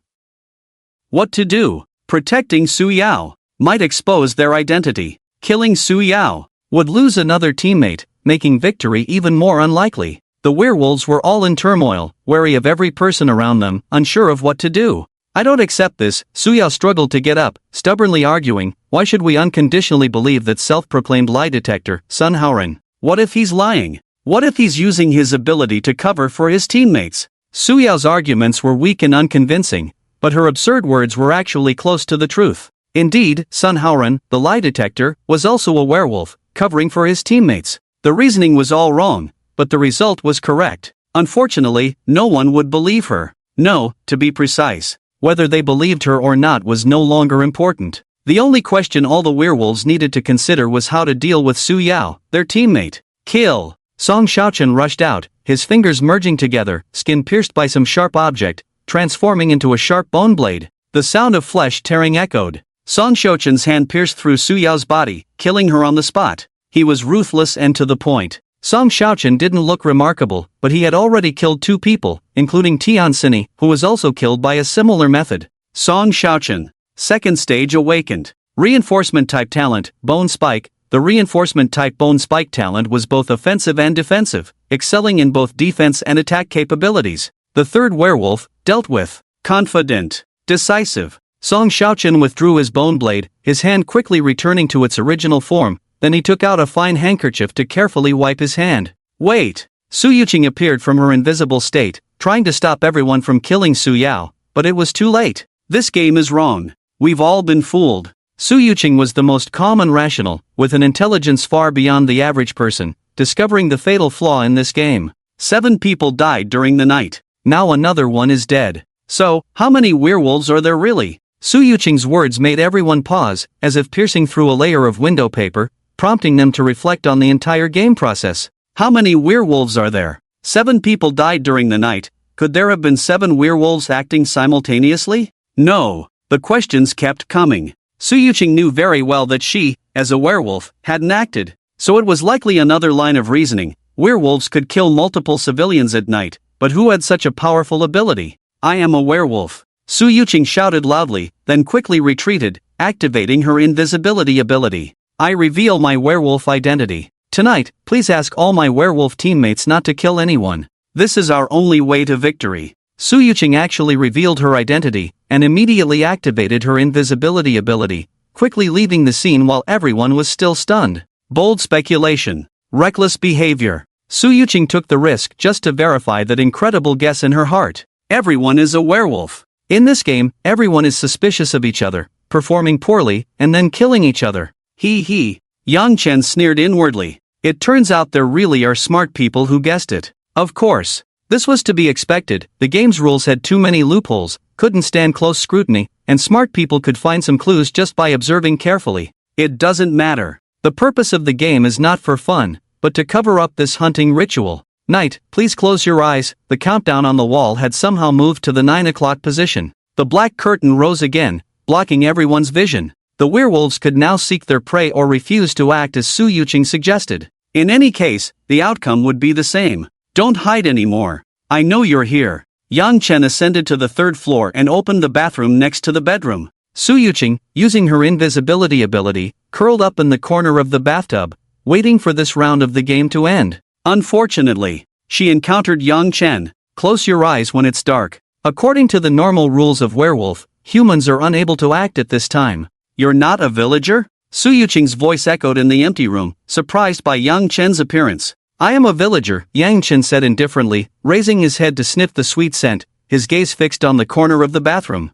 Speaker 2: What to do? Protecting Su Yao might expose their identity. Killing Su Yao would lose another teammate, making victory even more unlikely. The werewolves were all in turmoil, wary of every person around them, unsure of what to do. I don't accept this. Su Yao struggled to get up, stubbornly arguing, why should we unconditionally believe that self-proclaimed lie detector, Sun Haoren? What if he's lying? What if he's using his ability to cover for his teammates? Su Yao's arguments were weak and unconvincing, but her absurd words were actually close to the truth. Indeed, Sun Haoren, the lie detector, was also a werewolf, covering for his teammates. The reasoning was all wrong, but the result was correct. Unfortunately, no one would believe her. No, to be precise, whether they believed her or not was no longer important. The only question all the werewolves needed to consider was how to deal with Su Yao, their teammate. Kill! Song Xiaochen rushed out, his fingers merging together, skin pierced by some sharp object, transforming into a sharp bone blade. The sound of flesh tearing echoed. Song Xiaochen's hand pierced through Su Yao's body, killing her on the spot. He was ruthless and to the point. Song Xiaochen didn't look remarkable, but he had already killed 2 people, including Tian Sini, who was also killed by a similar method. Song Xiaochen. Second stage awakened. Reinforcement type talent, Bone Spike. The reinforcement type Bone Spike talent was both offensive and defensive, excelling in both defense and attack capabilities. The third werewolf, dealt with. Confident. Decisive. Song Xiaochen withdrew his bone blade, his hand quickly returning to its original form, then he took out a fine handkerchief to carefully wipe his hand. Wait! Su Yuqing appeared from her invisible state, trying to stop everyone from killing Su Yao, but it was too late. This game is wrong. We've all been fooled. Su Yuqing was the most calm and rational, with an intelligence far beyond the average person, discovering the fatal flaw in this game. 7 people died during the night.
Speaker 1: now another one is dead.
Speaker 2: So, how many werewolves are there really?
Speaker 1: Su Yuqing's words made everyone pause, as if piercing through a layer of window paper, prompting them to reflect on the entire game process.
Speaker 2: How many werewolves are there? 7 people died during the night. Could there have been 7 werewolves acting simultaneously? No. The questions kept coming. Su Yuqing knew very well that she, as a werewolf, hadn't acted. So it was likely another line of reasoning. Werewolves could kill multiple civilians at night, but who had such a powerful ability? I am a werewolf. Su Yuqing shouted loudly, then quickly retreated, activating her invisibility ability. I reveal my werewolf identity. Tonight, please ask all my werewolf teammates not to kill anyone. This is our only way to victory. Su Yuqing actually revealed her identity, and immediately activated her invisibility ability, quickly leaving the scene while everyone was still stunned. Bold speculation. Reckless behavior. Su Yuqing took the risk just to verify that incredible guess in her heart. Everyone is a werewolf. In this game, everyone is suspicious of each other, performing poorly, and then killing each other. He. Yang Chen sneered inwardly. It turns out there really are smart people who guessed it. Of course. This was to be expected. The game's rules had too many loopholes, couldn't stand close scrutiny, and smart people could find some clues just by observing carefully. It doesn't matter. The purpose of the game is not for fun, but to cover up this hunting ritual. Night, please close your eyes. The countdown on the wall had somehow moved to the 9 o'clock position. The black curtain rose again, blocking everyone's vision. The werewolves could now seek their prey or refuse to act as Su Yuqing suggested. In any case, the outcome would be the same. Don't hide anymore. I know you're here. Yang Chen ascended to the 3rd floor and opened the bathroom next to the bedroom.
Speaker 1: Su Yuqing, using her invisibility ability, curled up in the corner of the bathtub, waiting for this round of the game to end.
Speaker 2: Unfortunately, she encountered Yang Chen.
Speaker 1: Close your eyes when it's dark. According to the normal rules of werewolf, humans are unable to act at this time.
Speaker 2: You're not a villager? Su Yuqing's voice echoed in the empty room, surprised by Yang Chen's appearance.
Speaker 1: I am a villager, Yang Chen said indifferently, raising his head to sniff the sweet scent, his gaze fixed on the corner of the bathroom.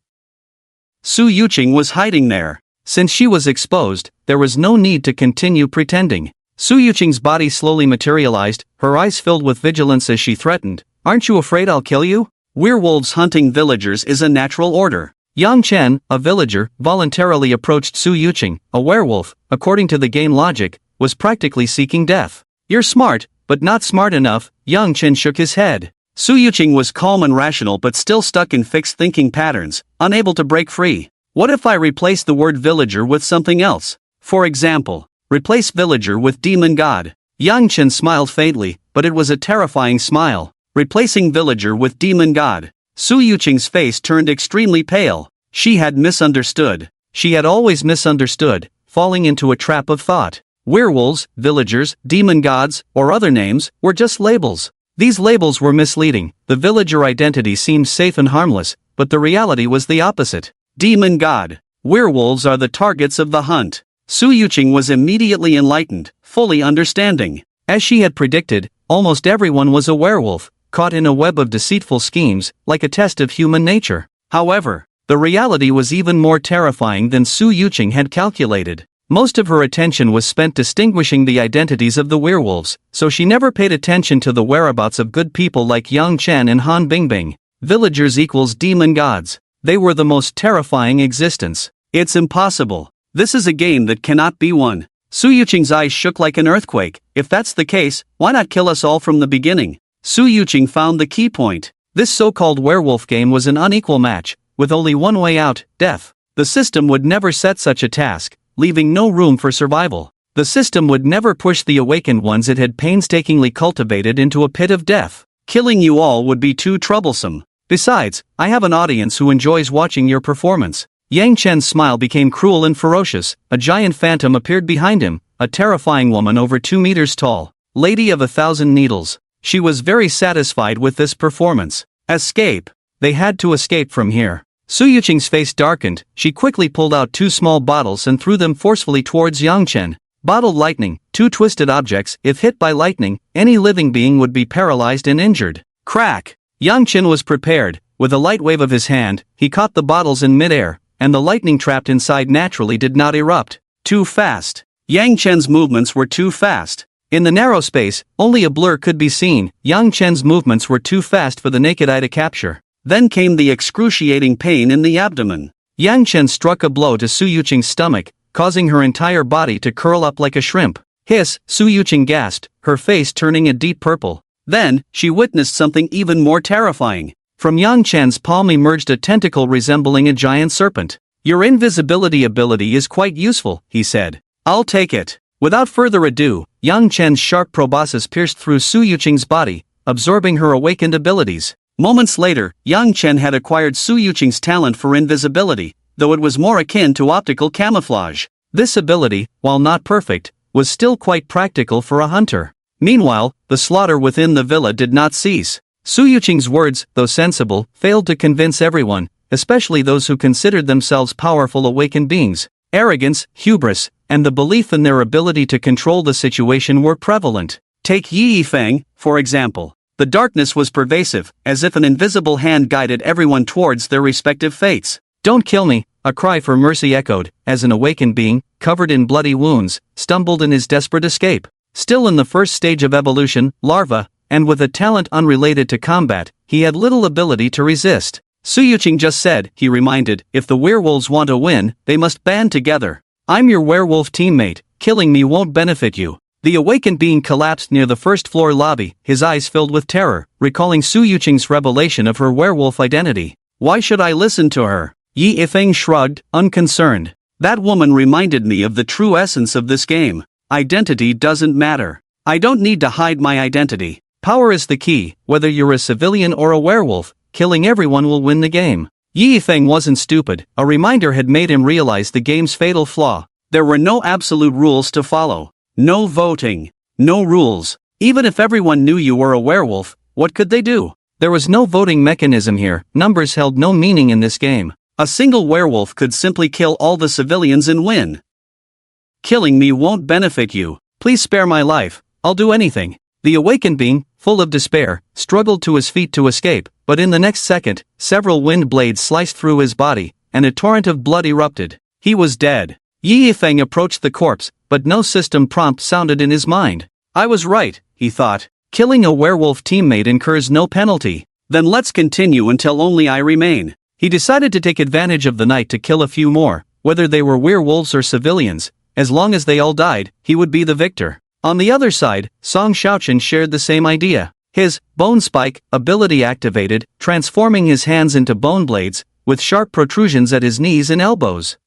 Speaker 2: Su Yuqing was hiding there.
Speaker 1: Since she was exposed, there was no need to continue pretending. Su Yuqing's body slowly materialized, her eyes filled with vigilance as she threatened. Aren't you afraid I'll kill you?
Speaker 2: Werewolves hunting villagers is a natural order.
Speaker 1: Yang Chen, a villager, voluntarily approached Su Yuqing, a werewolf, according to the game logic, was practically seeking death. You're smart, but not smart enough. Yang Chen shook his head.
Speaker 2: Su Yuqing was calm and rational but still stuck in fixed thinking patterns, unable to break free. What if I replace the word villager with something else? For example, replace villager with demon god.
Speaker 1: Yang Chen smiled faintly, but it was a terrifying smile.
Speaker 2: Replacing villager with demon god. Su Yuqing's face turned extremely pale. She had misunderstood.
Speaker 1: She had always misunderstood, falling into a trap of thought. Werewolves, villagers, demon gods, or other names, were just labels. These labels were misleading. The villager identity seemed safe and harmless, but the reality was the opposite.
Speaker 2: Demon god. Werewolves are the targets of the hunt. Su Yuqing was immediately enlightened, fully understanding.
Speaker 1: As she had predicted, almost everyone was a werewolf, caught in a web of deceitful schemes, like a test of human nature. However, the reality was even more terrifying than Su Yuqing had calculated. Most of her attention was spent distinguishing the identities of the werewolves, so she never paid attention to the whereabouts of good people like Yang Chen and Han Bingbing. Villagers equals demon gods. They were the most terrifying existence.
Speaker 2: It's impossible. This is a game that cannot be won. Su Yuqing's eyes shook like an earthquake. If that's the case, why not kill us all from the beginning? Su Yuqing found the key point.
Speaker 1: This so-called werewolf game was an unequal match, with only one way out, death. The system would never set such a task, leaving no room for survival. The system would never push the awakened ones it had painstakingly cultivated into a pit of death.
Speaker 2: Killing you all would be too troublesome.
Speaker 1: Besides, I have an audience who enjoys watching your performance. Yang Chen's smile became cruel and ferocious. A giant phantom appeared behind him, a terrifying woman over 2 meters tall, Lady of 1,000 Needles. She was very satisfied with this performance. Escape. They had to escape from here. Su Yuqing's face darkened. She quickly pulled out 2 small bottles and threw them forcefully towards Yang Chen. Bottled lightning, 2 twisted objects. If hit by lightning, any living being would be paralyzed and injured. Crack! Yang Chen was prepared. With a light wave of his hand, he caught the bottles in midair, and the lightning trapped inside naturally did not erupt. Too fast.
Speaker 2: Yang Chen's movements were too fast.
Speaker 1: In the narrow space, only a blur could be seen. Yang Chen's movements were too fast for the naked eye to capture.
Speaker 2: Then came the excruciating pain in the abdomen.
Speaker 1: Yang Chen struck a blow to Su Yuqing's stomach, causing her entire body to curl up like a shrimp. Hiss, Su Yuqing gasped, her face turning a deep purple.
Speaker 2: Then, she witnessed something even more terrifying.
Speaker 1: From Yang Chen's palm emerged a tentacle resembling a giant serpent.
Speaker 2: "Your invisibility ability is quite useful," he said. "I'll take it."
Speaker 1: Without further ado, Yang Chen's sharp proboscis pierced through Su Yuqing's body, absorbing her awakened abilities.
Speaker 2: Moments later, Yang Chen had acquired Su Yuqing's talent for invisibility, though it was more akin to optical camouflage.
Speaker 1: This ability, while not perfect, was still quite practical for a hunter. Meanwhile, the slaughter within the villa did not cease. Su Yuqing's words, though sensible, failed to convince everyone, especially those who considered themselves powerful awakened beings. Arrogance, hubris, and the belief in their ability to control the situation were prevalent.
Speaker 2: Take Yi Yifeng, for example. The darkness was pervasive, as if an invisible hand guided everyone towards their respective fates.
Speaker 1: "Don't kill me," a cry for mercy echoed, as an awakened being, covered in bloody wounds, stumbled in his desperate escape. Still in the first stage of evolution, larva, and with a talent unrelated to combat, he had little ability to resist.
Speaker 2: Su Yuqing just said, he reminded, if the werewolves want to win, they must band together.
Speaker 1: "I'm your werewolf teammate, killing me won't benefit you."
Speaker 2: The awakened being collapsed near the first-floor lobby, his eyes filled with terror,
Speaker 1: recalling Su Yuqing's revelation of her werewolf identity.
Speaker 2: "Why should I listen to her?"
Speaker 1: Yi Yifeng shrugged, unconcerned.
Speaker 2: "That woman reminded me of the true essence of this game. Identity doesn't matter. I don't need to hide my identity.
Speaker 1: Power is the key, whether you're a civilian or a werewolf, killing everyone will win the game." Yi Yifeng wasn't stupid, a reminder had made him realize the game's fatal flaw.
Speaker 2: There were no absolute rules to follow. No voting. No rules. Even if everyone knew you were a werewolf, what could they do?
Speaker 1: There was no voting mechanism here, numbers held no meaning in this game.
Speaker 2: A single werewolf could simply kill all the civilians and win. "Killing me won't benefit you.
Speaker 1: Please spare my life, I'll do anything." The awakened being, full of despair, struggled to his feet to escape, but in the next second, several wind blades sliced through his body, and a torrent of blood erupted. He was dead. Yi Yifeng approached the corpse, but no system prompt sounded in his mind.
Speaker 2: "I was right," he thought.
Speaker 1: "Killing a werewolf teammate incurs no penalty.
Speaker 2: Then let's continue until only I remain."
Speaker 1: He decided to take advantage of the night to kill a few more, whether they were werewolves or civilians. As long as they all died, he would be the victor. On the other side, Song Xiaoqian shared the same idea. His bone spike ability activated, transforming his hands into bone blades, with sharp protrusions at his knees and elbows.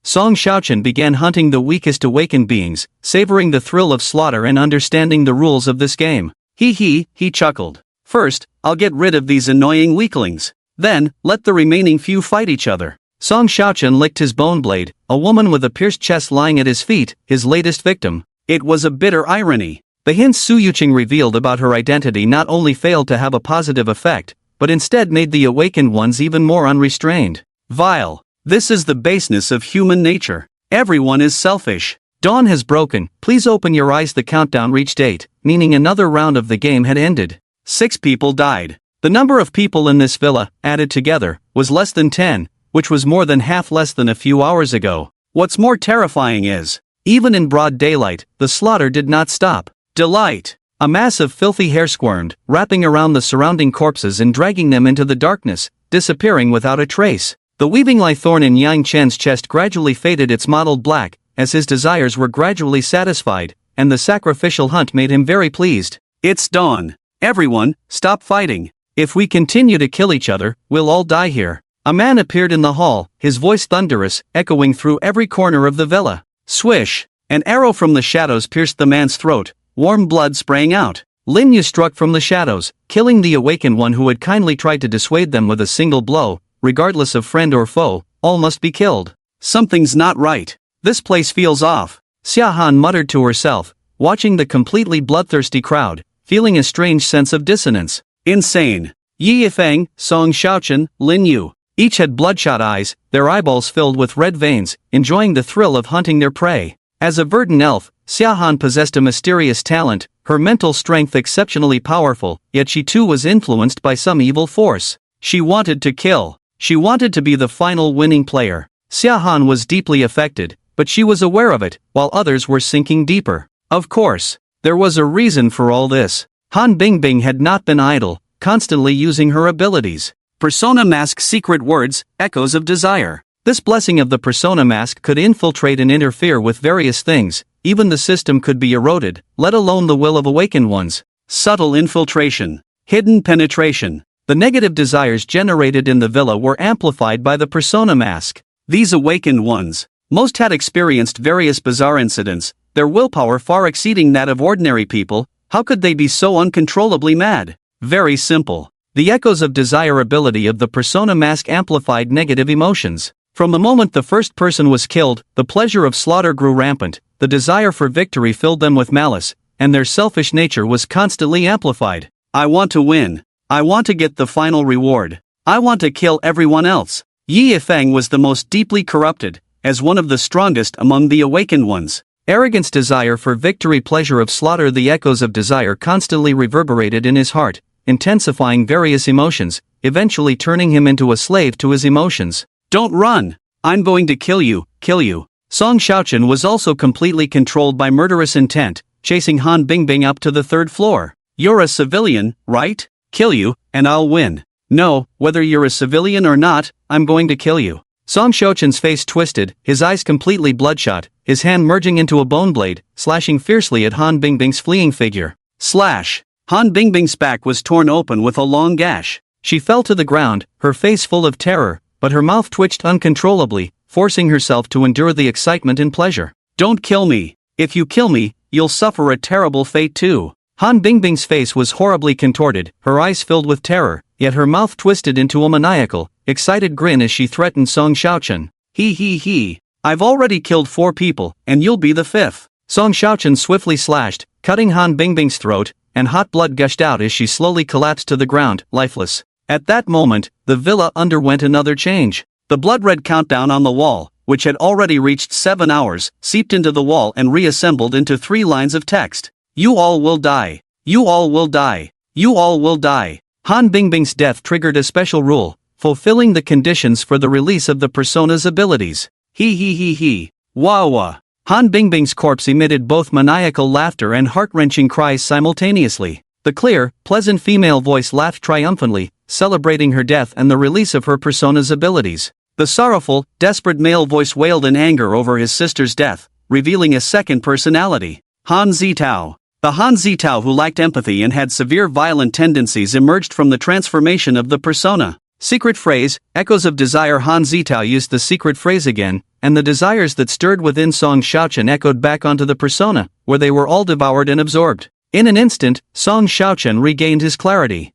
Speaker 1: Song Xiaoqian began hunting the weakest awakened beings, savoring the thrill of slaughter and understanding the rules of this game.
Speaker 2: He chuckled. "First, I'll get rid of these annoying weaklings. Then, let the remaining few fight each other."
Speaker 1: Song Xiaoqian licked his bone blade, a woman with a pierced chest lying at his feet, his latest victim.
Speaker 2: It was a bitter irony.
Speaker 1: The hints Su Yuqing revealed about her identity not only failed to have a positive effect, but instead made the awakened ones even more unrestrained.
Speaker 2: Vile. This is the baseness of human nature. Everyone is selfish.
Speaker 1: "Dawn has broken, please open your eyes." The countdown reached 8, meaning another round of the game had ended.
Speaker 2: 6 people died.
Speaker 1: The number of people in this villa, added together, was less than 10, which was more than half less than a few hours ago.
Speaker 2: What's more terrifying is,
Speaker 1: even in broad daylight, the slaughter did not stop.
Speaker 2: Delight.
Speaker 1: A mass of filthy hair squirmed, wrapping around the surrounding corpses and dragging them into the darkness, disappearing without a trace. The weaving lythorn in Yang Chen's chest gradually faded its mottled black, as his desires were gradually satisfied, and the sacrificial hunt made him very pleased.
Speaker 2: "It's dawn. Everyone, stop fighting.
Speaker 1: If we continue to kill each other, we'll all die here." A man appeared in the hall, his voice thunderous, echoing through every corner of the villa.
Speaker 2: Swish! An arrow from the shadows pierced the man's throat, warm blood sprang out.
Speaker 1: Lin Yu struck from the shadows, killing the awakened one who had kindly tried to dissuade them with a single blow. Regardless of friend or foe, all must be killed.
Speaker 2: Something's not right. This place feels off.
Speaker 1: Xia Han muttered to herself, watching the completely bloodthirsty crowd, feeling a strange sense of dissonance.
Speaker 2: Insane. Yi Yifeng, Song Xiaoqian, Lin Yu.
Speaker 1: Each had bloodshot eyes, their eyeballs filled with red veins, enjoying the thrill of hunting their prey. As a verdant elf, Xia Han possessed a mysterious talent, her mental strength exceptionally powerful, yet she too was influenced by some evil force. She wanted to kill. She wanted to be the final winning player. Xia Han was deeply affected, but she was aware of it, while others were sinking deeper. Of course, There was a reason for all this. Han Bingbing had not been idle, constantly using her abilities.
Speaker 2: Persona mask secret words, echoes of desire.
Speaker 1: This blessing of the persona mask could infiltrate and interfere with various things, even the system could be eroded, let alone the will of awakened ones.
Speaker 2: Subtle infiltration. Hidden penetration.
Speaker 1: The negative desires generated in the villa were amplified by the persona mask.
Speaker 2: These awakened ones, most had experienced various bizarre incidents, their willpower far exceeding that of ordinary people. How could they be so uncontrollably mad? Very simple. The echoes of desirability of the persona mask amplified negative emotions. From the moment the first person was killed, the pleasure of slaughter grew rampant, the desire for victory filled them with malice, and their selfish nature was constantly amplified. I want to win. I want to get the final reward. I want to kill everyone else. Yi Yifeng was the most deeply corrupted, as one of the strongest among the awakened ones.
Speaker 1: Arrogance, desire for victory, pleasure of slaughter. The echoes of desire constantly reverberated in his heart, intensifying various emotions, eventually turning him into a slave to his emotions.
Speaker 2: Don't run! I'm going to kill you, kill you.
Speaker 1: Song Xiaoqian was also completely controlled by murderous intent, chasing Han Bingbing up to the 3rd floor.
Speaker 2: You're a civilian, right?
Speaker 1: Kill you, and I'll win.
Speaker 2: No, whether you're a civilian or not, I'm going to kill you.
Speaker 1: Song Xiaoqian's face twisted, his eyes completely bloodshot, his hand merging into a bone blade, slashing fiercely at Han Bingbing's fleeing figure.
Speaker 2: Slash! Han Bingbing's back was torn open with a long gash.
Speaker 1: She fell to the ground, her face full of terror, but her mouth twitched uncontrollably, forcing herself to endure the excitement and pleasure.
Speaker 2: Don't kill me. If you kill me, you'll suffer a terrible fate too.
Speaker 1: Han Bingbing's face was horribly contorted, her eyes filled with terror, yet her mouth twisted into a maniacal, excited grin as she threatened Song Xiaoqian.
Speaker 2: He. I've already killed 4 people, and you'll be the 5th.
Speaker 1: Song Xiaoqian swiftly slashed, cutting Han Bingbing's throat, and hot blood gushed out as she slowly collapsed to the ground, lifeless. At that moment, the villa underwent another change.
Speaker 2: The blood-red countdown on the wall, which had already reached 7 hours, seeped into the wall and reassembled into 3 lines of text. You all will die. You all will die. You all will die.
Speaker 1: Han Bingbing's death triggered a special rule, fulfilling the conditions for the release of the persona's abilities.
Speaker 2: He. Wah.
Speaker 1: Han Bingbing's corpse emitted both maniacal laughter and heart-wrenching cries simultaneously. The clear, pleasant female voice laughed triumphantly, celebrating her death and the release of her persona's abilities. The sorrowful, desperate male voice wailed in anger over his sister's death, revealing a second personality. Han Zitao. The Han Zitao who lacked empathy and had severe violent tendencies emerged from the transformation of the persona. Secret phrase, echoes of desire. Han Zitao used the secret phrase again, and the desires that stirred within Song Xiaoqian echoed back onto the persona, where they were all devoured and absorbed. In an instant, Song Xiaoqian regained his clarity.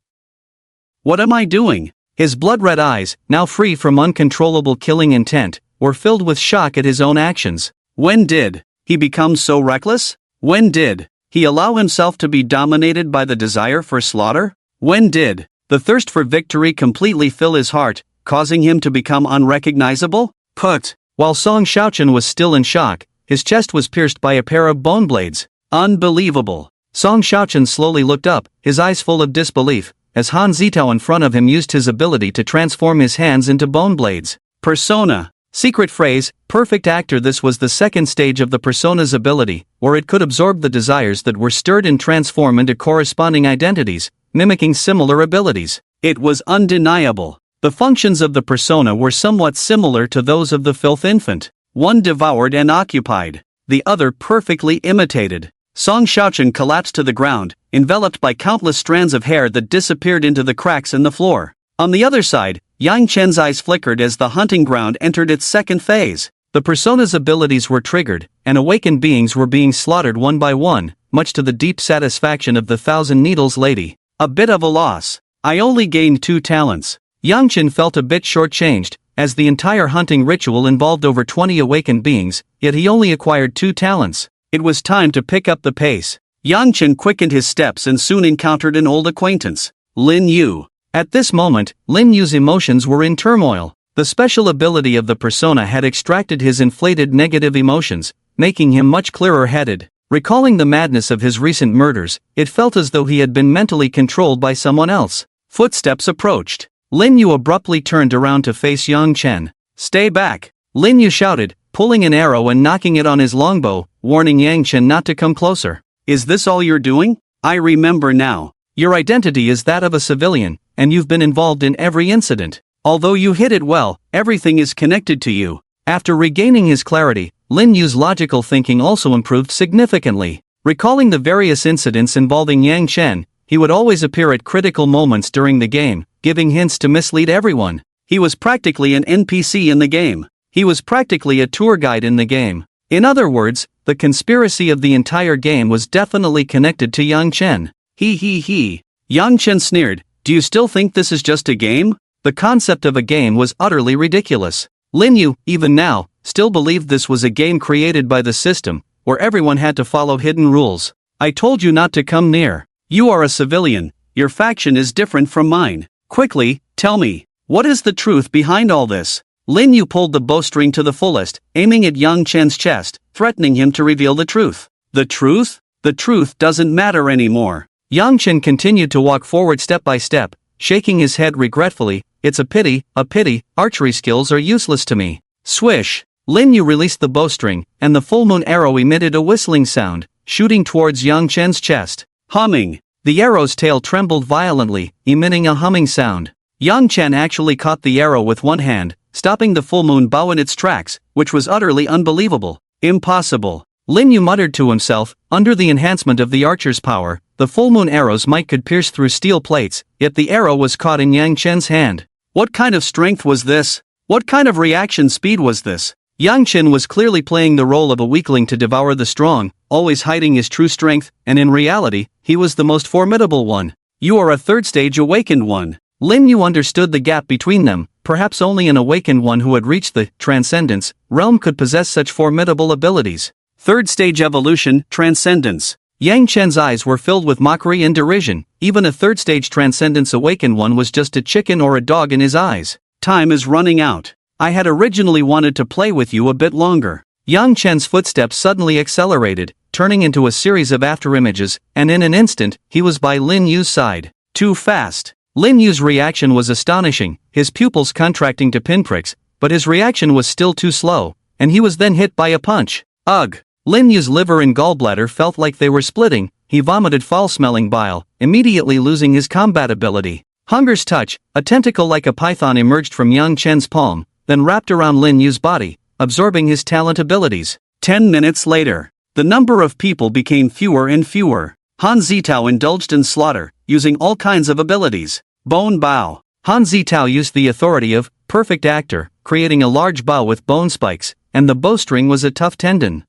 Speaker 2: What am I doing?
Speaker 1: His blood-red eyes, now free from uncontrollable killing intent, were filled with shock at his own actions.
Speaker 2: When did he become so reckless? When did he allow himself to be dominated by the desire for slaughter? When did the thirst for victory completely fill his heart, causing him to become unrecognizable?
Speaker 1: While Song Xiaoqian was still in shock, his chest was pierced by a pair of bone blades.
Speaker 2: Unbelievable.
Speaker 1: Song Xiaoqian slowly looked up, his eyes full of disbelief, as Han Zitao in front of him used his ability to transform his hands into bone blades.
Speaker 2: Persona.
Speaker 1: Secret phrase, perfect actor. This was the second stage of the persona's ability, where it could absorb the desires that were stirred and transform into corresponding identities, mimicking similar abilities.
Speaker 2: It was undeniable.
Speaker 1: The functions of the persona were somewhat similar to those of the filth infant.
Speaker 2: One devoured and occupied, the other perfectly imitated. Song Xiaoqian collapsed to the ground, enveloped by countless strands of hair that disappeared into the cracks in the floor. On the other side, Yang Chen's eyes flickered as the hunting ground entered its second phase.
Speaker 1: The persona's abilities were triggered, and awakened beings were being slaughtered one by one, much to the deep satisfaction of the Thousand Needles lady.
Speaker 2: A bit of a loss. I only gained 2 talents.
Speaker 1: Yang Chen felt a bit shortchanged, as the entire hunting ritual involved over 20 awakened beings, yet he only acquired 2 talents.
Speaker 2: It was time to pick up the pace. Yang Chen quickened his steps and soon encountered an old acquaintance, Lin Yu.
Speaker 1: At this moment, Lin Yu's emotions were in turmoil. The special ability of the persona had extracted his inflated negative emotions, making him much clearer-headed. Recalling the madness of his recent murders, it felt as though he had been mentally controlled by someone else.
Speaker 2: Footsteps approached.
Speaker 1: Lin Yu abruptly turned around to face Yang Chen.
Speaker 2: Stay back!
Speaker 1: Lin Yu shouted, pulling an arrow and knocking it on his longbow, warning Yang Chen not to come closer.
Speaker 2: Is this all you're doing? I remember now.
Speaker 1: Your identity is that of a civilian, and you've been involved in every incident.
Speaker 2: Although you hid it well, everything is connected to you.
Speaker 1: After regaining his clarity, Lin Yu's logical thinking also improved significantly. Recalling the various incidents involving Yang Chen, he would always appear at critical moments during the game, giving hints to mislead everyone.
Speaker 2: He was practically an NPC in the game.
Speaker 1: He was practically a tour guide in the game. In other words, the conspiracy of the entire game was definitely connected to Yang Chen.
Speaker 2: He. Yang Chen sneered, "Do you still think this is just a game?"
Speaker 1: The concept of a game was utterly ridiculous. Lin Yu, even now, still believed this was a game created by the system, where everyone had to follow hidden rules.
Speaker 2: I told you not to come near. You are a civilian. Your faction is different from mine. Quickly, tell me, what is the truth behind all this? Lin Yu pulled the bowstring to the fullest, aiming at Yang Chen's chest, threatening him to reveal the truth. The truth? The truth doesn't matter anymore.
Speaker 1: Yang Chen continued to walk forward step by step, shaking his head regretfully. It's a pity, archery skills are useless to me.
Speaker 2: Swish!
Speaker 1: Lin Yu released the bowstring, and the full moon arrow emitted a whistling sound, shooting towards Yang Chen's chest.
Speaker 2: Humming!
Speaker 1: The arrow's tail trembled violently, emitting a humming sound. Yang Chen actually caught the arrow with one hand, stopping the full moon bow in its tracks, which was utterly unbelievable.
Speaker 2: Impossible.
Speaker 1: Lin Yu muttered to himself, under the enhancement of the archer's power, the full moon arrow's might could pierce through steel plates, yet the arrow was caught in Yang Chen's hand.
Speaker 2: What kind of strength was this? What kind of reaction speed was this?
Speaker 1: Yang Chen was clearly playing the role of a weakling to devour the strong, always hiding his true strength, and in reality, he was the most formidable one.
Speaker 2: You are a third-stage awakened one.
Speaker 1: Lin Yu understood the gap between them. Perhaps only an awakened one who had reached the transcendence realm could possess such formidable abilities.
Speaker 2: Third-stage evolution, transcendence.
Speaker 1: Yang Chen's eyes were filled with mockery and derision. Even a third-stage transcendence awakened one was just a chicken or a dog in his eyes.
Speaker 2: Time is running out. I had originally wanted to play with you a bit longer.
Speaker 1: Yang Chen's footsteps suddenly accelerated, turning into a series of afterimages, and in an instant, he was by Lin Yu's side.
Speaker 2: Too fast.
Speaker 1: Lin Yu's reaction was astonishing, his pupils contracting to pinpricks, but his reaction was still too slow, and he was then hit by a punch.
Speaker 2: Ugh!
Speaker 1: Lin Yu's liver and gallbladder felt like they were splitting. He vomited foul-smelling bile, immediately losing his combat ability. Hunger's touch, a tentacle like a python emerged from Yang Chen's palm, then wrapped around Lin Yu's body, absorbing his talent abilities.
Speaker 2: 10 minutes later, the number of people became fewer and fewer. Han Zitao indulged in slaughter, using all kinds of abilities. Bone bow.
Speaker 1: Han Zitao used the authority of perfect actor, creating a large bow with bone spikes, and the bowstring was a tough tendon.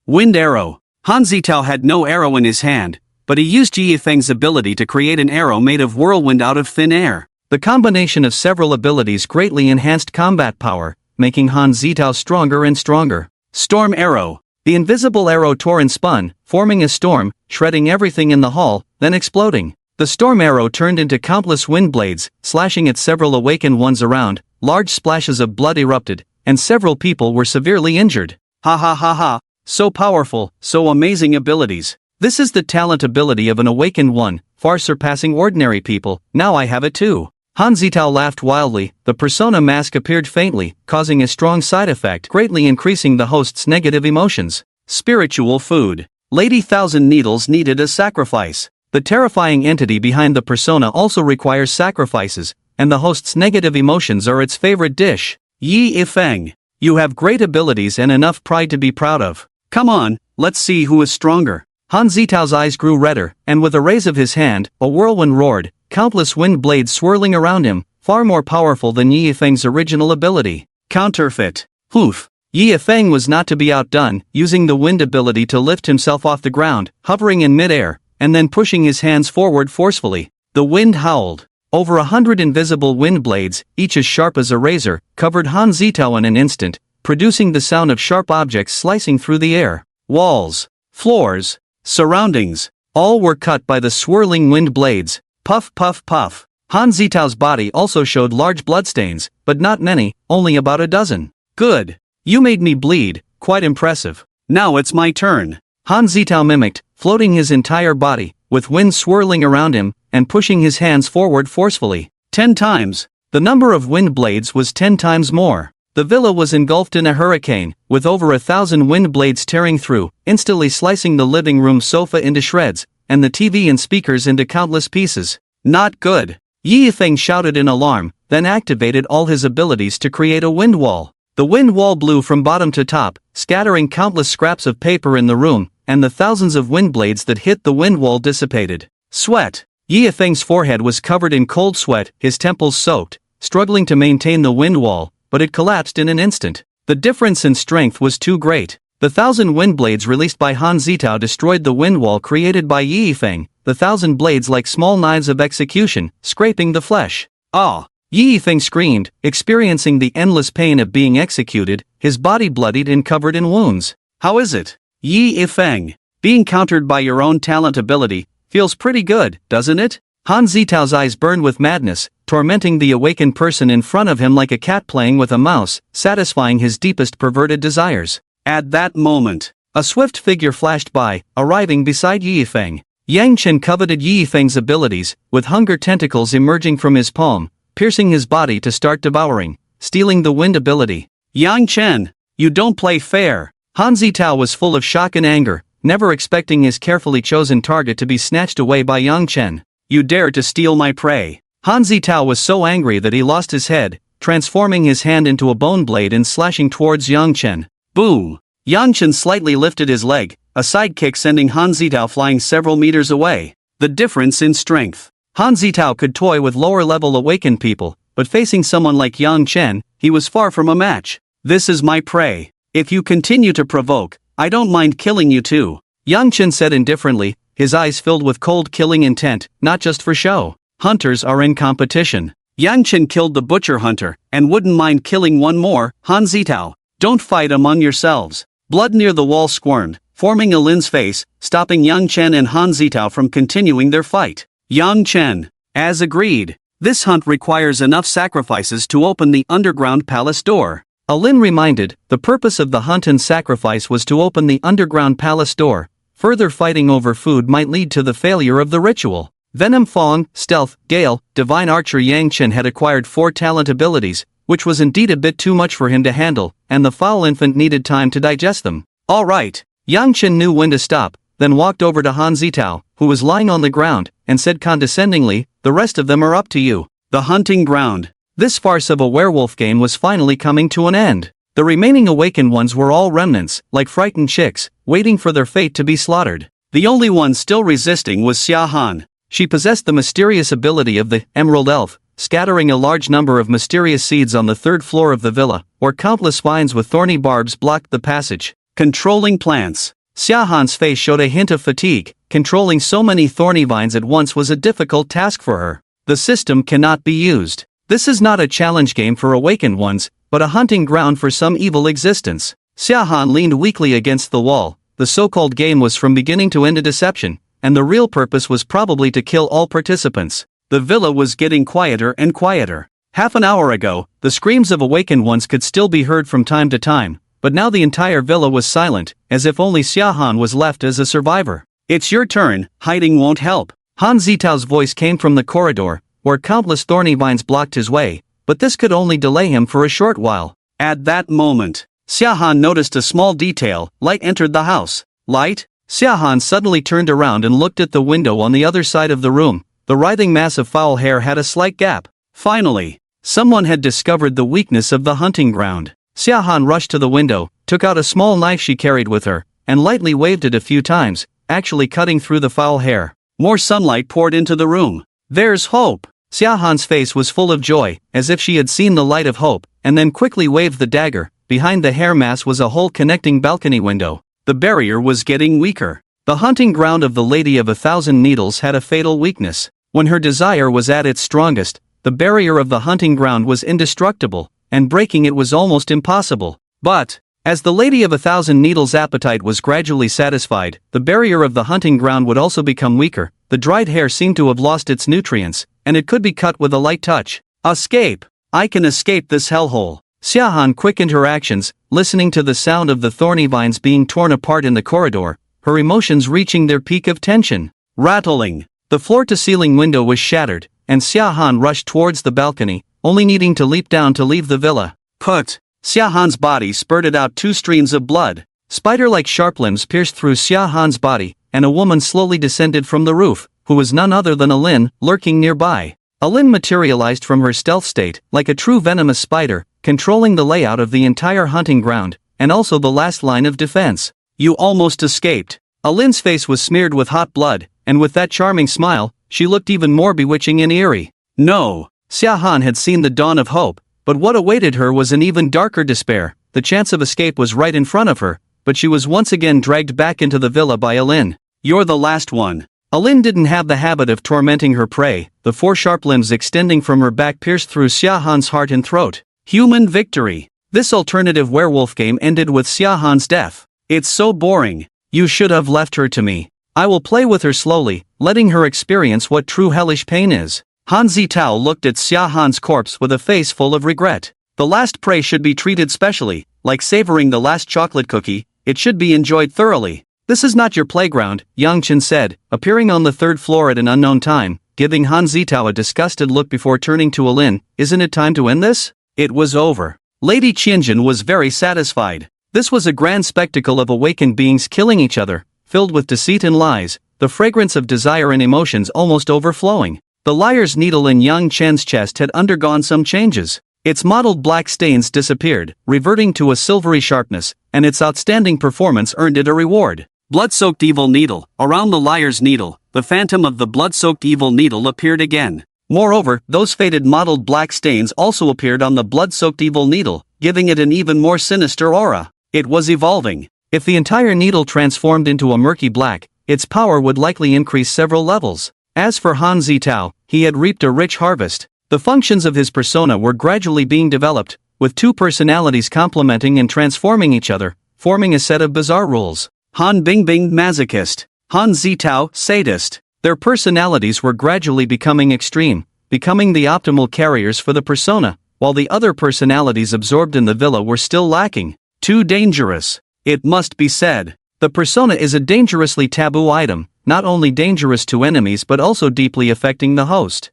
Speaker 2: Wind arrow. Han Zitao had no arrow in his hand, but he used Ji Yifeng's ability to create an arrow made of whirlwind out of thin air.
Speaker 1: The combination of several abilities greatly enhanced combat power, making Han Zitao stronger and stronger.
Speaker 2: Storm arrow.
Speaker 1: The invisible arrow tore and spun, forming a storm, shredding everything in the hall, then exploding. The storm arrow turned into countless wind blades, slashing at several awakened ones around. Large splashes of blood erupted, and several people were severely injured.
Speaker 2: Ha ha ha ha. So powerful, so amazing abilities.
Speaker 1: This is the talent ability of an awakened one, far surpassing ordinary people. Now I have it too. Han Zitao laughed wildly. The persona mask appeared faintly, causing a strong side effect, greatly increasing the host's negative emotions.
Speaker 2: Spiritual food. Lady Thousand Needles needed a sacrifice.
Speaker 1: The terrifying entity behind the persona also requires sacrifices, and the host's negative emotions are its favorite dish.
Speaker 2: Yi Yifeng.
Speaker 1: You have great abilities and enough pride to be proud of.
Speaker 2: Come on, let's see who is stronger.
Speaker 1: Han Zitao's eyes grew redder, and with a raise of his hand, a whirlwind roared, countless wind blades swirling around him, far more powerful than Yi Yifeng's original ability.
Speaker 2: Counterfeit.
Speaker 1: Hoof. Yi Yifeng was not to be outdone, using the wind ability to lift himself off the ground, hovering in midair, and then pushing his hands forward forcefully. The wind howled. Over 100 invisible wind blades, each as sharp as a razor, covered Han Zitao in an instant, producing the sound of sharp objects slicing through the air. Walls, floors, surroundings, all were cut by the swirling wind blades. Puff puff puff. Han Zitao's body also showed large bloodstains, but not many, only about a dozen.
Speaker 2: Good.
Speaker 1: You made me bleed, quite impressive.
Speaker 2: Now it's my turn.
Speaker 1: Han Zitao mimicked, floating his entire body, with wind swirling around him, and pushing his hands forward forcefully.
Speaker 2: 10 times.
Speaker 1: The number of wind blades was 10 times more. The villa was engulfed in a hurricane, with over 1,000 wind blades tearing through, instantly slicing the living room sofa into shreds, and the TV and speakers into countless pieces. Not good. Yi Feng shouted in alarm, then activated all his abilities to create a wind wall. The wind wall blew from bottom to top, scattering countless scraps of paper in the room, and the thousands of wind blades that hit the wind wall dissipated. Sweat. Yi Feng's forehead was covered in cold sweat, his temples soaked, struggling to maintain the wind wall, but it collapsed in an instant. The difference in strength was too great. The 1,000 wind blades released by Han Zitao destroyed the wind wall created by Yi Feng, the 1,000 blades like small knives of execution, scraping the flesh. Ah! Yi Feng screamed, experiencing the endless pain of being executed, his body bloodied and covered in wounds. How is it? Yi Feng, being countered by your own talent ability, feels pretty good, doesn't it? Han Zitao's eyes burned with madness, tormenting the awakened person in front of him like a cat playing with a mouse, satisfying his deepest perverted desires. At that moment, a swift figure flashed by, arriving beside Yi Feng. Yang Chen coveted Yi Feng's abilities, with hunger tentacles emerging from his palm, piercing his body to start devouring, stealing the wind ability. Yang Chen, you don't play fair. Han Zitao was full of shock and anger, never expecting his carefully chosen target to be snatched away by Yang Chen. You dare to steal my prey. Han Zitao was so angry that he lost his head, transforming his hand into a bone blade and slashing towards Yang Chen. Boom! Yang Chen slightly lifted his leg, a sidekick sending Han Zitao flying several meters away. The difference in strength. Han Zitao could toy with lower-level awakened people, but facing someone like Yang Chen, he was far from a match. This is my prey. If you continue to provoke, I don't mind killing you too. Yang Chen said indifferently, his eyes filled with cold killing intent, not just for show. Hunters are in competition. Yang Chen killed the butcher hunter, and wouldn't mind killing one more. Han Zitao, don't fight among yourselves. Blood near the wall squirmed, forming a Lin's face, stopping Yang Chen and Han Zitao from continuing their fight. Yang Chen, as agreed. This hunt requires enough sacrifices to open the underground palace door. Lin reminded, the purpose of the hunt and sacrifice was to open the underground palace door. Further fighting over food might lead to the failure of the ritual. Venom Fong, Stealth, Gale, Divine Archer Yang Chen had acquired 4 talent abilities, which was indeed a bit too much for him to handle, and the foul infant needed time to digest them. Alright. Yang Chen knew when to stop, then walked over to Han Zitao, who was lying on the ground, and said condescendingly, the rest of them are up to you. The hunting ground. This farce of a werewolf game was finally coming to an end. The remaining awakened ones were all remnants, like frightened chicks, waiting for their fate to be slaughtered. The only one still resisting was Xia Han. She possessed the mysterious ability of the Emerald Elf, scattering a large number of mysterious seeds on the 3rd floor of the villa, where countless vines with thorny barbs blocked the passage. Controlling plants. Xia Han's face showed a hint of fatigue. Controlling so many thorny vines at once was a difficult task for her. The system cannot be used. This is not a challenge game for awakened ones, but a hunting ground for some evil existence. Xia Han leaned weakly against the wall. The so-called game was from beginning to end a deception, and the real purpose was probably to kill all participants. The villa was getting quieter and quieter. Half an hour ago, the screams of awakened ones could still be heard from time to time, but now the entire villa was silent, as if only Xia Han was left as a survivor. It's your turn, hiding won't help. Han Zitao's voice came from the corridor, where countless thorny vines blocked his way, but this could only delay him for a short while. At that moment, Xia Han noticed a small detail. Light entered the house. Light? Xia Han suddenly turned around and looked at the window on the other side of the room. The writhing mass of foul hair had a slight gap. Finally, someone had discovered the weakness of the hunting ground. Xia Han rushed to the window, took out a small knife she carried with her, and lightly waved it a few times, actually cutting through the foul hair. More sunlight poured into the room. There's hope. Xia Han's face was full of joy, as if she had seen the light of hope, and then quickly waved the dagger. Behind the hair mass was a hole connecting balcony window. The barrier was getting weaker. The hunting ground of the Lady of 1,000 Needles had a fatal weakness. When her desire was at its strongest, the barrier of the hunting ground was indestructible, and breaking it was almost impossible. But, as the Lady of 1,000 Needles' appetite was gradually satisfied, the barrier of the hunting ground would also become weaker. The dried hair seemed to have lost its nutrients, and it could be cut with a light touch. Escape! I can escape this hellhole. Xia Han quickened her actions, listening to the sound of the thorny vines being torn apart in the corridor, her emotions reaching their peak of tension. Rattling. The floor-to-ceiling window was shattered, and Xia Han rushed towards the balcony, only needing to leap down to leave the villa. Put!
Speaker 2: Xia Han's body spurted out 2 streams of blood. Spider-like sharp limbs pierced through Xia Han's body, and a woman slowly descended from the roof, who was none other than Alin, lurking nearby. Alin materialized from her stealth state, like a true venomous spider, controlling the layout of the entire hunting ground, and also the last line of defense. You almost escaped. Alin's face was smeared with hot blood, and with that charming smile, she looked even more bewitching and eerie. No. Xia Han had seen the dawn of hope, but what awaited her was an even darker despair. The chance of escape was right in front of her, but she was once again dragged back into the villa by Alin. You're the last one. Alin didn't have the habit of tormenting her prey. The 4 sharp limbs extending from her back pierced through Xia Han's heart and throat. Human victory. This alternative werewolf game ended with Xia Han's death. It's so boring. You should have left her to me. I will play with her slowly, letting her experience what true hellish pain is. Han Zitao looked at Xia Han's corpse with a face full of regret. The last prey should be treated specially, like savoring the last chocolate cookie. It should be enjoyed thoroughly. This is not your playground, Yang Chen said, appearing on the 3rd floor at an unknown time, giving Han Zitao a disgusted look before turning to Alin. Isn't it time to end this? It was over. Lady Qianjun was very satisfied. This was a grand spectacle of awakened beings killing each other, filled with deceit and lies, the fragrance of desire and emotions almost overflowing. The liar's needle in Yang Chen's chest had undergone some changes. Its mottled black stains disappeared, reverting to a silvery sharpness, and its outstanding performance earned it a reward. Blood-soaked evil needle. Around the liar's needle, the phantom of the blood-soaked evil needle appeared again. Moreover, those faded mottled black stains also appeared on the blood-soaked evil needle, giving it an even more sinister aura. It was evolving. If the entire needle transformed into a murky black, its power would likely increase several levels. As for Han Zitao, he had reaped a rich harvest. The functions of his persona were gradually being developed, with 2 personalities complementing and transforming each other, forming a set of bizarre rules. Han Bingbing, masochist. Han Zitao, sadist. Their personalities were gradually becoming extreme, becoming the optimal carriers for the persona, while the other personalities absorbed in the villa were still lacking. Too dangerous. It must be said. The persona is a dangerously taboo item, not only dangerous to enemies but also deeply affecting the host.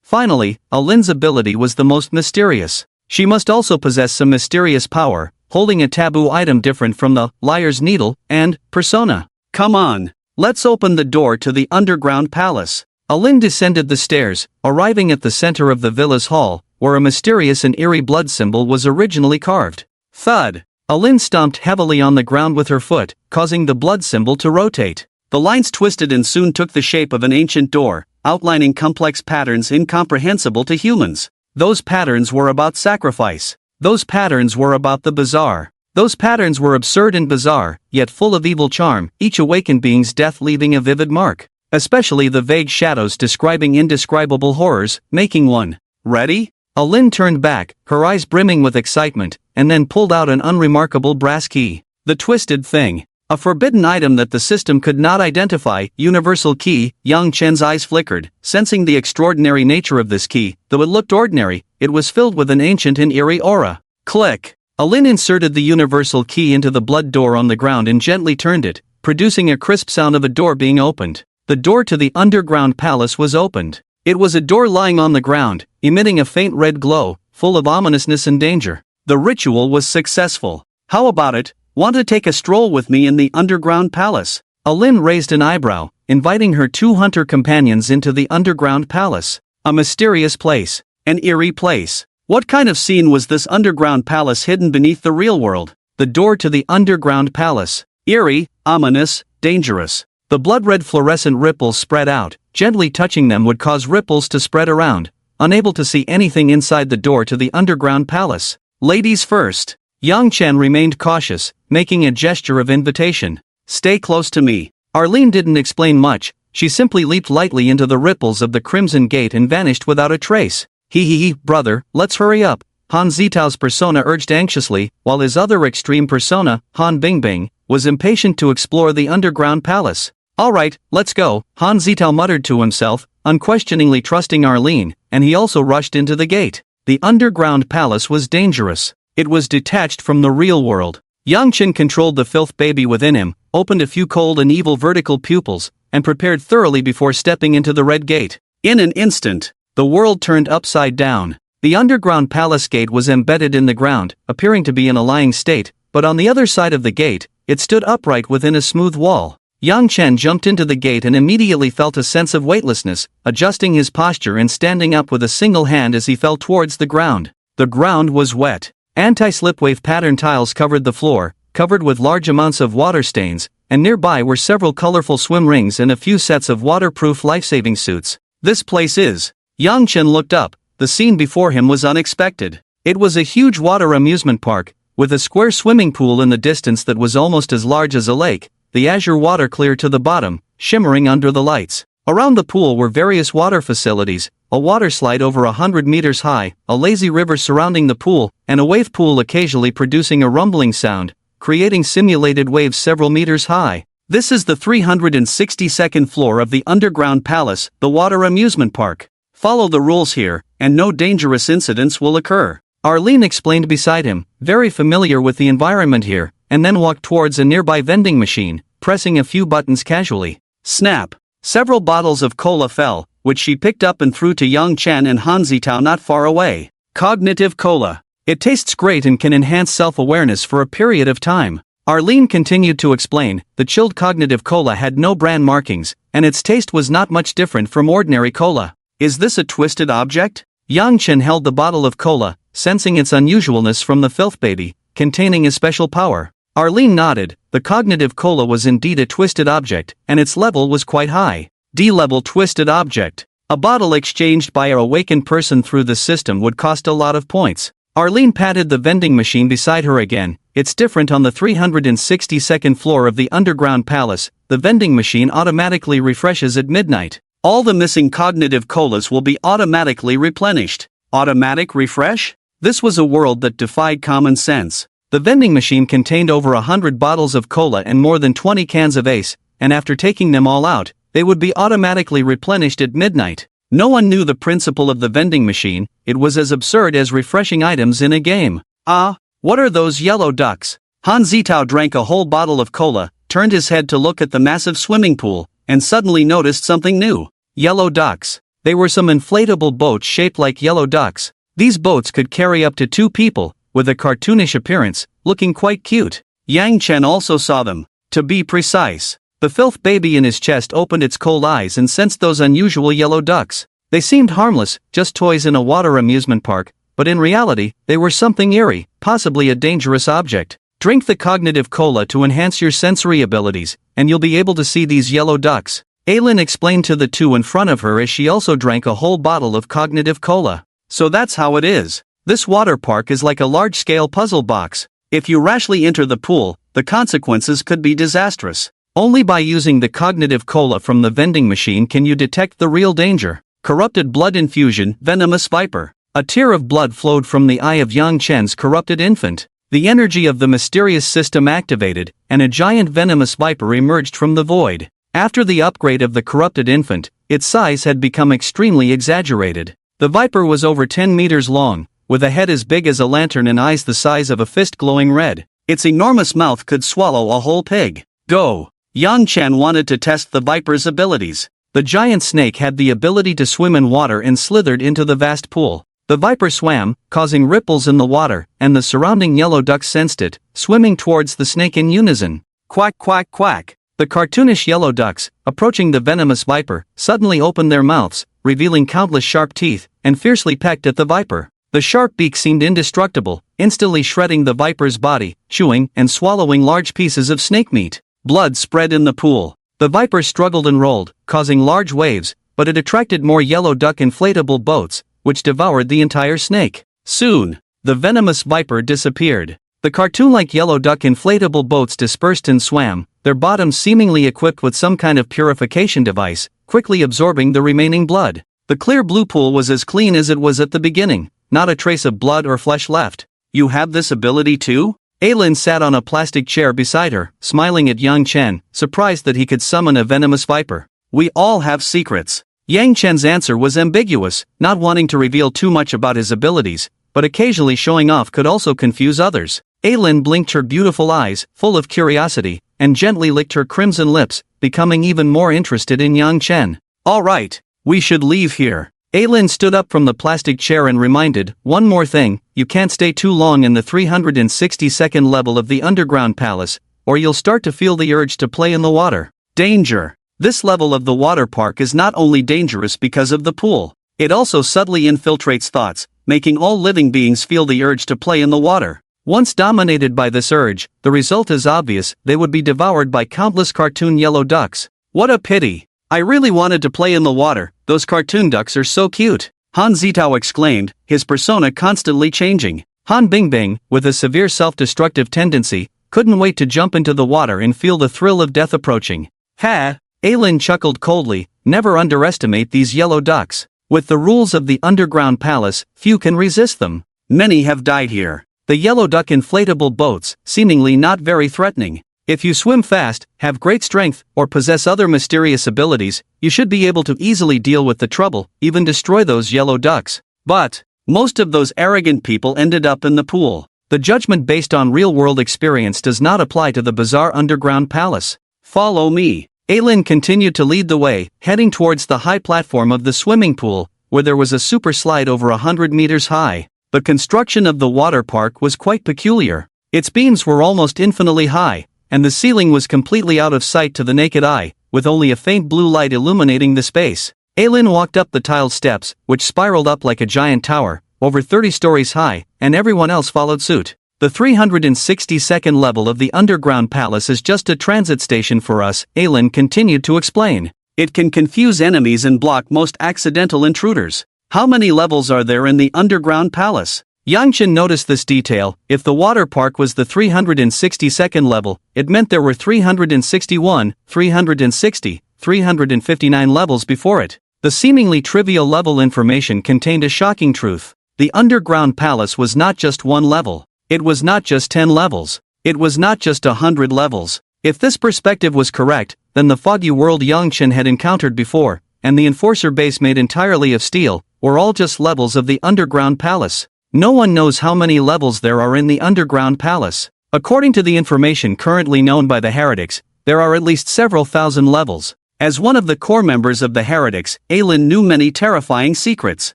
Speaker 2: Finally, Alin's ability was the most mysterious. She must also possess some mysterious power, holding a taboo item different from the liar's needle and persona. Come on, let's open the door to the underground palace. Alin descended the stairs, arriving at the center of the villa's hall, where a mysterious and eerie blood symbol was originally carved. Thud. Alin stomped heavily on the ground with her foot, causing the blood symbol to rotate. The lines twisted and soon took the shape of an ancient door, outlining complex patterns incomprehensible to humans. Those patterns were about sacrifice. Those patterns were about the bizarre. Those patterns were absurd and bizarre, yet full of evil charm, each awakened being's death leaving a vivid mark. Especially the vague shadows describing indescribable horrors, making one. Ready? Alin turned back, her eyes brimming with excitement, and then pulled out an unremarkable brass key. The twisted thing. A forbidden item that the system could not identify. Universal key. Yang Chen's eyes flickered, sensing the extraordinary nature of this key. Though it looked ordinary, it was filled with an ancient and eerie aura. Click. Alin inserted the universal key into the blood door on the ground and gently turned it, producing a crisp sound of a door being opened. The door to the underground palace was opened. It was a door lying on the ground, emitting a faint red glow, full of ominousness and danger. The ritual was successful. How about it? Want to take a stroll with me in the underground palace? Alin raised an eyebrow, inviting her 2 hunter companions into the underground palace. A mysterious place. An eerie place. What kind of scene was this underground palace hidden beneath the real world? The door to the underground palace. Eerie, ominous, dangerous. The blood-red fluorescent ripples spread out. Gently touching them would cause ripples to spread around. Unable to see anything inside the door to the underground palace. Ladies first. Yang Chen remained cautious, making a gesture of invitation. Stay close to me. Arlene didn't explain much, she simply leaped lightly into the ripples of the Crimson Gate and vanished without a trace. Hee, brother, let's hurry up, Han Zitao's persona urged anxiously, while his other extreme persona, Han Bingbing, was impatient to explore the underground palace. Alright, let's go, Han Zitao muttered to himself, unquestioningly trusting Arlene, and he also rushed into the gate. The underground palace was dangerous. It was detached from the real world. Yang Chen controlled the filth baby within him, opened a few cold and evil vertical pupils, and prepared thoroughly before stepping into the red gate. In an instant, the world turned upside down.
Speaker 1: The underground palace gate was embedded in the ground, appearing to be in a lying state, but on the other side of the gate, it stood upright within a smooth wall. Yang Chen jumped into the gate and immediately felt a sense of weightlessness, adjusting his posture and standing up with a single hand as he fell towards the ground. The ground was wet. Anti-slipwave pattern tiles covered the floor, covered with large amounts of water stains, and nearby were several colorful swim rings and a few sets of waterproof life-saving suits. This place is. Yang Chen looked up. The scene before him was unexpected. It was a huge water amusement park, with a square swimming pool in the distance that was almost as large as a lake, the azure water clear to the bottom, shimmering under the lights. Around the pool were various water facilities, a water slide over 100 meters high, a lazy river surrounding the pool, and a wave pool occasionally producing a rumbling sound, creating simulated waves several meters high. This is the 362nd floor of the underground palace, the water amusement park. Follow the rules here, and no dangerous incidents will occur. Arlene explained beside him, very familiar with the environment here, and then walked towards a nearby vending machine, pressing a few buttons casually. Snap! Several bottles of cola fell, which she picked up and threw to Yang Chen and Han Zitao not far away. Cognitive cola. It tastes great and can enhance self-awareness for a period of time. Arlene continued to explain, the chilled cognitive cola had no brand markings, and its taste was not much different from ordinary cola. Is this a twisted object? Yang Chen held the bottle of cola, sensing its unusualness from the filth baby, containing a special power. Arlene nodded. The cognitive cola was indeed a twisted object, and its level was quite high. D-level twisted object. A bottle exchanged by an awakened person through the system would cost a lot of points. Arlene patted the vending machine beside her again. It's different on the 362nd floor of the underground palace. The vending machine automatically refreshes at midnight. All the missing cognitive colas will be automatically replenished. Automatic refresh? This was a world that defied common sense. The vending machine contained over 100 bottles of cola and more than 20 cans of Ace, and after taking them all out, they would be automatically replenished at midnight. No one knew the principle of the vending machine. It was as absurd as refreshing items in a game. Ah, what are those yellow ducks? Han Zitao drank a whole bottle of cola, turned his head to look at the massive swimming pool, and suddenly noticed something new. Yellow ducks. They were some inflatable boats shaped like yellow ducks. These boats could carry up to 2 people, with a cartoonish appearance, looking quite cute. Yang Chen also saw them. To be precise, the filth baby in his chest opened its cold eyes and sensed those unusual yellow ducks. They seemed harmless, just toys in a water amusement park, but in reality, they were something eerie, possibly a dangerous object. Drink the cognitive cola to enhance your sensory abilities, and you'll be able to see these yellow ducks. Aylin explained to the two in front of her as she also drank a whole bottle of cognitive cola. So that's how it is. This water park is like a large-scale puzzle box. If you rashly enter the pool, the consequences could be disastrous. Only by using the cognitive cola from the vending machine can you detect the real danger. Corrupted blood infusion, venomous viper. A tear of blood flowed from the eye of Yang Chen's corrupted infant. The energy of the mysterious system activated, and a giant venomous viper emerged from the void. After the upgrade of the corrupted infant, its size had become extremely exaggerated. The viper was over 10 meters long, with a head as big as a lantern and eyes the size of a fist glowing red. Its enormous mouth could swallow a whole pig. Go! Yang Chen wanted to test the viper's abilities. The giant snake had the ability to swim in water and slithered into the vast pool. The viper swam, causing ripples in the water, and the surrounding yellow ducks sensed it, swimming towards the snake in unison. Quack quack quack. The cartoonish yellow ducks, approaching the venomous viper, suddenly opened their mouths, revealing countless sharp teeth, and fiercely pecked at the viper. The sharp beak seemed indestructible, instantly shredding the viper's body, chewing and swallowing large pieces of snake meat. Blood spread in the pool. The viper struggled and rolled, causing large waves, but it attracted more yellow duck inflatable boats, which devoured the entire snake. Soon, the venomous viper disappeared. The cartoon-like yellow duck inflatable boats dispersed and swam, their bottoms seemingly equipped with some kind of purification device, quickly absorbing the remaining blood. The clear blue pool was as clean as it was at the beginning, not a trace of blood or flesh left. You have this ability too? Aylin sat on a plastic chair beside her, smiling at Yang Chen, surprised that he could summon a venomous viper. We all have secrets. Yang Chen's answer was ambiguous, not wanting to reveal too much about his abilities, but occasionally showing off could also confuse others. Aylin blinked her beautiful eyes, full of curiosity, and gently licked her crimson lips, becoming even more interested in Yang Chen. All right, we should leave here. Aylin stood up from the plastic chair and reminded, "One more thing, you can't stay too long in the 362nd level of the underground palace, or you'll start to feel the urge to play in the water." Danger. This level of the water park is not only dangerous because of the pool, it also subtly infiltrates thoughts, making all living beings feel the urge to play in the water. Once dominated by this urge, the result is obvious: they would be devoured by countless cartoon yellow ducks. What a pity! I really wanted to play in the water, those cartoon ducks are so cute, Han Zitao exclaimed, his persona constantly changing. Han Bingbing, with a severe self-destructive tendency, couldn't wait to jump into the water and feel the thrill of death approaching. Ha! Aylin chuckled coldly, never underestimate these yellow ducks. With the rules of the underground palace, few can resist them. Many have died here. The yellow duck inflatable boats, seemingly not very threatening. If you swim fast, have great strength, or possess other mysterious abilities, you should be able to easily deal with the trouble, even destroy those yellow ducks. But most of those arrogant people ended up in the pool. The judgment based on real-world experience does not apply to the bizarre underground palace. Follow me. Aylin continued to lead the way, heading towards the high platform of the swimming pool, where there was a super slide over 100 meters high. The construction of the water park was quite peculiar. Its beams were almost infinitely high, and the ceiling was completely out of sight to the naked eye, with only a faint blue light illuminating the space. Aylin walked up the tiled steps, which spiraled up like a giant tower, over 30 stories high, and everyone else followed suit. The 362nd level of the underground palace is just a transit station for us, Aylin continued to explain. It can confuse enemies and block most accidental intruders. How many levels are there in the underground palace? Yangchen noticed this detail. If the water park was the 362nd level, it meant there were 361, 360, 359 levels before it. The seemingly trivial level information contained a shocking truth. The underground palace was not just one level. It was not just 10 levels. It was not just 100 levels. If this perspective was correct, then the foggy world Yangchen had encountered before, and the enforcer base made entirely of steel, were all just levels of the underground palace. No one knows how many levels there are in the underground palace. According to the information currently known by the heretics, there are at least several thousand levels. As one of the core members of the heretics, Aylin knew many terrifying secrets.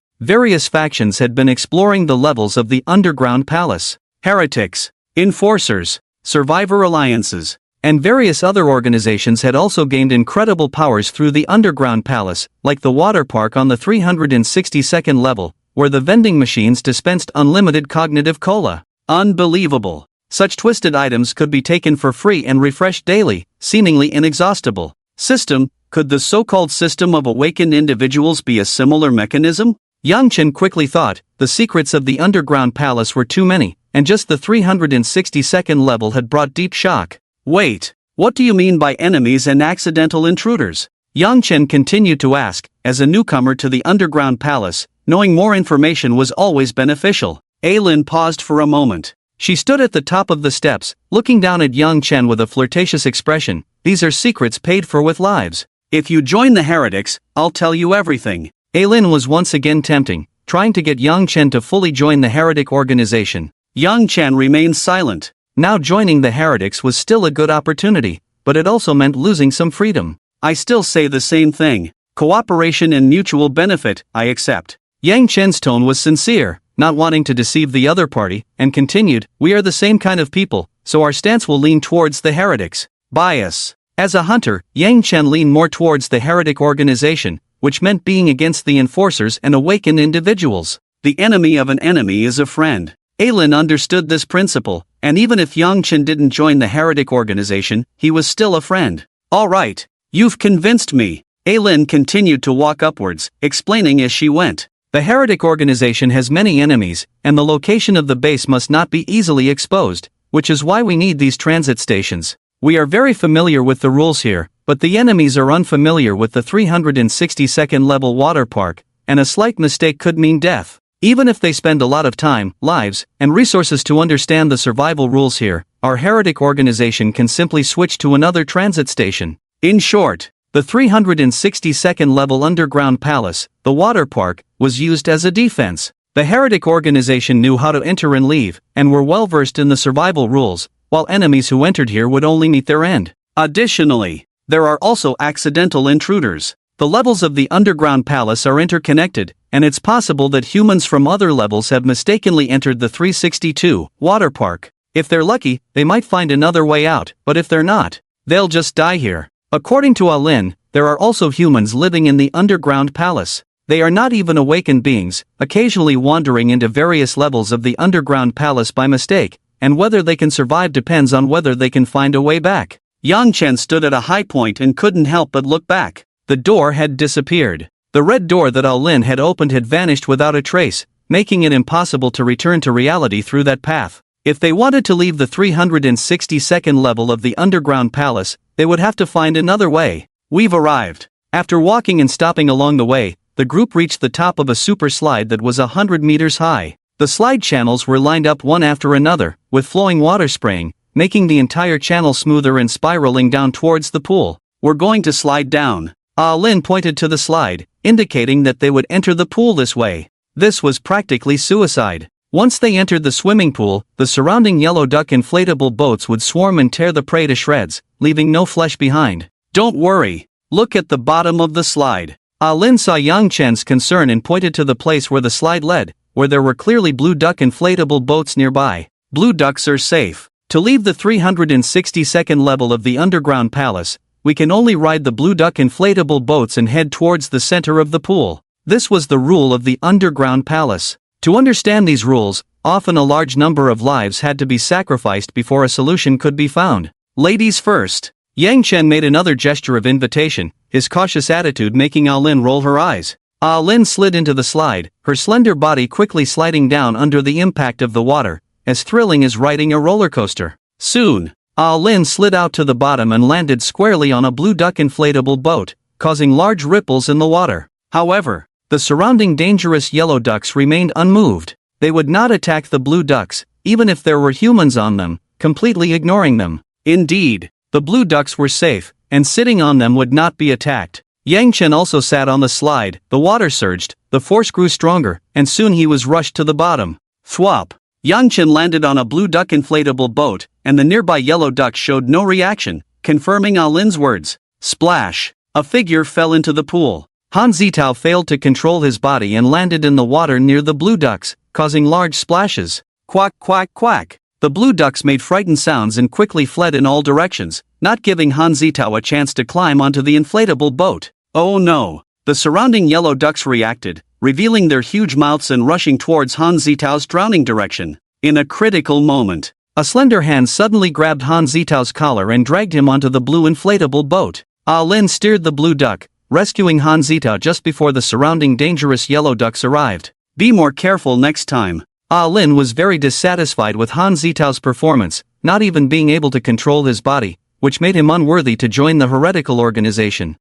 Speaker 1: Various factions had been exploring the levels of the underground palace. Heretics, enforcers, survivor alliances, and various other organizations had also gained incredible powers through the underground palace, like the water park on the 362nd level, where the vending machines dispensed unlimited cognitive cola. Unbelievable! Such twisted items could be taken for free and refreshed daily, seemingly inexhaustible. System, could the so-called system of awakened individuals be a similar mechanism? Yangchen quickly thought, the secrets of the underground palace were too many, and just the 362nd level had brought deep shock. Wait, what do you mean by enemies and accidental intruders? Yangchen continued to ask. As a newcomer to the underground palace, knowing more information was always beneficial. Aylin paused for a moment. She stood at the top of the steps, looking down at Yangchen with a flirtatious expression. These are secrets paid for with lives. If you join the heretics, I'll tell you everything. Aylin was once again tempting, trying to get Yangchen to fully join the heretic organization. Yangchen remained silent. Now joining the heretics was still a good opportunity, but it also meant losing some freedom. I still say the same thing. Cooperation and mutual benefit, I accept. Yang Chen's tone was sincere, not wanting to deceive the other party, and continued, we are the same kind of people, so our stance will lean towards the heretics. Bias. As a hunter, Yang Chen leaned more towards the heretic organization, which meant being against the enforcers and awakened individuals. The enemy of an enemy is a friend. Aylin understood this principle, and even if Yang Chen didn't join the heretic organization, he was still a friend. All right, you've convinced me. Aylin continued to walk upwards, explaining as she went. The heretic organization has many enemies, and the location of the base must not be easily exposed, which is why we need these transit stations. We are very familiar with the rules here, but the enemies are unfamiliar with the 362nd level water park, and a slight mistake could mean death. Even if they spend a lot of time, lives, and resources to understand the survival rules here, our heretic organization can simply switch to another transit station. In short, the 362nd level underground palace, the water park, was used as a defense. The heretic organization knew how to enter and leave, and were well versed in the survival rules, while enemies who entered here would only meet their end. Additionally, there are also accidental intruders. The levels of the underground palace are interconnected, and it's possible that humans from other levels have mistakenly entered the 362 water park. If they're lucky, they might find another way out, but if they're not, they'll just die here. According to Alin, there are also humans living in the underground palace. They are not even awakened beings, occasionally wandering into various levels of the underground palace by mistake, and whether they can survive depends on whether they can find a way back. Yang Chen stood at a high point and couldn't help but look back. The door had disappeared. The red door that Alin had opened had vanished without a trace, making it impossible to return to reality through that path. If they wanted to leave the 362nd level of the underground palace, they would have to find another way. We've arrived. After walking and stopping along the way, the group reached the top of a super slide that was 100 meters high. The slide channels were lined up one after another, with flowing water spraying, making the entire channel smoother and spiraling down towards the pool. We're going to slide down. Lin pointed to the slide, indicating that they would enter the pool this way. This was practically suicide. Once they entered the swimming pool, the surrounding yellow duck inflatable boats would swarm and tear the prey to shreds, leaving no flesh behind. Don't worry. Look at the bottom of the slide. Lin saw Yang Chen's concern and pointed to the place where the slide led, where there were clearly blue duck inflatable boats nearby. Blue ducks are safe. To leave the 362nd level of the underground palace, we can only ride the blue duck inflatable boats and head towards the center of the pool. This was the rule of the underground palace. To understand these rules, often a large number of lives had to be sacrificed before a solution could be found. Ladies first. Yang Chen made another gesture of invitation, his cautious attitude making Lin roll her eyes. Lin slid into the slide, her slender body quickly sliding down under the impact of the water, as thrilling as riding a roller coaster. Soon, Lin slid out to the bottom and landed squarely on a blue duck inflatable boat, causing large ripples in the water. However, the surrounding dangerous yellow ducks remained unmoved. They would not attack the blue ducks, even if there were humans on them, completely ignoring them. Indeed, the blue ducks were safe, and sitting on them would not be attacked. Yang Chen also sat on the slide, the water surged, the force grew stronger, and soon he was rushed to the bottom. Thwop! Yang Chen landed on a blue duck inflatable boat, and the nearby yellow ducks showed no reaction, confirming Lin's words. Splash! A figure fell into the pool. Han Zitao failed to control his body and landed in the water near the blue ducks, causing large splashes. Quack quack quack! The blue ducks made frightened sounds and quickly fled in all directions, not giving Han Zitao a chance to climb onto the inflatable boat. Oh no! The surrounding yellow ducks reacted, revealing their huge mouths and rushing towards Han Zitao's drowning direction. In a critical moment, a slender hand suddenly grabbed Han Zitao's collar and dragged him onto the blue inflatable boat. Lin steered the blue duck, rescuing Han Zitao just before the surrounding dangerous yellow ducks arrived. Be more careful next time. Lin was very dissatisfied with Han Zitao's performance, not even being able to control his body, which made him unworthy to join the heretical organization.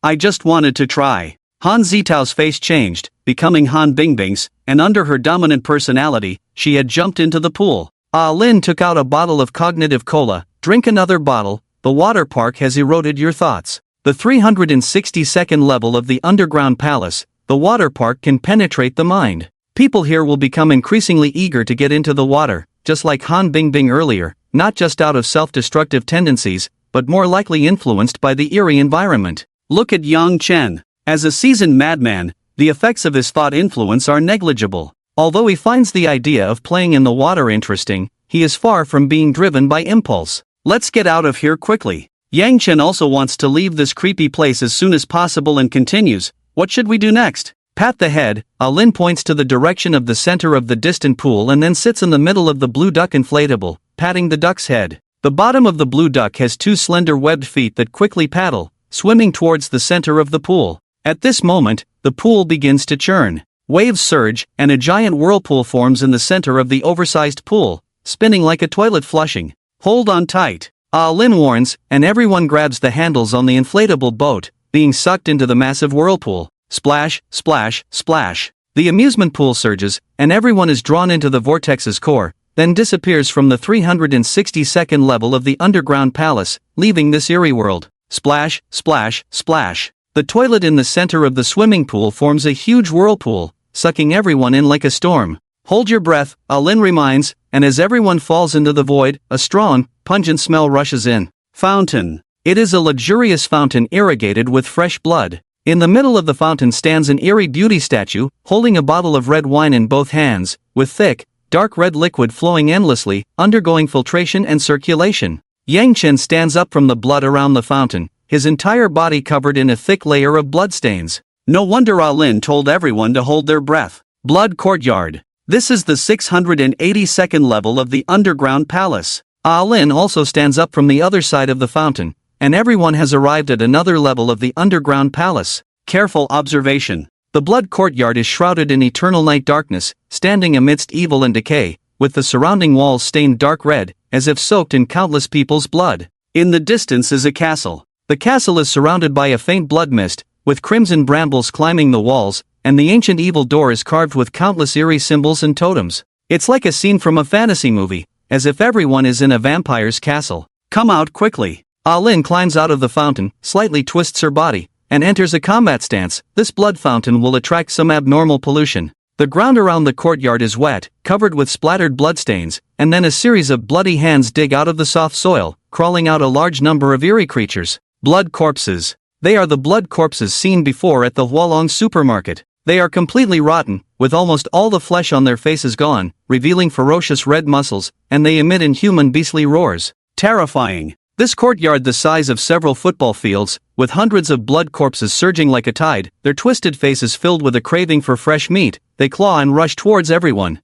Speaker 1: I just wanted to try. Han Zitao's face changed, becoming Han Bingbing's, and under her dominant personality, she had jumped into the pool. Lin took out a bottle of cognitive cola. Drink another bottle. The water park has eroded your thoughts. The 362nd level of the underground palace, the water park can penetrate the mind. People here will become increasingly eager to get into the water, just like Han Bingbing earlier, not just out of self-destructive tendencies, but more likely influenced by the eerie environment. Look at Yang Chen. As a seasoned madman, the effects of his thought influence are negligible. Although he finds the idea of playing in the water interesting, he is far from being driven by impulse. Let's get out of here quickly. Yang Chen also wants to leave this creepy place as soon as possible and continues, what should we do next? Pat the head. Lin points to the direction of the center of the distant pool and then sits in the middle of the blue duck inflatable, patting the duck's head. The bottom of the blue duck has two slender webbed feet that quickly paddle, swimming towards the center of the pool. At this moment, the pool begins to churn. Waves surge, and a giant whirlpool forms in the center of the oversized pool, spinning like a toilet flushing. Hold on tight. Lin warns, and everyone grabs the handles on the inflatable boat, being sucked into the massive whirlpool. Splash, splash, splash. The amusement pool surges, and everyone is drawn into the vortex's core, then disappears from the 362nd level of the underground palace, leaving this eerie world. Splash, splash, splash. The toilet in the center of the swimming pool forms a huge whirlpool, sucking everyone in like a storm. Hold your breath, Lin reminds, and as everyone falls into the void, a strong, pungent smell rushes in. Fountain. It is a luxurious fountain irrigated with fresh blood. In the middle of the fountain stands an eerie beauty statue, holding a bottle of red wine in both hands, with thick, dark red liquid flowing endlessly, undergoing filtration and circulation. Yang Chen stands up from the blood around the fountain, his entire body covered in a thick layer of bloodstains.
Speaker 2: No wonder Lin told everyone to hold their breath. Blood Courtyard. This is the 682nd level of the underground palace.
Speaker 1: Lin also stands up from the other side of the fountain, and everyone has arrived at another level of the underground palace.
Speaker 2: Careful observation.
Speaker 1: The Blood Courtyard is shrouded in eternal night darkness, standing amidst evil and decay, with the surrounding walls stained dark red, as if soaked in countless people's blood.
Speaker 2: In the distance is a castle.
Speaker 1: The castle is surrounded by a faint blood mist, with crimson brambles climbing the walls, and the ancient evil door is carved with countless eerie symbols and totems. It's like a scene from a fantasy movie, as if everyone is in a vampire's castle.
Speaker 2: Come out quickly.
Speaker 1: Lin climbs out of the fountain, slightly twists her body, and enters a combat stance. This blood fountain will attract some abnormal pollution. The ground around the courtyard is wet, covered with splattered bloodstains, and then a series of bloody hands dig out of the soft soil, crawling out a large number of eerie creatures. Blood corpses. They are the blood corpses seen before at the Hualong supermarket. They are completely rotten, with almost all the flesh on their faces gone, revealing ferocious red muscles, and they emit inhuman beastly roars.
Speaker 2: Terrifying.
Speaker 1: This courtyard the size of several football fields, with hundreds of blood corpses surging like a tide, their twisted faces filled with a craving for fresh meat, they claw and rush towards everyone.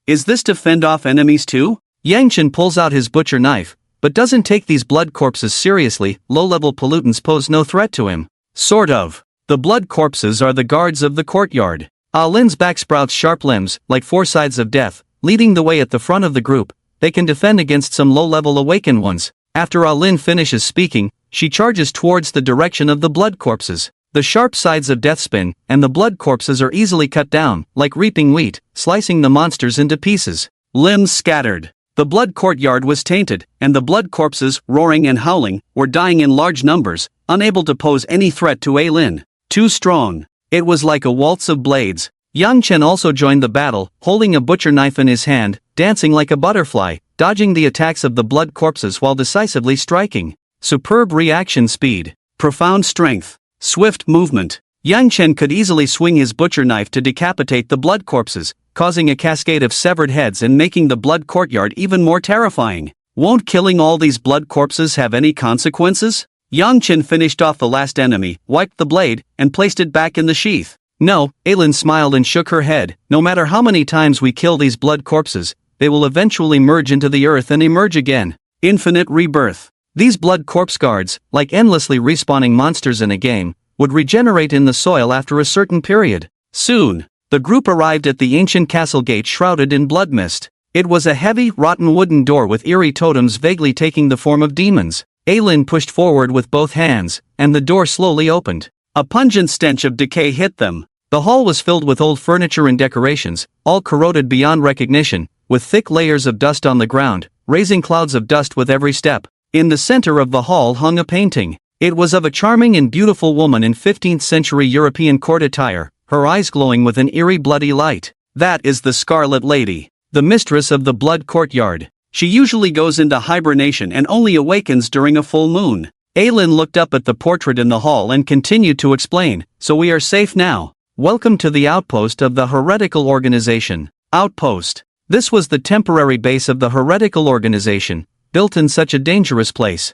Speaker 2: Is this to fend off enemies too?
Speaker 1: Yang Chen pulls out his butcher knife, but doesn't take these blood corpses seriously. Low-level pollutants pose no threat to him.
Speaker 2: Sort of.
Speaker 1: The blood corpses are the guards of the courtyard. Lin's back sprouts sharp limbs, like four sides of death, leading the way at the front of the group. They can defend against some low-level awakened ones. After Lin finishes speaking, she charges towards the direction of the blood corpses. The sharp sides of death spin, and the blood corpses are easily cut down, like reaping wheat, slicing the monsters into pieces.
Speaker 2: Limbs scattered. The blood courtyard was tainted, and the blood corpses, roaring and howling, were dying in large numbers, unable to pose any threat to Lin. Too strong.
Speaker 1: It was like a waltz of blades. Yang Chen also joined the battle, holding a butcher knife in his hand, dancing like a butterfly, dodging the attacks of the blood corpses while decisively striking. Superb reaction speed.
Speaker 2: Profound strength. Swift movement.
Speaker 1: Yang Chen could easily swing his butcher knife to decapitate the blood corpses, causing a cascade of severed heads and making the blood courtyard even more terrifying.
Speaker 2: Won't killing all these blood corpses have any consequences? Yang Chen finished off the last enemy, wiped the blade, and placed it back in the sheath.
Speaker 1: No, Lin smiled and shook her head. No matter how many times we kill these blood corpses, they will eventually merge into the earth and emerge again.
Speaker 2: Infinite rebirth.
Speaker 1: These blood corpse guards, like endlessly respawning monsters in a game, would regenerate in the soil after a certain period.
Speaker 2: Soon,
Speaker 1: the group arrived at the ancient castle gate shrouded in blood mist. It was a heavy, rotten wooden door with eerie totems vaguely taking the form of demons. Lin pushed forward with both hands, and the door slowly opened.
Speaker 2: A pungent stench of decay hit them.
Speaker 1: The hall was filled with old furniture and decorations, all corroded beyond recognition, with thick layers of dust on the ground, raising clouds of dust with every step. In the center of the hall hung a painting. It was of a charming and beautiful woman in 15th century European court attire, her eyes glowing with an eerie bloody light.
Speaker 2: That is the Scarlet Lady,
Speaker 1: the mistress of the blood courtyard.
Speaker 2: She usually goes into hibernation and only awakens during a full moon.
Speaker 1: Lin looked up at the portrait in the hall and continued to explain, so we are safe now. Welcome to the outpost of the heretical organization.
Speaker 2: Outpost.
Speaker 1: This was the temporary base of the heretical organization, built in such a dangerous place.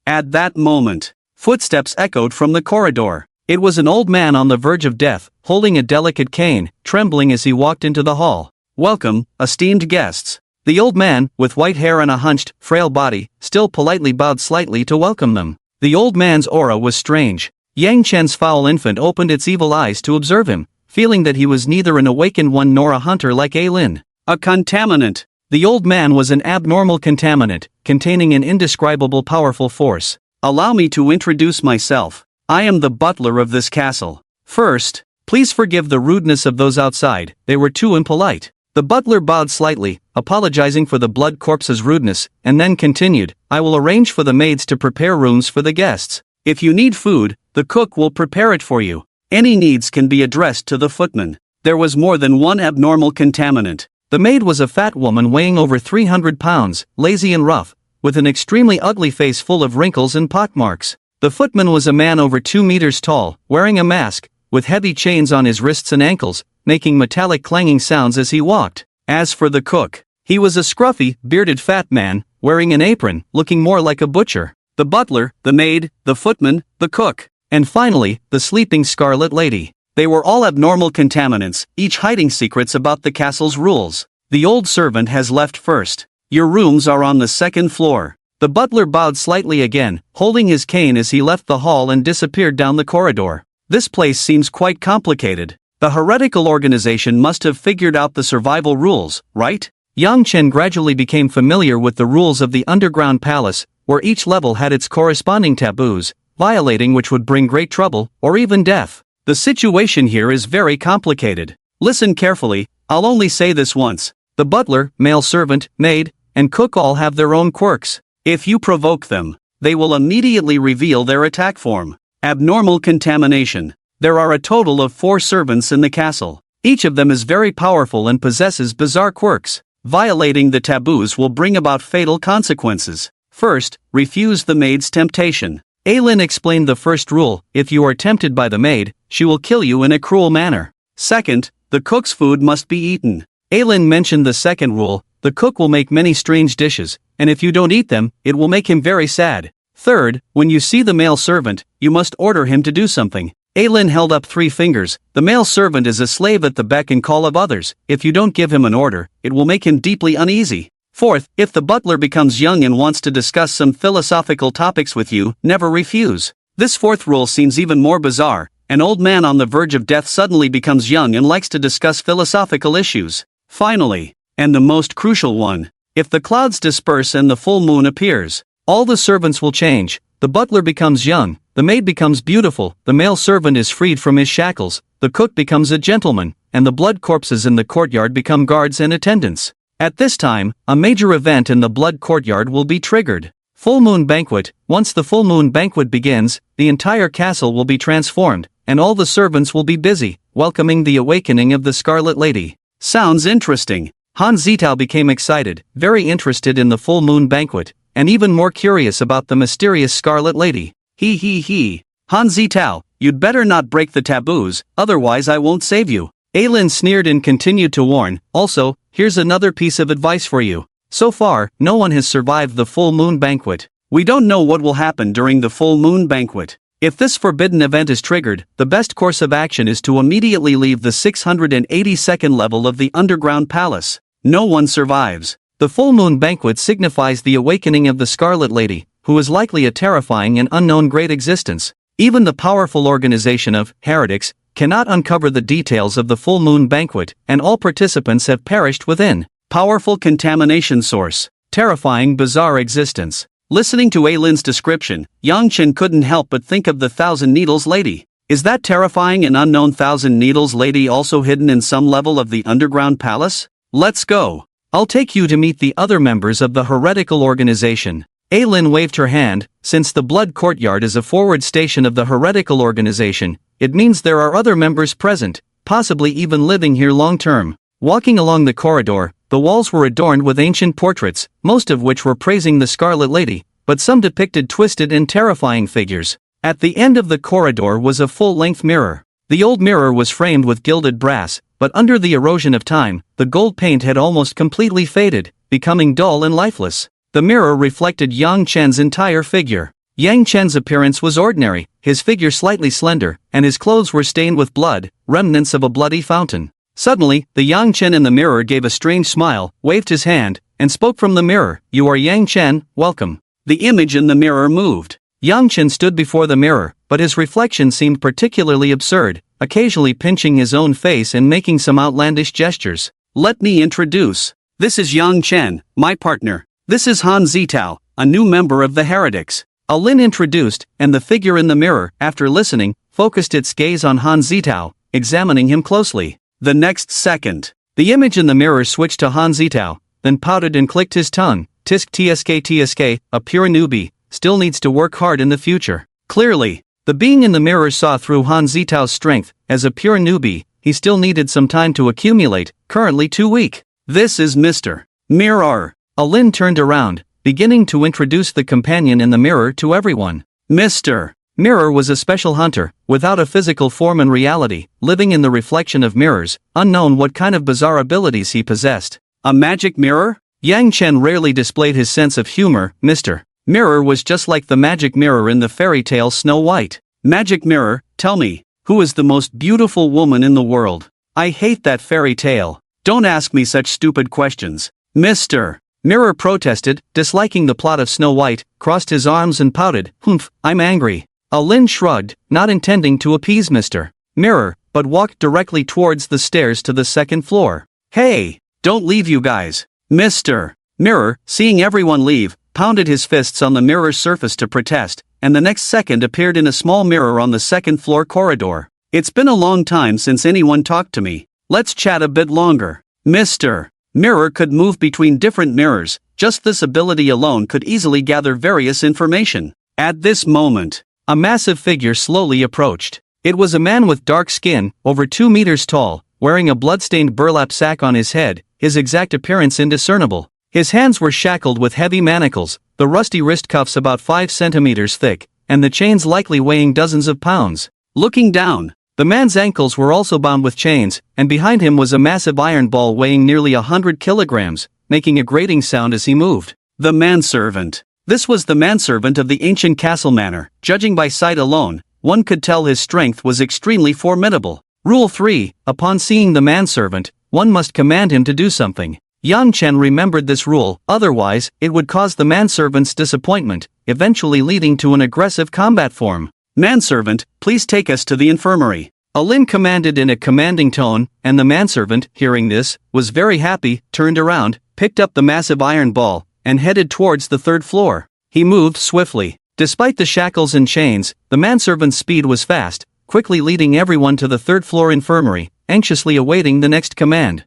Speaker 2: At that moment, footsteps echoed from the corridor.
Speaker 1: It was an old man on the verge of death, holding a delicate cane, trembling as he walked into the hall.
Speaker 2: Welcome, esteemed guests.
Speaker 1: The old man, with white hair and a hunched, frail body, still politely bowed slightly to welcome them. The old man's aura was strange. Yang Chen's foul infant opened its evil eyes to observe him, feeling that he was neither an awakened one nor a hunter like Lin.
Speaker 2: A contaminant.
Speaker 1: The old man was an abnormal contaminant, containing an indescribable powerful force.
Speaker 2: Allow me to introduce myself. I am the butler of this castle.
Speaker 1: First, please forgive the rudeness of those outside, they were too impolite. The butler bowed slightly, apologizing for the blood corpse's rudeness, and then continued, I will arrange for the maids to prepare rooms for the guests. If you need food, the cook will prepare it for you.
Speaker 2: Any needs can be addressed to the footman. There was more than one abnormal contaminant.
Speaker 1: The maid was a fat woman weighing over 300 pounds, lazy and rough, with an extremely ugly face full of wrinkles and pockmarks. The footman was a man over 2 meters tall, wearing a mask, with heavy chains on his wrists and ankles, making metallic clanging sounds as he walked. As for the cook, he was a scruffy, bearded fat man, wearing an apron, looking more like a butcher. The butler, the maid, the footman, the cook, and finally, the sleeping Scarlet Lady. They were all abnormal contaminants, each hiding secrets about the castle's rules. The old servant has left first. Your rooms are on the second floor. The butler bowed slightly again, holding his cane as he left the hall and disappeared down the corridor. This place seems quite complicated. The heretical organization must have figured out the survival rules, right? Yang Chen gradually became familiar with the rules of the underground palace, where each level had its corresponding taboos, violating which would bring great trouble, or even death. The situation here is very complicated. Listen carefully, I'll only say this once. The butler, male servant, maid, and cook all have their own quirks. If you provoke them, they will immediately reveal their attack form. Abnormal contamination. There are a total of 4 servants in the castle. Each of them is very powerful and possesses bizarre quirks. Violating the taboos will bring about fatal consequences. First, refuse the maid's temptation. Aylin explained the first rule: if you are tempted by the maid, she will kill you in a cruel manner. Second, the cook's food must be eaten. Aylin mentioned the second rule: the cook will make many strange dishes, and if you don't eat them, it will make him very sad. Third, when you see the male servant, you must order him to do something. Aylin held up 3 fingers. The male servant is a slave at the beck and call of others. If you don't give him an order, it will make him deeply uneasy. Fourth, if the butler becomes young and wants to discuss some philosophical topics with you, never refuse. This 4th rule seems even more bizarre. An old man on the verge of death suddenly becomes young and likes to discuss philosophical issues. Finally, and the most crucial one, if the clouds disperse and the full moon appears, all the servants will change. The butler becomes young, the maid becomes beautiful, the male servant is freed from his shackles, the cook becomes a gentleman, and the blood corpses in the courtyard become guards and attendants. At this time, a major event in the blood courtyard will be triggered. Full moon banquet. Once the full moon banquet begins, the entire castle will be transformed, and all the servants will be busy, welcoming the awakening of the Scarlet Lady. Sounds interesting. Han Zitao became excited, very interested in the full moon banquet, and even more curious about the mysterious Scarlet Lady. He. Han Zitao, you'd better not break the taboos, otherwise I won't save you. Aylin sneered and continued to warn. Also, here's another piece of advice for you. So far, no one has survived the full moon banquet. We don't know what will happen during the full moon banquet. If this forbidden event is triggered, the best course of action is to immediately leave the 682nd level of the underground palace. No one survives. The full moon banquet signifies the awakening of the Scarlet Lady, who is likely a terrifying and unknown great existence. Even the powerful organization of heretics cannot uncover the details of the full moon banquet, and all participants have perished within. Powerful contamination source. Terrifying bizarre existence. Listening to Aylin's description, Yang Chen couldn't help but think of the Thousand Needles Lady. Is that terrifying and unknown Thousand Needles Lady also hidden in some level of the underground palace? Let's go. I'll take you to meet the other members of the heretical organization. Aylin waved her hand. Since the blood courtyard is a forward station of the heretical organization, it means there are other members present, possibly even living here long term. Walking along the corridor, the walls were adorned with ancient portraits, most of which were praising the Scarlet Lady, but some depicted twisted and terrifying figures. At the end of the corridor was a full-length mirror. The old mirror was framed with gilded brass, but under the erosion of time, the gold paint had almost completely faded, becoming dull and lifeless. The mirror reflected Yang Chen's entire figure. Yang Chen's appearance was ordinary, his figure slightly slender, and his clothes were stained with blood, remnants of a bloody fountain. Suddenly, the Yang Chen in the mirror gave a strange smile, waved his hand, and spoke from the mirror. "You are Yang Chen, welcome." The image in the mirror moved. Yang Chen stood before the mirror, but his reflection seemed particularly absurd, occasionally pinching his own face and making some outlandish gestures. "Let me introduce. This is Yang Chen, my partner. This is Han Zitao, a new member of the heretics." Alin introduced, and the figure in the mirror, after listening, focused its gaze on Han Zitao, examining him closely. The next second, the image in the mirror switched to Han Zitao, then pouted and clicked his tongue. Tsk, a pure newbie, still needs to work hard in the future. Clearly, the being in the mirror saw through Han Zitao's strength. As a pure newbie, he still needed some time to accumulate, currently too weak. "This is Mr. Mirror." Alin turned around, beginning to introduce the companion in the mirror to everyone. Mr. Mirror was a special hunter, without a physical form in reality, living in the reflection of mirrors, unknown what kind of bizarre abilities he possessed.
Speaker 2: A magic mirror?
Speaker 1: Yang Chen rarely displayed his sense of humor. Mr. Mirror was just like the magic mirror in the fairy tale Snow White.
Speaker 2: Magic mirror, tell me, who is the most beautiful woman in the world?
Speaker 1: I hate that fairy tale.
Speaker 2: Don't ask me such stupid questions.
Speaker 1: Mr. Mirror protested, disliking the plot of Snow White, crossed his arms and pouted, "Humph, I'm angry." Lin shrugged, not intending to appease Mr. Mirror, but walked directly towards the stairs to the second floor.
Speaker 2: Hey, don't leave you guys.
Speaker 1: Mr.
Speaker 2: Mirror, seeing everyone leave, pounded his fists on the mirror's surface to protest, and the next second appeared in a small mirror on the second floor corridor. It's been a long time since anyone talked to me. Let's chat a bit longer.
Speaker 1: Mr.
Speaker 2: Mirror could move between different mirrors. Just this ability alone could easily gather various information. At this moment,
Speaker 1: a massive figure slowly approached. It was a man with dark skin, over 2 meters tall, wearing a bloodstained burlap sack on his head, his exact appearance indiscernible. His hands were shackled with heavy manacles, the rusty wrist cuffs about 5 centimeters thick, and the chains likely weighing dozens of pounds.
Speaker 2: Looking down,
Speaker 1: the man's ankles were also bound with chains, and behind him was a massive iron ball weighing nearly 100 kilograms, making a grating sound as he moved.
Speaker 2: The manservant. This was the manservant of the ancient castle manor. Judging by sight alone, one could tell his strength was extremely formidable.
Speaker 1: Rule 3, upon seeing the manservant, one must command him to do something. Yang Chen remembered this rule, otherwise, it would cause the manservant's disappointment, eventually leading to an aggressive combat form.
Speaker 2: Manservant, please take us to the infirmary.
Speaker 1: Lin commanded in a commanding tone, and the manservant, hearing this, was very happy, turned around, picked up the massive iron ball, and headed towards the 3rd floor. He moved swiftly. Despite the shackles and chains, the manservant's speed was fast, quickly leading everyone to the 3rd floor infirmary, anxiously awaiting the next command.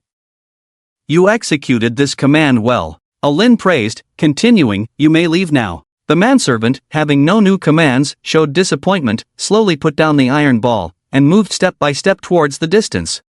Speaker 2: You executed this command well.
Speaker 1: Lin praised, continuing, "You may leave now." The manservant, having no new commands, showed disappointment, slowly put down the iron ball, and moved step by step towards the distance.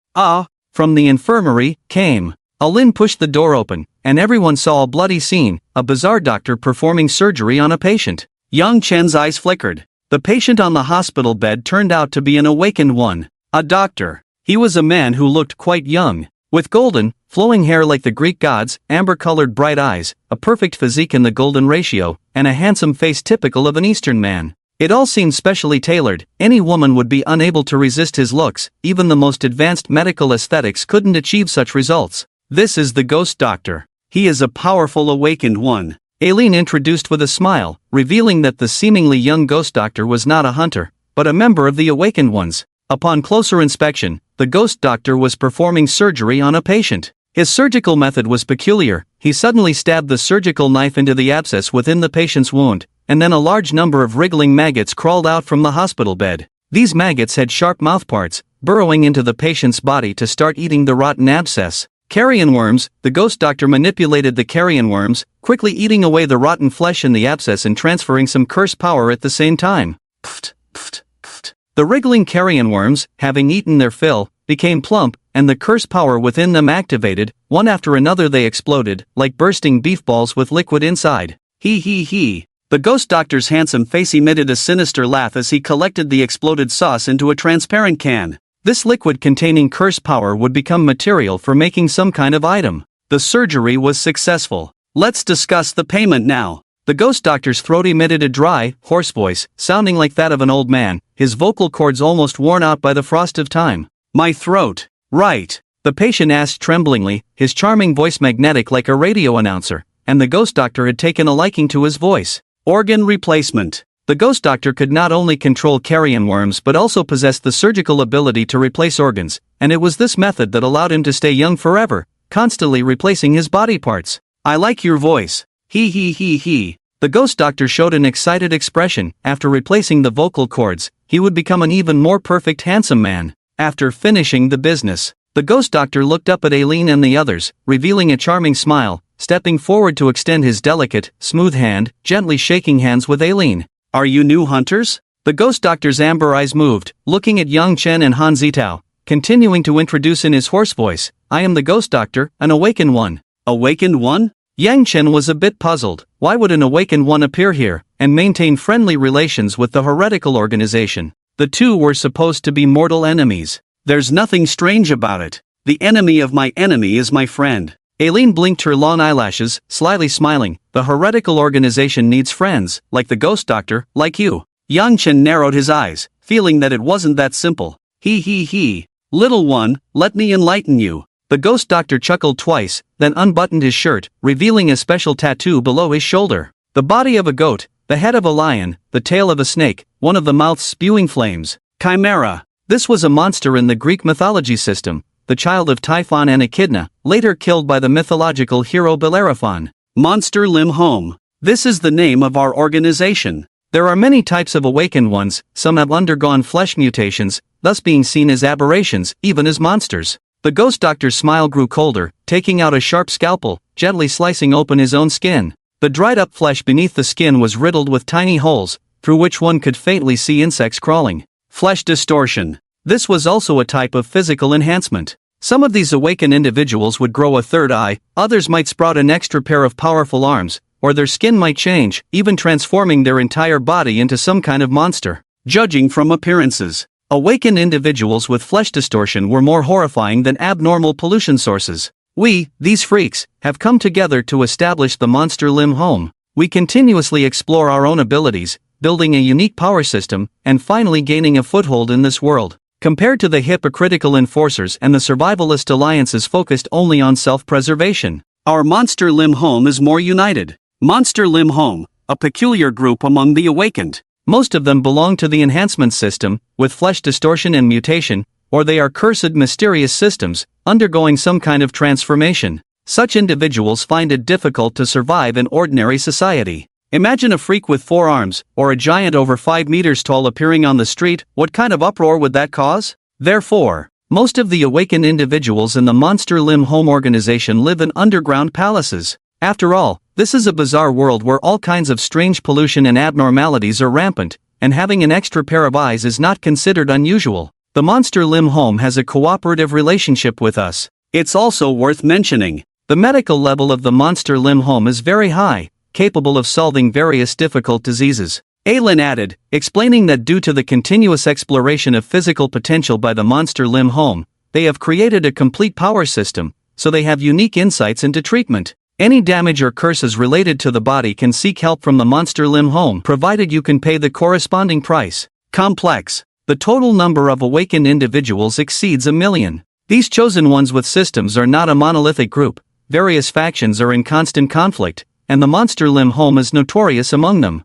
Speaker 1: From the infirmary, came. Lin pushed the door open, and everyone saw a bloody scene, a bizarre doctor performing surgery on a patient.
Speaker 2: Yang Chen's eyes flickered. The patient on the hospital bed turned out to be an awakened one. A doctor. He was a man who looked quite young, with golden, flowing hair like the Greek gods, amber-colored bright eyes, a perfect physique in the golden ratio, and a handsome face typical of an Eastern man. It all seemed specially tailored. Any woman would be unable to resist his looks. Even the most advanced medical aesthetics couldn't achieve such results.
Speaker 1: This is the ghost doctor.
Speaker 2: He is a powerful awakened one.
Speaker 1: Aileen introduced with a smile, revealing that the seemingly young ghost doctor was not a hunter, but a member of the awakened ones. Upon closer inspection, the ghost doctor was performing surgery on a patient. His surgical method was peculiar. He suddenly stabbed the surgical knife into the abscess within the patient's wound, and then a large number of wriggling maggots crawled out from the hospital bed. These maggots had sharp mouthparts, burrowing into the patient's body to start eating the rotten abscess. Carrion worms. The ghost doctor manipulated the carrion worms, quickly eating away the rotten flesh in the abscess and transferring some curse power at the same time. Pft, pft, pft. The wriggling carrion worms, having eaten their fill, became plump, and the curse power within them activated. One after another they exploded, like bursting beef balls with liquid inside.
Speaker 2: He. The ghost doctor's handsome face emitted a sinister laugh as he collected the exploded sauce into a transparent can.
Speaker 1: This liquid containing curse power would become material for making some kind of item.
Speaker 2: The surgery was successful. Let's discuss the payment now.
Speaker 1: The ghost doctor's throat emitted a dry, hoarse voice, sounding like that of an old man, his vocal cords almost worn out by the frost of time.
Speaker 2: My throat.
Speaker 1: Right. The patient asked tremblingly, his charming voice magnetic like a radio announcer, and the ghost doctor had taken a liking to his voice.
Speaker 2: Organ replacement.
Speaker 1: The ghost doctor could not only control carrion worms but also possessed the surgical ability to replace organs, and it was this method that allowed him to stay young forever, constantly replacing his body parts.
Speaker 2: I like your voice.
Speaker 1: He. The ghost doctor showed an excited expression. After replacing the vocal cords, he would become an even more perfect handsome man. After finishing the business, the ghost doctor looked up at Aileen and the others, revealing a charming smile, stepping forward to extend his delicate, smooth hand, gently shaking hands with Aileen.
Speaker 2: Are you new hunters?
Speaker 1: The ghost doctor's amber eyes moved, looking at Yang Chen and Han Zitao, continuing to introduce in his hoarse voice, I am the ghost doctor, an awakened one.
Speaker 2: Awakened one?
Speaker 1: Yang Chen was a bit puzzled. Why would an awakened one appear here and maintain friendly relations with the heretical organization? The two were supposed to be mortal enemies.
Speaker 2: There's nothing strange about it. The enemy of my enemy is my friend.
Speaker 1: Aileen blinked her long eyelashes, slyly smiling. The heretical organization needs friends, like the ghost doctor, like you.
Speaker 2: Yang Chen narrowed his eyes, feeling that it wasn't that simple. He. Little one, let me enlighten you.
Speaker 1: The ghost doctor chuckled twice, then unbuttoned his shirt, revealing a special tattoo below his shoulder. The body of a goat, the head of a lion, the tail of a snake, one of the mouths spewing flames.
Speaker 2: Chimera.
Speaker 1: This was a monster in the Greek mythology system, the child of Typhon and Echidna, later killed by the mythological hero Bellerophon.
Speaker 2: Monster Lim Home. This is the name of our organization.
Speaker 1: There are many types of awakened ones, some have undergone flesh mutations, thus being seen as aberrations, even as monsters. The ghost doctor's smile grew colder, taking out a sharp scalpel, gently slicing open his own skin. The dried-up flesh beneath the skin was riddled with tiny holes, through which one could faintly see insects crawling.
Speaker 2: Flesh distortion.
Speaker 1: This was also a type of physical enhancement. Some of these awakened individuals would grow a third eye, others might sprout an extra pair of powerful arms, or their skin might change, even transforming their entire body into some kind of monster.
Speaker 2: Judging from appearances,
Speaker 1: awakened individuals with flesh distortion were more horrifying than abnormal pollution sources. We, these freaks, have come together to establish the Monster Lim Home. We continuously explore our own abilities, building a unique power system, and finally gaining a foothold in this world. Compared to the hypocritical enforcers and the survivalist alliances focused only on self-preservation,
Speaker 2: our Monster Lim Home is more united. Monster Lim Home, a peculiar group among the awakened.
Speaker 1: Most of them belong to the enhancement system, with flesh distortion and mutation, or they are cursed mysterious systems, undergoing some kind of transformation. Such individuals find it difficult to survive in ordinary society. Imagine a freak with 4 arms, or a giant over 5 meters tall appearing on the street. What kind of uproar would that cause? Therefore, most of the awakened individuals in the Monster Lim Home organization live in underground palaces. After all, this is a bizarre world where all kinds of strange pollution and abnormalities are rampant, and having an extra pair of eyes is not considered unusual. The Monster Lim Home has a cooperative relationship with us.
Speaker 2: It's also worth mentioning,
Speaker 1: the medical level of the Monster Lim Home is very high, capable of solving various difficult diseases.
Speaker 2: Aylin added,
Speaker 1: explaining that due to the continuous exploration of physical potential by the Monster Lim Home, they have created a complete power system, so they have unique insights into treatment. Any damage or curses related to the body can seek help from the Monster Lim Home, provided you can pay the corresponding price.
Speaker 2: Complex.
Speaker 1: The total number of awakened individuals exceeds 1 million. These chosen ones with systems are not a monolithic group, various factions are in constant conflict, and the Monster Lim Home is notorious among them.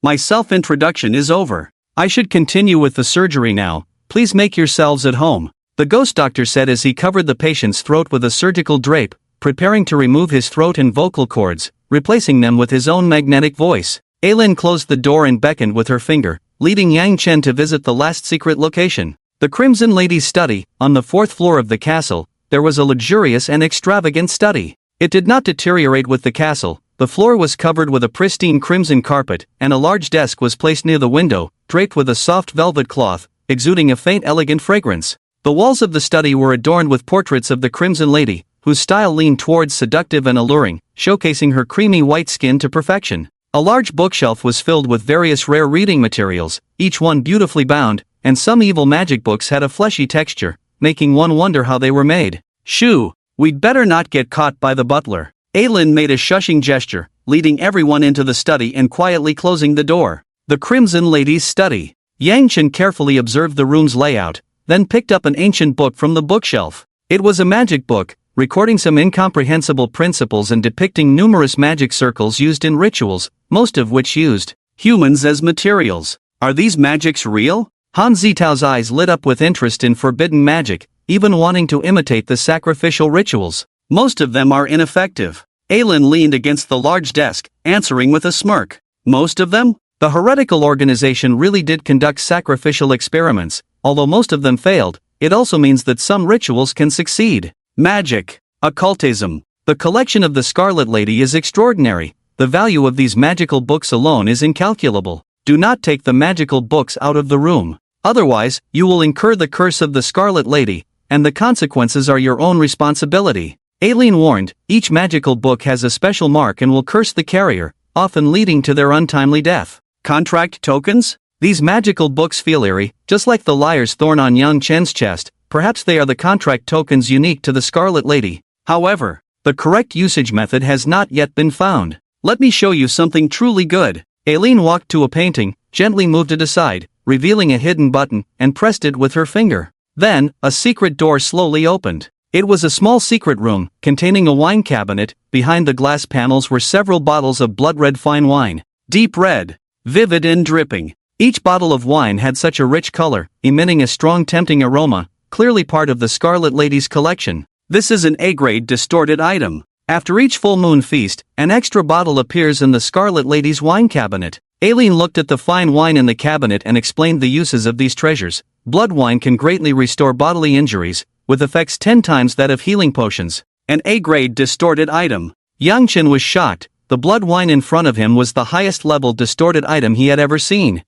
Speaker 2: My self-introduction is over.
Speaker 1: I should continue with the surgery now, please make yourselves at home, the ghost doctor said as he covered the patient's throat with a surgical drape, preparing to remove his throat and vocal cords, replacing them with his own magnetic voice. Aylin closed the door and beckoned with her finger, leading Yang Chen to visit the last secret location. The Crimson Lady's study. On the 4th floor of the castle, there was a luxurious and extravagant study. It did not deteriorate with the castle. The floor was covered with a pristine crimson carpet, and a large desk was placed near the window, draped with a soft velvet cloth, exuding a faint elegant fragrance. The walls of the study were adorned with portraits of the Crimson Lady, whose style leaned towards seductive and alluring, showcasing her creamy white skin to perfection. A large bookshelf was filled with various rare reading materials, each one beautifully bound, and some evil magic books had a fleshy texture, making one wonder how they were made.
Speaker 2: Shoo! We'd better not get caught by the butler. Aylin made a shushing gesture, leading everyone into the study and quietly closing the door.
Speaker 1: The Crimson Lady's study. Yang Chen carefully observed the room's layout, then picked up an ancient book from the bookshelf. It was a magic book, recording some incomprehensible principles and depicting numerous magic circles used in rituals, most of which used
Speaker 2: humans as materials. Are these magics real?
Speaker 1: Han Zitao's eyes lit up with interest in forbidden magic, even wanting to imitate the sacrificial rituals.
Speaker 2: Most of them are ineffective. Aylin leaned against the large desk, answering with a smirk. Most of them?
Speaker 1: The heretical organization really did conduct sacrificial experiments, although most of them failed. It also means that some rituals can succeed.
Speaker 2: Magic. Occultism.
Speaker 1: The collection of the Scarlet Lady is extraordinary. The value of these magical books alone is incalculable. Do not take the magical books out of the room. Otherwise, you will incur the curse of the Scarlet Lady, and the consequences are your own responsibility. Aileen warned, each magical book has a special mark and will curse the carrier, often leading to their untimely death.
Speaker 2: Contract tokens?
Speaker 1: These magical books feel eerie, just like the liar's thorn on Yang Chen's chest. Perhaps they are the contract tokens unique to the Scarlet Lady. However, the correct usage method has not yet been found.
Speaker 2: Let me show you something truly good.
Speaker 1: Aileen walked to a painting, gently moved it aside, revealing a hidden button, and pressed it with her finger. Then, a secret door slowly opened. It was a small secret room, containing a wine cabinet. Behind the glass panels were several bottles of blood-red fine wine.
Speaker 2: Deep red, vivid and dripping.
Speaker 1: Each bottle of wine had such a rich color, emitting a strong tempting aroma, clearly part of the Scarlet Lady's collection.
Speaker 2: This is an A-grade distorted item.
Speaker 1: After each full moon feast, an extra bottle appears in the Scarlet Lady's wine cabinet. Aileen looked at the fine wine in the cabinet and explained the uses of these treasures. Blood wine can greatly restore bodily injuries, with effects 10 times that of healing potions.
Speaker 2: An A-grade distorted item.
Speaker 1: Yang Chen was shocked. The blood wine in front of him was the highest level distorted item he had ever seen.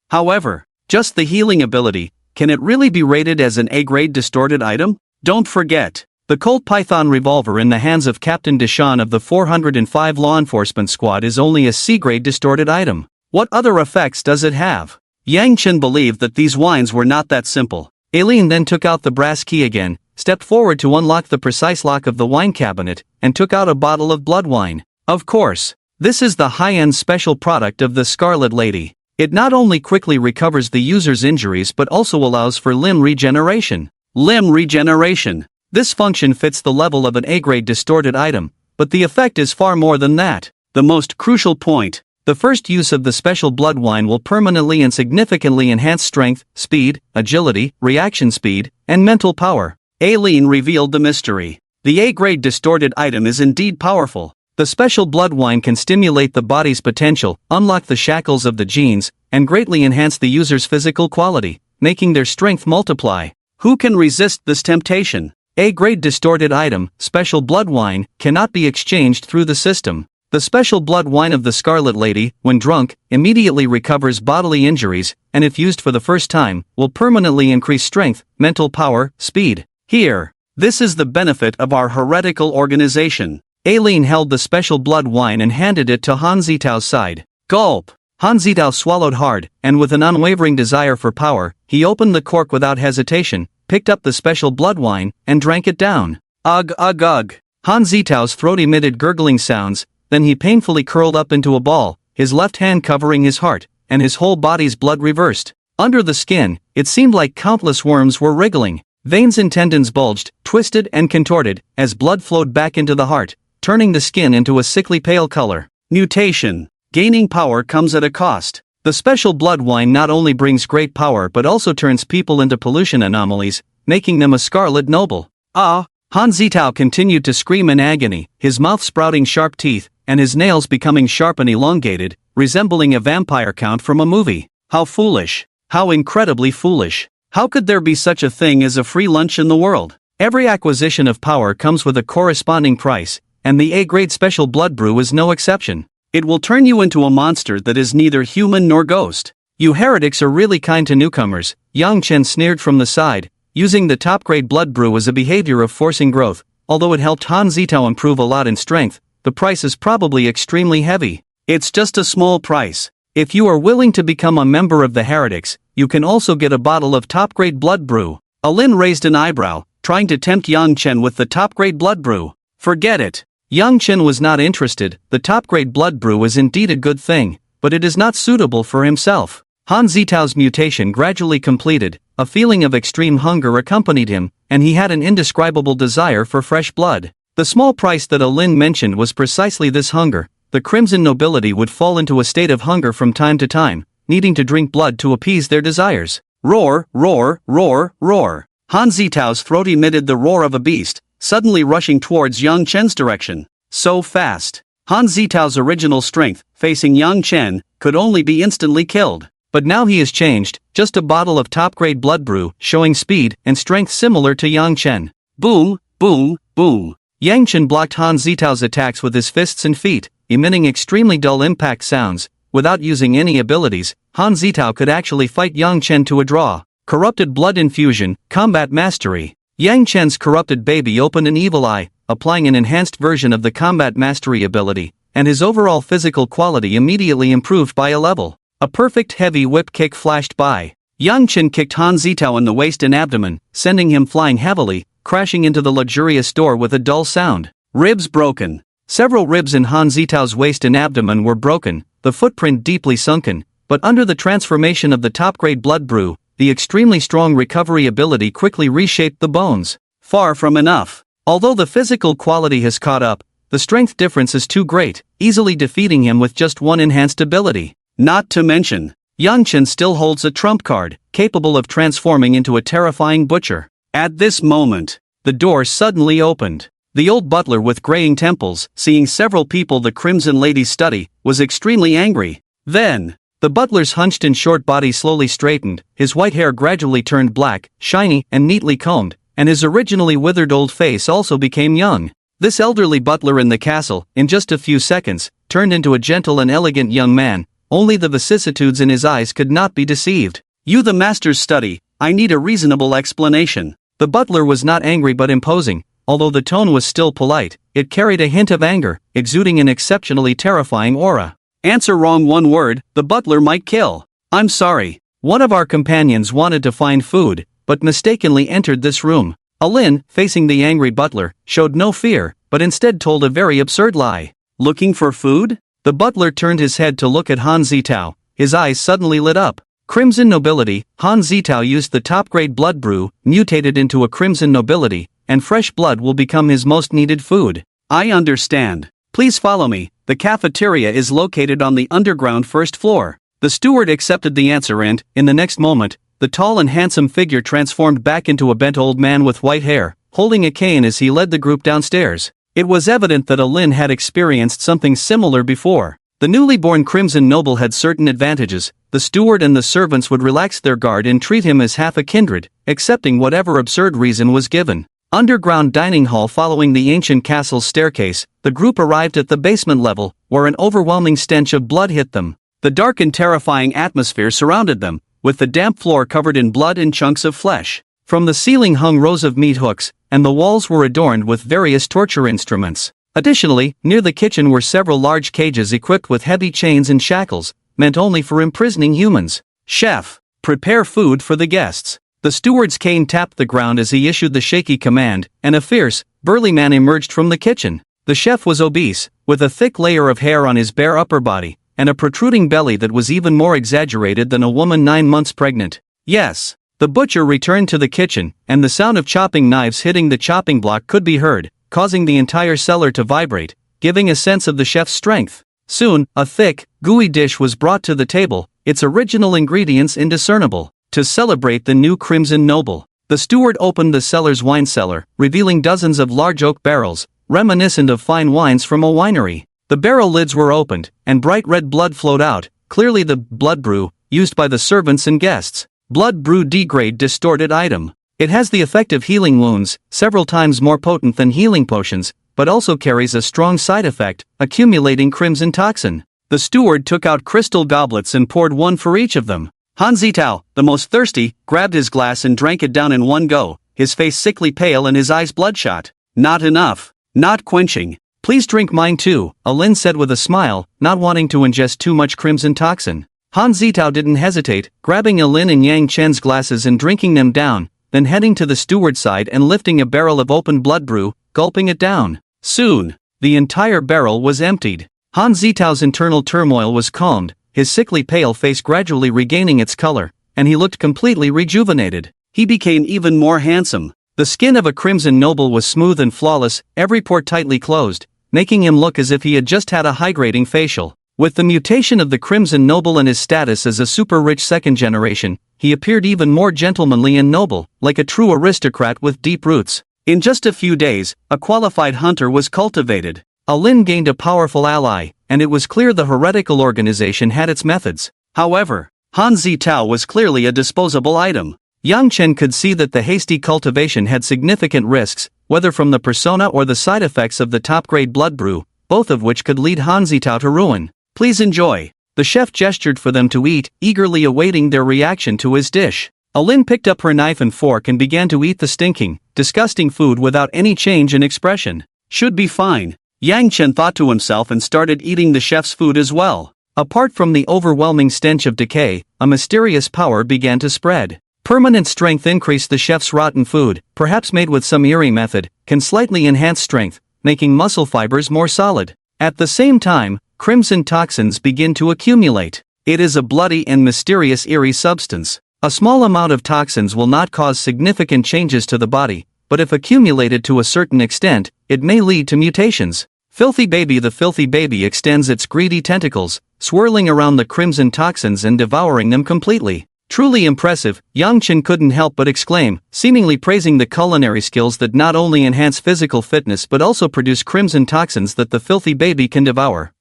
Speaker 2: However, just the healing ability, can it really be rated as an A-grade distorted item? Don't forget, the Colt Python revolver in the hands of Captain Deshawn of the 405 Law Enforcement Squad is only a C-grade distorted item. What other effects does it have?
Speaker 1: Yang Chen believed that these wines were not that simple. Aileen then took out the brass key again, stepped forward to unlock the precise lock of the wine cabinet, and took out a bottle of blood wine. Of course, this is the high-end special product of the Scarlet Lady. It not only quickly recovers the user's injuries but also allows for limb regeneration.
Speaker 2: Limb regeneration.
Speaker 1: This function fits the level of an A-grade distorted item, but the effect is far more than that.
Speaker 2: The most crucial point.
Speaker 1: The first use of the special blood wine will permanently and significantly enhance strength, speed, agility, reaction speed, and mental power.
Speaker 2: Aileen revealed the mystery. The A-grade distorted item is indeed powerful.
Speaker 1: The special blood wine can stimulate the body's potential, unlock the shackles of the genes, and greatly enhance the user's physical quality, making their strength multiply.
Speaker 2: Who can resist this temptation?
Speaker 1: A-grade distorted item, special blood wine, cannot be exchanged through the system. The special blood wine of the Scarlet Lady, when drunk, immediately recovers bodily injuries, and if used for the first time, will permanently increase strength, mental power, speed.
Speaker 2: Here, this is the benefit of our heretical organization.
Speaker 1: Aileen held the special blood wine and handed it to Han Zitao's side.
Speaker 2: Gulp!
Speaker 1: Han Zitao swallowed hard, and with an unwavering desire for power, he opened the cork without hesitation, picked up the special blood wine, and drank it down.
Speaker 2: Ugh ugh ugh.
Speaker 1: Han Zitao's throat emitted gurgling sounds. Then he painfully curled up into a ball, his left hand covering his heart, and his whole body's blood reversed. Under the skin, it seemed like countless worms were wriggling. Veins and tendons bulged, twisted and contorted, as blood flowed back into the heart, turning the skin into a sickly pale color.
Speaker 2: Mutation. Gaining power comes at a cost.
Speaker 1: The special blood wine not only brings great power but also turns people into pollution anomalies, making them a scarlet noble.
Speaker 2: Ah!
Speaker 1: Han Zitao continued to scream in agony, his mouth sprouting sharp teeth, and his nails becoming sharp and elongated, resembling a vampire count from a movie.
Speaker 2: How foolish. How incredibly foolish. How could there be such a thing as a free lunch in the world?
Speaker 1: Every acquisition of power comes with a corresponding price, and the A-grade special blood brew is no exception.
Speaker 2: It will turn you into a monster that is neither human nor ghost.
Speaker 1: You heretics are really kind to newcomers, Yang Chen sneered from the side. Using the top-grade blood brew was a behavior of forcing growth. Although it helped Han Zitao improve a lot in strength, the price is probably extremely heavy.
Speaker 2: It's just a small price.
Speaker 1: If you are willing to become a member of the heretics, you can also get a bottle of top-grade blood brew.
Speaker 2: Aileen raised an eyebrow, trying to tempt Yang Chen with the top-grade blood brew. Forget it.
Speaker 1: Yang Chen was not interested. The top-grade blood brew is indeed a good thing, but it is not suitable for himself. Han Zitao's mutation gradually completed, a feeling of extreme hunger accompanied him, and he had an indescribable desire for fresh blood. The small price that Aileen mentioned was precisely this hunger. The crimson nobility would fall into a state of hunger from time to time, needing to drink blood to appease their desires.
Speaker 2: Roar, roar, roar, roar. Han Zitao's throat emitted the roar of a beast, suddenly rushing towards Yang Chen's direction. So fast. Han Zitao's original strength, facing Yang Chen, could only be instantly killed.
Speaker 1: But now he has changed, just a bottle of top-grade blood brew, showing speed and strength similar to Yang Chen.
Speaker 2: Boom, boom, boom.
Speaker 1: Yang Chen blocked Han Zitao's attacks with his fists and feet, emitting extremely dull impact sounds. Without using any abilities, Han Zitao could actually fight Yang Chen to a draw. Corrupted blood infusion, combat mastery. Yang Chen's corrupted baby opened an evil eye, applying an enhanced version of the combat mastery ability, and his overall physical quality immediately improved by a level. A perfect heavy whip kick flashed by. Yang Chen kicked Han Zitao in the waist and abdomen, sending him flying heavily, crashing into the luxurious door with a dull sound. Ribs broken. Several ribs in Han Zitao's waist and abdomen were broken, the footprint deeply sunken, but under the transformation of the top-grade blood brew, the extremely strong recovery ability quickly reshaped the bones. Far from enough. Although the physical quality has caught up, the strength difference is too great, easily defeating him with just one enhanced ability. Not to mention, Yang Chen still holds a trump card, capable of transforming into a terrifying butcher. At this moment, the door suddenly opened. The old butler with graying temples, seeing several people the Crimson Lady's study, was extremely angry. Then, the butler's hunched-in short body slowly straightened, his white hair gradually turned black, shiny, and neatly combed, and his originally withered old face also became young. This elderly butler in the castle, in just a few seconds, turned into a gentle and elegant young man. Only the vicissitudes in his eyes could not be deceived. "You the master's study, I need a reasonable explanation." The butler was not angry but imposing. Although the tone was still polite, it carried a hint of anger, exuding an exceptionally terrifying aura. "Answer wrong one word, the butler might kill." "I'm sorry. One of our companions wanted to find food, but mistakenly entered this room." Alin, facing the angry butler, showed no fear, but instead told a very absurd lie. "Looking for food?" The butler turned his head to look at Han Zitao, his eyes suddenly lit up. Crimson nobility, Han Zitao used the top-grade blood brew, mutated into a crimson nobility, and fresh blood will become his most needed food. "I understand. Please follow me, the cafeteria is located on the underground first floor." The steward accepted the answer and, in the next moment, the tall and handsome figure transformed back into a bent old man with white hair, holding a cane as he led the group downstairs. It was evident that Alin had experienced something similar before. The newly born Crimson Noble had certain advantages. The steward and the servants would relax their guard and treat him as half a kindred, accepting whatever absurd reason was given. Underground dining hall. Following the ancient castle's staircase, the group arrived at the basement level, where an overwhelming stench of blood hit them. The dark and terrifying atmosphere surrounded them, with the damp floor covered in blood and chunks of flesh. From the ceiling hung rows of meat hooks, and the walls were adorned with various torture instruments. Additionally, near the kitchen were several large cages equipped with heavy chains and shackles, meant only for imprisoning humans. "Chef, prepare food for the guests." The steward's cane tapped the ground as he issued the shaky command, and a fierce, burly man emerged from the kitchen. The chef was obese, with a thick layer of hair on his bare upper body, and a protruding belly that was even more exaggerated than a woman 9 months pregnant. "Yes." The butcher returned to the kitchen, and the sound of chopping knives hitting the chopping block could be heard, causing the entire cellar to vibrate, giving a sense of the chef's strength. Soon, a thick, gooey dish was brought to the table, its original ingredients indiscernible. To celebrate the new Crimson Noble, the steward opened the cellar's wine cellar, revealing dozens of large oak barrels, reminiscent of fine wines from a winery. The barrel lids were opened, and bright red blood flowed out, clearly the blood brew, used by the servants and guests. Blood brew D-grade distorted item. It has the effect of healing wounds, several times more potent than healing potions, but also carries a strong side effect, accumulating crimson toxin. The steward took out crystal goblets and poured one for each of them. Han Zitao, the most thirsty, grabbed his glass and drank it down in one go, his face sickly pale and his eyes bloodshot. "Not enough. Not quenching. Please drink mine too," Alin said with a smile, not wanting to ingest too much crimson toxin. Han Zitao didn't hesitate, grabbing Alin and Yang Chen's glasses and drinking them down, then heading to the steward's side and lifting a barrel of open blood brew, gulping it down. Soon, the entire barrel was emptied. Han Zitao's internal turmoil was calmed, his sickly pale face gradually regaining its color, and he looked completely rejuvenated. He became even more handsome. The skin of a Crimson Noble was smooth and flawless, every pore tightly closed, making him look as if he had just had a high-grading facial. With the mutation of the Crimson Noble and his status as a super-rich second generation, he appeared even more gentlemanly and noble, like a true aristocrat with deep roots. In just a few days, a qualified hunter was cultivated. Alin gained a powerful ally, and it was clear the heretical organization had its methods. However, Han Zitao was clearly a disposable item. Yang Chen could see that the hasty cultivation had significant risks, whether from the persona or the side effects of the top-grade blood brew, both of which could lead Han Zitao to ruin. "Please enjoy." The chef gestured for them to eat, eagerly awaiting their reaction to his dish. Alin picked up her knife and fork and began to eat the stinking, disgusting food without any change in expression.
Speaker 2: Should be fine, Yang Chen thought to himself and started eating the chef's food as well.
Speaker 1: Apart from the overwhelming stench of decay, a mysterious power began to spread. Permanent strength increased. The chef's rotten food, perhaps made with some eerie method, can slightly enhance strength, making muscle fibers more solid. At the same time, crimson toxins begin to accumulate. It is a bloody and mysterious eerie substance. A small amount of toxins will not cause significant changes to the body, but if accumulated to a certain extent, it may lead to mutations. Filthy baby. The filthy baby extends its greedy tentacles, swirling around the crimson toxins and devouring them completely. Truly impressive, Yang Chen couldn't help but exclaim, seemingly praising the culinary skills that not only enhance physical fitness but also produce crimson toxins that the filthy baby can devour.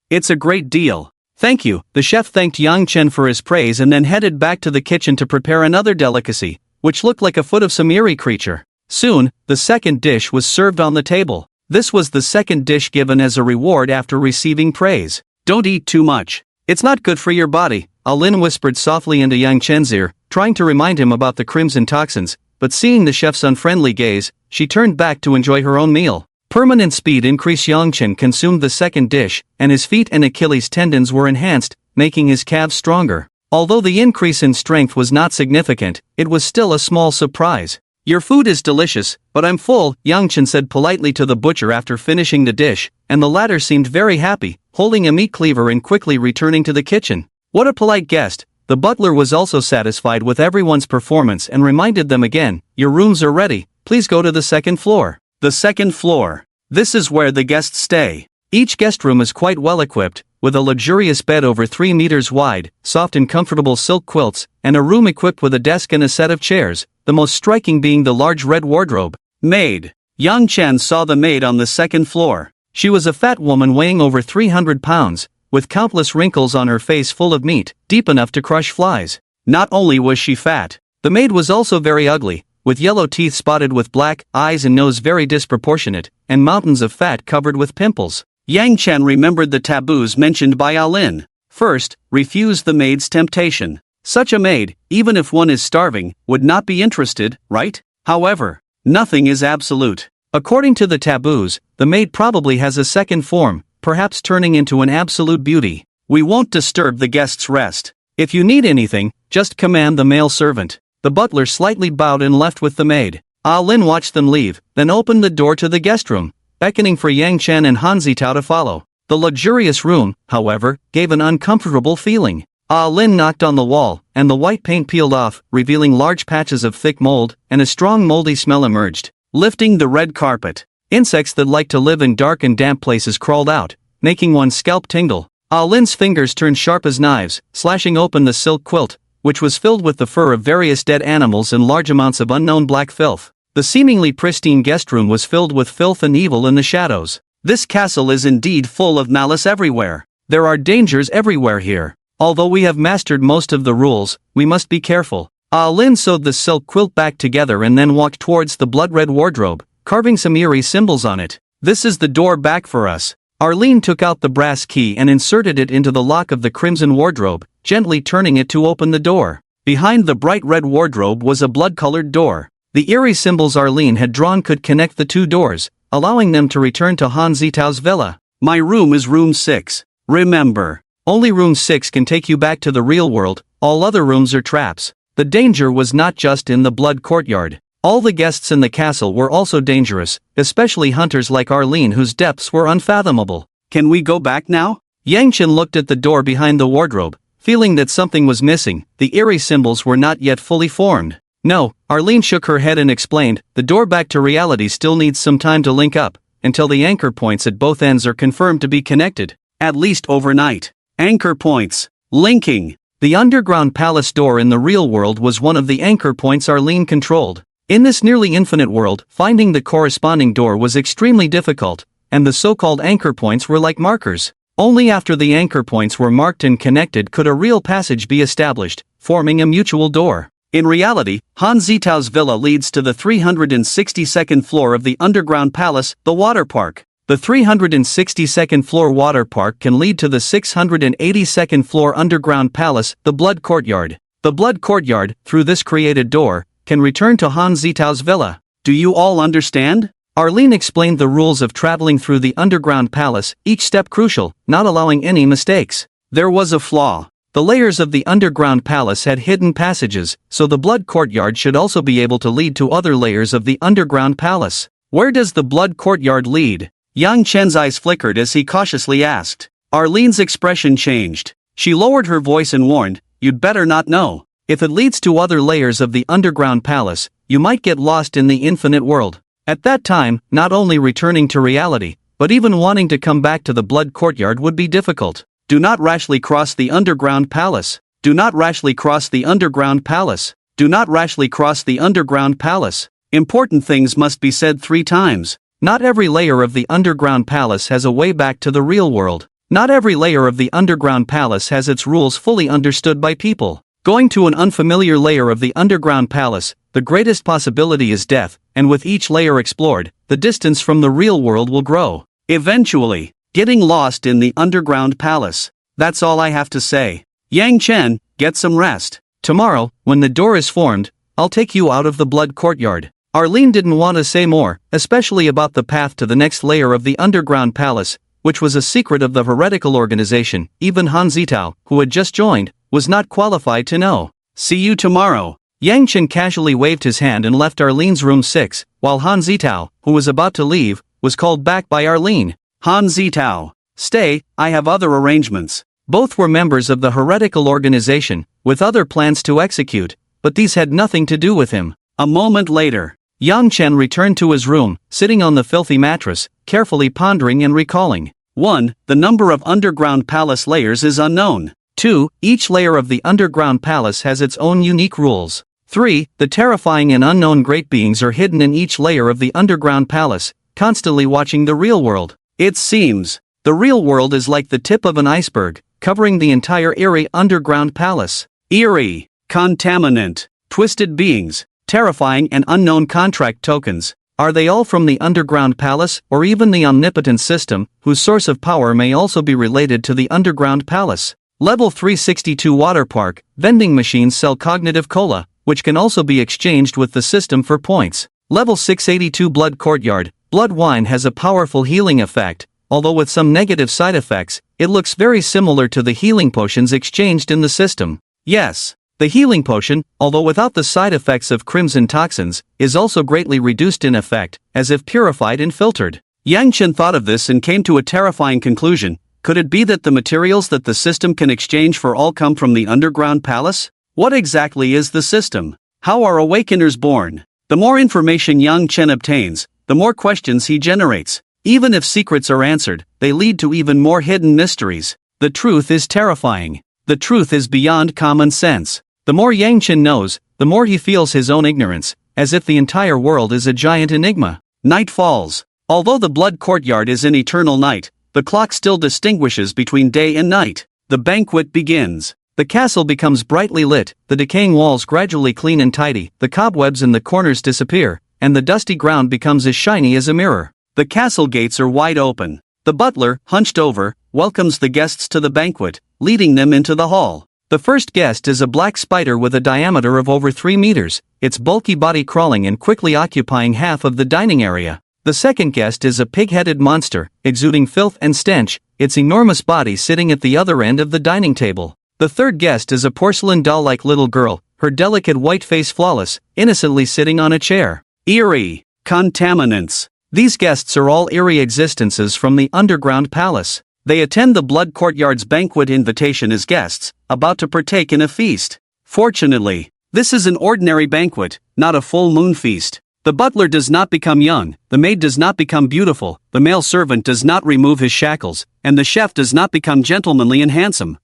Speaker 2: It's a great deal.
Speaker 1: Thank you. The chef thanked Yang Chen for his praise and then headed back to the kitchen to prepare another delicacy, which looked like a foot of some eerie creature. Soon, the second dish was served on the table. This was the second dish given as a reward after receiving praise.
Speaker 2: Don't eat too much.
Speaker 1: It's not good for your body, Alin whispered softly into Yang Chen's ear, trying to remind him about the crimson toxins, but seeing the chef's unfriendly gaze, she turned back to enjoy her own meal. Permanent speed increase. Yang Chen consumed the second dish, and his feet and Achilles tendons were enhanced, making his calves stronger. Although the increase in strength was not significant, it was still a small surprise. Your food is delicious, but I'm full, Yang Chen said politely to the butcher after finishing the dish, and the latter seemed very happy, holding a meat cleaver and quickly returning to the kitchen. What a polite guest. The butler was also satisfied with everyone's performance and reminded them again, your rooms are ready, please go to the second floor.
Speaker 2: The second floor. This is where the guests stay.
Speaker 1: Each guest room is quite well equipped, with a luxurious bed over 3 meters wide, soft and comfortable silk quilts, and a room equipped with a desk and a set of chairs, the most striking being the large red wardrobe.
Speaker 2: Maid. Yang Chen saw the maid on the second floor.
Speaker 1: She was a fat woman weighing over 300 pounds, with countless wrinkles on her face full of meat, deep enough to crush flies.
Speaker 2: Not only was she fat,
Speaker 1: the maid was also very ugly, with yellow teeth spotted with black, eyes and nose very disproportionate, and mountains of fat covered with pimples.
Speaker 2: Yang Chen remembered the taboos mentioned by Alin. First, refuse the maid's temptation. Such a maid, even if one is starving, would not be interested, right? However, nothing is absolute.
Speaker 1: According to the taboos, the maid probably has a second form, perhaps turning into an absolute beauty.
Speaker 2: We won't disturb the guest's rest.
Speaker 1: If you need anything, just command the male servant. The butler slightly bowed and left with the maid. Alin watched them leave, then opened the door to the guest room, beckoning for Yang Chen and Han Zitao to follow. The luxurious room, however, gave an uncomfortable feeling. Alin knocked on the wall, and the white paint peeled off, revealing large patches of thick mold, and a strong moldy smell emerged,
Speaker 2: lifting the red carpet.
Speaker 1: Insects that like to live in dark and damp places crawled out, making one's scalp tingle. Alin's fingers turned sharp as knives, slashing open the silk quilt, which was filled with the fur of various dead animals and large amounts of unknown black filth. The seemingly pristine guest room was filled with filth and evil in the shadows.
Speaker 2: This castle is indeed full of malice everywhere.
Speaker 1: There are dangers everywhere here. Although we have mastered most of the rules, we must be careful. Alin sewed the silk quilt back together and then walked towards the blood-red wardrobe, carving some eerie symbols on it. This is the door back for us. Arlene took out the brass key and inserted it into the lock of the crimson wardrobe, gently turning it to open the door. Behind the bright red wardrobe was a blood-colored door. The eerie symbols Arlene had drawn could connect the two doors, allowing them to return to Han Zitao's villa.
Speaker 2: My room is room 6. Remember,
Speaker 1: only room 6 can take you back to the real world, all other rooms are traps. The danger was not just in the blood courtyard. All the guests in the castle were also dangerous, especially hunters like Arlene whose depths were unfathomable.
Speaker 2: Can we go back now?
Speaker 1: Yang Chen looked at the door behind the wardrobe, feeling that something was missing. The eerie symbols were not yet fully formed. No, Arlene shook her head and explained, the door back to reality still needs some time to link up, until the anchor points at both ends are confirmed to be connected.
Speaker 2: At least overnight. Anchor points. Linking.
Speaker 1: The underground palace door in the real world was one of the anchor points Arlene controlled. In this nearly infinite world, finding the corresponding door was extremely difficult, and the so-called anchor points were like markers. Only after the anchor points were marked and connected could a real passage be established, forming a mutual door.
Speaker 2: In reality, Han Zitao's villa leads to the 362nd floor of the underground palace, the water park.
Speaker 1: The 362nd floor water park can lead to the 682nd floor underground palace, the blood courtyard. The blood courtyard, through this created door, can return to Han Zitao's villa.
Speaker 2: Do you all understand?
Speaker 1: Arlene explained the rules of traveling through the underground palace, each step crucial, not allowing any mistakes.
Speaker 2: There was a flaw.
Speaker 1: The layers of the underground palace had hidden passages, so the blood courtyard should also be able to lead to other layers of the underground palace.
Speaker 2: Where does the blood courtyard lead? Yang Chen's eyes flickered as he cautiously asked. Arlene's expression changed. She lowered her voice and warned, "You'd better not know.
Speaker 1: If it leads to other layers of the underground palace, you might get lost in the infinite world. At that time, not only returning to reality, but even wanting to come back to the blood courtyard would be difficult.
Speaker 2: Do not rashly cross the underground palace. Do not rashly cross the underground palace. Do not rashly cross the underground palace." Important things must be said 3 times.
Speaker 1: Not every layer of the underground palace has a way back to the real world. Not every layer of the underground palace has its rules fully understood by people. Going to an unfamiliar layer of the underground palace, the greatest possibility is death, and with each layer explored, the distance from the real world will grow.
Speaker 2: Eventually, getting lost in the underground palace. That's all I have to say. Yang Chen, get some rest.
Speaker 1: Tomorrow, when the door is formed, I'll take you out of the blood courtyard. Arlene didn't want to say more, especially about the path to the next layer of the underground palace, which was a secret of the heretical organization. Even Han Zitao, who had just joined, was not qualified to know.
Speaker 2: See you tomorrow.
Speaker 1: Yang Chen casually waved his hand and left Arlene's room 6, while Han Zitao, who was about to leave, was called back by Arlene.
Speaker 2: Han Zitao, stay, I have other arrangements.
Speaker 1: Both were members of the heretical organization, with other plans to execute, but these had nothing to do with him.
Speaker 2: A moment later,
Speaker 1: Yang Chen returned to his room, sitting on the filthy mattress, carefully pondering and recalling.
Speaker 2: 1. The number of underground palace layers is unknown.
Speaker 1: 2. Each layer of the underground palace has its own unique rules. 3. The terrifying and unknown great beings are hidden in each layer of the underground palace, constantly watching the real world.
Speaker 2: It seems
Speaker 1: the real world is like the tip of an iceberg, covering the entire eerie underground palace.
Speaker 2: Eerie, contaminant, twisted beings, terrifying and unknown contract tokens.
Speaker 1: Are they all from the underground palace, or even the omnipotent system, whose source of power may also be related to the underground palace? Level 362 Water Park, vending machines sell cognitive cola, which can also be exchanged with the system for points. Level 682 Blood Courtyard, blood wine has a powerful healing effect, although with some negative side effects. It looks very similar to the healing potions exchanged in the system.
Speaker 2: Yes,
Speaker 1: the healing potion, although without the side effects of crimson toxins, is also greatly reduced in effect, as if purified and filtered.
Speaker 2: Yang Chen thought of this and came to a terrifying conclusion. Could it be that the materials that the system can exchange for all come from the underground palace? What exactly is the system? How are awakeners born? The more information Yang Chen obtains, the more questions he generates. Even if secrets are answered, they lead to even more hidden mysteries. The truth is terrifying. The truth is beyond common sense. The more Yang Chen knows, the more he feels his own ignorance, as if the entire world is a giant enigma. Night falls. Although the blood courtyard is in eternal night, the clock still distinguishes between day and night. The banquet begins. The castle becomes brightly lit, the decaying walls gradually clean and tidy, the cobwebs in the corners disappear, and the dusty ground becomes as shiny as a mirror. The castle gates are wide open. The butler, hunched over, welcomes the guests to the banquet, leading them into the hall. The first guest is a black spider with a diameter of over 3 meters, its bulky body crawling and quickly occupying half of the dining area. The second guest is a pig-headed monster, exuding filth and stench, its enormous body sitting at the other end of the dining table. The third guest is a porcelain doll-like little girl, her delicate white face flawless, innocently sitting on a chair. Eerie contaminants. These guests are all eerie existences from the underground palace. They attend the blood courtyard's banquet invitation as guests, about to partake in a feast. Fortunately, this is an ordinary banquet, not a full moon feast. The butler does not become young, the maid does not become beautiful, the male servant does not remove his shackles, and the chef does not become gentlemanly and handsome.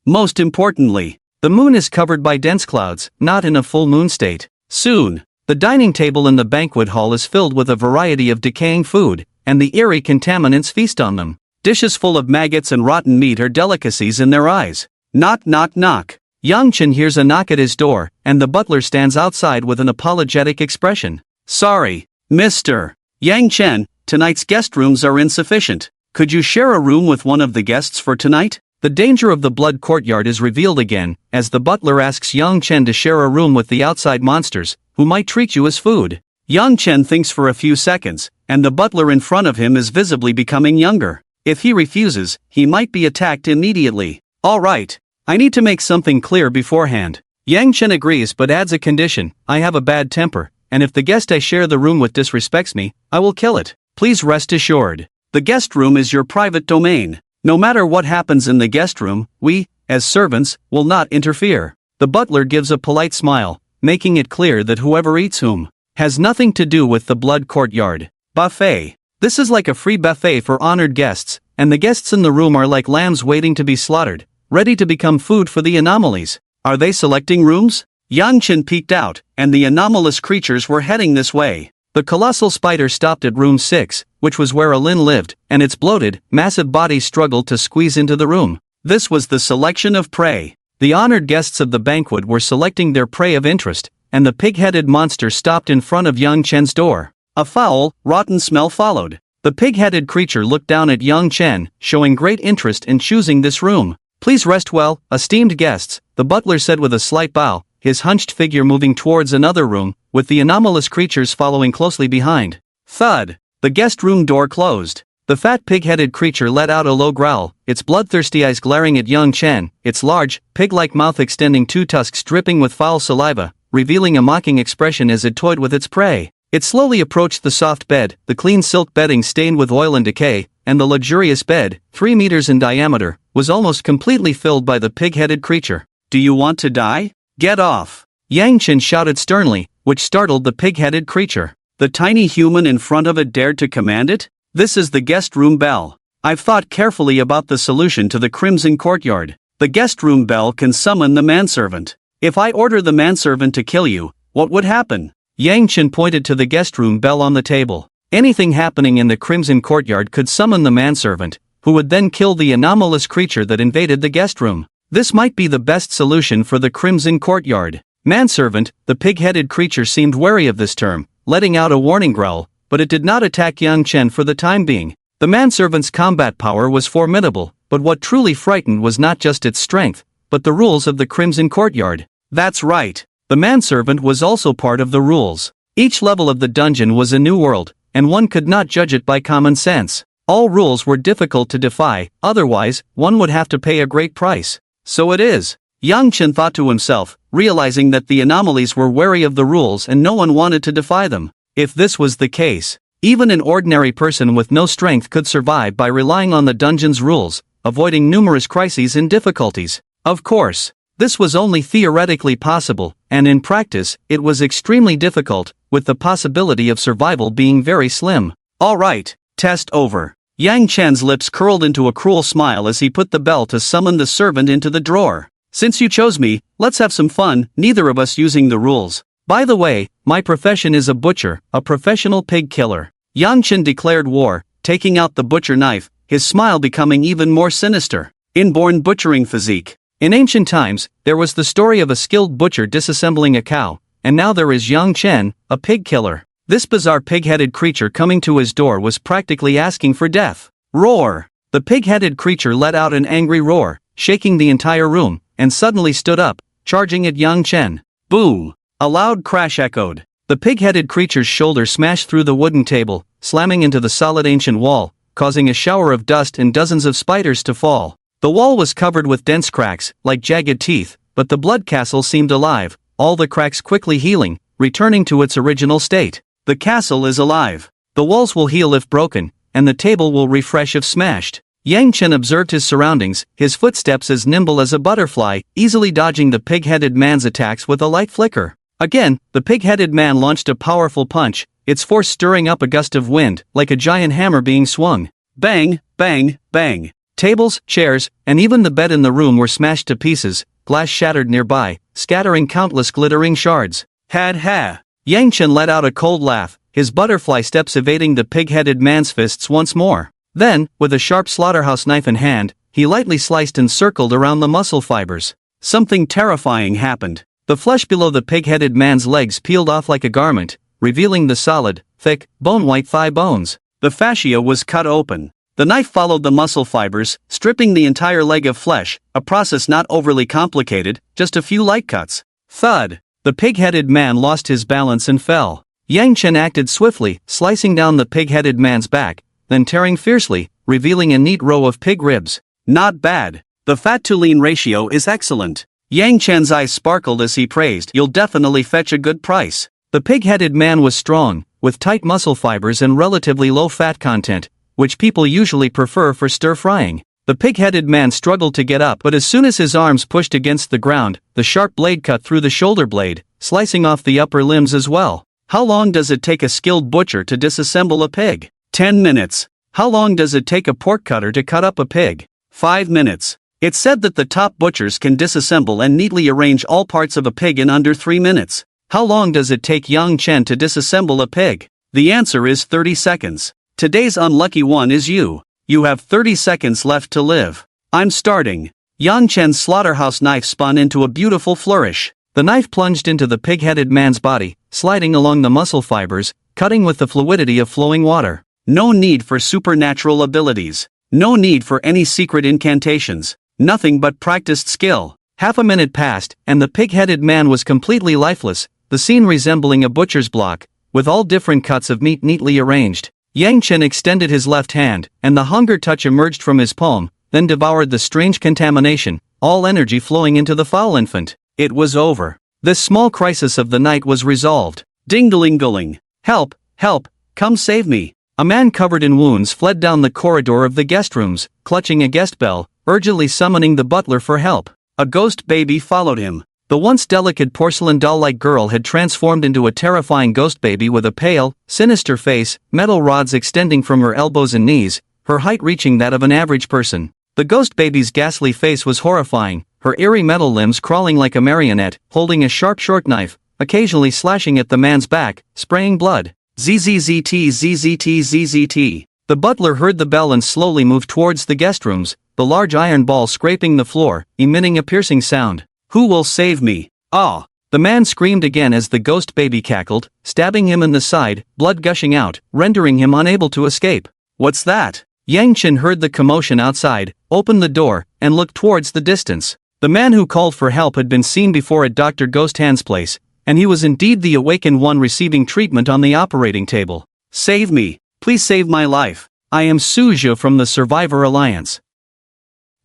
Speaker 2: Most importantly, the moon is covered by dense clouds, not in a full moon state. Soon, the dining table in the banquet hall is filled with a variety of decaying food, and the eerie contaminants feast on them. Dishes full of maggots and rotten meat are delicacies in their eyes. Knock knock knock. Yang Chen hears a knock at his door, and the butler stands outside with an apologetic expression. Sorry, Mr. Yang Chen, tonight's guest rooms are insufficient. Could you share a room with one of the guests for tonight?
Speaker 1: The danger of the blood courtyard is revealed again, as the butler asks Yang Chen to share a room with the outside monsters, who might treat you as food. Yang Chen thinks for a few seconds, and the butler in front of him is visibly becoming younger. If he refuses, he might be attacked immediately. Alright. I need to make something clear beforehand. Yang Chen agrees but adds a condition: I have a bad temper, and if the guest I share the room with disrespects me, I will kill it. Please rest assured. The guest room is your private domain. No matter what happens in the guest room, we, as servants, will not interfere. The butler gives a polite smile, making it clear that whoever eats whom has nothing to do with the blood courtyard. Buffet. This is like a free buffet for honored guests, and the guests in the room are like lambs waiting to be slaughtered, ready to become food for the anomalies. Are they selecting rooms? Yang Chen peeked out, and the anomalous creatures were heading this way. The colossal spider stopped at room 6, which was where Alin lived, and its bloated, massive body struggled to squeeze into the room. This was the selection of prey. The honored guests of the banquet were selecting their prey of interest, and the pig-headed monster stopped in front of Yang Chen's door. A foul, rotten smell followed. The pig-headed creature looked down at Yang Chen, showing great interest in choosing this room. Please rest well, esteemed guests, the butler said with a slight bow, his hunched figure moving towards another room, with the anomalous creatures following closely behind. Thud. The guest room door closed. The fat pig-headed creature let out a low growl, its bloodthirsty eyes glaring at Yang Chen, its large, pig-like mouth extending two tusks dripping with foul saliva, revealing a mocking expression as it toyed with its prey. It slowly approached the soft bed, the clean silk bedding stained with oil and decay, and the luxurious bed, 3 meters in diameter, was almost completely filled by the pig-headed creature. Do you want to die? Get off! Yang Chen shouted sternly, which startled the pig-headed creature. The tiny human in front of it dared to command it? This is the guest room bell. I've thought carefully about the solution to the Crimson Courtyard. The guest room bell can summon the manservant. If I order the manservant to kill you, what would happen? Yang Chen pointed to the guest room bell on the table. Anything happening in the Crimson Courtyard could summon the manservant, who would then kill the anomalous creature that invaded the guest room. This might be the best solution for the Crimson Courtyard. Manservant, the pig-headed creature seemed wary of this term, letting out a warning growl, but it did not attack Yang Chen for the time being. The manservant's combat power was formidable, but what truly frightened was not just its strength, but the rules of the Crimson Courtyard. That's right. The manservant was also part of the rules. Each level of the dungeon was a new world, and one could not judge it by common sense. All rules were difficult to defy, otherwise, one would have to pay a great price. So it is. Yang Chen thought to himself, realizing that the anomalies were wary of the rules and no one wanted to defy them. If this was the case, even an ordinary person with no strength could survive by relying on the dungeon's rules, avoiding numerous crises and difficulties. Of course, this was only theoretically possible, and in practice, it was extremely difficult, with the possibility of survival being very slim. Alright, test over. Yang Chen's lips curled into a cruel smile as he put the bell to summon the servant into the drawer. Since you chose me, let's have some fun, neither of us using the rules. By the way, my profession is a butcher, a professional pig killer. Yang Chen declared war, taking out the butcher knife, his smile becoming even more sinister. Inborn butchering physique. In ancient times, there was the story of a skilled butcher disassembling a cow, and now there is Yang Chen, a pig killer. This bizarre pig-headed creature coming to his door was practically asking for death. Roar! The pig-headed creature let out an angry roar, shaking the entire room, and suddenly stood up, charging at Yang Chen. Boom! A loud crash echoed. The pig-headed creature's shoulder smashed through the wooden table, slamming into the solid ancient wall, causing a shower of dust and dozens of spiders to fall. The wall was covered with dense cracks, like jagged teeth, but the blood castle seemed alive, all the cracks quickly healing, returning to its original state. The castle is alive. The walls will heal if broken, and the table will refresh if smashed. Yang Chen observed his surroundings, his footsteps as nimble as a butterfly, easily dodging the pig-headed man's attacks with a light flicker. Again, the pig-headed man launched a powerful punch, its force stirring up a gust of wind, like a giant hammer being swung. Bang, bang, bang. Tables, chairs, and even the bed in the room were smashed to pieces, glass shattered nearby, scattering countless glittering shards. Had ha! Yang Chen let out a cold laugh, his butterfly steps evading the pig-headed man's fists once more. Then, with a sharp slaughterhouse knife in hand, he lightly sliced and circled around the muscle fibers. Something terrifying happened. The flesh below the pig-headed man's legs peeled off like a garment, revealing the solid, thick, bone-white thigh bones. The fascia was cut open.
Speaker 2: The knife followed the muscle fibers, stripping the entire leg of flesh, a process not overly complicated, just a few light cuts. Thud! The pig-headed man lost his balance and fell. Yang Chen acted swiftly, slicing down the pig-headed man's back, then tearing fiercely, revealing a neat row of pig ribs. Not bad. The fat-to-lean ratio is excellent. Yang Chen's eyes sparkled as he praised, "You'll definitely fetch a good price." The pig-headed man was strong, with tight muscle fibers and relatively low fat content, which people usually prefer for stir-frying. The pig-headed man struggled to get up, but as soon as his arms pushed against the ground, the sharp blade cut through the shoulder blade, slicing off the upper limbs as well. How long does it take a skilled butcher to disassemble a pig? 10 minutes. How long does it take a pork cutter to cut up a pig? 5 minutes. It's said that the top butchers can disassemble and neatly arrange all parts of a pig in under 3 minutes. How long does it take Yang Chen to disassemble a pig? The answer is 30 seconds. Today's unlucky one is you. You have 30 seconds left to live. I'm starting. Yang Chen's slaughterhouse knife spun into a beautiful flourish. The knife plunged into the pig-headed man's body, sliding along the muscle fibers, cutting with the fluidity of flowing water. No need for supernatural abilities. No need for any secret incantations. Nothing but practiced skill. Half a minute passed, and the pig-headed man was completely lifeless, the scene resembling a butcher's block, with all different cuts of meat neatly arranged. Yang Chen extended his left hand, and the hunger touch emerged from his palm, then devoured the strange contamination, all energy flowing into the foul infant. It was over. This small crisis of the night was resolved. Ding-a-ling-a-ling. Help, help, come save me. A man covered in wounds fled down the corridor of the guest rooms, clutching a guest bell, urgently summoning the butler for help. A ghost baby followed him. The once delicate porcelain doll-like girl had transformed into a terrifying ghost baby with a pale, sinister face, metal rods extending from her elbows and knees, her height reaching that of an average person. The ghost baby's ghastly face was horrifying, her eerie metal limbs crawling like a marionette, holding a sharp short knife, occasionally slashing at the man's back, spraying blood. ZZZT ZZT ZZT. The butler heard the bell and slowly moved towards the guest rooms, the large iron ball scraping the floor, emitting a piercing sound. Who will save me? Ah! The man screamed again as the ghost baby cackled, stabbing him in the side, blood gushing out, rendering him unable to escape. What's that? Yang Chen heard the commotion outside, opened the door, and looked towards the distance. The man who called for help had been seen before at Dr. Ghost Hand's place, and he was indeed the awakened one receiving treatment on the operating table. Save me! Please save my life! I am Suja from the Survivor Alliance.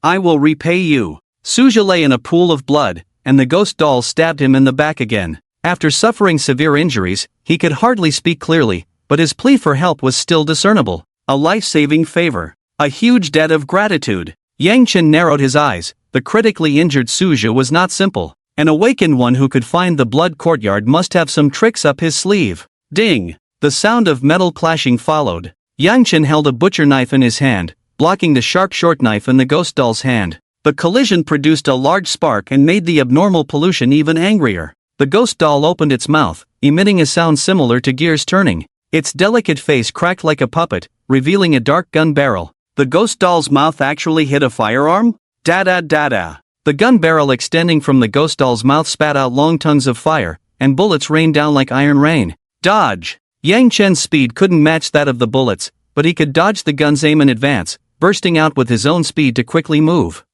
Speaker 2: I will repay you. Suja lay in a pool of blood, and the ghost doll stabbed him in the back again. After suffering severe injuries, he could hardly speak clearly, but his plea for help was still discernible. A life-saving favor. A huge debt of gratitude. Yang Chen narrowed his eyes. The critically injured Suja was not simple. An awakened one who could find the blood courtyard must have some tricks up his sleeve. Ding! The sound of metal clashing followed. Yang Chen held a butcher knife in his hand, blocking the sharp short knife in the ghost doll's hand. The collision produced a large spark and made the abnormal pollution even angrier. The ghost doll opened its mouth, emitting a sound similar to gears turning. Its delicate face cracked like a puppet, revealing a dark gun barrel. The ghost doll's mouth actually hit a firearm? Da-da-da-da. The gun barrel extending from the ghost doll's mouth spat out long tongues of fire, and bullets rained down like iron rain. Dodge! Yang Chen's speed couldn't match that of the bullets, but he could dodge the gun's aim in advance, bursting out with his own speed to quickly move.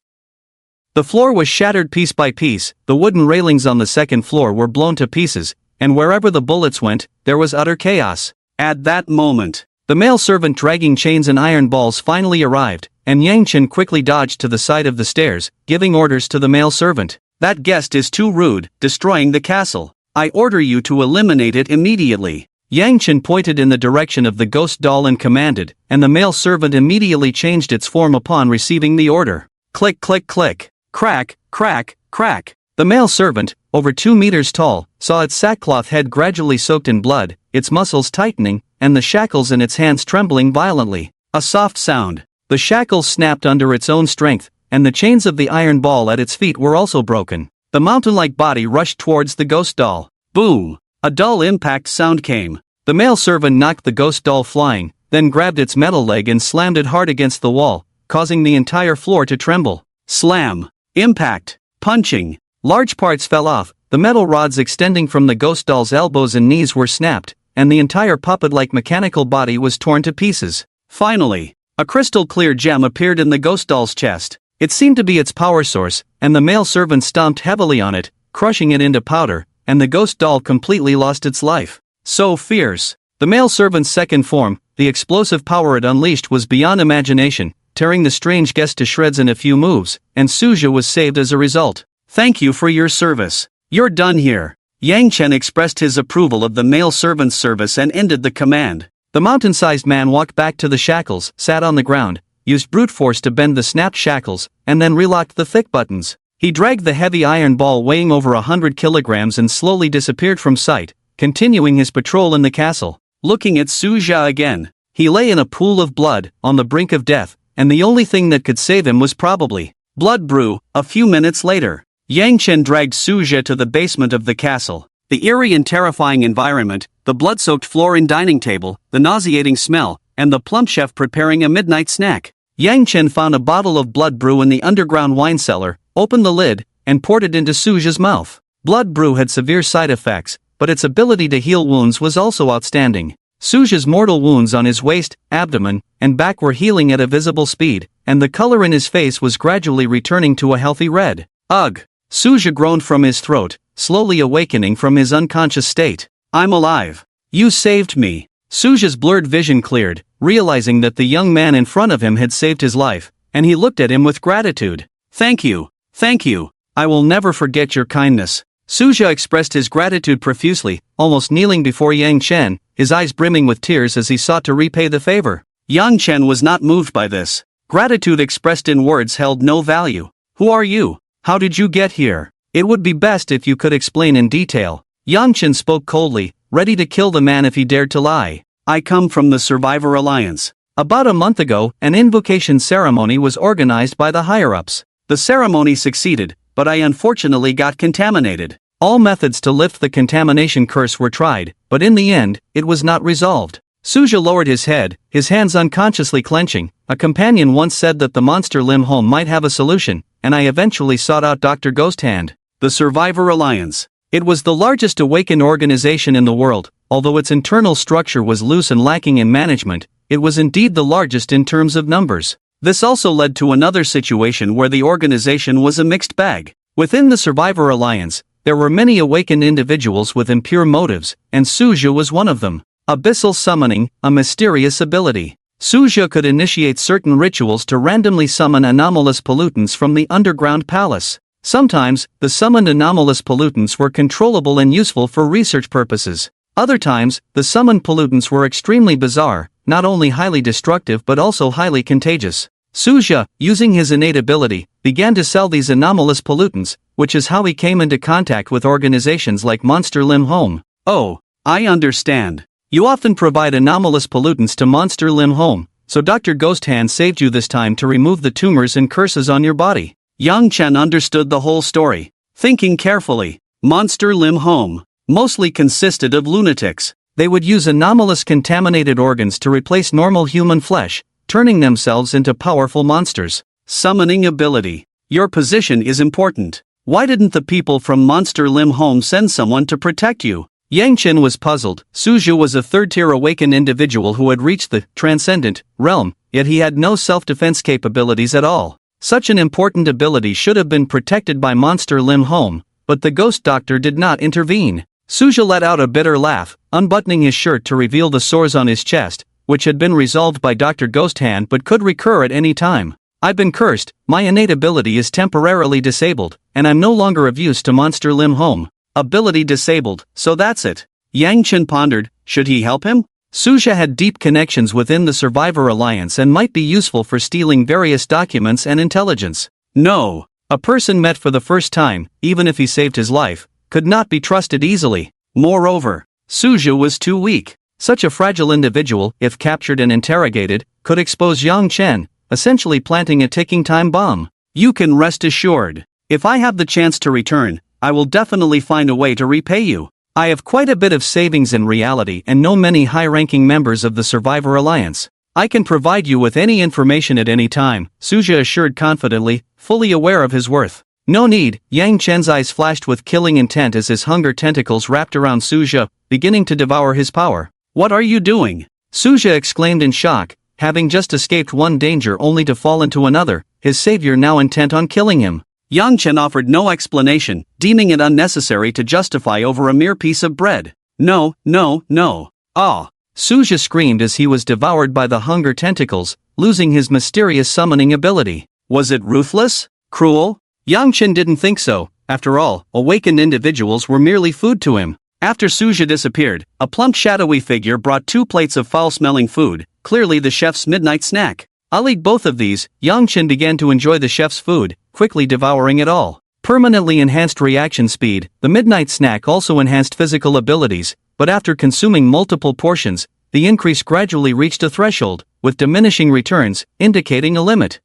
Speaker 2: The floor was shattered piece by piece, the wooden railings on the second floor were blown to pieces, and wherever the bullets went, there was utter chaos. At that moment, the male servant dragging chains and iron balls finally arrived, and Yang Chen quickly dodged to the side of the stairs, giving orders to the male servant. That guest is too rude, destroying the castle. I order you to eliminate it immediately. Yang Chen pointed in the direction of the ghost doll and commanded, and the male servant immediately changed its form upon receiving the order. Click click click. Crack, crack, crack. The male servant, over 2 meters tall, saw its sackcloth head gradually soaked in blood, its muscles tightening, and the shackles in its hands trembling violently. A soft sound. The shackles snapped under its own strength, and the chains of the iron ball at its feet were also broken. The mountain-like body rushed towards the ghost doll. Boom! A dull impact sound came. The male servant knocked the ghost doll flying, then grabbed its metal leg and slammed it hard against the wall, causing the entire floor to tremble. Slam! Impact! Punching! Large parts fell off, the metal rods extending from the ghost doll's elbows and knees were snapped, and the entire puppet-like mechanical body was torn to pieces. Finally, A crystal-clear gem appeared in the ghost doll's chest. It seemed to be its power source, and the male servant stomped heavily on it, crushing it into powder, and the ghost doll completely lost its life. So fierce. The male servant's second form, the explosive power it unleashed was beyond imagination, tearing the strange guest to shreds in a few moves, and Suja was saved as a result. Thank you for your service. You're done here. Yang Chen expressed his approval of the male servant's service and ended the command. The mountain-sized man walked back to the shackles, sat on the ground, used brute force to bend the snapped shackles, and then relocked the thick buttons. He dragged the heavy iron ball weighing over 100 kilograms and slowly disappeared from sight, continuing his patrol in the castle. Looking at Suja again, he lay in a pool of blood, on the brink of death, and the only thing that could save him was probably blood brew. A few minutes later, Yang Chen dragged Suja to the basement of the castle. The eerie and terrifying environment, the blood-soaked floor and dining table, the nauseating smell, and the plump chef preparing a midnight snack. Yang Chen found a bottle of blood brew in the underground wine cellar, opened the lid, and poured it into Suja's mouth. Blood brew had severe side effects, but its ability to heal wounds was also outstanding. Suja's mortal wounds on his waist, abdomen, and back were healing at a visible speed, and the color in his face was gradually returning to a healthy red. Ugh! Suja groaned from his throat, slowly awakening from his unconscious state. I'm alive. You saved me. Suja's blurred vision cleared, realizing that the young man in front of him had saved his life, and he looked at him with gratitude. Thank you. Thank you. I will never forget your kindness. Suja expressed his gratitude profusely, almost kneeling before Yang Chen, his eyes brimming with tears as he sought to repay the favor. Yang Chen was not moved by this. Gratitude expressed in words held no value. Who are you? How did you get here? It would be best if you could explain in detail. Yang Chen spoke coldly, ready to kill the man if he dared to lie. I come from the Survivor Alliance. About a month ago, an invocation ceremony was organized by the higher-ups. The ceremony succeeded, but I unfortunately got contaminated. All methods to lift the contamination curse were tried, but in the end, it was not resolved. Suja lowered his head, his hands unconsciously clenching. A companion once said that the monster Lim Home might have a solution, and I eventually sought out Dr. Ghosthand. The Survivor Alliance. It was the largest awakened organization in the world. Although its internal structure was loose and lacking in management, it was indeed the largest in terms of numbers. This also led to another situation where the organization was a mixed bag. Within the Survivor Alliance, there were many awakened individuals with impure motives, and Suja was one of them. Abyssal summoning, a mysterious ability. Suja could initiate certain rituals to randomly summon anomalous pollutants from the underground palace. Sometimes, the summoned anomalous pollutants were controllable and useful for research purposes. Other times, the summoned pollutants were extremely bizarre, not only highly destructive but also highly contagious. Suja, using his innate ability, began to sell these anomalous pollutants, which is how he came into contact with organizations like Monster Lim Home. Oh, I understand. You often provide anomalous pollutants to Monster Lim Home, so Dr. Ghosthand saved you this time to remove the tumors and curses on your body. Yang Chen understood the whole story. Thinking carefully, Monster Lim Home mostly consisted of lunatics. They would use anomalous contaminated organs to replace normal human flesh, turning themselves into powerful monsters. Summoning ability. Your position is important. Why didn't the people from Monster Lim Home send someone to protect you? Yang Chen was puzzled. Suja was a third-tier awakened individual who had reached the transcendent realm, yet he had no self-defense capabilities at all. Such an important ability should have been protected by Monster Lim Home, but the ghost doctor did not intervene. Suja let out a bitter laugh, unbuttoning his shirt to reveal the sores on his chest, which had been resolved by Dr. Ghosthand but could recur at any time. I've been cursed, my innate ability is temporarily disabled, and I'm no longer of use to Monster Lim Home. Ability disabled, so that's it. Yang Chen pondered, should he help him? Suja had deep connections within the Survivor Alliance and might be useful for stealing various documents and intelligence. No. A person met for the first time, even if he saved his life, could not be trusted easily. Moreover, Suja was too weak. Such a fragile individual, if captured and interrogated, could expose Yang Chen, essentially planting a ticking time bomb. You can rest assured. If I have the chance to return, I will definitely find a way to repay you. I have quite a bit of savings in reality and know many high-ranking members of the Survivor Alliance. I can provide you with any information at any time, Suja assured confidently, fully aware of his worth. No need. Yang Chen's eyes flashed with killing intent as his hunger tentacles wrapped around Suja, beginning to devour his power. What are you doing? Suja exclaimed in shock,
Speaker 1: having just escaped one danger only to fall into another, his savior now intent on killing him.
Speaker 2: Yang Chen offered no explanation, deeming it unnecessary to justify over a mere piece of bread. No, no, no. Ah!
Speaker 1: Suja screamed as he was devoured by the hunger tentacles, losing his mysterious summoning ability.
Speaker 2: Was it ruthless? Cruel?
Speaker 1: Yang Chen didn't think so. After all, awakened individuals were merely food to him.
Speaker 2: After Suja disappeared, a plump shadowy figure brought 2 plates of foul-smelling food, clearly the chef's midnight snack.
Speaker 1: I'll eat both of these. Yang Chen began to enjoy the chef's food, quickly devouring it all. Permanently enhanced reaction speed, the midnight snack also enhanced physical abilities, but after consuming multiple portions, the increase gradually reached a threshold, with diminishing returns, indicating a limit.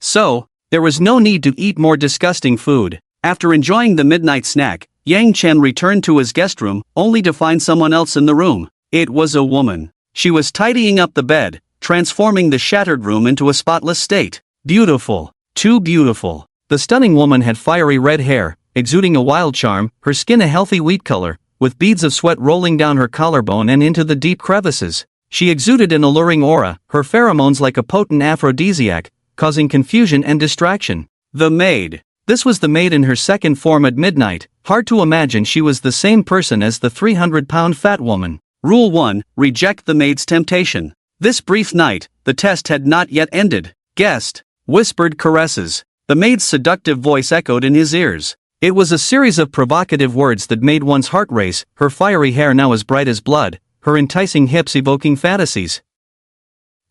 Speaker 2: So, there was no need to eat more disgusting food. After enjoying the midnight snack, Yang Chen returned to his guest room, only to find someone else in the room. It was a woman. She was tidying up the bed, transforming the shattered room into a spotless state.
Speaker 1: Beautiful. Too beautiful. The stunning woman had fiery red hair, exuding a wild charm, her skin a healthy wheat color, with beads of sweat rolling down her collarbone and into the deep crevices. She exuded an alluring aura, her pheromones like a potent aphrodisiac, causing confusion and distraction.
Speaker 2: The maid.
Speaker 1: This was the maid in her second form at midnight. Hard to imagine she was the same person as the 300-pound fat woman.
Speaker 2: Rule 1, reject the maid's temptation. This brief night, the test had not yet ended. Guest. Whispered caresses. The maid's seductive voice echoed in his ears.
Speaker 1: It was a series of provocative words that made one's heart race, her fiery hair now as bright as blood, her enticing hips evoking fantasies.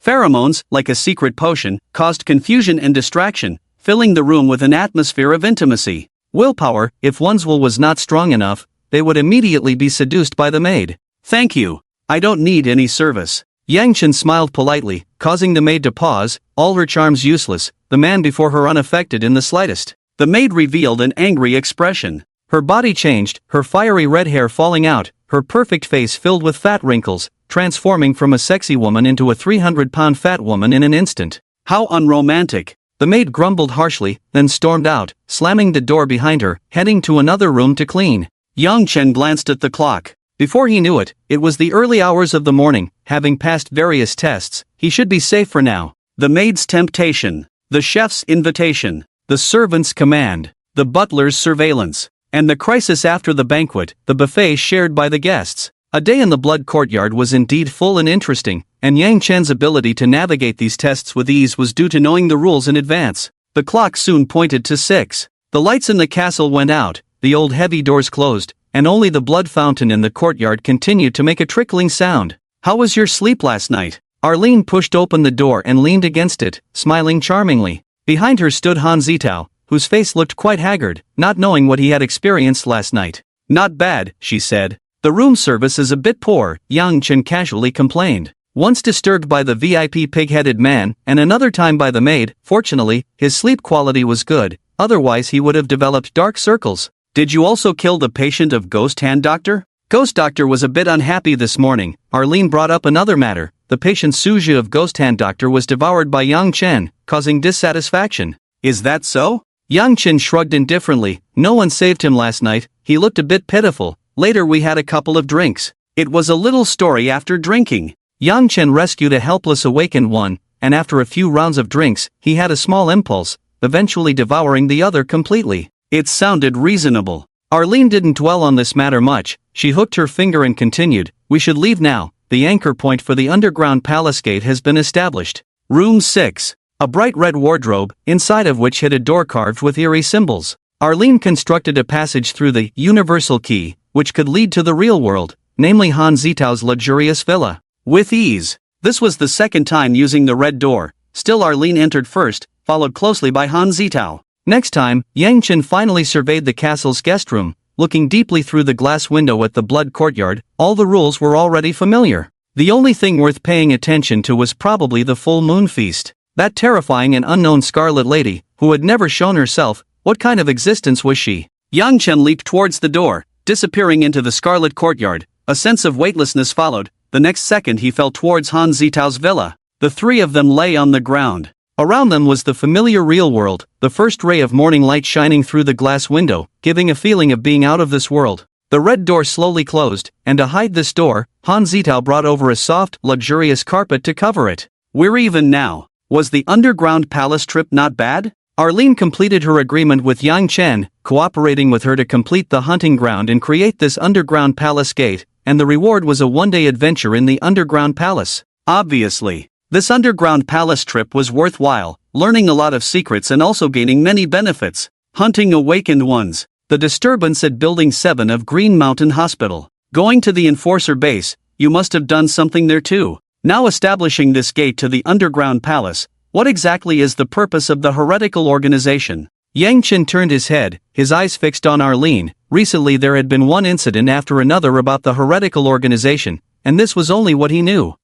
Speaker 2: Pheromones, like a secret potion, caused confusion and distraction, filling the room with an atmosphere of intimacy.
Speaker 1: Willpower, if one's will was not strong enough, they would immediately be seduced by the maid.
Speaker 2: Thank you. I don't need any service.
Speaker 1: Yang Chen smiled politely, causing the maid to pause, all her charms useless, the man before her unaffected in the slightest.
Speaker 2: The maid revealed an angry expression.
Speaker 1: Her body changed, her fiery red hair falling out, her perfect face filled with fat wrinkles, transforming from a sexy woman into a 300-pound fat woman in an instant.
Speaker 2: How unromantic.
Speaker 1: The maid grumbled harshly, then stormed out, slamming the door behind her, heading to another room to clean.
Speaker 2: Yang Chen glanced at the clock.
Speaker 1: Before he knew it, it was the early hours of the morning. Having passed various tests, he should be safe for now.
Speaker 2: The maid's temptation, the chef's invitation, the servant's command, the butler's surveillance, and the crisis after the banquet, the buffet shared by the guests.
Speaker 1: A day in the blood courtyard was indeed full and interesting, and Yang Chen's ability to navigate these tests with ease was due to knowing the rules in advance. The clock soon pointed to 6. The lights in the castle went out, the old heavy doors closed, and only the blood fountain in the courtyard continued to make a trickling sound.
Speaker 2: How was your sleep last night?
Speaker 1: Arlene pushed open the door and leaned against it, smiling charmingly. Behind her stood Han Zitao, whose face looked quite haggard, not knowing what he had experienced last night.
Speaker 2: Not bad, she said.
Speaker 1: The room service is a bit poor, Yang Chen casually complained. Once disturbed by the VIP pig-headed man, and another time by the maid, fortunately, his sleep quality was good, otherwise he would have developed dark circles.
Speaker 2: Did you also kill the patient of Ghost Hand Doctor?
Speaker 1: Ghost Doctor was a bit unhappy this morning. Arlene brought up another matter. The patient Suja of Ghost Hand Doctor was devoured by Yang Chen, causing dissatisfaction.
Speaker 2: Is that so?
Speaker 1: Yang Chen shrugged indifferently. No one saved him last night. He looked a bit pitiful. Later we had a couple of drinks.
Speaker 2: It was a little story after drinking.
Speaker 1: Yang Chen rescued a helpless awakened one, and after a few rounds of drinks, he had a small impulse, eventually devouring the other completely.
Speaker 2: It sounded reasonable.
Speaker 1: Arlene didn't dwell on this matter much. She hooked her finger and continued, "We should leave now. The anchor point for the underground palace gate has been established."
Speaker 2: Room 6.
Speaker 1: A bright red wardrobe, inside of which hid a door carved with eerie symbols. Arlene constructed a passage through the universal key, which could lead to the real world, namely Han Zitao's luxurious villa.
Speaker 2: With ease. This was the second time using the red door. Still Arlene entered first, followed closely by Han Zitao.
Speaker 1: Next time, Yang Chen finally surveyed the castle's guest room. Looking deeply through the glass window at the blood courtyard, all the rules were already familiar. The only thing worth paying attention to was probably the full moon feast. That terrifying and unknown scarlet lady, who had never shown herself, what kind of existence was she?
Speaker 2: Yang Chen leaped towards the door, disappearing into the scarlet courtyard. A sense of weightlessness followed. The next second he fell towards Han Zitao's villa. The three of them lay on the ground. Around them was the familiar real world, the first ray of morning light shining through the glass window, giving a feeling of being out of this world. The red door slowly closed, and to hide this door, Han Zitao brought over a soft, luxurious carpet to cover it. We're even now. Was the underground palace trip not bad? Arlene completed her agreement with Yang Chen, cooperating with her to complete the hunting ground and create this underground palace gate, and the reward was a one-day adventure in the underground palace. Obviously, this underground palace trip was worthwhile, learning a lot of secrets and also gaining many benefits. Hunting awakened ones. The disturbance at Building 7 of Green Mountain Hospital. Going to the Enforcer base, you must have done something there too. Now establishing this gate to the underground palace, what exactly is the purpose of the heretical organization? Yang Chen turned his head, his eyes fixed on Arlene. Recently there had been one incident after another about the heretical organization, and this was only what he knew.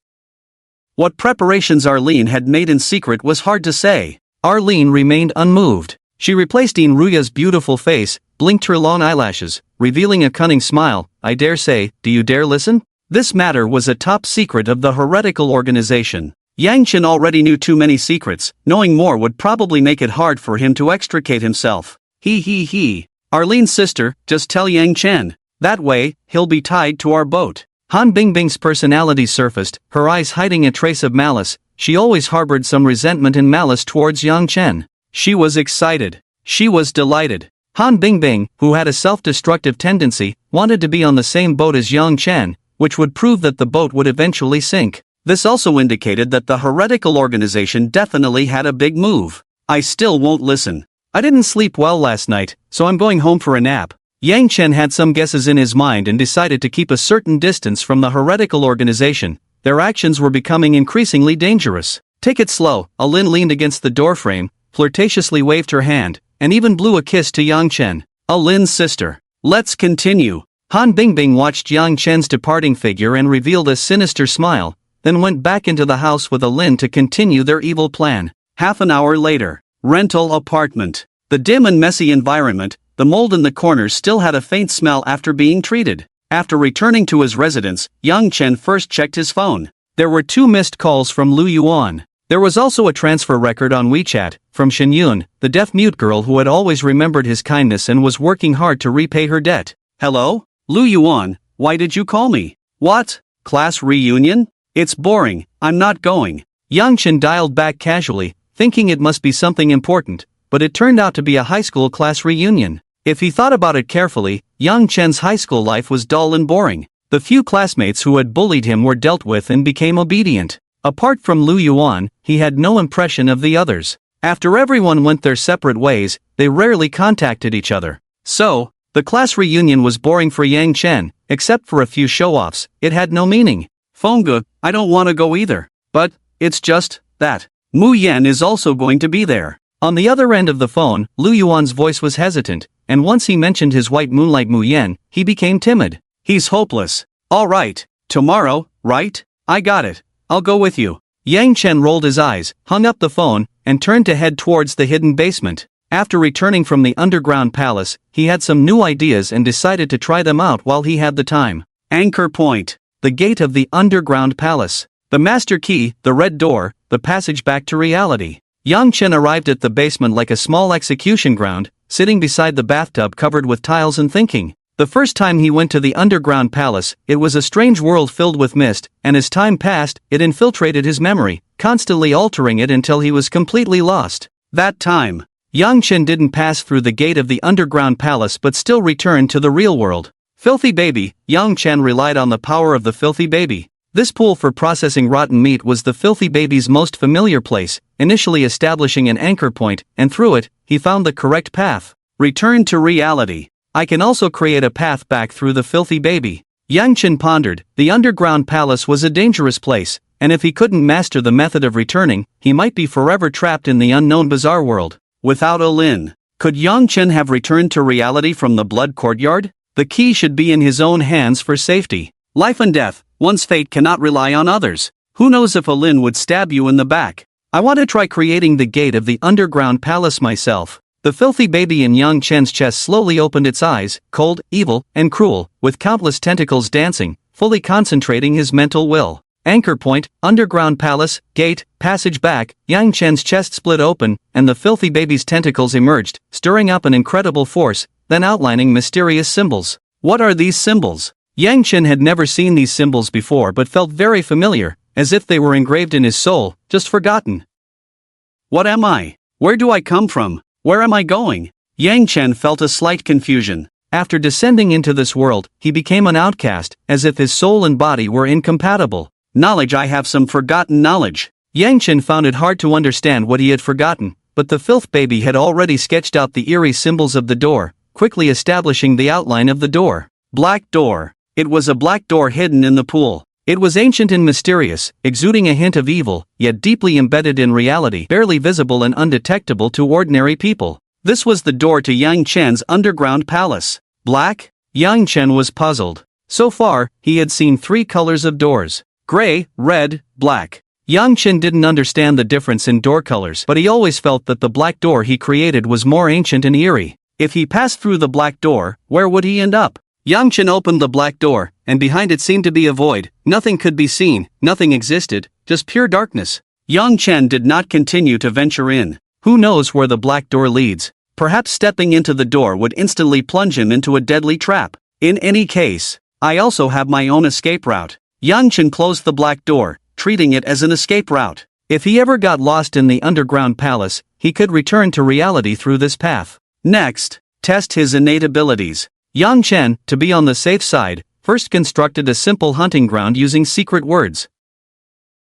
Speaker 2: What preparations Arlene had made in secret was hard to say. Arlene remained unmoved. She replaced Inruya's beautiful face, blinked her long eyelashes, revealing a cunning smile. I dare say, do you dare listen? This matter was a top secret of the heretical organization. Yang Chen already knew too many secrets, knowing more would probably make it hard for him to extricate himself. He. Arlene's sister, just tell Yang Chen. That way, he'll be tied to our boat. Han Bingbing's personality surfaced, her eyes hiding a trace of malice. She always harbored some resentment and malice towards Yang Chen. She was excited. She was delighted. Han Bingbing, who had a self-destructive tendency, wanted to be on the same boat as Yang Chen, which would prove that the boat would eventually sink. This also indicated that the heretical organization definitely had a big move. I still won't listen. I didn't sleep well last night, so I'm going home for a nap. Yang Chen had some guesses in his mind and decided to keep a certain distance from the heretical organization. Their actions were becoming increasingly dangerous. Take it slow. Alin leaned against the doorframe, flirtatiously waved her hand, and even blew a kiss to Yang Chen. Alin's sister. Let's continue. Han Bingbing watched Yang Chen's departing figure and revealed a sinister smile, then went back into the house with Alin to continue their evil plan. Half an hour later. Rental apartment. The dim and messy environment, the mold in the corners still had a faint smell after being treated. After returning to his residence, Yang Chen first checked his phone. There were 2 missed calls from Lu Yuan. There was also a transfer record on WeChat, from Shenyun, the deaf-mute girl who had always remembered his kindness and was working hard to repay her debt. Hello? Lu Yuan, why did you call me? What? Class reunion? It's boring, I'm not going. Yang Chen dialed back casually, thinking it must be something important, but it turned out to be a high school class reunion. If he thought about it carefully, Yang Chen's high school life was dull and boring. The few classmates who had bullied him were dealt with and became obedient. Apart from Lu Yuan, he had no impression of the others. After everyone went their separate ways, they rarely contacted each other. So, the class reunion was boring for Yang Chen, except for a few show-offs. It had no meaning. Fengge, I don't want to go either. But, it's just that Mu Yan is also going to be there. On the other end of the phone, Lu Yuan's voice was hesitant, and once he mentioned his white moonlight Mu Yan, he became timid. He's hopeless. All right, tomorrow, right? I got it. I'll go with you. Yang Chen rolled his eyes, hung up the phone, and turned to head towards the hidden basement. After returning from the underground palace, he had some new ideas and decided to try them out while he had the time. Anchor point. The gate of the underground palace. The master key, the red door, the passage back to reality. Yang Chen arrived at the basement like a small execution ground, sitting beside the bathtub covered with tiles and thinking. The first time he went to the underground palace, it was a strange world filled with mist, and as time passed, it infiltrated his memory, constantly altering it until he was completely lost. That time, Yang Chen didn't pass through the gate of the underground palace but still returned to the real world. Filthy baby. Yang Chen relied on the power of the filthy baby. This pool for processing rotten meat was the filthy baby's most familiar place, initially establishing an anchor point, and through it, he found the correct path. Return to reality. I can also create a path back through the filthy baby. Yang Chen pondered. The underground palace was a dangerous place, and if he couldn't master the method of returning, he might be forever trapped in the unknown bizarre world. Without Olin, could Yang Chen have returned to reality from the blood courtyard? The key should be in his own hands for safety. Life and death, one's fate cannot rely on others. Who knows if Olin would stab you in the back? I want to try creating the gate of the underground palace myself. The filthy baby in Yang Chen's chest slowly opened its eyes, cold, evil, and cruel, with countless tentacles dancing, fully concentrating his mental will. Anchor point, underground palace, gate, passage back. Yang Chen's chest split open, and the filthy baby's tentacles emerged, stirring up an incredible force, then outlining mysterious symbols. What are these symbols? Yang Chen had never seen these symbols before but felt very familiar.
Speaker 1: as if they were engraved in his soul, just forgotten.
Speaker 2: What am I? Where do I come from? Where am I going? Yang Chen felt a slight confusion.
Speaker 1: After descending into this world, he became an outcast, as if his soul and body were incompatible.
Speaker 2: Knowledge, I have some forgotten knowledge.
Speaker 1: Yang Chen found it hard to understand what he had forgotten, but the filth baby had already sketched out the eerie symbols of the door, quickly establishing the outline of the door.
Speaker 2: Black door. It was a black door hidden in the pool.
Speaker 1: It was ancient and mysterious, exuding a hint of evil, yet deeply embedded in reality, barely visible and undetectable to ordinary people.
Speaker 2: This was the door to Yang Chen's underground palace.
Speaker 1: Black? Yang Chen was puzzled. So far, he had seen 3 colors of doors: gray, red, black. Yang Chen didn't understand the difference in door colors, but he always felt that the black door he created was more ancient and eerie.
Speaker 2: If he passed through the black door, where would he end up? Yang Chen opened the black door, and behind it seemed to be a void. Nothing could be seen, nothing existed, just pure darkness. Yang Chen did not continue to venture in.
Speaker 1: Who knows where the black door leads?
Speaker 2: Perhaps stepping into the door would instantly plunge him into a deadly trap. In any case, I also have my own escape route. Yang Chen closed the black door, treating it as an escape route.
Speaker 1: If he ever got lost in the underground palace, he could return to reality through this path.
Speaker 2: Next, test his innate abilities.
Speaker 1: Yang Chen, to be on the safe side, first constructed a simple hunting ground using secret words.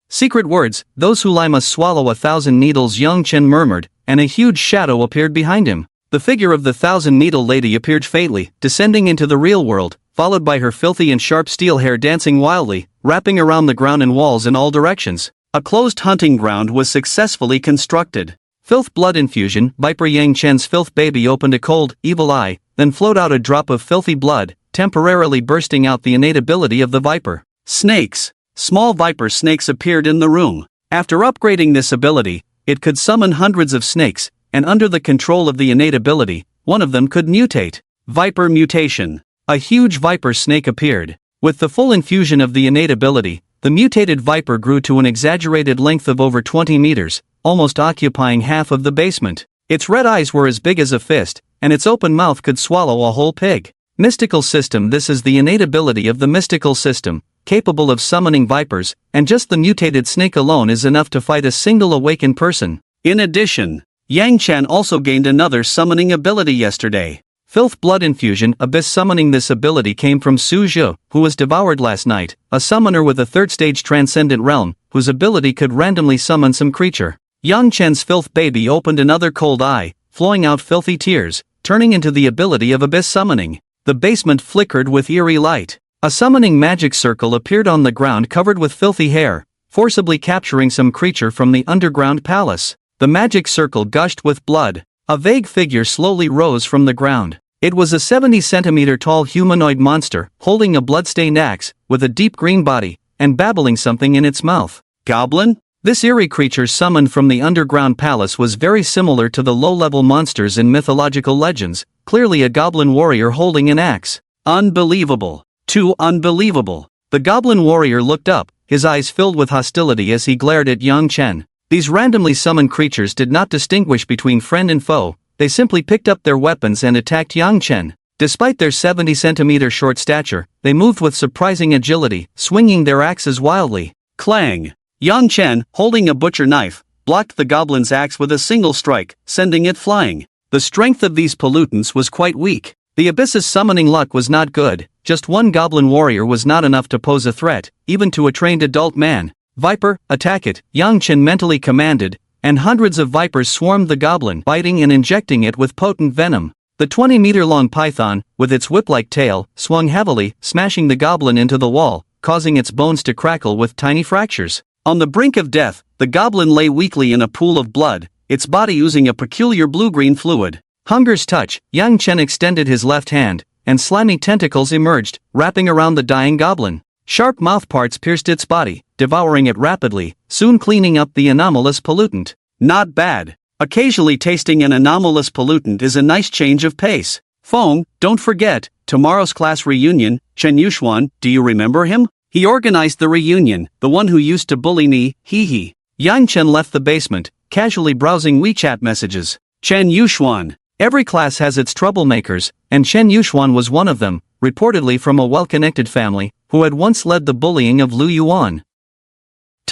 Speaker 1: Secret words, those who lie must swallow 1,000 needles, Yang Chen murmured, and a huge shadow appeared behind him. The figure of the 1,000-needle lady appeared fatally, descending into the real world, followed by her filthy and sharp steel hair dancing wildly, wrapping around the ground and walls in all directions.
Speaker 2: A closed hunting ground was successfully constructed.
Speaker 1: Filth blood infusion. Viper Yang Chen's filth baby opened a cold, evil eye, then flowed out a drop of filthy blood, temporarily bursting out the innate ability of the viper.
Speaker 2: Snakes. Small viper snakes appeared in the room. After upgrading this ability, it could summon hundreds of snakes, and under the control of the innate ability, one of them could mutate.
Speaker 1: Viper mutation. A huge viper snake appeared. With the full infusion of the innate ability, the mutated viper grew to an exaggerated length of over 20 meters, almost occupying half of the basement. Its red eyes were as big as a fist, and its open mouth could swallow a whole pig. Mystical system. This is the innate ability of the mystical system, capable of summoning vipers, and just the mutated snake alone is enough to fight a single awakened person.
Speaker 2: In addition, Yang Chen also gained another summoning ability yesterday.
Speaker 1: Filth blood infusion. Abyss summoning. This ability came from Su Zhe, who was devoured last night, a summoner with a 3rd stage transcendent realm, whose ability could randomly summon some creature. Yang Chen's filth baby opened another cold eye, flowing out filthy tears, turning into the ability of abyss summoning. The basement flickered with eerie light. A summoning magic circle appeared on the ground covered with filthy hair, forcibly capturing some creature from the underground palace. The magic circle gushed with blood. A vague figure slowly rose from the ground. It was a 70-centimeter tall humanoid monster, holding a blood-stained axe, with a deep green body, and babbling something in its mouth.
Speaker 2: Goblin?
Speaker 1: This eerie creature summoned from the underground palace was very similar to the low-level monsters in mythological legends, clearly a goblin warrior holding an axe.
Speaker 2: Unbelievable. Too unbelievable.
Speaker 1: The goblin warrior looked up, his eyes filled with hostility as he glared at Yang Chen. These randomly summoned creatures did not distinguish between friend and foe, they simply picked up their weapons and attacked Yang Chen. Despite their 70-centimeter short stature, they moved with surprising agility, swinging their axes wildly.
Speaker 2: Clang! Yang Chen, holding a butcher knife, blocked the goblin's axe with a single strike, sending it flying. The strength of these pollutants was quite weak. The abyss's summoning luck was not good. Just one goblin warrior was not enough to pose a threat, even to a trained adult man. Viper, attack it, Yang Chen mentally commanded, and hundreds of vipers swarmed the goblin, biting and injecting it with potent venom. The 20-meter-long python, with its whip-like tail, swung heavily, smashing the goblin into the wall, causing its bones to crackle with tiny fractures. On the brink of death, the goblin lay weakly in a pool of blood, its body oozing a peculiar blue-green fluid. Hunger's touch, Yang Chen extended his left hand, and slimy tentacles emerged, wrapping around the dying goblin. Sharp mouthparts pierced its body, devouring it rapidly, soon cleaning up the anomalous pollutant. Not bad. Occasionally tasting an anomalous pollutant is a nice change of pace. Feng, don't forget, tomorrow's class reunion, Chen Yuxuan, do you remember him? He organized the reunion, the one who used to bully me, hee.
Speaker 1: Yang Chen left the basement, casually browsing WeChat messages.
Speaker 2: Chen Yuxuan.
Speaker 1: Every class has its troublemakers, and Chen Yuxuan was one of them, reportedly from a well-connected family, who had once led the bullying of Lu Yuan.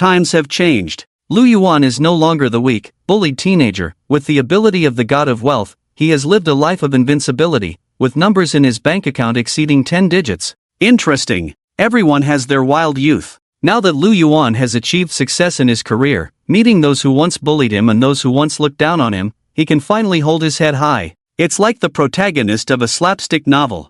Speaker 2: Times have changed.
Speaker 1: Lu Yuan is no longer the weak, bullied teenager. With the ability of the god of wealth, he has lived a life of invincibility, with numbers in his bank account exceeding 10 digits.
Speaker 2: Interesting. Everyone has their wild youth.
Speaker 1: Now that Lu Yuan has achieved success in his career, meeting those who once bullied him and those who once looked down on him, he can finally hold his head high.
Speaker 2: It's like the protagonist of a slapstick novel.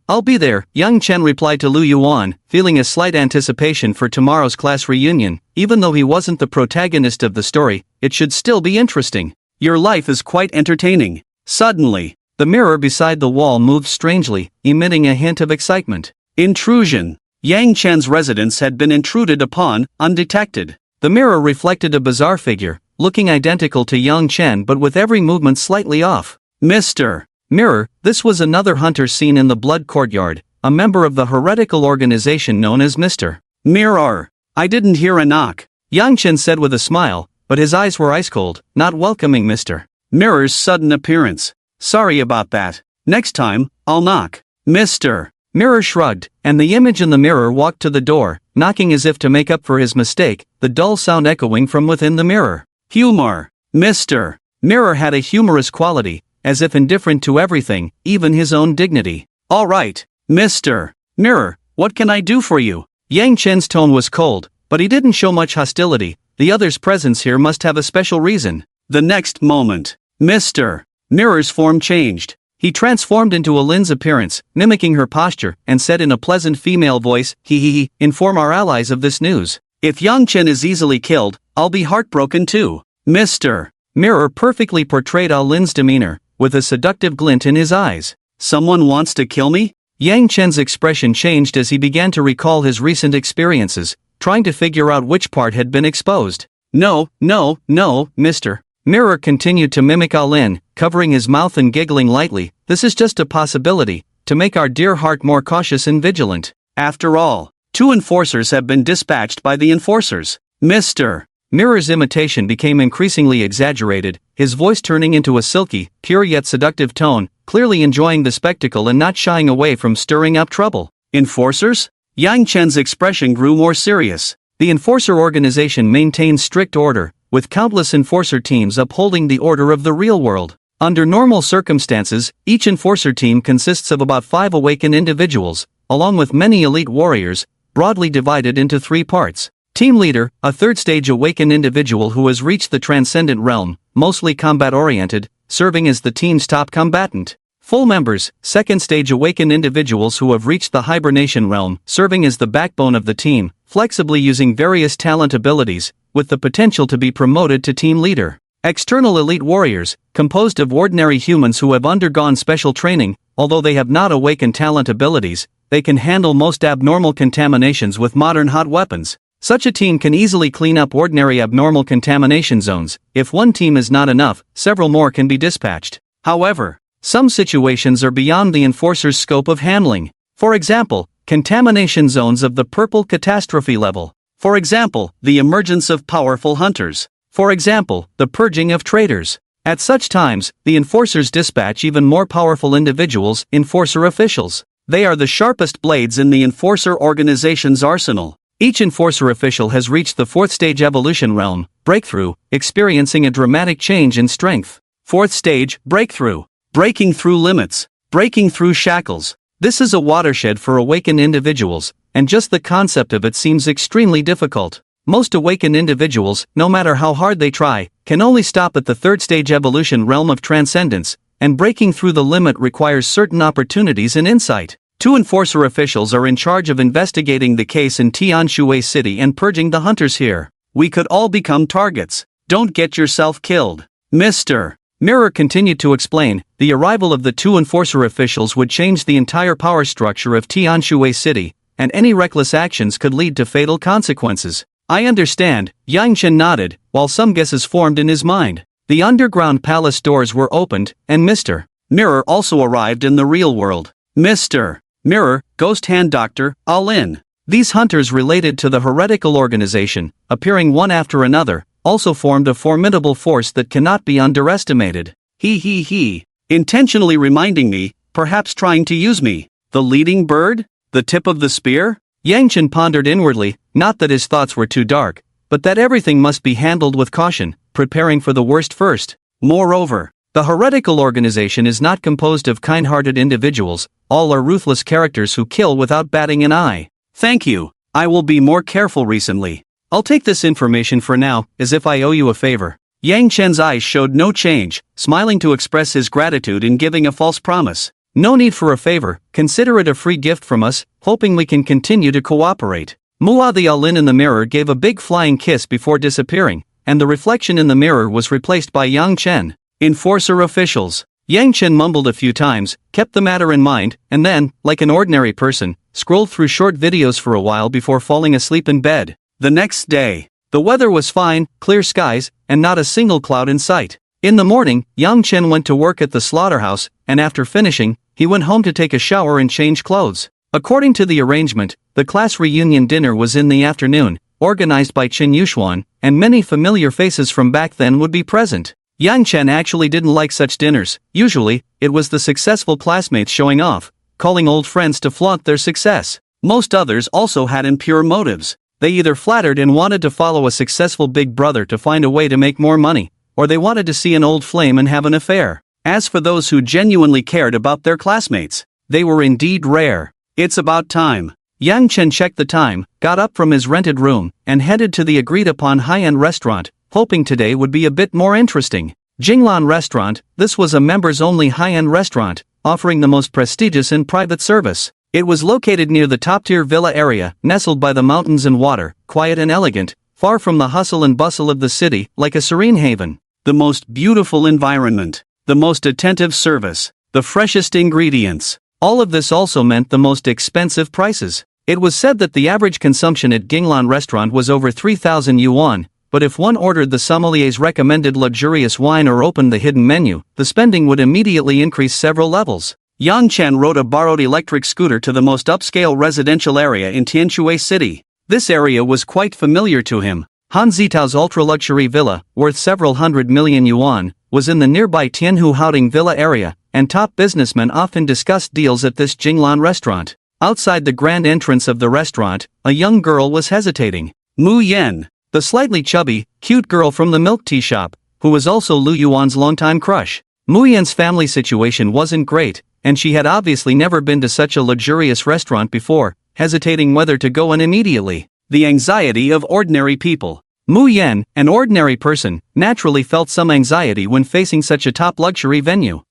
Speaker 1: I'll be there, Yang Chen replied to Lu Yuan, feeling a slight anticipation for tomorrow's class reunion. Even though he wasn't the protagonist of the story, it should still be interesting.
Speaker 2: Your life is quite entertaining. Suddenly,
Speaker 1: the mirror beside the wall moved strangely, emitting a hint of excitement.
Speaker 2: Intrusion. Yang Chen's residence had been intruded upon, undetected.
Speaker 1: The mirror reflected a bizarre figure, looking identical to Yang Chen but with every movement slightly off.
Speaker 2: Mr.
Speaker 1: Mirror, this was another hunter seen in the Blood Courtyard, a member of the heretical organization known as Mr.
Speaker 2: Mirror. I didn't hear a knock,
Speaker 1: Yang Chen said with a smile, but his eyes were ice cold, not welcoming Mr.
Speaker 2: Mirror's sudden appearance. Sorry about that. Next time, I'll knock. Mr.
Speaker 1: Mirror shrugged, and the image in the mirror walked to the door, knocking as if to make up for his mistake, the dull sound echoing from within the mirror.
Speaker 2: Humor. Mr.
Speaker 1: Mirror had a humorous quality, as if indifferent to everything, even his own dignity.
Speaker 2: All right, Mr. Mirror, what can I do for you?
Speaker 1: Yang Chen's tone was cold, but he didn't show much hostility. The other's presence here must have a special reason.
Speaker 2: The next moment, Mr. Mirror's form changed.
Speaker 1: He transformed into a Lin's appearance, mimicking her posture, and said in a pleasant female voice, "He, inform our allies of this news.
Speaker 2: If Yang Chen is easily killed, I'll be heartbroken too." Mr.
Speaker 1: Mirror perfectly portrayed Lin's demeanor, with a seductive glint in his eyes.
Speaker 2: Someone wants to kill me?
Speaker 1: Yang Chen's expression changed as he began to recall his recent experiences, trying to figure out which part had been exposed.
Speaker 2: No, Mr.
Speaker 1: Mirror continued to mimic Lin, covering his mouth and giggling lightly. This is just a possibility, to make our dear heart more cautious and vigilant.
Speaker 2: After all, 2 enforcers have been dispatched by the enforcers. Mr.
Speaker 1: Mirror's imitation became increasingly exaggerated, his voice turning into a silky, pure yet seductive tone, clearly enjoying the spectacle and not shying away from stirring up trouble.
Speaker 2: Enforcers? Yang Chen's expression grew more serious.
Speaker 1: The enforcer organization maintains strict order, with countless enforcer teams upholding the order of the real world. Under normal circumstances, each enforcer team consists of about 5 awakened individuals, along with many elite warriors, broadly divided into 3 parts. Team leader, a 3rd-stage awakened individual who has reached the transcendent realm, mostly combat-oriented, serving as the team's top combatant. Full members, 2nd-stage awakened individuals who have reached the hibernation realm, serving as the backbone of the team, flexibly using various talent abilities, with the potential to be promoted to team leader. External elite warriors, composed of ordinary humans who have undergone special training, although they have not awakened talent abilities, they can handle most abnormal contaminations with modern hot weapons. Such a team can easily clean up ordinary abnormal contamination zones. If one team is not enough, several more can be dispatched. However, some situations are beyond the enforcer's scope of handling. For example, contamination zones of the purple catastrophe level. For example, the emergence of powerful hunters. For example, the purging of traitors. At such times, the enforcers dispatch even more powerful individuals, enforcer officials. They are the sharpest blades in the enforcer organization's arsenal. Each enforcer official has reached the 4th-stage evolution realm, breakthrough, experiencing a dramatic change in strength. 4th stage, breakthrough. Breaking through limits. Breaking through shackles. This is a watershed for awakened individuals, and just the concept of it seems extremely difficult. Most awakened individuals, no matter how hard they try, can only stop at the 3rd-stage evolution realm of transcendence, and breaking through the limit requires certain opportunities and insight. 2 enforcer officials are in charge of investigating the case in Tianhai City and purging the hunters here. We could all become targets. Don't get yourself killed. Mr. Mirror continued to explain, the arrival of the 2 enforcer officials would change the entire power structure of Tianhai City, and any reckless actions could lead to fatal consequences. I understand, Yang Chen nodded, while some guesses formed in his mind. The underground palace doors were opened, and Mr. Mirror also arrived in the real world. Mr. Mirror, Ghost Hand Doctor, Lin. These hunters related to the heretical organization, appearing one after another, also formed a formidable force that cannot be underestimated. He. Intentionally reminding me, perhaps trying to use me. The leading bird? The tip of the spear? Yang Chen pondered inwardly, not that his thoughts were too dark, but that everything must be handled with caution, preparing for the worst first.
Speaker 2: Moreover,
Speaker 1: The heretical organization is not composed of kind-hearted individuals, all are ruthless characters who kill without batting an eye.
Speaker 2: thank you, I will be more careful recently.
Speaker 1: I'll take this information for now, as if I owe you a favor.
Speaker 2: Yang Chen's eyes showed no change, smiling to express his gratitude in giving a false promise.
Speaker 1: No need for a favor, consider it a free gift from us, hoping we can continue to cooperate. Mua the Alin in the mirror gave a big flying kiss before disappearing, and the reflection in the mirror was replaced by Yang Chen.
Speaker 2: Enforcer officials.
Speaker 1: Yang Chen mumbled a few times, kept the matter in mind, and then, like an ordinary person, scrolled through short videos for a while before falling asleep in bed.
Speaker 2: The next day,
Speaker 1: the weather was fine, clear skies, and not a single cloud in sight. In the morning, Yang Chen went to work at the slaughterhouse, and after finishing, he went home to take a shower and change clothes. According to the arrangement, the class reunion dinner was in the afternoon, organized by Qin Yuxuan, and many familiar faces from back then would be present. Yang Chen actually didn't like such dinners. Usually, it was the successful classmates showing off, calling old friends to flaunt their success.
Speaker 2: Most others also had impure motives.
Speaker 1: They either flattered and wanted to follow a successful big brother to find a way to make more money, or they wanted to see an old flame and have an affair.
Speaker 2: As for those who genuinely cared about their classmates,
Speaker 1: they were indeed rare.
Speaker 2: It's about time.
Speaker 1: Yang Chen checked the time, got up from his rented room, and headed to the agreed-upon high-end restaurant, hoping today would be a bit more interesting. Jinglan Restaurant, this was a members-only high-end restaurant, offering the most prestigious and private service. It was located near the top-tier villa area, nestled by the mountains and water, quiet and elegant, far from the hustle and bustle of the city, like a serene haven.
Speaker 2: The most beautiful environment, the most attentive service, the freshest ingredients.
Speaker 1: All of this also meant the most expensive prices. It was said that the average consumption at Jinglan Restaurant was over 3,000 yuan, but if one ordered the sommelier's recommended luxurious wine or opened the hidden menu, the spending would immediately increase several levels.
Speaker 2: Yang Chen rode a borrowed electric scooter to the most upscale residential area in Tianshui City. This area was quite familiar to him. Han Zitao's ultra-luxury villa, worth several hundred million yuan, was in the nearby Tianhu Haoding Villa area, and top businessmen often discussed deals at this Jinglan restaurant. Outside the grand entrance of the restaurant, a young girl was hesitating. Mu Yan,
Speaker 1: the slightly chubby, cute girl from the milk tea shop, who was also Lu Yuan's longtime crush. Mu Yan's family situation wasn't great, and she had obviously never been to such a luxurious restaurant before, hesitating whether to go in immediately.
Speaker 2: The anxiety of ordinary people.
Speaker 1: Mu Yan, an ordinary person, naturally felt some anxiety when facing such a top luxury venue.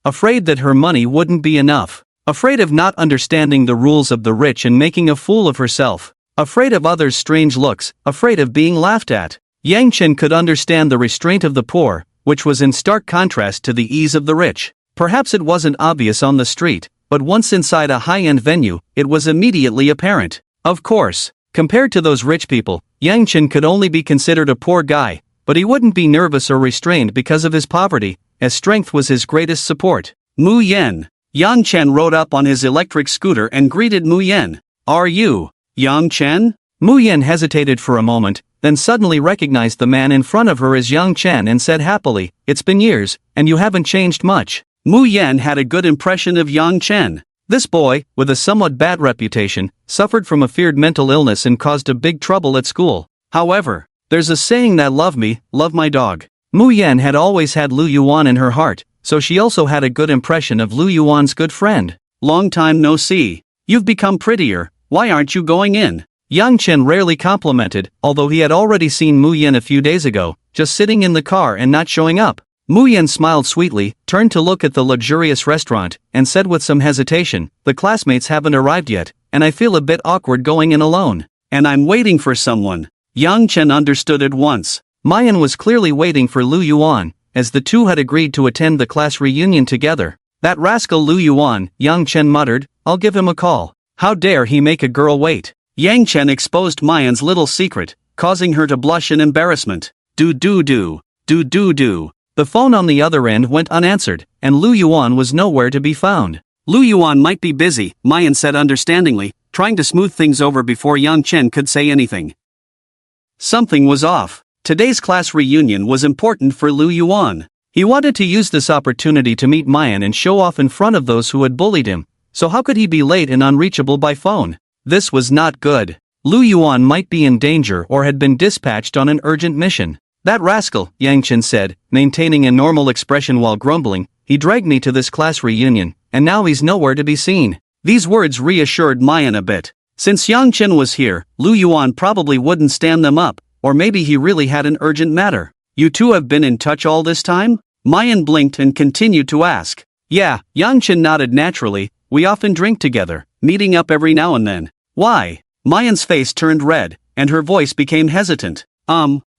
Speaker 1: Afraid that her money wouldn't be enough. Afraid of not understanding the rules of the rich and making a fool of herself. Afraid of others' strange looks, afraid of being laughed at. Yang Chen could understand the restraint of the poor, which was in stark contrast to the ease of the rich. Perhaps it wasn't obvious on the street, but once inside a high-end venue, it was immediately apparent. Of course, compared to those rich people, Yang Chen could only be considered a poor guy, but he wouldn't be nervous or restrained because of his poverty, as strength was his greatest support.
Speaker 2: Mu Yan. Yang Chen rode up on his electric scooter and greeted Mu Yan.
Speaker 1: Are you
Speaker 2: Yang Chen?
Speaker 1: Mu Yan hesitated for a moment, then suddenly recognized the man in front of her as Yang Chen and said happily, "It's been years, and you haven't changed much."
Speaker 2: Mu Yan had a good impression of Yang Chen.
Speaker 1: This boy, with a somewhat bad reputation, suffered from a feared mental illness and caused a big trouble at school. However, there's a saying that love me, love my dog. Mu Yan had always had Lu Yuan in her heart, so she also had a good impression of Lu Yuan's good friend.
Speaker 2: Long time no see. You've become prettier, why aren't you going in?
Speaker 1: Yang Chen rarely complimented, although he had already seen Mu Yan a few days ago, just sitting in the car and not showing up. Mu Yan smiled sweetly, turned to look at the luxurious restaurant, and said with some hesitation, "The classmates haven't arrived yet, and I feel a bit awkward going in alone.
Speaker 2: And I'm waiting for someone." Yang Chen understood at once.
Speaker 1: Mayan was clearly waiting for Lu Yuan, as the two had agreed to attend the class reunion together. "That rascal Lu Yuan," Yang Chen muttered, "I'll give him a call. How dare he make a girl wait?"
Speaker 2: Yang Chen exposed Mayan's little secret, causing her to blush in embarrassment. Do.
Speaker 1: The phone on the other end went unanswered, and Lu Yuan was nowhere to be found.
Speaker 2: Lu Yuan might be busy, Mayan said understandingly, trying to smooth things over before Yang Chen could say anything. Something was off. Today's class reunion was important for Lu Yuan.
Speaker 1: He wanted to use this opportunity to meet Mayan and show off in front of those who had bullied him, so how could he be late and unreachable by phone? This was not good. Lu Yuan might be in danger or had been dispatched on an urgent mission. That rascal, Yang Chen said, maintaining a normal expression while grumbling, he dragged me to this class reunion, and now he's nowhere to be seen. These words reassured Mayan a bit. Since Yang Chen was here, Lu Yuan probably wouldn't stand them up, or maybe he really had an urgent matter. You two have been in touch all this time? Mayan blinked and continued to ask. Yeah, Yang Chen nodded naturally. We often drink together, meeting up every now and then. Why? Mayan's face turned red, and her voice became hesitant.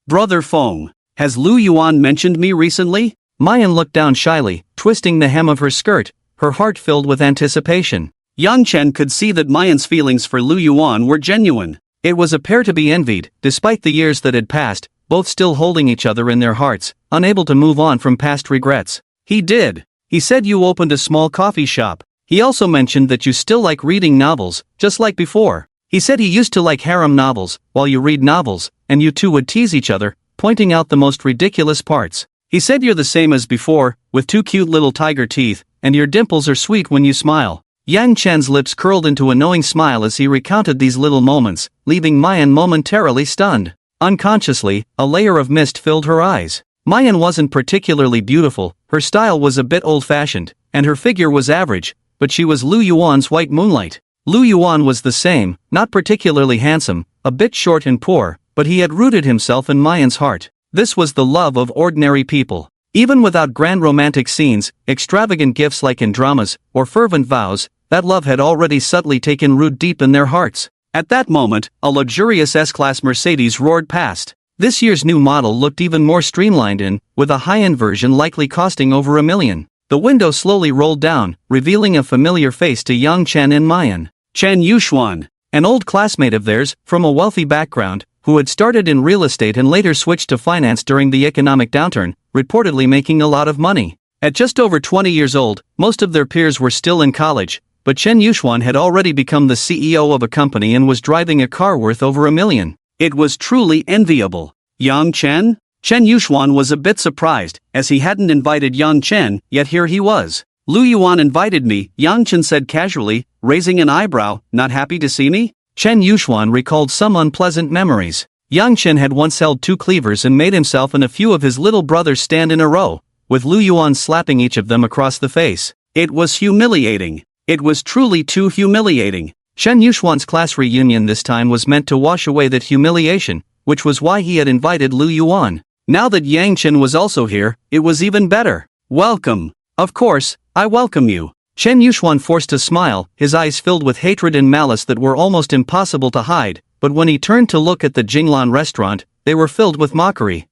Speaker 1: Brother Feng, has Lu Yuan mentioned me recently? Mayan looked down shyly, twisting the hem of her skirt, her heart filled with anticipation. Yang Chen could see that Mayan's feelings for Lu Yuan were genuine. It was a pair to be envied, despite the years that had passed, both still holding each other in their hearts, unable to move on from past regrets. He did. He said you opened a small coffee shop. He also mentioned that you still like reading novels, just like before. He said he used to like harem novels, while you read novels, and you two would tease each other, pointing out the most ridiculous parts. He said you're the same as before, with two cute little tiger teeth, and your dimples are sweet when you smile. Yang Chen's lips curled into a knowing smile as he recounted these little moments, leaving Mayan momentarily stunned. Unconsciously, a layer of mist filled her eyes. Mayan wasn't particularly beautiful, her style was a bit old-fashioned, and her figure was average, but she was Lu Yuan's white moonlight. Lu Yuan was the same, not particularly handsome, a bit short and poor, but he had rooted himself in Mayan's heart. This was the love of ordinary people. Even without grand romantic scenes, extravagant gifts like in dramas, or fervent vows, that love had already subtly taken root deep in their hearts. At that moment, a luxurious S-Class Mercedes roared past. This year's new model looked even more streamlined with a high-end version likely costing over $1 million. The window slowly rolled down, revealing a familiar face to Yang Chen and Mayan. Chen Yuxuan, an old classmate of theirs, from a wealthy background, who had started in real estate and later switched to finance during the economic downturn, reportedly making a lot of money. At just over 20 years old, most of their peers were still in college, but Chen Yuxuan had already become the CEO of a company and was driving a car worth over $1 million. It was truly enviable. Yang Chen? Chen Yuxuan was a bit surprised, as he hadn't invited Yang Chen, yet here he was. Lu Yuan invited me, Yang Chen said casually, raising an eyebrow. Not happy to see me? Chen Yuxuan recalled some unpleasant memories. Yang Chen had once held 2 cleavers and made himself and a few of his little brothers stand in a row, with Lu Yuan slapping each of them across the face. It was humiliating. It was truly too humiliating. Chen Yuxuan's class reunion this time was meant to wash away that humiliation, which was why he had invited Lu Yuan. Now that Yang Chen was also here, it was even better. Welcome. Of course, I welcome you. Chen Yuxuan forced a smile, his eyes filled with hatred and malice that were almost impossible to hide, but when he turned to look at the Jinglan restaurant, they were filled with mockery.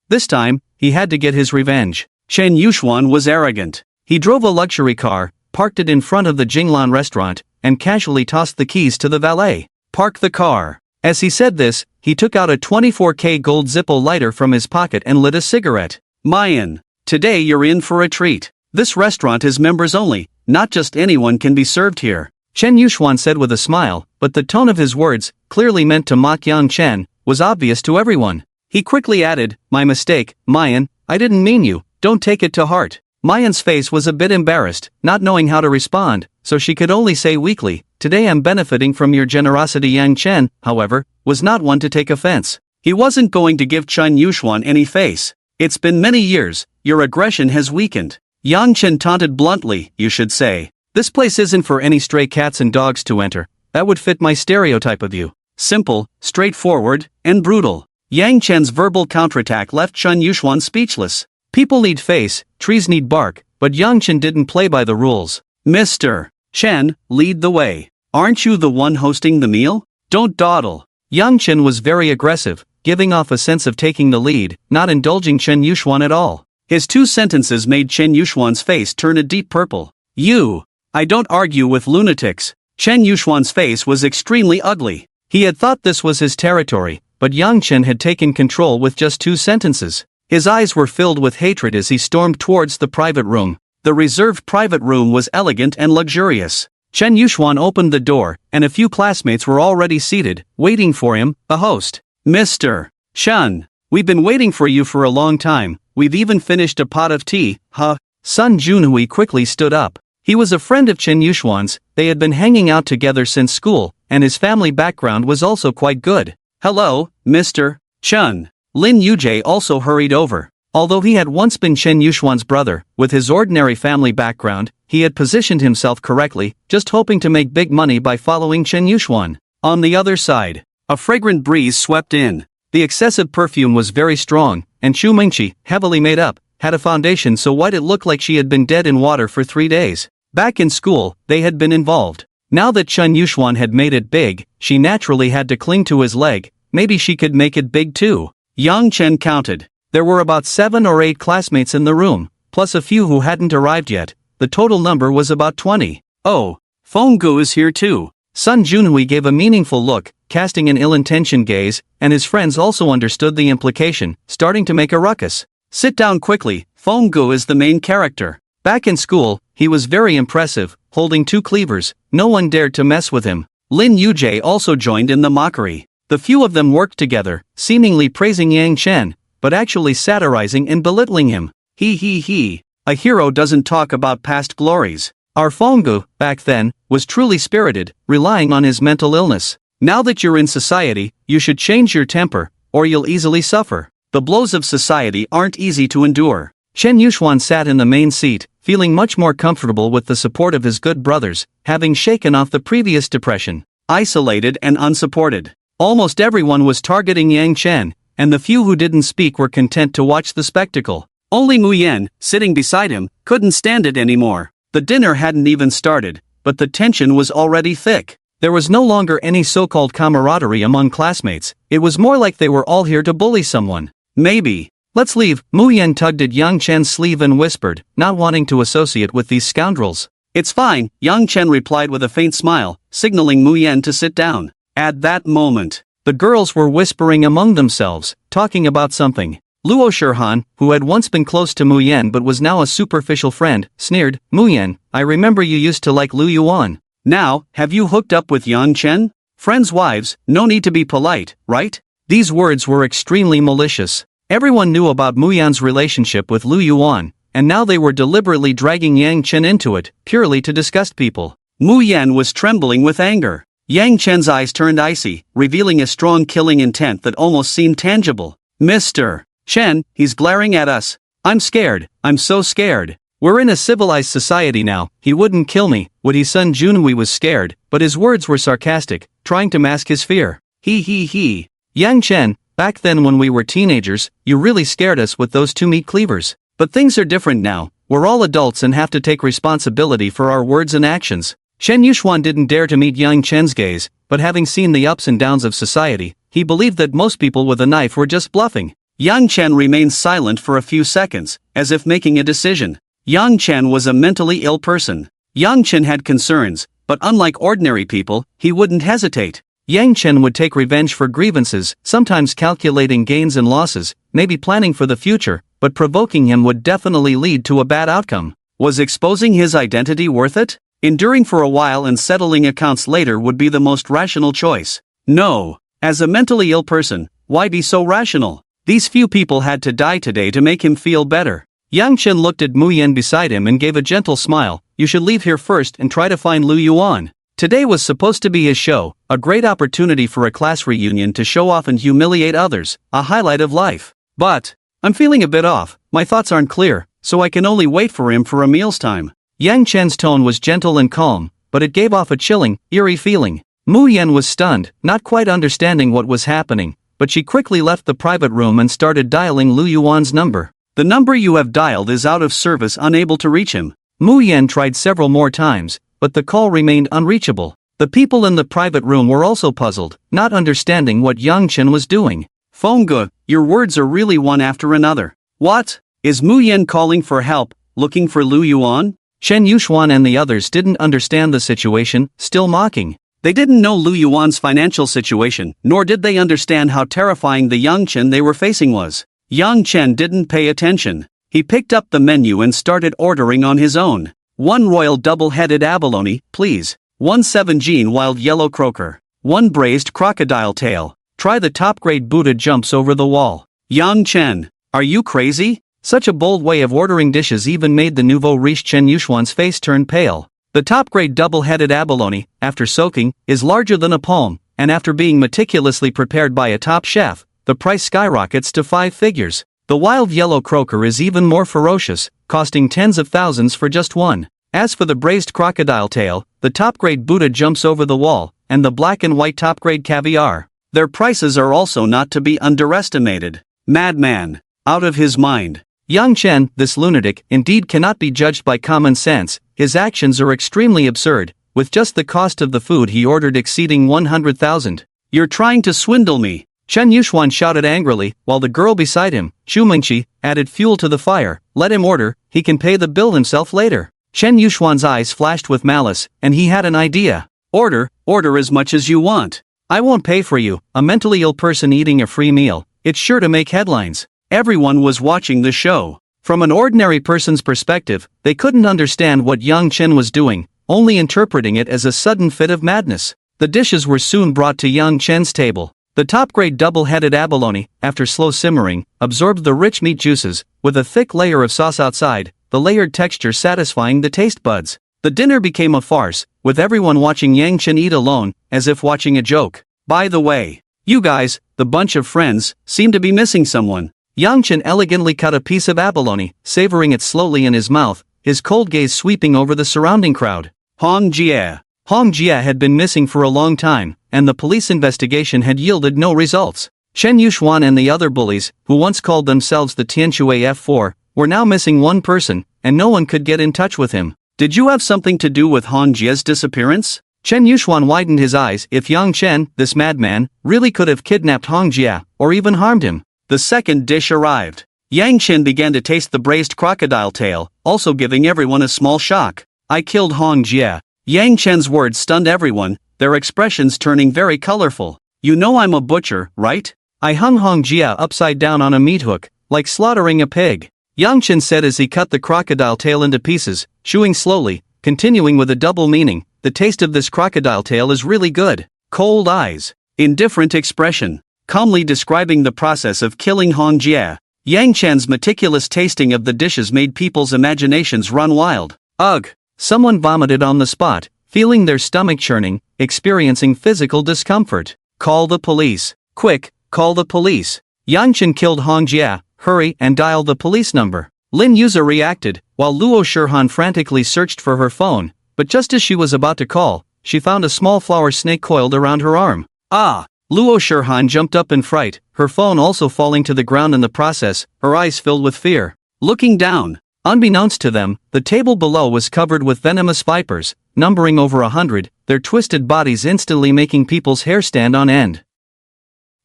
Speaker 1: This time, he had to get his revenge. Chen Yuxuan was arrogant. He drove a luxury car, parked it in front of the Jinglan restaurant, and casually tossed the keys to the valet. Park the car. As he said this, he took out a 24K gold Zippo lighter from his pocket and lit a cigarette. Mayan, today you're in for a treat. This restaurant is members only, not just anyone can be served here. Chen Yuxuan said with a smile, but the tone of his words, clearly meant to mock Yang Chen, was obvious to everyone. He quickly added, my mistake, Mayan, I didn't mean you, don't take it to heart. Mayan's face was a bit embarrassed, not knowing how to respond, so she could only say weakly, today I'm benefiting from your generosity. Yang Chen, however, was not one to take offense. He wasn't going to give Chen Yuxuan any face. It's been many years, your aggression has weakened. Yang Chen taunted bluntly, you should say. This place isn't for any stray cats and dogs to enter. That would fit my stereotype of you. Simple, straightforward, and brutal. Yang Chen's verbal counterattack left Chen Yuxuan speechless. People need face, trees need bark, but Yang Chen didn't play by the rules. Mr. Chen, lead the way. Aren't you the one hosting the meal? Don't dawdle. Yang Chen was very aggressive, giving off a sense of taking the lead, not indulging Chen Yuxuan at all. His 2 sentences made Chen Yuxuan's face turn a deep purple. I don't argue with lunatics. Chen Yuxuan's face was extremely ugly. He had thought this was his territory, but Yang Chen had taken control with just 2 sentences. His eyes were filled with hatred as he stormed towards the private room. The reserved private room was elegant and luxurious. Chen Yuxuan opened the door, and a few classmates were already seated, waiting for him, a host. Mr. Chen, we've been waiting for you for a long time. We've even finished a pot of tea, huh? Sun Junhui quickly stood up. He was a friend of Chen Yuxuan's, they had been hanging out together since school, and his family background was also quite good.
Speaker 2: "Hello, Mr. Chun."
Speaker 1: Lin Yujie also hurried over. Although he had once been Chen Yuxuan's brother, with his ordinary family background, he had positioned himself correctly, just hoping to make big money by following Chen Yuxuan. On the other side,
Speaker 2: a fragrant breeze swept in.
Speaker 1: The excessive perfume was very strong, and Xu Mingqi, heavily made up, had a foundation so white it looked like she had been dead in water for 3 days. Back in school, they had been involved. Now that Chen Yuxuan had made it big, she naturally had to cling to his leg. Maybe she could make it big too.
Speaker 2: Yang Chen counted.
Speaker 1: There were about 7 or 8 classmates in the room, plus a few who hadn't arrived yet. The total number was about 20.
Speaker 2: "Oh, Feng Gu is here too."
Speaker 1: Sun Junhui gave a meaningful look, casting an ill-intentioned gaze, and his friends also understood the implication, starting to make a ruckus.
Speaker 2: "Sit down quickly, Feng Gu is the main character."
Speaker 1: Back in school, he was very impressive, holding 2 cleavers. No one dared to mess with him.
Speaker 2: Lin Yujie also joined in the mockery.
Speaker 1: The few of them worked together, seemingly praising Yang Chen, but actually satirizing and belittling him.
Speaker 2: He. A hero doesn't talk about past glories.
Speaker 1: Our Feng Gu, back then, was truly spirited, relying on his mental illness. Now that you're in society, you should change your temper, or you'll easily suffer.
Speaker 2: The blows of society aren't easy to endure.
Speaker 1: Chen Yuxuan sat in the main seat, feeling much more comfortable with the support of his good brothers, having shaken off the previous depression.
Speaker 2: Isolated and unsupported.
Speaker 1: Almost everyone was targeting Yang Chen, and the few who didn't speak were content to watch the spectacle.
Speaker 2: Only Mu Yan, sitting beside him, couldn't stand it anymore. The dinner hadn't even started, but the tension was already thick.
Speaker 1: There was no longer any so-called camaraderie among classmates. It was more like they were all here to bully someone.
Speaker 2: "Maybe.
Speaker 1: Let's leave." Mu Yan tugged at Yang Chen's sleeve and whispered, not wanting to associate with these scoundrels.
Speaker 2: "It's fine," Yang Chen replied with a faint smile, signaling Mu Yan to sit down. At that moment,
Speaker 1: the girls were whispering among themselves, talking about something. Luo Shirhan, who had once been close to Mu Yan but was now a superficial friend, sneered, "Mu Yan, I remember you used to like Lu Yuan.
Speaker 2: Now, have you hooked up with Yang Chen? Friends' wives, no need to be polite, right?"
Speaker 1: These words were extremely malicious. Everyone knew about Mu Yan's relationship with Lu Yuan, and now they were deliberately dragging Yang Chen into it, purely to disgust people.
Speaker 2: Mu Yan was trembling with anger. Yang Chen's eyes turned icy, revealing a strong killing intent that almost seemed tangible. "Mr. Chen, he's glaring at us. I'm scared, I'm so scared."
Speaker 1: "We're in a civilized society now, he wouldn't kill me." Woody Sun Junhui was scared, but his words were sarcastic, trying to mask his fear.
Speaker 2: He.
Speaker 1: "Yang Chen, back then when we were teenagers, you really scared us with those 2 meat cleavers. But things are different now, we're all adults and have to take responsibility for our words and actions." Chen Yuxuan didn't dare to meet Yang Chen's gaze, but having seen the ups and downs of society, he believed that most people with a knife were just bluffing.
Speaker 2: Yang Chen remained silent for a few seconds, as if making a decision. Yang Chen was a mentally ill person. Yang Chen had concerns, but unlike ordinary people, he wouldn't hesitate.
Speaker 1: Yang Chen would take revenge for grievances, sometimes calculating gains and losses, maybe planning for the future, but provoking him would definitely lead to a bad outcome.
Speaker 2: Was exposing his identity worth it? Enduring for a while and settling accounts later would be the most rational choice. No. As a mentally ill person, why be so rational? These few people had to die today to make him feel better.
Speaker 1: Yang Chen looked at Mu Yan beside him and gave a gentle smile. "You should leave here first and try to find Lu Yuan. Today was supposed to be his show, a great opportunity for a class reunion to show off and humiliate others, a highlight of life. But I'm feeling a bit off, my thoughts aren't clear, so I can only wait for him for a meal's time." Yang Chen's tone was gentle and calm, but it gave off a chilling, eerie feeling. Mu Yan was stunned, not quite understanding what was happening, but she quickly left the private room and started dialing Lu Yuan's number.
Speaker 2: "The number you have dialed is out of service, unable to reach him."
Speaker 1: Mu Yan tried several more times, but the call remained unreachable. The people in the private room were also puzzled, not understanding what Yang Chen was doing.
Speaker 2: "Feng Gu, your words are really one after another. What? Is Mu Yan calling for help, looking for Lu Yuan?"
Speaker 1: Chen Yuxuan and the others didn't understand the situation, still mocking.
Speaker 2: They didn't know Lu Yuan's financial situation, nor did they understand how terrifying the Yang Chen they were facing was. Yang Chen didn't pay attention. He picked up the menu and started ordering on his own. 1 royal double-headed abalone, please. 1 7-gene wild yellow croaker. 1 braised crocodile tail. Try the top-grade Buddha jumps over the wall. Yang Chen, are you crazy?
Speaker 1: Such a bold way of ordering dishes even made the nouveau riche Chen Yuxuan's face turn pale. The top-grade double-headed abalone, after soaking, is larger than a palm, and after being meticulously prepared by a top chef, the price skyrockets to 5 figures. The wild yellow croaker is even more ferocious, costing tens of thousands for just one. As for the braised crocodile tail, the top-grade Buddha jumps over the wall, and the black and white top-grade caviar. Their prices are also not to be underestimated. Madman. Out of his mind. Yang Chen, this lunatic, indeed cannot be judged by common sense. His actions are extremely absurd, with just the cost of the food he ordered exceeding 100,000. You're trying to swindle me. Chen Yuxuan shouted angrily, while the girl beside him, Xu Mingqi, added fuel to the fire. Let him order, he can pay the bill himself later. Chen Yuxuan's eyes flashed with malice, and he had an idea. Order as much as you want. I won't pay for you. A mentally ill person eating a free meal. It's sure to make headlines. Everyone was watching the show. From an ordinary person's perspective, they couldn't understand what Yang Chen was doing, only interpreting it as a sudden fit of madness. The dishes were soon brought to Yang Chen's table. The top-grade double-headed abalone, after slow simmering, absorbed the rich meat juices, with a thick layer of sauce outside, the layered texture satisfying the taste buds. The dinner became a farce, with everyone watching Yang Chen eat alone, as if watching a joke. By the way, you guys, the bunch of friends, seem to be missing someone. Yang Chen elegantly cut a piece of abalone, savoring it slowly in his mouth, his cold gaze sweeping over the surrounding crowd. Hong Jie. Hong Jie had been missing for a long time, and the police investigation had yielded no results. Chen Yuxuan and the other bullies, who once called themselves the Tianshui F4, were now missing one person, and no one could get in touch with him. Did you have something to do with Hong Jie's disappearance? Chen Yuxuan widened his eyes. If Yang Chen, this madman, really could have kidnapped Hong Jie, or even harmed him. The second dish arrived. Yang Chen began to taste the braised crocodile tail, also giving everyone a small shock. I killed Hong Jie. Yang Chen's words stunned everyone, their expressions turning very colorful. You know I'm a butcher, right? I hung Hong Jie upside down on a meat hook, like slaughtering a pig. Yang Chen said as he cut the crocodile tail into pieces, chewing slowly, continuing with a double meaning. The taste of this crocodile tail is really good. Cold eyes. Indifferent expression. Calmly describing the process of killing Hong Jie. Yang Chen's meticulous tasting of the dishes made people's imaginations run wild. Ugh! Someone vomited on the spot, feeling their stomach churning, experiencing physical discomfort. Call the police. Quick, call the police. Yang Chen killed Hong Jie. Hurry and dial the police number. Lin Yuza reacted, while Luo Shirhan frantically searched for her phone, but just as she was about to call, she found a small flower snake coiled around her arm. Ah! Luo Shirhan jumped up in fright, her phone also falling to the ground in the process, her eyes filled with fear. Looking down, unbeknownst to them, the table below was covered with venomous vipers, numbering over 100, their twisted bodies instantly making people's hair stand on end.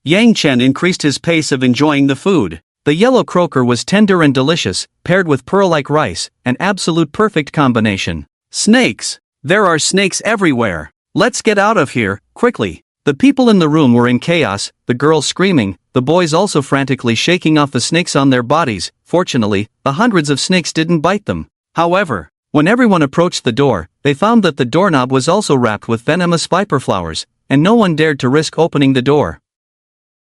Speaker 1: Yang Chen increased his pace of enjoying the food. The yellow croaker was tender and delicious, paired with pearl-like rice, an absolute perfect combination. Snakes! There are snakes everywhere! Let's get out of here, quickly! The people in the room were in chaos, the girls screaming, the boys also frantically shaking off the snakes on their bodies. Fortunately, the hundreds of snakes didn't bite them. However, when everyone approached the door, they found that the doorknob was also wrapped with venomous viper flowers, and no one dared to risk opening the door.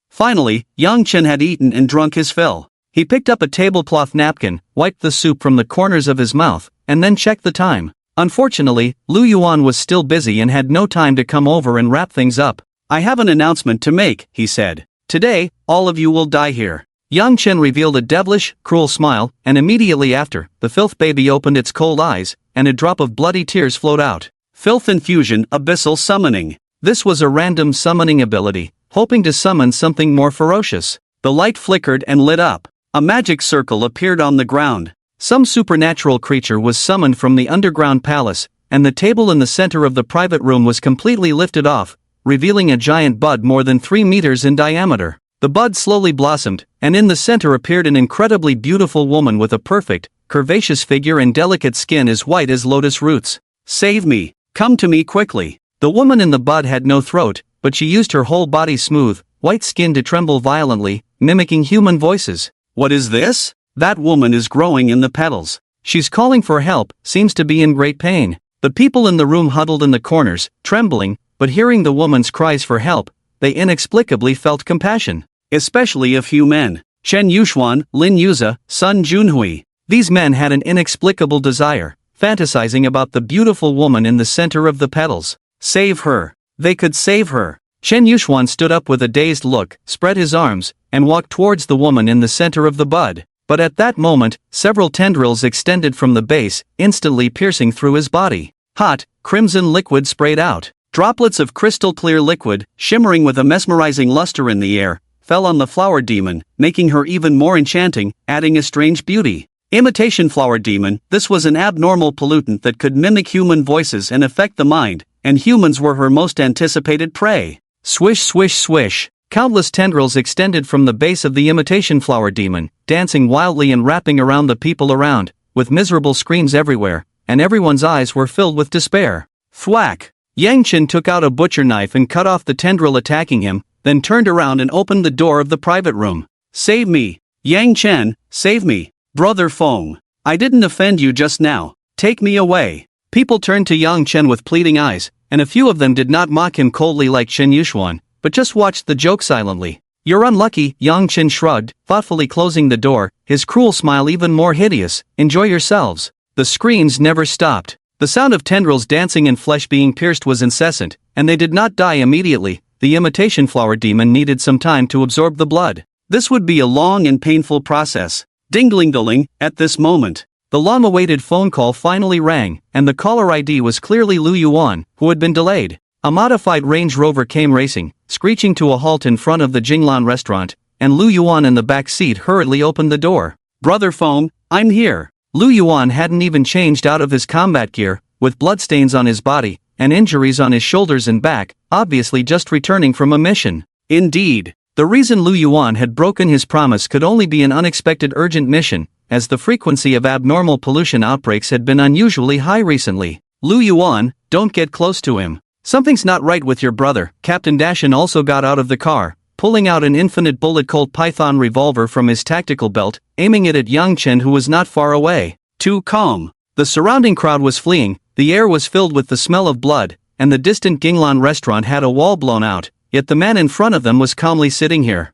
Speaker 1: Finally, Yang Chen had eaten and drunk his fill. He picked up a tablecloth napkin, wiped the soup from the corners of his mouth, and then checked the time. Unfortunately, Lu Yuan was still busy and had no time to come over and wrap things up. I have an announcement to make, he said. Today, all of you will die here. Yang Chen revealed a devilish, cruel smile, and immediately after, the filth baby opened its cold eyes, and a drop of bloody tears flowed out. Filth infusion, abyssal summoning. This was a random summoning ability, hoping to summon something more ferocious. The light flickered and lit up. A magic circle appeared on the ground. Some supernatural creature was summoned from the underground palace, and the table in the center of the private room was completely lifted off, revealing a giant bud more than 3 meters in diameter. The bud slowly blossomed, and in the center appeared an incredibly beautiful woman with a perfect, curvaceous figure and delicate skin as white as lotus roots. Save me! Come to me quickly! The woman in the bud had no throat, but she used her whole body's smooth, white skin to tremble violently, mimicking human voices. What is this? That woman is growing in the petals. She's calling for help, seems to be in great pain. The people in the room huddled in the corners, trembling, but hearing the woman's cries for help, they inexplicably felt compassion. Especially a few men. Chen Yuxuan, Lin Yuza, Sun Junhui. These men had an inexplicable desire, fantasizing about the beautiful woman in the center of the petals. Save her. They could save her. Chen Yuxuan stood up with a dazed look, spread his arms, and walked towards the woman in the center of the bud. But at that moment, several tendrils extended from the base, instantly piercing through his body. Hot, crimson liquid sprayed out. Droplets of crystal-clear liquid, shimmering with a mesmerizing luster in the air, fell on the flower demon, making her even more enchanting, adding a strange beauty. Imitation flower demon, this was an abnormal pollutant that could mimic human voices and affect the mind, and humans were her most anticipated prey. Swish swish swish. Countless tendrils extended from the base of the imitation flower demon, dancing wildly and wrapping around the people around, with miserable screams everywhere, and everyone's eyes were filled with despair. Thwack! Yang Chen took out a butcher knife and cut off the tendril attacking him, then turned around and opened the door of the private room. Save me! Yang Chen, save me! Brother Feng! I didn't offend you just now. Take me away. People turned to Yang Chen with pleading eyes, and a few of them did not mock him coldly like Chen Yuxuan, but just watched the joke silently. You're unlucky, Yang Chen shrugged, thoughtfully closing the door, his cruel smile even more hideous. Enjoy yourselves. The screams never stopped. The sound of tendrils dancing and flesh being pierced was incessant, and they did not die immediately. The imitation flower demon needed some time to absorb the blood. This would be a long and painful process. Ding-ling-ding, at this moment, the long-awaited phone call finally rang, and the caller ID was clearly Lu Yuan, who had been delayed. A modified Range Rover came racing, screeching to a halt in front of the Jinglan restaurant, and Lu Yuan in the back seat hurriedly opened the door. Brother Feng, I'm here. Lu Yuan hadn't even changed out of his combat gear, with bloodstains on his body, and injuries on his shoulders and back, obviously just returning from a mission. Indeed, the reason Lu Yuan had broken his promise could only be an unexpected urgent mission, as the frequency of abnormal pollution outbreaks had been unusually high recently. Lu Yuan, don't get close to him. Something's not right with your brother. Captain Dashin also got out of the car, pulling out an infinite bullet Colt Python revolver from his tactical belt, aiming it at Yang Chen who was not far away. Too calm. The surrounding crowd was fleeing, the air was filled with the smell of blood, and the distant Jinglan restaurant had a wall blown out, yet the man in front of them was calmly sitting here.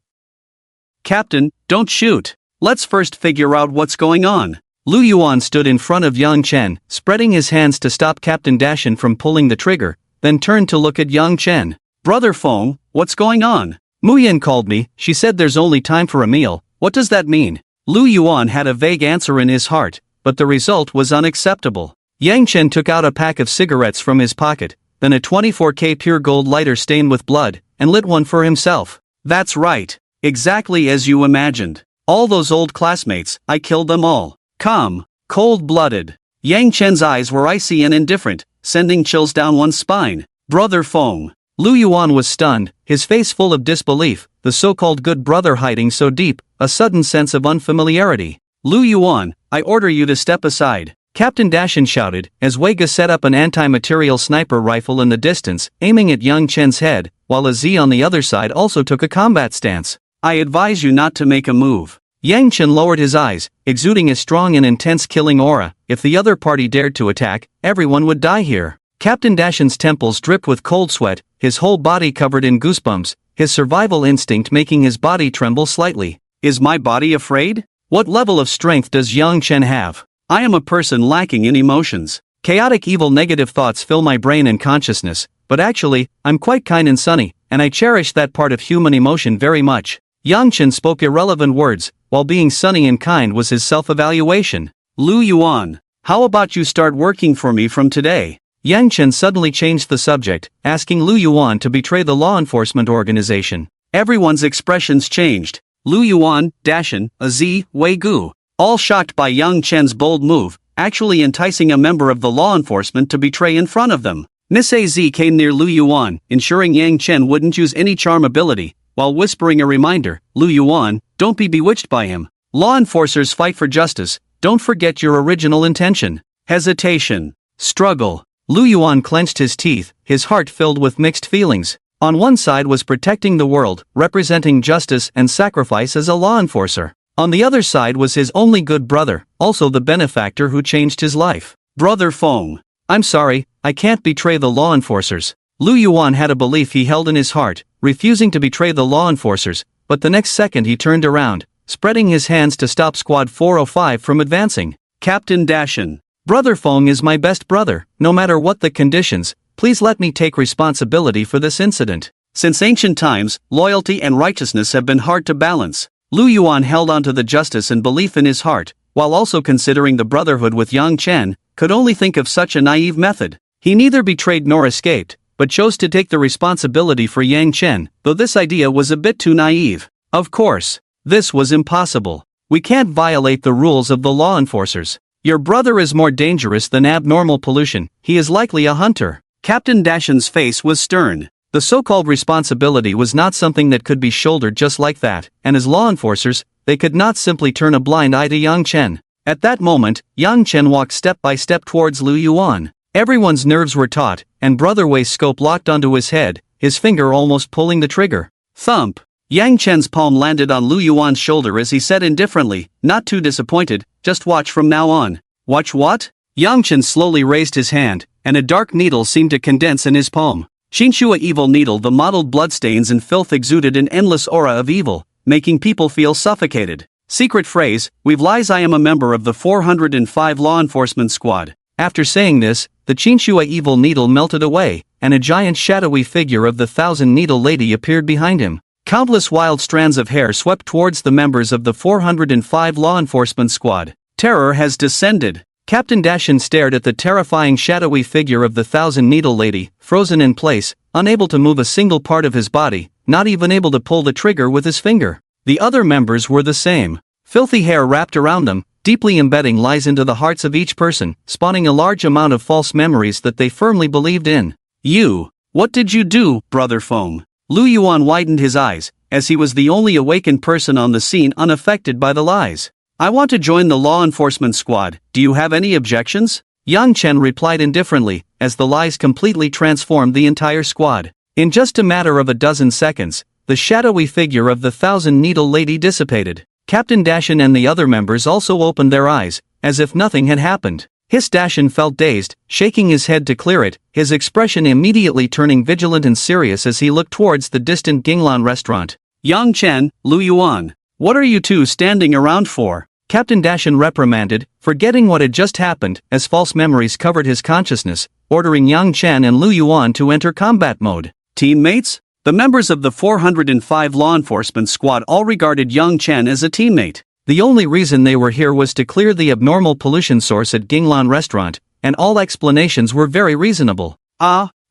Speaker 1: Captain, don't shoot. Let's first figure out what's going on. Lu Yuan stood in front of Yang Chen, spreading his hands to stop Captain Dashin from pulling the trigger, then turned to look at Yang Chen. Brother Feng, what's going on? Muyin called me, she said there's only time for a meal. What does that mean? Lu Yuan had a vague answer in his heart, but the result was unacceptable. Yang Chen took out a pack of cigarettes from his pocket, then a 24K pure gold lighter stained with blood, and lit one for himself. That's right. Exactly as you imagined. All those old classmates, I killed them all. Calm, cold-blooded. Yang Chen's eyes were icy and indifferent, sending chills down one's spine. Brother Feng. Lu Yuan was stunned, his face full of disbelief, the so-called good brother hiding so deep, a sudden sense of unfamiliarity. Lu Yuan, I order you to step aside. Captain Dashin shouted, as Wega set up an anti-material sniper rifle in the distance, aiming at Yang Chen's head, while a Z on the other side also took a combat stance. I advise you not to make a move. Yang Chen lowered his eyes, exuding a strong and intense killing aura. If the other party dared to attack, everyone would die here. Captain Dashin's temples dripped with cold sweat, his whole body covered in goosebumps, his survival instinct making his body tremble slightly. Is my body afraid? What level of strength does Yang Chen have? I am a person lacking in emotions. Chaotic evil negative thoughts fill my brain and consciousness, but actually, I'm quite kind and sunny, and I cherish that part of human emotion very much. Yang Chen spoke irrelevant words, while being sunny and kind was his self-evaluation. Lu Yuan, how about you start working for me from today? Yang Chen suddenly changed the subject, asking Lu Yuan to betray the law enforcement organization. Everyone's expressions changed. Lu Yuan, Dashin, Az, Wei Gu, all shocked by Yang Chen's bold move, actually enticing a member of the law enforcement to betray in front of them. Miss Az came near Lu Yuan, ensuring Yang Chen wouldn't use any charm ability, while whispering a reminder, Lu Yuan, don't be bewitched by him. Law enforcers fight for justice, don't forget your original intention. Hesitation. Struggle. Lu Yuan clenched his teeth, his heart filled with mixed feelings. On one side was protecting the world, representing justice and sacrifice as a law enforcer. On the other side was his only good brother, also the benefactor who changed his life. Brother Feng. I'm sorry, I can't betray the law enforcers. Lu Yuan had a belief he held in his heart, refusing to betray the law enforcers, but the next second he turned around, spreading his hands to stop Squad 405 from advancing. Captain Dashin. Brother Feng is my best brother, no matter what the conditions, please let me take responsibility for this incident.
Speaker 2: Since ancient times, loyalty and righteousness have been hard to balance. Lu Yuan held on to the justice and belief in his heart, while also considering the brotherhood with Yang Chen, could only think of such a naive method. He neither betrayed nor escaped, but chose to take the responsibility for Yang Chen, though this idea was a bit too naive. Of course, this was impossible. We can't violate the rules of the law enforcers. Your brother is more dangerous than abnormal pollution, he is likely a hunter. Captain Dashan's face was stern.
Speaker 1: The so-called responsibility was not something that could be shouldered just like that, and as law enforcers, they could not simply turn a blind eye to Yang Chen. At that moment, Yang Chen walked step by step towards Lu Yuan. Everyone's nerves were taut, and Brother Wei's scope locked onto his head, his finger almost pulling the trigger.
Speaker 2: Thump! Yang Chen's palm landed on Lu Yuan's shoulder as he said indifferently, not too disappointed, just watch from now on.
Speaker 1: Watch what?
Speaker 2: Yang Chen slowly raised his hand, and a dark needle seemed to condense in his palm. Xinshua evil needle. The mottled bloodstains and filth exuded an endless aura of evil, making people feel suffocated. Secret phrase, we've lies. I am a member of the 405 law enforcement squad.
Speaker 1: After saying this, the Xinshua evil needle melted away, and a giant shadowy figure of the Thousand Needle Lady appeared behind him. Countless wild strands of hair swept towards the members of the 405 law enforcement squad.
Speaker 2: Terror has descended.
Speaker 1: Captain Dashan stared at the terrifying shadowy figure of the Thousand Needle Lady, frozen in place, unable to move a single part of his body, not even able to pull the trigger with his finger. The other members were the same. Filthy hair wrapped around them, deeply embedding lies into the hearts of each person, spawning a large amount of false memories that they firmly believed in.
Speaker 2: What did you do, Brother Feng? Lu Yuan widened his eyes, as he was the only awakened person on the scene unaffected by the lies. I want to join the law enforcement squad, do you have any objections?
Speaker 1: Yang Chen replied indifferently, as the lies completely transformed the entire squad. In just a matter of a dozen seconds, the shadowy figure of the Thousand Needle Lady dissipated. Captain Dashan and the other members also opened their eyes, as if nothing had happened. Dashan felt dazed, shaking his head to clear it, his expression immediately turning vigilant and serious as he looked towards the distant Ginglan restaurant.
Speaker 2: Yang Chen, Lu Yuan, what are you two standing around for?
Speaker 1: Captain Dashan reprimanded, forgetting what had just happened, as false memories covered his consciousness, ordering Yang Chen and Lu Yuan to enter combat mode.
Speaker 2: Teammates? The members of the 405 law enforcement squad all regarded Yang Chen as a teammate.
Speaker 1: The only reason they were here was to clear the abnormal pollution source at Ginglan restaurant, and all explanations were very reasonable.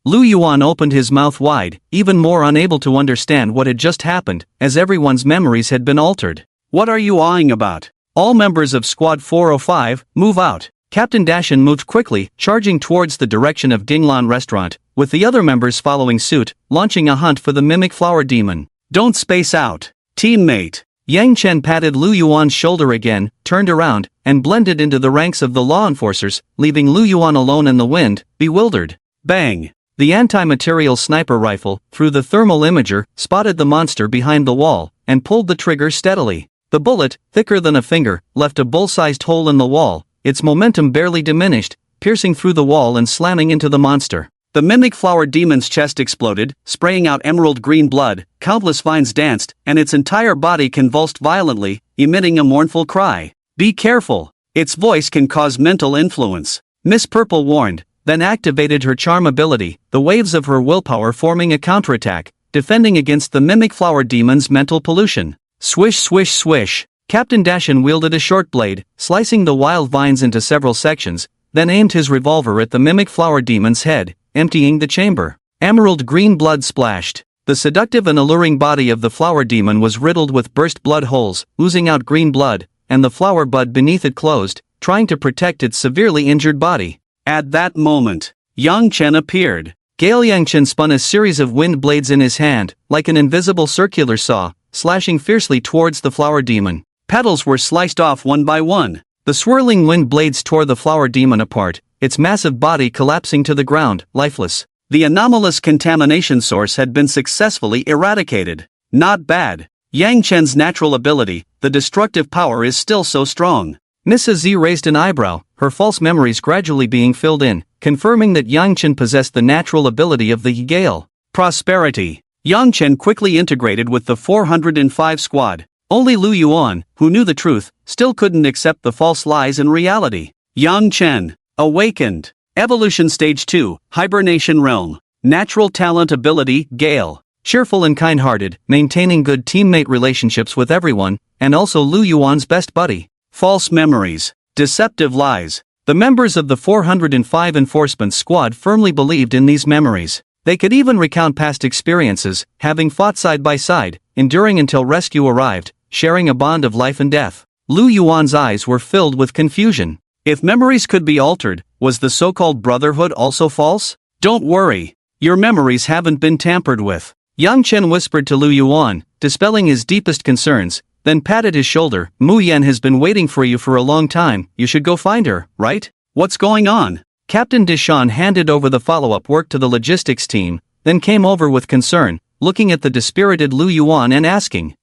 Speaker 1: Lu Yuan opened his mouth wide, even more unable to understand what had just happened, as everyone's memories had been altered.
Speaker 2: What are you awing about?
Speaker 1: All members of Squad 405, move out. Captain Dashan moved quickly, charging towards the direction of Ginglan restaurant, with the other members following suit, launching a hunt for the mimic flower demon.
Speaker 2: Don't space out, teammate.
Speaker 1: Yang Chen patted Lu Yuan's shoulder again, turned around, and blended into the ranks of the law enforcers, leaving Lu Yuan alone in the wind, bewildered.
Speaker 2: Bang!
Speaker 1: The anti-material sniper rifle, through the thermal imager, spotted the monster behind the wall, and pulled the trigger steadily. The bullet, thicker than a finger, left a bull-sized hole in the wall, its momentum barely diminished, piercing through the wall and slamming into the monster.
Speaker 2: The mimic flower demon's chest exploded, spraying out emerald green blood, countless vines danced, and its entire body convulsed violently, emitting a mournful cry. Be careful! Its voice can cause mental influence. Miss Purple warned, then activated her charm ability, the waves of her willpower forming a counterattack, defending against the mimic flower demon's mental pollution. Swish swish swish. Captain Dashan wielded a short blade, slicing the wild vines into several sections, then aimed his revolver at the mimic flower demon's head, emptying the chamber. Emerald green blood splashed. The seductive and alluring body of the flower demon was riddled with burst blood holes, oozing out green blood, and the flower bud beneath it closed, trying to protect its severely injured body. At that moment, Yang Chen appeared.
Speaker 1: Gale Yang Chen spun a series of wind blades in his hand, like an invisible circular saw, slashing fiercely towards the flower demon.
Speaker 2: Petals were sliced off one by one.
Speaker 1: The swirling wind blades tore the flower demon apart, its massive body collapsing to the ground, lifeless.
Speaker 2: The anomalous contamination source had been successfully eradicated. Not bad. Yang Chen's natural ability, the destructive power is still so strong.
Speaker 1: Mrs. Z raised an eyebrow, her false memories gradually being filled in, confirming that Yang Chen possessed the natural ability of the Gale.
Speaker 2: Prosperity. Yang Chen quickly integrated with the 405 squad. Only Lu Yuan, who knew the truth, still couldn't accept the false lies and reality. Yang Chen, Awakened. Evolution Stage 2, Hibernation Realm. Natural talent ability, Gale.
Speaker 1: Cheerful and kind-hearted, maintaining good teammate relationships with everyone, and also Lu Yuan's best buddy.
Speaker 2: False memories. Deceptive lies.
Speaker 1: The members of the 405 Enforcement Squad firmly believed in these memories. They could even recount past experiences, having fought side by side, enduring until rescue arrived, sharing a bond of life and death. Lu Yuan's eyes were filled with confusion.
Speaker 2: If memories could be altered, was the so-called brotherhood also false? Don't worry. Your memories haven't been tampered with.
Speaker 1: Yang Chen whispered to Lu Yuan, dispelling his deepest concerns, then patted his shoulder. Mu Yan has been waiting for you for a long time, you should go find her, right?
Speaker 2: What's going on?
Speaker 1: Captain Deshawn handed over the follow-up work to the logistics team, then came over with concern, looking at the dispirited Lu Yuan and asking.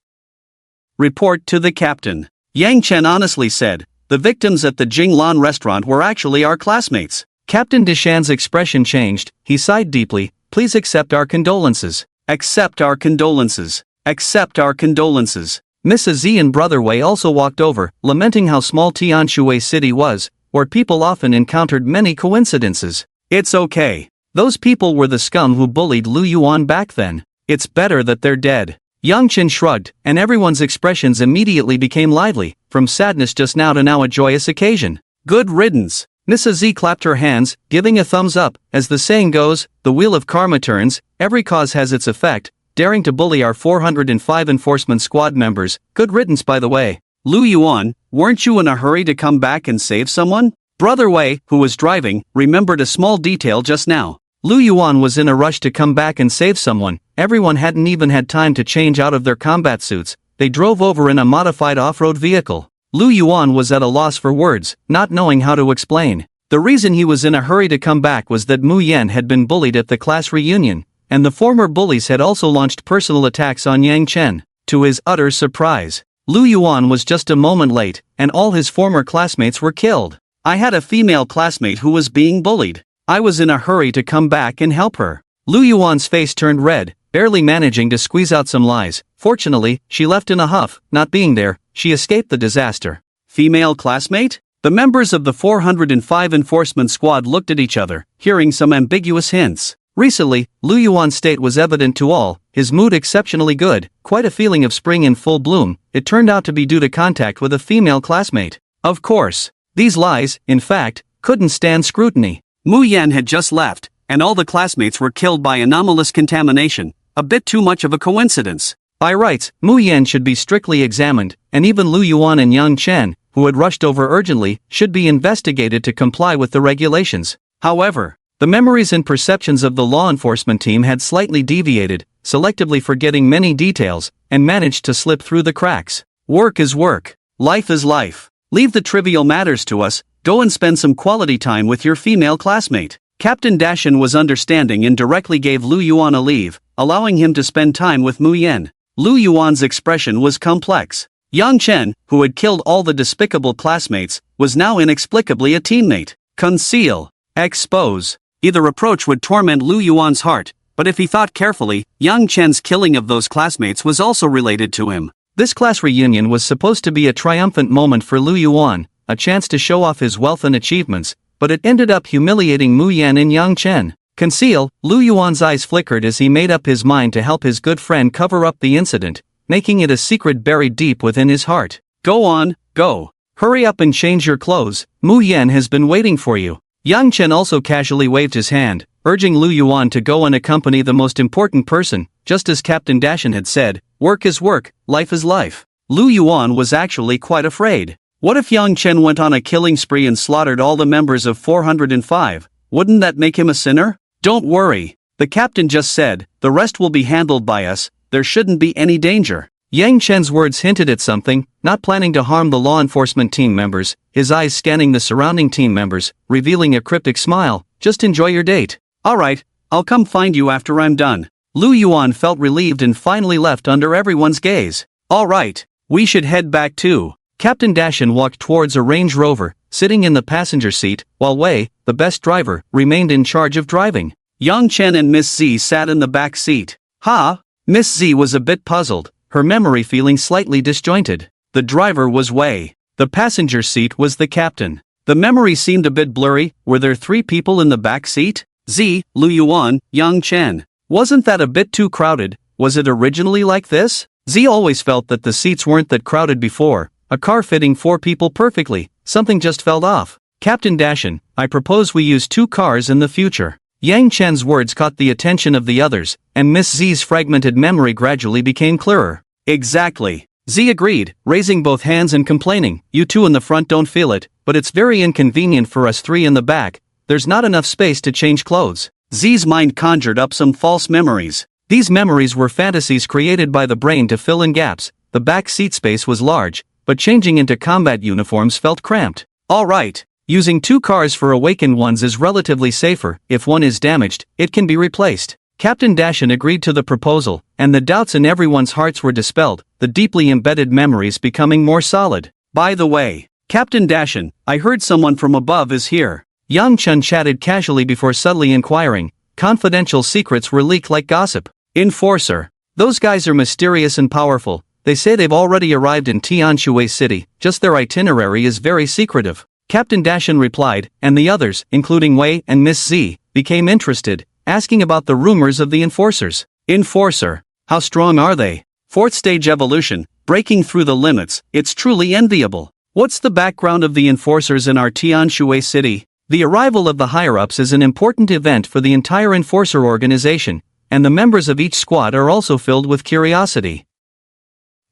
Speaker 2: Report to the captain. Yang Chen honestly said, the victims at the Jinglan restaurant were actually our classmates.
Speaker 1: Captain Deshawn's expression changed, he sighed deeply, please accept our condolences.
Speaker 2: Accept our condolences. Accept our condolences.
Speaker 1: Mrs. Z and Brother Wei also walked over, lamenting how small Tianshui City was, where people often encountered many coincidences.
Speaker 2: It's okay.
Speaker 1: Those people were the scum who bullied Lu Yuan back then. It's better that they're dead. Yang Chen shrugged, and everyone's expressions immediately became lively, from sadness just now to now a joyous occasion.
Speaker 2: Good riddance.
Speaker 1: Mrs. Z clapped her hands, giving a thumbs up. As the saying goes, the wheel of karma turns, every cause has its effect. Daring to bully our 405 Enforcement Squad members, good riddance by the way.
Speaker 2: Lu Yuan, weren't you in a hurry to come back and save someone? Brother Wei, who was driving, remembered a small detail just now.
Speaker 1: Lu Yuan was in a rush to come back and save someone. Everyone hadn't even had time to change out of their combat suits. They drove over in a modified off-road vehicle. Lu Yuan was at a loss for words, not knowing how to explain. The reason he was in a hurry to come back was that Mu Yan had been bullied at the class reunion, and the former bullies had also launched personal attacks on Yang Chen. To his utter surprise, Lu Yuan was just a moment late, and all his former classmates were killed.
Speaker 2: I had a female classmate who was being bullied. I was in a hurry to come back and help her.
Speaker 1: Lu Yuan's face turned red, barely managing to squeeze out some lies. Fortunately, she left in a huff. Not being there, she escaped the disaster.
Speaker 2: Female classmate? The members of the 405 Enforcement Squad looked at each other, hearing some ambiguous hints.
Speaker 1: Recently, Lu Yuan's state was evident to all, his mood exceptionally good, quite a feeling of spring in full bloom. It turned out to be due to contact with a female classmate. Of course, these lies, in fact, couldn't stand scrutiny.
Speaker 2: Mu Yan had just left, and all the classmates were killed by anomalous contamination, a bit too much of a coincidence.
Speaker 1: By rights, Mu Yan should be strictly examined, and even Lu Yuan and Yang Chen, who had rushed over urgently, should be investigated to comply with the regulations.
Speaker 2: However,
Speaker 1: the memories and perceptions of the law enforcement team had slightly deviated, selectively forgetting many details, and managed to slip through the cracks.
Speaker 2: Work is work. Life is life. Leave the trivial matters to us, go and spend some quality time with your female classmate. Captain Dashan was understanding and directly gave Lu Yuan a leave, allowing him to spend time with Mu Yan. Lu Yuan's expression was complex. Yang Chen, who had killed all the despicable classmates, was now inexplicably a teammate. Conceal. Expose. Either approach would torment Lu Yuan's heart, but if he thought carefully, Yang Chen's killing of those classmates was also related to him.
Speaker 1: This class reunion was supposed to be a triumphant moment for Lu Yuan, a chance to show off his wealth and achievements, but it ended up humiliating Mu Yan and Yang Chen. Conceal. Lu Yuan's eyes flickered as he made up his mind to help his good friend cover up the incident, making it a secret buried deep within his heart.
Speaker 2: Go on, go.
Speaker 1: Hurry up and change your clothes, Mu Yan has been waiting for you. Yang Chen also casually waved his hand, urging Lu Yuan to go and accompany the most important person. Just as Captain Dashan had said, work is work, life is life. Lu Yuan was actually quite afraid. What if Yang Chen went on a killing spree and slaughtered all the members of 405? Wouldn't that make him a sinner? Don't worry, the captain just said, the rest will be handled by us, there shouldn't be any danger. Yang Chen's words hinted at something, not planning to harm the law enforcement team members, his eyes scanning the surrounding team members, revealing a cryptic smile. Just enjoy your date.
Speaker 2: Alright, I'll come find you after I'm done.
Speaker 1: Lu Yuan felt relieved and finally left under everyone's gaze.
Speaker 2: Alright, we should head back too.
Speaker 1: Captain Dashan walked towards a Range Rover, sitting in the passenger seat, while Wei, the best driver, remained in charge of driving.
Speaker 2: Yang Chen and Miss Z sat in the back seat.
Speaker 1: Ha! Miss Z was a bit puzzled, her memory feeling slightly disjointed. The driver was Wei. The passenger seat was the captain.
Speaker 2: The memory seemed a bit blurry. Were there 3 people in the back seat? Z, Lu Yuan, Yang Chen. Wasn't that a bit too crowded? Was it originally like this? Z always felt that the seats weren't that crowded before. A car fitting 4 people perfectly. Something just felt off. Captain Dashin, I propose we use 2 cars in the future. Yang Chen's words caught the attention of the others, and Miss Z's fragmented memory gradually became clearer. Exactly. Z agreed, raising both hands and complaining, you 2 in the front don't feel it, but it's very inconvenient for us 3 in the back. There's not enough space to change clothes. Z's mind conjured up some false memories. These memories were fantasies created by the brain to fill in gaps. The back seat space was large, but changing into combat uniforms felt cramped. Alright. Using 2 cars for awakened ones is relatively safer. If one is damaged, it can be replaced. Captain Dashin agreed to the proposal, and the doubts in everyone's hearts were dispelled, the deeply embedded memories becoming more solid. By the way, Captain Dashin, I heard someone from above is here. Yang Chen chatted casually before subtly inquiring. Confidential secrets were leaked like gossip. Enforcer. Those guys are mysterious and powerful. They say they've already arrived in Tianhai City, just their itinerary is very secretive. Captain Dashin replied, and the others, including Wei and Miss Z, became interested, asking about the rumors of the enforcers. Enforcer. How strong are they? 4th stage evolution, breaking through the limits, it's truly enviable. What's the background of the enforcers in our Tianhai City? The arrival of the higher-ups is an important event for the entire enforcer organization, and the members of each squad are also filled with curiosity.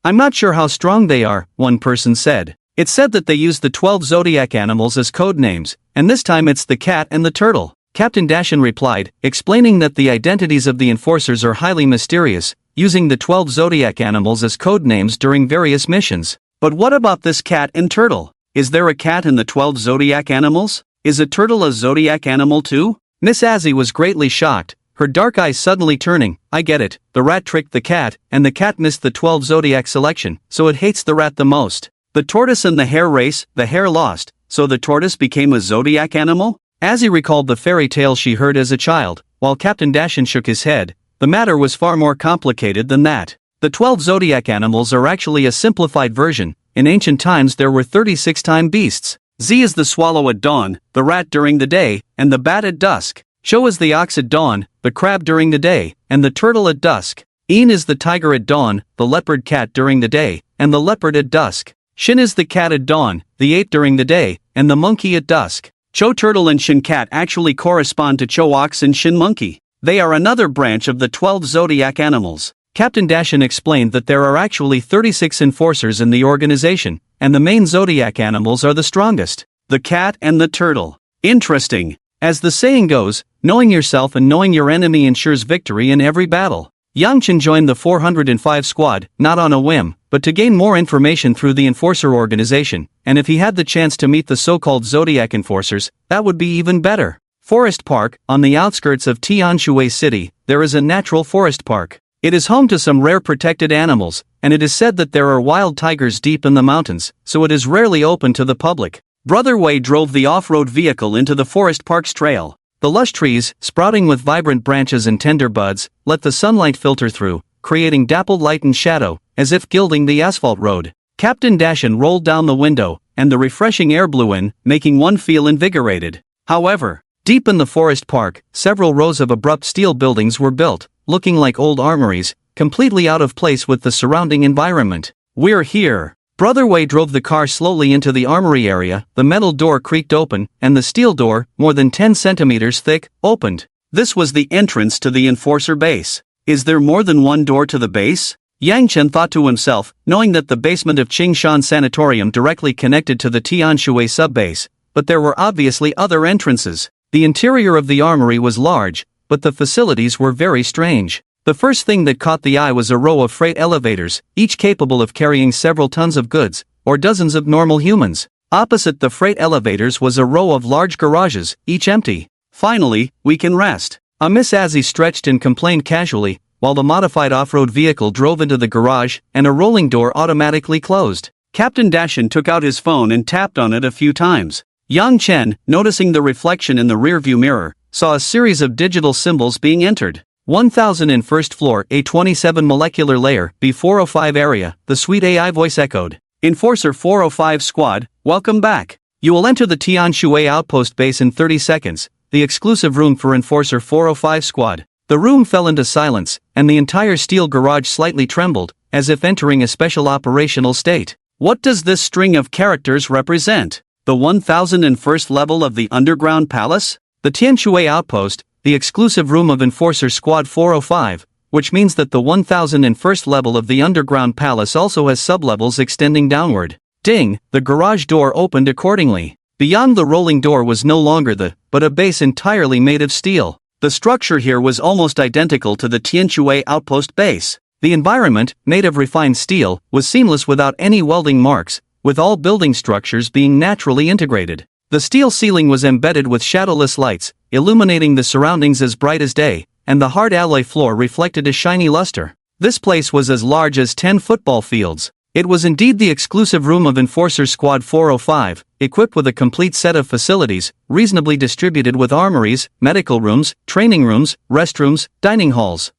Speaker 2: I'm not sure how strong they are, one person said. It's said that they use the 12 zodiac animals as code names, and this time it's the cat and the turtle. Captain Dashin replied, explaining that the identities of the enforcers are highly mysterious, using the 12 zodiac animals as code names during various missions. But what about this cat and turtle? Is there a cat in the 12 zodiac animals? Is a turtle a zodiac animal too? Miss Azzy was greatly shocked, her dark eyes suddenly turning. I get it, the rat tricked the cat, and the cat missed the 12 zodiac selection, so it hates the rat the most. The tortoise and the hare race, the hare lost, so the tortoise became a zodiac animal? Azzy recalled the fairy tale she heard as a child, while Captain Dashin shook his head. The matter was far more complicated than that. The 12 zodiac animals are actually a simplified version. In ancient times there were 36 time beasts. Z is the swallow at dawn, the rat during the day, and the bat at dusk. Sho is the ox at dawn, the crab during the day, and the turtle at dusk. Een is the tiger at dawn, the leopard cat during the day, and the leopard at dusk. Shin is the cat at dawn, the ape during the day, and the monkey at dusk. Cho turtle and Shin cat actually correspond to Cho ox and Shin monkey. They are another branch of the 12 zodiac animals. Captain Dashin explained that there are actually 36 enforcers in the organization, and the main zodiac animals are the strongest. The cat and the turtle. Interesting. As the saying goes, knowing yourself and knowing your enemy ensures victory in every battle. Yang Chen joined the 405 squad, not on a whim, but to gain more information through the enforcer organization, and if he had the chance to meet the so-called Zodiac enforcers, that would be even better. Forest Park, on the outskirts of Tianhai City, there is a natural forest park. It is home to some rare protected animals, and it is said that there are wild tigers deep in the mountains, so it is rarely open to the public. Brother Wei drove the off-road vehicle into the forest park's trail. The lush trees, sprouting with vibrant branches and tender buds, let the sunlight filter through, creating dappled light and shadow, as if gilding the asphalt road. Captain Dashin rolled down the window, and the refreshing air blew in, making one feel invigorated. However, deep in the forest park, several rows of abrupt steel buildings were built, looking like old armories, completely out of place with the surrounding environment. We're here. Brother Wei drove the car slowly into the armory area, the metal door creaked open, and the steel door, more than 10 centimeters thick, opened. This was the entrance to the enforcer base. Is there more than one door to the base? Yang Chen thought to himself, knowing that the basement of Qingshan Sanatorium directly connected to the Tianhai subbase, but there were obviously other entrances. The interior of the armory was large, but the facilities were very strange. The first thing that caught the eye was a row of freight elevators, each capable of carrying several tons of goods, or dozens of normal humans. Opposite the freight elevators was a row of large garages, each empty. Finally, we can rest. Miss Azzy stretched and complained casually, while the modified off-road vehicle drove into the garage, and a rolling door automatically closed. Captain Dashin took out his phone and tapped on it a few times. Yang Chen, noticing the reflection in the rearview mirror, saw a series of digital symbols being entered. 1000 in first floor, A27 molecular layer, B405 area, the sweet AI voice echoed. Enforcer 405 squad, welcome back.
Speaker 1: You will enter the Tianhai outpost base in 30 seconds, the exclusive room for Enforcer 405 squad. The room fell into silence, and the entire steel garage slightly trembled, as if entering a special operational state.
Speaker 2: What does this string of characters represent? The 1001st level of the underground palace?
Speaker 1: The Tianhai outpost, the exclusive room of Enforcer Squad 405, which means that the 1001st level of the underground palace also has sublevels extending downward. Ding, the garage door opened accordingly. Beyond the rolling door was no longer but a base entirely made of steel.
Speaker 2: The structure here was almost identical to the Tianhai outpost base.
Speaker 1: The environment, made of refined steel, was seamless without any welding marks, with all building structures being naturally integrated. The steel ceiling was embedded with shadowless lights, illuminating the surroundings as bright as day, and the hard alloy floor reflected a shiny luster. This place was as large as 10 football fields. It was indeed the exclusive room of Enforcer Squad 405, equipped with a complete set of facilities, reasonably distributed with armories, medical rooms, training rooms, restrooms, dining halls.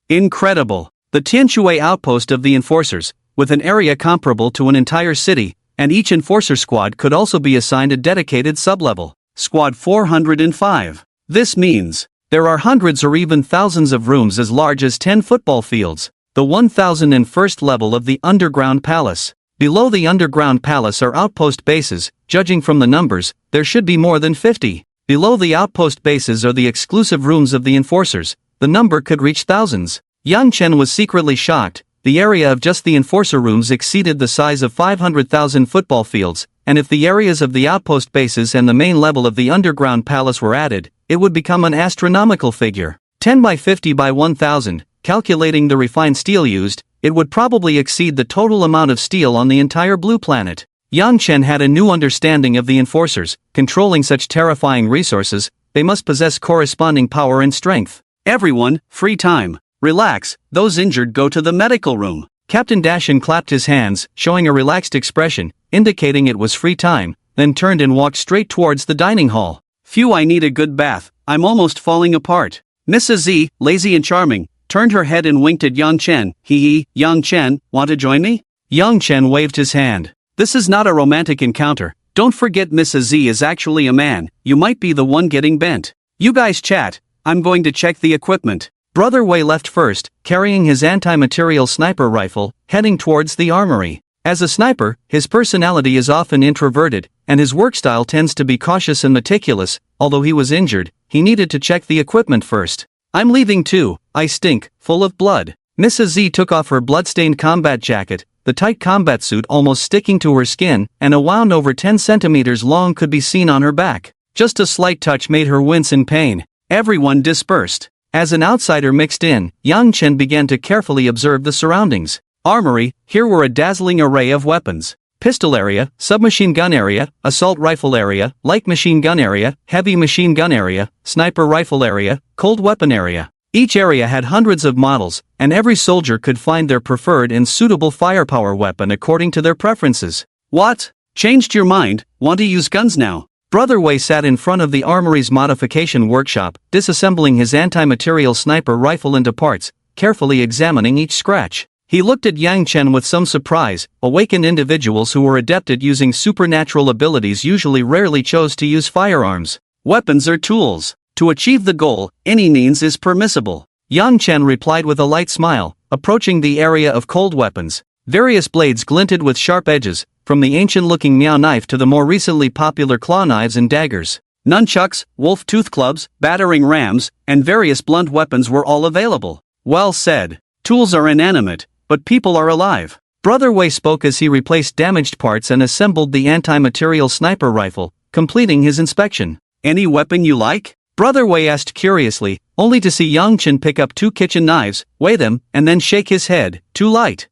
Speaker 2: Incredible! The Tianhai outpost of the Enforcers, with an area comparable to an entire city, and each Enforcer squad could also be assigned a dedicated sublevel. Squad 405. This means there are hundreds or even thousands of rooms as large as 10 football fields. The 1001st level of the underground palace. Below the underground palace are outpost bases. Judging from the numbers, there should be more than 50. Below the outpost bases are the exclusive rooms of the Enforcers. The number could reach thousands. Yang Chen was secretly shocked. The area of just the Enforcer rooms exceeded the size of 500,000 football fields, and if the areas of the outpost bases and the main level of the underground palace were added, it would become an astronomical figure. 10 by 50 by 1000. Calculating the refined steel used, it would probably exceed the total amount of steel on the entire blue planet. Yang Chen had a new understanding of the Enforcers. Controlling such terrifying resources, they must possess corresponding power and strength. Everyone, free time. Relax, those injured go to the medical room.
Speaker 1: Captain Dashin clapped his hands, showing a relaxed expression, indicating it was free time, then turned and walked straight towards the dining hall.
Speaker 2: Phew, I need a good bath, I'm almost falling apart. Mrs. Z, lazy and charming, turned her head and winked at Yang Chen. Hee, Yang Chen, want to join me?
Speaker 1: Yang Chen waved his hand.
Speaker 2: This is not a romantic encounter. Don't forget Mrs. Z is actually a man. You might be the one getting bent. You guys chat. I'm going to check the equipment.
Speaker 1: Brother Wei left first, carrying his anti-material sniper rifle, heading towards the armory. As a sniper, his personality is often introverted, and his work style tends to be cautious and meticulous. Although he was injured, he needed to check the equipment first. I'm leaving too, I stink, full of blood. Mrs. Z took off her blood-stained combat jacket, the tight combat suit almost sticking to her skin, and a wound over 10 centimeters long could be seen on her back. Just a slight touch made her wince in pain. Everyone dispersed. As an outsider mixed in, Yang Chen began to carefully observe the surroundings. Armory, here were a dazzling array of weapons. Pistol area, submachine gun area, assault rifle area, light machine gun area, heavy machine gun area, sniper rifle area, cold weapon area. Each area had hundreds of models, and every soldier could find their preferred and suitable firepower weapon according to their preferences.
Speaker 2: What? Changed your mind? Want to use guns now?
Speaker 1: Brother Wei sat in front of the armory's modification workshop, disassembling his anti-material sniper rifle into parts, carefully examining each scratch. He looked at Yang Chen with some surprise. Awakened individuals who were adept at using supernatural abilities usually rarely chose to use firearms.
Speaker 2: Weapons are tools. To achieve the goal, any means is permissible.
Speaker 1: Yang Chen replied with a light smile, approaching the area of cold weapons. Various blades glinted with sharp edges, from the ancient-looking Miao knife to the more recently popular claw knives and daggers.
Speaker 2: Nunchucks, wolf tooth clubs, battering rams, and various blunt weapons were all available. Well said. Tools are inanimate, but people are alive.
Speaker 1: Brother Wei spoke as he replaced damaged parts and assembled the anti-material sniper rifle, completing his inspection.
Speaker 2: Any weapon you like?
Speaker 1: Brother Wei asked curiously, only to see Yang Chen pick up 2 kitchen knives, weigh them, and then shake his head. Too light.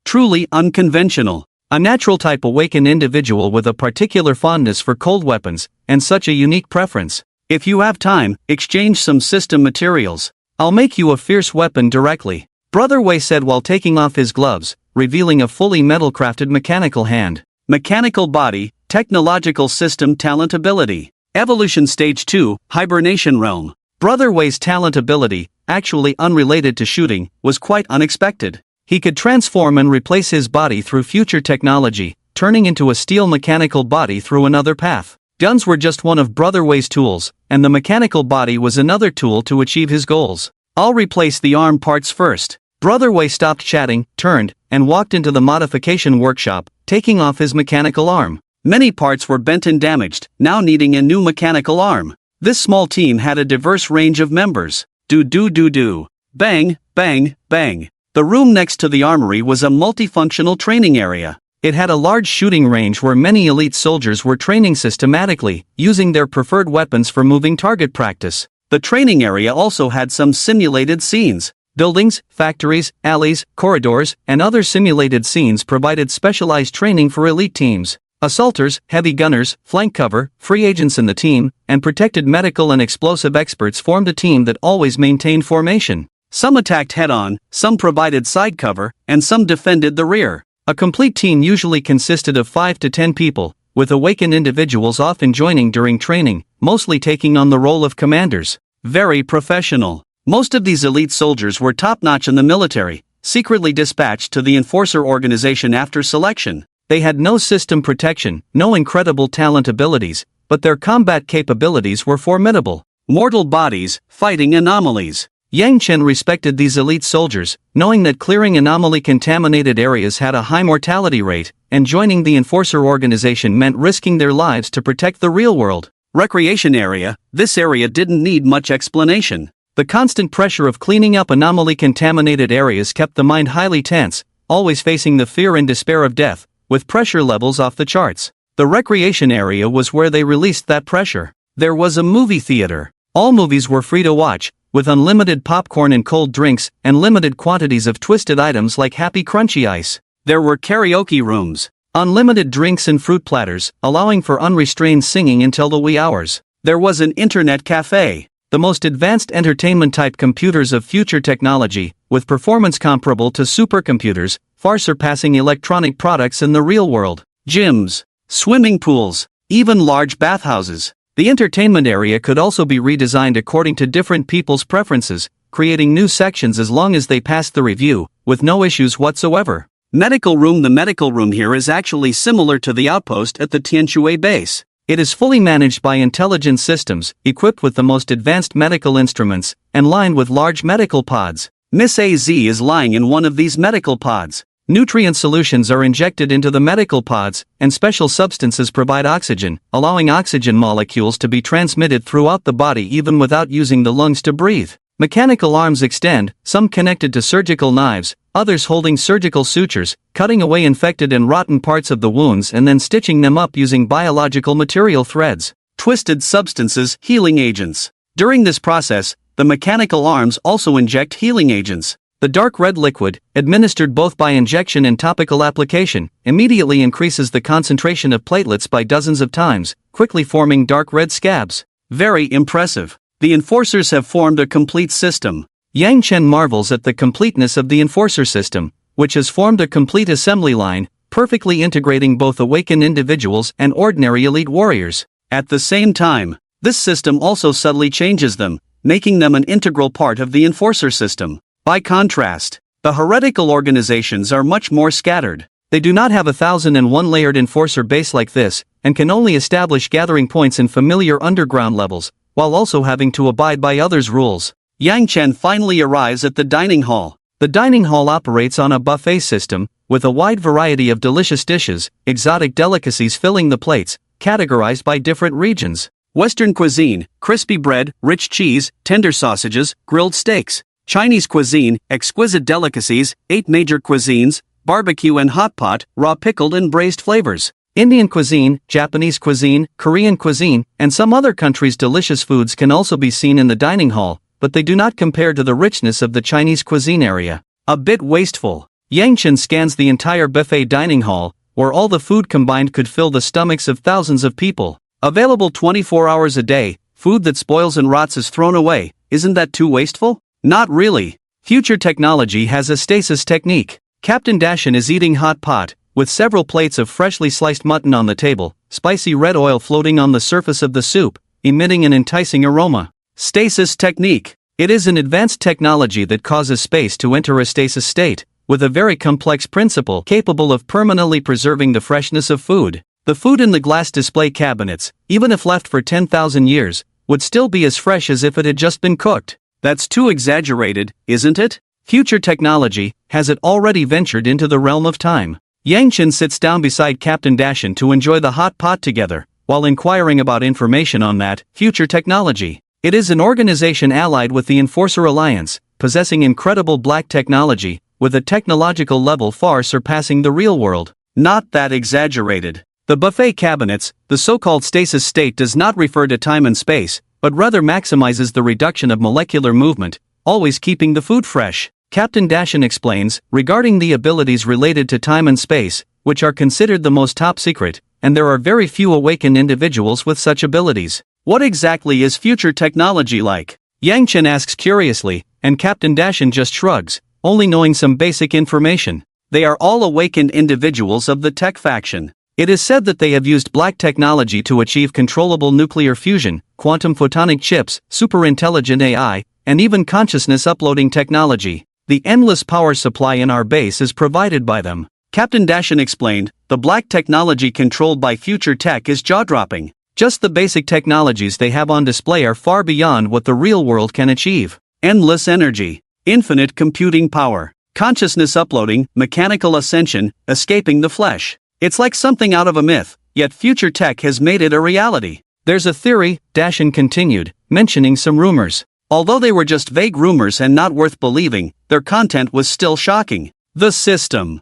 Speaker 2: Truly unconventional.
Speaker 1: A natural type awakened individual with a particular fondness for cold weapons, and such a unique preference.
Speaker 2: If you have time, exchange some system materials.
Speaker 1: I'll make you a fierce weapon directly. Brother Wei said while taking off his gloves, revealing a fully metal-crafted mechanical hand.
Speaker 2: Mechanical body, technological system talent ability. Evolution Stage 2, Hibernation Realm.
Speaker 1: Brother Wei's talent ability, actually unrelated to shooting, was quite unexpected. He could transform and replace his body through future technology, turning into a steel mechanical body through another path. Guns were just one of Brother Wei's tools, and the mechanical body was another tool to achieve his goals.
Speaker 2: I'll replace the arm parts first.
Speaker 1: Brother Wei stopped chatting, turned, and walked into the modification workshop, taking off his mechanical arm.
Speaker 2: Many parts were bent and damaged, now needing a new mechanical arm. This small team had a diverse range of members. Do. Bang, bang, bang. The room next to the armory was a multifunctional training area.
Speaker 1: It had a large shooting range where many elite soldiers were training systematically, using their preferred weapons for moving target practice.
Speaker 2: The training area also had some simulated scenes.
Speaker 1: Buildings, factories, alleys, corridors, and other simulated scenes provided specialized training for elite teams. Assaulters, heavy gunners, flank cover, free agents in the team, and protected medical and explosive experts formed a team that always maintained formation.
Speaker 2: Some attacked head-on, some provided side cover, and some defended the rear.
Speaker 1: A complete team usually consisted of 5 to 10 people, with awakened individuals often joining during training, mostly taking on the role of commanders.
Speaker 2: Very professional. Most of these elite soldiers were top-notch in the military, secretly dispatched to the enforcer organization after selection.
Speaker 1: They had no system protection, no incredible talent abilities, but their combat capabilities were formidable.
Speaker 2: Mortal bodies, fighting anomalies.
Speaker 1: Yang Chen respected these elite soldiers, knowing that clearing anomaly-contaminated areas had a high mortality rate, and joining the enforcer organization meant risking their lives to protect the real world.
Speaker 2: Recreation area. This area didn't need much explanation.
Speaker 1: The constant pressure of cleaning up anomaly-contaminated areas kept the mind highly tense, always facing the fear and despair of death, with pressure levels off the charts. The recreation area was where they released that pressure. There was a movie theater. All movies were free to watch, with unlimited popcorn and cold drinks, and limited quantities of twisted items like Happy Crunchy Ice.
Speaker 2: There were karaoke rooms.
Speaker 1: Unlimited drinks and fruit platters, allowing for unrestrained singing until the wee hours.
Speaker 2: There was an internet cafe.
Speaker 1: The most advanced entertainment-type computers of future technology, with performance comparable to supercomputers, far surpassing electronic products in the real world.
Speaker 2: Gyms, swimming pools, even large bathhouses.
Speaker 1: The entertainment area could also be redesigned according to different people's preferences, creating new sections as long as they passed the review, with no issues whatsoever.
Speaker 2: Medical room. The medical room here is actually similar to the outpost at the Tianhai base.
Speaker 1: It is fully managed by intelligent systems, equipped with the most advanced medical instruments, and lined with large medical pods.
Speaker 2: Miss AZ is lying in one of these medical pods.
Speaker 1: Nutrient solutions are injected into the medical pods, and special substances provide oxygen, allowing oxygen molecules to be transmitted throughout the body even without using the lungs to breathe. Mechanical arms extend, some connected to surgical knives, others holding surgical sutures, cutting away infected and rotten parts of the wounds and then stitching them up using biological material threads.
Speaker 2: Twisted substances, healing agents. During this process, the mechanical arms also inject healing agents.
Speaker 1: The dark red liquid, administered both by injection and topical application, immediately increases the concentration of platelets by dozens of times, quickly forming dark red scabs.
Speaker 2: Very impressive. The enforcers have formed a complete system.
Speaker 1: Yang Chen marvels at the completeness of the enforcer system, which has formed a complete assembly line, perfectly integrating both awakened individuals and ordinary elite warriors.
Speaker 2: At the same time, this system also subtly changes them, making them an integral part of the enforcer system. By contrast, the heretical organizations are much more scattered.
Speaker 1: They do not have 1,001 layered enforcer base like this, and can only establish gathering points in familiar underground levels, while also having to abide by others' rules.
Speaker 2: Yang Chen finally arrives at the dining hall.
Speaker 1: The dining hall operates on a buffet system, with a wide variety of delicious dishes, exotic delicacies filling the plates, categorized by different regions.
Speaker 2: Western cuisine, crispy bread, rich cheese, tender sausages, grilled steaks. Chinese cuisine, exquisite delicacies, 8 major cuisines, barbecue and hot pot, raw pickled and braised flavors.
Speaker 1: Indian cuisine, Japanese cuisine, Korean cuisine, and some other countries' delicious foods can also be seen in the dining hall, but they do not compare to the richness of the Chinese cuisine area.
Speaker 2: A bit wasteful.
Speaker 1: Yang Chen scans the entire buffet dining hall, where all the food combined could fill the stomachs of thousands of people.
Speaker 2: Available 24 hours a day, food that spoils and rots is thrown away. Isn't that too wasteful? Not really.
Speaker 1: Future technology has a stasis technique. Captain Dashin is eating hot pot, with several plates of freshly sliced mutton on the table, spicy red oil floating on the surface of the soup, emitting an enticing aroma.
Speaker 2: Stasis technique.
Speaker 1: It is an advanced technology that causes space to enter a stasis state, with a very complex principle capable of permanently preserving the freshness of food. The food in the glass display cabinets, even if left for 10,000 years, would still be as fresh as if it had just been cooked.
Speaker 2: That's too exaggerated, isn't it?
Speaker 1: Future technology, has it already ventured into the realm of time? Yang Chen sits down beside Captain Dashin to enjoy the hot pot together, while inquiring about information on that future technology. It is an organization allied with the Enforcer Alliance, possessing incredible black technology, with a technological level far surpassing the real world.
Speaker 2: Not that exaggerated.
Speaker 1: The buffet cabinets, the so-called stasis state, does not refer to time and space, but rather maximizes the reduction of molecular movement, always keeping the food fresh. Captain Dashin explains, regarding the abilities related to time and space, which are considered the most top secret, and there are very few awakened individuals with such abilities.
Speaker 2: What exactly is future technology like?
Speaker 1: Yang Chen asks curiously, and Captain Dashin just shrugs, only knowing some basic information.
Speaker 2: They are all awakened individuals of the tech faction.
Speaker 1: It is said that they have used black technology to achieve controllable nuclear fusion, quantum photonic chips, super-intelligent AI, and even consciousness uploading technology. The endless power supply in our base is provided by them.
Speaker 2: Captain Dashin explained, the black technology controlled by future tech is jaw-dropping.
Speaker 1: Just the basic technologies they have on display are far beyond what the real world can achieve.
Speaker 2: Endless energy, infinite computing power, consciousness uploading, mechanical ascension, escaping the flesh. It's like something out of a myth, yet future tech has made it a reality.
Speaker 1: There's a theory, Dashin continued, mentioning some rumors.
Speaker 2: Although they were just vague rumors and not worth believing, their content was still shocking. The system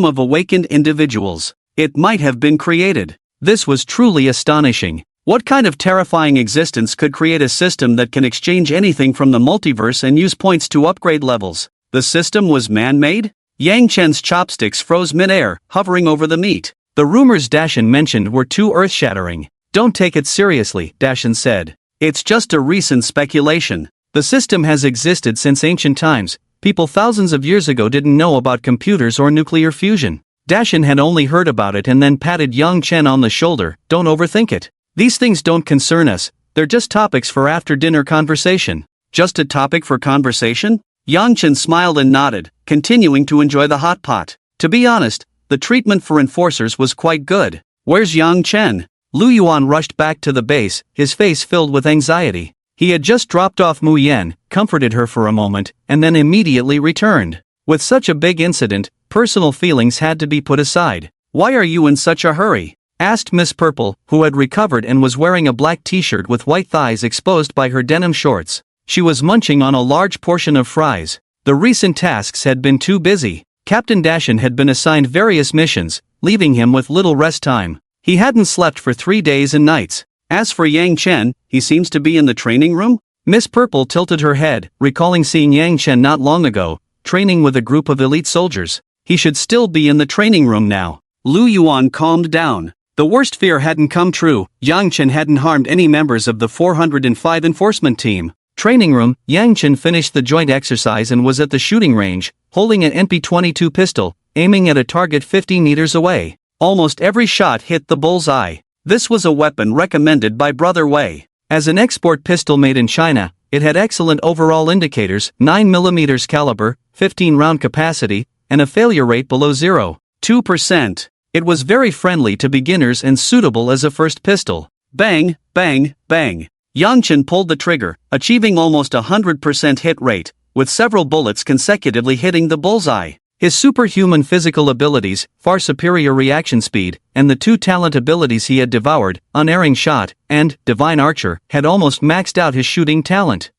Speaker 2: of awakened individuals. It might have been created.
Speaker 1: This was truly astonishing.
Speaker 2: What kind of terrifying existence could create a system that can exchange anything from the multiverse and use points to upgrade levels? The system was man-made? Yang Chen's chopsticks froze mid-air, hovering over the meat.
Speaker 1: The rumors Dashin mentioned were too earth-shattering. Don't take it seriously, Dashin said.
Speaker 2: It's just a recent speculation.
Speaker 1: The system has existed since ancient times. People thousands of years ago didn't know about computers or nuclear fusion. Dashin had only heard about it and then patted Yang Chen on the shoulder. Don't overthink it. These things don't concern us, they're just topics for after-dinner conversation.
Speaker 2: Just a topic for conversation? Yang Chen smiled and nodded, continuing to enjoy the hot pot.
Speaker 1: To be honest, the treatment for enforcers was quite good.
Speaker 2: Where's Yang Chen?
Speaker 1: Lu Yuan rushed back to the base, his face filled with anxiety. He had just dropped off Mu Yan, comforted her for a moment, and then immediately returned. With such a big incident, personal feelings had to be put aside.
Speaker 2: Why are you in such a hurry?
Speaker 1: Asked Miss Purple, who had recovered and was wearing a black t-shirt with white thighs exposed by her denim shorts. She was munching on a large portion of fries. The recent tasks had been too busy. Captain Dashin had been assigned various missions, leaving him with little rest time. He hadn't slept for 3 days and nights.
Speaker 2: As for Yang Chen, he seems to be in the training room?
Speaker 1: Miss Purple tilted her head, recalling seeing Yang Chen not long ago, training with a group of elite soldiers. He should still be in the training room now.
Speaker 2: Lu Yuan calmed down. The worst fear hadn't come true. Yang Chen hadn't harmed any members of the 405 enforcement team.
Speaker 1: Training room, Yang Chen finished the joint exercise and was at the shooting range, holding an MP-22 pistol, aiming at a target 50 meters away.
Speaker 2: Almost every shot hit the bullseye. This was a weapon recommended by Brother Wei.
Speaker 1: As an export pistol made in China, it had excellent overall indicators, 9mm caliber, 15-round capacity, and a failure rate below 0.2%. It was very friendly to beginners and suitable as a first pistol.
Speaker 2: Bang, bang, bang. Yang Chen pulled the trigger, achieving almost 100% hit rate, with several bullets consecutively hitting the bullseye.
Speaker 1: His superhuman physical abilities, far superior reaction speed, and the 2 talent abilities he had devoured, Unerring Shot, and Divine Archer, had almost maxed out his shooting talent.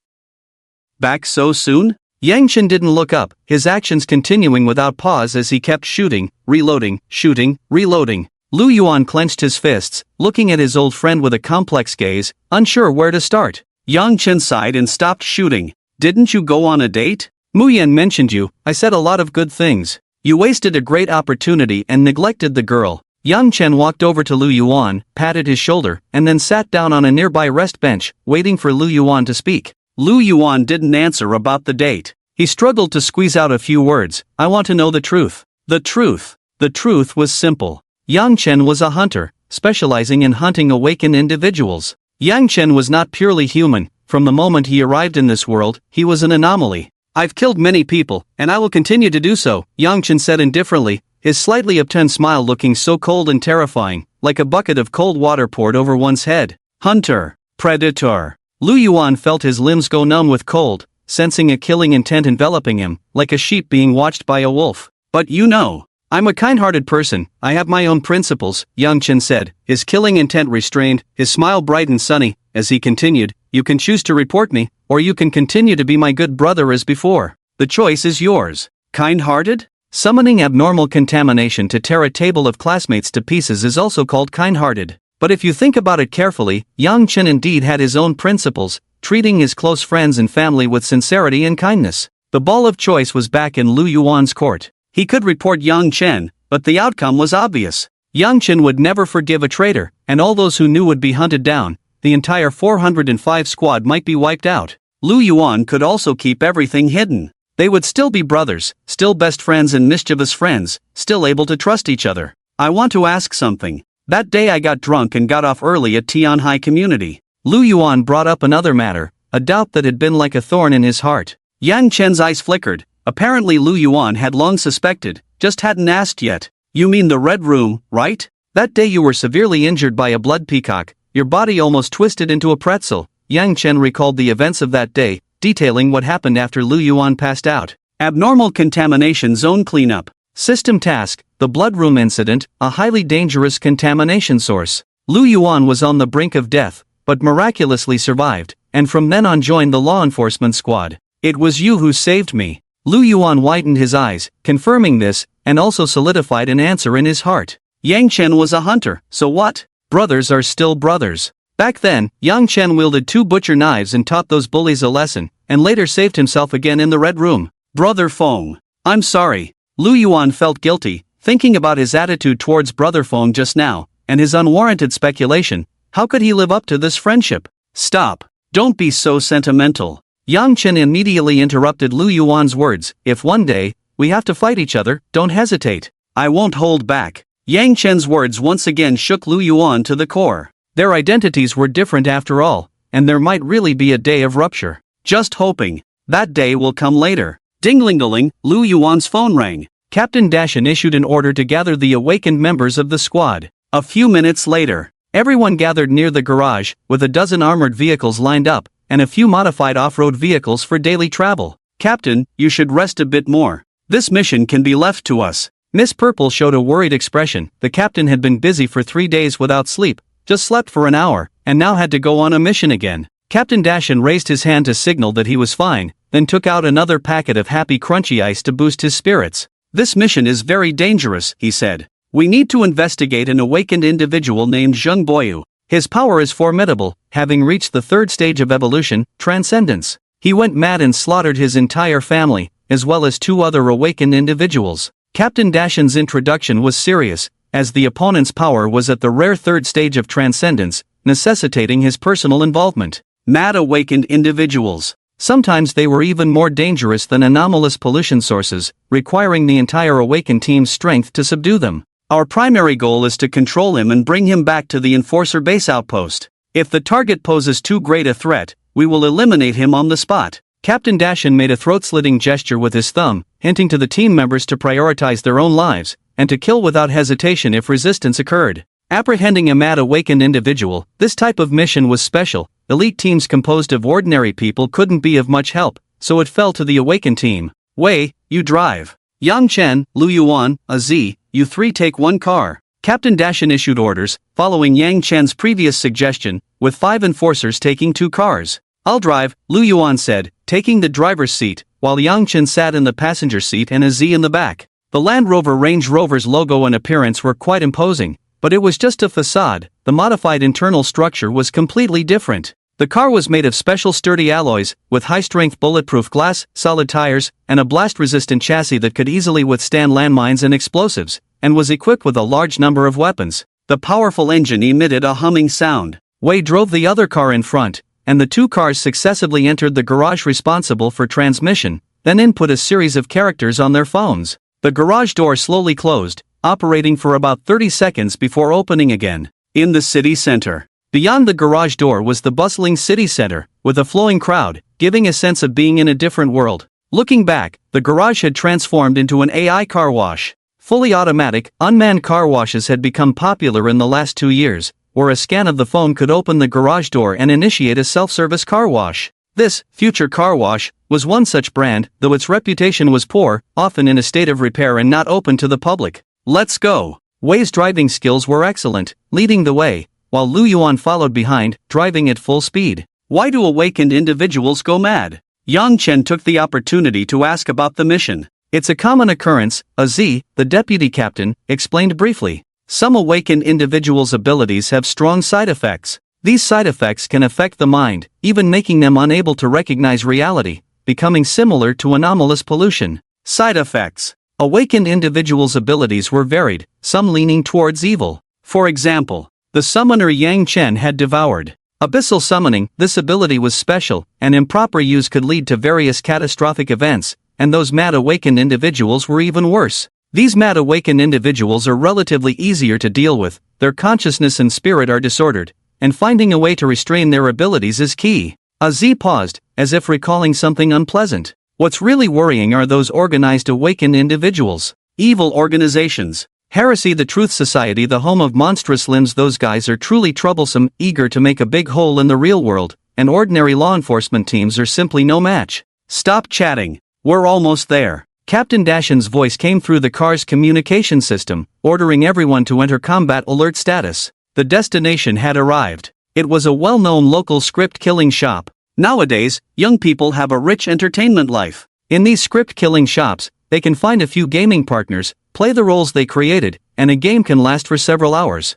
Speaker 2: Back so soon?
Speaker 1: Yang Chen didn't look up, his actions continuing without pause as he kept shooting, reloading, shooting, reloading. Lu Yuan clenched his fists, looking at his old friend with a complex gaze, unsure where to start.
Speaker 2: Yang Chen sighed and stopped shooting. Didn't you go on a date?
Speaker 1: Mu Yan mentioned you. I said a lot of good things. You wasted a great opportunity and neglected the girl. Yang Chen walked over to Lu Yuan, patted his shoulder, and then sat down on a nearby rest bench, waiting for Lu Yuan to speak.
Speaker 2: Lu Yuan didn't answer about the date.
Speaker 1: He struggled to squeeze out a few words. I want to know the truth.
Speaker 2: The truth.
Speaker 1: The truth was simple. Yang Chen was a hunter, specializing in hunting awakened individuals. Yang Chen was not purely human. From the moment he arrived in this world, he was an anomaly.
Speaker 2: I've killed many people, and I will continue to do so, Yang Chen said indifferently, his slightly upturned smile looking so cold and terrifying, like a bucket of cold water poured over one's head. Hunter. Predator. Lu Yuan felt his limbs go numb with cold, sensing a killing intent enveloping him, like a sheep being watched by a wolf. But you know, I'm a kind-hearted person, I have my own principles, Yang Chen said, his killing intent restrained, his smile bright and sunny, as he continued, you can choose to report me, or you can continue to be my good brother as before. The choice is yours. Kind-hearted? Summoning abnormal contamination to tear a table of classmates to pieces is also called kind-hearted. But if you think about it carefully, Yang Chen indeed had his own principles, treating his close friends and family with sincerity and kindness. The ball of choice was back in Lu Yuan's court. He could report Yang Chen, but the outcome was obvious. Yang Chen would never forgive a traitor, and all those who knew would be hunted down. The entire 405 squad might be wiped out. Lu Yuan could also keep everything hidden. They would still be brothers, still best friends and mischievous friends, still able to trust each other. I want to ask something. That day I got drunk and got off early at Tianhai community. Lu Yuan brought up another matter, a doubt that had been like a thorn in his heart. Yang Chen's eyes flickered. Apparently Lu Yuan had long suspected, just hadn't asked yet. You mean the Red Room, right? That day you were severely injured by a blood peacock, your body almost twisted into a pretzel. Yang Chen recalled the events of that day, detailing what happened after Lu Yuan passed out. Abnormal contamination zone cleanup. System task, the blood room incident, a highly dangerous contamination source. Lu Yuan was on the brink of death, but miraculously survived, and from then on joined the law enforcement squad. It was you who saved me. Lu Yuan widened his eyes, confirming this, and also solidified an answer in his heart. Yang Chen was a hunter, so what? Brothers are still brothers. Back then, Yang Chen wielded 2 butcher knives and taught those bullies a lesson, and later saved himself again in the Red Room. Brother Feng. I'm sorry. Lu Yuan felt guilty, thinking about his attitude towards Brother Feng just now, and his unwarranted speculation. How could he live up to this friendship? Stop. Don't be so sentimental. Yang Chen immediately interrupted Lu Yuan's words. If one day, we have to fight each other, don't hesitate. I won't hold back. Yang Chen's words once again shook Lu Yuan to the core. Their identities were different after all, and there might really be a day of rupture. Just hoping. That day will come later. Ding-ling-a-ling, Lu Yuan's phone rang. Captain Dashan issued an order to gather the awakened members of the squad. A few minutes later, everyone gathered near the garage, with a dozen armored vehicles lined up, and a few modified off-road vehicles for daily travel. Captain, you should rest a bit more. This mission can be left to us. Miss Purple showed a worried expression. The captain had been busy for 3 days without sleep, just slept for an hour, and now had to go on a mission again. Captain Dashan raised his hand to signal that he was fine, then took out another packet of happy crunchy ice to boost his spirits. This mission is very dangerous, he said. We need to investigate an awakened individual named Zheng Boyu. His power is formidable, having reached the 3rd stage of evolution, transcendence. He went mad and slaughtered his entire family, as well as 2 other awakened individuals. Captain Dashan's introduction was serious, as the opponent's power was at the rare 3rd stage of transcendence, necessitating his personal involvement. Mad awakened individuals. Sometimes they were even more dangerous than anomalous pollution sources, requiring the entire awakened team's strength to subdue them. Our primary goal is to control him and bring him back to the Enforcer base outpost. If the target poses too great a threat, we will eliminate him on the spot. Captain Dashan made a throat-slitting gesture with his thumb, hinting to the team members to prioritize their own lives, and to kill without hesitation if resistance occurred. Apprehending a mad awakened individual, this type of mission was special. Elite teams composed of ordinary people couldn't be of much help, so it fell to the awakened team. Wei, you drive. Yang Chen, Lu Yuan, Z, you 3 take 1 car. Captain Dashan issued orders, following Yang Chen's previous suggestion, with 5 enforcers taking 2 cars. I'll drive, Lu Yuan said, taking the driver's seat, while Yang Chen sat in the passenger seat and Z in the back. The Land Rover Range Rover's logo and appearance were quite imposing, but it was just a facade. The modified internal structure was completely different. The car was made of special sturdy alloys, with high-strength bulletproof glass, solid tires, and a blast-resistant chassis that could easily withstand landmines and explosives, and was equipped with a large number of weapons. The powerful engine emitted a humming sound. Wei drove the other car in front, and the 2 cars successively entered the garage responsible for transmission, then input a series of characters on their phones. The garage door slowly closed, operating for about 30 seconds before opening again. In the city center. Beyond the garage door was the bustling city center, with a flowing crowd, giving a sense of being in a different world.
Speaker 1: Looking back, the garage had transformed into an AI car wash. Fully automatic, unmanned car washes had become popular in the last 2 years, where a scan of the phone could open the garage door and initiate a self-service car wash. This, Future Car Wash, was one such brand, though its reputation was poor, often in a state of repair and not open to the public. Let's go! Wei's driving skills were excellent, leading the way, while Lu Yuan followed behind, driving at full speed.
Speaker 2: Why do awakened individuals go mad? Yang Chen took the opportunity to ask about the mission.
Speaker 1: It's a common occurrence, Z, the deputy captain, explained briefly. Some awakened individuals' abilities have strong side effects. These side effects can affect the mind, even making them unable to recognize reality, becoming similar to anomalous pollution.
Speaker 2: Side effects.
Speaker 1: Awakened individuals' abilities were varied, some leaning towards evil. For example, the summoner Yang Chen had devoured. Abyssal summoning, this ability was special, and improper use could lead to various catastrophic events, and those mad awakened individuals were even worse. These mad awakened individuals are relatively easier to deal with, their consciousness and spirit are disordered, and finding a way to restrain their abilities is key. Z paused, as if recalling something unpleasant. What's really worrying are those organized awakened individuals.
Speaker 2: Evil organizations.
Speaker 1: Heresy, the Truth Society, the home of monstrous limbs. Those guys are truly troublesome, eager to make a big hole in the real world, and ordinary law enforcement teams are simply no match.
Speaker 2: Stop chatting. We're almost there.
Speaker 1: Captain Dashin's voice came through the car's communication system, ordering everyone to enter combat alert status. The destination had arrived. It was a well-known local script-killing shop.
Speaker 2: Nowadays, young people have a rich entertainment life.
Speaker 1: In these script-killing shops, they can find a few gaming partners, play the roles they created, and a game can last for several hours.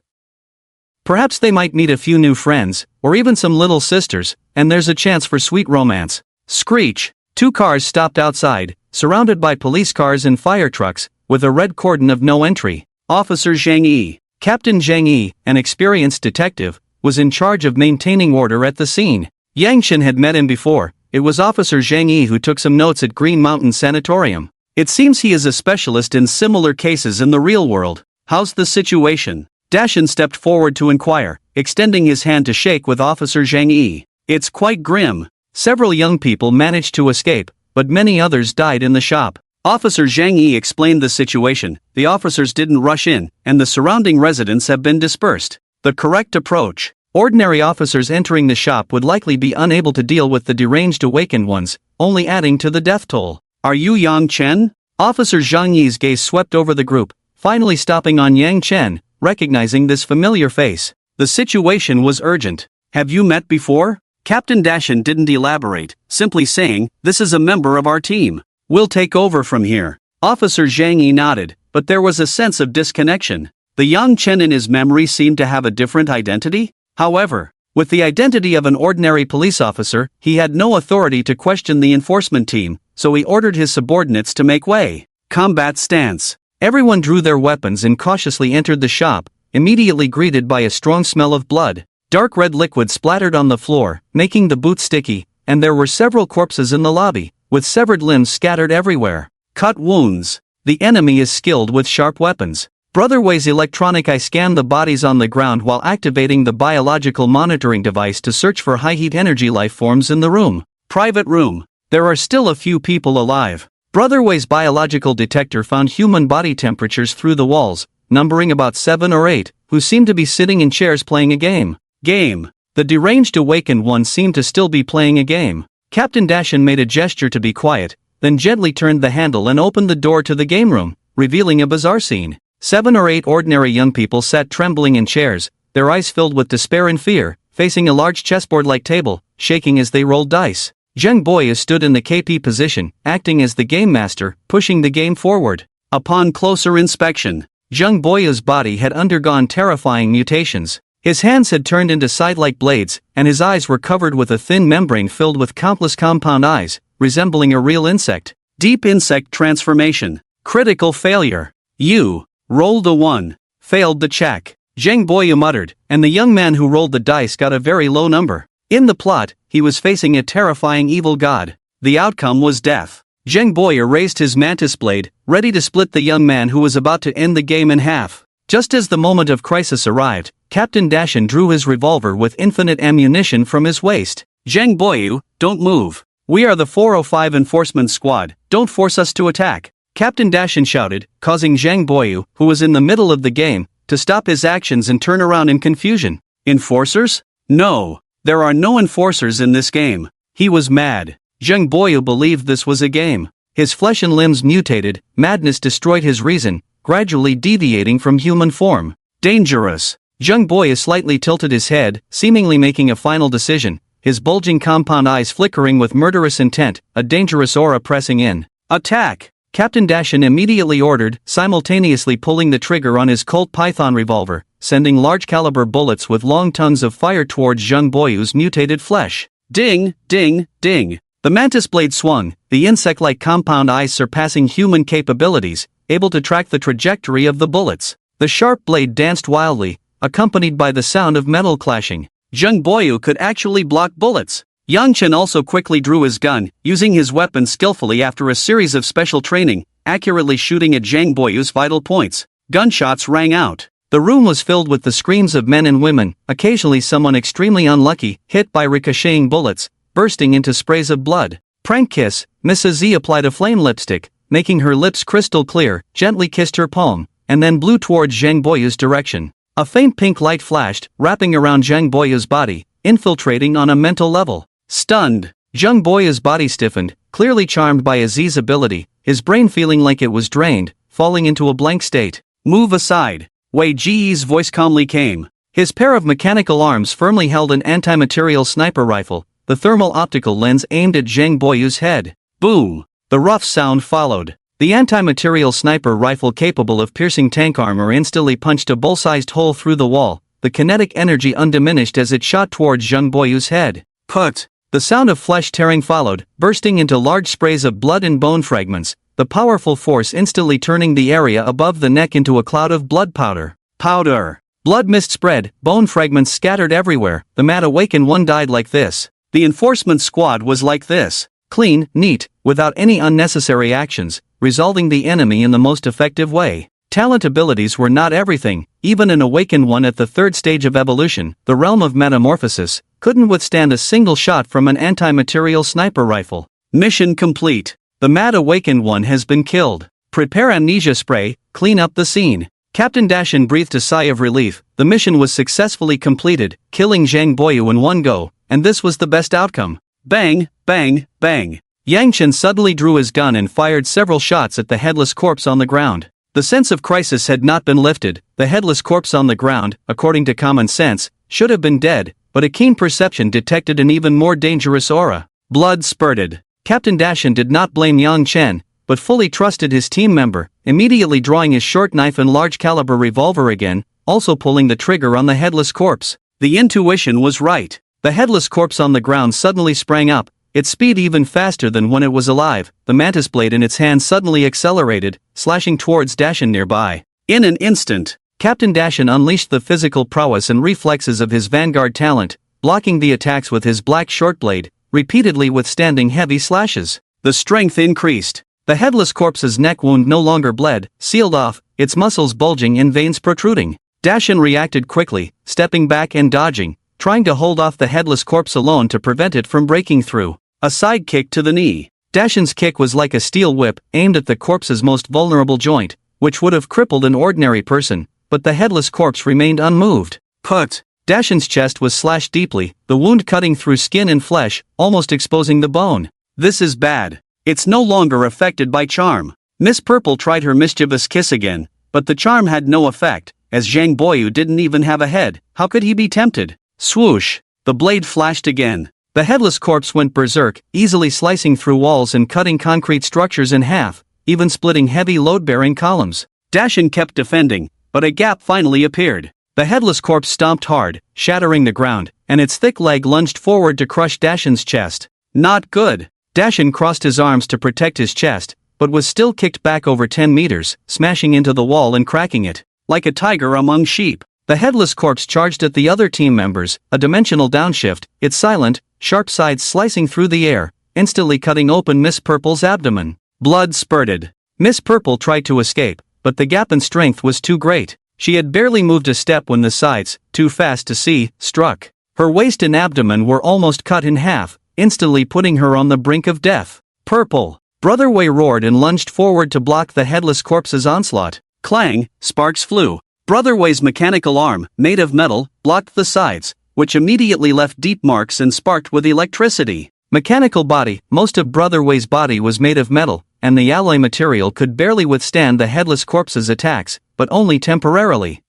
Speaker 1: Perhaps they might meet a few new friends, or even some little sisters, and there's a chance for sweet romance. Screech! 2 cars stopped outside, surrounded by police cars and fire trucks, with a red cordon of no entry.
Speaker 2: Officer Zhang Yi.
Speaker 1: Captain Zhang Yi, an experienced detective, was in charge of maintaining order at the scene. Yang Chen had met him before. It was Officer Zhang Yi who took some notes at Green Mountain Sanatorium.
Speaker 2: It seems he is a specialist in similar cases in the real world. How's the situation? Dashin stepped forward to inquire, extending his hand to shake with Officer Zhang Yi. It's quite grim.
Speaker 1: Several young people managed to escape, but many others died in the shop.
Speaker 2: Officer Zhang Yi explained the situation. The officers didn't rush in, and the surrounding residents have been dispersed. The correct approach.
Speaker 1: Ordinary officers entering the shop would likely be unable to deal with the deranged awakened ones, only adding to the death toll.
Speaker 2: Are you Yang Chen?
Speaker 1: Officer Zhang Yi's gaze swept over the group, finally stopping on Yang Chen, recognizing this familiar face.
Speaker 2: The situation was urgent. Have you met before? Captain Dashin didn't elaborate, simply saying, this is a member of our team. We'll take over from here. Officer Zhang Yi nodded, but there was a sense of disconnection. The Yang Chen in his memory seemed to have a different identity. However, with the identity of an ordinary police officer, he had no authority to question the enforcement team, so he ordered his subordinates to make way. Combat stance.
Speaker 1: Everyone drew their weapons and cautiously entered the shop, immediately greeted by a strong smell of blood. Dark red liquid splattered on the floor, making the boots sticky, and there were several corpses in the lobby, with severed limbs scattered everywhere.
Speaker 2: Cut wounds.
Speaker 1: The enemy is skilled with sharp weapons. Brother Wei's electronic eye scanned the bodies on the ground while activating the biological monitoring device to search for high-heat energy life forms in the room.
Speaker 2: Private room.
Speaker 1: There are still a few people alive. Brother Wei's biological detector found human body temperatures through the walls, numbering about 7 or 8, who seemed to be sitting in chairs playing a game. The deranged awakened one seemed to still be playing a game. Captain Dashin made a gesture to be quiet, then gently turned the handle and opened the door to the game room, revealing a bizarre scene. 7 or 8 ordinary young people sat trembling in chairs, their eyes filled with despair and fear, facing a large chessboard-like table, shaking as they rolled dice. Zheng Boyu stood in the KP position, acting as the game master, pushing the game forward.
Speaker 2: Upon closer inspection,
Speaker 1: Zheng Boyu's body had undergone terrifying mutations. His hands had turned into side-like blades, and his eyes were covered with a thin membrane filled with countless compound eyes, resembling a real insect.
Speaker 2: Deep insect transformation.
Speaker 1: Critical failure.
Speaker 2: You rolled a 1.
Speaker 1: Failed the check. Zheng Boyu muttered, and the young man who rolled the dice got a very low number. In the plot, he was facing a terrifying evil god. The outcome was death. Zheng Boyu raised his mantis blade, ready to split the young man who was about to end the game in half. Just as the moment of crisis arrived, Captain Dashin drew his revolver with infinite ammunition from his waist.
Speaker 2: Zheng Boyu, don't move. "We are the 405 Enforcement Squad, don't force us to attack," Captain Dashin shouted, causing Zhang Boyu, who was in the middle of the game, to stop his actions and turn around in confusion. "Enforcers? No. There are no enforcers in this game." He was mad. Zhang Boyu believed this was a game. His flesh and limbs mutated, madness destroyed his reason, gradually deviating from human form. Dangerous. Zhang Boyu slightly tilted his head, seemingly making a final decision, his bulging compound eyes flickering with murderous intent, a dangerous aura pressing in. "Attack!" Captain Dashin immediately ordered, simultaneously pulling the trigger on his Colt Python revolver, sending large-caliber bullets with long tongues of fire towards Zhang Boyu's mutated flesh. Ding, ding, ding. The mantis blade swung, the insect-like compound eyes surpassing human capabilities, able to track the trajectory of the bullets. The sharp blade danced wildly, accompanied by the sound of metal clashing. Zhang Boyu could actually block bullets. Yang Chen also quickly drew his gun, using his weapon skillfully after a series of special training, accurately shooting at Zhang Boyu's vital points. Gunshots rang out. The room was filled with the screams of men and women, occasionally someone extremely unlucky, hit by ricocheting bullets, bursting into sprays of blood. Prank kiss. Mrs. Z applied a flame lipstick, making her lips crystal clear, gently kissed her palm, and then blew towards Zhang Boyu's direction. A faint pink light flashed, wrapping around Zhang Boyu's body, infiltrating on a mental level. Stunned, Zhang Boyu's body stiffened, clearly charmed by Aziz's ability, his brain feeling like it was drained, falling into a blank state. "Move aside." Wei Ji's voice calmly came. His pair of mechanical arms firmly held an anti-material sniper rifle, the thermal optical lens aimed at Zhang Boyu's head. Boom! The rough sound followed. The anti-material sniper rifle capable of piercing tank armor instantly punched a bull-sized hole through the wall, the kinetic energy undiminished as it shot towards Zhang Boyu's head. Put! The sound of flesh tearing followed, bursting into large sprays of blood and bone fragments, the powerful force instantly turning the area above the neck into a cloud of blood powder. Powder! Blood mist spread, bone fragments scattered everywhere. The mad awakened one died like this. The enforcement squad was like this. Clean, neat, without any unnecessary actions, resolving the enemy in the most effective way. Talent abilities were not everything, even an awakened one at the third stage of evolution, the realm of metamorphosis, couldn't withstand a single shot from an anti-material sniper rifle. Mission complete. The mad awakened one has been killed. Prepare amnesia spray, clean up the scene. Captain Dashin breathed a sigh of relief. The mission was successfully completed, killing Zhang Boyu in one go, and this was the best outcome. Bang, bang, bang. Yang Chen suddenly drew his gun and fired several shots at the headless corpse on the ground. The sense of crisis had not been lifted. The headless corpse on the ground, according to common sense, should have been dead, but a keen perception detected an even more dangerous aura. Blood spurted. Captain Dashin did not blame Yang Chen, but fully trusted his team member, immediately drawing his short knife and large-caliber revolver again, also pulling the trigger on the headless corpse. The intuition was right. The headless corpse on the ground suddenly sprang up, its speed even faster than when it was alive. The mantis blade in its hand suddenly accelerated, slashing towards Dashin nearby. In an instant, Captain Dashin unleashed the physical prowess and reflexes of his vanguard talent, blocking the attacks with his black short blade, repeatedly withstanding heavy slashes. The strength increased. The headless corpse's neck wound no longer bled, sealed off, its muscles bulging and veins protruding. Dashin reacted quickly, stepping back and dodging, trying to hold off the headless corpse alone to prevent it from breaking through. A side kick to the knee. Dashin's kick was like a steel whip aimed at the corpse's most vulnerable joint, which would have crippled an ordinary person, but the headless corpse remained unmoved. Put! Dashin's chest was slashed deeply, the wound cutting through skin and flesh, almost exposing the bone. This is bad. It's no longer affected by charm. Miss Purple tried her mischievous kiss again, but the charm had no effect, as Zhang Boyu didn't even have a head. How could he be tempted? Swoosh! The blade flashed again. The headless corpse went berserk, easily slicing through walls and cutting concrete structures in half, even splitting heavy load-bearing columns. Dashin kept defending, but a gap finally appeared. The headless corpse stomped hard, shattering the ground, and its thick leg lunged forward to crush Dashin's chest. Not good. Dashin crossed his arms to protect his chest, but was still kicked back over 10 meters, smashing into the wall and cracking it. Like a tiger among sheep, the headless corpse charged at the other team members, a dimensional downshift, its silent, sharp sides slicing through the air, instantly cutting open Miss Purple's abdomen. Blood spurted. Miss Purple tried to escape, but the gap in strength was too great. She had barely moved a step when the sides, too fast to see, struck. Her waist and abdomen were almost cut in half,
Speaker 1: instantly putting her on the brink of death. Purple. Brother Wei roared and lunged forward to block the headless corpse's onslaught.
Speaker 2: Clang, sparks flew. Brother Wei's mechanical arm, made of metal, blocked the sides, which immediately left deep marks and sparked with electricity.
Speaker 1: Mechanical body. Most of Brother Wei's body was made of metal, and the alloy material could barely withstand the headless corpse's attacks, but only temporarily.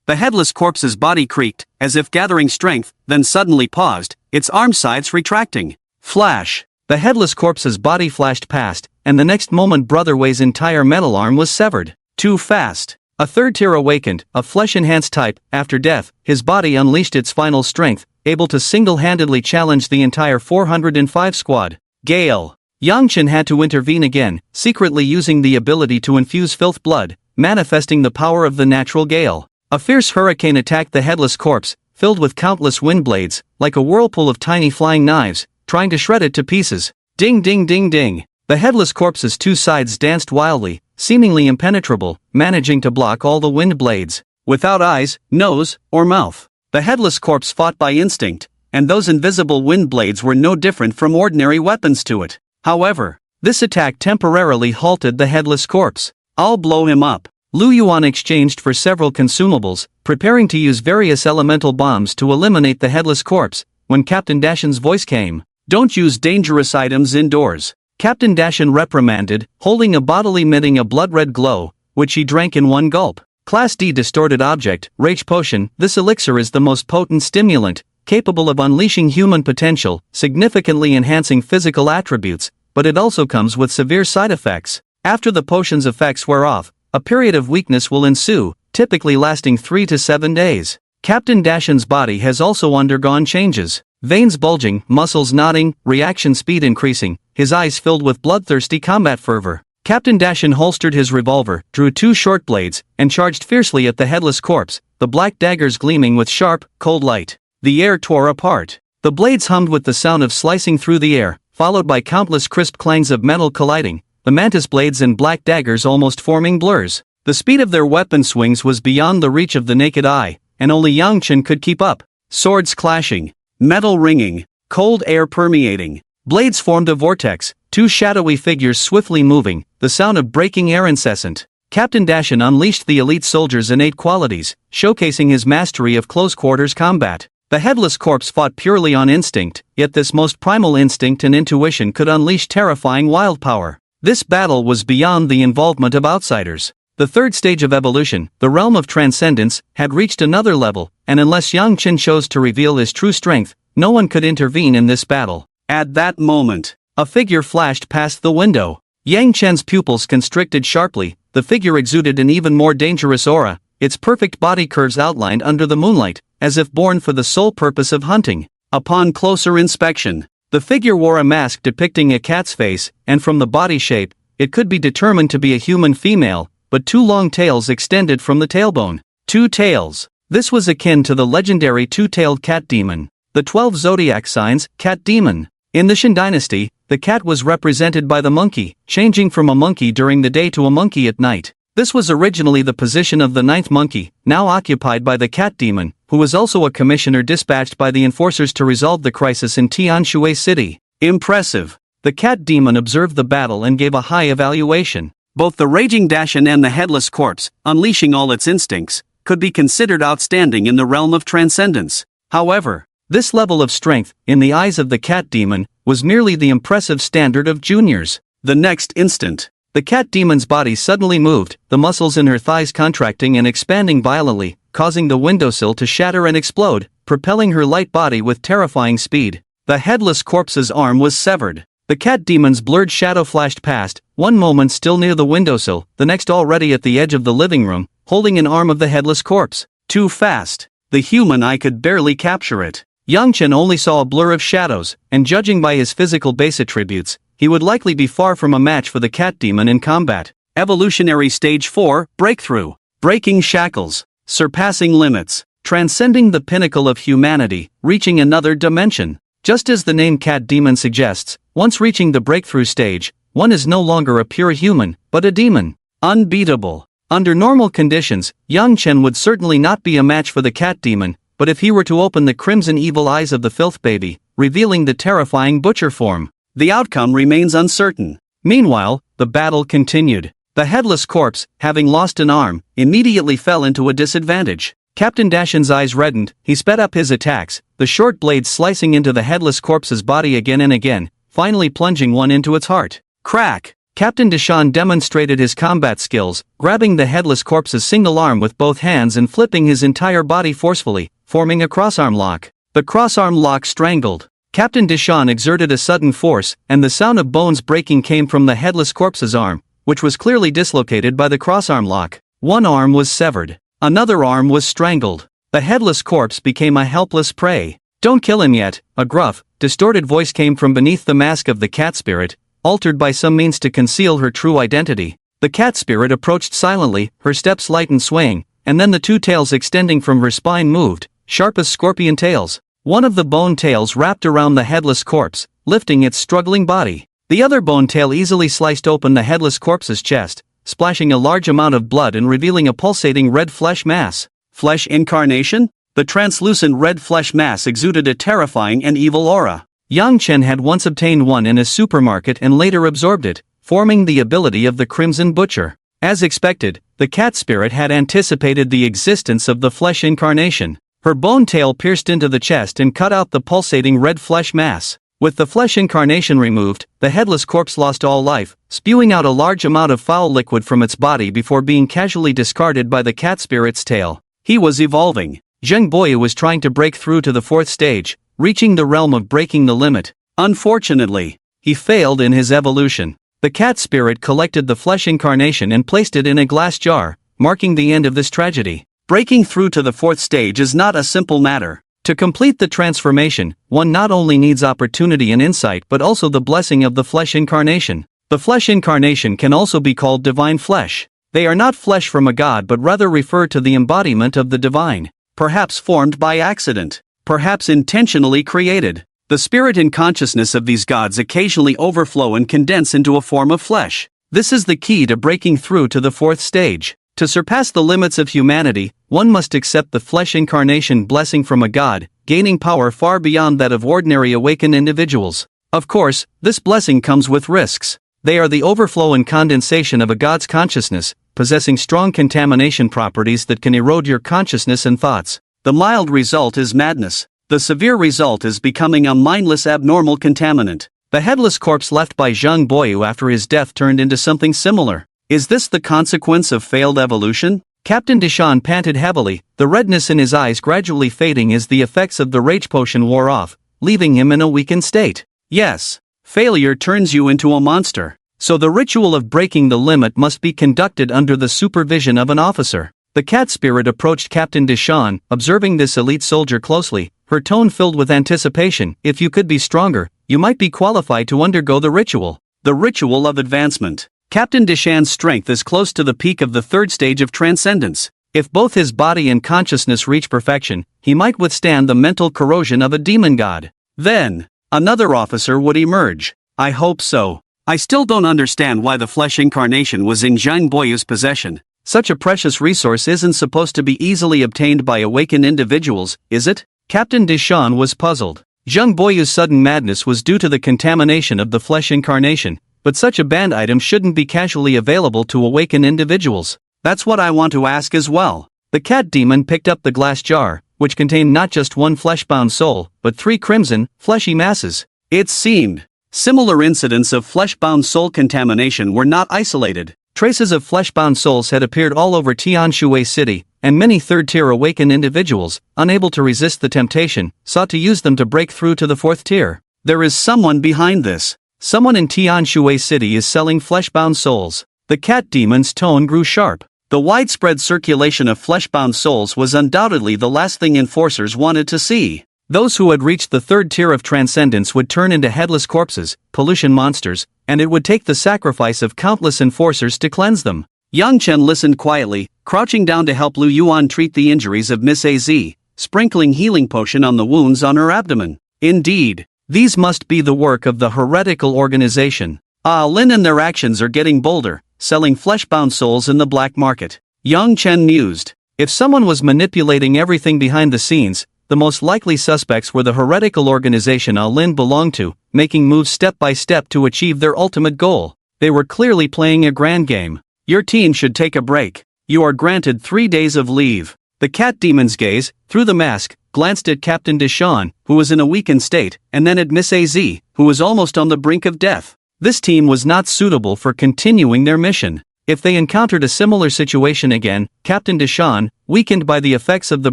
Speaker 2: The headless corpse's body creaked, as if gathering strength, then suddenly paused, its arm sides retracting.
Speaker 1: Flash. The headless corpse's body flashed past, and the next moment Brother Wei's entire metal arm was severed. Too fast. A third tier awakened, a flesh-enhanced type. After death, his body unleashed its final strength, able to single-handedly challenge the entire 405 squad. Gale. Yang Chen had to intervene again, secretly using the ability to infuse filth blood, manifesting the power of the natural gale. A fierce hurricane attacked the headless corpse, filled with countless wind blades, like a whirlpool of tiny flying knives, trying to shred it to pieces. Ding ding ding ding. The headless corpse's two sides danced wildly, seemingly impenetrable, managing to block all the wind blades. Without eyes, nose, or mouth, the headless corpse fought by instinct, and those invisible wind blades were no different from ordinary weapons to it. However, this attack temporarily halted the headless corpse.
Speaker 2: I'll blow him up.
Speaker 1: Lu Yuan exchanged for several consumables, preparing to use various elemental bombs to eliminate the headless corpse, when Captain Dashan's voice came.
Speaker 2: Don't use dangerous items indoors.
Speaker 1: Captain Dashan reprimanded, holding a bottle emitting a blood-red glow, which he drank in one gulp. Class D distorted object, Rage Potion. This elixir is the most potent stimulant, capable of unleashing human potential, significantly enhancing physical attributes, but it also comes with severe side effects. After the potion's effects wear off, a period of weakness will ensue, typically lasting 3 to 7 days. Captain Dashan's body has also undergone changes. Veins bulging, muscles knotting, reaction speed increasing, his eyes filled with bloodthirsty combat fervor. Captain Dashan holstered his revolver, drew 2 short blades, and charged fiercely at the headless corpse, the black daggers gleaming with sharp, cold light. The air tore apart. The blades hummed with the sound of slicing through the air, followed by countless crisp clangs of metal colliding, the mantis blades and black daggers almost forming blurs. The speed of their weapon swings was beyond the reach of the naked eye, and only Yang Chen could keep up. Swords clashing, metal ringing, cold air permeating. Blades formed a vortex, 2 shadowy figures swiftly moving, the sound of breaking air incessant. Captain Dashan unleashed the elite soldier's innate qualities, showcasing his mastery of close-quarters combat. The headless corpse fought purely on instinct, yet this most primal instinct and intuition could unleash terrifying wild power. This battle was beyond the involvement of outsiders. The third stage of evolution, the realm of transcendence, had reached another level, and unless Yang Chen chose to reveal his true strength, no one could intervene in this battle. At that moment, a figure flashed past the window. Yang Chen's pupils constricted sharply, the figure exuded an even more dangerous aura, its perfect body curves outlined under the moonlight, as if born for the sole purpose of hunting. Upon closer inspection, the figure wore a mask depicting a cat's face, and from the body shape, it could be determined to be a human female, but 2 long tails extended from the tailbone. 2 tails. This was akin to the legendary 2-tailed cat demon. The 12 zodiac signs, cat demon. In the Shin dynasty, the cat was represented by the monkey, changing from a monkey during the day to a monkey at night. This was originally the position of the 9th monkey, now occupied by the cat demon, who was also a commissioner dispatched by the enforcers to resolve the crisis in Tianhai City. Impressive. The cat demon observed the battle and gave a high evaluation.
Speaker 2: Both the raging Dashan and the headless corpse, unleashing all its instincts, could be considered outstanding in the realm of transcendence.
Speaker 1: However, this level of strength, in the eyes of the cat demon, was merely the impressive standard of juniors.
Speaker 2: The next instant,
Speaker 1: the cat demon's body suddenly moved, the muscles in her thighs contracting and expanding violently, causing the windowsill to shatter and explode, propelling her light body with terrifying speed. The headless corpse's arm was severed. The cat demon's blurred shadow flashed past, one moment still near the windowsill, the next already at the edge of the living room, holding an arm of the headless corpse. Too fast. The human eye could barely capture it. Yang Chen only saw a blur of shadows, and judging by his physical base attributes, he would likely be far from a match for the cat demon in combat.
Speaker 2: Evolutionary Stage 4, Breakthrough. Breaking shackles. Surpassing limits.
Speaker 1: Transcending the pinnacle of humanity, reaching another dimension. Just as the name cat demon suggests, once reaching the breakthrough stage, one is no longer a pure human, but a demon. Unbeatable. Under normal conditions, Yang Chen would certainly not be a match for the cat demon, but if he were to open the crimson evil eyes of the filth baby, revealing the terrifying butcher form,
Speaker 2: the outcome remains uncertain.
Speaker 1: Meanwhile, the battle continued. The headless corpse, having lost an arm, immediately fell into a disadvantage. Captain Dashan's eyes reddened, he sped up his attacks, the short blades slicing into the headless corpse's body again and again, finally plunging one into its heart. Crack! Captain Dashan demonstrated his combat skills, grabbing the headless corpse's single arm with both hands and flipping his entire body forcefully, forming a crossarm lock. The crossarm lock strangled. Captain Dashan exerted a sudden force, and the sound of bones breaking came from the headless corpse's arm, which was clearly dislocated by the crossarm lock. One arm was severed. Another arm was strangled. The headless corpse became a helpless prey. "Don't kill him yet," a gruff, distorted voice came from beneath the mask of the cat spirit, altered by some means to conceal her true identity. The cat spirit approached silently, her steps light and swaying, and then the two tails extending from her spine moved, sharp as scorpion tails. One of the bone tails wrapped around the headless corpse, lifting its struggling body. The other bone tail easily sliced open the headless corpse's chest, splashing a large amount of blood and revealing a pulsating red flesh mass.
Speaker 2: Flesh incarnation? The translucent red flesh mass exuded a terrifying and evil aura.
Speaker 1: Yang Chen had once obtained one in a supermarket and later absorbed it, forming the ability of the Crimson Butcher. As expected, the cat spirit had anticipated the existence of the flesh incarnation. Her bone tail pierced into the chest and cut out the pulsating red flesh mass. With the flesh incarnation removed, the headless corpse lost all life, spewing out a large amount of foul liquid from its body before being casually discarded by the cat spirit's tail.
Speaker 2: He was evolving.
Speaker 1: Zheng Boyu was trying to break through to the fourth stage, reaching the realm of breaking the limit. Unfortunately, he failed in his evolution. The cat spirit collected the flesh incarnation and placed it in a glass jar, marking the end of this tragedy.
Speaker 2: Breaking through to the fourth stage is not a simple matter.
Speaker 1: To complete the transformation, one not only needs opportunity and insight but also the blessing of the flesh incarnation. The flesh incarnation can also be called divine flesh. They are not flesh from a god but rather refer to the embodiment of the divine.
Speaker 2: Perhaps formed by accident. Perhaps intentionally created. The spirit and consciousness of these gods occasionally overflow and condense into a form of flesh.
Speaker 1: This is the key to breaking through to the fourth stage. To surpass the limits of humanity, one must accept the flesh incarnation blessing from a god, gaining power far beyond that of ordinary awakened individuals. Of course, this blessing comes with risks. They are the overflow and condensation of a god's consciousness, possessing strong contamination properties that can erode your consciousness and thoughts.
Speaker 2: The mild result is madness. The severe result is becoming a mindless abnormal contaminant.
Speaker 1: The headless corpse left by Zheng Boyu after his death turned into something similar.
Speaker 2: Is this the consequence of failed evolution?
Speaker 1: Captain Dashan panted heavily, the redness in his eyes gradually fading as the effects of the rage potion wore off, leaving him in a weakened state.
Speaker 2: Yes, failure turns you into a monster.
Speaker 1: So the ritual of breaking the limit must be conducted under the supervision of an officer. The cat spirit approached Captain Dashan, observing this elite soldier closely, her tone filled with anticipation. If you could be stronger, you might be qualified to undergo the ritual.
Speaker 2: The ritual of advancement. Captain Dashan's strength is close to the peak of the third stage of transcendence.
Speaker 1: If both his body and consciousness reach perfection, he might withstand the mental corrosion of a demon god.
Speaker 2: Then, another officer would emerge. I hope so. I still don't understand why the flesh incarnation was in Zheng Boyu's possession.
Speaker 1: Such a precious resource isn't supposed to be easily obtained by awakened individuals, is it? Captain Dashan was puzzled. Zheng Boyu's sudden madness was due to the contamination of the flesh incarnation, but such a banned item shouldn't be casually available to awakened individuals.
Speaker 2: That's what I want to ask as well.
Speaker 1: The cat demon picked up the glass jar, which contained not just one flesh-bound soul, but 3 crimson, fleshy masses.
Speaker 2: It seemed. Similar incidents of flesh-bound soul contamination were not isolated.
Speaker 1: Traces of flesh-bound souls had appeared all over Tianshui City, and many third-tier awakened individuals, unable to resist the temptation, sought to use them to break through to the fourth tier.
Speaker 2: There is someone behind this.
Speaker 1: Someone in Tianshui City is selling flesh-bound souls. The cat demon's tone grew sharp.
Speaker 2: The widespread circulation of flesh-bound souls was undoubtedly the last thing enforcers wanted to see.
Speaker 1: Those who had reached the third tier of transcendence would turn into headless corpses, pollution monsters, and it would take the sacrifice of countless enforcers to cleanse them.
Speaker 2: Yang Chen listened quietly, crouching down to help Lu Yuan treat the injuries of Miss AZ, sprinkling healing potion on the wounds on her abdomen.
Speaker 1: Indeed, these must be the work of the heretical organization.
Speaker 2: Lin and their actions are getting bolder, selling flesh-bound souls in the black market. Yang Chen mused.
Speaker 1: If someone was manipulating everything behind the scenes, the most likely suspects were the heretical organization Lin belonged to, making moves step by step to achieve their ultimate goal. They were clearly playing a grand game. Your team should take a break. You are granted 3 days of leave. The cat demon's gaze, through the mask, glanced at Captain Deshawn, who was in a weakened state, and then at Miss AZ, who was almost on the brink of death. This team was not suitable for continuing their mission. If they encountered a similar situation again, Captain Deshawn, weakened by the effects of the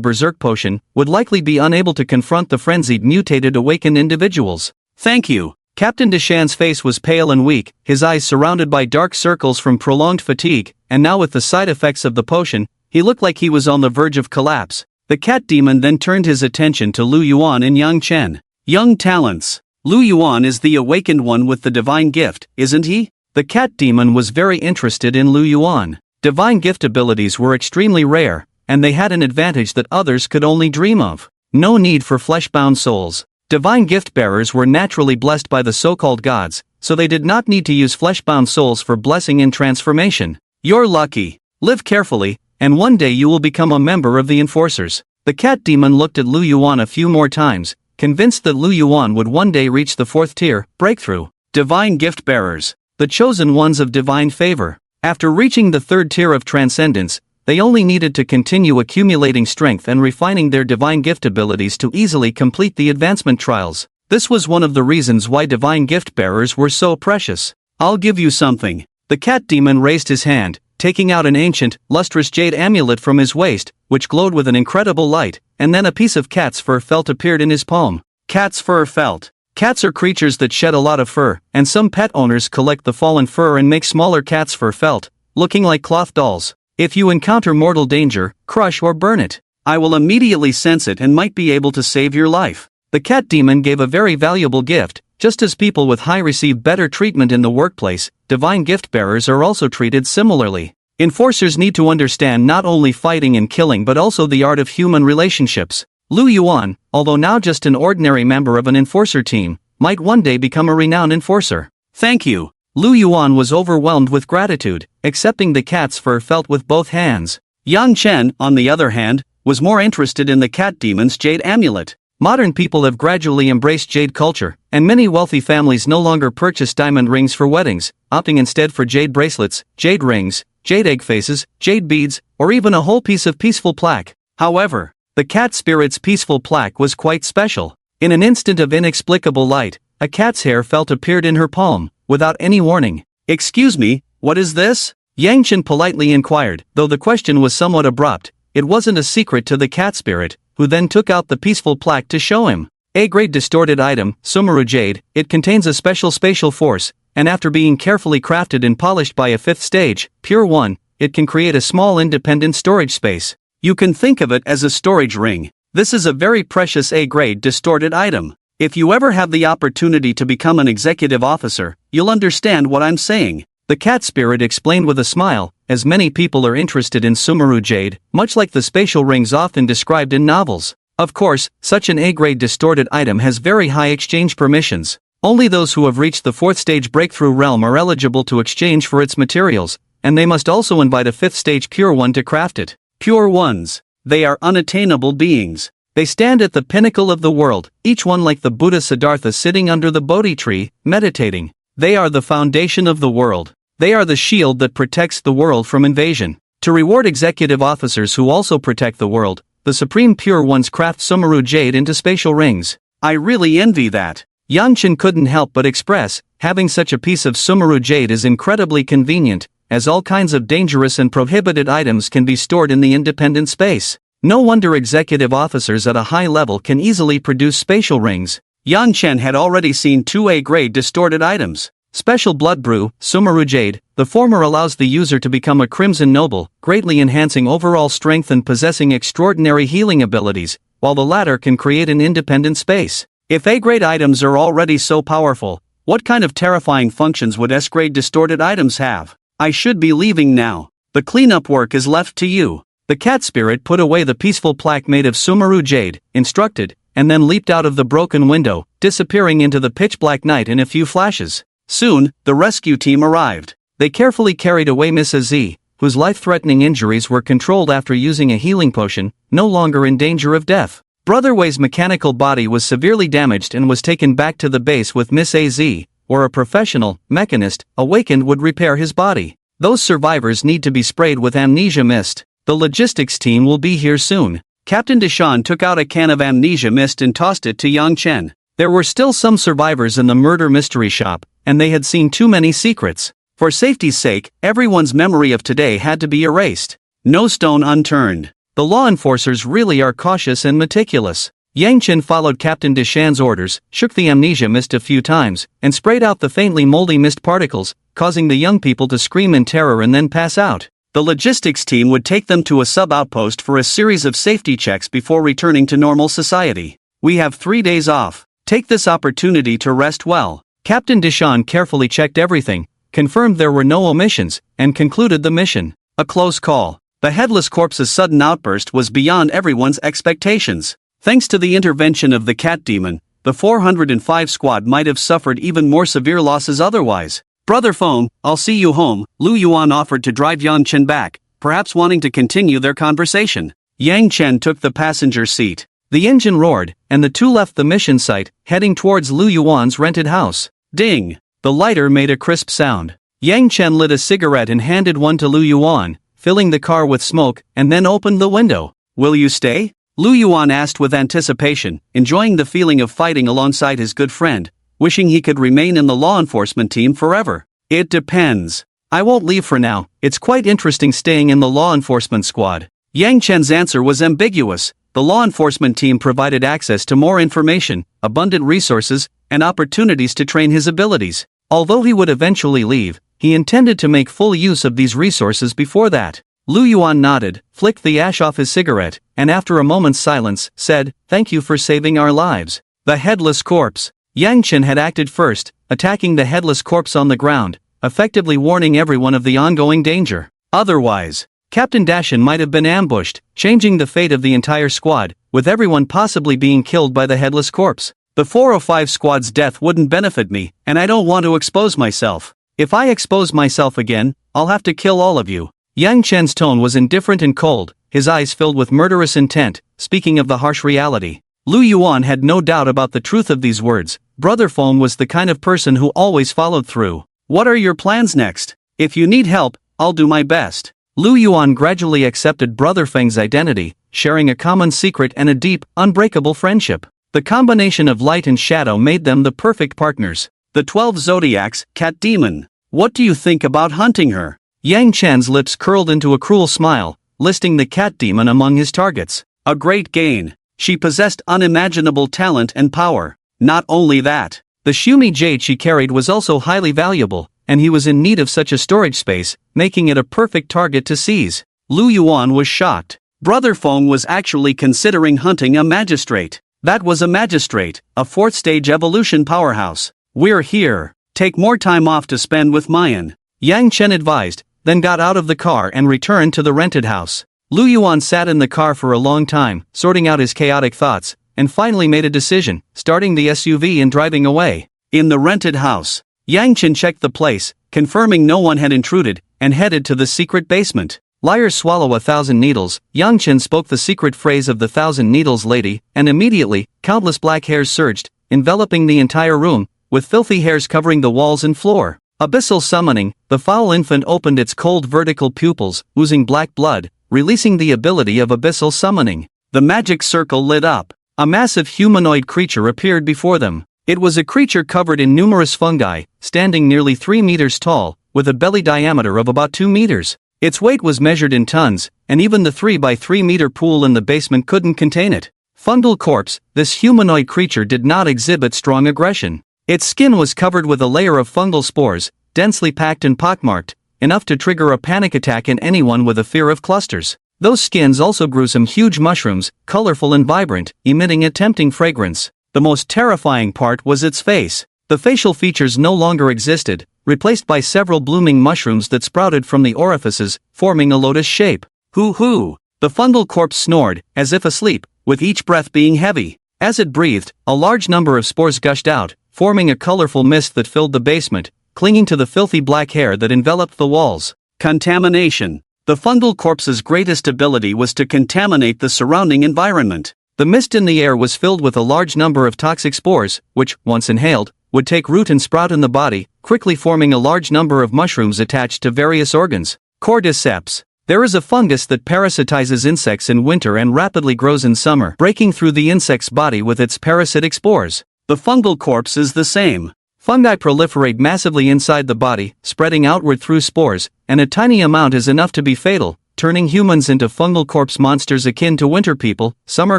Speaker 1: berserk potion, would likely be unable to confront the frenzied mutated awakened individuals. Thank you. Captain Deshawn's face was pale and weak, his eyes surrounded by dark circles from prolonged fatigue, and now with the side effects of the potion, he looked like he was on the verge of collapse. The cat demon then turned his attention to Lu Yuan and Yang Chen. Young talents. Lu Yuan is the awakened one with the divine gift, isn't he? The cat demon was very interested in Lu Yuan. Divine gift abilities were extremely rare, and they had an advantage that others could only dream of. No need for flesh-bound souls. Divine gift bearers were naturally blessed by the so-called gods, so they did not need to use flesh-bound souls for blessing and transformation. You're lucky. Live carefully, and one day you will become a member of the Enforcers. The cat demon looked at Lu Yuan a few more times, convinced that Lu Yuan would one day reach the 4th tier, breakthrough. Divine gift bearers. The chosen ones of divine favor. After reaching the 3rd tier of transcendence, they only needed to continue accumulating strength and refining their divine gift abilities to easily complete the advancement trials. This was one of the reasons why divine gift bearers were so precious. I'll give you something. The cat demon raised his hand, taking out an ancient, lustrous jade amulet from his waist, which glowed with an incredible light, and then a piece of cat's fur felt appeared in his palm. Cat's fur felt. Cats are creatures that shed a lot of fur, and some pet owners collect the fallen fur and make smaller cat's fur felt, looking like cloth dolls. If you encounter mortal danger, crush or burn it. I will immediately sense it and might be able to save your life. The cat demon gave a very valuable gift. Just as people with high receive better treatment in the workplace, divine gift bearers are also treated similarly. Enforcers need to understand not only fighting and killing but also the art of human relationships. Lu Yuan, although now just an ordinary member of an enforcer team, might one day become a renowned enforcer. Thank you. Lu Yuan was overwhelmed with gratitude, accepting the cat's fur felt with both hands. Yang Chen, on the other hand, was more interested in the cat demon's jade amulet. Modern people have gradually embraced jade culture, and many wealthy families no longer purchase diamond rings for weddings, opting instead for jade bracelets, jade rings, jade egg faces, jade beads, or even a whole piece of peaceful plaque. However, the cat spirit's peaceful plaque was quite special. In an instant of inexplicable light, a cat's hair felt appeared in her palm, without any warning. Excuse me, what is this? Yang Chen politely inquired, though the question was somewhat abrupt. It wasn't a secret to the cat spirit, who then took out the peaceful plaque to show him. A-grade distorted item, Sumeru Jade. It contains a special spatial force, and after being carefully crafted and polished by a 5th stage, Pure 1, it can create a small independent storage space. You can think of it as a storage ring. This is a very precious A-grade distorted item. If you ever have the opportunity to become an executive officer, you'll understand what I'm saying. The cat spirit explained with a smile, as many people are interested in Sumeru Jade, much like the spatial rings often described in novels. Of course, such an A-grade distorted item has very high exchange permissions. Only those who have reached the 4th stage breakthrough realm are eligible to exchange for its materials, and they must also invite a 5th stage Pure 1 to craft it. Pure ones. They are unattainable beings. They stand at the pinnacle of the world, each one like the Buddha Siddhartha sitting under the Bodhi tree, meditating. They are the foundation of the world. They are the shield that protects the world from invasion. To reward executive officers who also protect the world, the Supreme Pure Ones craft Sumeru Jade into spatial rings. I really envy that. Yang Chen couldn't help but express, having such a piece of Sumeru Jade is incredibly convenient, as all kinds of dangerous and prohibited items can be stored in the independent space. No wonder executive officers at a high level can easily produce spatial rings. Yang Chen had already seen 2 A-grade distorted items. Special Blood Brew, Sumeru Jade. The former allows the user to become a Crimson Noble, greatly enhancing overall strength and possessing extraordinary healing abilities, while the latter can create an independent space. If A-grade items are already so powerful, what kind of terrifying functions would S-grade distorted items have? I should be leaving now. The cleanup work is left to you. The cat spirit put away the peaceful plaque made of Sumeru Jade, instructed, and then leaped out of the broken window, disappearing into the pitch-black night in a few flashes. Soon, the rescue team arrived. They carefully carried away Miss Az, whose life-threatening injuries were controlled after using a healing potion, no longer in danger of death. Brother Wei's mechanical body was severely damaged and was taken back to the base with Miss AZ, where a professional mechanist awakened would repair his body. Those survivors need to be sprayed with amnesia mist. The logistics team will be here soon. Captain Deshawn took out a can of amnesia mist and tossed it to Yang Chen. There were still some survivors in the murder mystery shop, and they had seen too many secrets. For safety's sake, everyone's memory of today had to be erased. No stone unturned. The law enforcers really are cautious and meticulous. Yang Chen followed Captain Deshan's orders, shook the amnesia mist a few times, and sprayed out the faintly moldy mist particles, causing the young people to scream in terror and then pass out. The logistics team would take them to a sub-outpost for a series of safety checks before returning to normal society. We have 3 days off. Take this opportunity to rest well. Captain Deshawn carefully checked everything, confirmed there were no omissions, and concluded the mission. A close call. The headless corpse's sudden outburst was beyond everyone's expectations. Thanks to the intervention of the cat demon, the 405 squad might have suffered even more severe losses otherwise. Brother Feng, I'll see you home. Lu Yuan offered to drive Yang Chen back, perhaps wanting to continue their conversation. Yang Chen took the passenger seat. The engine roared, and the two left the mission site, heading towards Lu Yuan's rented house. Ding! The lighter made a crisp sound. Yang Chen lit a cigarette and handed one to Lu Yuan, filling the car with smoke, and then opened the window. Will you stay? Lu Yuan asked with anticipation, enjoying the feeling of fighting alongside his good friend, wishing he could remain in the law enforcement team forever. It depends. I won't leave for now. It's quite interesting staying in the law enforcement squad. Yang Chen's answer was ambiguous. The law enforcement team provided access to more information, abundant resources, and opportunities to train his abilities. Although he would eventually leave, he intended to make full use of these resources before that. Lu Yuan nodded, flicked the ash off his cigarette, and after a moment's silence, said, "Thank you for saving our lives." The headless corpse. Yang Chen had acted first, attacking the headless corpse on the ground, effectively warning everyone of the ongoing danger. Otherwise, Captain Dashin might have been ambushed, changing the fate of the entire squad, with everyone possibly being killed by the headless corpse. The 405 squad's death wouldn't benefit me, and I don't want to expose myself. If I expose myself again, I'll have to kill all of you. Yang Chen's tone was indifferent and cold, his eyes filled with murderous intent, speaking of the harsh reality. Lu Yuan had no doubt about the truth of these words. Brother Feng was the kind of person who always followed through. What are your plans next? If you need help, I'll do my best. Lu Yuan gradually accepted Brother Feng's identity, sharing a common secret and a deep, unbreakable friendship. The combination of light and shadow made them the perfect partners. The 12 Zodiacs, Cat Demon. What do you think about hunting her? Yang Chen's lips curled into a cruel smile, listing the cat demon among his targets. A great gain. She possessed unimaginable talent and power. Not only that, the Shumi jade she carried was also highly valuable, and he was in need of such a storage space, making it a perfect target to seize. Lu Yuan was shocked. Brother Feng was actually considering hunting a magistrate. That was a magistrate, a 4th stage evolution powerhouse. We're here. Take more time off to spend with Mayan. Yang Chen advised, then got out of the car and returned to the rented house. Lu Yuan sat in the car for a long time, sorting out his chaotic thoughts, and finally made a decision, starting the SUV and driving away. In the rented house, Yang Chen checked the place, confirming no one had intruded, and headed to the secret basement. Liars swallow 1,000 needles. Yang Chen spoke the secret phrase of the 1,000 needles lady, and immediately, countless black hairs surged, enveloping the entire room, with filthy hairs covering the walls and floor. Abyssal summoning, the foul infant opened its cold vertical pupils, oozing black blood, releasing the ability of abyssal summoning. The magic circle lit up. A massive humanoid creature appeared before them. It was a creature covered in numerous fungi, standing nearly 3 meters tall, with a belly diameter of about 2 meters. Its weight was measured in tons, and even the 3 by 3 meter pool in the basement couldn't contain it. Fungal corpse, this humanoid creature did not exhibit strong aggression. Its skin was covered with a layer of fungal spores, densely packed and pockmarked, enough to trigger a panic attack in anyone with a fear of clusters. Those skins also grew some huge mushrooms, colorful and vibrant, emitting a tempting fragrance. The most terrifying part was its face. The facial features no longer existed, replaced by several blooming mushrooms that sprouted from the orifices, forming a lotus shape. Hoo-hoo! The fungal corpse snored, as if asleep, with each breath being heavy. As it breathed, a large number of spores gushed out, forming a colorful mist that filled the basement, clinging to the filthy black hair that enveloped the walls. Contamination.
Speaker 2: The fungal corpse's greatest ability was to contaminate the surrounding environment.
Speaker 1: The mist in the air was filled with a large number of toxic spores, which, once inhaled, would take root and sprout in the body, quickly forming a large number of mushrooms attached to various organs. Cordyceps. There is a fungus that parasitizes insects in winter and rapidly grows in summer, breaking through the insect's body with its parasitic spores.
Speaker 2: The fungal corpse is the same.
Speaker 1: Fungi proliferate massively inside the body, spreading outward through spores, and a tiny amount is enough to be fatal, turning humans into fungal corpse monsters akin to winter people, summer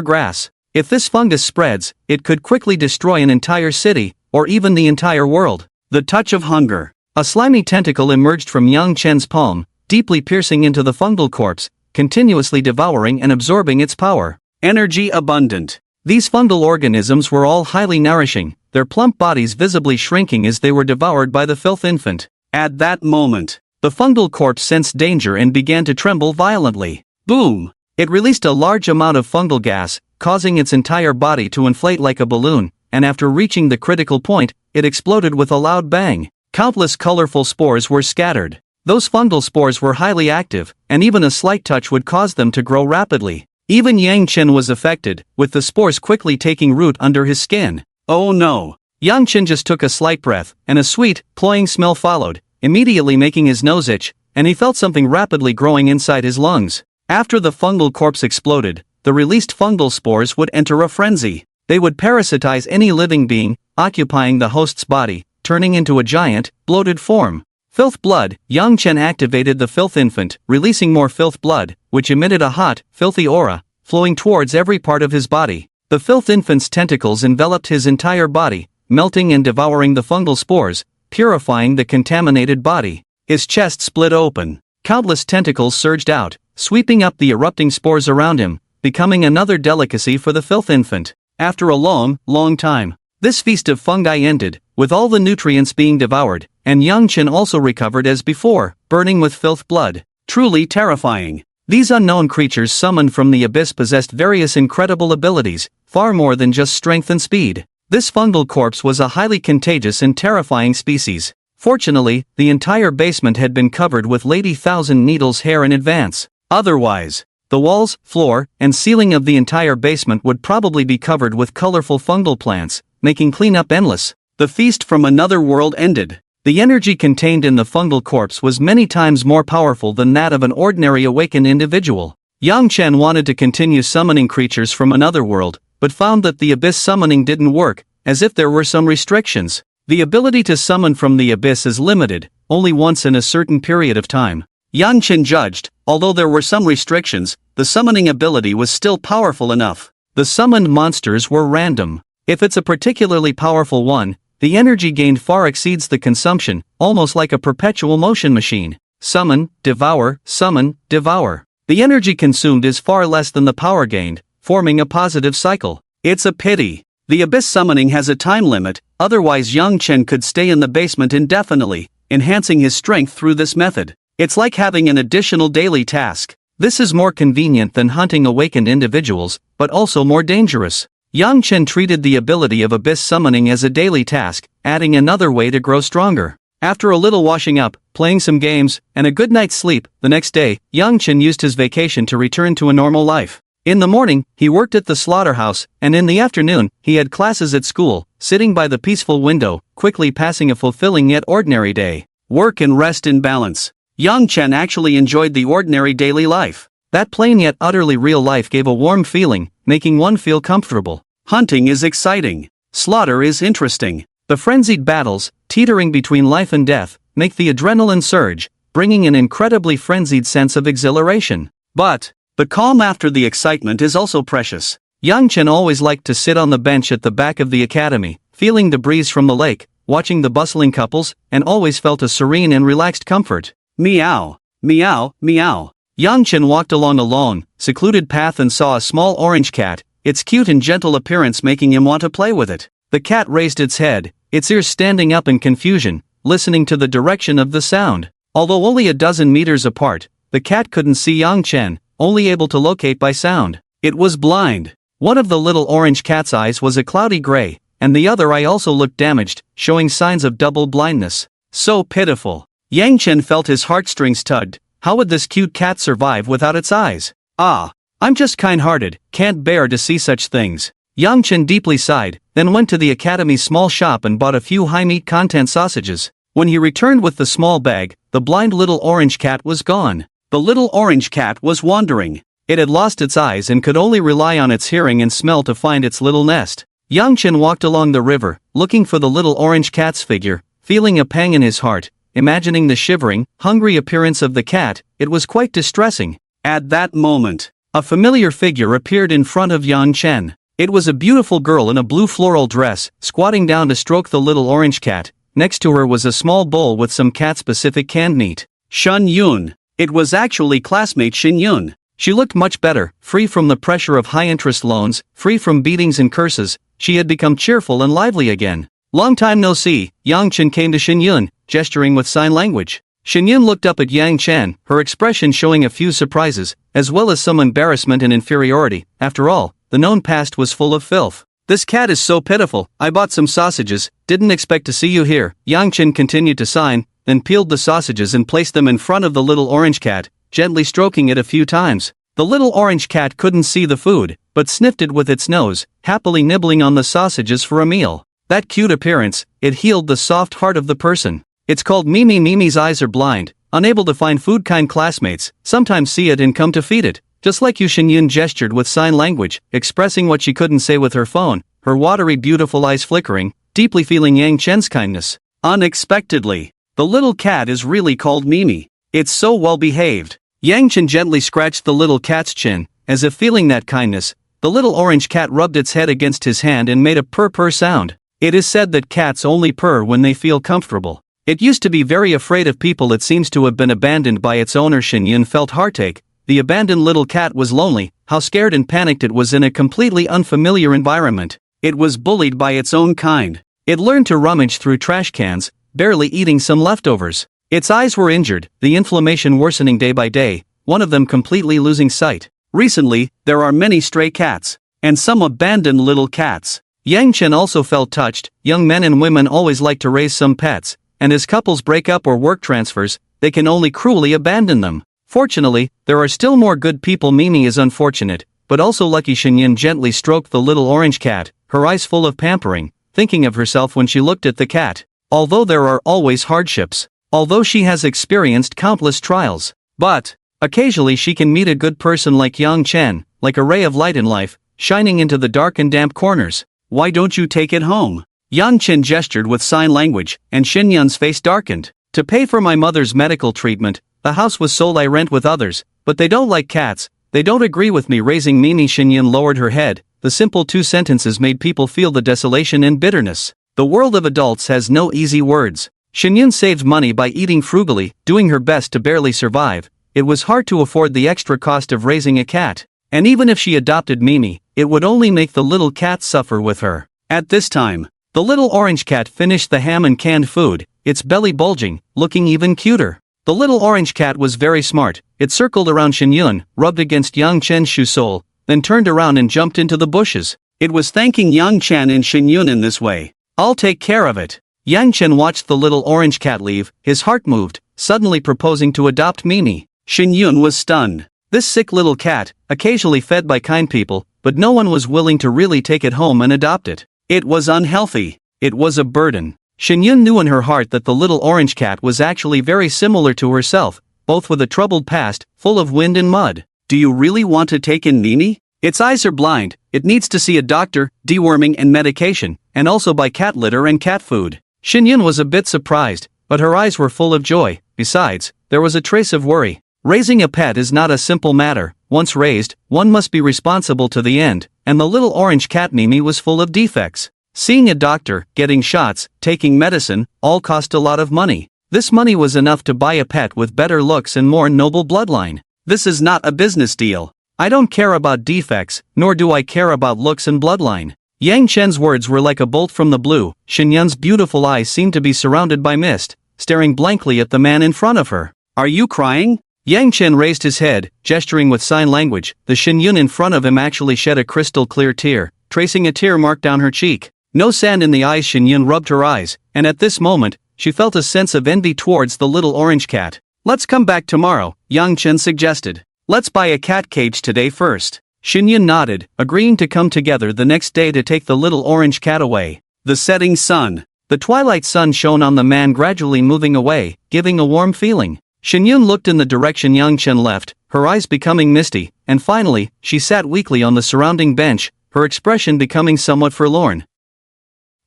Speaker 1: grass. If this fungus spreads, it could quickly destroy an entire city, or even the entire world.
Speaker 2: The touch of hunger.
Speaker 1: A slimy tentacle emerged from Yang Chen's palm, deeply piercing into the fungal corpse, continuously devouring and absorbing its power.
Speaker 2: Energy abundant.
Speaker 1: These fungal organisms were all highly nourishing, their plump bodies visibly shrinking as they were devoured by the filth infant.
Speaker 2: At that moment,
Speaker 1: the fungal corpse sensed danger and began to tremble violently.
Speaker 2: Boom!
Speaker 1: It released a large amount of fungal gas, causing its entire body to inflate like a balloon, and after reaching the critical point, it exploded with a loud bang. Countless colorful spores were scattered. Those fungal spores were highly active, and even a slight touch would cause them to grow rapidly. Even Yang Chen was affected, with the spores quickly taking root under his skin.
Speaker 2: Oh no!
Speaker 1: Yang Chen just took a slight breath, and a sweet, cloying smell followed, immediately making his nose itch, and he felt something rapidly growing inside his lungs. After the fungal corpse exploded, the released fungal spores would enter a frenzy. They would parasitize any living being, occupying the host's body, turning into a giant, bloated form. Filth blood. Yang Chen activated the filth infant, releasing more filth blood, which emitted a hot, filthy aura, flowing towards every part of his body. The filth infant's tentacles enveloped his entire body, melting and devouring the fungal spores, purifying the contaminated body. His chest split open. Countless tentacles surged out, sweeping up the erupting spores around him, becoming another delicacy for the filth infant. After a long, long time, this feast of fungi ended, with all the nutrients being devoured, and Yang Chen also recovered as before, burning with filth blood.
Speaker 2: Truly terrifying.
Speaker 1: These unknown creatures summoned from the abyss possessed various incredible abilities, far more than just strength and speed. This fungal corpse was a highly contagious and terrifying species. Fortunately, the entire basement had been covered with Lady Thousand Needles hair in advance. Otherwise, the walls, floor, and ceiling of the entire basement would probably be covered with colorful fungal plants, making cleanup endless.
Speaker 2: The feast from another world ended.
Speaker 1: The energy contained in the fungal corpse was many times more powerful than that of an ordinary awakened individual. Yang Chen wanted to continue summoning creatures from another world, but found that the abyss summoning didn't work, as if there were some restrictions. The ability to summon from the abyss is limited, only once in a certain period of time.
Speaker 2: Yang Chen judged, although there were some restrictions, the summoning ability was still powerful enough.
Speaker 1: The summoned monsters were random. If it's a particularly powerful one, the energy gained far exceeds the consumption, almost like a perpetual motion machine. Summon, devour, summon, devour. The energy consumed is far less than the power gained, forming a positive cycle.
Speaker 2: It's a pity. The abyss summoning has a time limit, otherwise Yang Chen could stay in the basement indefinitely, enhancing his strength through this method. It's like having an additional daily task.
Speaker 1: This is more convenient than hunting awakened individuals, but also more dangerous. Yang Chen treated the ability of abyss summoning as a daily task, adding another way to grow stronger. After a little washing up, playing some games, and a good night's sleep, the next day, Yang Chen used his vacation to return to a normal life. In the morning, he worked at the slaughterhouse, and in the afternoon, he had classes at school, sitting by the peaceful window, quickly passing a fulfilling yet ordinary day.
Speaker 2: Work and rest in balance. Yang Chen actually enjoyed the ordinary daily life.
Speaker 1: That plain yet utterly real life gave a warm feeling, making one feel comfortable.
Speaker 2: Hunting is exciting. Slaughter is interesting.
Speaker 1: The frenzied battles, teetering between life and death, make the adrenaline surge, bringing an incredibly frenzied sense of exhilaration.
Speaker 2: But the calm after the excitement is also precious.
Speaker 1: Yang Chen always liked to sit on the bench at the back of the academy, feeling the breeze from the lake, watching the bustling couples, and always felt a serene and relaxed comfort.
Speaker 2: Meow, meow, meow.
Speaker 1: Yang Chen walked along a long, secluded path and saw a small orange cat, its cute and gentle appearance making him want to play with it. The cat raised its head, its ears standing up in confusion, listening to the direction of the sound. Although only a dozen meters apart, the cat couldn't see Yang Chen, only able to locate by sound. It was blind. One of the little orange cat's eyes was a cloudy gray, and the other eye also looked damaged, showing signs of double blindness. So pitiful. Yang Chen felt his heartstrings tugged, How would this cute cat survive without its eyes? Ah, I'm just kind-hearted, can't bear to see such things. Yang Chen deeply sighed, then went to the academy's small shop and bought a few high-meat content sausages. When he returned with the small bag, the blind little orange cat was gone.
Speaker 2: The little orange cat was wandering.
Speaker 1: It had lost its eyes and could only rely on its hearing and smell to find its little nest. Yang Chen walked along the river, looking for the little orange cat's figure, feeling a pang in his heart, imagining the shivering, hungry appearance of the cat. It was quite distressing.
Speaker 2: At that moment,
Speaker 1: a familiar figure appeared in front of Yang Chen. It was a beautiful girl in a blue floral dress, squatting down to stroke the little orange cat. Next to her was a small bowl with some cat-specific canned meat.
Speaker 2: Shen Yun. It was actually classmate Shen Yun.
Speaker 1: She looked much better, free from the pressure of high-interest loans, free from beatings and curses. She had become cheerful and lively again. Long time no see, Yang Chen came to Shen Yun, gesturing with sign language. Shen Yun looked up at Yang Chen, her expression showing a few surprises, as well as some embarrassment and inferiority. After all, the known past was full of filth.
Speaker 2: This cat is so pitiful.
Speaker 1: I bought some sausages, didn't expect to see you here. Yang Chen continued to sign, then peeled the sausages and placed them in front of the little orange cat, gently stroking it a few times. The little orange cat couldn't see the food, but sniffed it with its nose, happily nibbling on the sausages for a meal. That cute appearance, it healed the soft heart of the person. It's called Mimi. Mimi's eyes are blind, unable to find food. Kind classmates sometimes see it and come to feed it. Just like you. Shen Yun gestured with sign language, expressing what she couldn't say with her phone, her watery beautiful eyes flickering, deeply feeling Yang Chen's kindness.
Speaker 2: Unexpectedly, the little cat is really called Mimi. It's so well behaved.
Speaker 1: Yang Chen gently scratched the little cat's chin, as if feeling that kindness. The little orange cat rubbed its head against his hand and made a purr sound. It is said that cats only purr when they feel comfortable. It used to be very afraid of people. It seems to have been abandoned by its owner. Shen Yun felt heartache. The abandoned little cat was lonely. How scared and panicked it was in a completely unfamiliar environment.
Speaker 2: It was bullied by its own kind.
Speaker 1: It learned to rummage through trash cans, barely eating some leftovers. Its eyes were injured, the inflammation worsening day by day, one of them completely losing sight.
Speaker 2: Recently, there are many stray cats, and some abandoned little cats.
Speaker 1: Yang Chen also felt touched. Young men and women always like to raise some pets, and as couples break up or work transfers, they can only cruelly abandon them. Fortunately, there are still more good people. Mimi is unfortunate, but also lucky. Shen Yun gently stroked the little orange cat, her eyes full of pampering, thinking of herself when she looked at the cat. Although there are always hardships, although she has experienced countless trials, but occasionally she can meet a good person like Yang Chen, like a ray of light in life, shining into the dark and damp corners.
Speaker 2: Why don't you take it home?
Speaker 1: Yang Chen gestured with sign language, and Shen Yun's face darkened. To pay for my mother's medical treatment, the house was sold. I rent with others, but they don't like cats. They don't agree with me raising Mimi. Shen Yun lowered her head. The simple two sentences made people feel the desolation and bitterness. The world of adults has no easy words. Shen Yun saved money by eating frugally, doing her best to barely survive. It was hard to afford the extra cost of raising a cat. And even if she adopted Mimi, it would only make the little cat suffer with her. At this time, the little orange cat finished the ham and canned food, its belly bulging, looking even cuter. The little orange cat was very smart. It circled around Shen Yun, rubbed against Yang Chen's shoe sole, then turned around and jumped into the bushes.
Speaker 2: It was thanking Yang Chen and Shen Yun in this way.
Speaker 1: I'll take care of it. Yang Chen watched the little orange cat leave. His heart moved, suddenly proposing to adopt Mimi.
Speaker 2: Shen Yun was stunned.
Speaker 1: This sick little cat, occasionally fed by kind people, but no one was willing to really take it home and adopt it.
Speaker 2: It was unhealthy.
Speaker 1: It was a burden. Shen Yun knew in her heart that the little orange cat was actually very similar to herself, both with a troubled past, full of wind and mud.
Speaker 2: Do you really want to take in Mimi?
Speaker 1: Its eyes are blind, it needs to see a doctor, deworming and medication, and also buy cat litter and cat food. Shen Yun was a bit surprised, but her eyes were full of joy. Besides, there was a trace of worry. Raising a pet is not a simple matter. Once raised, one must be responsible to the end, and the little orange cat Mimi was full of defects. Seeing a doctor, getting shots, taking medicine, all cost a lot of money. This money was enough to buy a pet with better looks and more noble bloodline.
Speaker 2: This is not a business deal.
Speaker 1: I don't care about defects, nor do I care about looks and bloodline. Yang Chen's words were like a bolt from the blue. Shen Yun's beautiful eyes seemed to be surrounded by mist, staring blankly at the man in front of her.
Speaker 2: Are you crying?
Speaker 1: Yang Chen raised his head, gesturing with sign language. The Shen Yun in front of him actually shed a crystal clear tear, tracing a tear mark down her cheek. No sand in the eyes. Shen Yun rubbed her eyes, and at this moment, she felt a sense of envy towards the little orange cat. Let's come back tomorrow, Yang Chen suggested. Let's buy a cat cage today first. Xinyun nodded, agreeing to come together the next day to take the little orange cat away. The setting sun. The twilight sun shone on the man gradually moving away, giving a warm feeling. Xinyun looked in the direction Yang Chen left, her eyes becoming misty, and finally, she sat weakly on the surrounding bench, her expression becoming somewhat forlorn.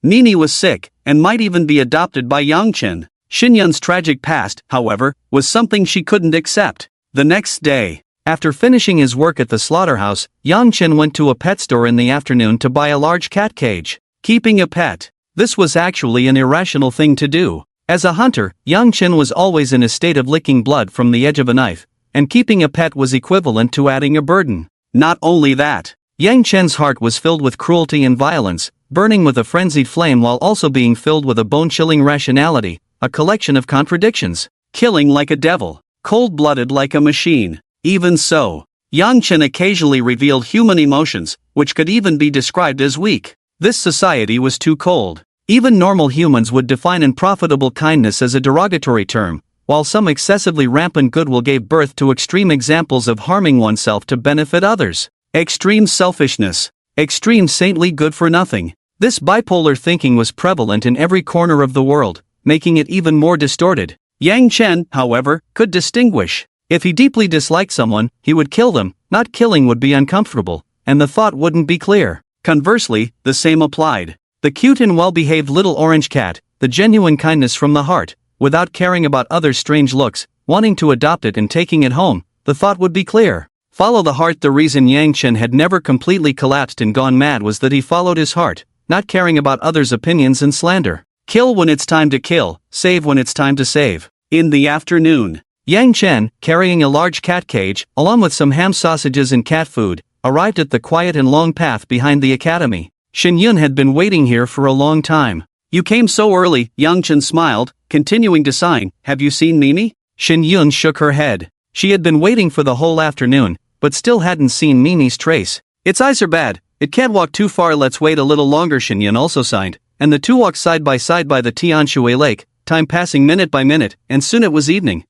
Speaker 1: Nini was sick, and might even be adopted by Yang Chen. Xinyun's tragic past, however, was something she couldn't accept. The next day, after finishing his work at the slaughterhouse, Yang Chen went to a pet store in the afternoon to buy a large cat cage. Keeping a pet. This was actually an irrational thing to do. As a hunter, Yang Chen was always in a state of licking blood from the edge of a knife, and keeping a pet was equivalent to adding a burden. Not only that, Yang Chen's heart was filled with cruelty and violence, burning with a frenzied flame while also being filled with a bone-chilling rationality, a collection of contradictions. Killing like a devil, cold-blooded like a machine. Even so, Yang Chen occasionally revealed human emotions, which could even be described as weak. This society was too cold. Even normal humans would define unprofitable kindness as a derogatory term, while some excessively rampant goodwill gave birth to extreme examples of harming oneself to benefit others. Extreme selfishness. Extreme saintly good-for-nothing. This bipolar thinking was prevalent in every corner of the world, making it even more distorted. Yang Chen, however, could distinguish. If he deeply disliked someone, he would kill them. Not killing would be uncomfortable, and the thought wouldn't be clear. Conversely, the same applied. The cute and well-behaved little orange cat, the genuine kindness from the heart, without caring about others' strange looks, wanting to adopt it and taking it home, the thought would be clear. Follow the heart. The reason Yang Chen had never completely collapsed and gone mad was that he followed his heart, not caring about others' opinions and slander. Kill when it's time to kill, save when it's time to save. In the afternoon, Yang Chen, carrying a large cat cage, along with some ham sausages and cat food, arrived at the quiet and long path behind the academy. Xinyun had been waiting here for a long time. You came so early, Yang Chen smiled, continuing to sign. Have you seen Mimi? Xinyun shook her head. She had been waiting for the whole afternoon, but still hadn't seen Mimi's trace. Its eyes are bad, it can't walk too far, let's wait a little longer, Xinyun also signed, and the two walked side by side by the tianhai lake, time passing minute by minute, and soon it was evening.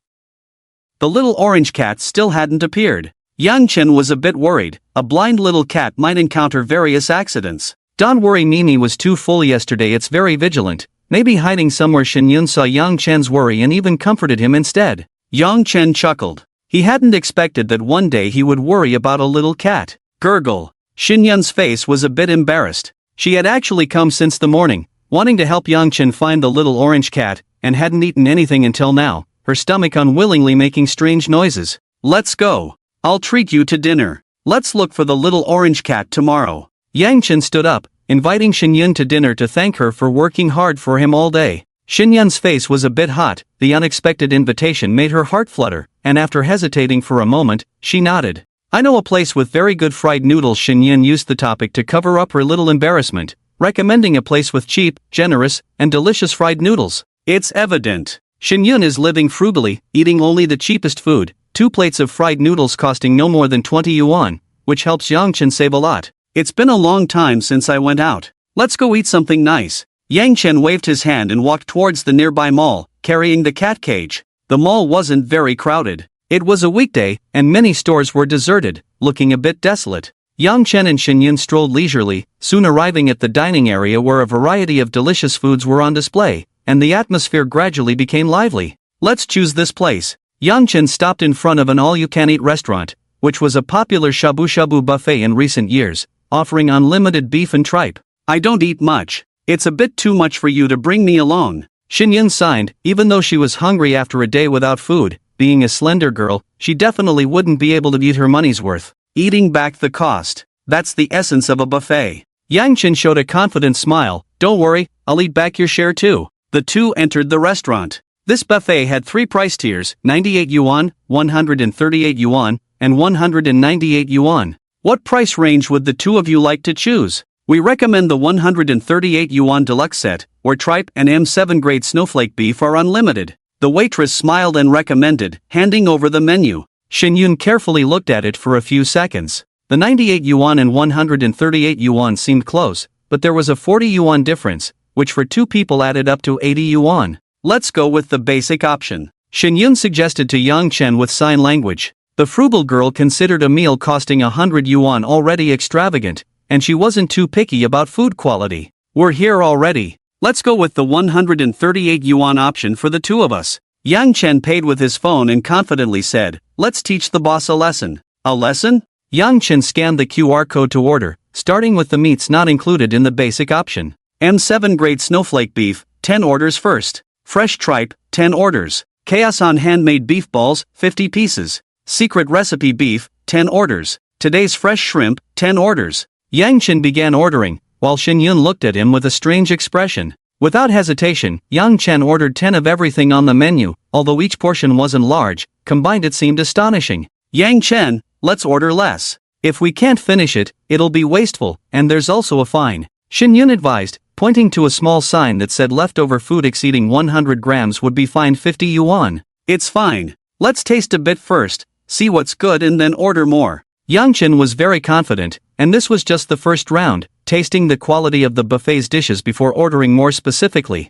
Speaker 1: The little orange cat still hadn't appeared. Yang Chen was a bit worried. A blind little cat might encounter various accidents. Don't worry, Mimi was too full yesterday, it's very vigilant, maybe hiding somewhere. Xinyun saw Yang Chen's worry and even comforted him instead. Yang Chen chuckled. He hadn't expected that one day he would worry about a little cat. Gurgle. Xinyun's face was a bit embarrassed. She had actually come since the morning, wanting to help Yang Chen find the little orange cat, and hadn't eaten anything until now, her stomach unwillingly making strange noises. Let's go. I'll treat you to dinner. Let's look for the little orange cat tomorrow. Yang Chen stood up, inviting Xinyun to dinner to thank her for working hard for him all day. Xinyun's face was a bit hot, the unexpected invitation made her heart flutter, and after hesitating for a moment, she nodded. I know a place with very good fried noodles. Xinyun used the topic to cover up her little embarrassment, recommending a place with cheap, generous, and delicious fried noodles. It's evident. Xinyun is living frugally, eating only the cheapest food, 2 plates of fried noodles costing no more than 20 yuan, which helps Yang Chen save a lot. It's been a long time since I went out. Let's go eat something nice. Yang Chen waved his hand and walked towards the nearby mall, carrying the cat cage. The mall wasn't very crowded. It was a weekday, and many stores were deserted, looking a bit desolate. Yang Chen and Xinyun strolled leisurely, soon arriving at the dining area where a variety of delicious foods were on display, and the atmosphere gradually became lively. Let's choose this place. Yang Chen stopped in front of an all-you-can-eat restaurant, which was a popular shabu-shabu buffet in recent years, offering unlimited beef and tripe. I don't eat much. It's a bit too much for you to bring me along. Xinyun signed, even though she was hungry after a day without food. Being a slender girl, she definitely wouldn't be able to eat her money's worth. Eating back the cost. That's the essence of a buffet. Yang Chen showed a confident smile. Don't worry, I'll eat back your share too. The two entered the restaurant. This buffet had 3 price tiers, 98 yuan, 138 yuan, and 198 yuan. What price range would the two of you like to choose? We recommend the 138 yuan deluxe set, where tripe and M7 grade snowflake beef are unlimited. The waitress smiled and recommended, handing over the menu. Xinyun carefully looked at it for a few seconds. The 98 yuan and 138 yuan seemed close, but there was a 40 yuan difference, which for 2 people added up to 80 yuan. Let's go with the basic option. Shin Yun suggested to Yang Chen with sign language. The frugal girl considered a meal costing 100 yuan already extravagant, and she wasn't too picky about food quality. We're here already.
Speaker 2: Let's go with the 138 yuan option for the two of us. Yang Chen paid with his phone and confidently said, let's teach the boss a lesson. A lesson?
Speaker 1: Yang Chen scanned the QR code to order, starting with the meats not included in the basic option.
Speaker 2: M7 grade snowflake beef, 10 orders first. Fresh tripe, 10 orders. Chaos on handmade beef balls, 50 pieces. Secret recipe beef, 10 orders. Today's fresh shrimp, 10 orders.
Speaker 1: Yang Chen began ordering, while Shin Yun looked at him with a strange expression. Without hesitation, Yang Chen ordered 10 of everything on the menu, although each portion wasn't large, combined it seemed astonishing.
Speaker 2: Yang Chen, let's order less.
Speaker 1: If we can't finish it, it'll be wasteful, and there's also a fine. Shin Yun advised, pointing to a small sign that said leftover food exceeding 100 grams would be fined 50 yuan.
Speaker 2: It's fine. Let's taste a bit first, see what's good and then order more.
Speaker 1: Yang Chen was very confident, and this was just the first round, tasting the quality of the buffet's dishes before ordering more specifically.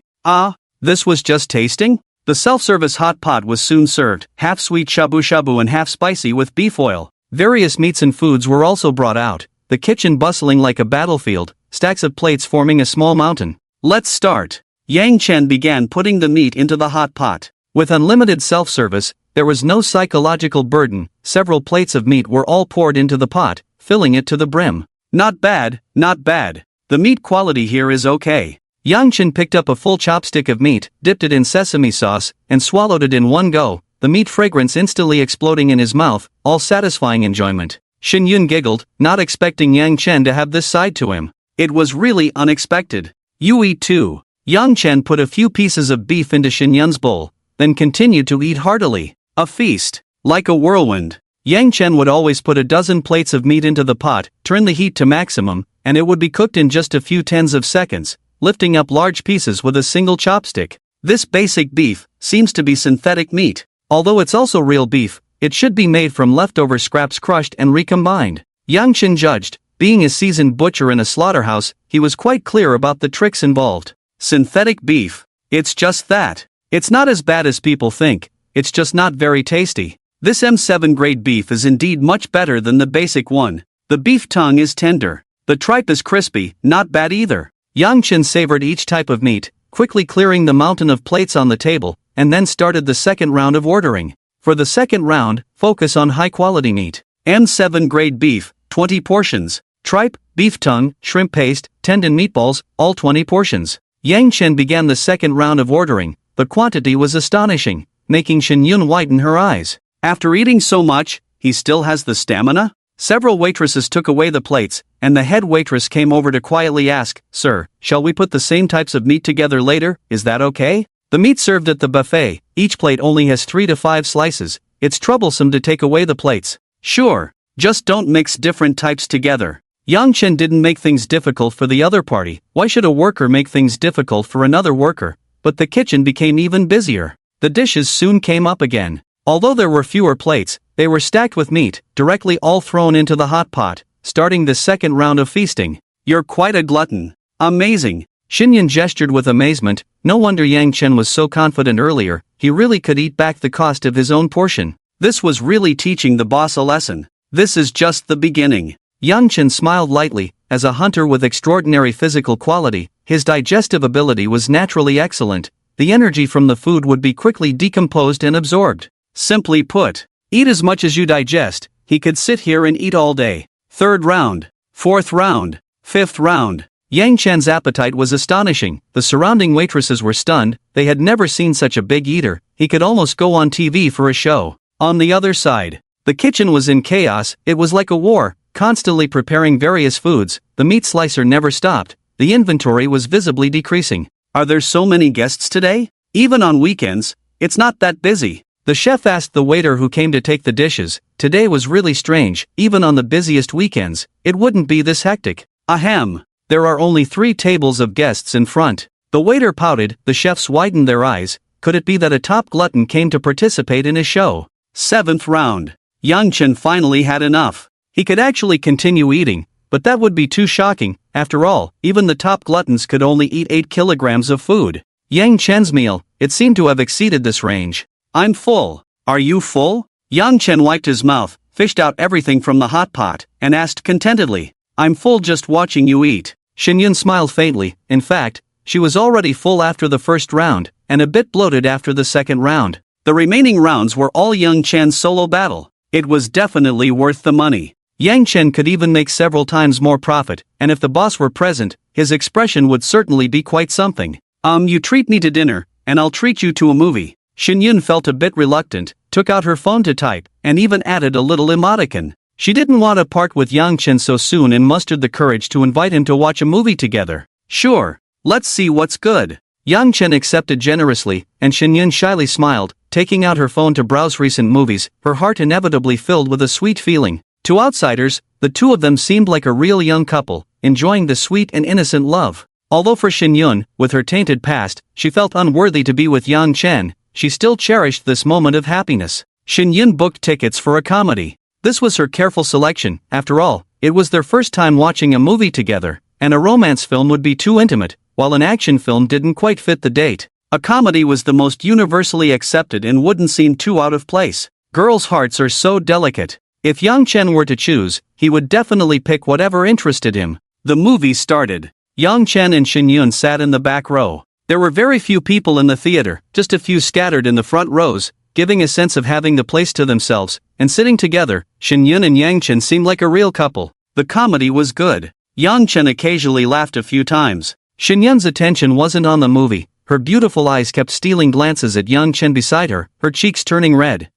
Speaker 2: This was just tasting? The self-service hot pot was soon served, half sweet shabu shabu and half spicy with beef oil.
Speaker 1: Various meats and foods were also brought out, the kitchen bustling like a battlefield, stacks of plates forming a small mountain.
Speaker 2: Let's start. Yang Chen began putting the meat into the hot pot.
Speaker 1: With unlimited self-service, there was no psychological burden. Several plates of meat were all poured into the pot, filling it to the brim.
Speaker 2: Not bad, not bad. The meat quality here is okay.
Speaker 1: Yang Chen picked up a full chopstick of meat, dipped it in sesame sauce, and swallowed it in one go, the meat fragrance instantly exploding in his mouth, all satisfying enjoyment. Shin Yun giggled, not expecting Yang Chen to have this side to him.
Speaker 2: It was really unexpected. You eat too.
Speaker 1: Yang Chen put a few pieces of beef into Shin Yun's bowl, then continued to eat heartily.
Speaker 2: A feast. Like a whirlwind.
Speaker 1: Yang Chen would always put a dozen plates of meat into the pot, turn the heat to maximum, and it would be cooked in just a few tens of seconds, lifting up large pieces with a single chopstick.
Speaker 2: This basic beef seems to be synthetic meat.
Speaker 1: Although it's also real beef, it should be made from leftover scraps crushed and recombined. Yang Chen judged. Being a seasoned butcher in a slaughterhouse, he was quite clear about the tricks involved.
Speaker 2: Synthetic beef. It's just that. It's not as bad as people think, it's just not very tasty. This M7 grade beef is indeed much better than the basic one. The beef tongue is tender. The tripe is crispy, not bad either.
Speaker 1: Yang Chen savored each type of meat, quickly clearing the mountain of plates on the table, and then started the second round of ordering. For the second round, focus on high-quality meat.
Speaker 2: M7 grade beef, 20 portions.
Speaker 1: Tripe, beef tongue, shrimp paste, tendon meatballs, all 20 portions. Yang Chen began the second round of ordering. The quantity was astonishing, making Shin Yun widen her eyes.
Speaker 2: After eating so much, he still has the stamina? Several waitresses took away the plates, and the head waitress came over to quietly ask, "Sir, shall we put the same types of meat together later, is that okay?"
Speaker 1: The meat served at the buffet, each plate only has 3 to 5 slices, it's troublesome to take away the plates.
Speaker 2: Sure, just don't mix different types together.
Speaker 1: Yang Chen didn't make things difficult for the other party. Why should a worker make things difficult for another worker? But the kitchen became even busier. The dishes soon came up again. Although there were fewer plates, they were stacked with meat, directly all thrown into the hot pot, starting the second round of feasting.
Speaker 2: You're quite a glutton. Amazing.
Speaker 1: Shin Yun gestured with amazement. No wonder Yang Chen was so confident earlier, he really could eat back the cost of his own portion.
Speaker 2: This was really teaching the boss a lesson. This is just the beginning.
Speaker 1: Yang Chen smiled lightly. As a hunter with extraordinary physical quality, his digestive ability was naturally excellent. The energy from the food would be quickly decomposed and absorbed.
Speaker 2: Simply put, eat as much as you digest. He could sit here and eat all day. Third round, fourth round, fifth round.
Speaker 1: Yang Chen's appetite was astonishing. The surrounding waitresses were stunned. They had never seen such a big eater. He could almost go on TV for a show. On the other side, the kitchen was in chaos. It was like a war, constantly preparing various foods. The meat slicer never stopped. The inventory was visibly decreasing.
Speaker 2: Are there so many guests today? Even on weekends, it's not that busy.
Speaker 1: The chef asked the waiter who came to take the dishes. Today was really strange. Even on the busiest weekends, it wouldn't be this hectic.
Speaker 2: Ahem.
Speaker 1: There are only 3 tables of guests in front. The waiter pouted. The chefs widened their eyes. Could it be that a top glutton came to participate in his show?
Speaker 2: 7th round. Yang Chen finally had enough. He could actually continue eating, but that would be too shocking. After all, even the top gluttons could only eat 8 kilograms of food. Yang Chen's meal, it seemed to have exceeded this range. I'm full. Are you full? Yang Chen wiped his mouth, fished out everything from the hot pot, and asked contentedly. I'm full just watching you eat.
Speaker 1: Xinyun smiled faintly. In fact, she was already full after the first round, and a bit bloated after the second round.
Speaker 2: The remaining rounds were all Yang Chen's solo battle. It was definitely worth the money.
Speaker 1: Yang Chen could even make several times more profit, and if the boss were present, his expression would certainly be quite something.
Speaker 2: You treat me to dinner, and I'll treat you to a movie.
Speaker 1: Xinyun felt a bit reluctant, took out her phone to type, and even added a little emoticon. She didn't want to part with Yang Chen so soon and mustered the courage to invite him to watch a movie together.
Speaker 2: Sure, let's see what's good.
Speaker 1: Yang Chen accepted generously, and Xinyun shyly smiled, taking out her phone to browse recent movies, her heart inevitably filled with a sweet feeling. To outsiders, the two of them seemed like a real young couple, enjoying the sweet and innocent love. Although for Xinyun, with her tainted past, she felt unworthy to be with Yang Chen, she still cherished this moment of happiness. Xinyun booked tickets for a comedy. This was her careful selection. After all, it was their first time watching a movie together, and a romance film would be too intimate, while an action film didn't quite fit the date.
Speaker 2: A comedy was the most universally accepted and wouldn't seem too out of place. Girls' hearts are so delicate.
Speaker 1: If Yang Chen were to choose, he would definitely pick whatever interested him.
Speaker 2: The movie started.
Speaker 1: Yang Chen and Xinyun sat in the back row.
Speaker 2: There were very few people in the theater, just a few scattered in the front rows, giving a sense of having the place to themselves, and sitting together, Xinyun and Yang Chen seemed like a real couple. The comedy was good. Yang Chen occasionally laughed a few times.
Speaker 1: Xinyun's attention wasn't on the movie, her beautiful eyes kept stealing glances at Yang Chen beside her, her cheeks turning red.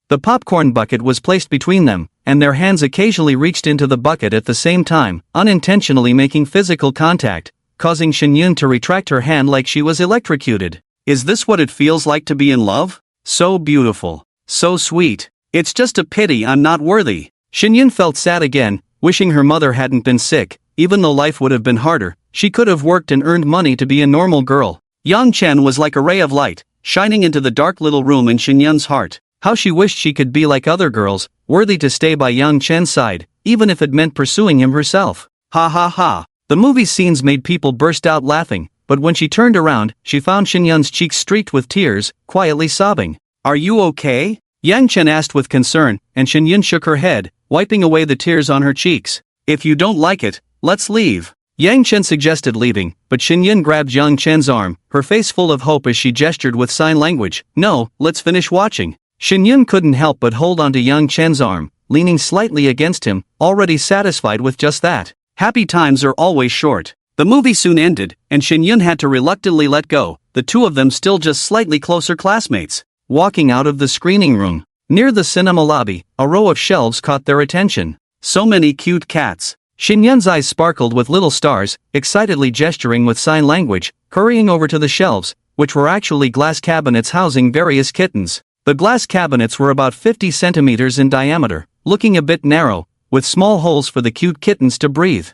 Speaker 1: The popcorn bucket was placed between them, and their hands occasionally reached into the bucket at the same time, unintentionally making physical contact, causing Xinyun to retract her hand like she was electrocuted.
Speaker 2: Is this what it feels like to be in love? So beautiful. So sweet. It's just a pity I'm not worthy.
Speaker 1: Xinyun felt sad again, wishing her mother hadn't been sick. Even though life would have been harder, she could have worked and earned money to be a normal girl.
Speaker 2: Yang Chen was like a ray of light, shining into the dark little room in Xinyun's heart.
Speaker 1: How she wished she could be like other girls, worthy to stay by Yang Chen's side, even if it meant pursuing him herself.
Speaker 2: Ha ha ha.
Speaker 1: The movie scenes made people burst out laughing, but when she turned around, she found Xinyun's cheeks streaked with tears, quietly sobbing.
Speaker 2: Are you okay?
Speaker 1: Yang Chen asked with concern, and Xinyun shook her head, wiping away the tears on her cheeks.
Speaker 2: If you don't like it, let's leave.
Speaker 1: Yang Chen suggested leaving, but Xinyun grabbed Yang Chen's arm, her face full of hope as she gestured with sign language. No, let's finish watching. Xinyun couldn't help but hold onto Yang Chen's arm, leaning slightly against him, already satisfied with just that.
Speaker 2: Happy times are always short. The movie soon ended, and Xinyun had to reluctantly let go, the two of them still just slightly closer classmates.
Speaker 1: Walking out of the screening room, near the cinema lobby, a row of shelves caught their attention.
Speaker 2: So many cute cats.
Speaker 1: Xinyun's eyes sparkled with little stars, excitedly gesturing with sign language, hurrying over to the shelves, which were actually glass cabinets housing various kittens. The glass cabinets were about 50 centimeters in diameter, looking a bit narrow, with small holes for the cute kittens to breathe.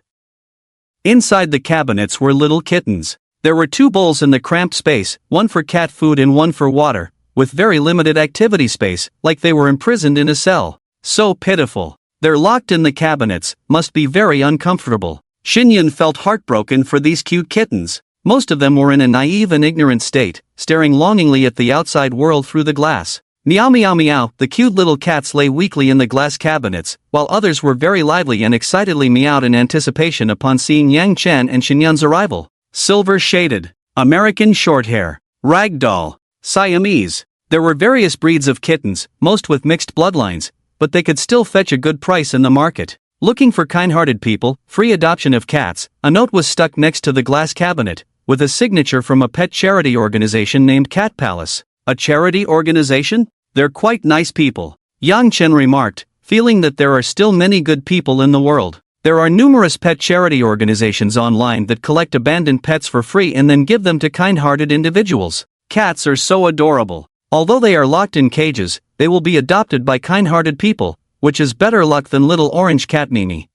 Speaker 1: Inside the cabinets were little kittens. There were 2 bowls in the cramped space, one for cat food and one for water, with very limited activity space, like they were imprisoned in a cell. So pitiful. They're locked in the cabinets, must be very uncomfortable.
Speaker 2: Xinyun felt heartbroken for these cute kittens.
Speaker 1: Most of them were in a naive and ignorant state, staring longingly at the outside world through the glass. Meow meow meow, the cute little cats lay weakly in the glass cabinets, while others were very lively and excitedly meowed in anticipation upon seeing Yang Chen and Xinyun's arrival.
Speaker 2: Silver-shaded, American Shorthair, Ragdoll, Siamese. There were various breeds of kittens, most with mixed bloodlines, but they could still fetch a good price in the market. Looking for kind-hearted people, free adoption of cats, a note was stuck next to the glass cabinet, with a signature from a pet charity organization named Cat Palace.
Speaker 1: A charity organization? They're quite nice people, Yang Chen remarked, feeling that there are still many good people in the world. There are numerous pet charity organizations online that collect abandoned pets for free and then give them to kind-hearted individuals.
Speaker 2: Cats are so adorable.
Speaker 1: Although they are locked in cages, they will be adopted by kind-hearted people, which is better luck than little orange cat Mimi.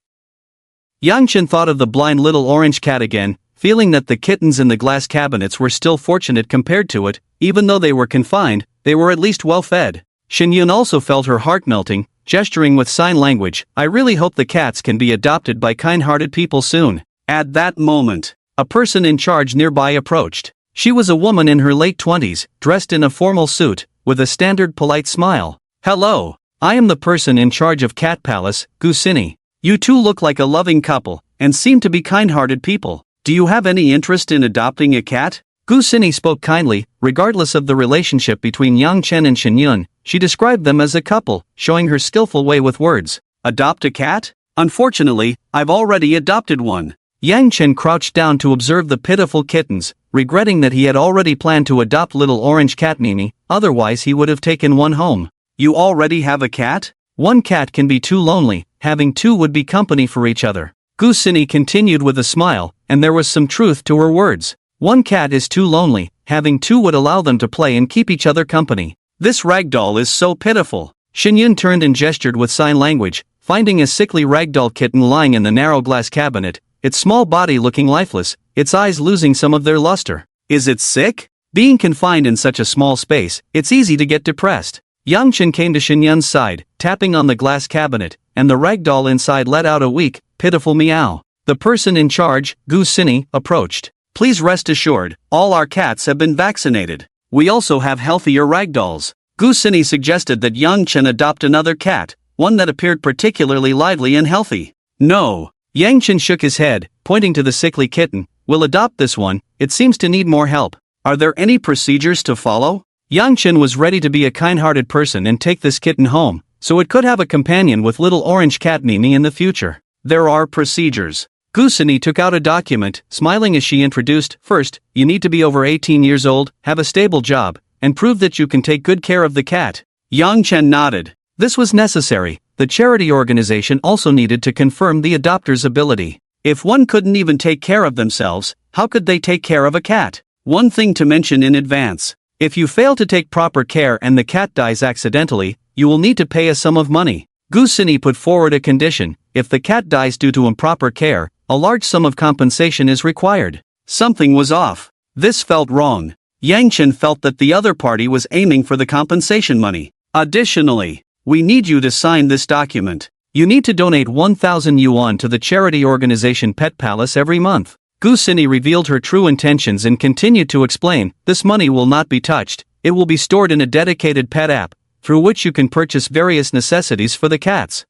Speaker 1: Yang Chen thought of the blind little orange cat again, feeling that the kittens in the glass cabinets were still fortunate compared to it. Even though they were confined, they were at least well-fed. Xinyun also felt her heart melting, gesturing with sign language. I really hope the cats can be adopted by kind-hearted people soon.
Speaker 2: At that moment,
Speaker 1: a person in charge nearby approached. She was a woman in her late 20s, dressed in a formal suit, with a standard polite smile. "Hello. I am the person in charge of Cat Palace, Gusini. You two look like a loving couple, and seem to be kind-hearted people. Do you have any interest in adopting a cat?" Gusini spoke kindly, regardless of the relationship between Yang Chen and Shenyun. She described them as a couple, showing her skillful way with words.
Speaker 2: "Adopt a cat? Unfortunately, I've already adopted one."
Speaker 1: Yang Chen crouched down to observe the pitiful kittens, regretting that he had already planned to adopt little orange cat Mimi, otherwise he would have taken one home.
Speaker 2: "You already have a cat?"
Speaker 1: "One cat can be too lonely, having two would be company for each other." Gusini continued with a smile, and there was some truth to her words. One cat is too lonely, having two would allow them to play and keep each other company.
Speaker 2: "This ragdoll is so pitiful."
Speaker 1: Shenyun turned and gestured with sign language, finding a sickly ragdoll kitten lying in the narrow glass cabinet, its small body looking lifeless, its eyes losing some of their luster.
Speaker 2: "Is it sick?"
Speaker 1: Being confined in such a small space, it's easy to get depressed. Yang Chen came to Shenyun's side, tapping on the glass cabinet, and the ragdoll inside let out a weak, pitiful meow. The person in charge, Gusini, approached.
Speaker 2: "Please rest assured, all our cats have been vaccinated. We also have healthier ragdolls." Gusini suggested that Yang Chen adopt another cat, one that appeared particularly lively and healthy.
Speaker 1: "No." Yang Chen shook his head, pointing to the sickly kitten. "We'll adopt this one, it seems to need more help."
Speaker 2: "Are there any procedures to follow?"
Speaker 1: Yang Chen was ready to be a kind-hearted person and take this kitten home, so it could have a companion with little orange cat Mimi in the future.
Speaker 2: "There are procedures."
Speaker 1: Gusini took out a document, smiling as she introduced. "First, you need to be over 18 years old, have a stable job, and prove that you can take good care of the cat."
Speaker 2: Yang Chen nodded.
Speaker 1: This was necessary. The charity organization also needed to confirm the adopter's ability.
Speaker 2: If one couldn't even take care of themselves, how could they take care of a cat? One thing to mention in advance.
Speaker 1: If you fail to take proper care and the cat dies accidentally, you will need to pay a sum of money. Gusini put forward a condition: if the cat dies due to improper care, a large sum of compensation is required.
Speaker 2: Something was off. This felt wrong. Yang Chen felt that the other party was aiming for the compensation money. "Additionally, we need you to sign this document.
Speaker 1: You need to donate 1,000 yuan to the charity organization Pet Palace every month." Gusini revealed her true intentions and continued to explain, "This money will not be touched, it will be stored in a dedicated pet app, through which you can purchase various necessities for the cats.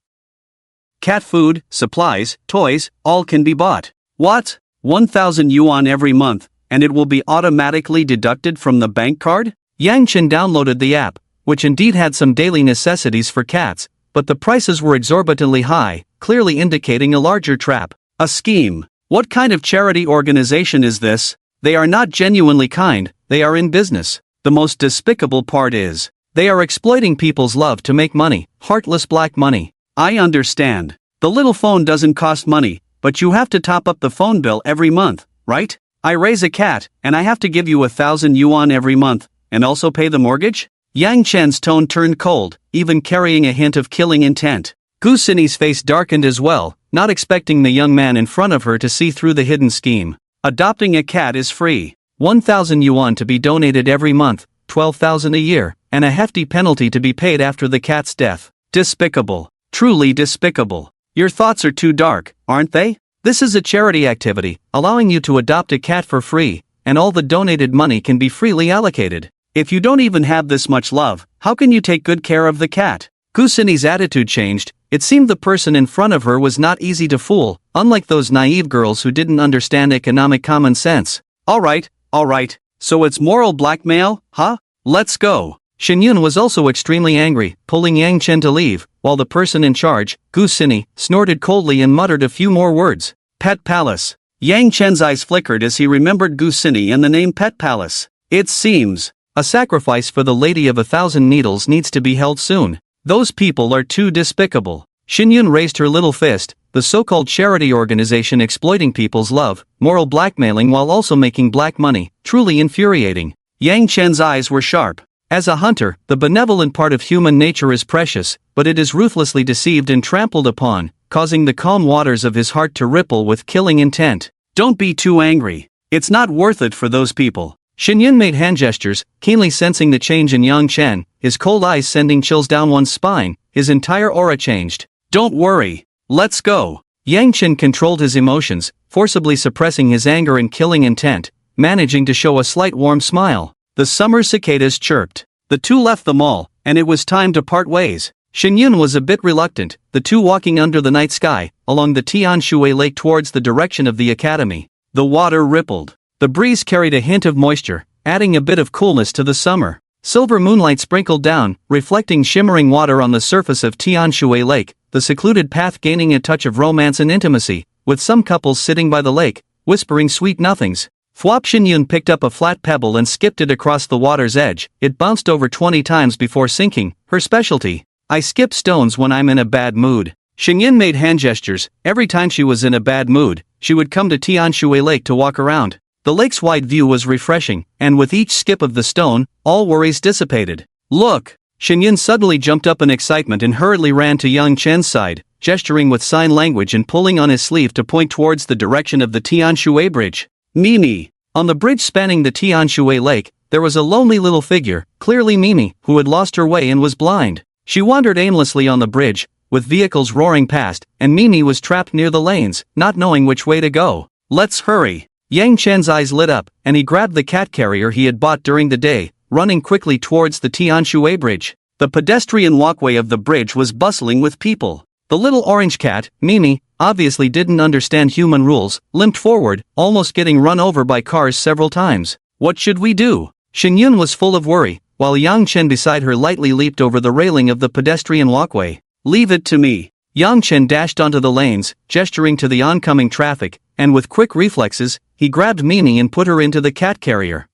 Speaker 2: Cat food, supplies, toys, all can be bought." "What? 1,000 yuan every month, and it will be automatically deducted from the bank card?"
Speaker 1: Yang Chen downloaded the app, which indeed had some daily necessities for cats, but the prices were exorbitantly high, clearly indicating a larger trap.
Speaker 2: A scheme. What kind of charity organization is this?
Speaker 1: They are not genuinely kind, they are in business.
Speaker 2: The most despicable part is,
Speaker 1: they are exploiting people's love to make money, heartless black money.
Speaker 2: I understand. The little phone doesn't cost money, but you have to top up the phone bill every month, right? I raise a cat, and I have to give you 1,000 yuan every month, and also pay the mortgage?
Speaker 1: Yang Chen's tone turned cold, even carrying a hint of killing intent. Gusini's face darkened as well, not expecting the young man in front of her to see through the hidden scheme.
Speaker 2: Adopting a cat is free.
Speaker 1: 1,000 yuan to be donated every month, 12,000 a year, and a hefty penalty to be paid after the cat's death.
Speaker 2: Despicable. Truly despicable. Your thoughts are too dark, aren't they?
Speaker 1: This is a charity activity, allowing you to adopt a cat for free, and all the donated money can be freely allocated.
Speaker 2: If you don't even have this much love, how can you take good care of the cat?
Speaker 1: Gusini's attitude changed. It seemed the person in front of her was not easy to fool, unlike those naive girls who didn't understand economic common sense.
Speaker 2: Alright, so it's moral blackmail, huh? Let's go.
Speaker 1: Shenyun was also extremely angry, pulling Yang Chen to leave, while the person in charge, Gusini, snorted coldly and muttered a few more words.
Speaker 2: Pet Palace. Yang Chen's eyes flickered as he remembered Gusini and the name Pet Palace. It seems.
Speaker 1: A sacrifice for the Lady of 1,000 Needles needs to be held soon. Those people are too despicable. Shenyun raised her little fist, the so-called charity organization exploiting people's love, moral blackmailing while also making black money, truly infuriating.
Speaker 2: Yang Chen's eyes were sharp.
Speaker 1: As a hunter, the benevolent part of human nature is precious, but it is ruthlessly deceived and trampled upon, causing the calm waters of his heart to ripple with killing intent.
Speaker 2: Don't be too angry. It's not worth it for those people.
Speaker 1: Shenyun made hand gestures, keenly sensing the change in Yang Chen, his cold eyes sending chills down one's spine, his entire aura changed.
Speaker 2: Don't worry. Let's go.
Speaker 1: Yang Chen controlled his emotions, forcibly suppressing his anger and killing intent, managing to show a slight warm smile.
Speaker 2: The summer cicadas chirped. The two left the mall, and it was time to part ways. Xinyun was a bit reluctant, the two walking under the night sky, along the Tianshui Lake towards the direction of the academy. The water rippled. The breeze carried a hint of moisture, adding a bit of coolness to the summer. Silver moonlight sprinkled down, reflecting shimmering water on the surface of Tianshui Lake, the secluded path gaining a touch of romance and intimacy, with some couples sitting by the lake, whispering sweet nothings. Fuap Xinyun picked up a flat pebble and skipped it across the water's edge. It bounced over 20 times before sinking, her specialty. I skip stones when I'm in a bad mood. Xinyun made hand gestures. Every time she was in a bad mood, she would come to Tianshui Lake to walk around. The lake's wide view was refreshing, and with each skip of the stone, all worries dissipated. Look! Xinyun suddenly jumped up in excitement and hurriedly ran to Yang Chen's side, gesturing with sign language and pulling on his sleeve to point towards the direction of the Tianshui Bridge. Mimi! On the bridge spanning the Tianshui Lake, there was a lonely little figure, clearly Mimi, who had lost her way and was blind. She wandered aimlessly on the bridge, with vehicles roaring past, and Mimi was trapped near the lanes, not knowing which way to go. Let's hurry! Yang Chen's eyes lit up, and he grabbed the cat carrier he had bought during the day, running quickly towards the Tianshui Bridge. The pedestrian walkway of the bridge was bustling with people. The little orange cat, Mimi, obviously didn't understand human rules, limped forward, almost getting run over by cars several times. What should we do? Xinyun was full of worry, while Yang Chen beside her lightly leaped over the railing of the pedestrian walkway. Leave it to me. Yang Chen dashed onto the lanes, gesturing to the oncoming traffic, and with quick reflexes, he grabbed Mimi and put her into the cat carrier.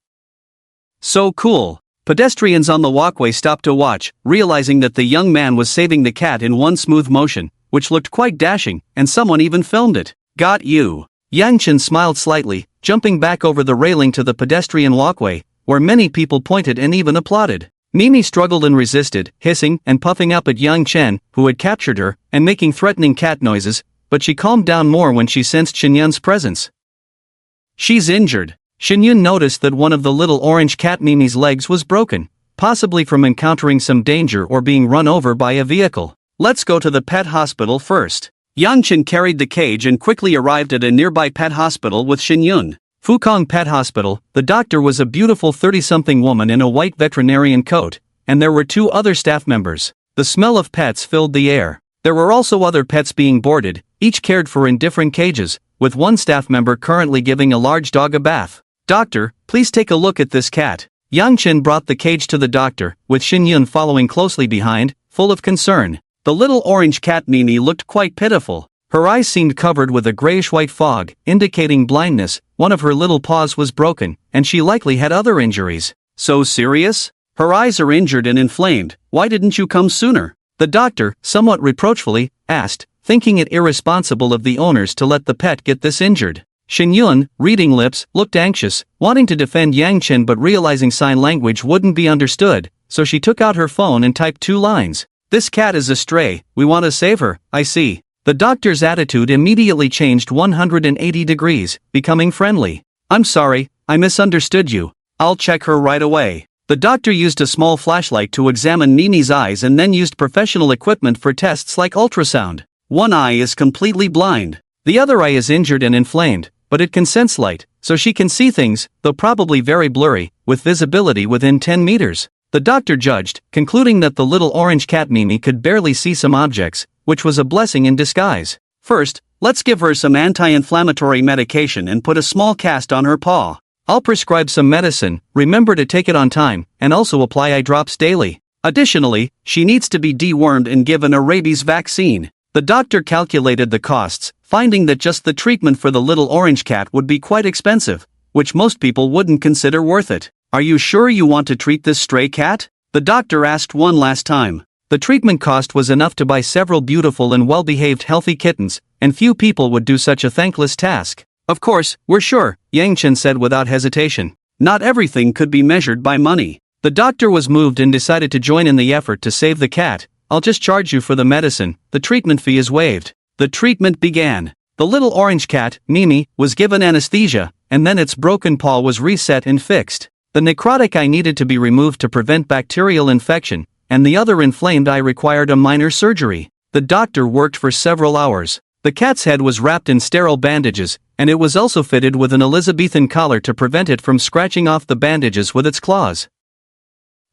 Speaker 2: So cool. Pedestrians on the walkway stopped to watch, realizing that the young man was saving the cat in one smooth motion, which looked quite dashing, and someone even filmed it. Got you. Yang Chen smiled slightly, jumping back over the railing to the pedestrian walkway, where many people pointed and even applauded. Mimi struggled and resisted, hissing and puffing up at Yang Chen, who had captured her, and making threatening cat noises, but she calmed down more when she sensed Xinyun's presence. She's injured. Xinyun noticed that one of the little orange cat Mimi's legs was broken, possibly from encountering some danger or being run over by a vehicle. Let's go to the pet hospital first. Yang Chen carried the cage and quickly arrived at a nearby pet hospital with Xinyun. Fukong Pet Hospital. The doctor was a beautiful 30-something woman in a white veterinarian coat, and there were two other staff members. The smell of pets filled the air. There were also other pets being boarded, each cared for in different cages, with one staff member currently giving a large dog a bath. Doctor, please take a look at this cat. Yang Chen brought the cage to the doctor, with Xinyun following closely behind, full of concern. The little orange cat Mimi looked quite pitiful. Her eyes seemed covered with a grayish-white fog, indicating blindness. One of her little paws was broken, and she likely had other injuries. So serious? Her eyes are injured and inflamed. Why didn't you come sooner? The doctor, somewhat reproachfully, asked, thinking it irresponsible of the owners to let the pet get this injured. Xinyun, reading lips, looked anxious, wanting to defend Yang Chen but realizing sign language wouldn't be understood, so she took out her phone and typed 2 lines. This cat is a stray, we want to save her, I see. The doctor's attitude immediately changed 180 degrees, becoming friendly. I'm sorry, I misunderstood you. I'll check her right away. The doctor used a small flashlight to examine Mimi's eyes and then used professional equipment for tests like ultrasound. One eye is completely blind. The other eye is injured and inflamed, but it can sense light, so she can see things, though probably very blurry, with visibility within 10 meters. The doctor judged, concluding that the little orange cat Mimi could barely see some objects, which was a blessing in disguise. First, let's give her some anti-inflammatory medication and put a small cast on her paw. I'll prescribe some medicine, remember to take it on time, and also apply eye drops daily. Additionally, she needs to be dewormed and given a rabies vaccine. The doctor calculated the costs, finding that just the treatment for the little orange cat would be quite expensive, which most people wouldn't consider worth it. Are you sure you want to treat this stray cat? The doctor asked one last time. The treatment cost was enough to buy several beautiful and well-behaved healthy kittens, and few people would do such a thankless task. Of course, we're sure, Yang Chen said without hesitation. Not everything could be measured by money. The doctor was moved and decided to join in the effort to save the cat. I'll just charge you for the medicine, the treatment fee is waived. The treatment began. The little orange cat, Mimi, was given anesthesia, and then its broken paw was reset and fixed. The necrotic eye needed to be removed to prevent bacterial infection, and the other inflamed eye required a minor surgery. The doctor worked for several hours. The cat's head was wrapped in sterile bandages, and it was also fitted with an Elizabethan collar to prevent it from scratching off the bandages with its claws.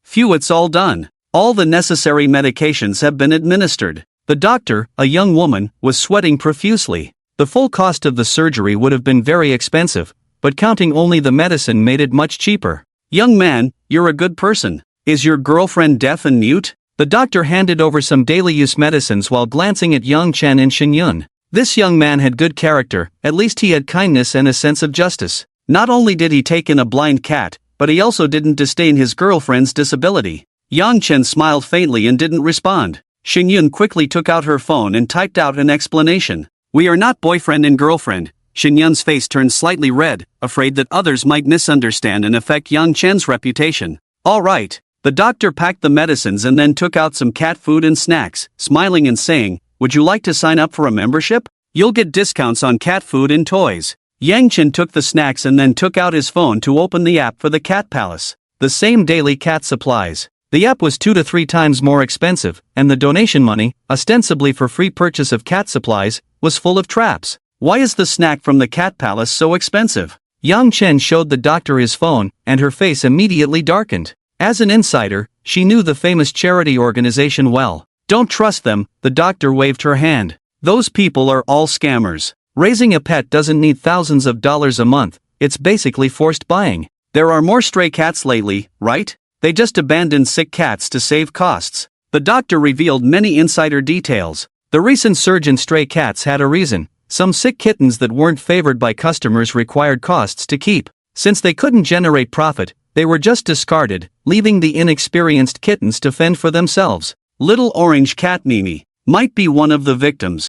Speaker 2: Phew, it's all done. All the necessary medications have been administered. The doctor, a young woman, was sweating profusely. The full cost of the surgery would have been very expensive, but counting only the medicine made it much cheaper. Young man, you're a good person. Is your girlfriend deaf and mute? The doctor handed over some daily use medicines while glancing at Yang Chen and Shenyun. This young man had good character, at least he had kindness and a sense of justice. Not only did he take in a blind cat, but he also didn't disdain his girlfriend's disability. Yang Chen smiled faintly and didn't respond. Shenyun quickly took out her phone and typed out an explanation. We are not boyfriend and girlfriend. Shenyun's face turned slightly red, afraid that others might misunderstand and affect Yang Chen's reputation. All right. The doctor packed the medicines and then took out some cat food and snacks, smiling and saying, would you like to sign up for a membership? You'll get discounts on cat food and toys. Yang Chen took the snacks and then took out his phone to open the app for the cat palace. The same daily cat supplies. The app was 2 to 3 times more expensive, and the donation money, ostensibly for free purchase of cat supplies, was full of traps. Why is the snack from the cat palace so expensive? Yang Chen showed the doctor his phone, and her face immediately darkened. As an insider, she knew the famous charity organization well. Don't trust them, the doctor waved her hand. Those people are all scammers. Raising a pet doesn't need thousands of dollars a month, it's basically forced buying. There are more stray cats lately, right? They just abandoned sick cats to save costs. The doctor revealed many insider details. The recent surge in stray cats had a reason. Some sick kittens that weren't favored by customers required costs to keep. Since they couldn't generate profit, they were just discarded, leaving the inexperienced kittens to fend for themselves. Little orange cat Mimi might be one of the victims.